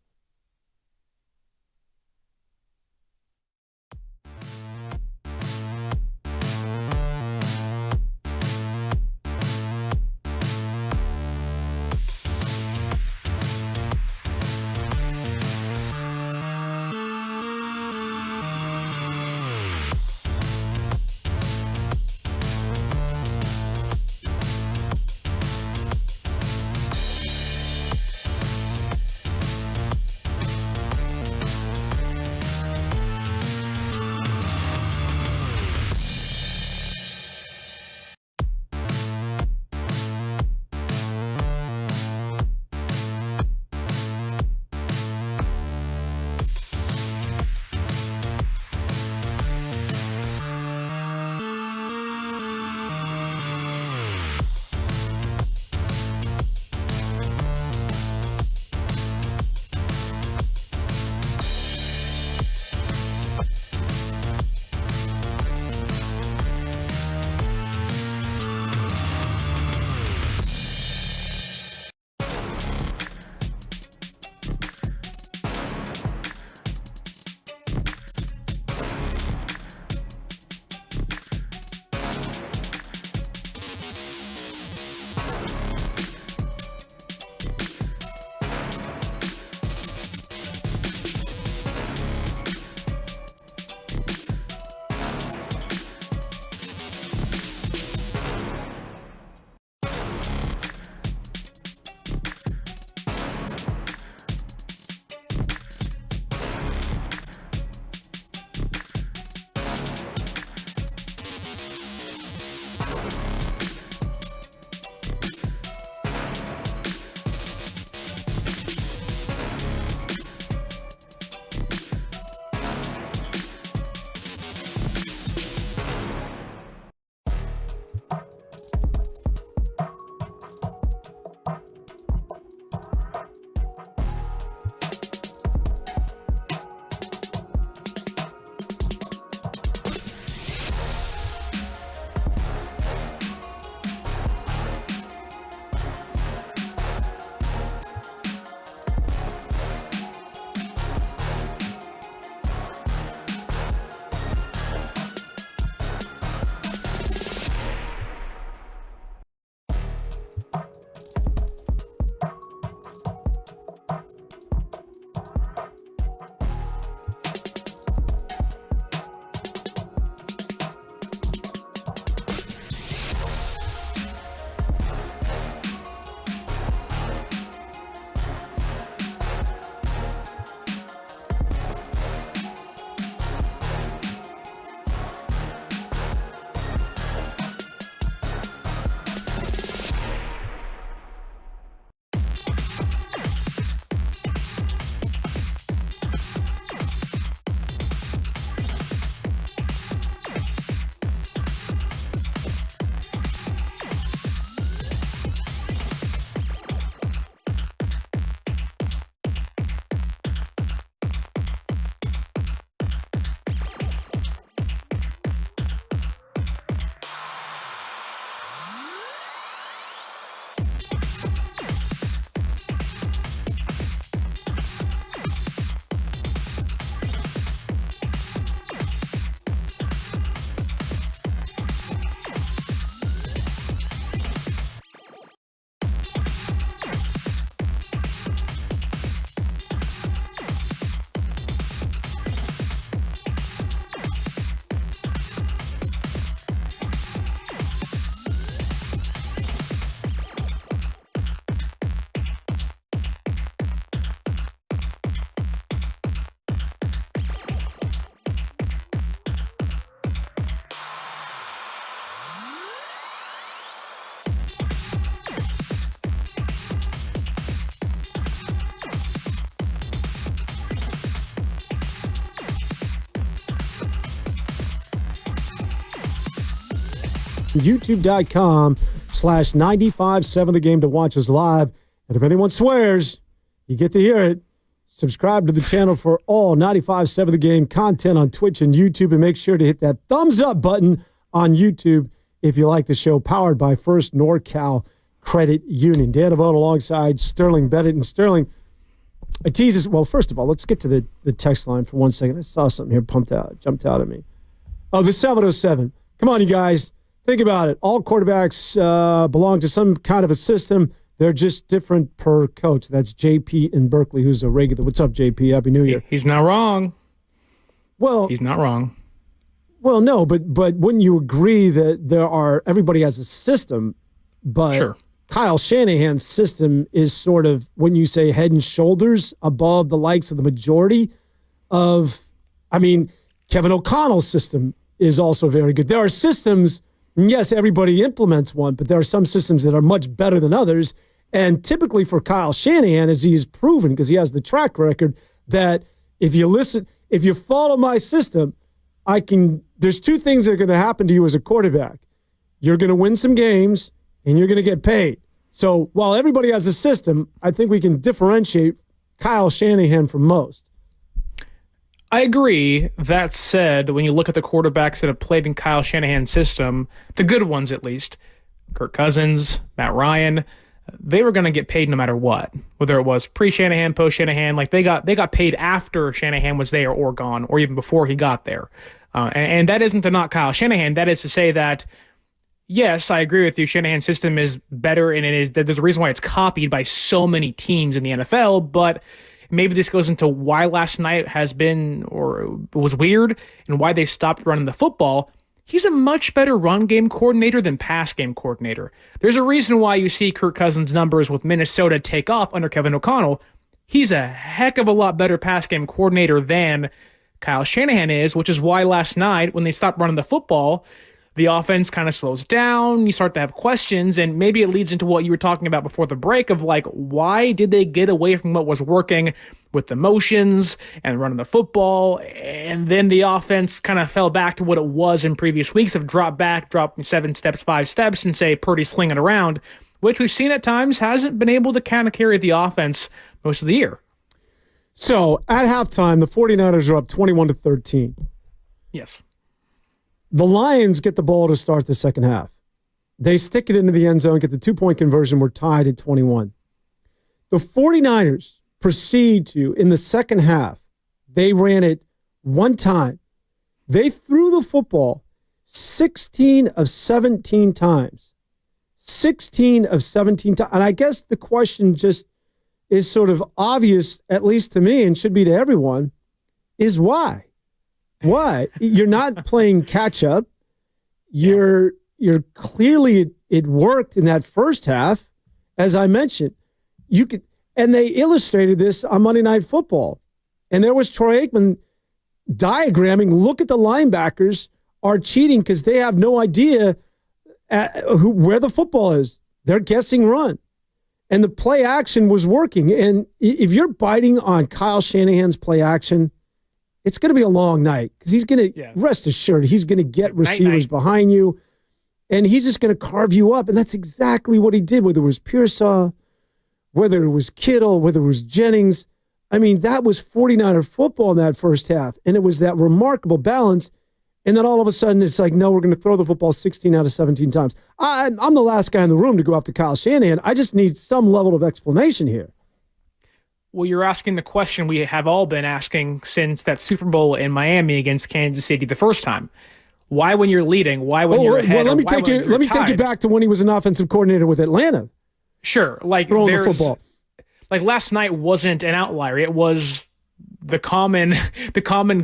YouTube.com/957 The Game to watch us live. And if anyone swears, you get to hear it. Subscribe to the channel for all 95.7 The Game content on Twitch and YouTube, and make sure to hit that thumbs up button on YouTube if you like the show. Powered by First NorCal Credit Union. Dan Avone alongside Sterling Bennett. And Sterling, I tease us. Well, first of all, let's get to the text line for 1 second. I saw something here jumped out at me. Oh, the 707. Come on, you guys. Think about it. All quarterbacks belong to some kind of a system. They're just different per coach. That's JP in Berkeley, who's a regular. What's up, JP? Happy New Year. He's not wrong. Well, he's not wrong. Well, no, but wouldn't you agree that everybody has a system, but sure. Kyle Shanahan's system is sort of, when you say head and shoulders above the likes of the majority of, Kevin O'Connell's system is also very good. There are systems, and yes, everybody implements one, but there are some systems that are much better than others. And typically for Kyle Shanahan, as he has proven, because he has the track record, that if you follow my system, there's two things that are going to happen to you as a quarterback. You're going to win some games, and you're going to get paid. So while everybody has a system, I think we can differentiate Kyle Shanahan from most. I agree. That said, when you look at the quarterbacks that have played in Kyle Shanahan's system, the good ones at least, Kirk Cousins, Matt Ryan, they were going to get paid no matter what, whether it was pre-Shanahan, post-Shanahan. Like they got paid after Shanahan was there or gone, or even before he got there. And that isn't to knock Kyle Shanahan. That is to say that, yes, I agree with you. Shanahan's system is better, and there's a reason why it's copied by so many teams in the NFL, but maybe this goes into why last night has been or was weird and why they stopped running the football. He's a much better run game coordinator than pass game coordinator. There's a reason why you see Kirk Cousins' numbers with Minnesota take off under Kevin O'Connell. He's a heck of a lot better pass game coordinator than Kyle Shanahan is, which is why last night when they stopped running the football, the offense kind of slows down. You start to have questions, and maybe it leads into what you were talking about before the break of like, why did they get away from what was working with the motions and running the football? And then the offense kind of fell back to what it was in previous weeks of drop 7 steps, 5 steps, and say Purdy slinging around, which we've seen at times hasn't been able to kind of carry the offense most of the year. So at halftime, the 49ers are up 21-13. Yes. The Lions get the ball to start the second half. They stick it into the end zone, get the 2-point conversion. We're tied at 21. The 49ers proceed to, in the second half, they ran it one time. They threw the football 16 of 17 times. 16 of 17 times. And I guess the question just is sort of obvious, at least to me, and should be to everyone, is why? Why? You're not playing catch up. You're clearly it worked in that first half, as I mentioned. And they illustrated this on Monday Night Football. And there was Troy Aikman diagramming, look at the linebackers are cheating because they have no idea where the football is. They're guessing run. And the play action was working. And if you're biting on Kyle Shanahan's play action, it's going to be a long night because he's going to, rest assured, he's going to get receivers behind you, and he's just going to carve you up. And that's exactly what he did, whether it was Pearsall, whether it was Kittle, whether it was Jennings. I mean, that was 49er football in that first half, and it was that remarkable balance. And then all of a sudden, it's like, no, we're going to throw the football 16 out of 17 times. I'm the last guy in the room to go after Kyle Shanahan. I just need some level of explanation here. Well, you're asking the question we have all been asking since that Super Bowl in Miami against Kansas City the first time. Why when you're leading? Why when you're ahead? Well, let me take you back to when he was an offensive coordinator with Atlanta. Sure. Like throwing the football. Like last night wasn't an outlier. It was the common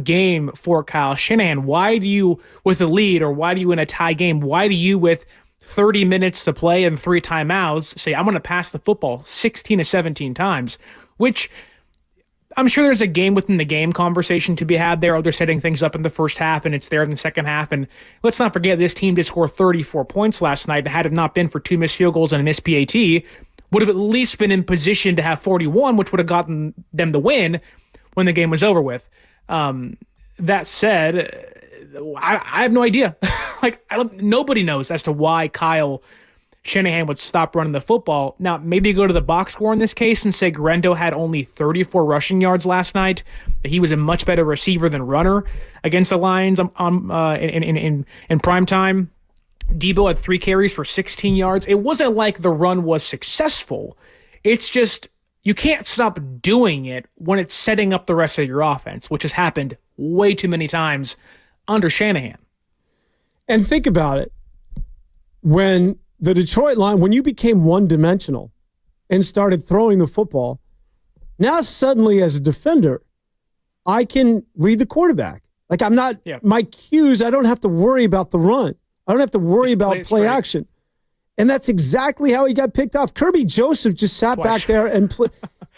game for Kyle Shanahan. Why do you, with a lead, or why do you in a tie game, why do you with 30 minutes to play and 3 timeouts say, I'm going to pass the football 16 to 17 times? Which I'm sure there's a game within the game conversation to be had there. They're setting things up in the first half, and it's there in the second half. And let's not forget, this team did score 34 points last night. Had it not been for 2 missed field goals and a missed PAT, would have at least been in position to have 41, which would have gotten them the win when the game was over with. That said, I have no idea. Like, nobody knows as to why Kyle Shanahan would stop running the football. Now, maybe go to the box score in this case and say Guerrero had only 34 rushing yards last night. He was a much better receiver than runner against the Lions in prime time. Debo had 3 carries for 16 yards. It wasn't like the run was successful. It's just you can't stop doing it when it's setting up the rest of your offense, which has happened way too many times under Shanahan. And think about it. When the Detroit line, when you became one-dimensional and started throwing the football, now suddenly as a defender, I can read the quarterback. Like my cues, I don't have to worry about the run. I don't have to worry about play action. And that's exactly how he got picked off. Kirby Joseph just sat back there and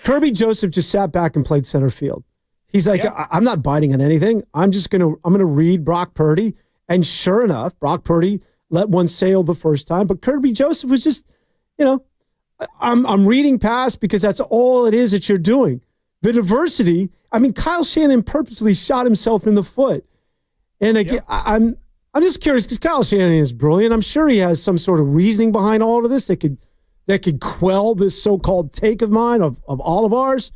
Kirby Joseph just sat back and played center field. He's like, I'm not biting on anything. I'm gonna read Brock Purdy. And sure enough, Brock Purdy let one sail the first time, but Kirby Joseph was just, I'm reading past because that's all it is that you're doing. The diversity, Kyle Shanahan purposely shot himself in the foot. And again, I'm just curious because Kyle Shanahan is brilliant. I'm sure he has some sort of reasoning behind all of this that could quell this so-called take of mine of all of ours.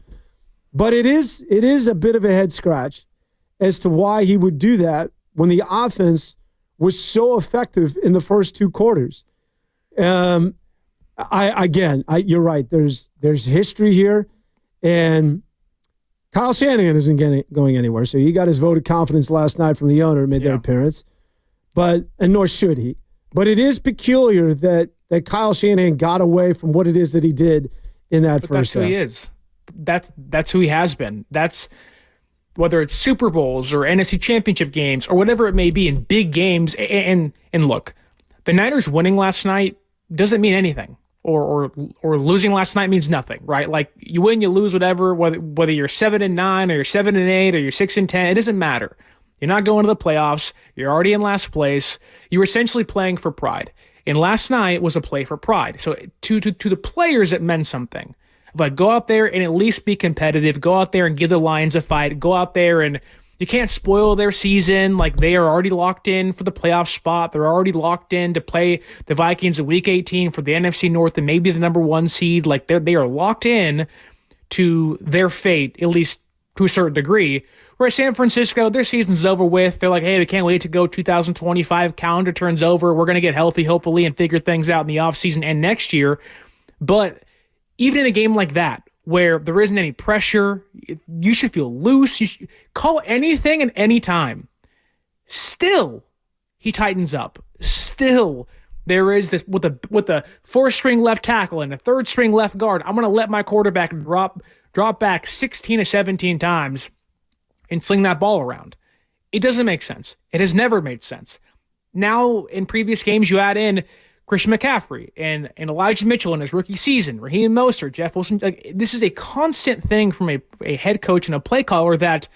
But it is a bit of a head scratch as to why he would do that when the offense was so effective in the first 2 quarters. You're right. There's history here, and Kyle Shanahan isn't going anywhere. So he got his vote of confidence last night from the owner, made their appearance, and nor should he. But it is peculiar that Kyle Shanahan got away from what it is that he did in that first half. That's who he is. That's who he has been. That's whether it's Super Bowls or NFC Championship games or whatever it may be in big games. And look, the Niners winning last night doesn't mean anything, or losing last night means nothing, right? Like you win, you lose, whatever. Whether you're 7-9 or you're 7-8 or you're 6-10, it doesn't matter. You're not going to the playoffs. You're already in last place. You're essentially playing for pride. And last night was a play for pride. So to the players, it meant something. Like, go out there and at least be competitive. Go out there and give the Lions a fight. Go out there and you can't spoil their season. Like, they are already locked in for the playoff spot. They're already locked in to play the Vikings in Week 18 for the NFC North and maybe the number 1 seed. Like, they are locked in to their fate, at least to a certain degree. Whereas San Francisco, their season's over with. They're like, hey, we can't wait to go 2025. Calendar turns over. We're going to get healthy, hopefully, and figure things out in the offseason and next year. But even in a game like that, where there isn't any pressure, you should feel loose. You should call anything and any time. Still, he tightens up. Still, there is this with the 4th-string left tackle and a 3rd-string left guard. I'm going to let my quarterback drop back 16 to 17 times and sling that ball around. It doesn't make sense. It has never made sense. Now, in previous games, you add in Christian McCaffrey and Elijah Mitchell in his rookie season, Raheem Mostert, Jeff Wilson. Like, this is a constant thing from a head coach and a play caller that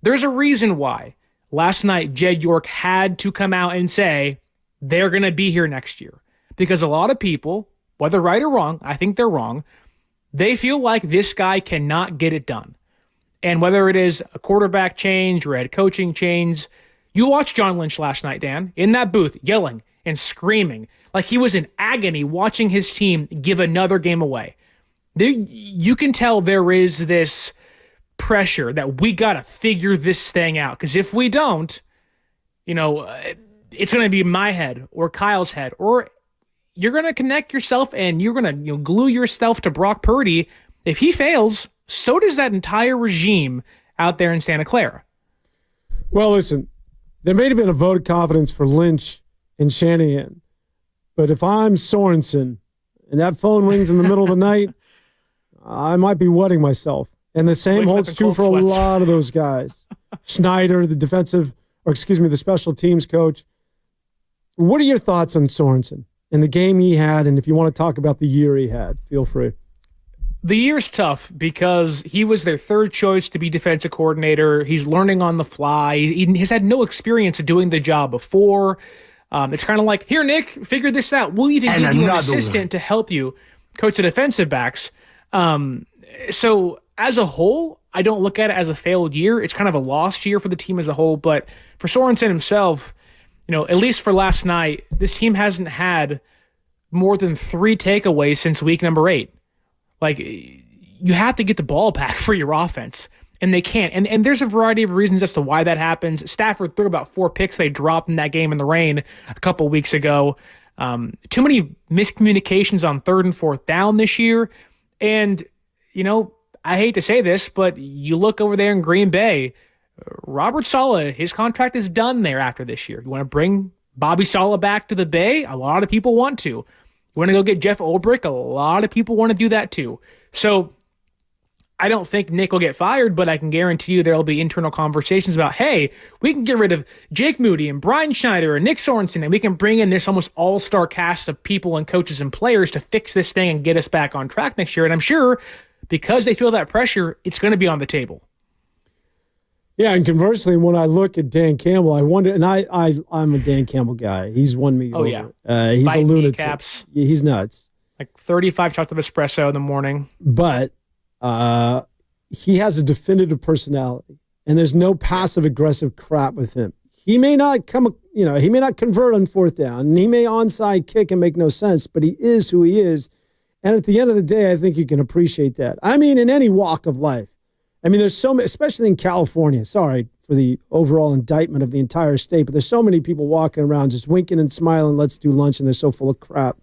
there's a reason why last night Jed York had to come out and say they're going to be here next year. Because a lot of people, whether right or wrong, I think they're wrong, they feel like this guy cannot get it done. And whether it is a quarterback change or a head coaching change, you watched John Lynch last night, Dan, in that booth, yelling and screaming like he was in agony watching his team give another game away. You can tell there is this pressure that we got to figure this thing out. Because if we don't, it's going to be my head or Kyle's head, or you're going to connect yourself and you're going to glue yourself to Brock Purdy. If he fails, so does that entire regime out there in Santa Clara. Well, listen, there may have been a vote of confidence for Lynch and Shanahan, but if I'm Sorensen and that phone rings in the middle of the night, I might be wetting myself. And the same holds true for a lot of those guys. Schneider, the special teams coach. What are your thoughts on Sorensen and the game he had? And if you want to talk about the year he had, feel free. The year's tough because he was their 3rd choice to be defensive coordinator. He's learning on the fly. He's had no experience of doing the job before. It's kind of like, here, Nick, figure this out. We'll even give you an assistant to help you coach the defensive backs. So as a whole, I don't look at it as a failed year. It's kind of a lost year for the team as a whole. But for Sorensen himself, at least for last night, this team hasn't had more than 3 takeaways since week number 8. Like, you have to get the ball back for your offense, and they can't. And there's a variety of reasons as to why that happens. Stafford threw about 4 picks they dropped in that game in the rain a couple weeks ago. Too many miscommunications on 3rd and 4th down this year. And, I hate to say this, but you look over there in Green Bay, Robert Saleh, his contract is done there after this year. You want to bring Bobby Saleh back to the Bay? A lot of people want to. You want to go get Jeff Ulbrich? A lot of people want to do that too. So I don't think Nick will get fired, but I can guarantee you there will be internal conversations about, hey, we can get rid of Jake Moody and Brian Schneider and Nick Sorensen, and we can bring in this almost all-star cast of people and coaches and players to fix this thing and get us back on track next year. And I'm sure because they feel that pressure, it's going to be on the table. Yeah, and conversely, when I look at Dan Campbell, I wonder, and I'm a Dan Campbell guy. He's won me over. Yeah. He's a lunatic. Caps. He's nuts. Like 35 shots of espresso in the morning. But he has a definitive personality, and there's no passive-aggressive crap with him. He may not he may not convert on 4th down, and he may onside kick and make no sense, but he is who he is. And at the end of the day, I think you can appreciate that. I mean, in any walk of life. I mean, there's so many, especially in California. Sorry for the overall indictment of the entire state, but there's so many people walking around just winking and smiling, let's do lunch, and they're so full of crap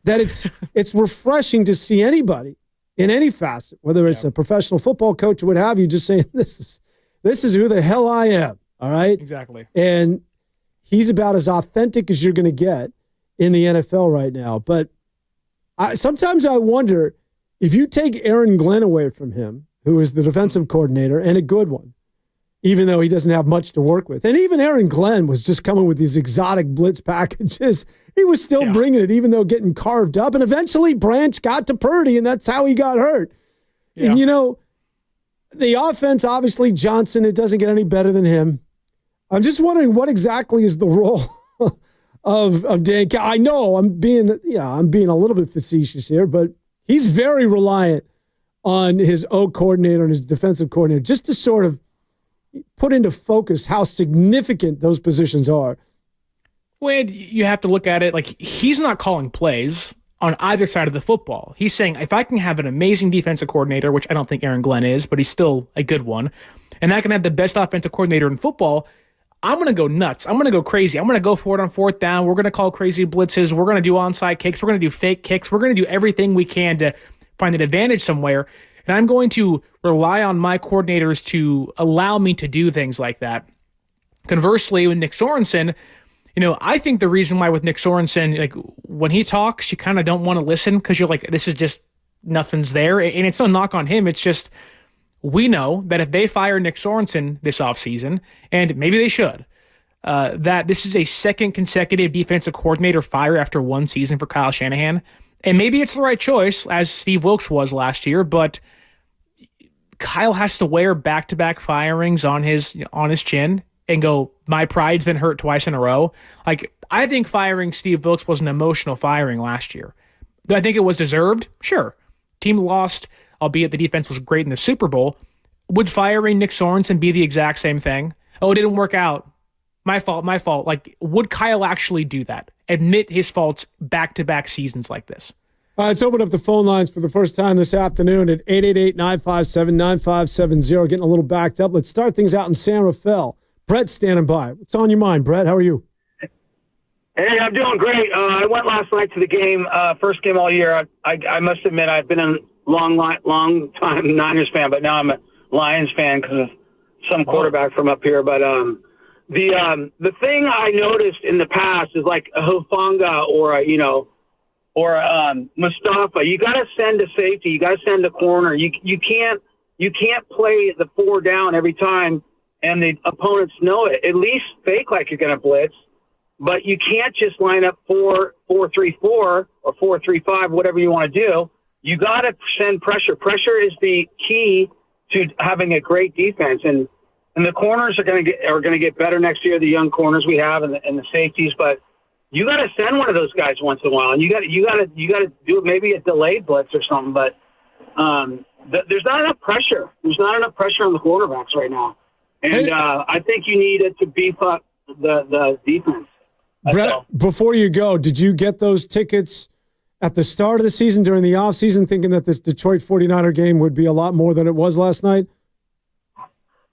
that it's refreshing to see anybody in any facet, whether it's a professional football coach or what have you, just saying, this is who the hell I am, all right? Exactly. And he's about as authentic as you're going to get in the NFL right now. But sometimes I wonder, if you take Aaron Glenn away from him, who is the defensive coordinator and a good one, even though he doesn't have much to work with. And even Aaron Glenn was just coming with these exotic blitz packages. He was still bringing it, even though getting carved up. And eventually Branch got to Purdy, and that's how he got hurt. Yeah. And, the offense, obviously, Johnson, it doesn't get any better than him. I'm just wondering what exactly is the role of Dan. I know I'm being a little bit facetious here, but he's very reliant on his O coordinator and his defensive coordinator just to sort of put into focus how significant those positions are. Wade, you have to look at it like he's not calling plays on either side of the football. He's saying, if I can have an amazing defensive coordinator, which I don't think Aaron Glenn is, but he's still a good one, and I can have the best offensive coordinator in football, I'm going to go nuts. I'm going to go crazy. I'm going to go for it on 4th down. We're going to call crazy blitzes. We're going to do onside kicks. We're going to do fake kicks. We're going to do everything we can to find an advantage somewhere. And I'm going to rely on my coordinators to allow me to do things like that. Conversely, with Nick Sorensen, I think the reason why with Nick Sorensen, like when he talks, you kind of don't want to listen because you're like, this is just nothing's there. And it's no knock on him. It's just, we know that if they fire Nick Sorensen this offseason, and maybe they should, that this is a 2nd consecutive defensive coordinator fire after 1 season for Kyle Shanahan. And maybe it's the right choice, as Steve Wilkes was last year, but Kyle has to wear back-to-back firings on his chin and go, my pride's been hurt twice in a row. Like, I think firing Steve Wilkes was an emotional firing last year. Do I think it was deserved? Sure. Team lost, albeit the defense was great in the Super Bowl. Would firing Nick Sorensen be the exact same thing? Oh, it didn't work out. My fault. Like, would Kyle actually do that? Admit his faults back-to-back seasons like this? Let's open up the phone lines for the first time this afternoon at 888-957-9570. Getting a little backed up. Let's start things out in San Rafael. Brett's standing by. What's on your mind, Brett? How are you? Hey, I'm doing great. I went last night to the game, first game all year. I must admit I've been a long time Niners fan, but now I'm a Lions fan because of some quarterback from up here. But the thing I noticed in the past is like a Hufanga or Mustafa. You got to send a safety. You got to send a corner. You can't play the 4 down every time, and the opponents know it. At least fake like you're going to blitz, but you can't just line up 4-3-4 or 4-3-5, whatever you want to do. You got to send pressure. Pressure is the key to having a great defense, and the corners are going to get better next year. The young corners we have and the safeties, but you got to send one of those guys once in a while, and you got to do maybe a delayed blitz or something. But there's not enough pressure. There's not enough pressure on the quarterbacks right now, and I think you need it to beef up the defense. Brett, before you go, did you get those tickets at the start of the season during the offseason thinking that this Detroit 49er game would be a lot more than it was last night?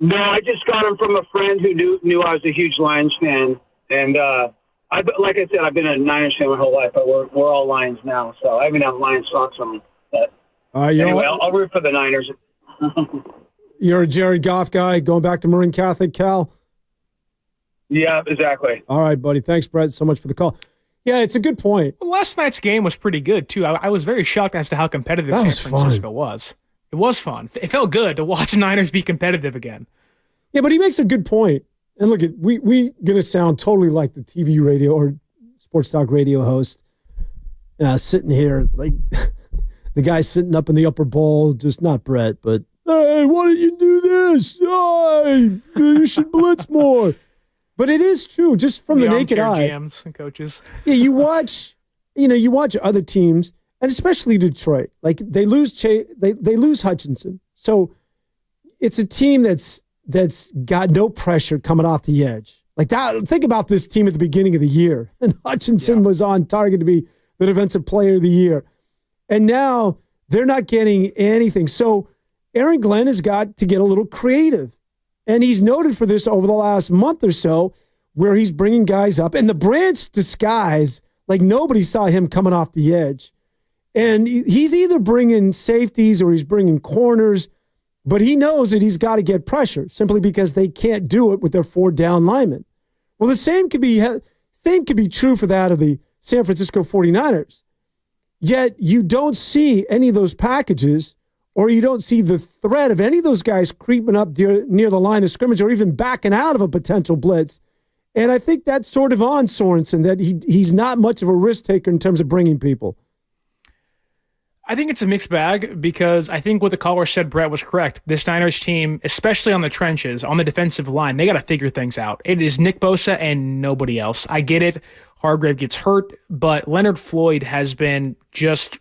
No, I just got them from a friend who knew I was a huge Lions fan. And like I said, I've been a Niners fan my whole life, but we're all Lions now. So I even have Lions socks on me. But anyway, I'll root for the Niners. You're a Jared Goff guy going back to Marin Catholic, Cal? Yeah, exactly. All right, buddy. Thanks, Brett, so much for the call. Yeah, it's a good point. Well, last night's game was pretty good, too. I was very shocked as to how competitive San Francisco was. It was fun. It felt good to watch Niners be competitive again. Yeah, but he makes a good point. And look, we going to sound totally like the TV radio or sports talk radio host sitting here, like the guy sitting up in the upper bowl, just not Brett, but, hey, why don't you do this? Hey, you should blitz more. But it is true, just from the naked eye. GMs and coaches. Yeah, you watch other teams, and especially Detroit. Like they lose they lose Hutchinson, so it's a team that's got no pressure coming off the edge. Like that. Think about this team at the beginning of the year, and Hutchinson was on target to be the defensive player of the year, and now they're not getting anything. So Aaron Glenn has got to get a little creative. And he's noted for this over the last month or so, where he's bringing guys up. And the branch disguise, like nobody saw him coming off the edge. And he's either bringing safeties or he's bringing corners, but he knows that he's got to get pressure simply because they can't do it with their 4 down linemen. Well, the same could be true for that of the San Francisco 49ers. Yet you don't see any of those packages, or you don't see the threat of any of those guys creeping up near the line of scrimmage or even backing out of a potential blitz. And I think that's sort of on Sorensen, that he's not much of a risk taker in terms of bringing people. I think it's a mixed bag because I think what the caller said, Brett, was correct. This Niners team, especially on the trenches, on the defensive line, they got to figure things out. It is Nick Bosa and nobody else. I get it. Hargrave gets hurt, but Leonard Floyd has been just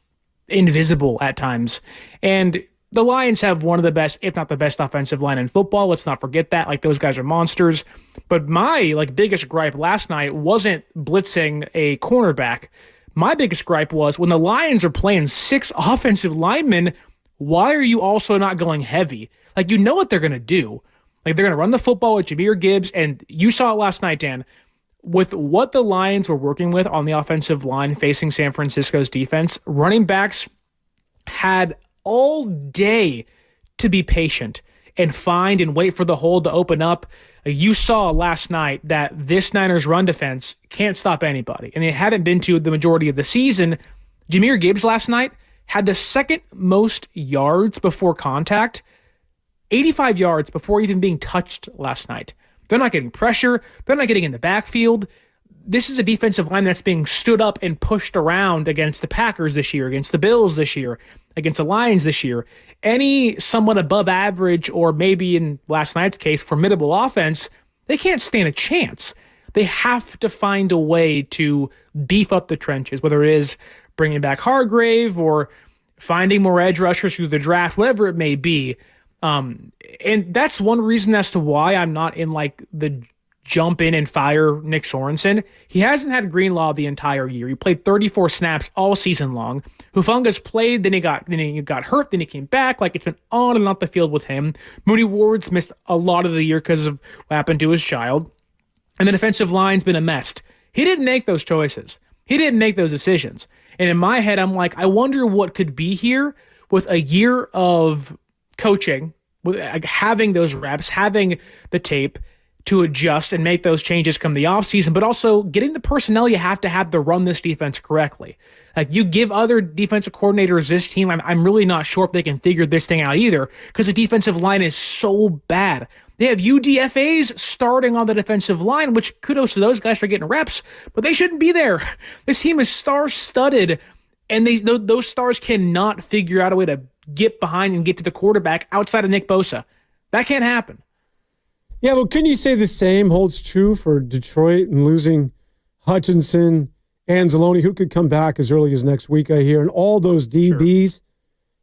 invisible at times. And the Lions have one of the best, if not the best, offensive line in football. Let's not forget that. Like, those guys are monsters. But my biggest gripe last night wasn't blitzing a cornerback. My biggest gripe was when the Lions are playing 6 offensive linemen, why are you also not going heavy? Like, you know what they're going to do. Like, they're going to run the football with Jahmyr Gibbs, and you saw it last night, Dan. With what the Lions were working with on the offensive line facing San Francisco's defense, running backs had all day to be patient and find and wait for the hole to open up. You saw last night that this Niners run defense can't stop anybody, and they haven't been to the majority of the season. Jahmyr Gibbs last night had the second most yards before contact, 85 yards before even being touched last night. They're not getting pressure. They're not getting in the backfield. This is a defensive line that's being stood up and pushed around against the Packers this year, against the Bills this year, against the Lions this year. Any somewhat above average, or maybe in last night's case, formidable offense, they can't stand a chance. They have to find a way to beef up the trenches, whether it is bringing back Hargrave or finding more edge rushers through the draft, whatever it may be. And that's one reason as to why I'm not in the jump in and fire Nick Sorensen. He hasn't had Greenlaw the entire year. He played 34 snaps all season long. Hufanga's played, then he got hurt, then he came back. It's been on and off the field with him. Mooney Ward's missed a lot of the year because of what happened to his child. And the defensive line's been a mess. He didn't make those choices. He didn't make those decisions. And in my head, I'm like, I wonder what could be here with a year of coaching, with having those reps, having the tape to adjust and make those changes come the offseason, but also getting the personnel you have to run this defense correctly. You give other defensive coordinators this team, I'm really not sure if they can figure this thing out either, because the defensive line is so bad. They have UDFAs starting on the defensive line, which kudos to those guys for getting reps, but they shouldn't be there. This team is star-studded, and those stars cannot figure out a way to get behind and get to the quarterback outside of Nick Bosa. That can't happen. Yeah, well, couldn't you say the same holds true for Detroit and losing Hutchinson, Anzalone, who could come back as early as next week, I hear, and all those DBs? Sure.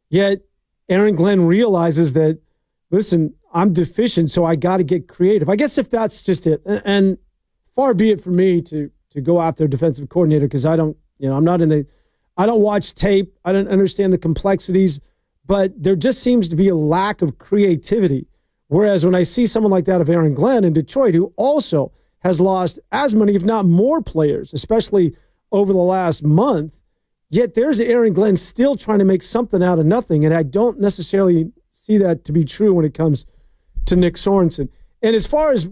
Yet Aaron Glenn realizes that, listen, I'm deficient, so I got to get creative. I guess if that's just it, and far be it for me to to go after a defensive coordinator because I don't watch tape. I don't understand the complexities, but there just seems to be a lack of creativity. Whereas when I see someone like that of Aaron Glenn in Detroit, who also has lost as many, if not more players, especially over the last month, yet there's Aaron Glenn still trying to make something out of nothing. And I don't necessarily see that to be true when it comes to Nick Sorensen. And as far as,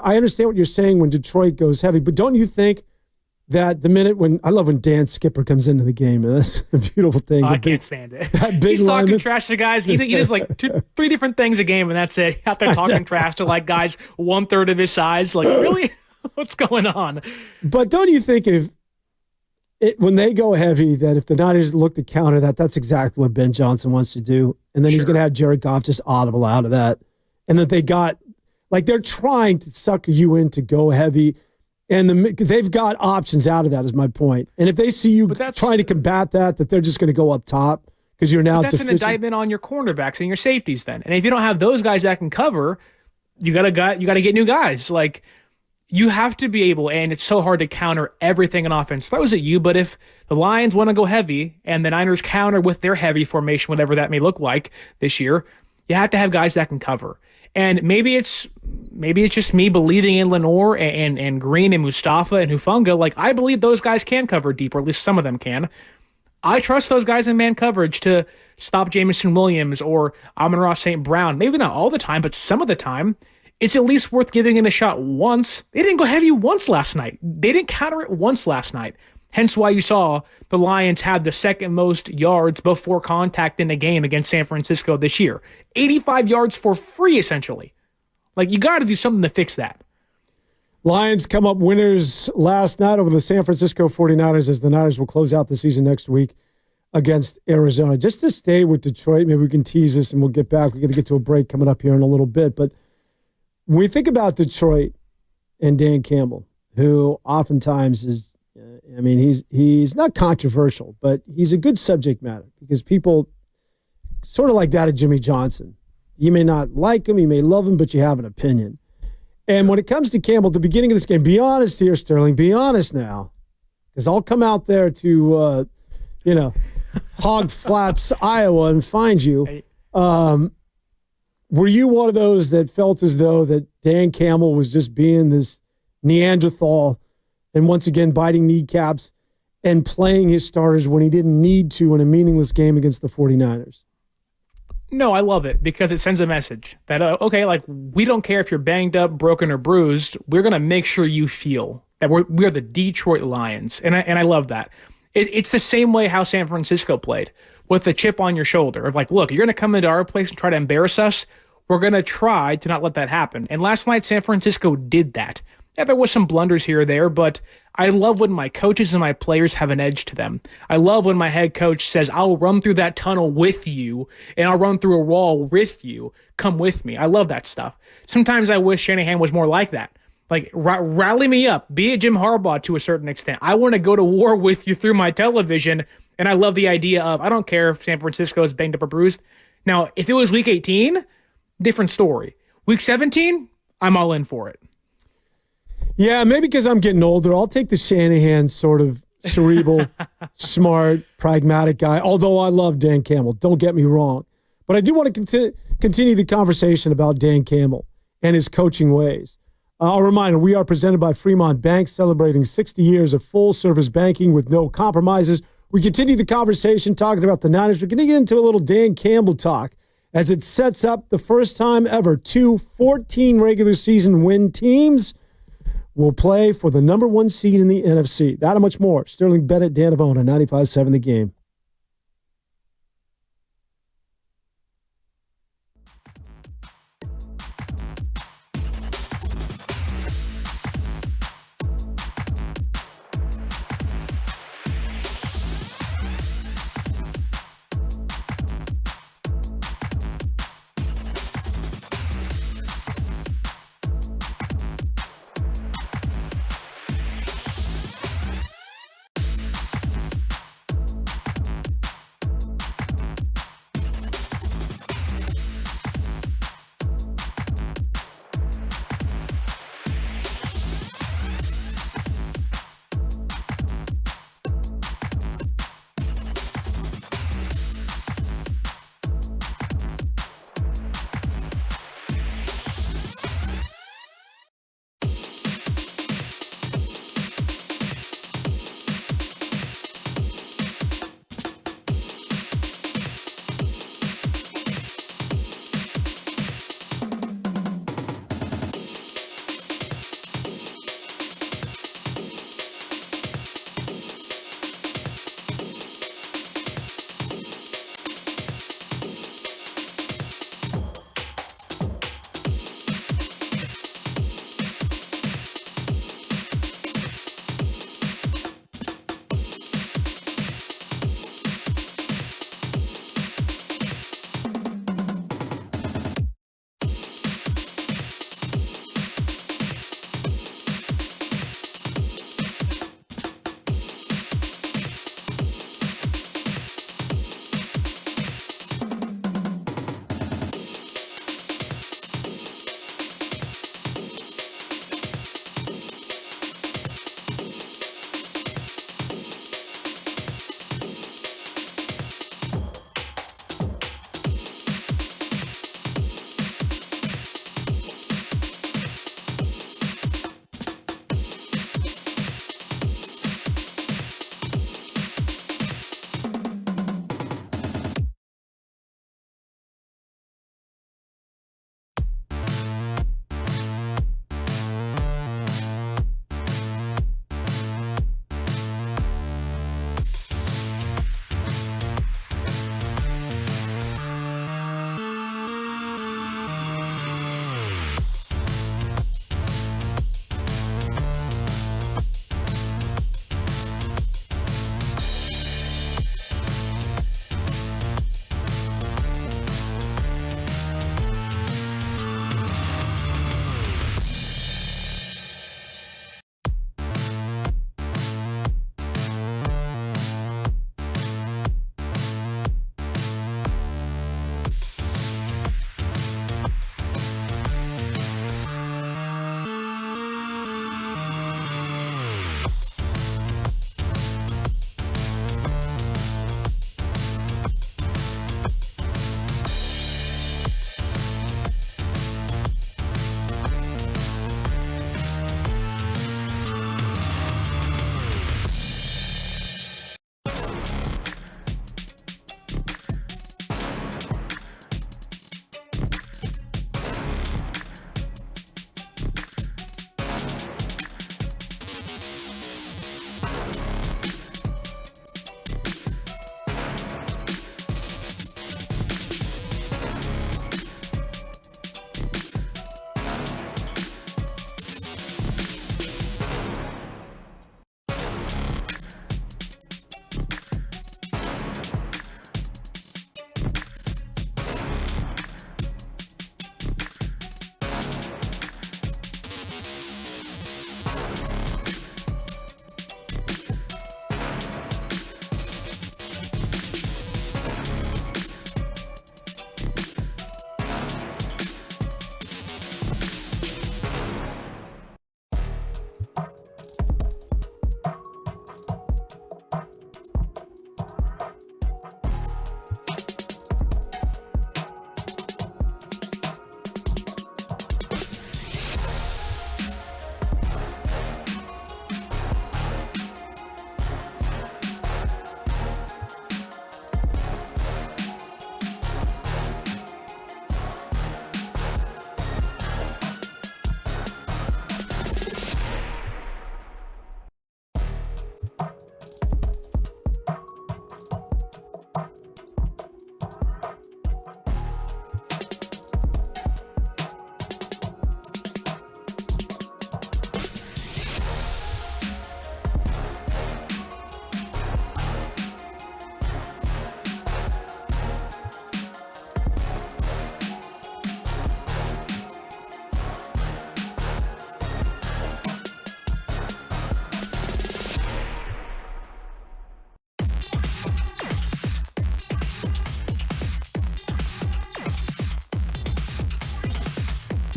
I understand what you're saying when Detroit goes heavy, but don't you think that the minute I love when Dan Skipper comes into the game, and that's a beautiful thing. I can't stand it. That big He's talking lineman. trash to guys. He does like three different things a game, and that's it. Out there talking trash to like guys 1/3 of his size. Like, really? What's going on? But don't you think when they go heavy, that if the Niners look to counter that, that's exactly what Ben Johnson wants to do. And then he's going to have Jared Goff just audible out of that. And that they're trying to sucker you in to go heavy. And they've got options out of that, is my point. And if they see you trying to combat that they're just going to go up top because you're now that's deficient. An indictment on your cornerbacks and your safeties then. And if you don't have those guys that can cover, you got to get new guys. Like, you have to be able, and it's so hard to counter everything an offense throws at you, but if the Lions want to go heavy and the Niners counter with their heavy formation, whatever that may look like this year, you have to have guys that can cover. And maybe it's just me believing in Lenore and Green and Mustafa and Hufanga. Like, I believe those guys can cover deep, or at least some of them can. I trust those guys in man coverage to stop Jameson Williams or Amon-Ra St. Brown. Maybe not all the time, but some of the time. It's at least worth giving it a shot once. They didn't go heavy once last night. They didn't counter it once last night. Hence why you saw the Lions had the second most yards before contact in a game against San Francisco this year. 85 yards for free, essentially. Like, you got to do something to fix that. Lions come up winners last night over the San Francisco 49ers as the Niners will close out the season next week against Arizona. Just to stay with Detroit, maybe we can tease this and we'll get back. We're going to get to a break coming up here in a little bit. But when we think about Detroit and Dan Campbell, who oftentimes is, he's not controversial, but he's a good subject matter because people sort of like that of Jimmy Johnson. You may not like him, you may love him, but you have an opinion. And when it comes to Campbell, at the beginning of this game, be honest here, Sterling, be honest now, because I'll come out there to, Hog Flats, Iowa, and find you. Were you one of those that felt as though that Dan Campbell was just being this Neanderthal and once again biting kneecaps and playing his starters when he didn't need to in a meaningless game against the 49ers? No, I love it because it sends a message that, we don't care if you're banged up, broken, or bruised. We're going to make sure you feel that we're the Detroit Lions. And I love that. It's the same way how San Francisco played, with the chip on your shoulder of like, look, you're going to come into our place and try to embarrass us. We're going to try to not let that happen. And last night, San Francisco did that. Yeah, there was some blunders here or there, but I love when my coaches and my players have an edge to them. I love when my head coach says, I'll run through that tunnel with you, and I'll run through a wall with you. Come with me. I love that stuff. Sometimes I wish Shanahan was more like that. Like, rally me up. Be a Jim Harbaugh to a certain extent. I want to go to war with you through my television, and I love the idea of, I don't care if San Francisco is banged up or bruised. Now, if it was week 18, different story. Week 17, I'm all in for it. Yeah, maybe because I'm getting older, I'll take the Shanahan sort of cerebral, smart, pragmatic guy, although I love Dan Campbell. Don't get me wrong. But I do want to continue the conversation about Dan Campbell and his coaching ways. A reminder, we are presented by Fremont Bank, celebrating 60 years of full-service banking with no compromises. We continue the conversation talking about the Niners. We're going to get into a little Dan Campbell talk as it sets up the first time ever 2 14 regular season win teams will play for the number 1 seed in the NFC. That and much more. Sterling Bennett, Dan Avona, 95.7 The Game.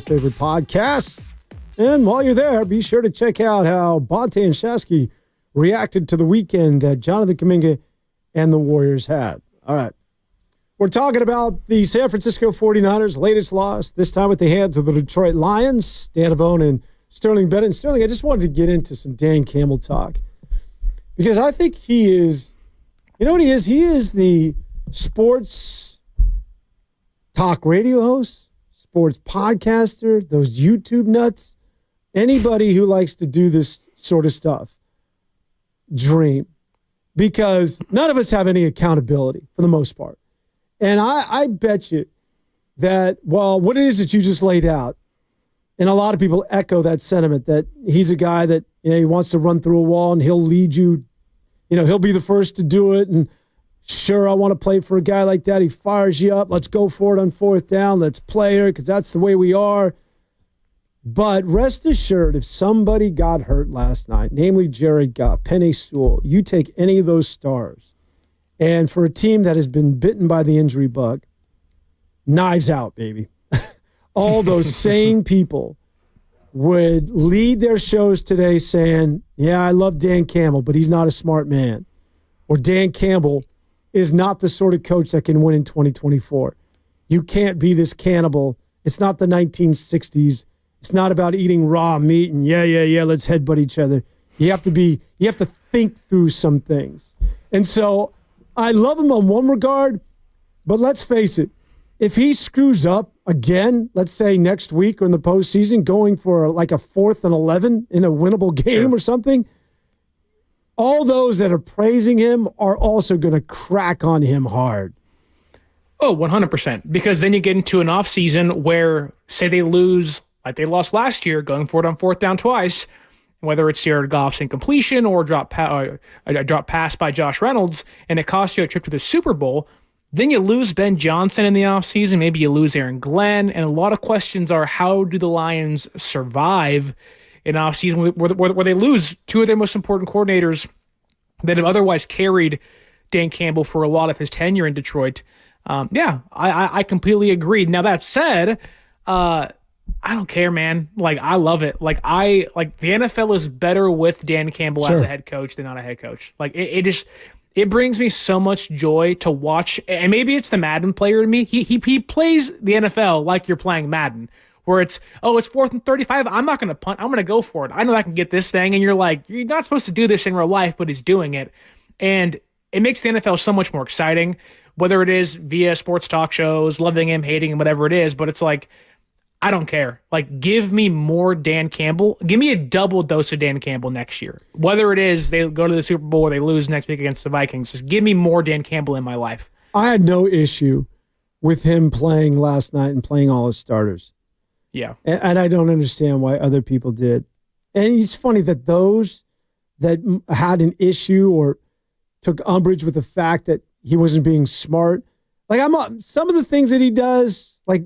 favorite podcasts. And while you're there, be sure to check out how Bonte and Shasky reacted to the weekend that Jonathan Kuminga and the Warriors had. All right. We're talking about the San Francisco 49ers' latest loss, this time at the hands of the Detroit Lions. Dan Avone and Sterling Bennett. And Sterling, I just wanted to get into some Dan Campbell talk because I think he is, you know what he is? He is the sports talk radio host, sports podcaster, those YouTube nuts, anybody who likes to do this sort of stuff. Dream. Because none of us have any accountability for the most part. And I bet you that, well, what it is that you just laid out, and a lot of people echo that sentiment that he's a guy that, you know, he wants to run through a wall and he'll lead you, you know, he'll be the first to do it. And sure, I want to play for a guy like that. He fires you up. Let's go for it on fourth down. Let's play her because that's the way we are. But rest assured, if somebody got hurt last night, namely Jared Goff, Penei Sewell, you take any of those stars, and for a team that has been bitten by the injury bug, knives out, baby. All those sane people would lead their shows today saying, yeah, I love Dan Campbell, but he's not a smart man. Or Dan Campbell is not the sort of coach that can win in 2024. You can't be this cannibal. It's not the 1960s. It's not about eating raw meat and yeah, let's headbutt each other. You have to think through some things. And so I love him on one regard, but let's face it, if he screws up again, let's say next week or in the postseason, going for like a 4th and 11 in a winnable game or something, all those that are praising him are also going to crack on him hard. Oh, 100%. Because then you get into an offseason where, say they lose, like they lost last year, going for it on fourth down twice, whether it's Jared Goff's incompletion or a drop pass by Josh Reynolds, and it costs you a trip to the Super Bowl. Then you lose Ben Johnson in the offseason. Maybe you lose Aaron Glenn. And a lot of questions are, how do the Lions survive in offseason where they lose two of their most important coordinators that have otherwise carried Dan Campbell for a lot of his tenure in Detroit? I completely agree. Now, that said, I don't care, man. Like, I love it. Like the NFL is better with Dan Campbell as a head coach than not a head coach. Like, it brings me so much joy to watch. And maybe it's the Madden player in me. He plays the NFL like you're playing Madden, where it's 4th and 35. I'm not going to punt. I'm going to go for it. I know I can get this thing. And you're like, you're not supposed to do this in real life, but he's doing it. And it makes the NFL so much more exciting, whether it is via sports talk shows, loving him, hating him, whatever it is. But it's like, I don't care. Like, give me more Dan Campbell. Give me a double dose of Dan Campbell next year. Whether it is they go to the Super Bowl or they lose next week against the Vikings, just give me more Dan Campbell in my life. I had no issue with him playing last night and playing all his starters. Yeah. And I don't understand why other people did. And it's funny that those that had an issue or took umbrage with the fact that he wasn't being smart. Like, some of the things that he does, like,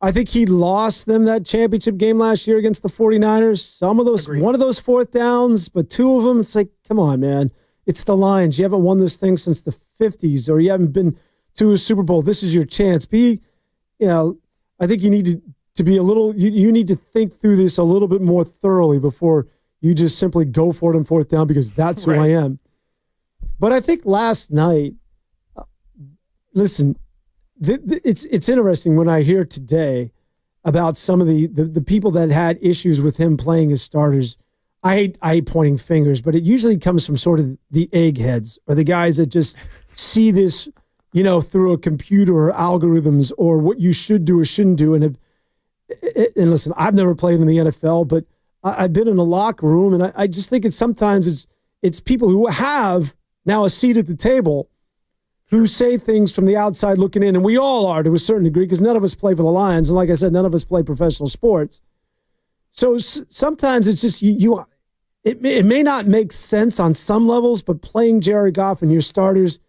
I think he lost them that championship game last year against the 49ers. Some of those, one of those fourth downs, but two of them, it's like, come on, man. It's the Lions. You haven't won this thing since the 50s, or you haven't been to a Super Bowl. This is your chance. I think you need to be a little, you need to think through this a little bit more thoroughly before you just simply go for it on fourth down, because that's who I am. But I think last night, listen, it's interesting when I hear today about some of the people that had issues with him playing his starters. I hate pointing fingers, but it usually comes from sort of the eggheads or the guys that just see this, through a computer or algorithms or what you should do or shouldn't do. And listen, I've never played in the NFL, but I've been in a locker room, and I just think sometimes it's people who have now a seat at the table who say things from the outside looking in, and we all are to a certain degree, because none of us play for the Lions, and like I said, none of us play professional sports. So sometimes it's just it may not make sense on some levels, but playing Jared Goff and your starters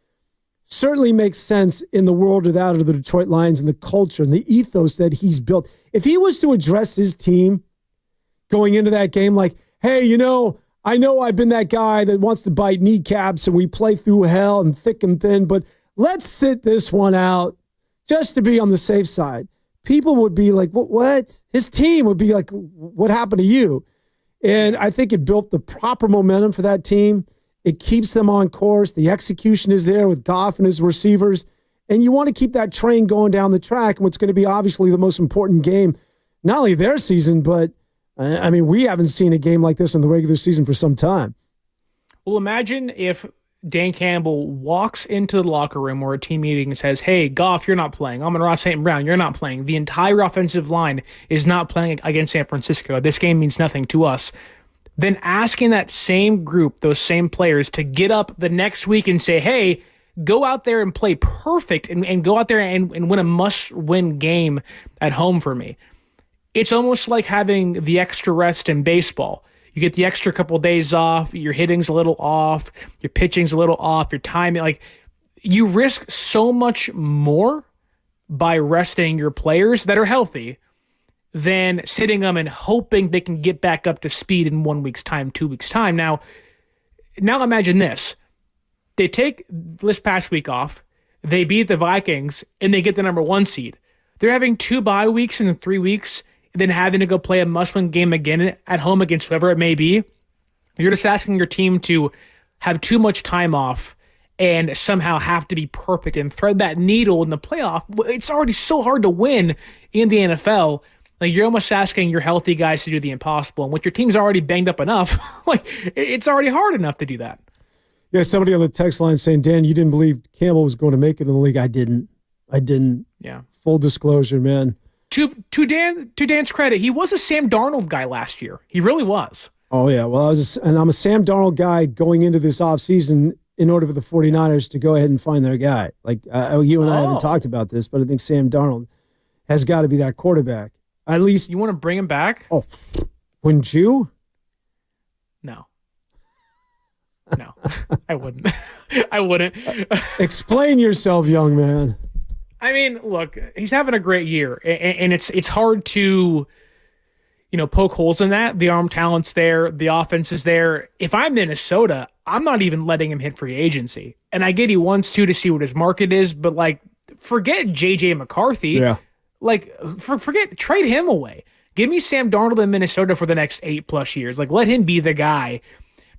certainly makes sense in the world of the Detroit Lions and the culture and the ethos that he's built. If he was to address his team going into that game like, hey, I know I've been that guy that wants to bite kneecaps and we play through hell and thick and thin, but let's sit this one out just to be on the safe side. people would be like, what? His team would be like, what happened to you? And I think it built the proper momentum for that team. It keeps them on course. The execution is there with Goff and his receivers. And you want to keep that train going down the track. And what's going to be obviously the most important game, not only their season, but I mean, we haven't seen a game like this in the regular season for some time. Well, imagine if Dan Campbell walks into the locker room or a team meeting and says, hey, Goff, you're not playing. Amon-Ra St. Brown, you're not playing. The entire offensive line is not playing against San Francisco. This game means nothing to us. Then asking that same group, those same players, to get up the next week and say, hey, go out there and play perfect and go out there and win a must-win game at home for me. It's almost like having the extra rest in baseball. You get the extra couple days off, your hitting's a little off, your pitching's a little off, your timing. Like, you risk so much more by resting your players that are healthy than sitting them and hoping they can get back up to speed in 1 week's time, 2 weeks' time. Now imagine this. They take this past week off, they beat the Vikings, and they get the number 1 seed. They're having 2 bye weeks in 3 weeks, and then having to go play a must-win game again at home against whoever it may be. You're just asking your team to have too much time off and somehow have to be perfect and thread that needle in the playoff. It's already so hard to win in the NFL. Like, you're almost asking your healthy guys to do the impossible. And with your team's already banged up enough, like, it's already hard enough to do that. Yeah, somebody on the text line saying, Dan, you didn't believe Campbell was going to make it in the league. I didn't. Yeah. Full disclosure, man. To Dan's credit, he was a Sam Darnold guy last year. He really was. Oh, yeah. Well, I'm a Sam Darnold guy going into this offseason in order for the 49ers to go ahead and find their guy. Like, you and I haven't talked about this, but I think Sam Darnold has got to be that quarterback. At least. You want to bring him back? Oh, wouldn't you? No, I wouldn't. I wouldn't. Explain yourself, young man. I mean, look, he's having a great year, and it's hard to, poke holes in that. The arm talent's there, the offense is there. If I'm Minnesota, I'm not even letting him hit free agency. And I get he wants to see what his market is, but like, forget J.J. McCarthy. Yeah. Like, trade him away. Give me Sam Darnold in Minnesota for the next 8+ years. Like, let him be the guy,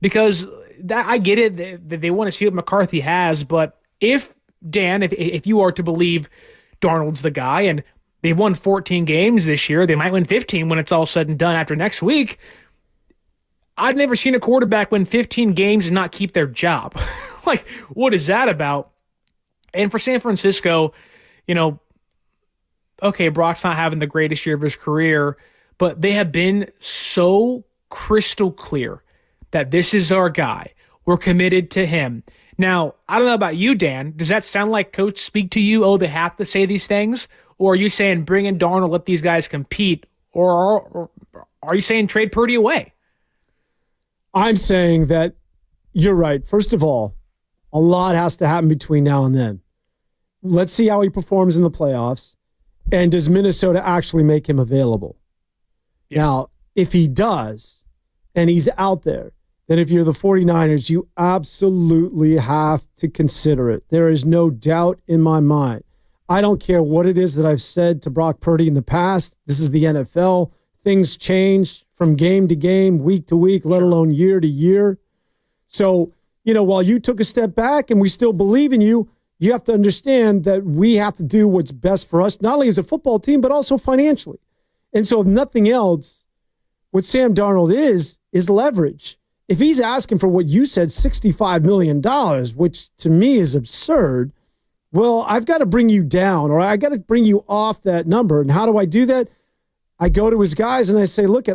because I get it that they want to see what McCarthy has, but if you are to believe Darnold's the guy, and they've won 14 games this year, they might win 15 when it's all said and done after next week. I've never seen a quarterback win 15 games and not keep their job. Like, what is that about? And for San Francisco, okay, Brock's not having the greatest year of his career, but they have been so crystal clear that this is our guy. We're committed to him. Now, I don't know about you, Dan. Does that sound like coach speak to you? Oh, they have to say these things? Or are you saying bring in Darnold, let these guys compete? Or are you saying trade Purdy away? I'm saying that you're right. First of all, a lot has to happen between now and then. Let's see how he performs in the playoffs. And does Minnesota actually make him available? Yeah. Now, if he does, and he's out there, then if you're the 49ers, you absolutely have to consider it. There is no doubt in my mind. I don't care what it is that I've said to Brock Purdy in the past. This is the NFL. Things change from game to game, week to week, let alone year to year. So, while you took a step back and we still believe in you, you have to understand that we have to do what's best for us, not only as a football team, but also financially. And so if nothing else, what Sam Darnold is leverage. If he's asking for what you said, $65 million, which to me is absurd, well, I've got to bring you down, or I got to bring you off that number. And how do I do that? I go to his guys and I say, look,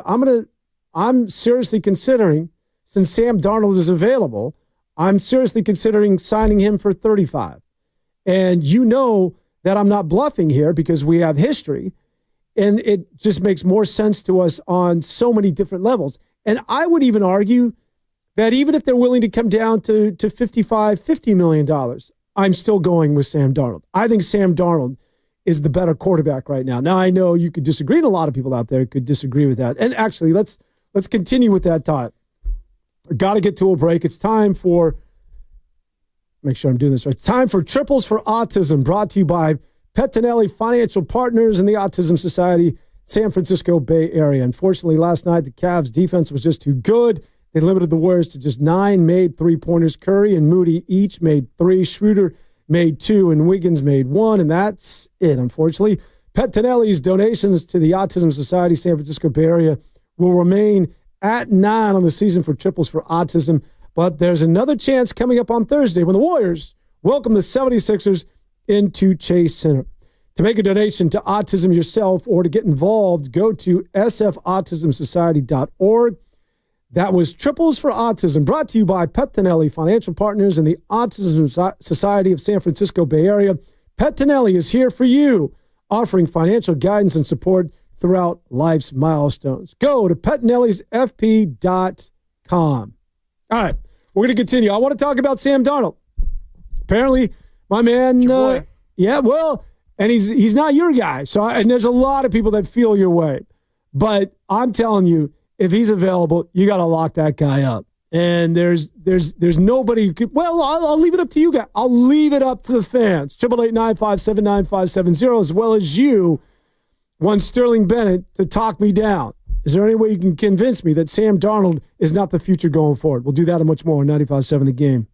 I'm seriously considering, since Sam Darnold is available, I'm seriously considering signing him for 35. And you know that I'm not bluffing here because we have history. And it just makes more sense to us on so many different levels. And I would even argue that even if they're willing to come down to $50 million, I'm still going with Sam Darnold. I think Sam Darnold is the better quarterback right now. Now, I know you could disagree, and a lot of people out there could disagree with that. And actually, let's continue with that thought. Got to get to a break. It's time for, make sure I'm doing this right, time for Triples for Autism, brought to you by Pettinelli Financial Partners and the Autism Society, San Francisco Bay Area. Unfortunately, last night, the Cavs defense was just too good. They limited the Warriors to just 9 made three-pointers. Curry and Moody each made 3. Schroeder made 2, and Wiggins made 1, and that's it, unfortunately. Pettinelli's donations to the Autism Society, San Francisco Bay Area, will remain at 9 on the season for Triples for Autism. But there's another chance coming up on Thursday when the Warriors welcome the 76ers into Chase Center. To make a donation to autism yourself or to get involved, go to sfautismsociety.org. That was Triples for Autism, brought to you by Pettinelli Financial Partners and the Autism Society of San Francisco Bay Area. Pettinelli is here for you, offering financial guidance and support throughout life's milestones. Go to pettinellisfp.com. All right, we're going to continue. I want to talk about Sam Darnold. Apparently, my man, and he's not your guy. And there's a lot of people that feel your way. But I'm telling you, if he's available, you got to lock that guy up. And there's nobody who could. Well, I'll leave it up to you guys. I'll leave it up to the fans. 888-957-9570, as well as you want Sterling Bennett to talk me down. Is there any way you can convince me that Sam Darnold is not the future going forward? We'll do that and much more on 95.7 The Game.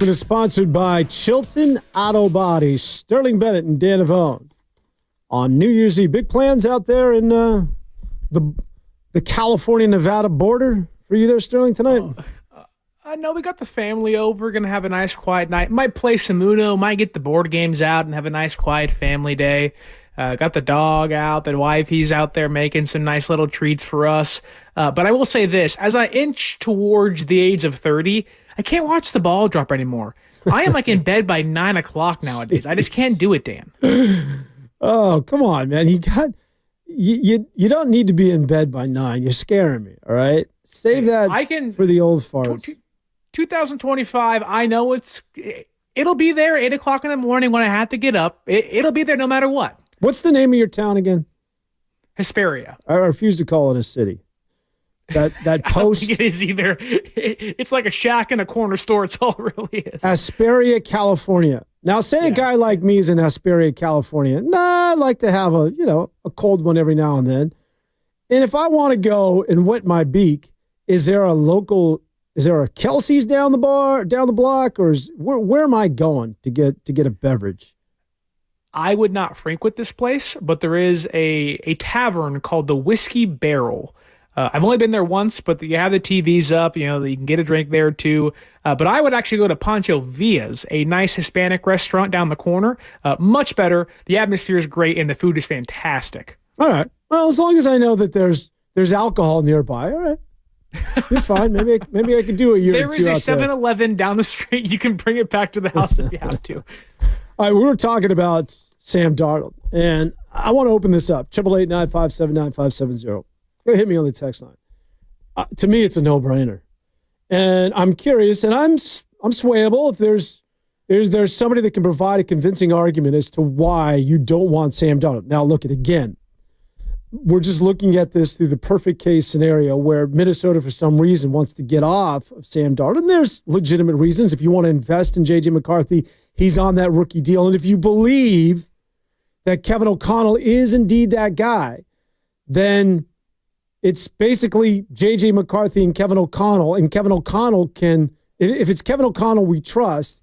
It is sponsored by Chilton Auto Body, Sterling Bennett and Dan Avone. On New Year's Eve, big plans out there in the California-Nevada border for you there, Sterling, tonight? No, we got the family over. Going to have a nice, quiet night. Might play some Uno. Might get the board games out and have a nice, quiet family day. Got the dog out. The wifey's out there making some nice little treats for us. But I will say this. As I inch towards the age of 30, I can't watch the ball drop anymore. I am like in bed by 9 o'clock nowadays. I just can't do it, Dan. Oh, come on, man. You don't need to be in bed by 9. You're scaring me, all right? Save that for the old farts. 2025, I know it'll be there 8 o'clock in the morning when I have to get up. It'll be there no matter what. What's the name of your town again? Hesperia. I refuse to call it a city. That post. I don't think it is either. It's like a shack and a corner store. It's all it really is. Hesperia, California. Now, say a guy like me is in Hesperia, California. I like to have a cold one every now and then. And if I want to go and wet my beak, is there a Kelsey's down the block, or where am I going to get a beverage? I would not frequent this place, but there is a tavern called the Whiskey Barrel. I've only been there once, but you have the TVs up, you can get a drink there too. But I would actually go to Pancho Villa's, a nice Hispanic restaurant down the corner. Much better. The atmosphere is great, and the food is fantastic. All right. Well, as long as I know that there's alcohol nearby, all right. You're fine. Maybe I could do a year or two. There is a 7-Eleven down the street. You can bring it back to the house if you have to. All right, we were talking about Sam Darnold, and I want to open this up. 888-957-9570. Go hit me on the text line. To me, it's a no-brainer, and I'm curious, and I'm swayable if there's somebody that can provide a convincing argument as to why you don't want Sam Darnold. Now, look at again. We're just looking at this through the perfect case scenario where Minnesota, for some reason, wants to get off of Sam Darnold. And there's legitimate reasons. If you want to invest in J.J. McCarthy, he's on that rookie deal. And if you believe that Kevin O'Connell is indeed that guy, then it's basically J.J. McCarthy and Kevin O'Connell. And Kevin O'Connell can, if it's Kevin O'Connell we trust,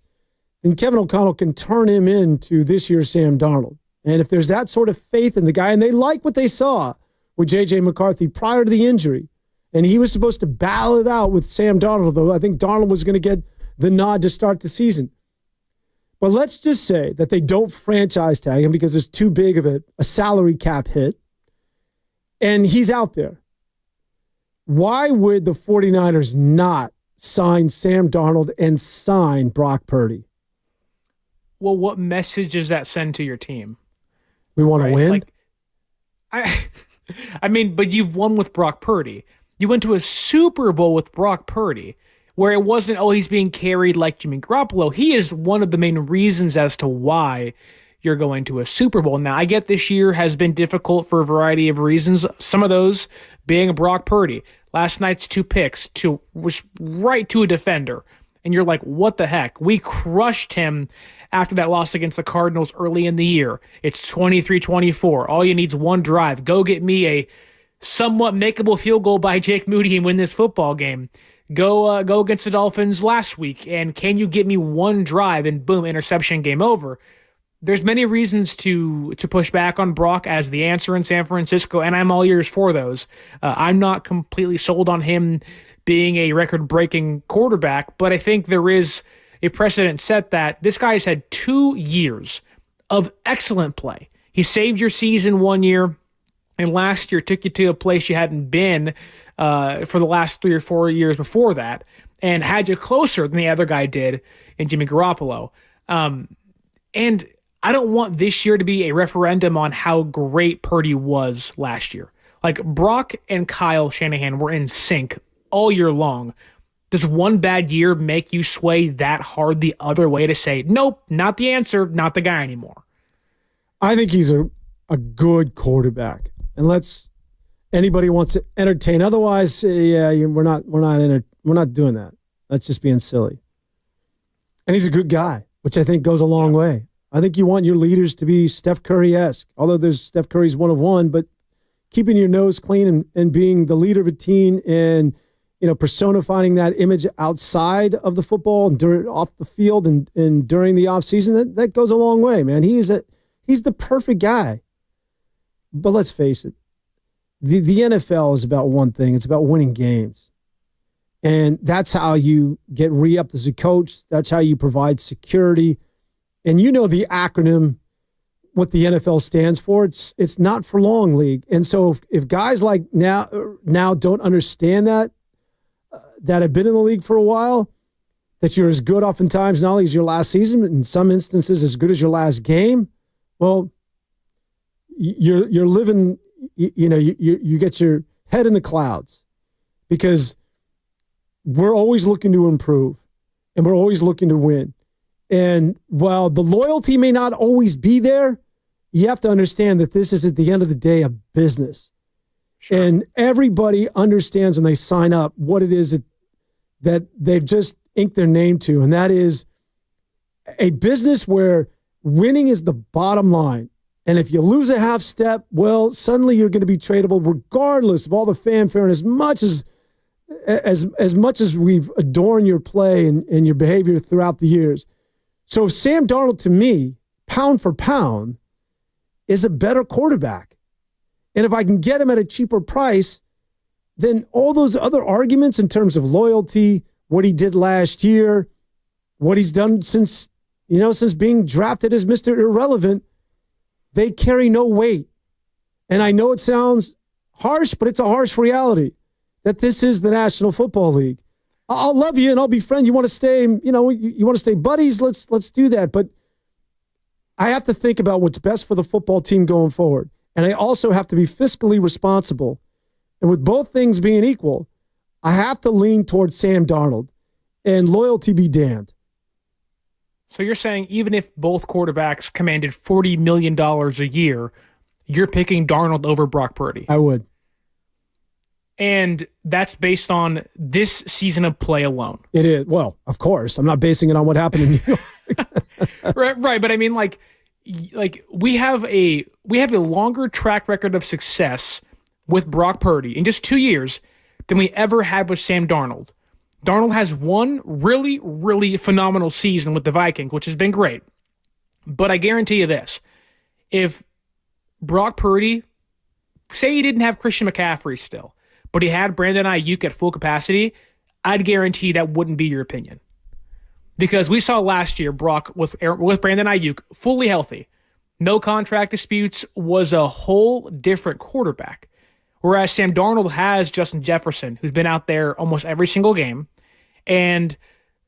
then Kevin O'Connell can turn him into this year's Sam Darnold. And if there's that sort of faith in the guy, and they like what they saw with J.J. McCarthy prior to the injury, and he was supposed to battle it out with Sam Darnold, though I think Darnold was going to get the nod to start the season. But let's just say that they don't franchise tag him because it's too big of a salary cap hit, and he's out there. Why would the 49ers not sign Sam Darnold and sign Brock Purdy? Well, what message does that send to your team? We want to win? I mean, but you've won with Brock Purdy. You went to a Super Bowl with Brock Purdy where it wasn't, he's being carried like Jimmy Garoppolo. He is one of the main reasons as to why you're going to a Super Bowl. Now, I get this year has been difficult for a variety of reasons, some of those being Brock Purdy. Last night's 2 picks was right to a defender. And you're like, what the heck? We crushed him after that loss against the Cardinals early in the year. It's 23-24. All you need is one drive. Go get me a somewhat makeable field goal by Jake Moody and win this football game. Go against the Dolphins last week, and can you get me one drive and boom, interception, game over? There's many reasons to push back on Brock as the answer in San Francisco, and I'm all ears for those. I'm not completely sold on him being a record-breaking quarterback, but I think there is a precedent set that this guy's had 2 years of excellent play. He saved your season 1 year, and last year took you to a place you hadn't been for the last 3 or 4 years before that, and had you closer than the other guy did in Jimmy Garoppolo. And I don't want this year to be a referendum on how great Purdy was last year. Like, Brock and Kyle Shanahan were in sync all year long. Does one bad year make you sway that hard the other way to say, nope, not the answer, not the guy anymore? I think he's a good quarterback. And anybody wants to entertain. Otherwise, we're not doing that. That's just being silly. And he's a good guy, which I think goes a long way. I think you want your leaders to be Steph Curry-esque, although there's Steph Curry's one of one, but keeping your nose clean and being the leader of a team and personifying that image outside of the football and off the field and during the offseason, that goes a long way, man. He's the perfect guy. But let's face it, the NFL is about one thing. It's about winning games. And that's how you get re-upped as a coach. That's how you provide security. And you know the acronym, what the NFL stands for. It's not for long league. And so if guys like now don't understand that have been in the league for a while, that you're as good oftentimes not only as your last season, but in some instances as good as your last game, well, you're living, you get your head in the clouds, because we're always looking to improve and we're always looking to win. And while the loyalty may not always be there, you have to understand that this is, at the end of the day, a business. Sure. And everybody understands when they sign up what it is that they've just inked their name to. And that is a business where winning is the bottom line. And if you lose a half step, well, suddenly you're going to be tradable, regardless of all the fanfare and as much as we've adorned your play and your behavior throughout the years. So if Sam Darnold, to me, pound for pound, is a better quarterback, and if I can get him at a cheaper price, then all those other arguments in terms of loyalty, what he did last year, what he's done since being drafted as Mr. Irrelevant, they carry no weight. And I know it sounds harsh, but it's a harsh reality that this is the National Football League. I'll love you and I'll be friends. You want to stay, you want to stay buddies? Let's do that. But I have to think about what's best for the football team going forward. And I also have to be fiscally responsible. And with both things being equal, I have to lean towards Sam Darnold, and loyalty be damned. So you're saying even if both quarterbacks commanded $40 million a year, you're picking Darnold over Brock Purdy? I would. And that's based on this season of play alone. It is. Well, of course. I'm not basing it on what happened in New York. Right. But I mean, like we have a longer track record of success with Brock Purdy in just 2 years than we ever had with Sam Darnold. Darnold has one really, really phenomenal season with the Vikings, which has been great. But I guarantee you this. If Brock Purdy, say he didn't have Christian McCaffrey still, but he had Brandon Ayuk at full capacity, I'd guarantee that wouldn't be your opinion. Because we saw last year Brock with Brandon Ayuk fully healthy, no contract disputes, was a whole different quarterback. Whereas Sam Darnold has Justin Jefferson, who's been out there almost every single game, and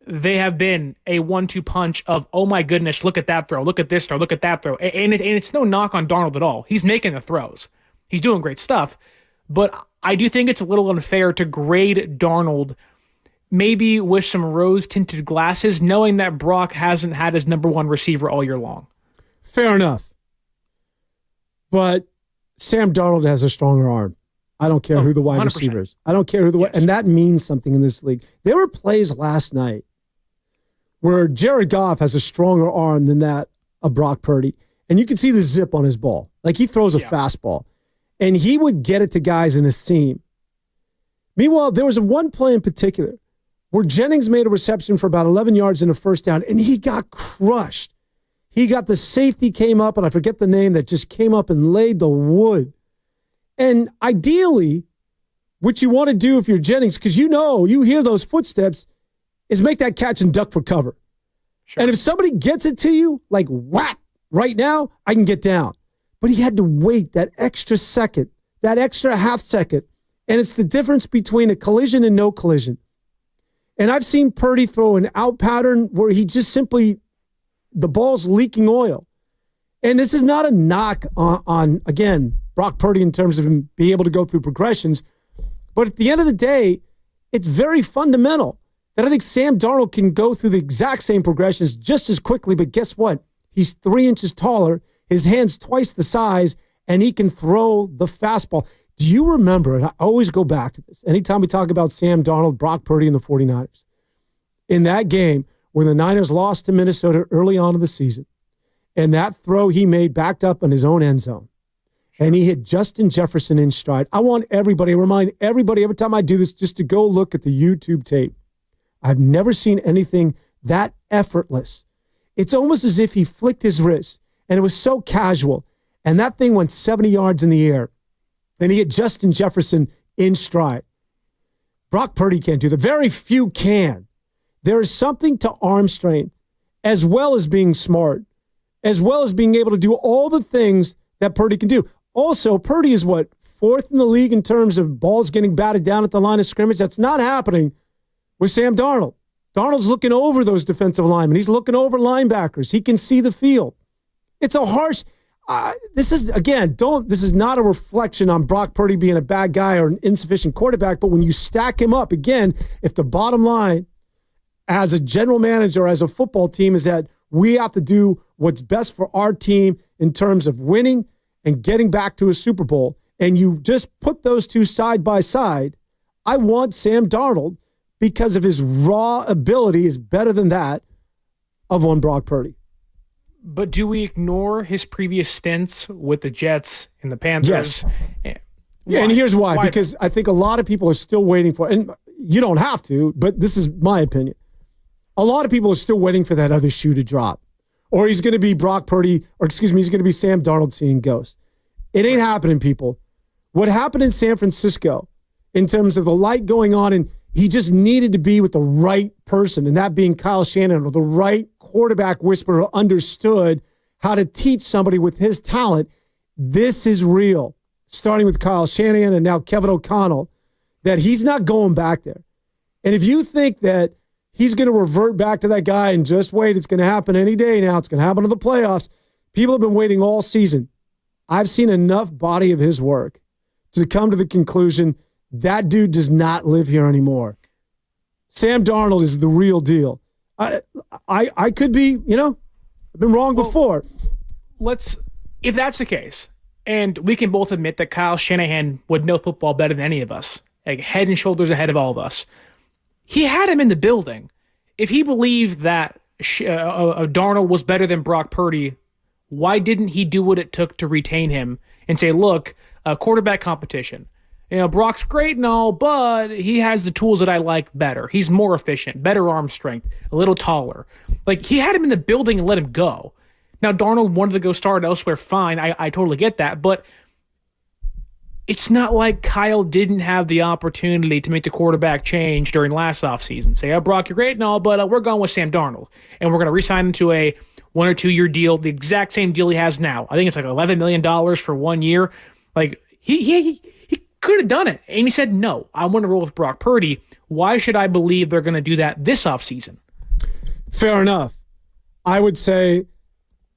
they have been a 1-2 punch of, oh my goodness, look at that throw, look at this throw, look at that throw. And it's no knock on Darnold at all. He's making the throws. He's doing great stuff. But I do think it's a little unfair to grade Darnold maybe with some rose-tinted glasses, knowing that Brock hasn't had his number one receiver all year long. Fair enough. But Sam Darnold has a stronger arm. I don't care who the wide 100%. receiver is. I don't care who the and that means something in this league. There were plays last night where Jared Goff has a stronger arm than that of Brock Purdy. And you can see the zip on his ball. Like he throws a fastball. And he would get it to guys in a seam. Meanwhile, there was one play in particular where Jennings made a reception for about 11 yards in a first down, and he got crushed. He got the safety came up, and I forget the name, that just came up and laid the wood. And ideally, what you want to do if you're Jennings, because you hear those footsteps, is make that catch and duck for cover. Sure. And if somebody gets it to you, like whap, right now, I can get down. But he had to wait that extra second, that extra half second. And it's the difference between a collision and no collision. And I've seen Purdy throw an out pattern where he just simply, the ball's leaking oil. And this is not a knock on again, Brock Purdy in terms of him being able to go through progressions. But at the end of the day, it's very fundamental that I think Sam Darnold can go through the exact same progressions just as quickly. But guess what? He's 3 inches taller. His hand's twice the size, and he can throw the fastball. Do you remember, and I always go back to this, anytime we talk about Sam Darnold, Brock Purdy, and the 49ers, in that game where the Niners lost to Minnesota early on in the season, and that throw he made backed up in his own end zone, and he hit Justin Jefferson in stride. I want everybody, I remind everybody every time I do this, just to go look at the YouTube tape. I've never seen anything that effortless. It's almost as if he flicked his wrist, and it was so casual. And that thing went 70 yards in the air. And he hit Justin Jefferson in stride. Brock Purdy can't do that. Very few can. There is something to arm strength, as well as being smart, as well as being able to do all the things that Purdy can do. Also, Purdy is what, 4th in the league in terms of balls getting batted down at the line of scrimmage? That's not happening with Sam Darnold. Darnold's looking over those defensive linemen. He's looking over linebackers. He can see the field. It's a harsh... this is not a reflection on Brock Purdy being a bad guy or an insufficient quarterback, but when you stack him up, again, if the bottom line as a general manager, as a football team, is that we have to do what's best for our team in terms of winning and getting back to a Super Bowl, and you just put those two side by side, I want Sam Darnold because of his raw ability is better than that of one Brock Purdy. But do we ignore his previous stints with the Jets and the Panthers? Yes. Yeah, and here's why. Because I think a lot of people are still waiting for, and you don't have to, but this is my opinion. A lot of people are still waiting for that other shoe to drop. Or he's going to be Brock Purdy, he's going to be Sam Darnold seeing ghosts. It ain't happening, people. What happened in San Francisco in terms of the light going on, and he just needed to be with the right person, and that being Kyle Shanahan, or the right quarterback whisperer who understood how to teach somebody with his talent. This is real, starting with Kyle Shanahan and now Kevin O'Connell, that he's not going back there. And if you think that he's going to revert back to that guy and just wait, it's going to happen any day now, it's going to happen in the playoffs. People have been waiting all season. I've seen enough body of his work to come to the conclusion that dude does not live here anymore. Sam Darnold is the real deal. I could be, I've been wrong before. If that's the case, and we can both admit that Kyle Shanahan would know football better than any of us, like head and shoulders ahead of all of us. He had him in the building. If he believed that Darnold was better than Brock Purdy, why didn't he do what it took to retain him and say, look, quarterback competition. Brock's great and all, but he has the tools that I like better. He's more efficient, better arm strength, a little taller. Like, he had him in the building and let him go. Now, Darnold wanted to go start elsewhere, fine. I totally get that, but it's not like Kyle didn't have the opportunity to make the quarterback change during last offseason. Say, Brock, you're great and all, but we're going with Sam Darnold, and we're going to re-sign him to a 1 or 2 year deal, the exact same deal he has now. I think it's like $11 million for 1 year. Like, he could have done it. And he said, no, I want to roll with Brock Purdy. Why should I believe they're going to do that this offseason? Fair enough. I would say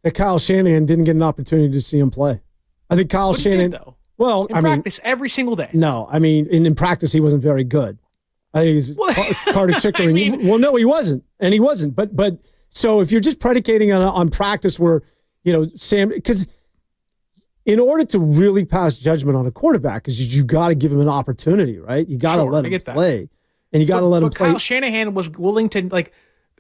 that Kyle Shanahan didn't get an opportunity to see him play. I think Kyle Shanahan... Did, though. Well, in practice every single day. No, in practice he wasn't very good. I think he's Carter Chickering. Well, no, he wasn't. And he wasn't. But so if you're just predicating on practice where, Sam... Because... in order to really pass judgment on a quarterback, is you got to give him an opportunity, right? You got to let him play, and you got to let him play. Kyle Shanahan was willing to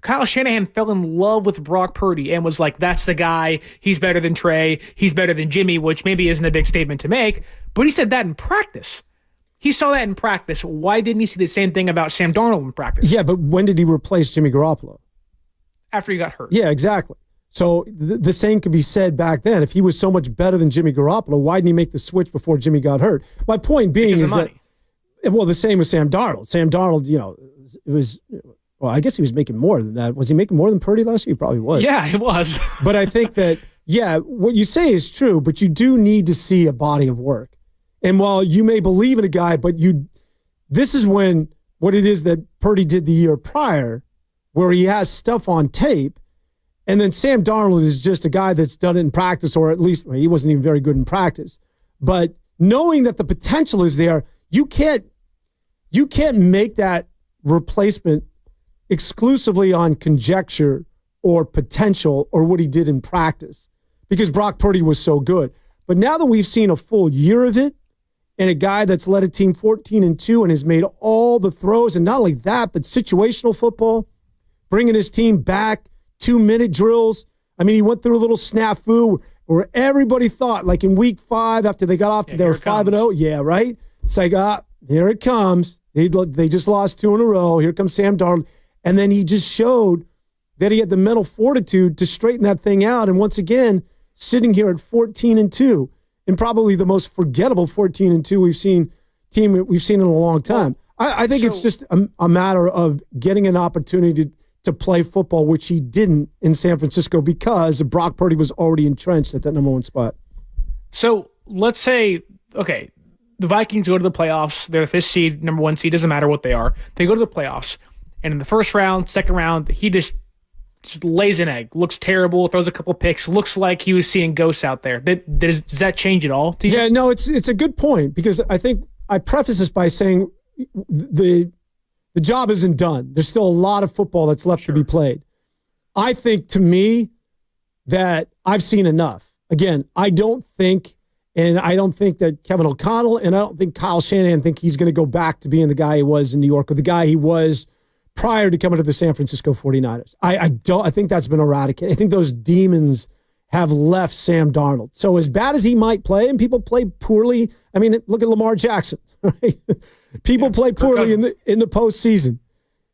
Kyle Shanahan fell in love with Brock Purdy and was like, "That's the guy. He's better than Trey. He's better than Jimmy," which maybe isn't a big statement to make, but he said that in practice. He saw that in practice. Why didn't he see the same thing about Sam Darnold in practice? Yeah, but when did he replace Jimmy Garoppolo? After he got hurt. Yeah, exactly. So the same could be said back then. If he was so much better than Jimmy Garoppolo, why didn't he make the switch before Jimmy got hurt? My point being is that, well, the same with Sam Darnold. Sam Darnold, it was, well, I guess he was making more than that. Was he making more than Purdy last year? He probably was. Yeah, he was. But I think that, what you say is true, but you do need to see a body of work. And while you may believe in a guy, but this is when what it is that Purdy did the year prior, where he has stuff on tape. And then Sam Darnold is just a guy that's done it in practice, or at least he wasn't even very good in practice. But knowing that the potential is there, you can't make that replacement exclusively on conjecture or potential or what he did in practice, because Brock Purdy was so good. But now that we've seen a full year of it, and a guy that's led a team 14-2 and has made all the throws, and not only that, but situational football, bringing his team back, 2-minute drills. He went through a little snafu where everybody thought, like in week 5, after they got off to their 5-0, yeah, right? It's like, here it comes. They just lost 2 in a row. Here comes Sam Darnold. And then he just showed that he had the mental fortitude to straighten that thing out. And once again, sitting here at 14-2, and probably the most forgettable 14-2 we've seen in a long time. I think it's just a matter of getting an opportunity to play football, which he didn't in San Francisco because Brock Purdy was already entrenched at that number 1 spot. So let's say, okay, the Vikings go to the playoffs. They're the 5th seed, number 1 seed, doesn't matter what they are. They go to the playoffs. And in the first round, second round, he just lays an egg, looks terrible, throws a couple picks, looks like he was seeing ghosts out there. Does that change at all to you? Yeah, no, it's a good point because I think I preface this by saying the job isn't done. There's still a lot of football that's left to be played. I think, to me, that I've seen enough. Again, I don't think that Kevin O'Connell and I don't think Kyle Shanahan think he's going to go back to being the guy he was in New York or the guy he was prior to coming to the San Francisco 49ers. I think that's been eradicated. I think those demons have left Sam Darnold. So as bad as he might play, and people play poorly, I mean, look at Lamar Jackson, right? People play poorly in the postseason,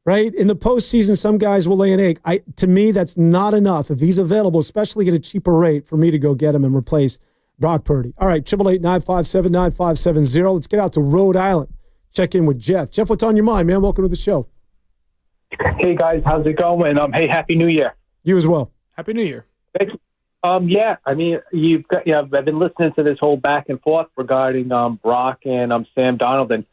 right? In the postseason, some guys will lay an egg. To me, that's not enough. If he's available, especially at a cheaper rate, for me to go get him and replace Brock Purdy. All right, 888-957-9570. Let's get out to Rhode Island. Check in with Jeff. Jeff, what's on your mind, man? Welcome to the show. Hey, guys. How's it going? Hey, Happy New Year. You as well. Happy New Year. Thanks. Yeah, I mean, I've been listening to this whole back and forth regarding Brock and Sam Darnold, and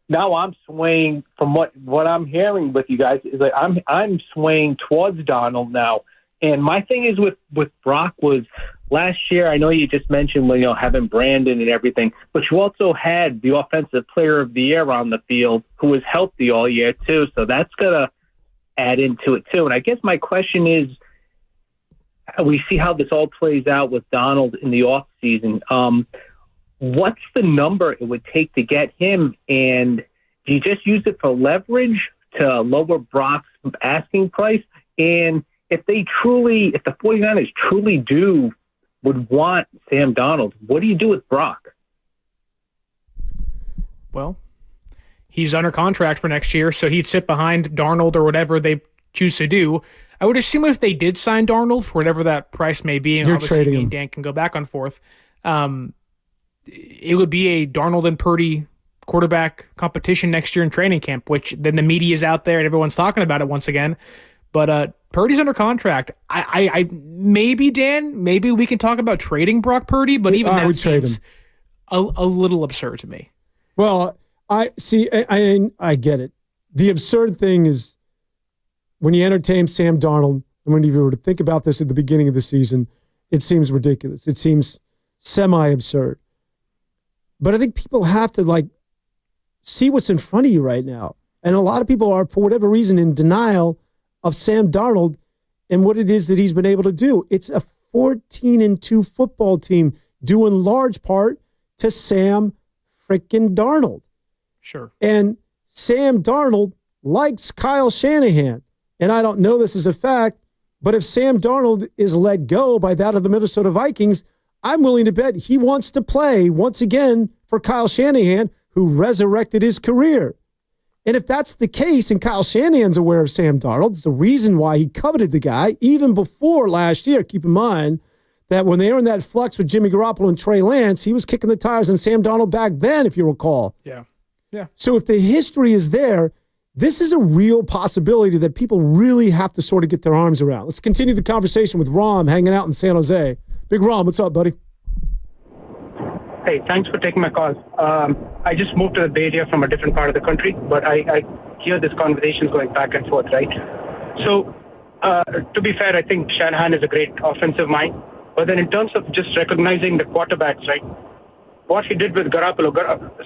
now I'm swaying from what I'm hearing with you guys is like I'm swaying towards Darnold now. And my thing is with Brock was last year, I know you just mentioned, having Brandon and everything, but you also had the Offensive Player of the Year on the field who was healthy all year too. So that's going to add into it too. And I guess my question is, we see how this all plays out with Darnold in the offseason. What's the number it would take to get him? And do you just use it for leverage to lower Brock's asking price? And if the 49ers truly would want Sam Darnold, what do you do with Brock? Well, he's under contract for next year, so he'd sit behind Darnold or whatever they choose to do. I would assume if they did sign Darnold for whatever that price may be, and obviously me and Dan can go back and forth, it would be a Darnold and Purdy quarterback competition next year in training camp, which then the media is out there and everyone's talking about it once again. But Purdy's under contract. I maybe, Dan, maybe we can talk about trading Brock Purdy, but even that seems a little absurd to me. Well, I get it. The absurd thing is when you entertain Sam Darnold, and when you were to think about this at the beginning of the season, it seems ridiculous. It seems semi-absurd. But I think people have to see what's in front of you right now. And a lot of people are, for whatever reason, in denial of Sam Darnold and what it is that he's been able to do. It's a 14-2 football team due in large part to Sam freaking Darnold. Sure. And Sam Darnold likes Kyle Shanahan. And I don't know this as a fact, but if Sam Darnold is let go by that of the Minnesota Vikings, I'm willing to bet he wants to play once again for Kyle Shanahan, who resurrected his career. And if that's the case, and Kyle Shanahan's aware of Sam Darnold, it's the reason why he coveted the guy, even before last year. Keep in mind that when they were in that flex with Jimmy Garoppolo and Trey Lance, he was kicking the tires on Sam Darnold back then, if you recall. Yeah. So if the history is there, this is a real possibility that people really have to sort of get their arms around. Let's continue the conversation with Rom hanging out in San Jose. Big Rom, what's up, buddy? Hey, thanks for taking my call. I just moved to the Bay Area from a different part of the country, but I hear this conversation going back and forth, right? So, to be fair, I think Shanahan is a great offensive mind. But then in terms of just recognizing the quarterbacks, right, what he did with Garoppolo,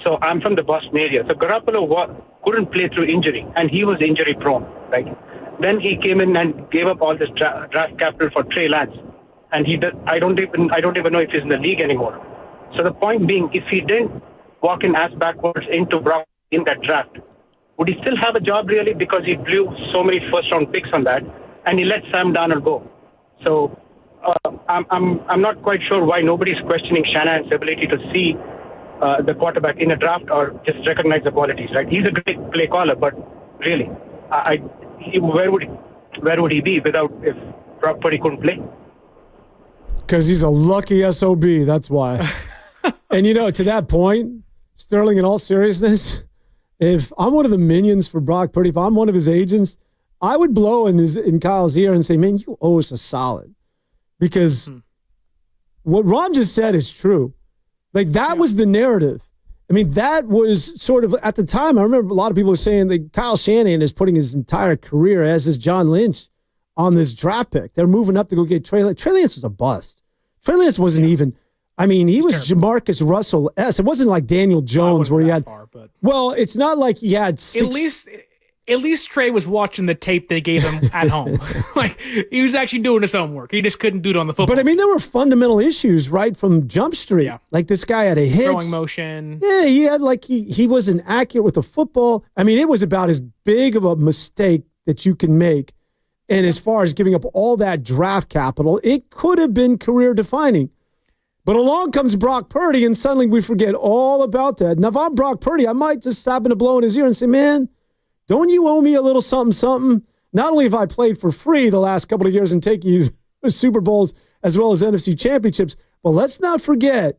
so I'm from the Boston area. So Garoppolo couldn't play through injury, and he was injury prone, right? Then he came in and gave up all this draft capital for Trey Lance, and I don't even know if he's in the league anymore. So the point being, if he didn't walk in ass backwards into Brock in that draft, would he still have a job really? Because he blew so many first round picks on that, and he let Sam Darnold go. So I'm not quite sure why nobody's questioning Shanahan's ability to see the quarterback in a draft or just recognize the qualities. Right? He's a great play caller, but really, where would he be without if Brock Purdy couldn't play? Because he's a lucky SOB. That's why. And to that point, Sterling, in all seriousness, if I'm one of the minions for Brock Purdy, if I'm one of his agents, I would blow in Kyle's ear and say, man, you owe us a solid. Because what Ron just said is true. Like, that was the narrative. I mean, that was sort of, at the time, I remember a lot of people were saying that Kyle Shanahan is putting his entire career, as is John Lynch, on this draft pick. They're moving up to go get Trey Lance. Trey Lance was a bust. Trey Lance wasn't even, I mean, he was Jamarcus Russell-esque. It wasn't like Daniel Jones where he had, well, it's not like he had six. At least Trey was watching the tape they gave him at home. Like, he was actually doing his homework. He just couldn't do it on the football. But, I mean, there were fundamental issues right from Jump Street. Yeah. Like, this guy had a hitch. Throwing motion. Yeah, he had, like, he wasn't accurate with the football. I mean, it was about as big of a mistake that you can make. And as far as giving up all that draft capital, it could have been career-defining. But along comes Brock Purdy, and suddenly we forget all about that. Now, if I'm Brock Purdy, I might just happen to blow in his ear and say, man, don't you owe me a little something, something? Not only have I played for free the last couple of years and taken you to Super Bowls as well as NFC championships, but let's not forget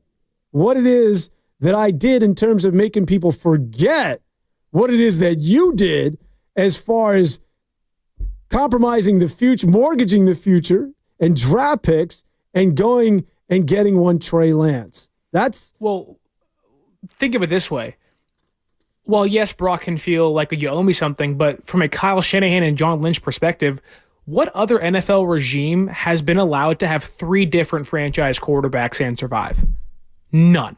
what it is that I did in terms of making people forget what it is that you did as far as compromising the future, mortgaging the future, and draft picks, and going and getting one Trey Lance. Well, think of it this way. Well, yes, Brock can feel like you owe me something, but from a Kyle Shanahan and John Lynch perspective, what other NFL regime has been allowed to have 3 different franchise quarterbacks and survive? None.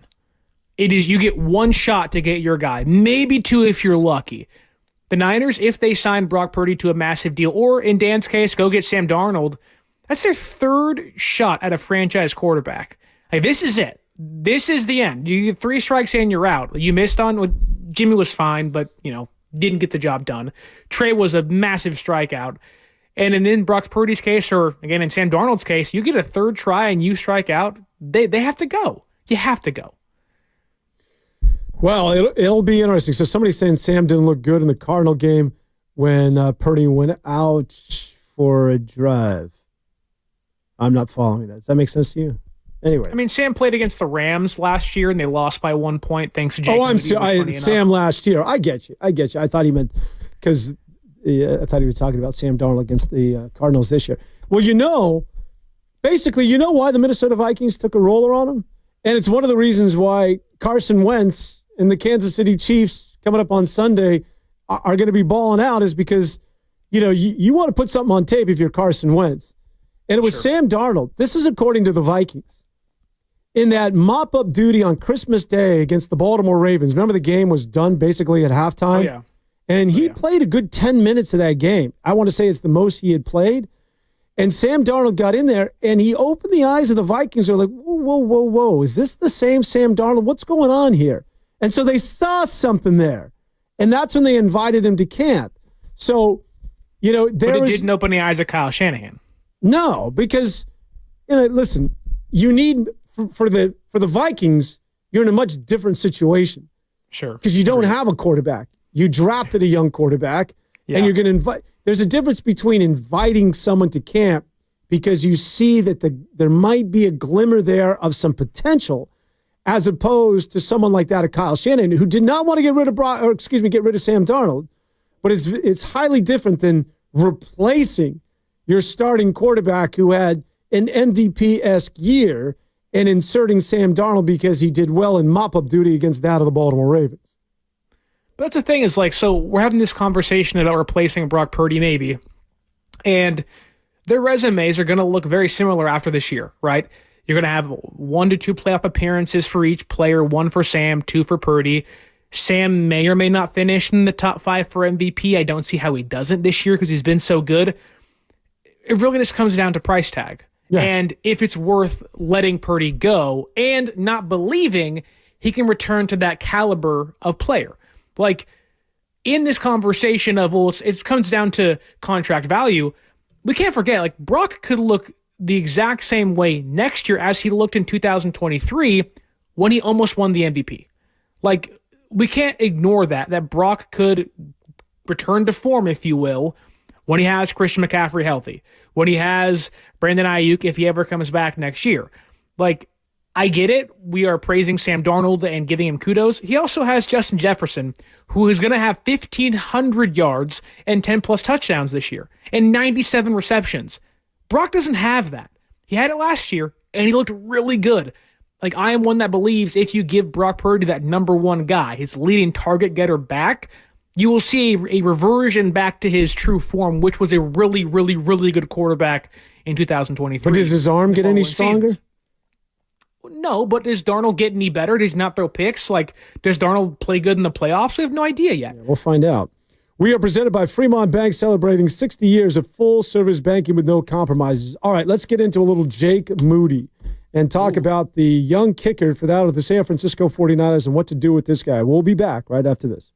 It is, you get one shot to get your guy, maybe 2 if you're lucky. The Niners, if they sign Brock Purdy to a massive deal, or in Dan's case, go get Sam Darnold, that's their 3rd shot at a franchise quarterback. Like, this is it. This is the end. You get 3 strikes and you're out. You missed on Jimmy was fine, but didn't get the job done. Trey was a massive strikeout. And in Brock Purdy's case, or again in Sam Darnold's case, you get a 3rd try and you strike out, they have to go. You have to go. Well, it'll be interesting. So somebody's saying Sam didn't look good in the Cardinal game when Purdy went out for a drive. I'm not following that. Does that make sense to you? Anyway, I mean, Sam played against the Rams last year, and they lost by 1 point thanks to Jake Moody. Sam last year. I get you. I thought he meant because I thought he was talking about Sam Darnold against the Cardinals this year. Well, basically, why the Minnesota Vikings took a roller on him? And it's one of the reasons why Carson Wentz and the Kansas City Chiefs coming up on Sunday are going to be balling out is because, you want to put something on tape if you're Carson Wentz. And it was Sam Darnold. This is according to the Vikings. In that mop-up duty on Christmas Day against the Baltimore Ravens. Remember the game was done basically at halftime? Oh, yeah. And he played a good 10 minutes of that game. I want to say it's the most he had played. And Sam Darnold got in there, and he opened the eyes of the Vikings. They're like, whoa. Is this the same Sam Darnold? What's going on here? And so they saw something there. And that's when they invited him to camp. So, but it didn't open the eyes of Kyle Shanahan. No, because, listen, you need... For the Vikings, you're in a much different situation. Sure. Because you don't have a quarterback. You drafted a young quarterback, and you're going to invite. There's a difference between inviting someone to camp because you see that there might be a glimmer there of some potential, as opposed to someone like that, Kyle Shanahan, who did not want to get rid of Sam Darnold. But it's highly different than replacing your starting quarterback who had an MVP-esque year and inserting Sam Darnold because he did well in mop-up duty against that of the Baltimore Ravens. But that's the thing is, so we're having this conversation about replacing Brock Purdy maybe, and their resumes are going to look very similar after this year, right? You're going to have 1 to 2 playoff appearances for each player, 1 for Sam, 2 for Purdy. Sam may or may not finish in the top 5 for MVP. I don't see how he doesn't this year because he's been so good. It really just comes down to price tag. Yes. And if it's worth letting Purdy go and not believing he can return to that caliber of player. Like, in this conversation of, it comes down to contract value, we can't forget, Brock could look the exact same way next year as he looked in 2023 when he almost won the MVP. Like, we can't ignore that Brock could return to form, if you will, when he has Christian McCaffrey healthy, when he has Brandon Ayuk, if he ever comes back next year. Like, I get it. We are praising Sam Darnold and giving him kudos. He also has Justin Jefferson, who is going to have 1,500 yards and 10-plus touchdowns this year and 97 receptions. Brock doesn't have that. He had it last year, and he looked really good. Like, I am one that believes if you give Brock Purdy that number one guy, his leading target getter back, you will see a reversion back to his true form, which was a really, really, really good quarterback in 2023. But does his arm get any stronger? Seasons. No, but does Darnold get any better? Does he not throw picks? Like, does Darnold play good in the playoffs? We have no idea yet. Yeah, we'll find out. We are presented by Fremont Bank, celebrating 60 years of full-service banking with no compromises. All right, let's get into a little Jake Moody and talk about the young kicker for that of the San Francisco 49ers and what to do with this guy. We'll be back right after this.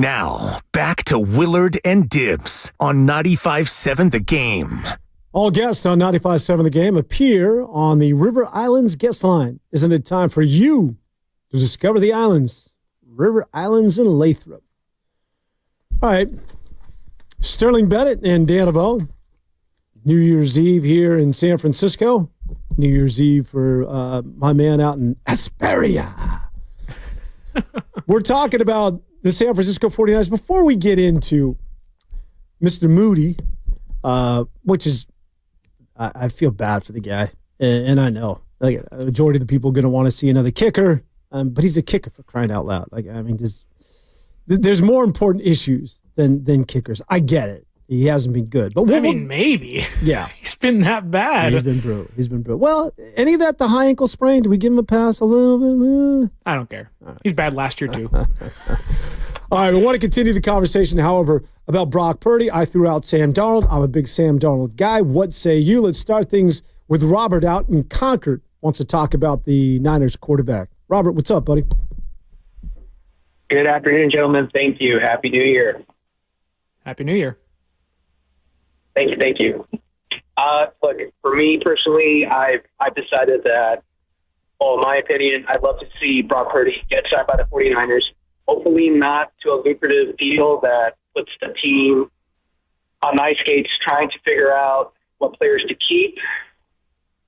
Now, back to Willard and Dibs on 95.7 The Game. All guests on 95.7 The Game appear on the River Islands guest line. Isn't it time for you to discover the islands? River Islands and Lathrop. All right. Sterling Bennett and Dan Avone. New Year's Eve here in San Francisco. New Year's Eve for my man out in Asperia. We're talking about the San Francisco 49ers. Before we get into Mr. Moody, which is, I feel bad for the guy. And I know, like, a majority of the people are going to want to see another kicker. But he's a kicker, for crying out loud. Like, I mean, there's more important issues than kickers. I get it. He hasn't been good. But maybe. Yeah. He's been that bad. He's been brutal. Well, any of that, the high ankle sprain, do we give him a pass a little bit? I don't care. He's bad last year, too. All right, we want to continue the conversation, however, about Brock Purdy. I threw out Sam Darnold. I'm a big Sam Darnold guy. What say you? Let's start things with Robert out in Concord. Wants to talk about the Niners quarterback. Robert, what's up, buddy? Good afternoon, gentlemen. Thank you. Happy New Year. Happy New Year. Thank you. Look, for me personally, I've decided that, well, in my opinion, I'd love to see Brock Purdy get signed by the 49ers. Hopefully not to a lucrative deal that puts the team on ice skates trying to figure out what players to keep,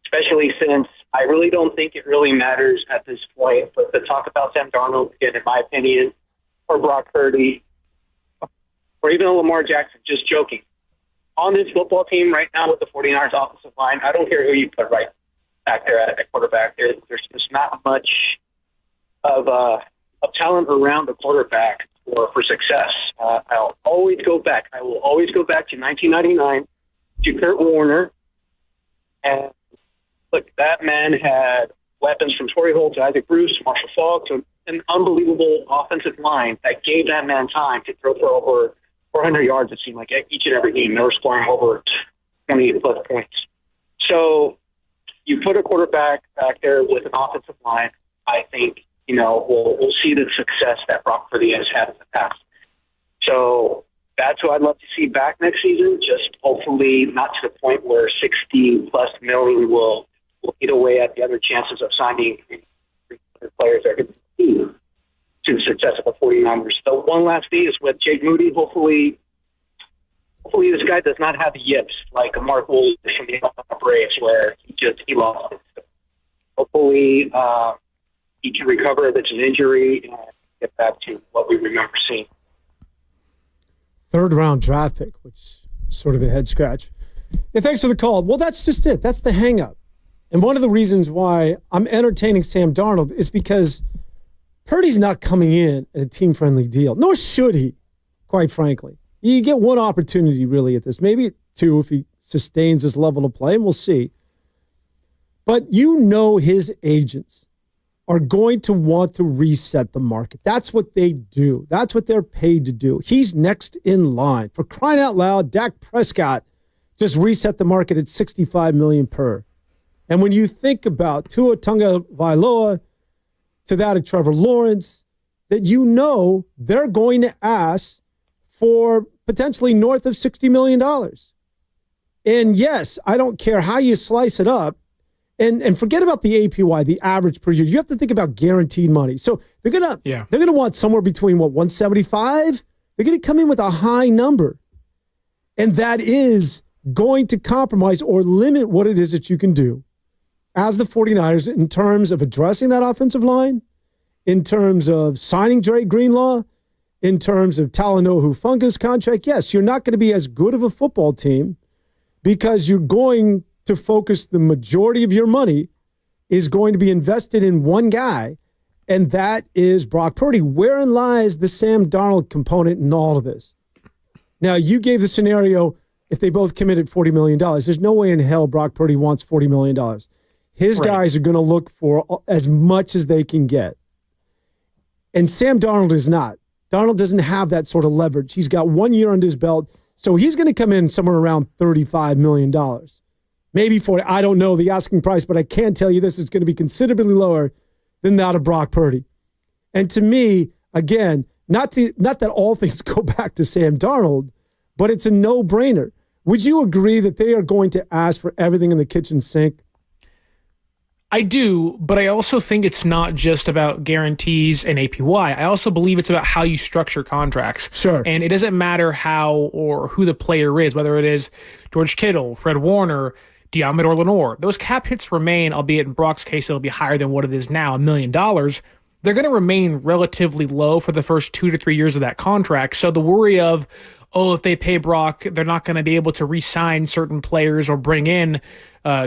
especially since I really don't think it really matters at this point. But to talk about Sam Darnold, again, in my opinion, or Brock Purdy, or even Lamar Jackson, just joking. On this football team right now with the 49ers offensive line, I don't care who you put right back there at quarterback. There's just not much of talent around the quarterback for success. I will always go back to 1999 to Kurt Warner. And look, that man had weapons from Torrey Holt to Isaac Bruce, Marshall Faulk, to an unbelievable offensive line that gave that man time to throw for over 400 yards, it seemed like, each and every game. They were scoring over 20-plus points. So you put a quarterback back there with an offensive line, I think, we'll see the success that Brock Purdy has had in the past. So that's who I'd love to see back next season, just hopefully not to the point where $60+ million will eat away at the other chances of signing players that could be to the success of the 49ers. So one last thing is with Jake Moody. Hopefully this guy does not have the yips like Mark Woolridge from the Braves, where he lost it. Hopefully he can recover if it's an injury and get back to what we remember seeing. Third-round draft pick, which is sort of a head scratch. Yeah, thanks for the call. Well, that's just it. That's the hang-up. And one of the reasons why I'm entertaining Sam Darnold is because Purdy's not coming in at a team-friendly deal, nor should he, quite frankly. You get one opportunity, really, at this. Maybe two if he sustains this level of play, and we'll see. But his agents are going to want to reset the market. That's what they do. That's what they're paid to do. He's next in line. For crying out loud, Dak Prescott just reset the market at $65 million per. And when you think about Tua Tagovailoa, to that of Trevor Lawrence, that they're going to ask for potentially north of $60 million. And yes, I don't care how you slice it up, and forget about the APY, the average per year. You have to think about guaranteed money. So they're gonna want somewhere between 175. They're gonna come in with a high number, and that is going to compromise or limit what it is that you can do as the 49ers in terms of addressing that offensive line, in terms of signing Dre Greenlaw, in terms of Talanoa Hufunga's contract. Yes, you're not going to be as good of a football team because you're going to focus the majority of your money is going to be invested in one guy, and that is Brock Purdy. Wherein lies the Sam Darnold component in all of this? Now, you gave the scenario if they both committed $40 million. There's no way in hell Brock Purdy wants $40 million. His guys are going to look for as much as they can get. And Sam Darnold is not. Darnold doesn't have that sort of leverage. He's got 1 year under his belt, so he's going to come in somewhere around $35 million. Maybe 40. I don't know the asking price, but I can tell you this is going to be considerably lower than that of Brock Purdy. And to me, again, not that all things go back to Sam Darnold, but it's a no-brainer. Would you agree that they are going to ask for everything in the kitchen sink? I do, but I also think it's not just about guarantees and APY. I also believe it's about how you structure contracts. Sure. And it doesn't matter how or who the player is, whether it is George Kittle, Fred Warner, Diamador Lenore. Those cap hits remain, albeit in Brock's case, it'll be higher than what it is now, $1 million. They're going to remain relatively low for the first 2 to 3 years of that contract. So the worry of, if they pay Brock, they're not going to be able to re-sign certain players or bring in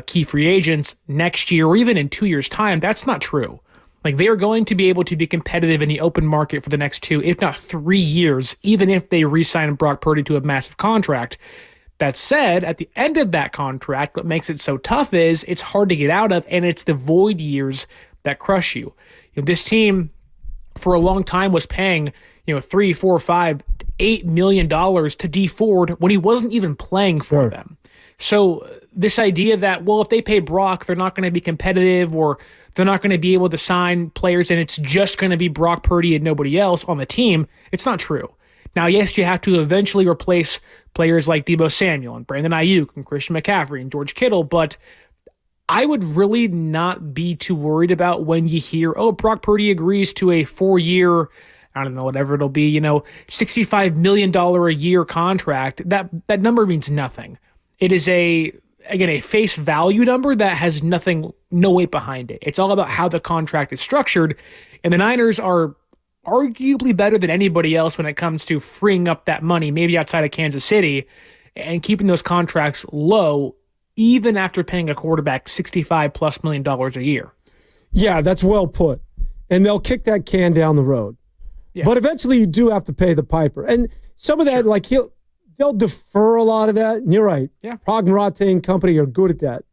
key free agents next year or even in 2 years' time, that's not true. Like, they are going to be able to be competitive in the open market for the next 2, if not 3 years, even if they re-sign Brock Purdy to a massive contract. That said, at the end of that contract, what makes it so tough is it's hard to get out of, and it's the void years that crush you. This team, for a long time, was paying $3, $4, $5, $8 million to Dee Ford when he wasn't even playing for them. So this idea that, if they pay Brock, they're not going to be competitive or they're not going to be able to sign players and it's just going to be Brock Purdy and nobody else on the team, it's not true. Now, yes, you have to eventually replace players like Deebo Samuel and Brandon Ayuk and Christian McCaffrey and George Kittle, but I would really not be too worried about when you hear, Brock Purdy agrees to a 4-year, I don't know, whatever it'll be, $65 million a year contract. That number means nothing. It is a face value number that has no weight behind it. It's all about how the contract is structured, and the Niners are arguably better than anybody else when it comes to freeing up that money, maybe outside of Kansas City, and keeping those contracts low, even after paying a quarterback $65+ million a year. Yeah, that's well put. And they'll kick that can down the road. Yeah. But eventually you do have to pay the piper. And some of that, they'll defer a lot of that. And you're right. Yeah. Prognorate and company are good at that.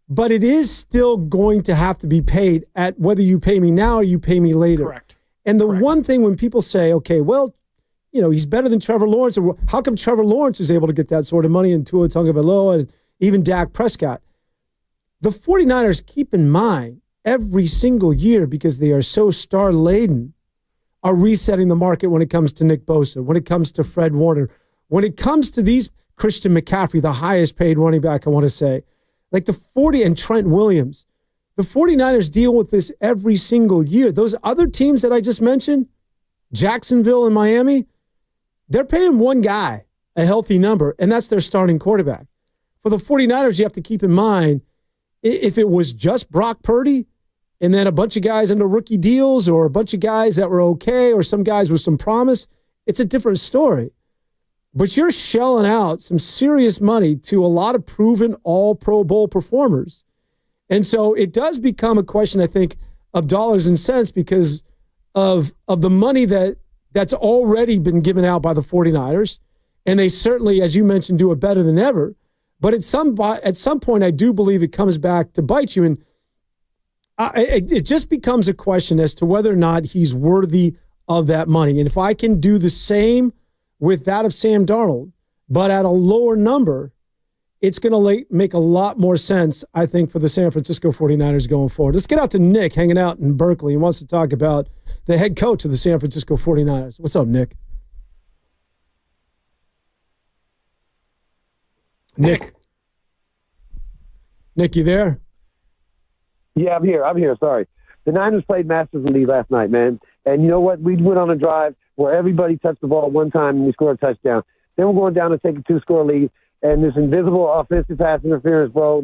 But it is still going to have to be paid at whether you pay me now or you pay me later. Correct. And the one thing when people say, okay, he's better than Trevor Lawrence, or how come Trevor Lawrence is able to get that sort of money and Tua Tagovailoa and even Dak Prescott? The 49ers, keep in mind, every single year, because they are so star-laden, are resetting the market when it comes to Nick Bosa, when it comes to Fred Warner, when it comes to these Christian McCaffrey, the highest paid running back, I want to say, like the 40 and Trent Williams. The 49ers deal with this every single year. Those other teams that I just mentioned, Jacksonville and Miami, they're paying one guy a healthy number, and that's their starting quarterback. For the 49ers, you have to keep in mind, if it was just Brock Purdy and then a bunch of guys under rookie deals or a bunch of guys that were okay or some guys with some promise, it's a different story. But you're shelling out some serious money to a lot of proven all-Pro Bowl performers. And so it does become a question, I think, of dollars and cents because of the money that's already been given out by the 49ers. And they certainly, as you mentioned, do it better than ever. But at some point, I do believe it comes back to bite you. And it just becomes a question as to whether or not he's worthy of that money. And if I can do the same with that of Sam Darnold, but at a lower number, it's going to make a lot more sense, I think, for the San Francisco 49ers going forward. Let's get out to Nick hanging out in Berkeley. He wants to talk about the head coach of the San Francisco 49ers. What's up, Nick? Nick, you there? Yeah, I'm here. Sorry. The Niners played masterfully last night, man. And you know what? We went on a drive where everybody touched the ball one time and we scored a touchdown. Then we're going down to take a 2-score lead. And this invisible offensive pass interference, bro,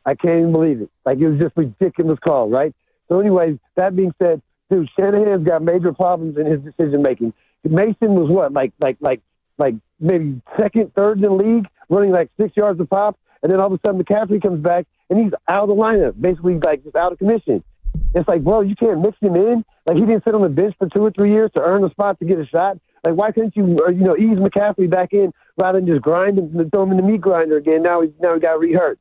I can't even believe it. It was just ridiculous call, right? So anyways, that being said, dude, Shanahan's got major problems in his decision-making. Mason was what, maybe second, third in the league, running 6 yards a pop, and then all of a sudden McCaffrey comes back, and he's out of the lineup, basically just out of commission. It's bro, you can't mix him in. He didn't sit on the bench for 2 or 3 years to earn a spot to get a shot. Why couldn't you, ease McCaffrey back in rather than just grind and throw him in the meat grinder again? Now he got re-hurt.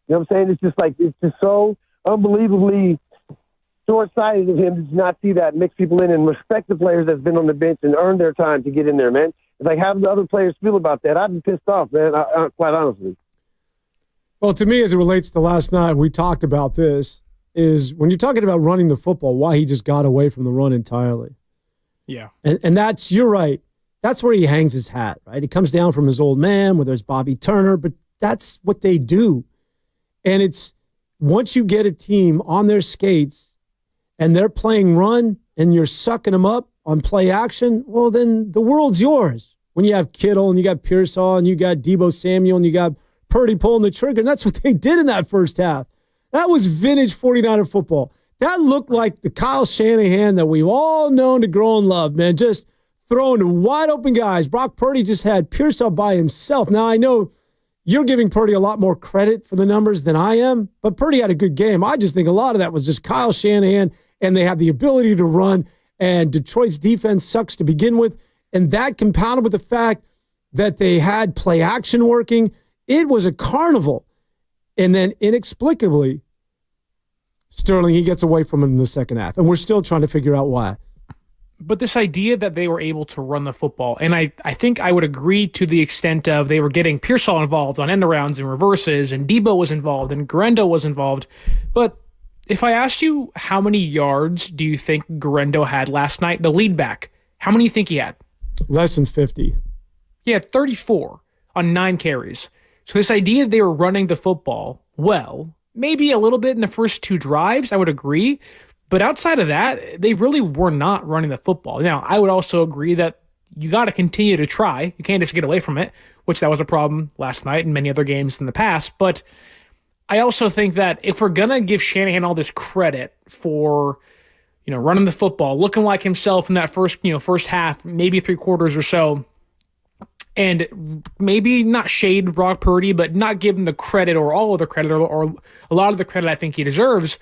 You know what I'm saying? It's just so unbelievably short-sighted of him to not see that and mix people in and respect the players that's been on the bench and earn their time to get in there, man. It's how do the other players feel about that? I'd be pissed off, man, quite honestly. Well, to me, as it relates to last night, we talked about this, is when you're talking about running the football, why he just got away from the run entirely. Yeah. And that's, you're right. That's where he hangs his hat, right? He comes down from his old man, whether it's Bobby Turner, but that's what they do. And it's, once you get a team on their skates and they're playing run and you're sucking them up on play action, well, then the world's yours. When you have Kittle and you got Pearsall and you got Deebo Samuel and you got Purdy pulling the trigger, and that's what they did in that first half. That was vintage 49er football. That looked like the Kyle Shanahan that we've all known to grow and love, man. Just throwing to wide open guys. Brock Purdy just had Pearsall by himself. Now, I know you're giving Purdy a lot more credit for the numbers than I am, but Purdy had a good game. I just think a lot of that was just Kyle Shanahan, and they had the ability to run, and Detroit's defense sucks to begin with, and that compounded with the fact that they had play action working. It was a carnival. And then inexplicably, Sterling, he gets away from it in the second half, and we're still trying to figure out why. But this idea that they were able to run the football, and I think I would agree to the extent of they were getting Pearsall involved on end arounds and reverses, and Deebo was involved, and Garendo was involved. But if I asked you how many yards do you think Garendo had last night, the lead back, how many do you think he had? Less than 50. He had 34 on 9 carries. So this idea they were running the football, well, maybe a little bit in the first 2 drives, I would agree. But outside of that, they really were not running the football. Now, I would also agree that you got to continue to try. You can't just get away from it, which that was a problem last night and many other games in the past. But I also think that if we're going to give Shanahan all this credit for, running the football, looking like himself in that first half, maybe 3 quarters or so, and maybe not shade Brock Purdy, but not give him the credit or all of the credit or a lot of the credit I think he deserves,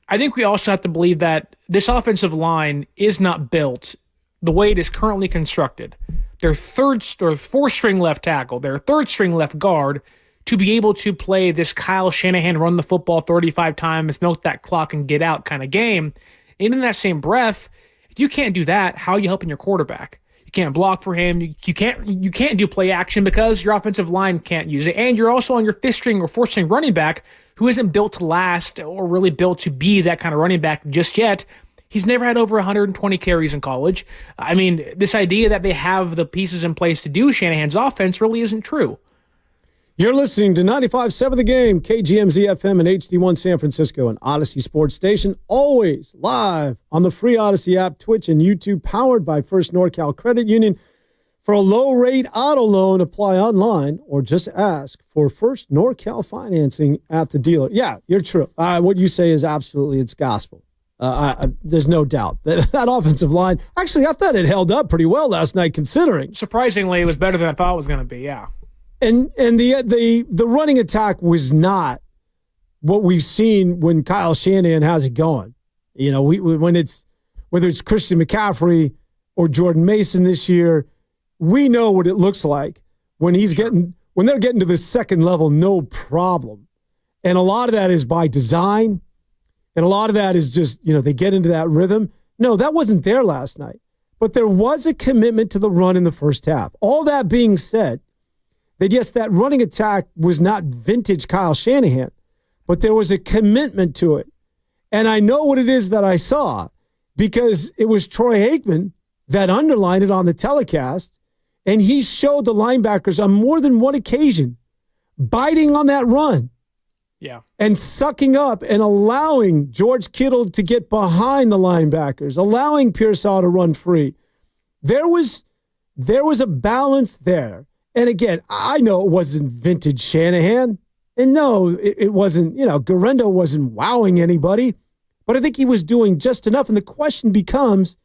I think we also have to believe that this offensive line is not built the way it is currently constructed. Their 4th-string left tackle, their 3rd-string left guard, to be able to play this Kyle Shanahan run the football 35 times, milk that clock, and get out kind of game. And in that same breath, if you can't do that, how are you helping your quarterback? You can't block for him. You can't do play action because your offensive line can't use it. And you're also on your 5th-string or 4th-string running back who isn't built to last or really built to be that kind of running back just yet. He's never had over 120 carries in college. I mean, this idea that they have the pieces in place to do Shanahan's offense really isn't true. You're listening to 95.7 The Game, KGMZ FM and HD1 San Francisco, and Odyssey Sports Station, always live on the free Odyssey app, Twitch, and YouTube, powered by First NorCal Credit Union. For a low-rate auto loan, apply online or just ask for First NorCal financing at the dealer. Yeah, you're true. What you say is absolutely, it's gospel. There's no doubt. That offensive line, actually, I thought it held up pretty well last night, considering. Surprisingly, it was better than I thought it was going to be, yeah. And the running attack was not what we've seen when Kyle Shanahan has it going. When it's, whether it's Christian McCaffrey or Jordan Mason this year, we know what it looks like when they're getting to the second level, no problem. And a lot of that is by design. And a lot of that is just, they get into that rhythm. No, that wasn't there last night. But there was a commitment to the run in the first half. All that being said, that yes, that running attack was not vintage Kyle Shanahan, but there was a commitment to it. And I know what it is that I saw because it was Troy Aikman that underlined it on the telecast. And he showed the linebackers on more than one occasion biting on that run. Yeah. And sucking up and allowing George Kittle to get behind the linebackers, allowing Pearsall to run free. There was a balance there. And again, I know it wasn't vintage Shanahan. And no, it wasn't, Garendo wasn't wowing anybody. But I think he was doing just enough. And the question becomes,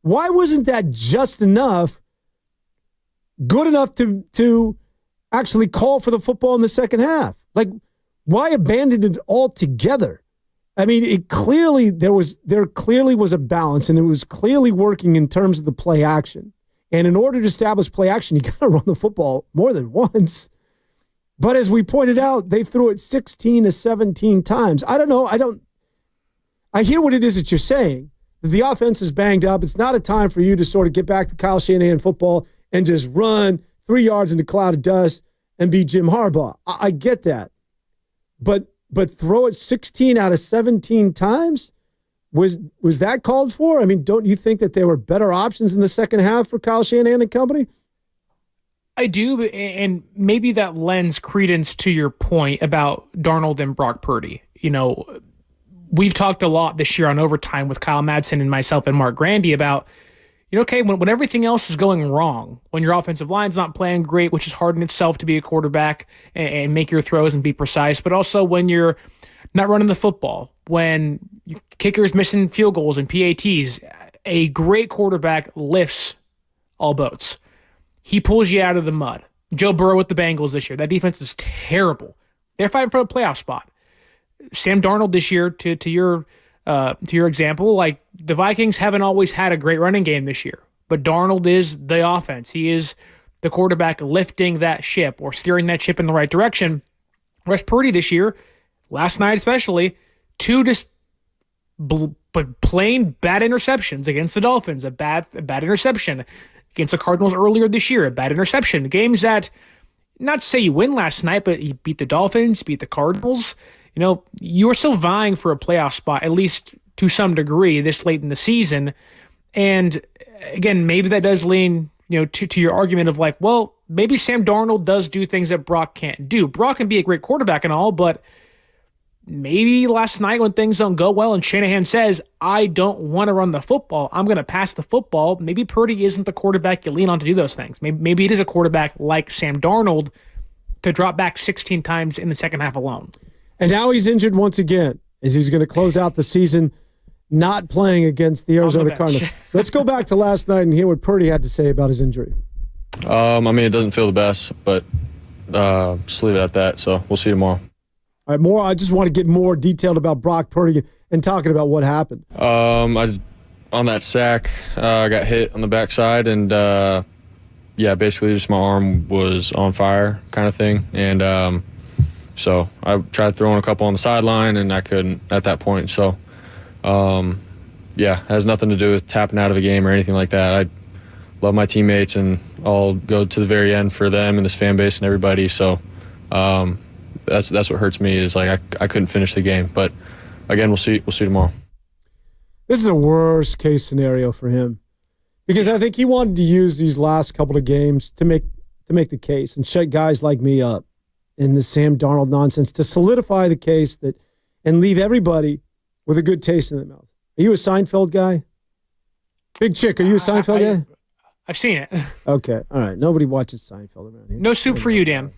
why wasn't that just enough, good enough to actually call for the football in the second half? Like, why abandon it altogether? I mean, there clearly was a balance, and it was clearly working in terms of the play action. And in order to establish play action, you got to run the football more than once. But as we pointed out, they threw it 16 to 17 times. I don't know. I hear what it is that you're saying. The offense is banged up. It's not a time for you to sort of get back to Kyle Shanahan football and just run 3 yards in a cloud of dust and be Jim Harbaugh. I get that. But throw it 16 out of 17 times? Was that called for? I mean, don't you think that there were better options in the second half for Kyle Shanahan and company? I do, and maybe that lends credence to your point about Darnold and Brock Purdy. You know, we've talked a lot this year on Overtime with Kyle Madsen and myself and Mark Grandy about, you know, okay, when everything else is going wrong, when your offensive line's not playing great, which is hard in itself to be a quarterback and make your throws and be precise, but also when you're not running the football, when kickers missing field goals and PATs, a great quarterback lifts all boats. He pulls you out of the mud. Joe Burrow with the Bengals this year. That defense is terrible. They're fighting for a playoff spot. Sam Darnold this year, to your example, like the Vikings haven't always had a great running game this year, but Darnold is the offense. He is the quarterback lifting that ship or steering that ship in the right direction. Whereas Purdy this year, last night especially, two just plain bad interceptions against the Dolphins, a bad interception against the Cardinals earlier this year, a bad interception. Games that, not to say you win last night, but you beat the Dolphins, beat the Cardinals. You know, you're still vying for a playoff spot, at least to some degree, this late in the season. And again, maybe that does lean, you know, to your argument of like, well, maybe Sam Darnold does do things that Brock can't do. Brock can be a great quarterback and all, but maybe last night when things don't go well and Shanahan says, I don't want to run the football, I'm going to pass the football, maybe Purdy isn't the quarterback you lean on to do those things. Maybe it is a quarterback like Sam Darnold to drop back 16 times in the second half alone. And now he's injured once again, as he's going to close out the season not playing against the Arizona Cardinals. Let's go back to last night and hear what Purdy had to say about his injury. I mean, it doesn't feel the best, but just leave it at that. So we'll see tomorrow. All right, I just want to get more detailed about Brock Purdy and talking about what happened. On that sack, I got hit on the backside, and basically just my arm was on fire kind of thing. And so I tried throwing a couple on the sideline, and I couldn't at that point. So, it has nothing to do with tapping out of a game or anything like that. I love my teammates, and I'll go to the very end for them and this fan base and everybody. So that's what hurts me is like I couldn't finish the game. But again, we'll see tomorrow. This is a worst case scenario for him because I think he wanted to use these last couple of games to make the case and shut guys like me up in the Sam Darnold nonsense to solidify the case and leave everybody with a good taste in their mouth. Are you a Seinfeld guy? Big Chick, are you a Seinfeld guy? I've seen it. Okay, all right. Nobody watches Seinfeld around here. No soup for you, Dan.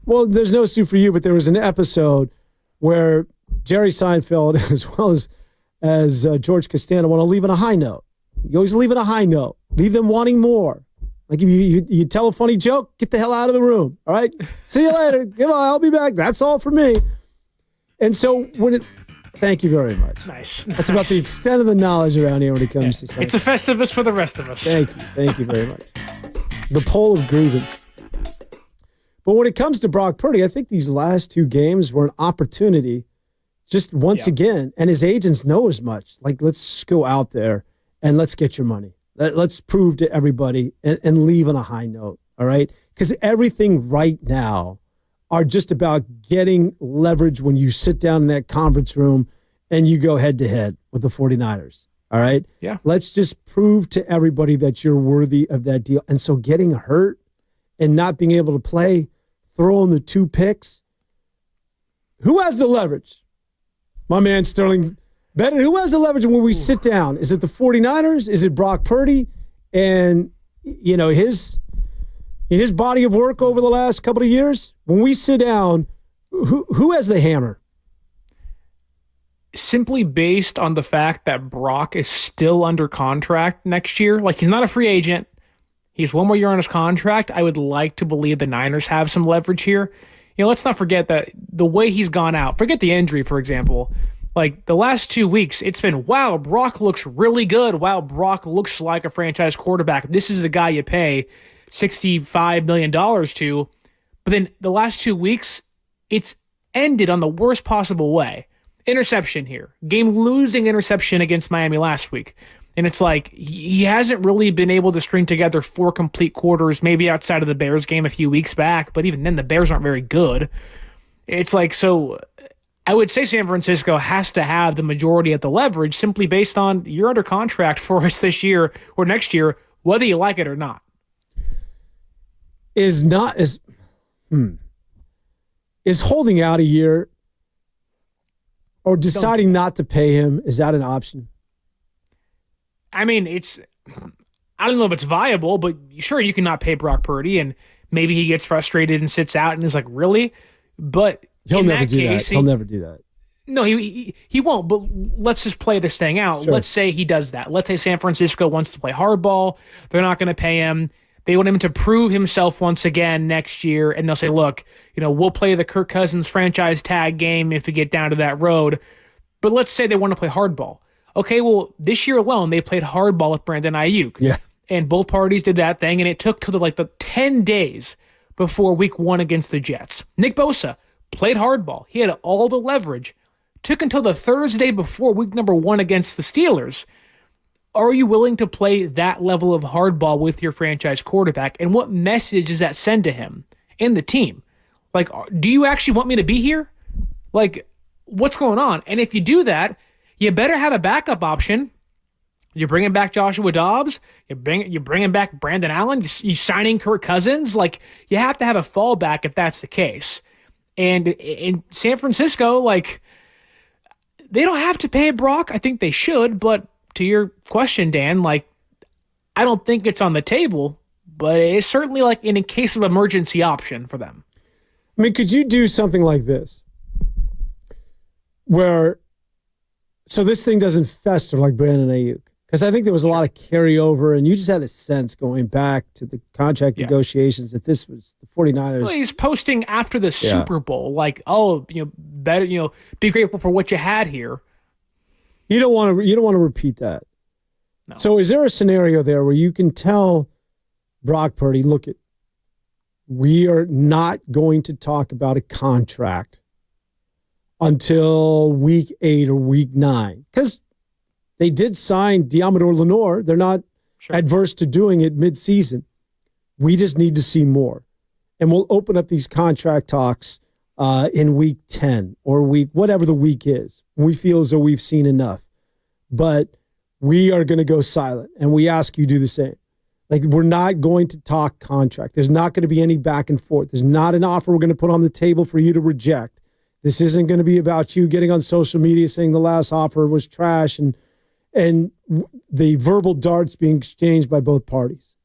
Well, there's no soup for you, but there was an episode where Jerry Seinfeld, as well as George Costanza, want to leave on a high note. You always leave on a high note. Leave them wanting more. Like if you tell a funny joke, get the hell out of the room. All right? See you later. Goodbye. I'll be back. That's all for me. And so thank you very much. Nice. That's about the extent of the knowledge around here when it comes to Seinfeld. It's a Festivus for the rest of us. Thank you. Thank you very much. The pole of grievance. But when it comes to Brock Purdy, I think these last two games were an opportunity just once again, and his agents know as much. Like, let's go out there and let's get your money. Let's prove to everybody and leave on a high note, all right? Because everything right now are just about getting leverage when you sit down in that conference room and you go head-to-head with the 49ers, all right? Yeah. Let's just prove to everybody that you're worthy of that deal. And so getting hurt and not being able to play, throwing the 2 picks, who has the leverage? My man Sterling Bennett, who has the leverage when we sit down? Is it the 49ers? Is it Brock Purdy? And, you know, his body of work over the last couple of years? When we sit down, who has the hammer? Simply based on the fact that Brock is still under contract next year. Like, he's not a free agent. He's one more year on his contract. I would like to believe the Niners have some leverage here. You know, let's not forget that the way he's gone out, forget the injury, for example. Like, the last 2 weeks, it's been, wow, Brock looks really good. Wow, Brock looks like a franchise quarterback. This is the guy you pay $65 million to. But then the last 2 weeks, it's ended on the worst possible way. Interception here. Game-losing interception against Miami last week. And it's like, he hasn't really been able to string together 4 complete quarters, maybe outside of the Bears game a few weeks back, but even then the Bears aren't very good. It's like, so I would say San Francisco has to have the majority of the leverage simply based on you're under contract for us this year or next year, whether you like it or not. Is holding out a year or deciding not to pay him, is that an option? I mean, I don't know if it's viable, but sure, you cannot pay Brock Purdy, and maybe he gets frustrated and sits out and is like, really? But He'll never do that. He'll never do that. No, he won't, but let's just play this thing out. Sure. Let's say he does that. Let's say San Francisco wants to play hardball. They're not going to pay him. They want him to prove himself once again next year, and they'll say, look, we'll play the Kirk Cousins franchise tag game if we get down to that road. But let's say they want to play hardball. Okay, well, this year alone, they played hardball with Brandon Ayuk. Yeah. And both parties did that thing, and it took to the 10 days before week 1 against the Jets. Nick Bosa played hardball. He had all the leverage. Took until the Thursday before week number 1 against the Steelers. Are you willing to play that level of hardball with your franchise quarterback? And what message does that send to him and the team? Like, do you actually want me to be here? Like, what's going on? And if you do that, you better have a backup option. You're bringing back Joshua Dobbs. You're bringing back Brandon Allen. You signing Kirk Cousins. Like, you have to have a fallback if that's the case. And in San Francisco, like, they don't have to pay Brock. I think they should. But to your question, Dan, like, I don't think it's on the table. But it's certainly like in a case of emergency option for them. I mean, could you do something like this? So this thing doesn't fester like Brandon Ayuk. Because I think there was a lot of carryover, and you just had a sense going back to the contract negotiations that this was the 49ers. Well, he's posting after the Super Bowl, like, better, be grateful for what you had here. You don't want to repeat that. No. So is there a scenario there where you can tell Brock Purdy, look, we are not going to talk about a contract until week 8 or week 9? Because they did sign Deommodore Lenoir. They're not adverse to doing it midseason. We just need to see more. And we'll open up these contract talks in week 10 or whatever the week is. We feel as though we've seen enough. But we are going to go silent, and we ask you to do the same. Like, we're not going to talk contract. There's not going to be any back and forth. There's not an offer we're going to put on the table for you to reject. This isn't going to be about you getting on social media saying the last offer was trash and the verbal darts being exchanged by both parties.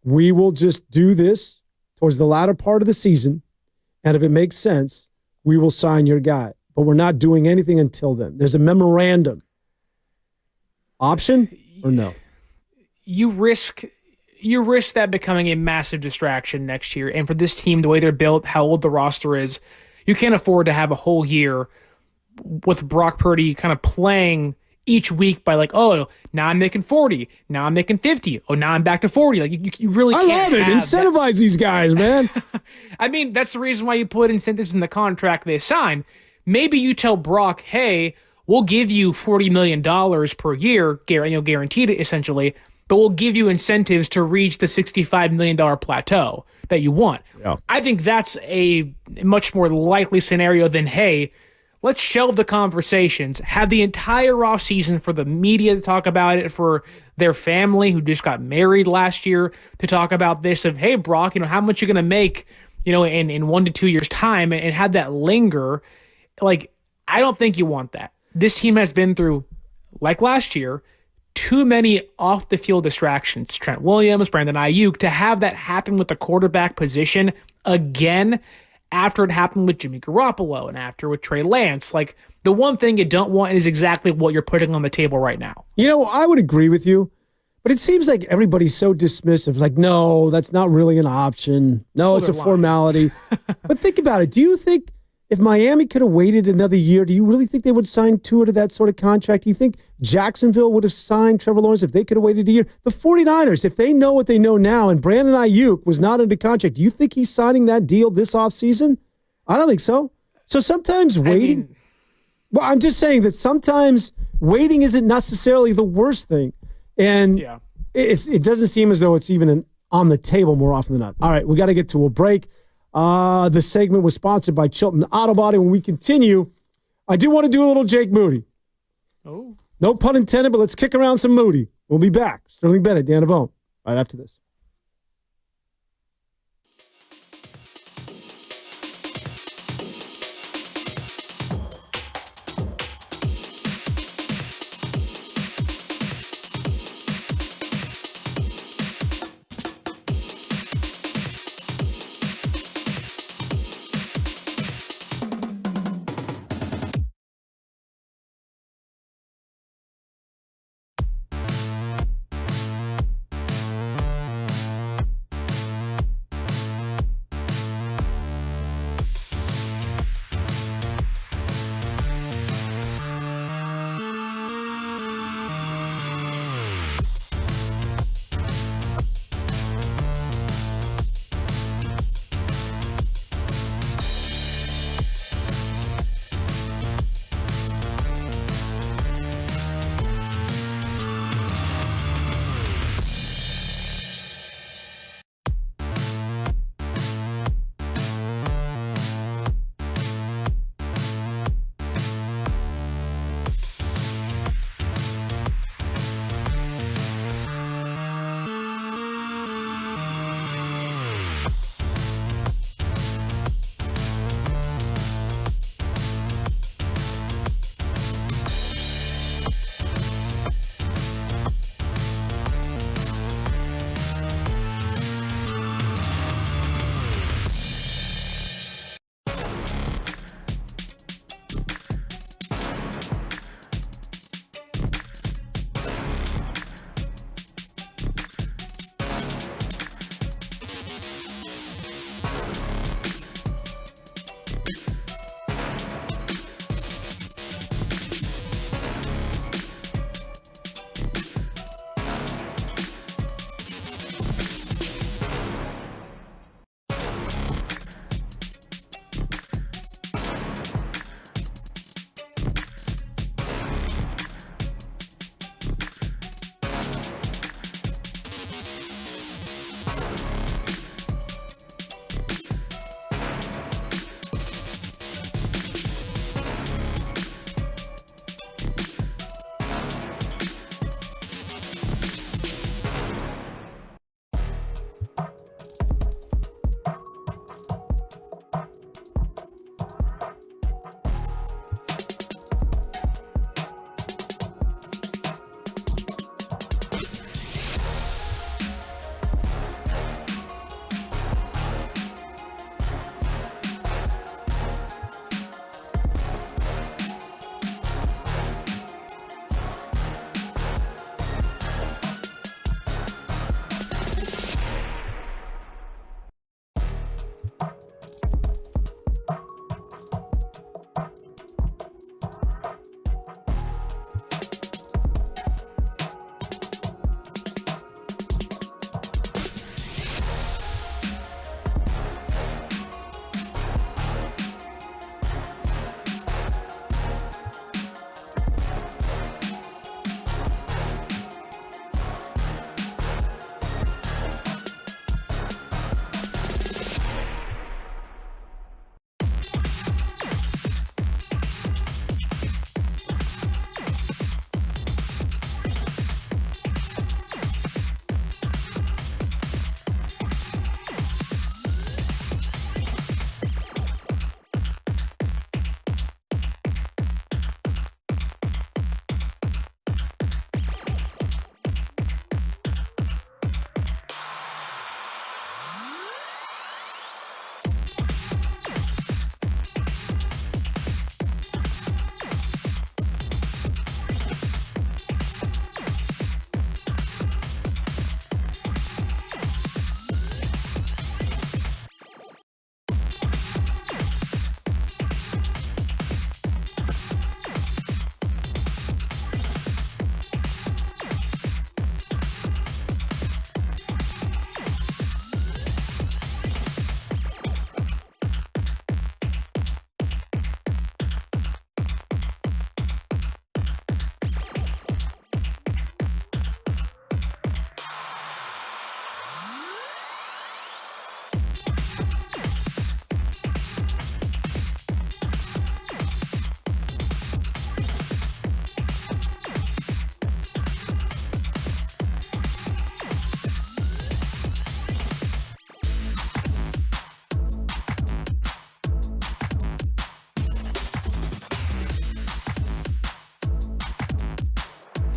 We will just do this towards the latter part of the season, and if it makes sense, we will sign your guy. But we're not doing anything until then. There's a memorandum. Option or no? You risk that becoming a massive distraction next year. And for this team, the way they're built, how old the roster is, you can't afford to have a whole year with Brock Purdy kind of playing each week by like, oh, now I'm making 40. Now I'm making 50. Oh, now I'm back to 40. Like, you really can't. I love it. Incentivize these guys, man. I mean, that's the reason why you put incentives in the contract they sign. Maybe you tell Brock, hey, we'll give you $40 million per year, guaranteed essentially, but we'll give you incentives to reach the $65 million plateau that you want. Yeah. I think that's a much more likely scenario than, hey, let's shelve the conversations, have the entire offseason for the media to talk about it, for their family who just got married last year to talk about this of, hey, Brock, how much you're going to make, in 1 to 2 years' time, and have that linger. Like, I don't think you want that. This team has been through, like last year, too many off-the-field distractions. Trent Williams, Brandon Ayuk, to have that happen with the quarterback position again after it happened with Jimmy Garoppolo and after with Trey Lance. Like, the one thing you don't want is exactly what you're putting on the table right now. I would agree with you, but it seems like everybody's so dismissive. Like, no, that's not really an option. No, it's a formality. But think about it. Do you think if Miami could have waited another year, do you really think they would sign Tua to that sort of contract? Do you think Jacksonville would have signed Trevor Lawrence if they could have waited a year? The 49ers, if they know what they know now and Brandon Ayuk was not under contract, do you think he's signing that deal this offseason? I don't think so. So sometimes waiting... well, I'm just saying that sometimes waiting isn't necessarily the worst thing. And it doesn't seem as though it's even on the table more often than not. All right, we got to get to a break. The segment was sponsored by Chilton Auto Body. When we continue, I do want to do a little Jake Moody. Oh. No pun intended, but let's kick around some Moody. We'll be back. Sterling Bennett, Dan Avone, right after this.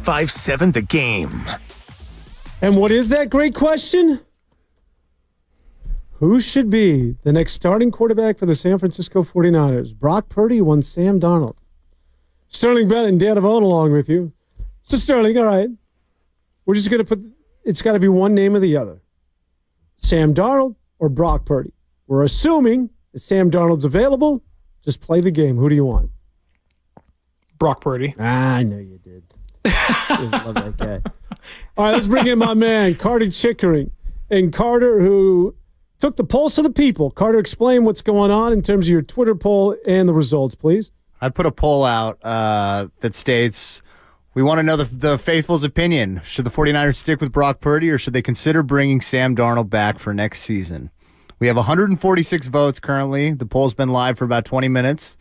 95.7 The Game. And what is that great question? Who should be the next starting quarterback for the San Francisco 49ers? Brock Purdy or Sam Darnold? Sterling Bennett and Dan Avone along with you. So Sterling, all right. We're just going to it's got to be one name or the other. Sam Darnold or Brock Purdy? We're assuming that Sam Darnold's available. Just play the game. Who do you want? Brock Purdy. I know you did. I love that guy. All right, let's bring in my man, Carter Chickering. And Carter, who took the pulse of the people. Carter, explain what's going on in terms of your Twitter poll and the results, please. I put a poll out that states, we want to know the faithful's opinion. Should the 49ers stick with Brock Purdy or should they consider bringing Sam Darnold back for next season? We have 146 votes currently. The poll's been live for about 20 minutes.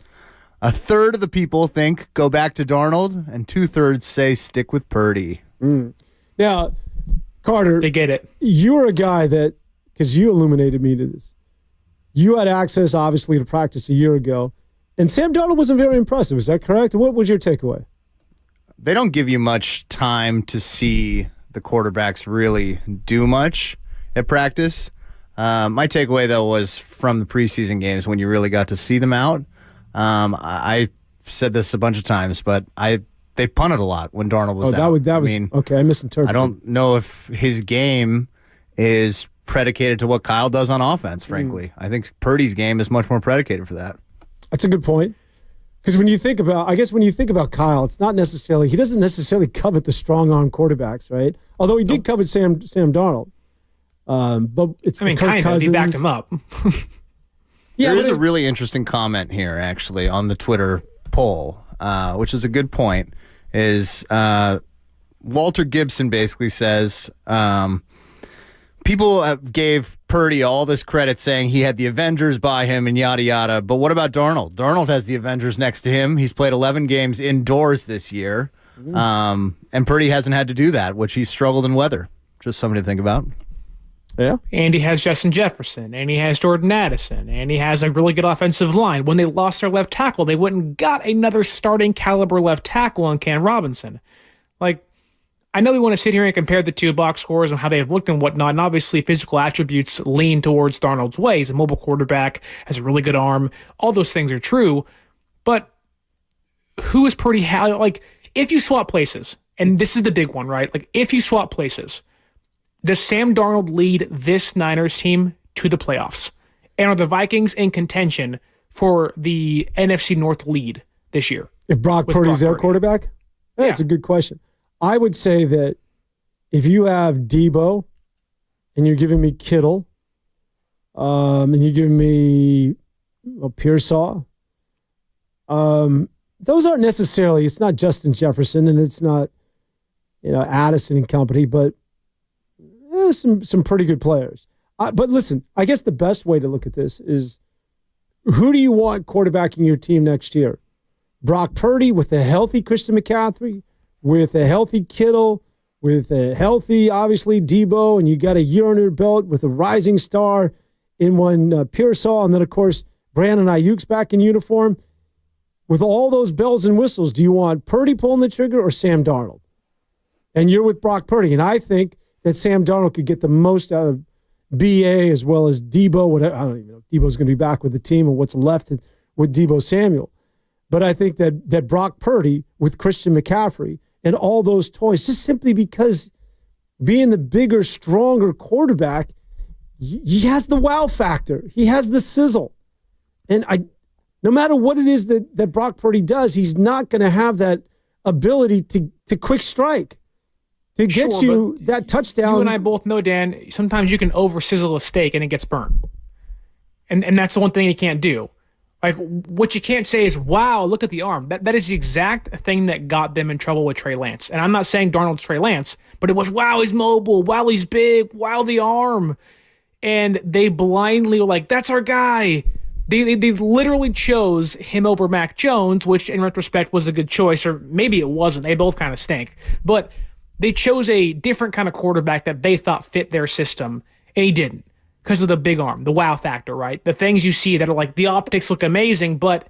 A third of the people think go back to Darnold, and 2/3 say stick with Purdy. Now, Carter, they get it. You're a guy that, because you illuminated me to this, you had access, obviously, to practice a year ago, and Sam Darnold wasn't very impressive. Is that correct? What was your takeaway? They don't give you much time to see the quarterbacks really do much at practice. My takeaway, though, was from the preseason games when you really got to see them out. I said this a bunch of times, but they punted a lot when Darnold was out. Okay, I misinterpreted. I don't know if his game is predicated to what Kyle does on offense, frankly. I think Purdy's game is much more predicated for that. That's a good point. Because when you think about Kyle, it's not necessarily, he doesn't necessarily covet the strong arm quarterbacks, right? Although he did covet Sam Darnold. But it's Kirk Cousins. He backed him up. There is a really interesting comment here, actually, on the Twitter poll, which is a good point, is Walter Gibson basically says people gave Purdy all this credit saying he had the Avengers by him and yada, yada, but what about Darnold? Darnold has the Avengers next to him. He's played 11 games indoors this year, and Purdy hasn't had to do that, which he's struggled in weather. Just something to think about. Yeah. And he has Justin Jefferson, and he has Jordan Addison, and he has a really good offensive line. When they lost their left tackle, they went and got another starting caliber left tackle on Cam Robinson. Like, I know we want to sit here and compare the two box scores and how they've looked and whatnot, and obviously physical attributes lean towards Darnold's way. He's a mobile quarterback, has a really good arm. All those things are true, but who is Purdy? Like, if you swap places, and this is the big one, right? Like, if you swap places, does Sam Darnold lead this Niners team to the playoffs? And are the Vikings in contention for the NFC North lead this year? If Brock Purdy's their quarterback? That's a good question. I would say that if you have Debo and you're giving me Kittle and you're giving me Pearsall, those aren't necessarily, it's not Justin Jefferson and it's not Addison and company, but some pretty good players. But listen, I guess the best way to look at this is who do you want quarterbacking your team next year? Brock Purdy with a healthy Christian McCaffrey, with a healthy Kittle, with a healthy, obviously, Debo, and you got a year under your belt with a rising star in one Pearsall, and then, of course, Brandon Ayuk's back in uniform. With all those bells and whistles, do you want Purdy pulling the trigger or Sam Darnold? And you're with Brock Purdy, and I think that Sam Darnold could get the most out of BA as well as Debo. Whatever, I don't even know if Debo's going to be back with the team and what's left with Debo Samuel. But I think that Brock Purdy with Christian McCaffrey and all those toys, just simply because being the bigger, stronger quarterback, he has the wow factor. He has the sizzle. And no matter what it is that Brock Purdy does, he's not going to have that ability to quick strike. To get you that touchdown. You and I both know, Dan, sometimes you can over-sizzle a steak and it gets burnt. And that's the one thing you can't do. Like, what you can't say is, wow, look at the arm. That is the exact thing that got them in trouble with Trey Lance. And I'm not saying Darnold's Trey Lance, but it was, wow, he's mobile. Wow, he's big. Wow, the arm. And they blindly were like, that's our guy. They literally chose him over Mac Jones, which in retrospect was a good choice, or maybe it wasn't. They both kind of stink. But they chose a different kind of quarterback that they thought fit their system, and he didn't because of the big arm, the wow factor, right? The things you see that are like the optics look amazing, but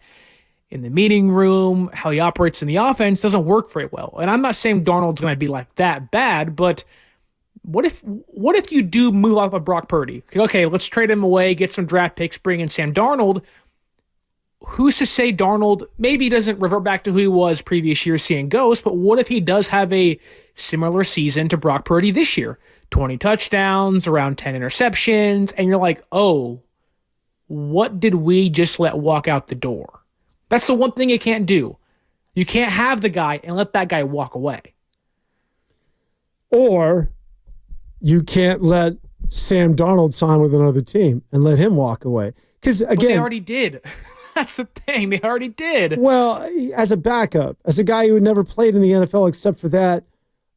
in the meeting room, how he operates in the offense doesn't work very well. And I'm not saying Darnold's going to be like that bad, but what if you do move off of Brock Purdy? Okay, let's trade him away, get some draft picks, bring in Sam Darnold. Who's to say Darnold maybe doesn't revert back to who he was previous years seeing ghosts, but what if he does have a similar season to Brock Purdy this year? 20 touchdowns, around 10 interceptions, and you're like, oh, what did we just let walk out the door? That's the one thing you can't do. You can't have the guy and let that guy walk away. Or you can't let Sam Darnold sign with another team and let him walk away. Because again, they already did. That's the thing. They already did. Well, as a backup, as a guy who had never played in the NFL except for that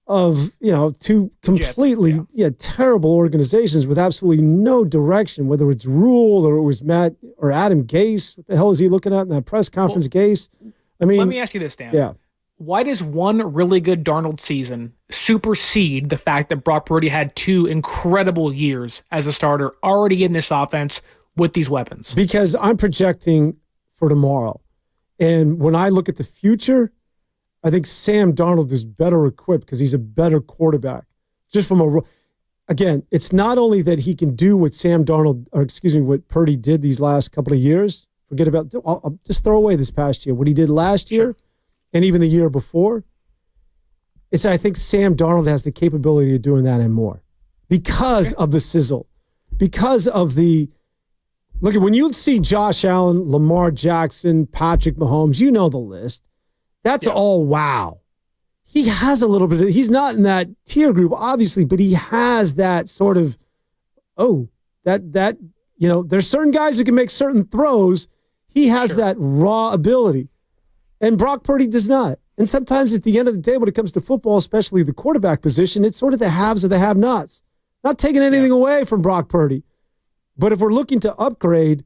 of, two completely terrible organizations with absolutely no direction, whether it's Rule or it was Matt or Adam Gase. What the hell is he looking at in that press conference, Gase? I mean, let me ask you this, Dan. Yeah. Why does one really good Darnold season supersede the fact that Brock Purdy had 2 incredible years as a starter already in this offense with these weapons? Because I'm projecting for tomorrow. And when I look at the future, I think Sam Darnold is better equipped because he's a better quarterback. Just from again, it's not only that he can do what what Purdy did these last couple of years. Forget about, I'll just throw away this past year. What he did last year and even the year before. I think Sam Darnold has the capability of doing that and more because of the sizzle, because of the, look, when you see Josh Allen, Lamar Jackson, Patrick Mahomes, you know the list. That's all wow. He has a little bit he's not in that tier group, obviously, but he has that sort of, there's certain guys who can make certain throws. He has that raw ability. And Brock Purdy does not. And sometimes at the end of the day, when it comes to football, especially the quarterback position, it's sort of the haves of the have-nots. Not taking anything away from Brock Purdy. But if we're looking to upgrade,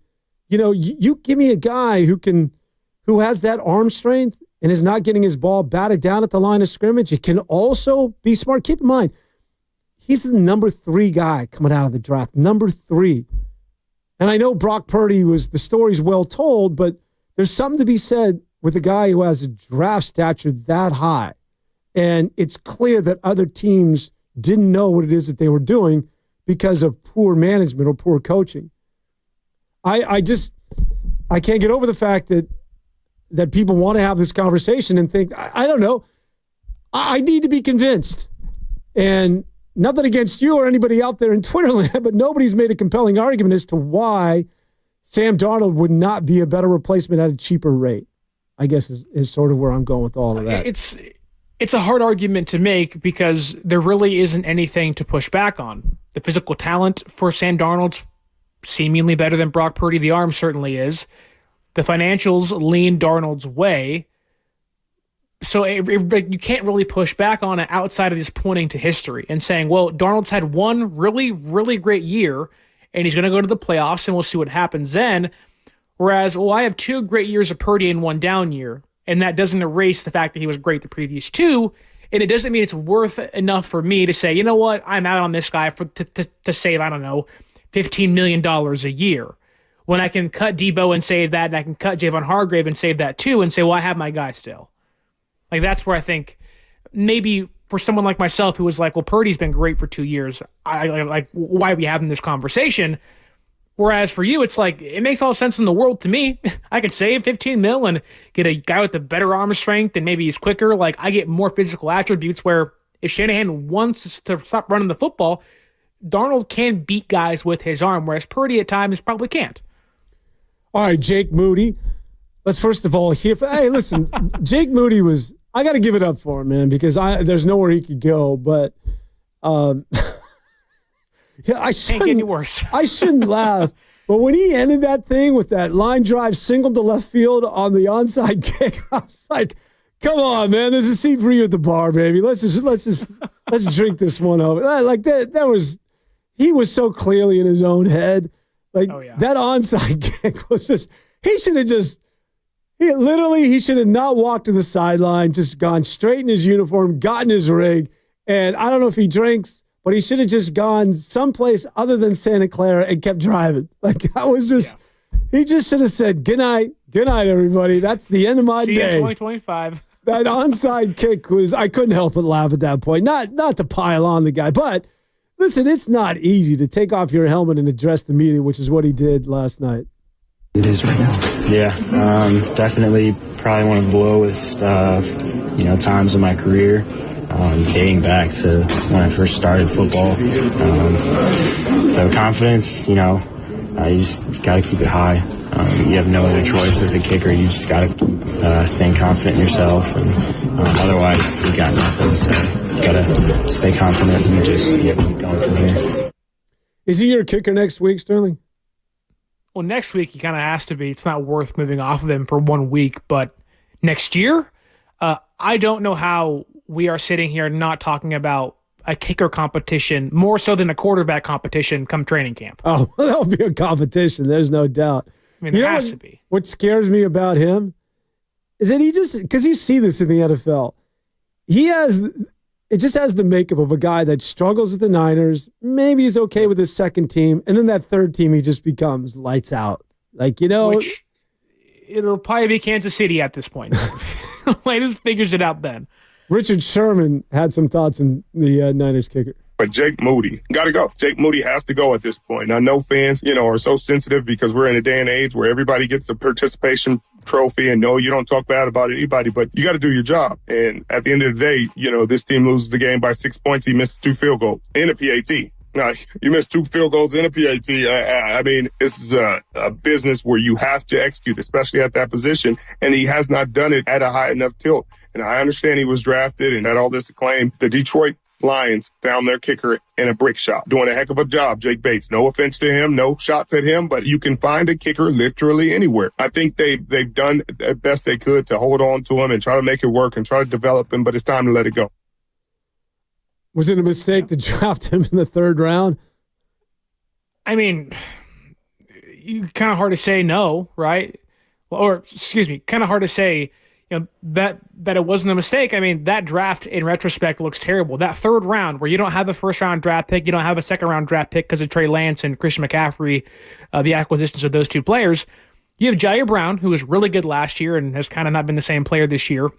you give me a guy who has that arm strength and is not getting his ball batted down at the line of scrimmage. It can also be smart. Keep in mind, he's the number 3 guy coming out of the draft. Number 3. And I know Brock Purdy the story's well told, but there's something to be said with a guy who has a draft stature that high. And it's clear that other teams didn't know what it is that they were doing because of poor management or poor coaching. I can't get over the fact that people want to have this conversation and think, I don't know, I need to be convinced. And nothing against you or anybody out there in Twitter land, but nobody's made a compelling argument as to why Sam Darnold would not be a better replacement at a cheaper rate, I guess is sort of where I'm going with all of that. It's a hard argument to make because there really isn't anything to push back on. The physical talent for Sam Darnold's seemingly better than Brock Purdy. The arm certainly is. The financials lean Darnold's way. So you can't really push back on it outside of just pointing to history and saying, well, Darnold's had one really, really great year, and he's going to go to the playoffs, and we'll see what happens then. Whereas, I have 2 great years of Purdy and 1 down year, and that doesn't erase the fact that he was great the previous 2, and it doesn't mean it's worth enough for me to say, you know what, I'm out on this guy to save, I don't know, $15 million a year. When I can cut Debo and save that, and I can cut Javon Hargrave and save that too, and say, well, I have my guy still. Like, that's where I think maybe for someone like myself who was like, well, Purdy's been great for 2 years, I like, why are we having this conversation? Whereas for you, it's like, it makes all sense in the world to me. I could save 15 mil and get a guy with the better arm strength and maybe he's quicker. Like, I get more physical attributes where if Shanahan wants to stop running the football, Darnold can beat guys with his arm, whereas Purdy at times probably can't. All right, Jake Moody. Let's first of all hear from, hey, listen, Jake Moody I got to give it up for him, man, because there's nowhere he could go. But I shouldn't get any worse. I shouldn't laugh. But when he ended that thing with that line drive single to left field on the onside kick, I was like, come on, man, there's a seat for you at the bar, baby. Let's drink this one over. Like he was so clearly in his own head. Like, that onside kick was he should have not walked to the sideline, just gone straight in his uniform, gotten his rig. And I don't know if he drinks, but he should have just gone someplace other than Santa Clara and kept driving. Like, he just should have said, good night, Good night, everybody. That's the end of my See you in day. 2025. That onside kick was, I couldn't help but laugh at that point. Not to pile on the guy, but listen, it's not easy to take off your helmet and address the media, which is what he did last night. It is right now. Yeah, definitely probably one of the lowest, times of my career, dating back to when I first started football. So confidence, you just got to keep it high. You have no other choice as a kicker. You just got to stay confident in yourself, and otherwise you got nothing. So you got to stay confident and just keep going from here. Is he your kicker next week, Sterling? Well, next week he kind of has to be. It's not worth moving off of him for 1 week, but next year, I don't know how we are sitting here not talking about a kicker competition more so than a quarterback competition come training camp. Oh, that'll be a competition. There's no doubt. I mean, there has to be. What scares me about him is that because you see this in the NFL, it just has the makeup of a guy that struggles with the Niners. Maybe he's okay with his second team. And then that third team, he just becomes lights out. Which it'll probably be Kansas City at this point. Latest figures it out then. Richard Sherman had some thoughts on the Niners kicker. But Jake Moody, got to go. Jake Moody has to go at this point. I know fans, are so sensitive because we're in a day and age where everybody gets a participation trophy, and no, you don't talk bad about anybody, but you got to do your job. And at the end of the day, this team loses the game by 6 points. He missed 2 field goals in a PAT. Now, you missed 2 field goals in a PAT. I mean, this is a business where you have to execute, especially at that position. And he has not done it at a high enough tilt. And I understand he was drafted and had all this acclaim. The Detroit Lions found their kicker in a brick shop, doing a heck of a job, Jake Bates. No offense to him, no shots at him, but you can find a kicker literally anywhere. I think they've done the best they could to hold on to him and try to make it work and try to develop him, but it's time to let it go. Was it a mistake to draft him in the 3rd round? I mean, kind of hard to say no, right? Or, excuse me, kind of hard to say that it wasn't a mistake. I mean, that draft in retrospect looks terrible. That 3rd round where you don't have a 1st-round draft pick, you don't have a 2nd-round draft pick because of Trey Lance and Christian McCaffrey, the acquisitions of those 2 players. You have Jair Brown, who was really good last year and has kind of not been the same player this year.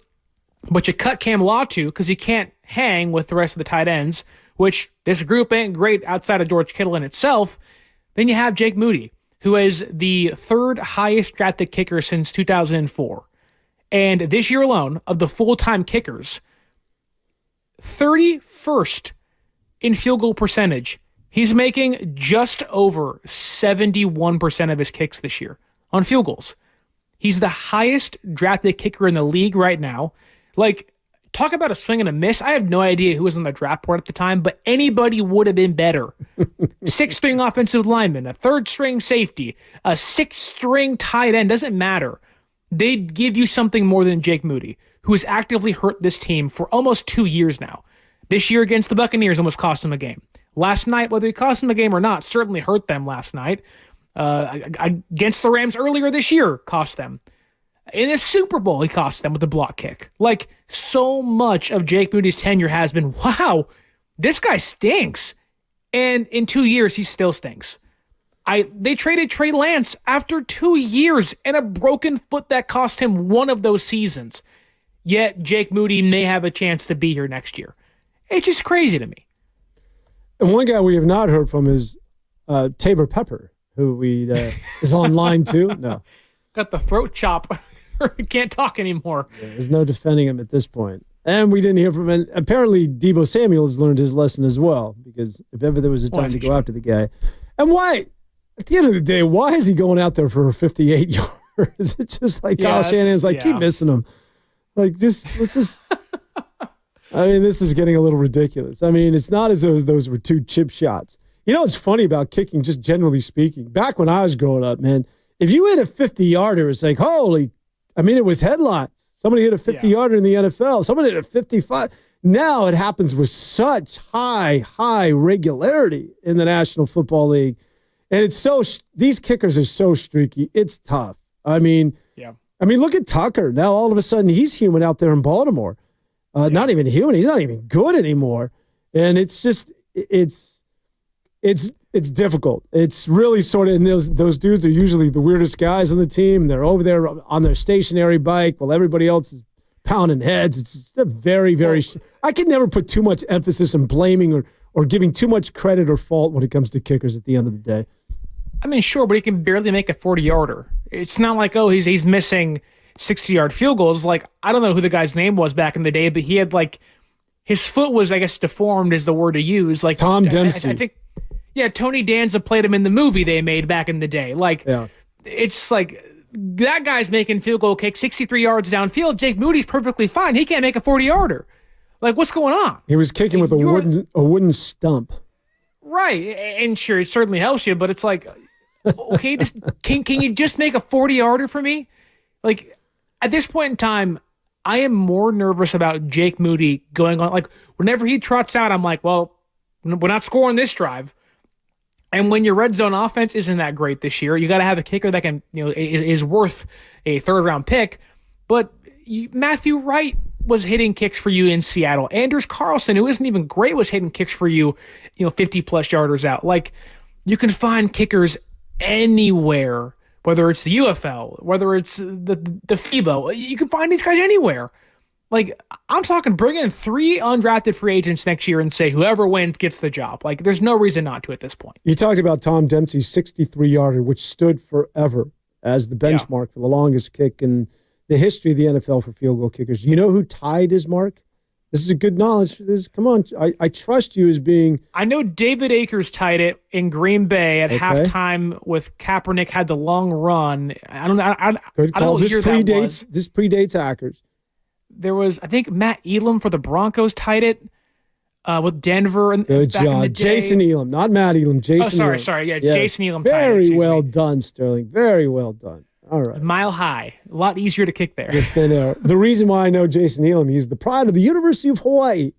But you cut Cam Latu because he can't hang with the rest of the tight ends, which this group ain't great outside of George Kittle in itself. Then you have Jake Moody, who is the 3rd highest drafted kicker since 2004. And this year alone, of the full-time kickers, 31st in field goal percentage. He's making just over 71% of his kicks this year on field goals. He's the highest drafted kicker in the league right now. Talk about a swing and a miss. I have no idea who was on the draft board at the time, but anybody would have been better. 6th-string offensive lineman, a 3rd-string safety, a 6th-string tight end, doesn't matter. They'd give you something more than Jake Moody, who has actively hurt this team for almost 2 years now. This year against the Buccaneers almost cost them a game. Last night, whether it cost them a game or not, certainly hurt them last night. Against the Rams earlier this year, cost them. In the Super Bowl, he cost them with a block kick. So much of Jake Moody's tenure has been, wow, this guy stinks. And in 2 years, he still stinks. They traded Trey Lance after 2 years and a broken foot that cost him one of those seasons. Yet Jake Moody may have a chance to be here next year. It's just crazy to me. And one guy we have not heard from is Tabor Pepper, who is on line 2. No. Got the throat chop. Can't talk anymore. Yeah, there's no defending him at this point. And we didn't hear from him. Apparently, Deebo Samuel has learned his lesson as well, because if ever there was a time to go after the guy. And why, at the end of the day, why is he going out there for 58 yards? It's just Kyle Shanahan's keep missing him. Let's just. I mean, this is getting a little ridiculous. I mean, it's not as though those were 2 chip shots. You know what's funny about kicking, just generally speaking? Back when I was growing up, man, if you hit a 50-yarder, it's holy. I mean, it was headlines. Somebody hit a 50-yarder in the NFL. Someone hit a 55. Now it happens with such high regularity in the National Football League. And it's these kickers are so streaky. It's tough. I mean, look at Tucker. Now all of a sudden he's human out there in Baltimore. Not even human. He's not even good anymore. And it's it's difficult. It's really sort of, and those dudes are usually the weirdest guys on the team. They're over there on their stationary bike while everybody else is pounding heads. It's just a very, very. I can never put too much emphasis on blaming or giving too much credit or fault when it comes to kickers at the end of the day. I mean, sure, but he can barely make a 40-yarder. It's not like, oh, he's missing 60-yard field goals. Like, I don't know who the guy's name was back in the day, but he had his foot was, I guess, deformed is the word to use. Like Tom Dempsey. I think, yeah, Tony Danza played him in the movie they made back in the day. It's like that guy's making field goal kicks 63 yards downfield. Jake Moody's perfectly fine. He can't make a 40-yarder. Like, what's going on? He was kicking with a wooden stump. Right, and sure, it certainly helps you, but it's like, okay, can you just make a 40-yarder for me? Like, at this point in time, I am more nervous about Jake Moody going on. Like, whenever he trots out, I'm like, well, we're not scoring this drive. And when your red zone offense isn't that great this year, you got to have a kicker that can, is worth a third-round pick. But Matthew Wright was hitting kicks for you in Seattle. Anders Carlson, who isn't even great, was hitting kicks for you, 50-plus yarders out. Like, you can find kickers anywhere, whether it's the UFL, whether it's the FIBO. You can find these guys anywhere. Like, I'm talking bring in 3 undrafted free agents next year and say whoever wins gets the job. Like, there's no reason not to at this point. You talked about Tom Dempsey's 63-yarder, which stood forever as the benchmark for the longest kick in the history of the NFL for field goal kickers. You know who tied his mark? This is a good knowledge. Come on. I trust you as being... I know David Akers tied it in Green Bay at halftime with Kaepernick had the long run. I don't know. Good call. This predates Akers. There was, I think, Matt Elam for the Broncos tied it with Denver. Good job. Jason Elam, not Matt Elam. Jason Elam. Sorry. Yeah, Jason Elam tied it. Very well done, Sterling. Very well done. All right. Mile high. A lot easier to kick there. The reason why I know Jason Elam, he's the pride of the University of Hawaii.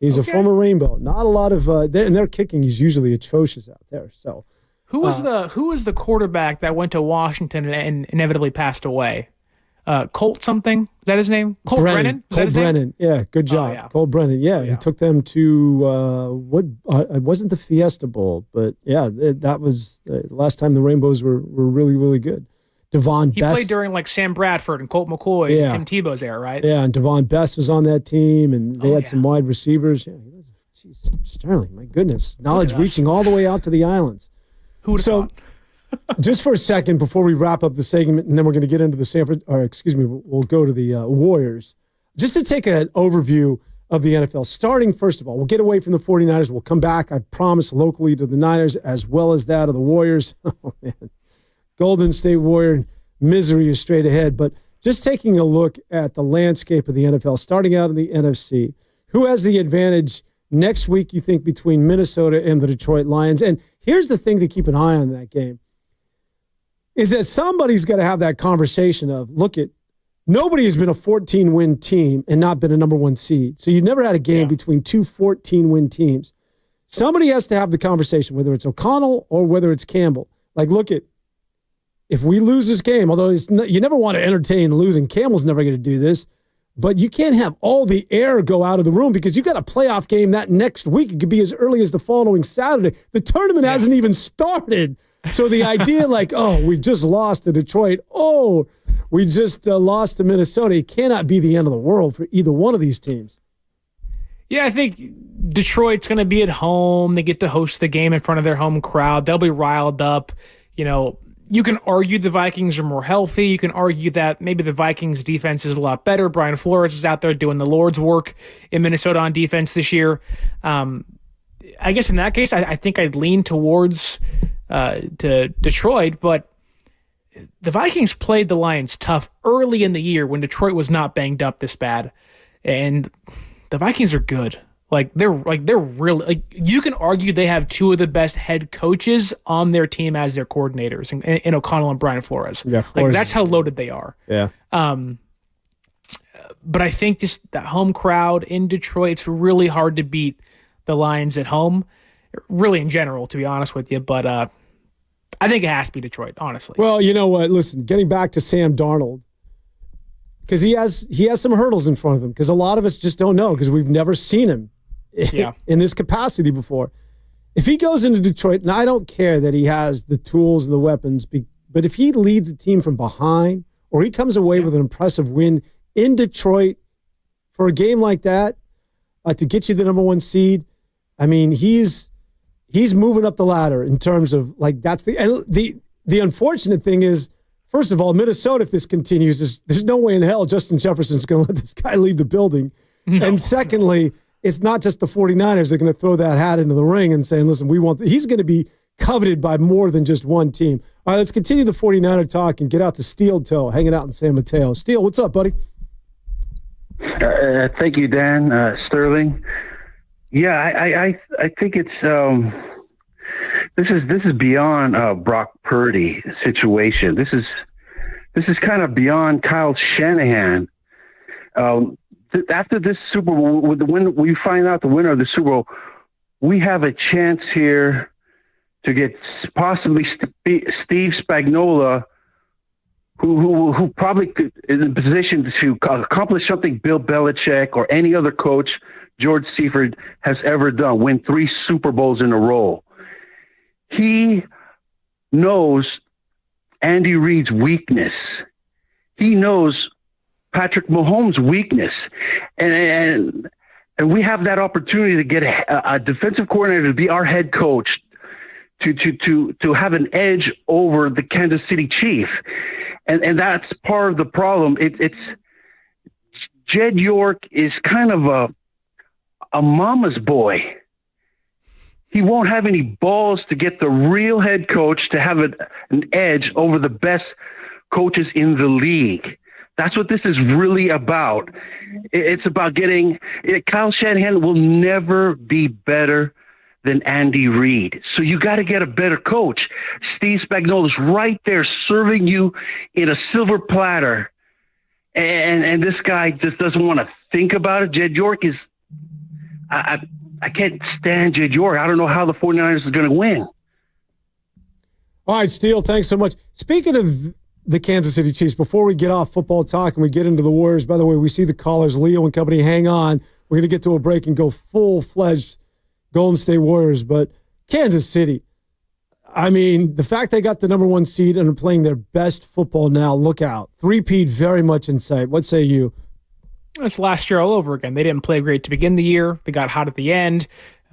He's a former Rainbow. Not a lot of and their kicking is usually atrocious out there. So, who was the quarterback that went to Washington and inevitably passed away? Colt something? Is that his name? Colt Brennan? Colt Brennan. Yeah, good job. Yeah. Colt Brennan. Yeah, he took them to it wasn't the Fiesta Bowl, but yeah, that was the last time the Rainbows were really, really good. Devon Best. He played during Sam Bradford and Colt McCoy and Tim Tebow's era, right? Yeah, and Devon Best was on that team, and they had some wide receivers. Yeah, geez, Sterling, my goodness. Knowledge reaching all the way out to the islands. Who would have thought? Just for a second before we wrap up the segment, and then we're going to get into the we'll go to the Warriors. Just to take an overview of the NFL, starting first of all, we'll get away from the 49ers. We'll come back, I promise, locally to the Niners as well as that of the Warriors. Oh, man. Golden State Warrior misery is straight ahead. But just taking a look at the landscape of the NFL, starting out in the NFC, who has the advantage next week, you think, between Minnesota and the Detroit Lions? And here's the thing to keep an eye on that game, is that somebody's got to have that conversation of, nobody has been a 14-win team and not been a number 1 seed. So you've never had a game between 2 14-win teams. Somebody has to have the conversation, whether it's O'Connell or whether it's Campbell. If we lose this game, although you never want to entertain losing, Campbell's never going to do this, but you can't have all the air go out of the room because you've got a playoff game that next week. It could be as early as the following Saturday. The tournament hasn't even started. So the idea we just lost to Detroit. Oh, we just lost to Minnesota. It cannot be the end of the world for either one of these teams. Yeah, I think Detroit's going to be at home. They get to host the game in front of their home crowd. They'll be riled up. You can argue the Vikings are more healthy. You can argue that maybe the Vikings defense is a lot better. Brian Flores is out there doing the Lord's work in Minnesota on defense this year. I guess in that case, I think I'd lean towards to Detroit, but the Vikings played the Lions tough early in the year when Detroit was not banged up this bad, and the Vikings are good. They're really, you can argue they have 2 of the best head coaches on their team as their coordinators in O'Connell and Brian Flores. Yeah, Flores that's how loaded they are. Yeah. But I think just that home crowd in Detroit, it's really hard to beat the Lions at home, really in general, to be honest with you. But I think it has to be Detroit, honestly. Well, you know what? Listen, getting back to Sam Darnold, because he has some hurdles in front of him, because a lot of us just don't know because we've never seen him in this capacity before. if he goes into Detroit, and I don't care that he has the tools and the weapons, but if he leads the team from behind or he comes away with an impressive win in Detroit for a game like that to get you the number 1 seed, I mean, he's moving up the ladder in terms of like that's the unfortunate thing is, first of all, Minnesota, if this continues, there's no way in hell Justin Jefferson's going to let this guy leave the building. No. And secondly, it's not just the 49ers that are going to throw that hat into the ring and saying, listen, he's going to be coveted by more than just one team. All right, let's continue the 49er talk and get out to Steel Toe, hanging out in San Mateo. Steel, what's up, buddy? Thank you, Dan. Sterling. Yeah, I think it's this is beyond Brock Purdy situation. This is kind of beyond Kyle Shanahan. After this Super Bowl, when we find out the winner of the Super Bowl, we have a chance here to get possibly Steve Spagnuolo, who probably is in a position to accomplish something Bill Belichick or any other coach George Seifert has ever done, win 3 Super Bowls in a row. He knows Andy Reid's weakness. He knows Patrick Mahomes' weakness. And we have that opportunity to get a defensive coordinator to be our head coach, to have an edge over the Kansas City Chief. And that's part of the problem. It's Jed York is kind of a mama's boy. He won't have any balls to get the real head coach to have an edge over the best coaches in the league. That's what this is really about. It's about Kyle Shanahan will never be better than Andy Reid. So you got to get a better coach. Steve Spagnuolo's right there serving you in a silver platter. And this guy just doesn't want to think about it. Jed York is I can't stand Jed York. I don't know how the 49ers are going to win. All right, Steele, thanks so much. Speaking of the Kansas City Chiefs, before we get off football talk and we get into the Warriors, by the way, we see the callers, Leo and company, hang on. We're going to get to a break and go full-fledged Golden State Warriors. But Kansas City, I mean, the fact they got the number 1 seed and are playing their best football now, look out. Three-peat very much in sight. What say you? It's last year all over again. They didn't play great to begin the year. They got hot at the end.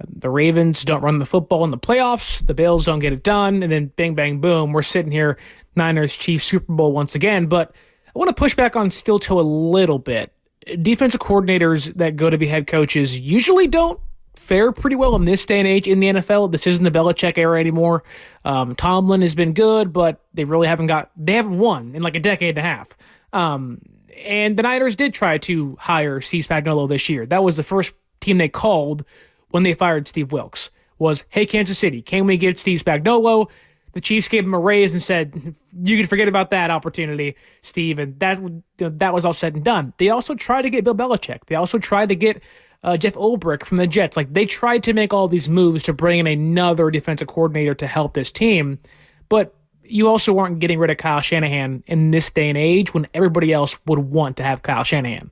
The Ravens don't run the football in the playoffs. The Bills don't get it done. And then bang, bang, boom, we're sitting here, Niners, Chiefs, Super Bowl once again. But I want to push back on Steel Toe a little bit. Defensive coordinators that go to be head coaches usually don't fare pretty well in this day and age in the NFL. This isn't the Belichick era anymore. Tomlin has been good, but they haven't won in like a decade and a half. And the Niners did try to hire Steve Spagnuolo this year. That was the first team they called when they fired Steve Wilkes, was, hey, Kansas City, can we get Steve Spagnuolo? The Chiefs gave him a raise and said, you can forget about that opportunity, Steve. And that was all said and done. They also tried to get Bill Belichick. They also tried to get Jeff Ulbrich from the Jets. Like, they tried to make all these moves to bring in another defensive coordinator to help this team. But you also aren't getting rid of Kyle Shanahan in this day and age when everybody else would want to have Kyle Shanahan.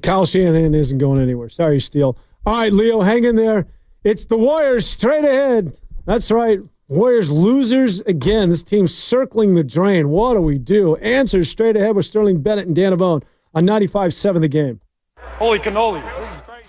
Kyle Shanahan isn't going anywhere. Sorry, Steele. All right, Leo, hang in there. It's the Warriors straight ahead. That's right. Warriors losers again. This team's circling the drain. What do we do? Answers straight ahead with Sterling Bennett and Dan Avone on 95.7 The Game. Holy cannoli. This is crazy.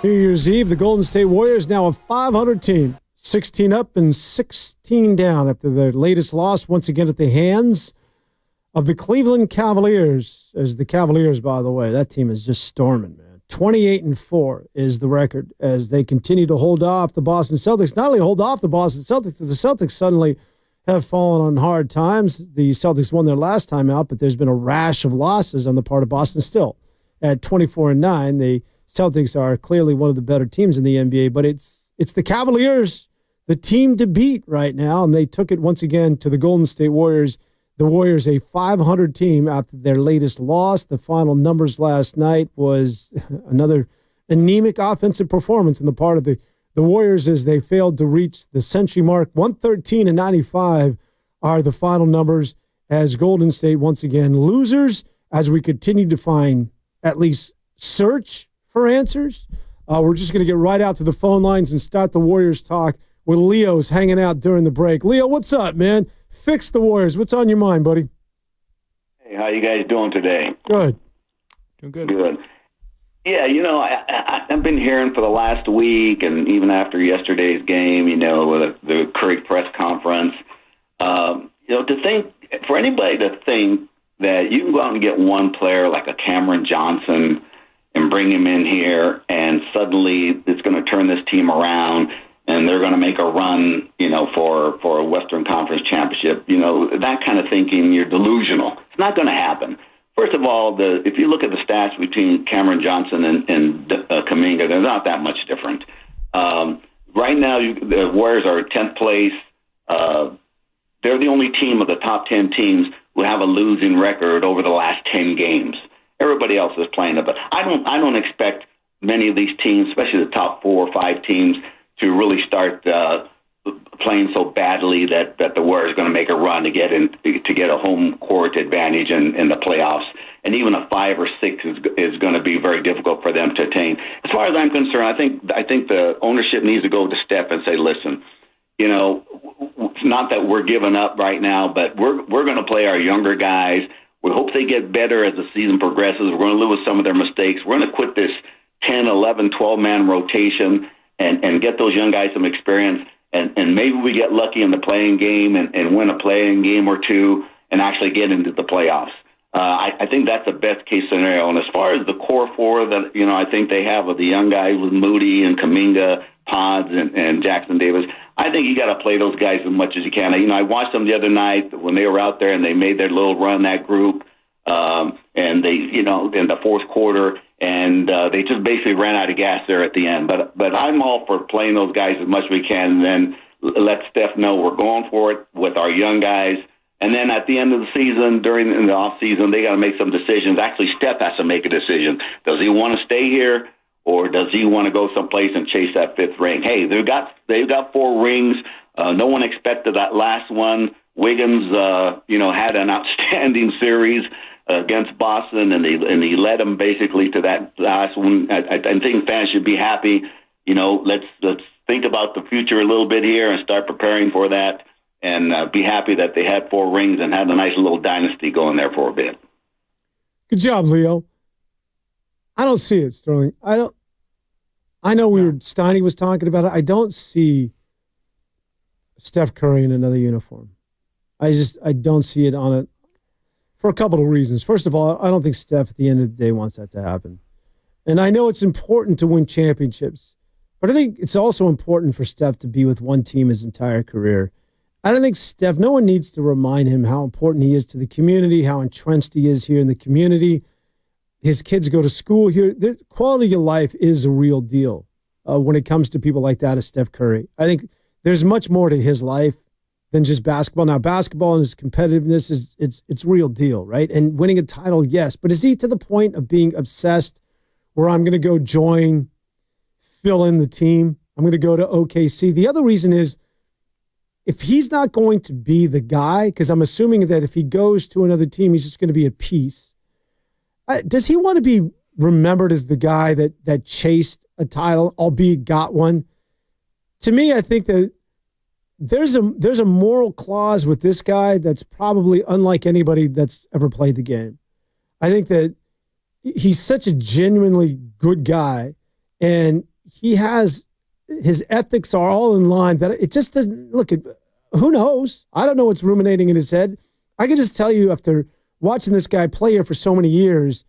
New Year's Eve, the Golden State Warriors now a 500 team, 16 up and 16 down after their latest loss, once again at the hands of the Cleveland Cavaliers. As the Cavaliers, by the way, that team is just storming, man. 28-4 is the record as they continue to hold off the Boston Celtics. Not only hold off the Boston Celtics, the Celtics suddenly have fallen on hard times. The Celtics won their last time out, but there's been a rash of losses on the part of Boston still. At 24-9, the Celtics are clearly one of the better teams in the NBA, but it's the Cavaliers, the team to beat right now, and they took it once again to the Golden State Warriors. The Warriors, a 500 team after their latest loss. The final numbers last night was another anemic offensive performance on the part of the Warriors as they failed to reach the century mark. 113-95 are the final numbers as Golden State once again losers as we continue to find at least search for answers. We're just going to get right out to the phone lines and start the Warriors talk with Leo's hanging out during the break. Leo, what's up, man? Fix the Warriors. What's on your mind, buddy? Hey, how you guys doing today? Good. Doing good. Good. Yeah, I've been hearing for the last week and even after yesterday's game, with the Curry press conference, to think, for anybody to think that you can go out and get one player like a Cameron Johnson and bring him in here and suddenly it's going to turn this team around and they're going to make a run, for a Western Conference championship, that kind of thinking, you're delusional. It's not going to happen. First of all, if you look at the stats between Cameron Johnson and Kuminga, they're not that much different. Right now, the Warriors are 10th place. They're the only team of the top 10 teams who have a losing record over the last 10 games. Everybody else is playing it, but I don't expect many of these teams, especially the top 4 or 5 teams, to really start playing so badly that the Warriors are going to make a run to get a home court advantage in the playoffs. And even a 5 or 6 is going to be very difficult for them to attain. As far as I'm concerned, I think the ownership needs to go to Steph and say, listen, it's not that we're giving up right now, but we're going to play our younger guys. We hope they get better as the season progresses. We're going to live with some of their mistakes. We're going to quit this 10, 11, 12-man rotation and get those young guys some experience. And maybe we get lucky in the playing game and win a playing game or two and actually get into the playoffs. I think that's the best case scenario. And as far as the core 4 that, I think they have with the young guys with Moody and Kuminga, Pods and Jackson Davis, I think you got to play those guys as much as you can. I watched them the other night when they were out there and they made their little run, that group, and they, in the fourth quarter, and they just basically ran out of gas there at the end. But I'm all for playing those guys as much as we can, and then let Steph know we're going for it with our young guys. And then at the end of the season, in the off season, they got to make some decisions. Actually, Steph has to make a decision. Does he want to stay here, or does he want to go someplace and chase that 5th ring? Hey, they've got 4 rings. No one expected that last one. Wiggins, had an outstanding series against Boston, and he led them basically to that last one. I think fans should be happy. Let's think about the future a little bit here and start preparing for that, and be happy that they had 4 rings and had a nice little dynasty going there for a bit. Good job, Leo. I don't see it, Sterling. I know Steiny was talking about it. I don't see Steph Curry in another uniform. I don't see it on it for a couple of reasons. First of all, I don't think Steph at the end of the day wants that to happen. And I know it's important to win championships, but I think it's also important for Steph to be with one team his entire career. I don't think no one needs to remind him how important he is to the community, how entrenched he is here in the community. His kids go to school here. The quality of life is a real deal when it comes to people like that as Steph Curry. I think there's much more to his life than just basketball. Now, basketball and his competitiveness it's real deal, right? And winning a title, yes. But is he to the point of being obsessed where I'm going to go fill in the team? I'm going to go to OKC. The other reason is if he's not going to be the guy, because I'm assuming that if he goes to another team, he's just going to be a piece. Does he want to be remembered as the guy that chased a title, albeit got one? To me, I think that there's a moral clause with this guy that's probably unlike anybody that's ever played the game. I think that he's such a genuinely good guy, and he has his ethics are all in line. That it just doesn't look at. Who knows? I don't know what's ruminating in his head. I can just tell you after watching this guy play here for so many years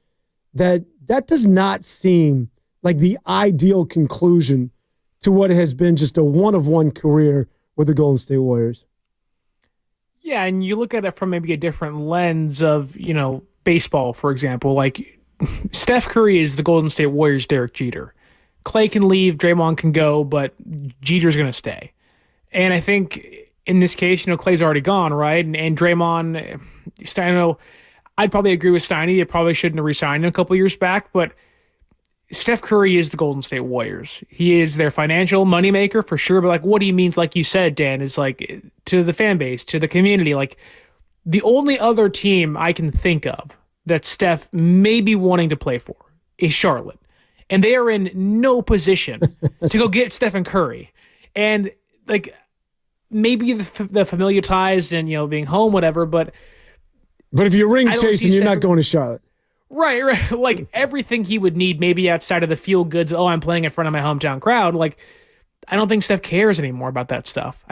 that does not seem like the ideal conclusion to what has been just a one-of-one career with the Golden State Warriors. Yeah, and you look at it from maybe a different lens of, baseball, for example. Like, Steph Curry is the Golden State Warriors' Derek Jeter. Clay can leave, Draymond can go, but Jeter's going to stay. And I think in this case, Clay's already gone, right? And Draymond, I'd probably agree with Steiny. They probably shouldn't have re-signed him a couple years back, but Steph Curry is the Golden State Warriors. He is their financial moneymaker for sure, but like what he means, like you said, Dan, is like to the fan base, to the community. Like the only other team I can think of that Steph may be wanting to play for is Charlotte. And they are in no position to go get Stephen Curry. And like maybe the familial ties and, being home, whatever, but if you're ring chasing, you're not going to Charlotte. Right. Like everything he would need, maybe outside of the feel goods. Oh, I'm playing in front of my hometown crowd. Like, I don't think Steph cares anymore about that stuff.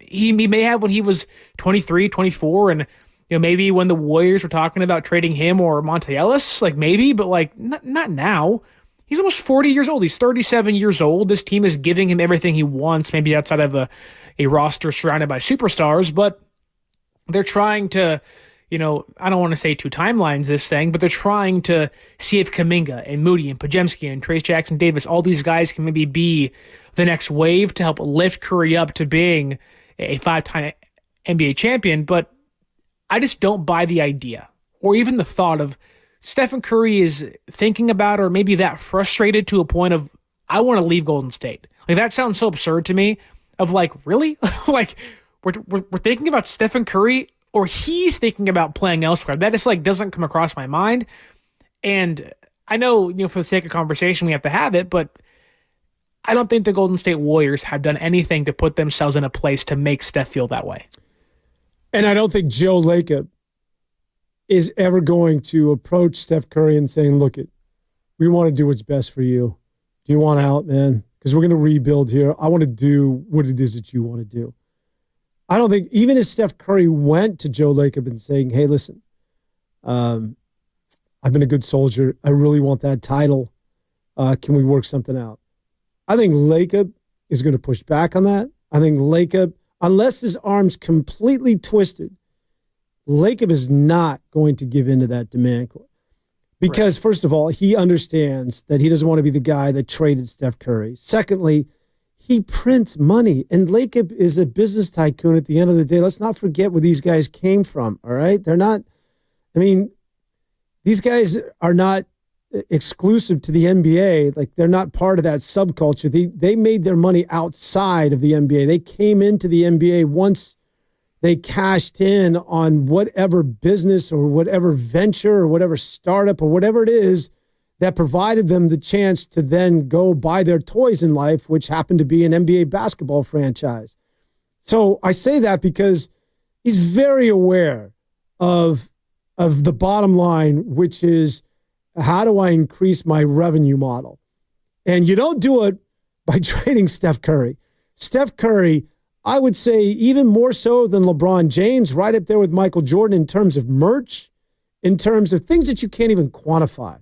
He may have when he was 23, 24, and maybe when the Warriors were talking about trading him or Monte Ellis, like maybe, but like not now. He's almost 40 years old. He's 37 years old. This team is giving him everything he wants, maybe outside of a roster surrounded by superstars, but they're trying to. I don't want to say two timelines this thing, but they're trying to see if Kuminga and Moody and Pajemski and Trace Jackson Davis, all these guys can maybe be the next wave to help lift Curry up to being a 5-time NBA champion. But I just don't buy the idea or even the thought of Stephen Curry is thinking about or maybe that frustrated to a point of, I want to leave Golden State. Like that sounds so absurd to me of like, really? Like we're thinking about Stephen Curry or he's thinking about playing elsewhere. That just like doesn't come across my mind. And I know, for the sake of conversation, we have to have it, but I don't think the Golden State Warriors have done anything to put themselves in a place to make Steph feel that way. And I don't think Joe Lacob is ever going to approach Steph Curry and saying, look, we want to do what's best for you. Do you want out, man? Because we're going to rebuild here. I want to do what it is that you want to do. I don't think, even if Steph Curry went to Joe Lacob and saying, hey, listen, I've been a good soldier. I really want that title. Can we work something out? I think Lacob is going to push back on that. I think Lacob, unless his arm's completely twisted, Lacob is not going to give in to that demand. Because, first of all, he understands that he doesn't want to be the guy that traded Steph Curry. Secondly, he prints money, and Lacob is a business tycoon at the end of the day. Let's not forget where these guys came from, all right? They're not, these guys are not exclusive to the NBA. Like, they're not part of that subculture. They made their money outside of the NBA. They came into the NBA once they cashed in on whatever business or whatever venture or whatever startup or whatever it is that provided them the chance to then go buy their toys in life, which happened to be an NBA basketball franchise. So I say that because he's very aware of the bottom line, which is how do I increase my revenue model? And you don't do it by trading Steph Curry. Steph Curry, I would say even more so than LeBron James, right up there with Michael Jordan in terms of merch, in terms of things that you can't even quantify.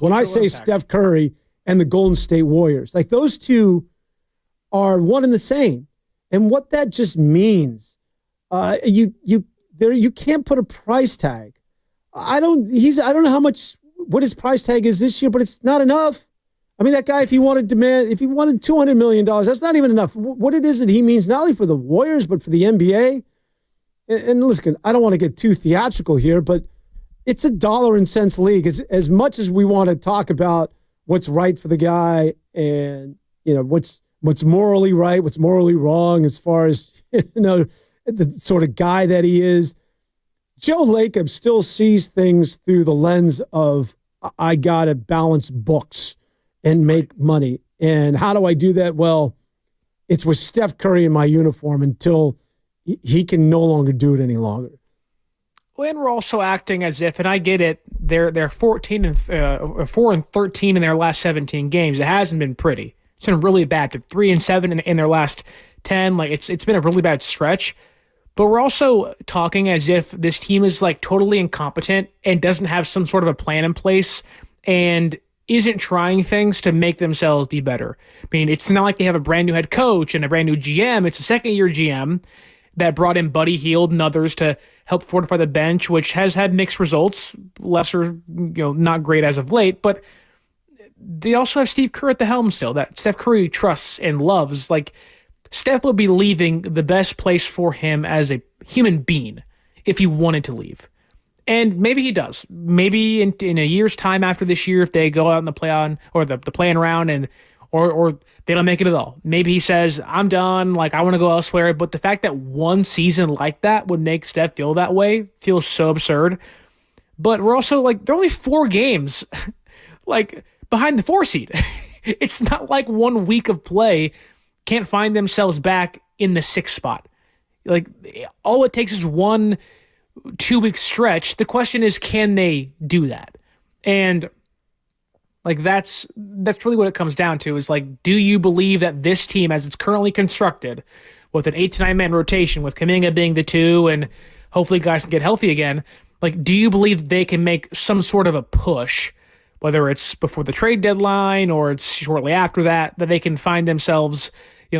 When I say Steph Curry and the Golden State Warriors, like those two are one and the same. And what that just means, you can't put a price tag. I don't know what his price tag is this year, but it's not enough. That guy, if he wanted $200 million, that's not even enough. What it is that he means not only for the Warriors, but for the NBA. And listen, I don't want to get too theatrical here, but it's a dollar and cents league. As much as we want to talk about what's right for the guy and what's morally right, what's morally wrong as far as the sort of guy that he is, Joe Lacob still sees things through the lens of I gotta balance books and make money. And how do I do that? Well, it's with Steph Curry in my uniform until he can no longer do it any longer. And we're also acting as if, and I get it, they're 4 and 13 in their last 17 games. It hasn't been pretty. It's been really bad. They're 3 and 7 in their last 10. Like it's been a really bad stretch. But we're also talking as if this team is like totally incompetent and doesn't have some sort of a plan in place and isn't trying things to make themselves be better. I mean, it's not like they have a brand new head coach and a brand new GM. It's a second-year GM that brought in Buddy Hield and others to help fortify the bench, which has had mixed results, lesser, not great as of late, but they also have Steve Kerr at the helm still, that Steph Curry trusts and loves. Like, Steph would be leaving the best place for him as a human being if he wanted to leave. And maybe he does. Maybe in a year's time after this year, if they go out in the play-on or the playing round and or they don't make it at all, maybe he says, I'm done, like I want to go elsewhere. But the fact that one season like that would make Steph feel that way feels so absurd. But we're also like, they're only 4 games like behind the 4 seed. It's not like 1 week of play can't find themselves back in the 6th spot. Like, all it takes is 1 2-week stretch. The question is, can they do that? And like that's really what it comes down to, is like, do you believe that this team, as it's currently constructed, with an 8 to 9 man rotation, with Kuminga being the 2, and hopefully guys can get healthy again, like, do you believe they can make some sort of a push, whether it's before the trade deadline or it's shortly after that they can find themselves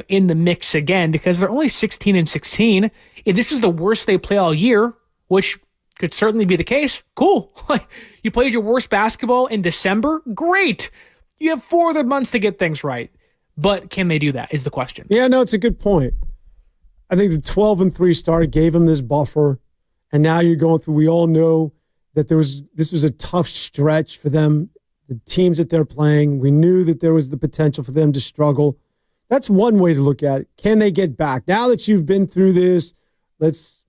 in the mix again? Because they're only 16 and 16. If this is the worst they play all year, which could certainly be the case, cool. Like, you played your worst basketball in December? Great. You have 4 other months to get things right. But can they do that is the question. Yeah, no, it's a good point. I think the 12-3 start gave them this buffer, and now you're going through, we all know that this was a tough stretch for them, the teams that they're playing. We knew that there was the potential for them to struggle. That's one way to look at it. Can they get back? Now that you've been through this, let's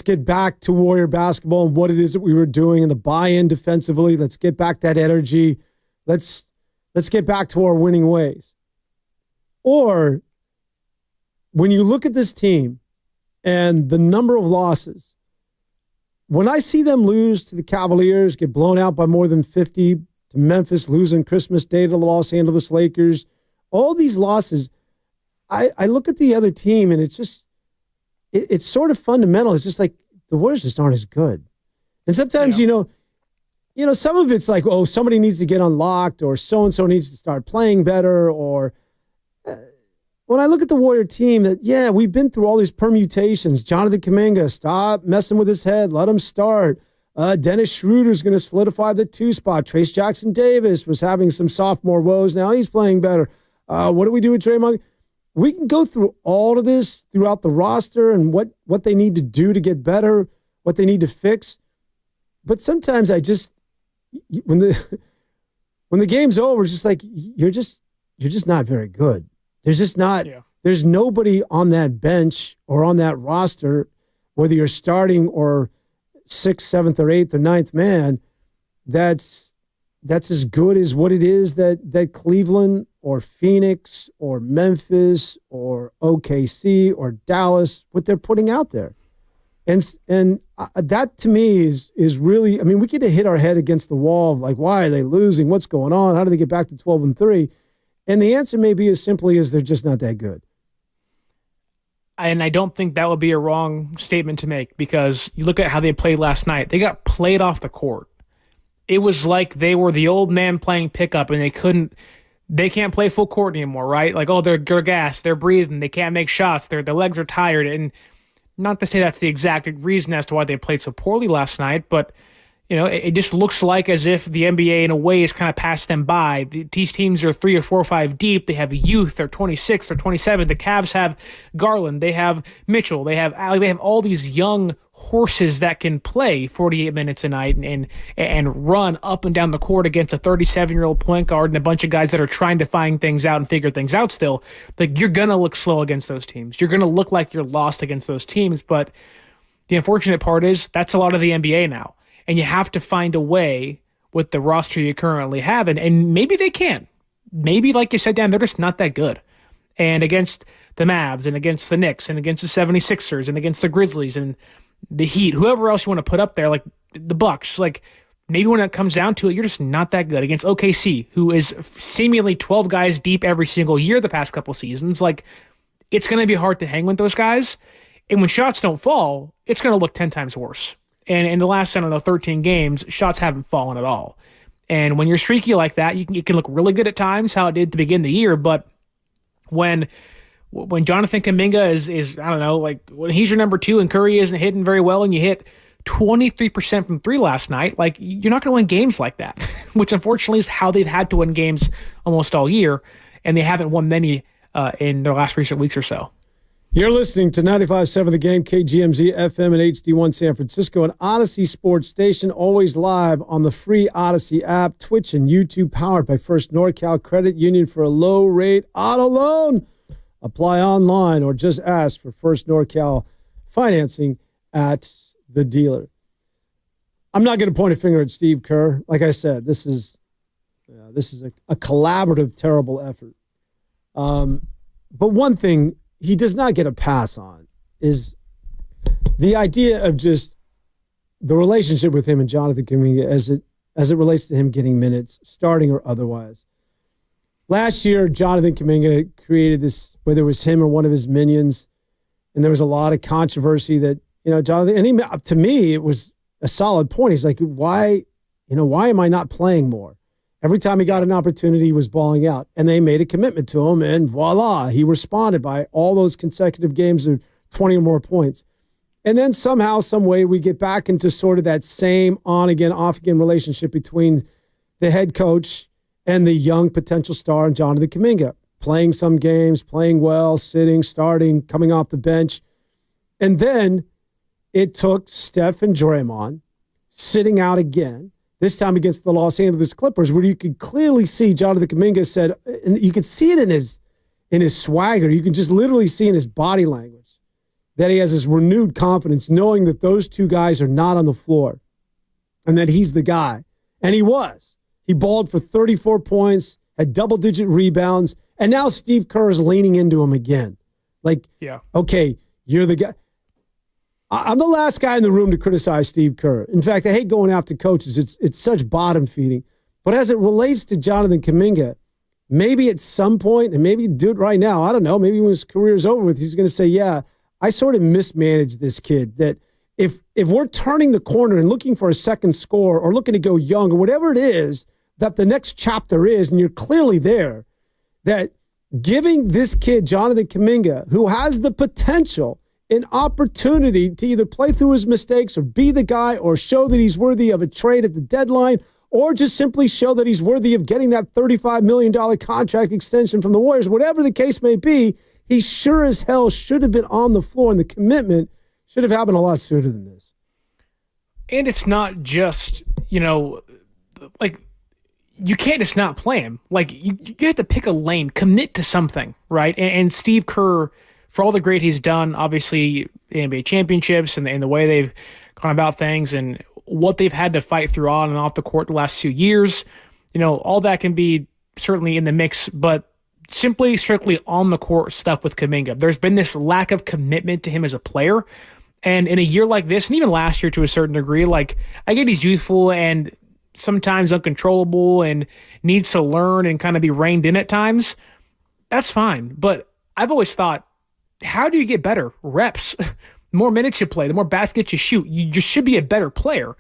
get back to Warrior basketball and what it is that we were doing and the buy-in defensively. Let's get back that energy. Let's get back to our winning ways. Or when you look at this team and the number of losses, when I see them lose to the Cavaliers, get blown out by more than 50, to Memphis, losing Christmas Day to the Los Angeles Lakers, all these losses, I look at the other team and it's just, it's sort of fundamental. It's just like the Warriors just aren't as good. And sometimes, some of it's like, oh, somebody needs to get unlocked, or so-and-so needs to start playing better. Or when I look at the Warrior team, that, we've been through all these permutations. Jonathan Kuminga, stop messing with his head. Let him start. Dennis Schroeder's going to solidify the 2 spot. Trace Jackson-Davis was having some sophomore woes. Now he's playing better. What do we do with Draymond? We can go through all of this throughout the roster and what they need to do to get better, what they need to fix. But sometimes when the game's over, it's just like, you're just not very good. There's just not, there's nobody on that bench or on that roster, whether you're starting or 6th, 7th, or 8th, or 9th man, that's as good as what it is that Cleveland or Phoenix or Memphis or OKC or Dallas, what they're putting out there. And that to me is really, I mean, we get to hit our head against the wall of like, why are they losing? What's going on? How do they get back to 12-3? And the answer may be as simply as they're just not that good. And I don't think that would be a wrong statement to make, because you look at how they played last night. They got played off the court. It was like they were the old man playing pickup, and they can't play full court anymore, right? Like, oh, they're gassed, they're breathing, they can't make shots, their legs are tired. And not to say that's the exact reason as to why they played so poorly last night, but it just looks like as if the NBA in a way has kind of passed them by. These teams are 3 or 4 or 5 deep. They have youth. They're 26. They're 27. The Cavs have Garland. They have Mitchell. They have Allie. They have all these young horses that can play 48 minutes a night and run up and down the court against a 37-year-old point guard and a bunch of guys that are trying to find things out and figure things out still. Like, you're going to look slow against those teams. You're going to look like you're lost against those teams. But the unfortunate part is that's a lot of the NBA now. And you have to find a way with the roster you currently have. And maybe they can. Maybe, like you said, Dan, they're just not that good. And against the Mavs and against the Knicks and against the 76ers and against the Grizzlies and the Heat, whoever else you want to put up there, like the Bucks, like maybe when it comes down to it, you're just not that good against OKC, who is seemingly 12 guys deep every single year the past couple seasons. Like, it's going to be hard to hang with those guys. And when shots don't fall, it's going to look 10 times worse. And in the last, 13 games, shots haven't fallen at all. And when you're streaky like that, it can look really good at times, how it did to begin the year. But when Jonathan Kuminga is I don't know, like when he's your number 2 and Curry isn't hitting very well and you hit 23% from 3 last night, like you're not going to win games like that, which unfortunately is how they've had to win games almost all year. And they haven't won many in their last recent weeks or so. You're listening to 95.7 The Game, KGMZ, FM, and HD1 San Francisco, an Odyssey Sports station, always live on the free Odyssey app, Twitch, and YouTube, powered by First NorCal Credit Union for a low-rate auto loan. Apply online or just ask for First NorCal financing at the dealer. I'm not going to point a finger at Steve Kerr. Like I said, this is a collaborative, terrible effort. But one thing he does not get a pass on is the idea of just the relationship with him and Jonathan Kuminga as it relates to him getting minutes, starting or otherwise. Last year, Jonathan Kuminga created this, whether it was him or one of his minions, and there was a lot of controversy that, Jonathan, and to me, it was a solid point. He's like, why am I not playing more? Every time he got an opportunity, he was balling out. And they made a commitment to him, and voila, he responded by all those consecutive games of 20 or more points. And then somehow, some way, we get back into sort of that same on-again, off-again relationship between the head coach and the young potential star, Jonathan Kuminga. Playing some games, playing well, sitting, starting, coming off the bench. And then it took Steph and Draymond sitting out again, this time against the Los Angeles Clippers, where you could clearly see Jonathan Kuminga said, and you could see it in his swagger. You can just literally see in his body language that he has this renewed confidence, knowing that those two guys are not on the floor and that he's the guy. And he was. He balled for 34 points, had double-digit rebounds, and now Steve Kerr is leaning into him again. Like, okay, you're the guy. I'm the last guy in the room to criticize Steve Kerr. In fact, I hate going after coaches. It's such bottom feeding. But as it relates to Jonathan Kuminga, maybe at some point, and maybe do it right now, I don't know, maybe when his career is over with, he's going to say, yeah, I sort of mismanaged this kid. That if we're turning the corner and looking for a second score or looking to go young or whatever it is that the next chapter is, and you're clearly there, that giving this kid, Jonathan Kuminga, who has the potential, an opportunity to either play through his mistakes or be the guy or show that he's worthy of a trade at the deadline or just simply show that he's worthy of getting that $35 million contract extension from the Warriors. Whatever the case may be, he sure as hell should have been on the floor, and the commitment should have happened a lot sooner than this. And it's not just, like, you can't just not play him. Like, you have to pick a lane, commit to something, right? And Steve Kerr, for all the great he's done, obviously, the NBA championships and the way they've gone about things and what they've had to fight through on and off the court the last 2 years, all that can be certainly in the mix, but simply strictly on the court stuff with Kuminga. There's been this lack of commitment to him as a player. And in a year like this, and even last year to a certain degree, like, I get he's youthful and sometimes uncontrollable and needs to learn and kind of be reined in at times. That's fine. But I've always thought, how do you get better? Reps. The more minutes you play, the more baskets you shoot. You just should be a better player.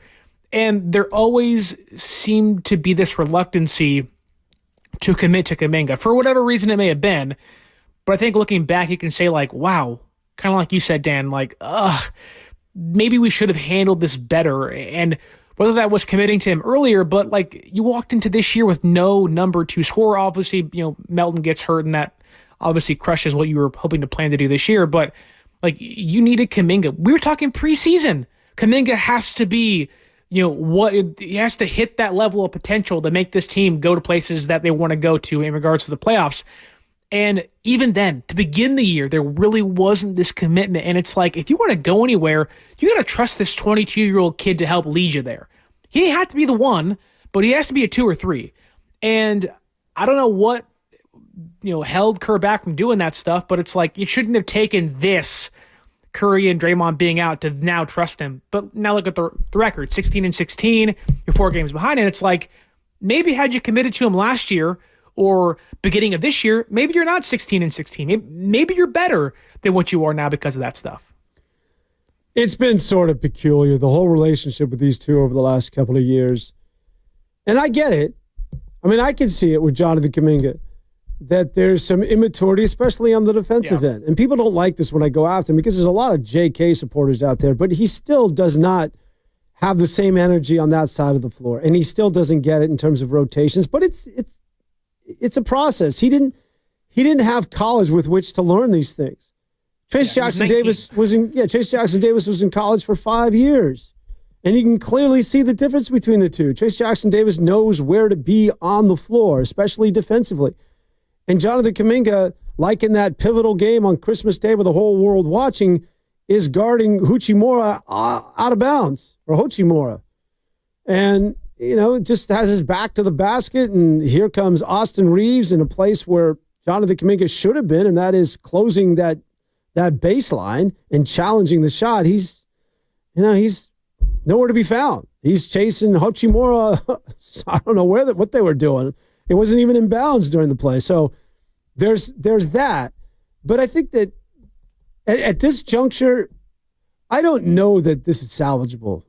And there always seemed to be this reluctancy to commit to Kuminga for whatever reason it may have been. But I think looking back, you can say, like, wow, kind of like you said, Dan, like, maybe we should have handled this better. And whether that was committing to him earlier, but like, you walked into this year with no number 2 scorer. Obviously, Melton gets hurt, and that obviously crushes what you were hoping to plan to do this year. But like, you needed Kuminga. We were talking preseason. Kuminga has to be, he has to hit that level of potential to make this team go to places that they want to go to in regards to the playoffs. And even then, to begin the year, there really wasn't this commitment. And it's like, if you want to go anywhere, you got to trust this 22-year-old kid to help lead you there. He didn't have to be the one, but he has to be a 2 or 3. And I don't know what held Kerr back from doing that stuff, but it's like, you shouldn't have taken this Curry and Draymond being out to now trust him. But now look at the record, 16-16, you're 4 games behind, and it's like, maybe had you committed to him last year or beginning of this year, maybe you're not 16-16. Maybe you're better than what you are now because of that stuff. It's been sort of peculiar, the whole relationship with these two over the last couple of years. And I get it. I mean, I can see it with Jonathan Kuminga, that there's some immaturity, especially on the defensive end. And people don't like this when I go after him because there's a lot of JK supporters out there, but he still does not have the same energy on that side of the floor. And he still doesn't get it in terms of rotations, but it's a process. He didn't have college with which to learn these things. Chase Jackson Davis was in college for 5 years. And you can clearly see the difference between the two. Chase Jackson Davis knows where to be on the floor, especially defensively. And Jonathan Kuminga, like in that pivotal game on Christmas Day with the whole world watching, is guarding Hachimura out of bounds, or Hachimura. And, just has his back to the basket, and here comes Austin Reeves in a place where Jonathan Kuminga should have been, and that is closing that baseline and challenging the shot. He's nowhere to be found. He's chasing Hachimura. I don't know what they were doing. It wasn't even in bounds during the play. So there's that. But I think that at this juncture, I don't know that this is salvageable,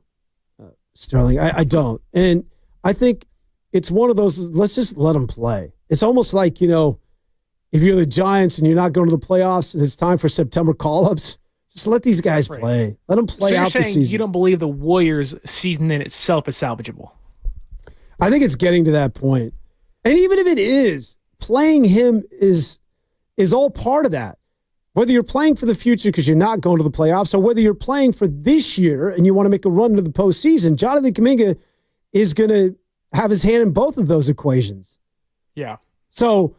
Sterling. I don't. And I think it's one of those, let's just let them play. It's almost like, if you're the Giants and you're not going to the playoffs and it's time for September call-ups, just let these guys play. Let them play out the season. You don't believe the Warriors' season in itself is salvageable? I think it's getting to that point. And even if it is, playing him is all part of that. Whether you're playing for the future because you're not going to the playoffs, or whether you're playing for this year and you want to make a run to the postseason, Jonathan Kuminga is going to have his hand in both of those equations. Yeah. So,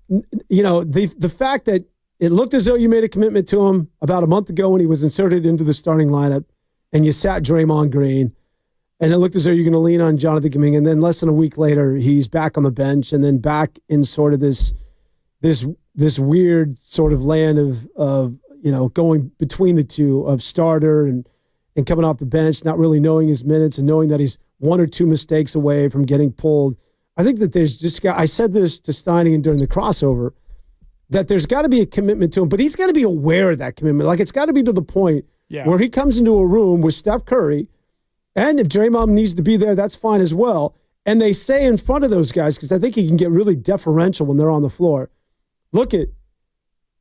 the fact that it looked as though you made a commitment to him about a month ago when he was inserted into the starting lineup, and you sat Draymond Green, and it looked as though you're going to lean on Jonathan Kuminga, and then less than a week later, he's back on the bench, and then back in sort of this weird sort of land of going between the two, of starter and coming off the bench, not really knowing his minutes and knowing that he's 1 or 2 mistakes away from getting pulled. I think that there's just I said this to Steinian during the crossover, that there's got to be a commitment to him, but he's got to be aware of that commitment. Like, it's got to be to the point where he comes into a room with Steph Curry, and if Draymond needs to be there, that's fine as well. And they say in front of those guys, because I think he can get really deferential when they're on the floor, look,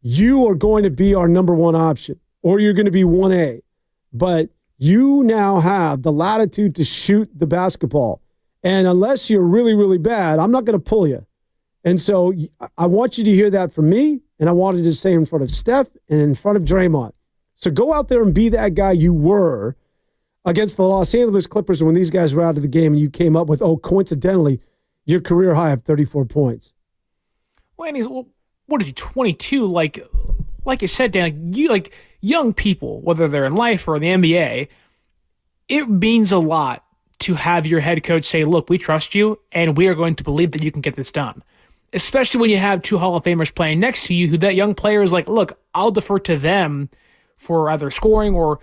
you are going to be our number 1 option, or you're going to be 1A, but you now have the latitude to shoot the basketball. And unless you're really, really bad, I'm not going to pull you. And so I want you to hear that from me, and I wanted to say in front of Steph and in front of Draymond. So go out there and be that guy you were against the Los Angeles Clippers when these guys were out of the game and you came up with, coincidentally, your career high of 34 points. Well, and he's, what is he, 22? Like you said, Dan, young people, whether they're in life or in the NBA, it means a lot to have your head coach say, look, we trust you, and we are going to believe that you can get this done. Especially when you have 2 Hall of Famers playing next to you, who that young player is like, look, I'll defer to them for either scoring or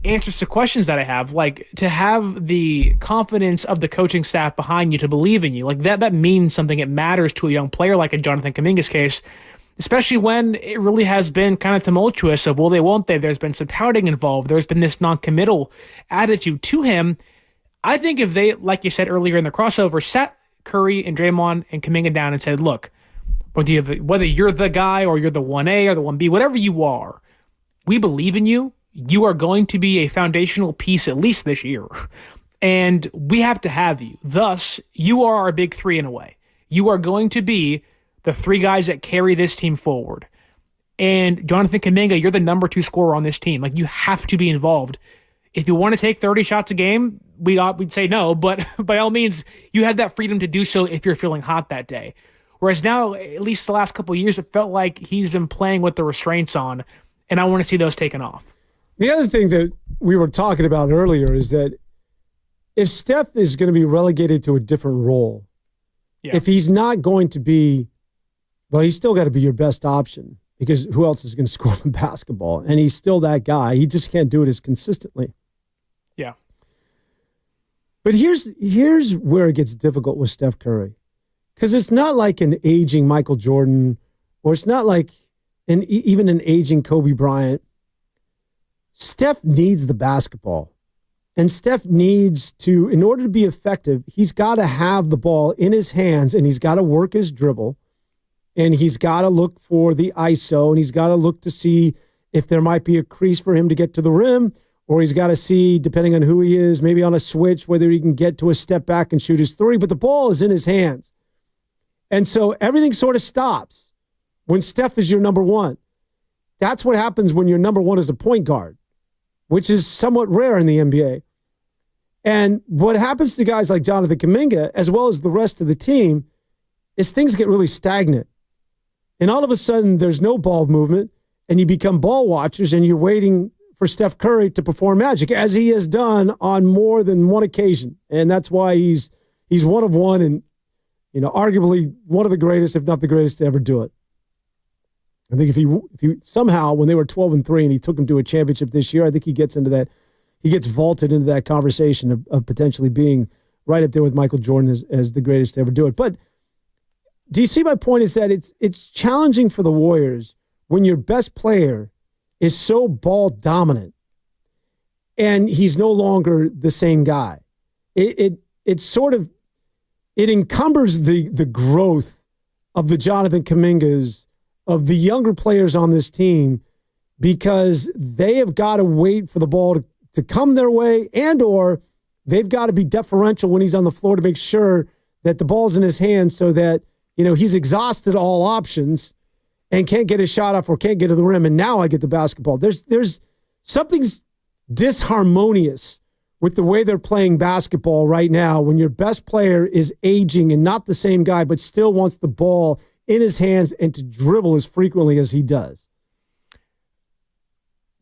answers to questions that I have. Like, to have the confidence of the coaching staff behind you to believe in you, like that means something. It matters to a young player like in Jonathan Kuminga's case, especially when it really has been kind of tumultuous of, will they, won't they? There's been some touting involved. There's been this non-committal attitude to him. I think if they, like you said earlier in the crossover, sat Curry and Draymond and Kuminga down and said, look, whether you're the guy or you're the 1A or the 1B, whatever you are, we believe in you. You are going to be a foundational piece at least this year. And we have to have you. Thus, you are our big 3 in a way. You are going to be the 3 guys that carry this team forward. And Jonathan Kuminga, you're the number 2 scorer on this team. Like, you have to be involved. If you want to take 30 shots a game, we'd say no, but by all means, you have that freedom to do so if you're feeling hot that day. Whereas now, at least the last couple of years, it felt like he's been playing with the restraints on, and I want to see those taken off. The other thing that we were talking about earlier is that if Steph is going to be relegated to a different role, if he's not going to be, well, he's still got to be your best option. because who else is going to score from basketball? And he's still that guy. He just can't do it as consistently. Yeah. But here's where it gets difficult with Steph Curry. Because it's not like an aging Michael Jordan, or it's not like even an aging Kobe Bryant. Steph needs the basketball. And Steph needs to, in order to be effective, he's got to have the ball in his hands, and he's got to work his dribble, and he's got to look for the ISO, and he's got to look to see if there might be a crease for him to get to the rim, or he's got to see, depending on who he is, maybe on a switch, whether he can get to a step back and shoot his three. But the ball is in his hands. And so everything sort of stops when Steph is your number one. That's what happens when your number one is a point guard, which is somewhat rare in the NBA. And what happens to guys like Jonathan Kuminga, as well as the rest of the team, is things get really stagnant. And all of a sudden, there's no ball movement, and you become ball watchers, and you're waiting for Steph Curry to perform magic, as he has done on more than one occasion. And that's why he's one of one, and arguably one of the greatest, if not the greatest, to ever do it. I think if he somehow, when they were 12-3 and he took them to a championship this year, I think he gets vaulted into that conversation of potentially being right up there with Michael Jordan as the greatest to ever do it. But do you see my point? Is that it's challenging for the Warriors when your best player is so ball dominant and he's no longer the same guy. It encumbers the growth of the Jonathan Kumingas, of the younger players on this team, because they have got to wait for the ball to come their way, and or they've got to be deferential when he's on the floor to make sure that the ball's in his hand, so that he's exhausted all options and can't get his shot off or can't get to the rim, and now I get the basketball. There's something's disharmonious with the way they're playing basketball right now when your best player is aging and not the same guy, but still wants the ball in his hands and to dribble as frequently as he does.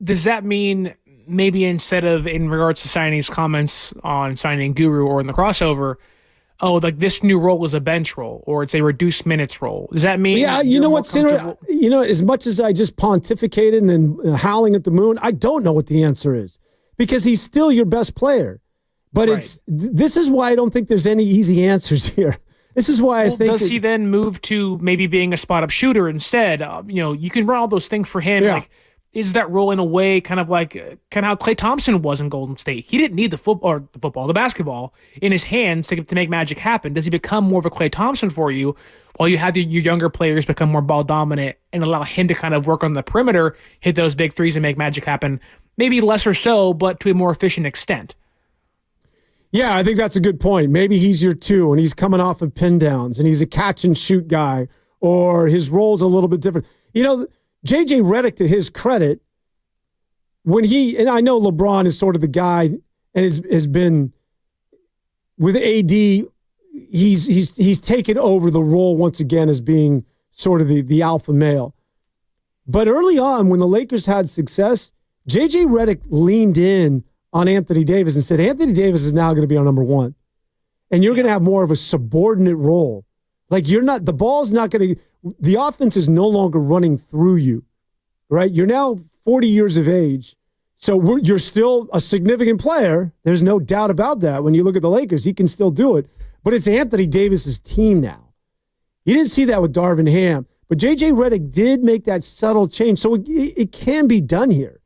Does that mean maybe instead of, in regards to signing comments on signing Guru or in the crossover, like this new role is a bench role or it's a reduced minutes role? Does that mean? Yeah, you know what's interesting? As much as I just pontificated and howling at the moon, I don't know what the answer is, because he's still your best player. But right. This is why I don't think there's any easy answers here. This is why I think. Does he then move to maybe being a spot up shooter instead? You can run all those things for him. Yeah. Like, is that role in a way kind of how Klay Thompson was in Golden State? He didn't need the basketball in his hands to make magic happen. Does he become more of a Klay Thompson for you, while you have your younger players become more ball dominant and allow him to kind of work on the perimeter, hit those big threes and make magic happen? Maybe less or so, but to a more efficient extent. Yeah, I think that's a good point. Maybe he's your two and he's coming off of pin downs and he's a catch and shoot guy, or his role's a little bit different. JJ Redick, to his credit, and I know LeBron is sort of the guy and has been with AD, he's taken over the role once again as being sort of the alpha male. But early on, when the Lakers had success, JJ Redick leaned in on Anthony Davis and said, Anthony Davis is now going to be our number one. And you're going to have more of a subordinate role. Like, the ball's not going to, the offense is no longer running through you, right? You're now 40 years of age. So you're still a significant player. There's no doubt about that. When you look at the Lakers, he can still do it. But it's Anthony Davis's team now. You didn't see that with Darvin Ham. But J.J. Redick did make that subtle change. So it can be done here.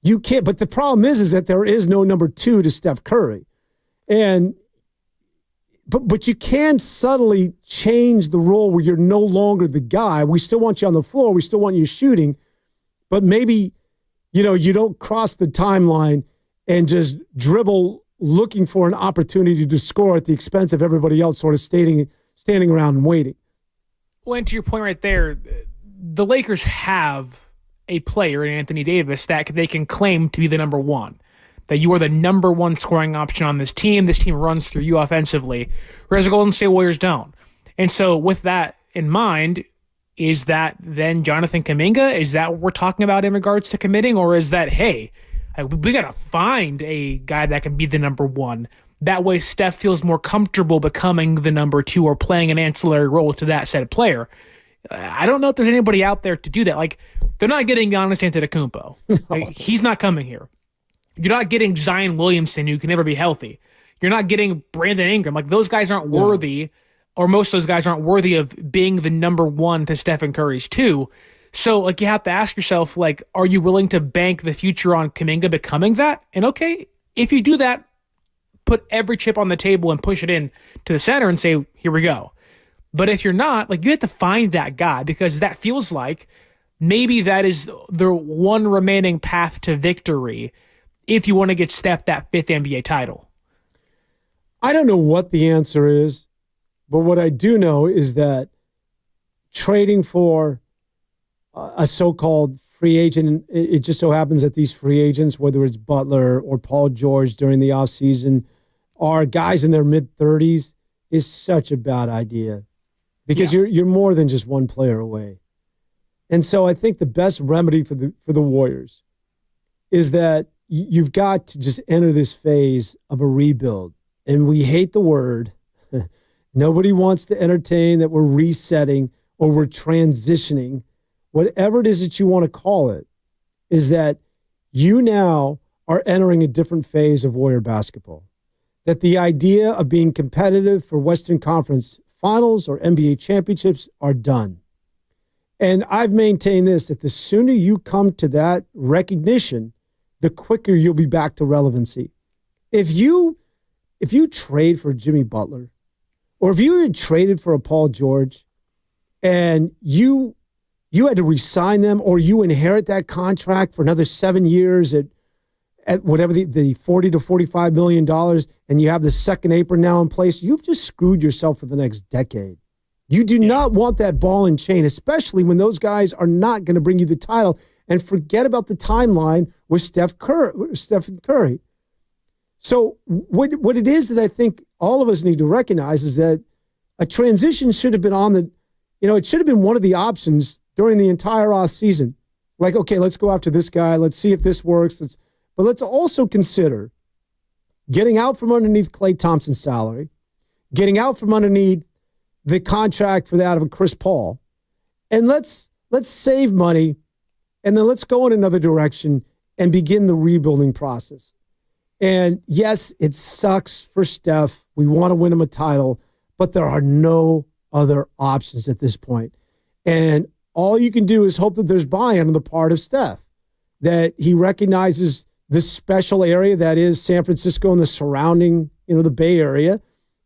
You can't. But the problem is that there is no number two to Steph Curry. But you can subtly change the role where you're no longer the guy. We still want you on the floor. We still want you shooting. But maybe, you don't cross the timeline and just dribble looking for an opportunity to score at the expense of everybody else sort of standing around and waiting. Well, and to your point right there, the Lakers have a player in Anthony Davis that they can claim to be the number one. That you are the number one scoring option on this team. This team runs through you offensively, whereas the Golden State Warriors don't. And so with that in mind, is that then Jonathan Kuminga? Is that what we're talking about in regards to committing? Or is that, hey, we got to find a guy that can be the number one? That way Steph feels more comfortable becoming the number two or playing an ancillary role to that said player. I don't know if there's anybody out there to do that. Like, they're not getting Giannis Antetokounmpo. Like, he's not coming here. You're not getting Zion Williamson, who can never be healthy. You're not getting Brandon Ingram. Like, those guys aren't worthy, or most of those guys aren't worthy of being the number one to Stephen Curry's two. So, like, you have to ask yourself, like, are you willing to bank the future on Kuminga becoming that? And okay, if you do that, put every chip on the table and push it in to the center and say, here we go. But if you're not, like, you have to find that guy, because that feels like maybe that is the one remaining path to victory if you want to get Steph that 5th NBA title. I don't know what the answer is, but what I do know is that trading for a so-called free agent, it just so happens that these free agents, whether it's Butler or Paul George during the offseason, are guys in their mid-30s, is such a bad idea, because you're more than just one player away. And so I think the best remedy for the Warriors is that you've got to just enter this phase of a rebuild. And we hate the word. Nobody wants to entertain that we're resetting or we're transitioning. Whatever it is that you want to call it, is that you now are entering a different phase of Warrior basketball. That the idea of being competitive for Western Conference Finals or NBA championships are done. And I've maintained this, that the sooner you come to that recognition, the quicker you'll be back to relevancy. If you trade for Jimmy Butler, or if you had traded for a Paul George, and you had to re-sign them, or you inherit that contract for another 7 years at whatever the $40 to $45 million, and you have the second apron now in place, you've just screwed yourself for the next decade. You do not want that ball and chain, especially when those guys are not going to bring you the title. And forget about the timeline with Stephen Curry. So what it is that I think all of us need to recognize is that a transition should have been it should have been one of the options during the entire offseason. Like, okay, let's go after this guy. Let's see if this works. But let's also consider getting out from underneath Klay Thompson's salary, getting out from underneath the contract for that of a Chris Paul, and let's save money, and then let's go in another direction and begin the rebuilding process. And yes, it sucks for Steph. We want to win him a title, but there are no other options at this point. And all you can do is hope that there's buy-in on the part of Steph, that he recognizes the special area that is San Francisco and the surrounding, the Bay Area,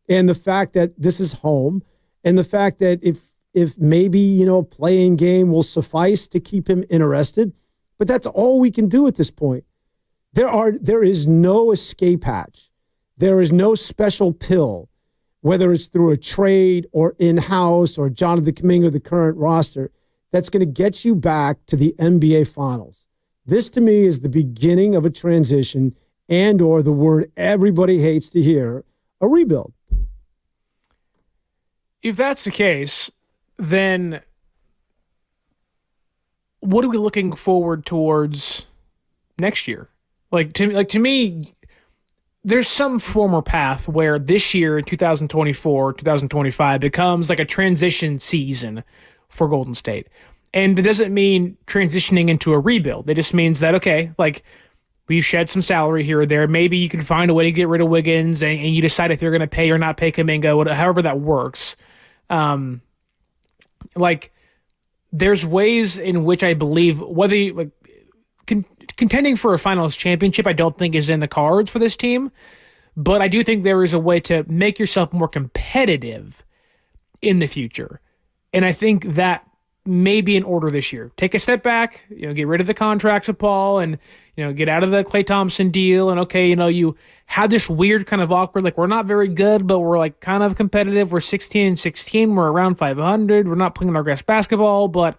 and the fact that this is home, and the fact that if maybe, a playing game will suffice to keep him interested, but that's all we can do at this point. There is no escape hatch. There is no special pill, whether it's through a trade or in-house or Jonathan Kuminga, the current roster, that's going to get you back to the NBA Finals. This, to me, is the beginning of a transition and or the word everybody hates to hear, a rebuild. If that's the case, then what are we looking forward towards next year? To me, there's some form or path where this year, 2024, 2025, becomes like a transition season for Golden State. And it doesn't mean transitioning into a rebuild. It just means that, okay, like, we've shed some salary here or there. Maybe you can find a way to get rid of Wiggins, and you decide if you're going to pay or not pay Kuminga, however that works. There's ways in which I believe whether contending for a finals championship, I don't think is in the cards for this team, but I do think there is a way to make yourself more competitive in the future. And I think that may be in order this year. Take a step back, get rid of the contracts of Paul, and get out of the Klay Thompson deal. And okay, you had this weird kind of awkward, like, we're not very good, but we're like kind of competitive. We're 16-16. We're around 500. We're not playing our best basketball, but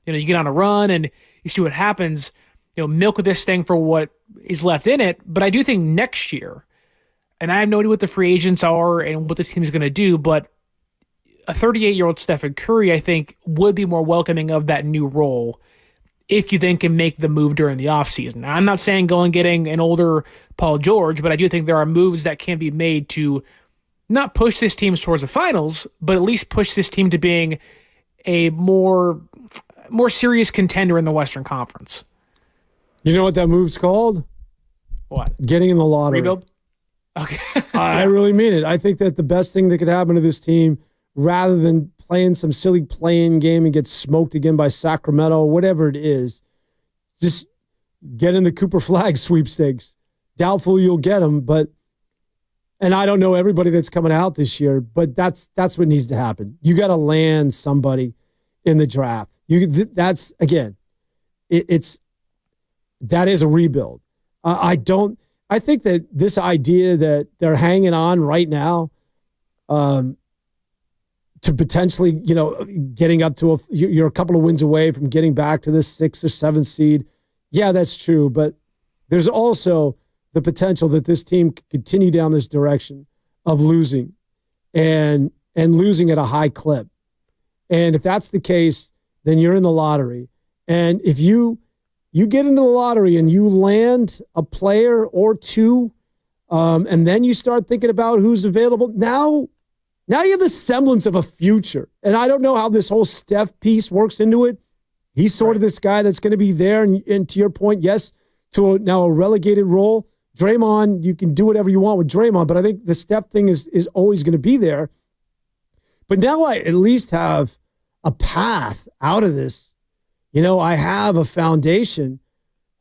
you get on a run and you see what happens. Milk this thing for what is left in it. But I do think next year, and I have no idea what the free agents are and what this team is going to do, but a 38-year-old Stephen Curry, I think, would be more welcoming of that new role if you then can make the move during the offseason. I'm not saying go and getting an older Paul George, but I do think there are moves that can be made to not push this team towards the finals, but at least push this team to being a more serious contender in the Western Conference. You know what that move's called? What? Getting in the lottery. Rebuild? Okay. I really mean it. I think that the best thing that could happen to this team, rather than playing some silly play-in game and get smoked again by Sacramento, whatever it is, just get in the Cooper Flag sweepstakes. Doubtful you'll get them, and I don't know everybody that's coming out this year, but that's what needs to happen. You got to land somebody in the draft. That's again, that is a rebuild. I think that this idea that they're hanging on right now, to potentially, getting up to you're a couple of wins away from getting back to this 6th or 7th seed. Yeah, that's true. But there's also the potential that this team could continue down this direction of losing and losing at a high clip. And if that's the case, then you're in the lottery. And if you get into the lottery and you land a player or two, and then you start thinking about who's available, now you have the semblance of a future. And I don't know how this whole Steph piece works into it. He's sort of this guy that's going to be there. And to your point, yes, to now a relegated role. Draymond, you can do whatever you want with Draymond, but I think the Steph thing is always going to be there. But now I at least have a path out of this. I have a foundation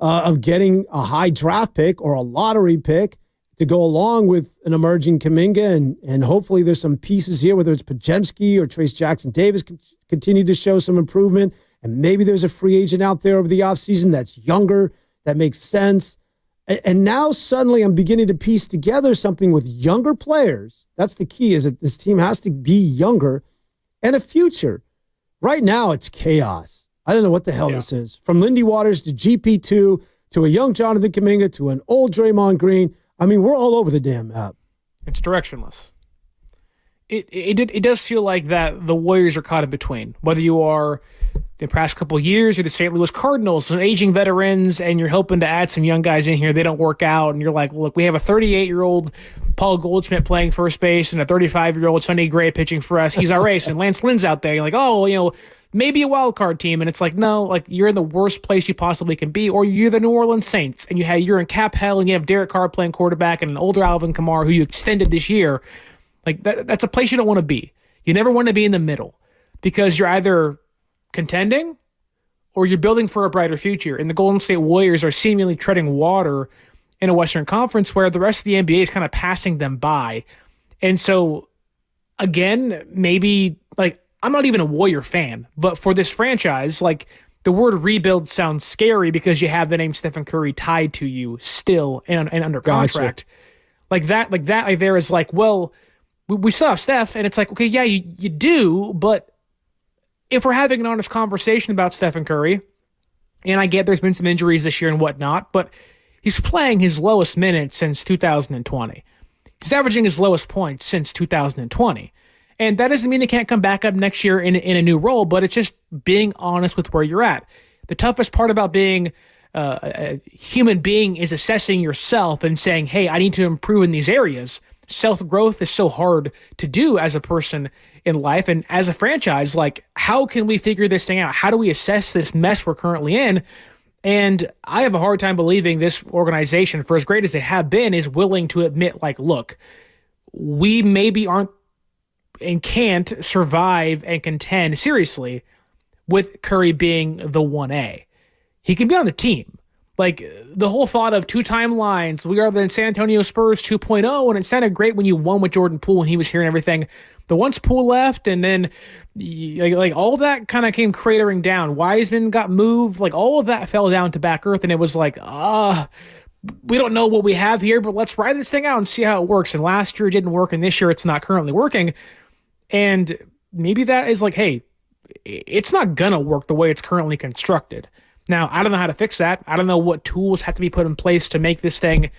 of getting a high draft pick or a lottery pick to go along with an emerging Kuminga, and hopefully there's some pieces here, whether it's Podziemski or Trace Jackson-Davis continue to show some improvement, and maybe there's a free agent out there over the offseason that's younger, that makes sense. And now suddenly I'm beginning to piece together something with younger players. That's the key, is that this team has to be younger and a future. Right now it's chaos. I don't know what the hell this is. From Lindy Waters to GP2 to a young Jonathan Kuminga to an old Draymond Green. I mean, we're all over the damn map. It's directionless. It does feel like that the Warriors are caught in between. Whether you are the past couple of years, you're the St. Louis Cardinals, some aging veterans, and you're hoping to add some young guys in here. They don't work out, and you're like, look, we have a 38-year-old Paul Goldschmidt playing first base and a 35-year-old Sonny Gray pitching for us. He's our ace, and Lance Lynn's out there. You're like, maybe a wild card team, and it's like, no, like you're in the worst place you possibly can be, or you're the New Orleans Saints, and you're in cap hell, and you have Derek Carr playing quarterback and an older Alvin Kamara who you extended this year. Like that's a place you don't want to be. You never want to be in the middle because you're either contending or you're building for a brighter future. And the Golden State Warriors are seemingly treading water in a Western Conference where the rest of the NBA is kind of passing them by. And so, again, maybe, like, I'm not even a Warrior fan, but for this franchise, like, the word rebuild sounds scary because you have the name Stephen Curry tied to you still and under contract. Gotcha. Like that there is like, well, we still have Steph, and it's like, okay, yeah, you do, but if we're having an honest conversation about Stephen Curry, and I get there's been some injuries this year and whatnot, but he's playing his lowest minutes since 2020. He's averaging his lowest points since 2020. And that doesn't mean he can't come back up next year in a new role, but it's just being honest with where you're at. The toughest part about being a human being is assessing yourself and saying, hey, I need to improve in these areas. Self-growth is so hard to do as a person in life. And as a franchise, like, how can we figure this thing out? How do we assess this mess we're currently in? And I have a hard time believing this organization, for as great as they have been, is willing to admit, like, look, we maybe aren't and can't survive and contend seriously with Curry being the 1A. He can be on the team. Like, the whole thought of two timelines, we are the San Antonio Spurs 2.0, and it sounded great when you won with Jordan Poole and he was here and everything. But once Poole left, and then like all of that kind of came cratering down. Wiseman got moved, like all of that fell down to back earth, and it was like, we don't know what we have here, but let's ride this thing out and see how it works. And last year it didn't work, and this year it's not currently working. And maybe that is like, hey, it's not gonna work the way it's currently constructed. Now, I don't know how to fix that. I don't know what tools have to be put in place to make this thing,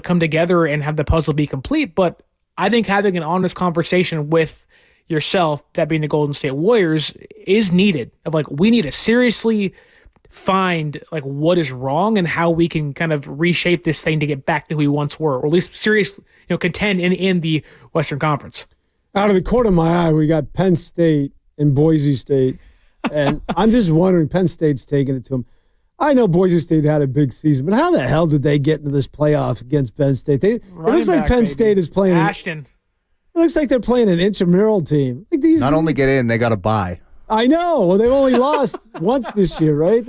come together and have the puzzle be complete. But I think having an honest conversation with yourself, that being the Golden State Warriors, is needed. Of like, we need to seriously find like what is wrong and how we can kind of reshape this thing to get back to who we once were, or at least serious, contend in the Western Conference. Out of the corner of my eye, we got Penn State and Boise State. And I'm just wondering, Penn State's taking it to them. I know Boise State had a big season, but how the hell did they get into this playoff against Penn State? It looks like Penn State is playing. Ashton. It looks like they're playing an intramural team. Like these, Not only get in, they got to buy. I know. Well, they've only lost once this year, right?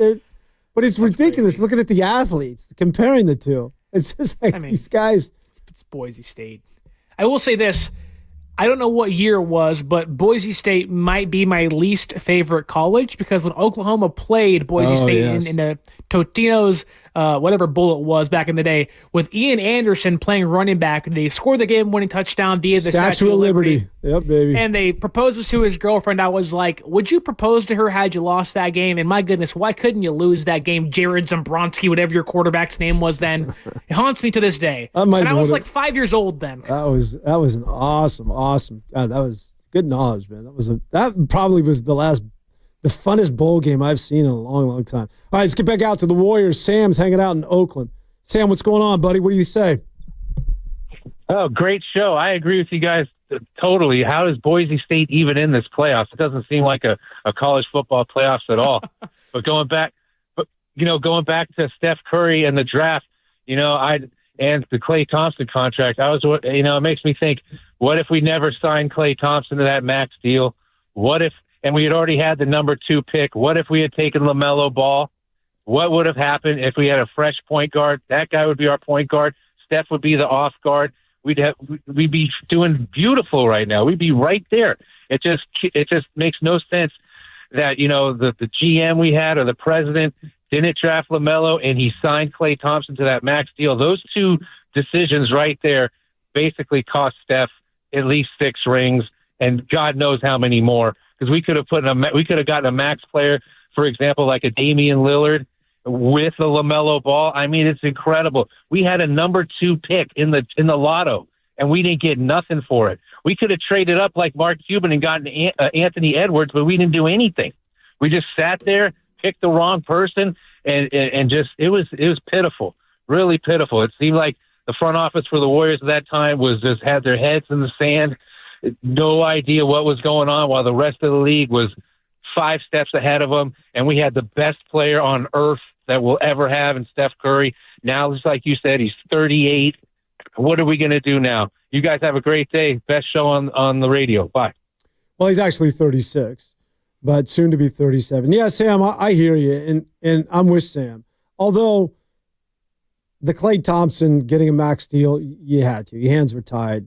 But it's ridiculous looking at the athletes, comparing the two. It's just like these guys. It's Boise State. I will say this. I don't know what year it was, but Boise State might be my least favorite college because when Oklahoma played Boise State in the Totino's whatever bowl it was back in the day, with Ian Anderson playing running back, they scored the game-winning touchdown via the Statue of Liberty. Yep, baby. And they proposes to his girlfriend. I was like, would you propose to her had you lost that game? And my goodness, why couldn't you lose that game? Jared Zambronsky, whatever your quarterback's name was then. It haunts me to this day. And I was like 5 years old then. That was an awesome. God, that was good knowledge, man. That probably was the funnest bowl game I've seen in a long, long time. All right, let's get back out to the Warriors. Sam's hanging out in Oakland. Sam, what's going on, buddy? What do you say? Oh, great show. I agree with you guys totally. How is Boise State even in this playoffs? It doesn't seem like a college football playoffs at all. But going back to Steph Curry and the draft, and the Klay Thompson contract, it makes me think, what if we never signed Klay Thompson to that max deal? What if, and we had already had the number 2 pick, what if we had taken LaMelo Ball? What would have happened if we had a fresh point guard? That guy would be our point guard. Steph would be the off guard. We'd be doing beautiful right now. We'd be right there. It just makes no sense that, the GM we had or the president didn't draft LaMelo and he signed Klay Thompson to that max deal. Those two decisions right there basically cost Steph at least 6 rings and God knows how many more, because we could have gotten a max player, for example, like a Damian Lillard with a LaMelo Ball. I mean, it's incredible. We had a number 2 pick in the lotto, and we didn't get nothing for it. We could have traded up like Mark Cuban and gotten Anthony Edwards, but we didn't do anything. We just sat there, picked the wrong person, and just it was pitiful, really pitiful. It seemed like the front office for the Warriors at that time was just had their heads in the sand, no idea what was going on, while the rest of the league was 5 steps ahead of them, and we had the best player on earth that we'll ever have in Steph Curry. Now, just like you said, he's 38. What are we going to do now? You guys have a great day. Best show on the radio. Bye. Well, he's actually 36, but soon to be 37. Yeah, Sam, I hear you, and I'm with Sam. Although the Klay Thompson getting a max deal, you had to. Your hands were tied.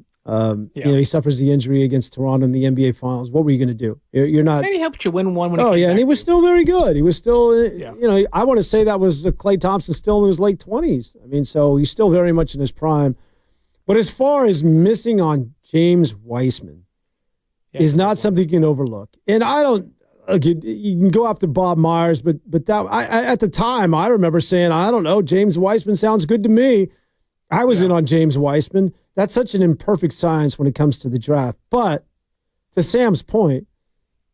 He suffers the injury against Toronto in the NBA Finals. What were you going to do? You're not. And he helped you win one. And he was still very good. He was still, I want to say that was Klay Thompson still in his late 20s. I mean, so he's still very much in his prime. But as far as missing on James Wiseman is not something you can overlook. And I don't. You can go after Bob Myers, but that at the time I remember saying, I don't know, James Wiseman sounds good to me. I was in on James Wiseman. That's such an imperfect science when it comes to the draft. But to Sam's point,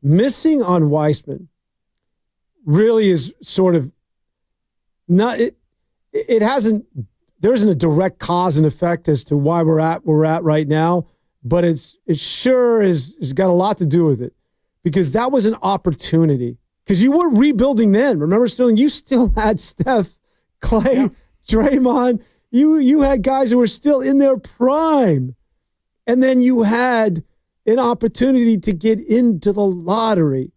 missing on Wiseman really is sort of not. It hasn't. There isn't a direct cause and effect as to why we're at right now. But it sure has got a lot to do with it, because that was an opportunity. Because you were rebuilding then. Remember, Sterling, you still had Steph, Klay, Draymond. You had guys who were still in their prime. And then you had an opportunity to get into the lottery.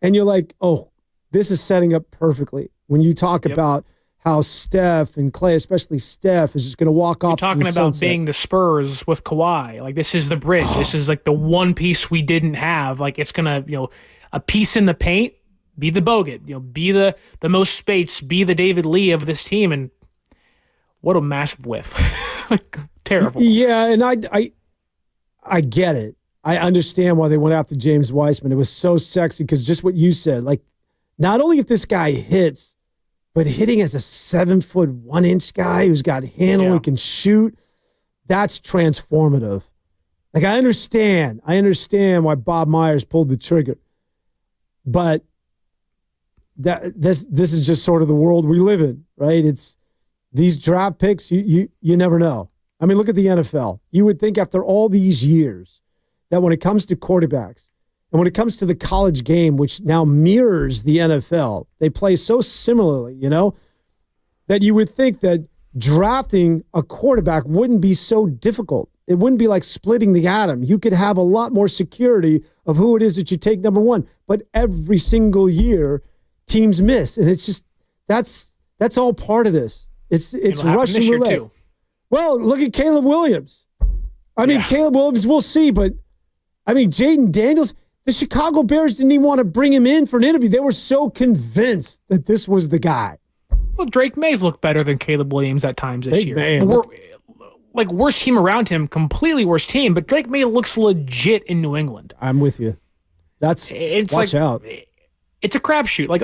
And you're like, oh, this is setting up perfectly. When you talk about how Steph and Klay, especially Steph, is just going to walk off. You're talking about being the Spurs with Kawhi. Like, this is the bridge. This is like the one piece we didn't have. Like, it's going to, a piece in the paint, be the Bogut, be the most Spates, be the David Lee of this team. And what a massive whiff. Terrible. Yeah, and I get it. I understand why they went after James Wiseman. It was so sexy because just what you said, like, not only if this guy hits, but hitting as a 7'1" guy who's got handle and can shoot, that's transformative. Like, I understand why Bob Myers pulled the trigger. But this is just sort of the world we live in, right? It's these draft picks, you never know. I mean, look at the NFL. You would think after all these years that when it comes to quarterbacks, and And when it comes to the college game, which now mirrors the NFL, they play so similarly, that you would think that drafting a quarterback wouldn't be so difficult. It wouldn't be like splitting the atom. You could have a lot more security of who it is that you take number one. But every single year, teams miss. And it's just, that's all part of this. It's Russian roulette. Too. Well, look at Caleb Williams. Caleb Williams, we'll see. But, Jaden Daniels, the Chicago Bears didn't even want to bring him in for an interview. They were so convinced that this was the guy. Well, Drake May's looked better than Caleb Williams at times this year. Man. Worst team around him, completely worst team, but Drake May looks legit in New England. I'm with you. Watch out. It's a crapshoot. Like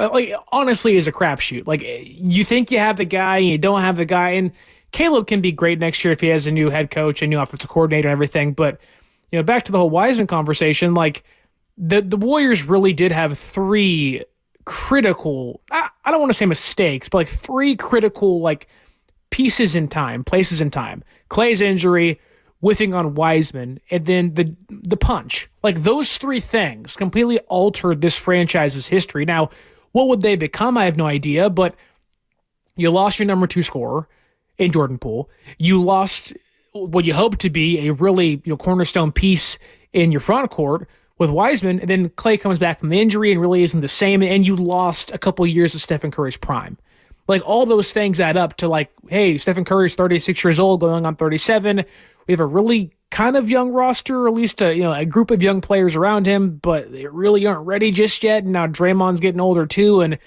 honestly, is a crapshoot. Like you think you have the guy, and you don't have the guy. And Caleb can be great next year if he has a new head coach, a new offensive coordinator, and everything. But back to the whole Wiseman conversation. Like the Warriors really did have three critical. I don't want to say mistakes, but like three critical places in time. Clay's injury, whiffing on Wiseman, and then the punch. Like those three things completely altered this franchise's history. Now, what would they become? I have no idea, but you lost your number 2 scorer in Jordan Poole. You lost what you hoped to be a really cornerstone piece in your front court with Wiseman, and then Clay comes back from the injury and really isn't the same, and you lost a couple years of Stephen Curry's prime. Like all those things add up to hey, Stephen Curry's 36 years old, going on 37. We have a really kind of young roster, or at least a group of young players around him, but they really aren't ready just yet. And now Draymond's getting older too, and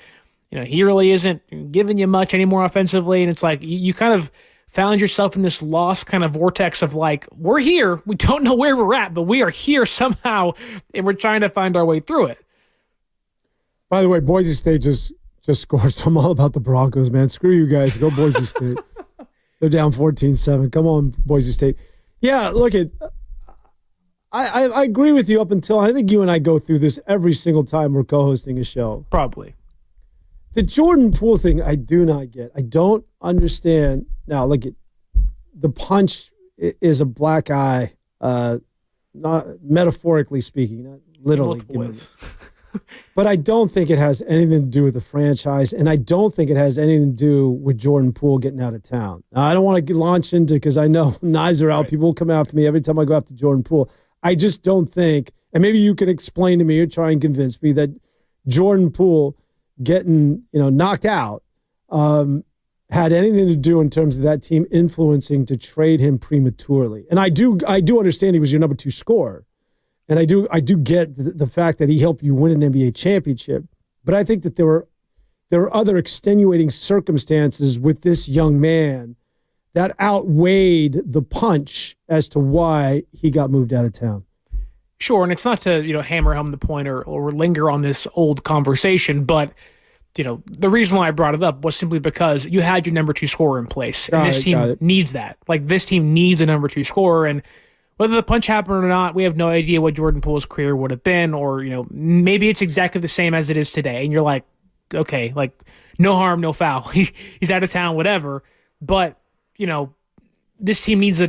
he really isn't giving you much anymore offensively. And it's like you kind of found yourself in this lost kind of vortex of we're here, we don't know where we're at, but we are here somehow, and we're trying to find our way through it. By the way, Boise State just scored, so I'm all about the Broncos, man. Screw you guys. Go Boise State. They're down 14-7. Come on, Boise State. Yeah, look I agree with you up until I think you and I go through this every single time we're co-hosting a show. Probably. The Jordan Poole thing, I do not get. I don't understand. Now, look, the punch is a black eye, not metaphorically speaking, not literally. But I don't think it has anything to do with the franchise, and I don't think it has anything to do with Jordan Poole getting out of town. Now, I don't want to launch into, because I know knives are out. Right. People will come after me every time I go after Jordan Poole. I just don't think, and maybe you can explain to me or try and convince me that Jordan Poole getting knocked out had anything to do in terms of that team influencing to trade him prematurely. And I do understand he was your number 2 scorer. And I do get the fact that he helped you win an NBA championship. But I think that there were other extenuating circumstances with this young man that outweighed the punch as to why he got moved out of town. Sure, and it's not to hammer home the point or linger on this old conversation, but the reason why I brought it up was simply because you had your number 2 scorer in place, and this team needs that. Like this team needs a number 2 scorer, and whether the punch happened or not, we have no idea what Jordan Poole's career would have been, or maybe it's exactly the same as it is today, and you're like, okay, no harm, no foul. He's out of town, whatever. But this team needs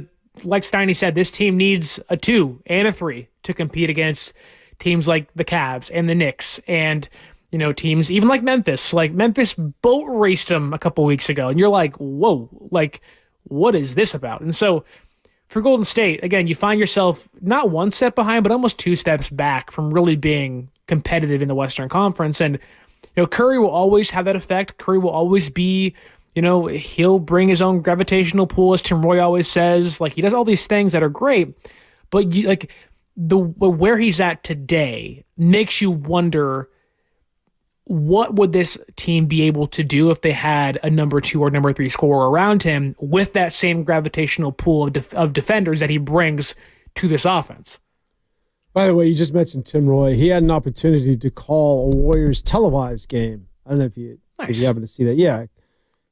like Steiny said, this team needs a 2 and a 3 to compete against teams like the Cavs and the Knicks and teams even like Memphis. Like Memphis boat raced them a couple weeks ago, and you're like, whoa, what is this about? And so for Golden State, again, you find yourself not 1 step behind, but almost 2 steps back from really being competitive in the Western Conference. And, Curry will always have that effect. Curry will always be, he'll bring his own gravitational pull, as Tim Roy always says. He does all these things that are great, but where he's at today makes you wonder, what would this team be able to do if they had a number 2 or number 3 scorer around him with that same gravitational pull of defenders that he brings to this offense? By the way, you just mentioned Tim Roy. He had an opportunity to call a Warriors televised game. I don't know if you happen to see that. Yeah.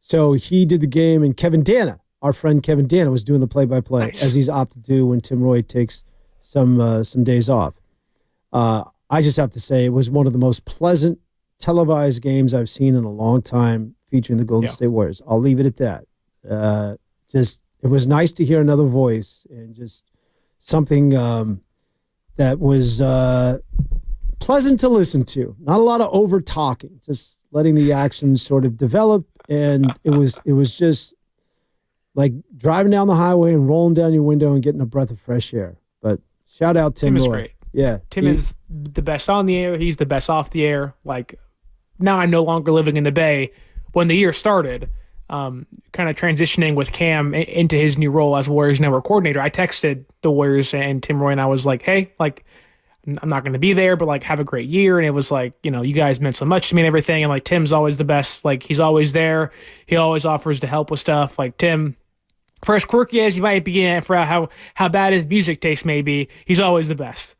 So he did the game, and Kevin Dana, our friend Kevin Dana, was doing the play-by-play, as he's opted to do when Tim Roy takes some days off. I just have to say it was one of the most pleasant televised games I've seen in a long time featuring the Golden State Warriors. I'll leave it at that. It was nice to hear another voice and just something that was pleasant to listen to. Not a lot of over talking, just letting the action sort of develop. And it was just like driving down the highway and rolling down your window and getting a breath of fresh air. But shout out Tim. Tim is Roy. great. Yeah, Tim is the best on the air. He's the best off the air. Like, now I'm no longer living in the Bay. When the year started, kind of transitioning with Cam into his new role as Warriors network coordinator, I texted the Warriors and Tim Roy, and I was like, hey, like, I'm not going to be there, but like, have a great year. And it was like, you know, you guys meant so much to me and everything. And like, Tim's always the best. Like, he's always there. He always offers to help with stuff. Like, Tim, for as quirky as he might be and for how bad his music taste may be, he's always the best.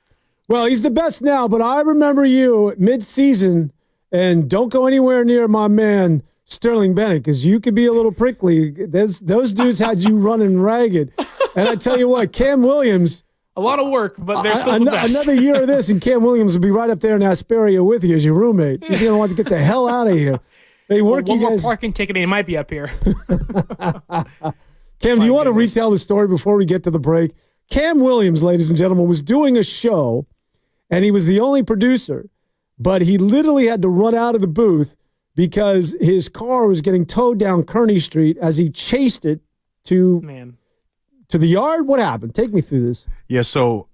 Well, he's the best now, but I remember you mid-season, and don't go anywhere near my man Sterling Bennett, because you could be a little prickly. Those dudes had you running ragged. And I tell you what, Cam Williams, a lot of work, but they're still the best. Another year of this, and Cam Williams will be right up there in Asperia with you as your roommate. He's going to want to get the hell out of here. They work one you more guys. parking ticket, and he might be up here. Cam, do you want to retell the story before we get to the break? Cam Williams, ladies and gentlemen, was doing a show, and he was the only producer, but he literally had to run out of the booth because his car was getting towed down Kearney Street as he chased it to the yard. What happened? Take me through this. Yeah, so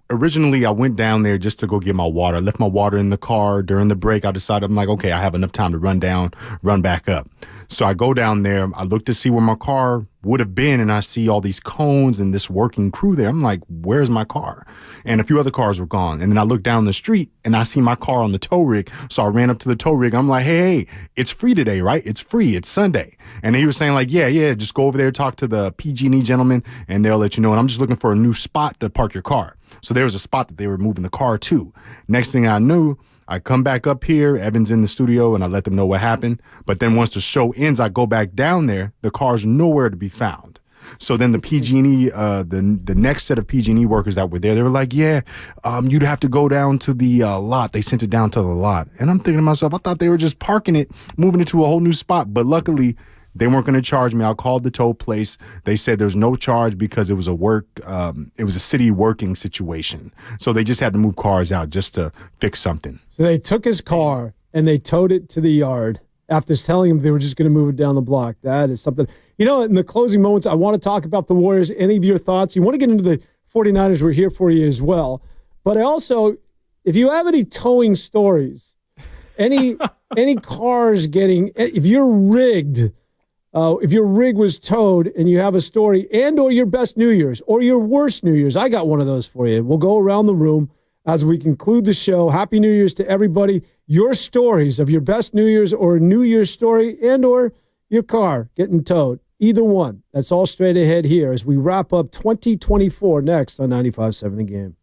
originally I went down there just to go get my water. I left my water in the car. During the break, I decided, I'm like, okay, I have enough time to run back up. So I go down there. I look to see where my car would have been, and I see all these cones and this working crew there. I'm like, where's my car? And a few other cars were gone. And then I look down the street, and I see my car on the tow rig. So I ran up to the tow rig. I'm like, hey, it's free today, right? It's free. It's Sunday. And he was saying like, yeah, just go over there, talk to the PG&E gentleman, and they'll let you know. And I'm just looking for a new spot to park your car. So there was a spot that they were moving the car to. Next thing I knew, I come back up here, Evan's in the studio, and I let them know what happened. But then once the show ends, I go back down there. The car's nowhere to be found. So then the PG&E, the next set of PG&E workers that were there, they were like, yeah, you'd have to go down to the lot. They sent it down to the lot. And I'm thinking to myself, I thought they were just parking it, moving it to a whole new spot. But luckily, they weren't going to charge me. I called the tow place. They said there's no charge because it was a city working situation. So they just had to move cars out just to fix something. So they took his car and they towed it to the yard after telling him they were just going to move it down the block. That is something. You know, in the closing moments, I want to talk about the Warriors. Any of your thoughts? You want to get into the 49ers, we're here for you as well. But I also, if you have any towing stories, any cars getting, if you're rigged, if your rig was towed and you have a story and or your best New Year's or your worst New Year's, I got one of those for you. We'll go around the room as we conclude the show. Happy New Year's to everybody. Your stories of your best New Year's or a New Year's story and or your car getting towed. Either one. That's all straight ahead here as we wrap up 2024 next on 95.7 The Game.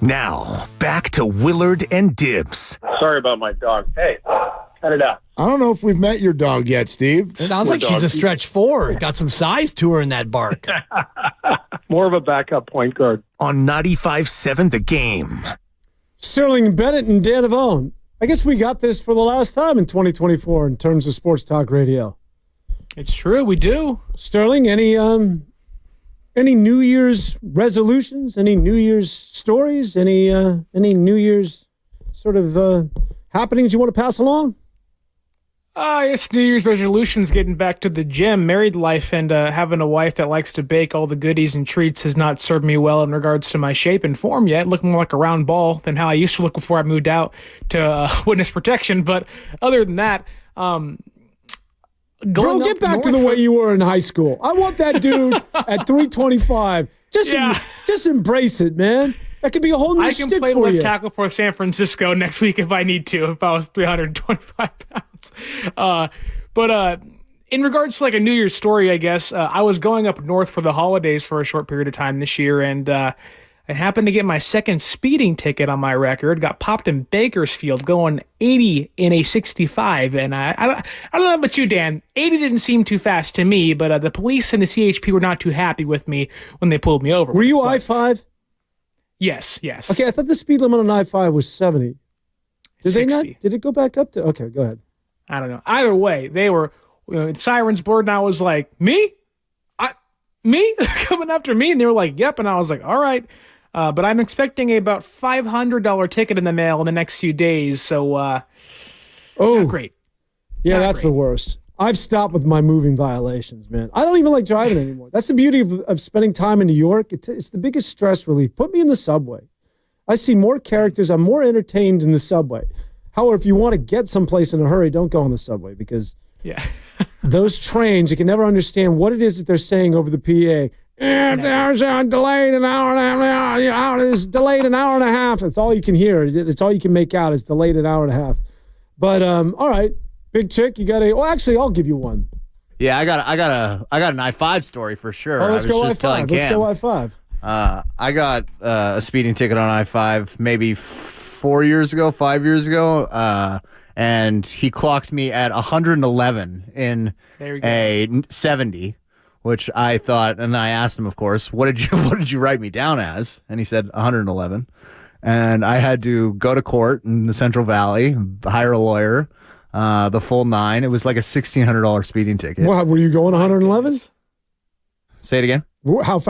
Now, back to Willard and Dibs. Sorry about my dog. Hey, cut it out. I don't know if we've met your dog yet, Steve. Sounds like she's a stretch four. Got some size to her in that bark. More of a backup point guard. On 95.7 The Game. Sterling Bennett and Dan Avone. I guess we got this for the last time in 2024 in terms of sports talk radio. It's true, we do. Sterling, any New Year's resolutions? Any New Year's stories? Any New Year's sort of happenings you want to pass along? I guess New Year's resolutions, getting back to the gym, married life, and having a wife that likes to bake all the goodies and treats has not served me well in regards to my shape and form yet. Looking more like a round ball than how I used to look before I moved out to witness protection. But other than that, Bro, get back to the way you were in high school. I want that dude at 325. Just embrace it, man. That could be a whole new stick for you. I can play left tackle for San Francisco next week if I need to, if I was 325 pounds. But in regards to like a New Year's story, I guess, I was going up north for the holidays for a short period of time this year, and I happened to get my second speeding ticket on my record. Got popped in Bakersfield going 80 in a 65. And I don't know about you, Dan. 80 didn't seem too fast to me, but the police and the CHP were not too happy with me when they pulled me over. Were you I-5? Yes. Okay, I thought the speed limit on I-5 was 70. Did 60. they not? Did it go back up to? Okay, go ahead. I don't know. Either way, they were sirens blurred, and I was like, me coming after me, and they were like, yep, and I was like, all right. But I'm expecting about $500 ticket in the mail in the next few days. So, not great. Yeah, not that's great. the worst. I've stopped with my moving violations, man. I don't even like driving anymore. That's the beauty of spending time in New York. It's the biggest stress relief. Put me in the subway. I see more characters. I'm more entertained in the subway. However, if you want to get someplace in a hurry, don't go on the subway because those trains, you can never understand what it is that they're saying over the PA. If there's a delayed an hour and a half, it's delayed an hour and a half. That's all you can hear. It's all you can make out is delayed an hour and a half. But all right, big chick, you got a. Well, actually, I'll give you one. Yeah, I got an I-5 story for sure. Oh, let's go I-5. Let's go I-5. I got a speeding ticket on I-5 maybe 5 years ago, and he clocked me at 111 in a 70. Which I thought, and I asked him, of course, what did you write me down as? And he said 111. And I had to go to court in the Central Valley, hire a lawyer, the full 9. It was like a $1,600 speeding ticket. What, were you going 111? Say it again. How fast?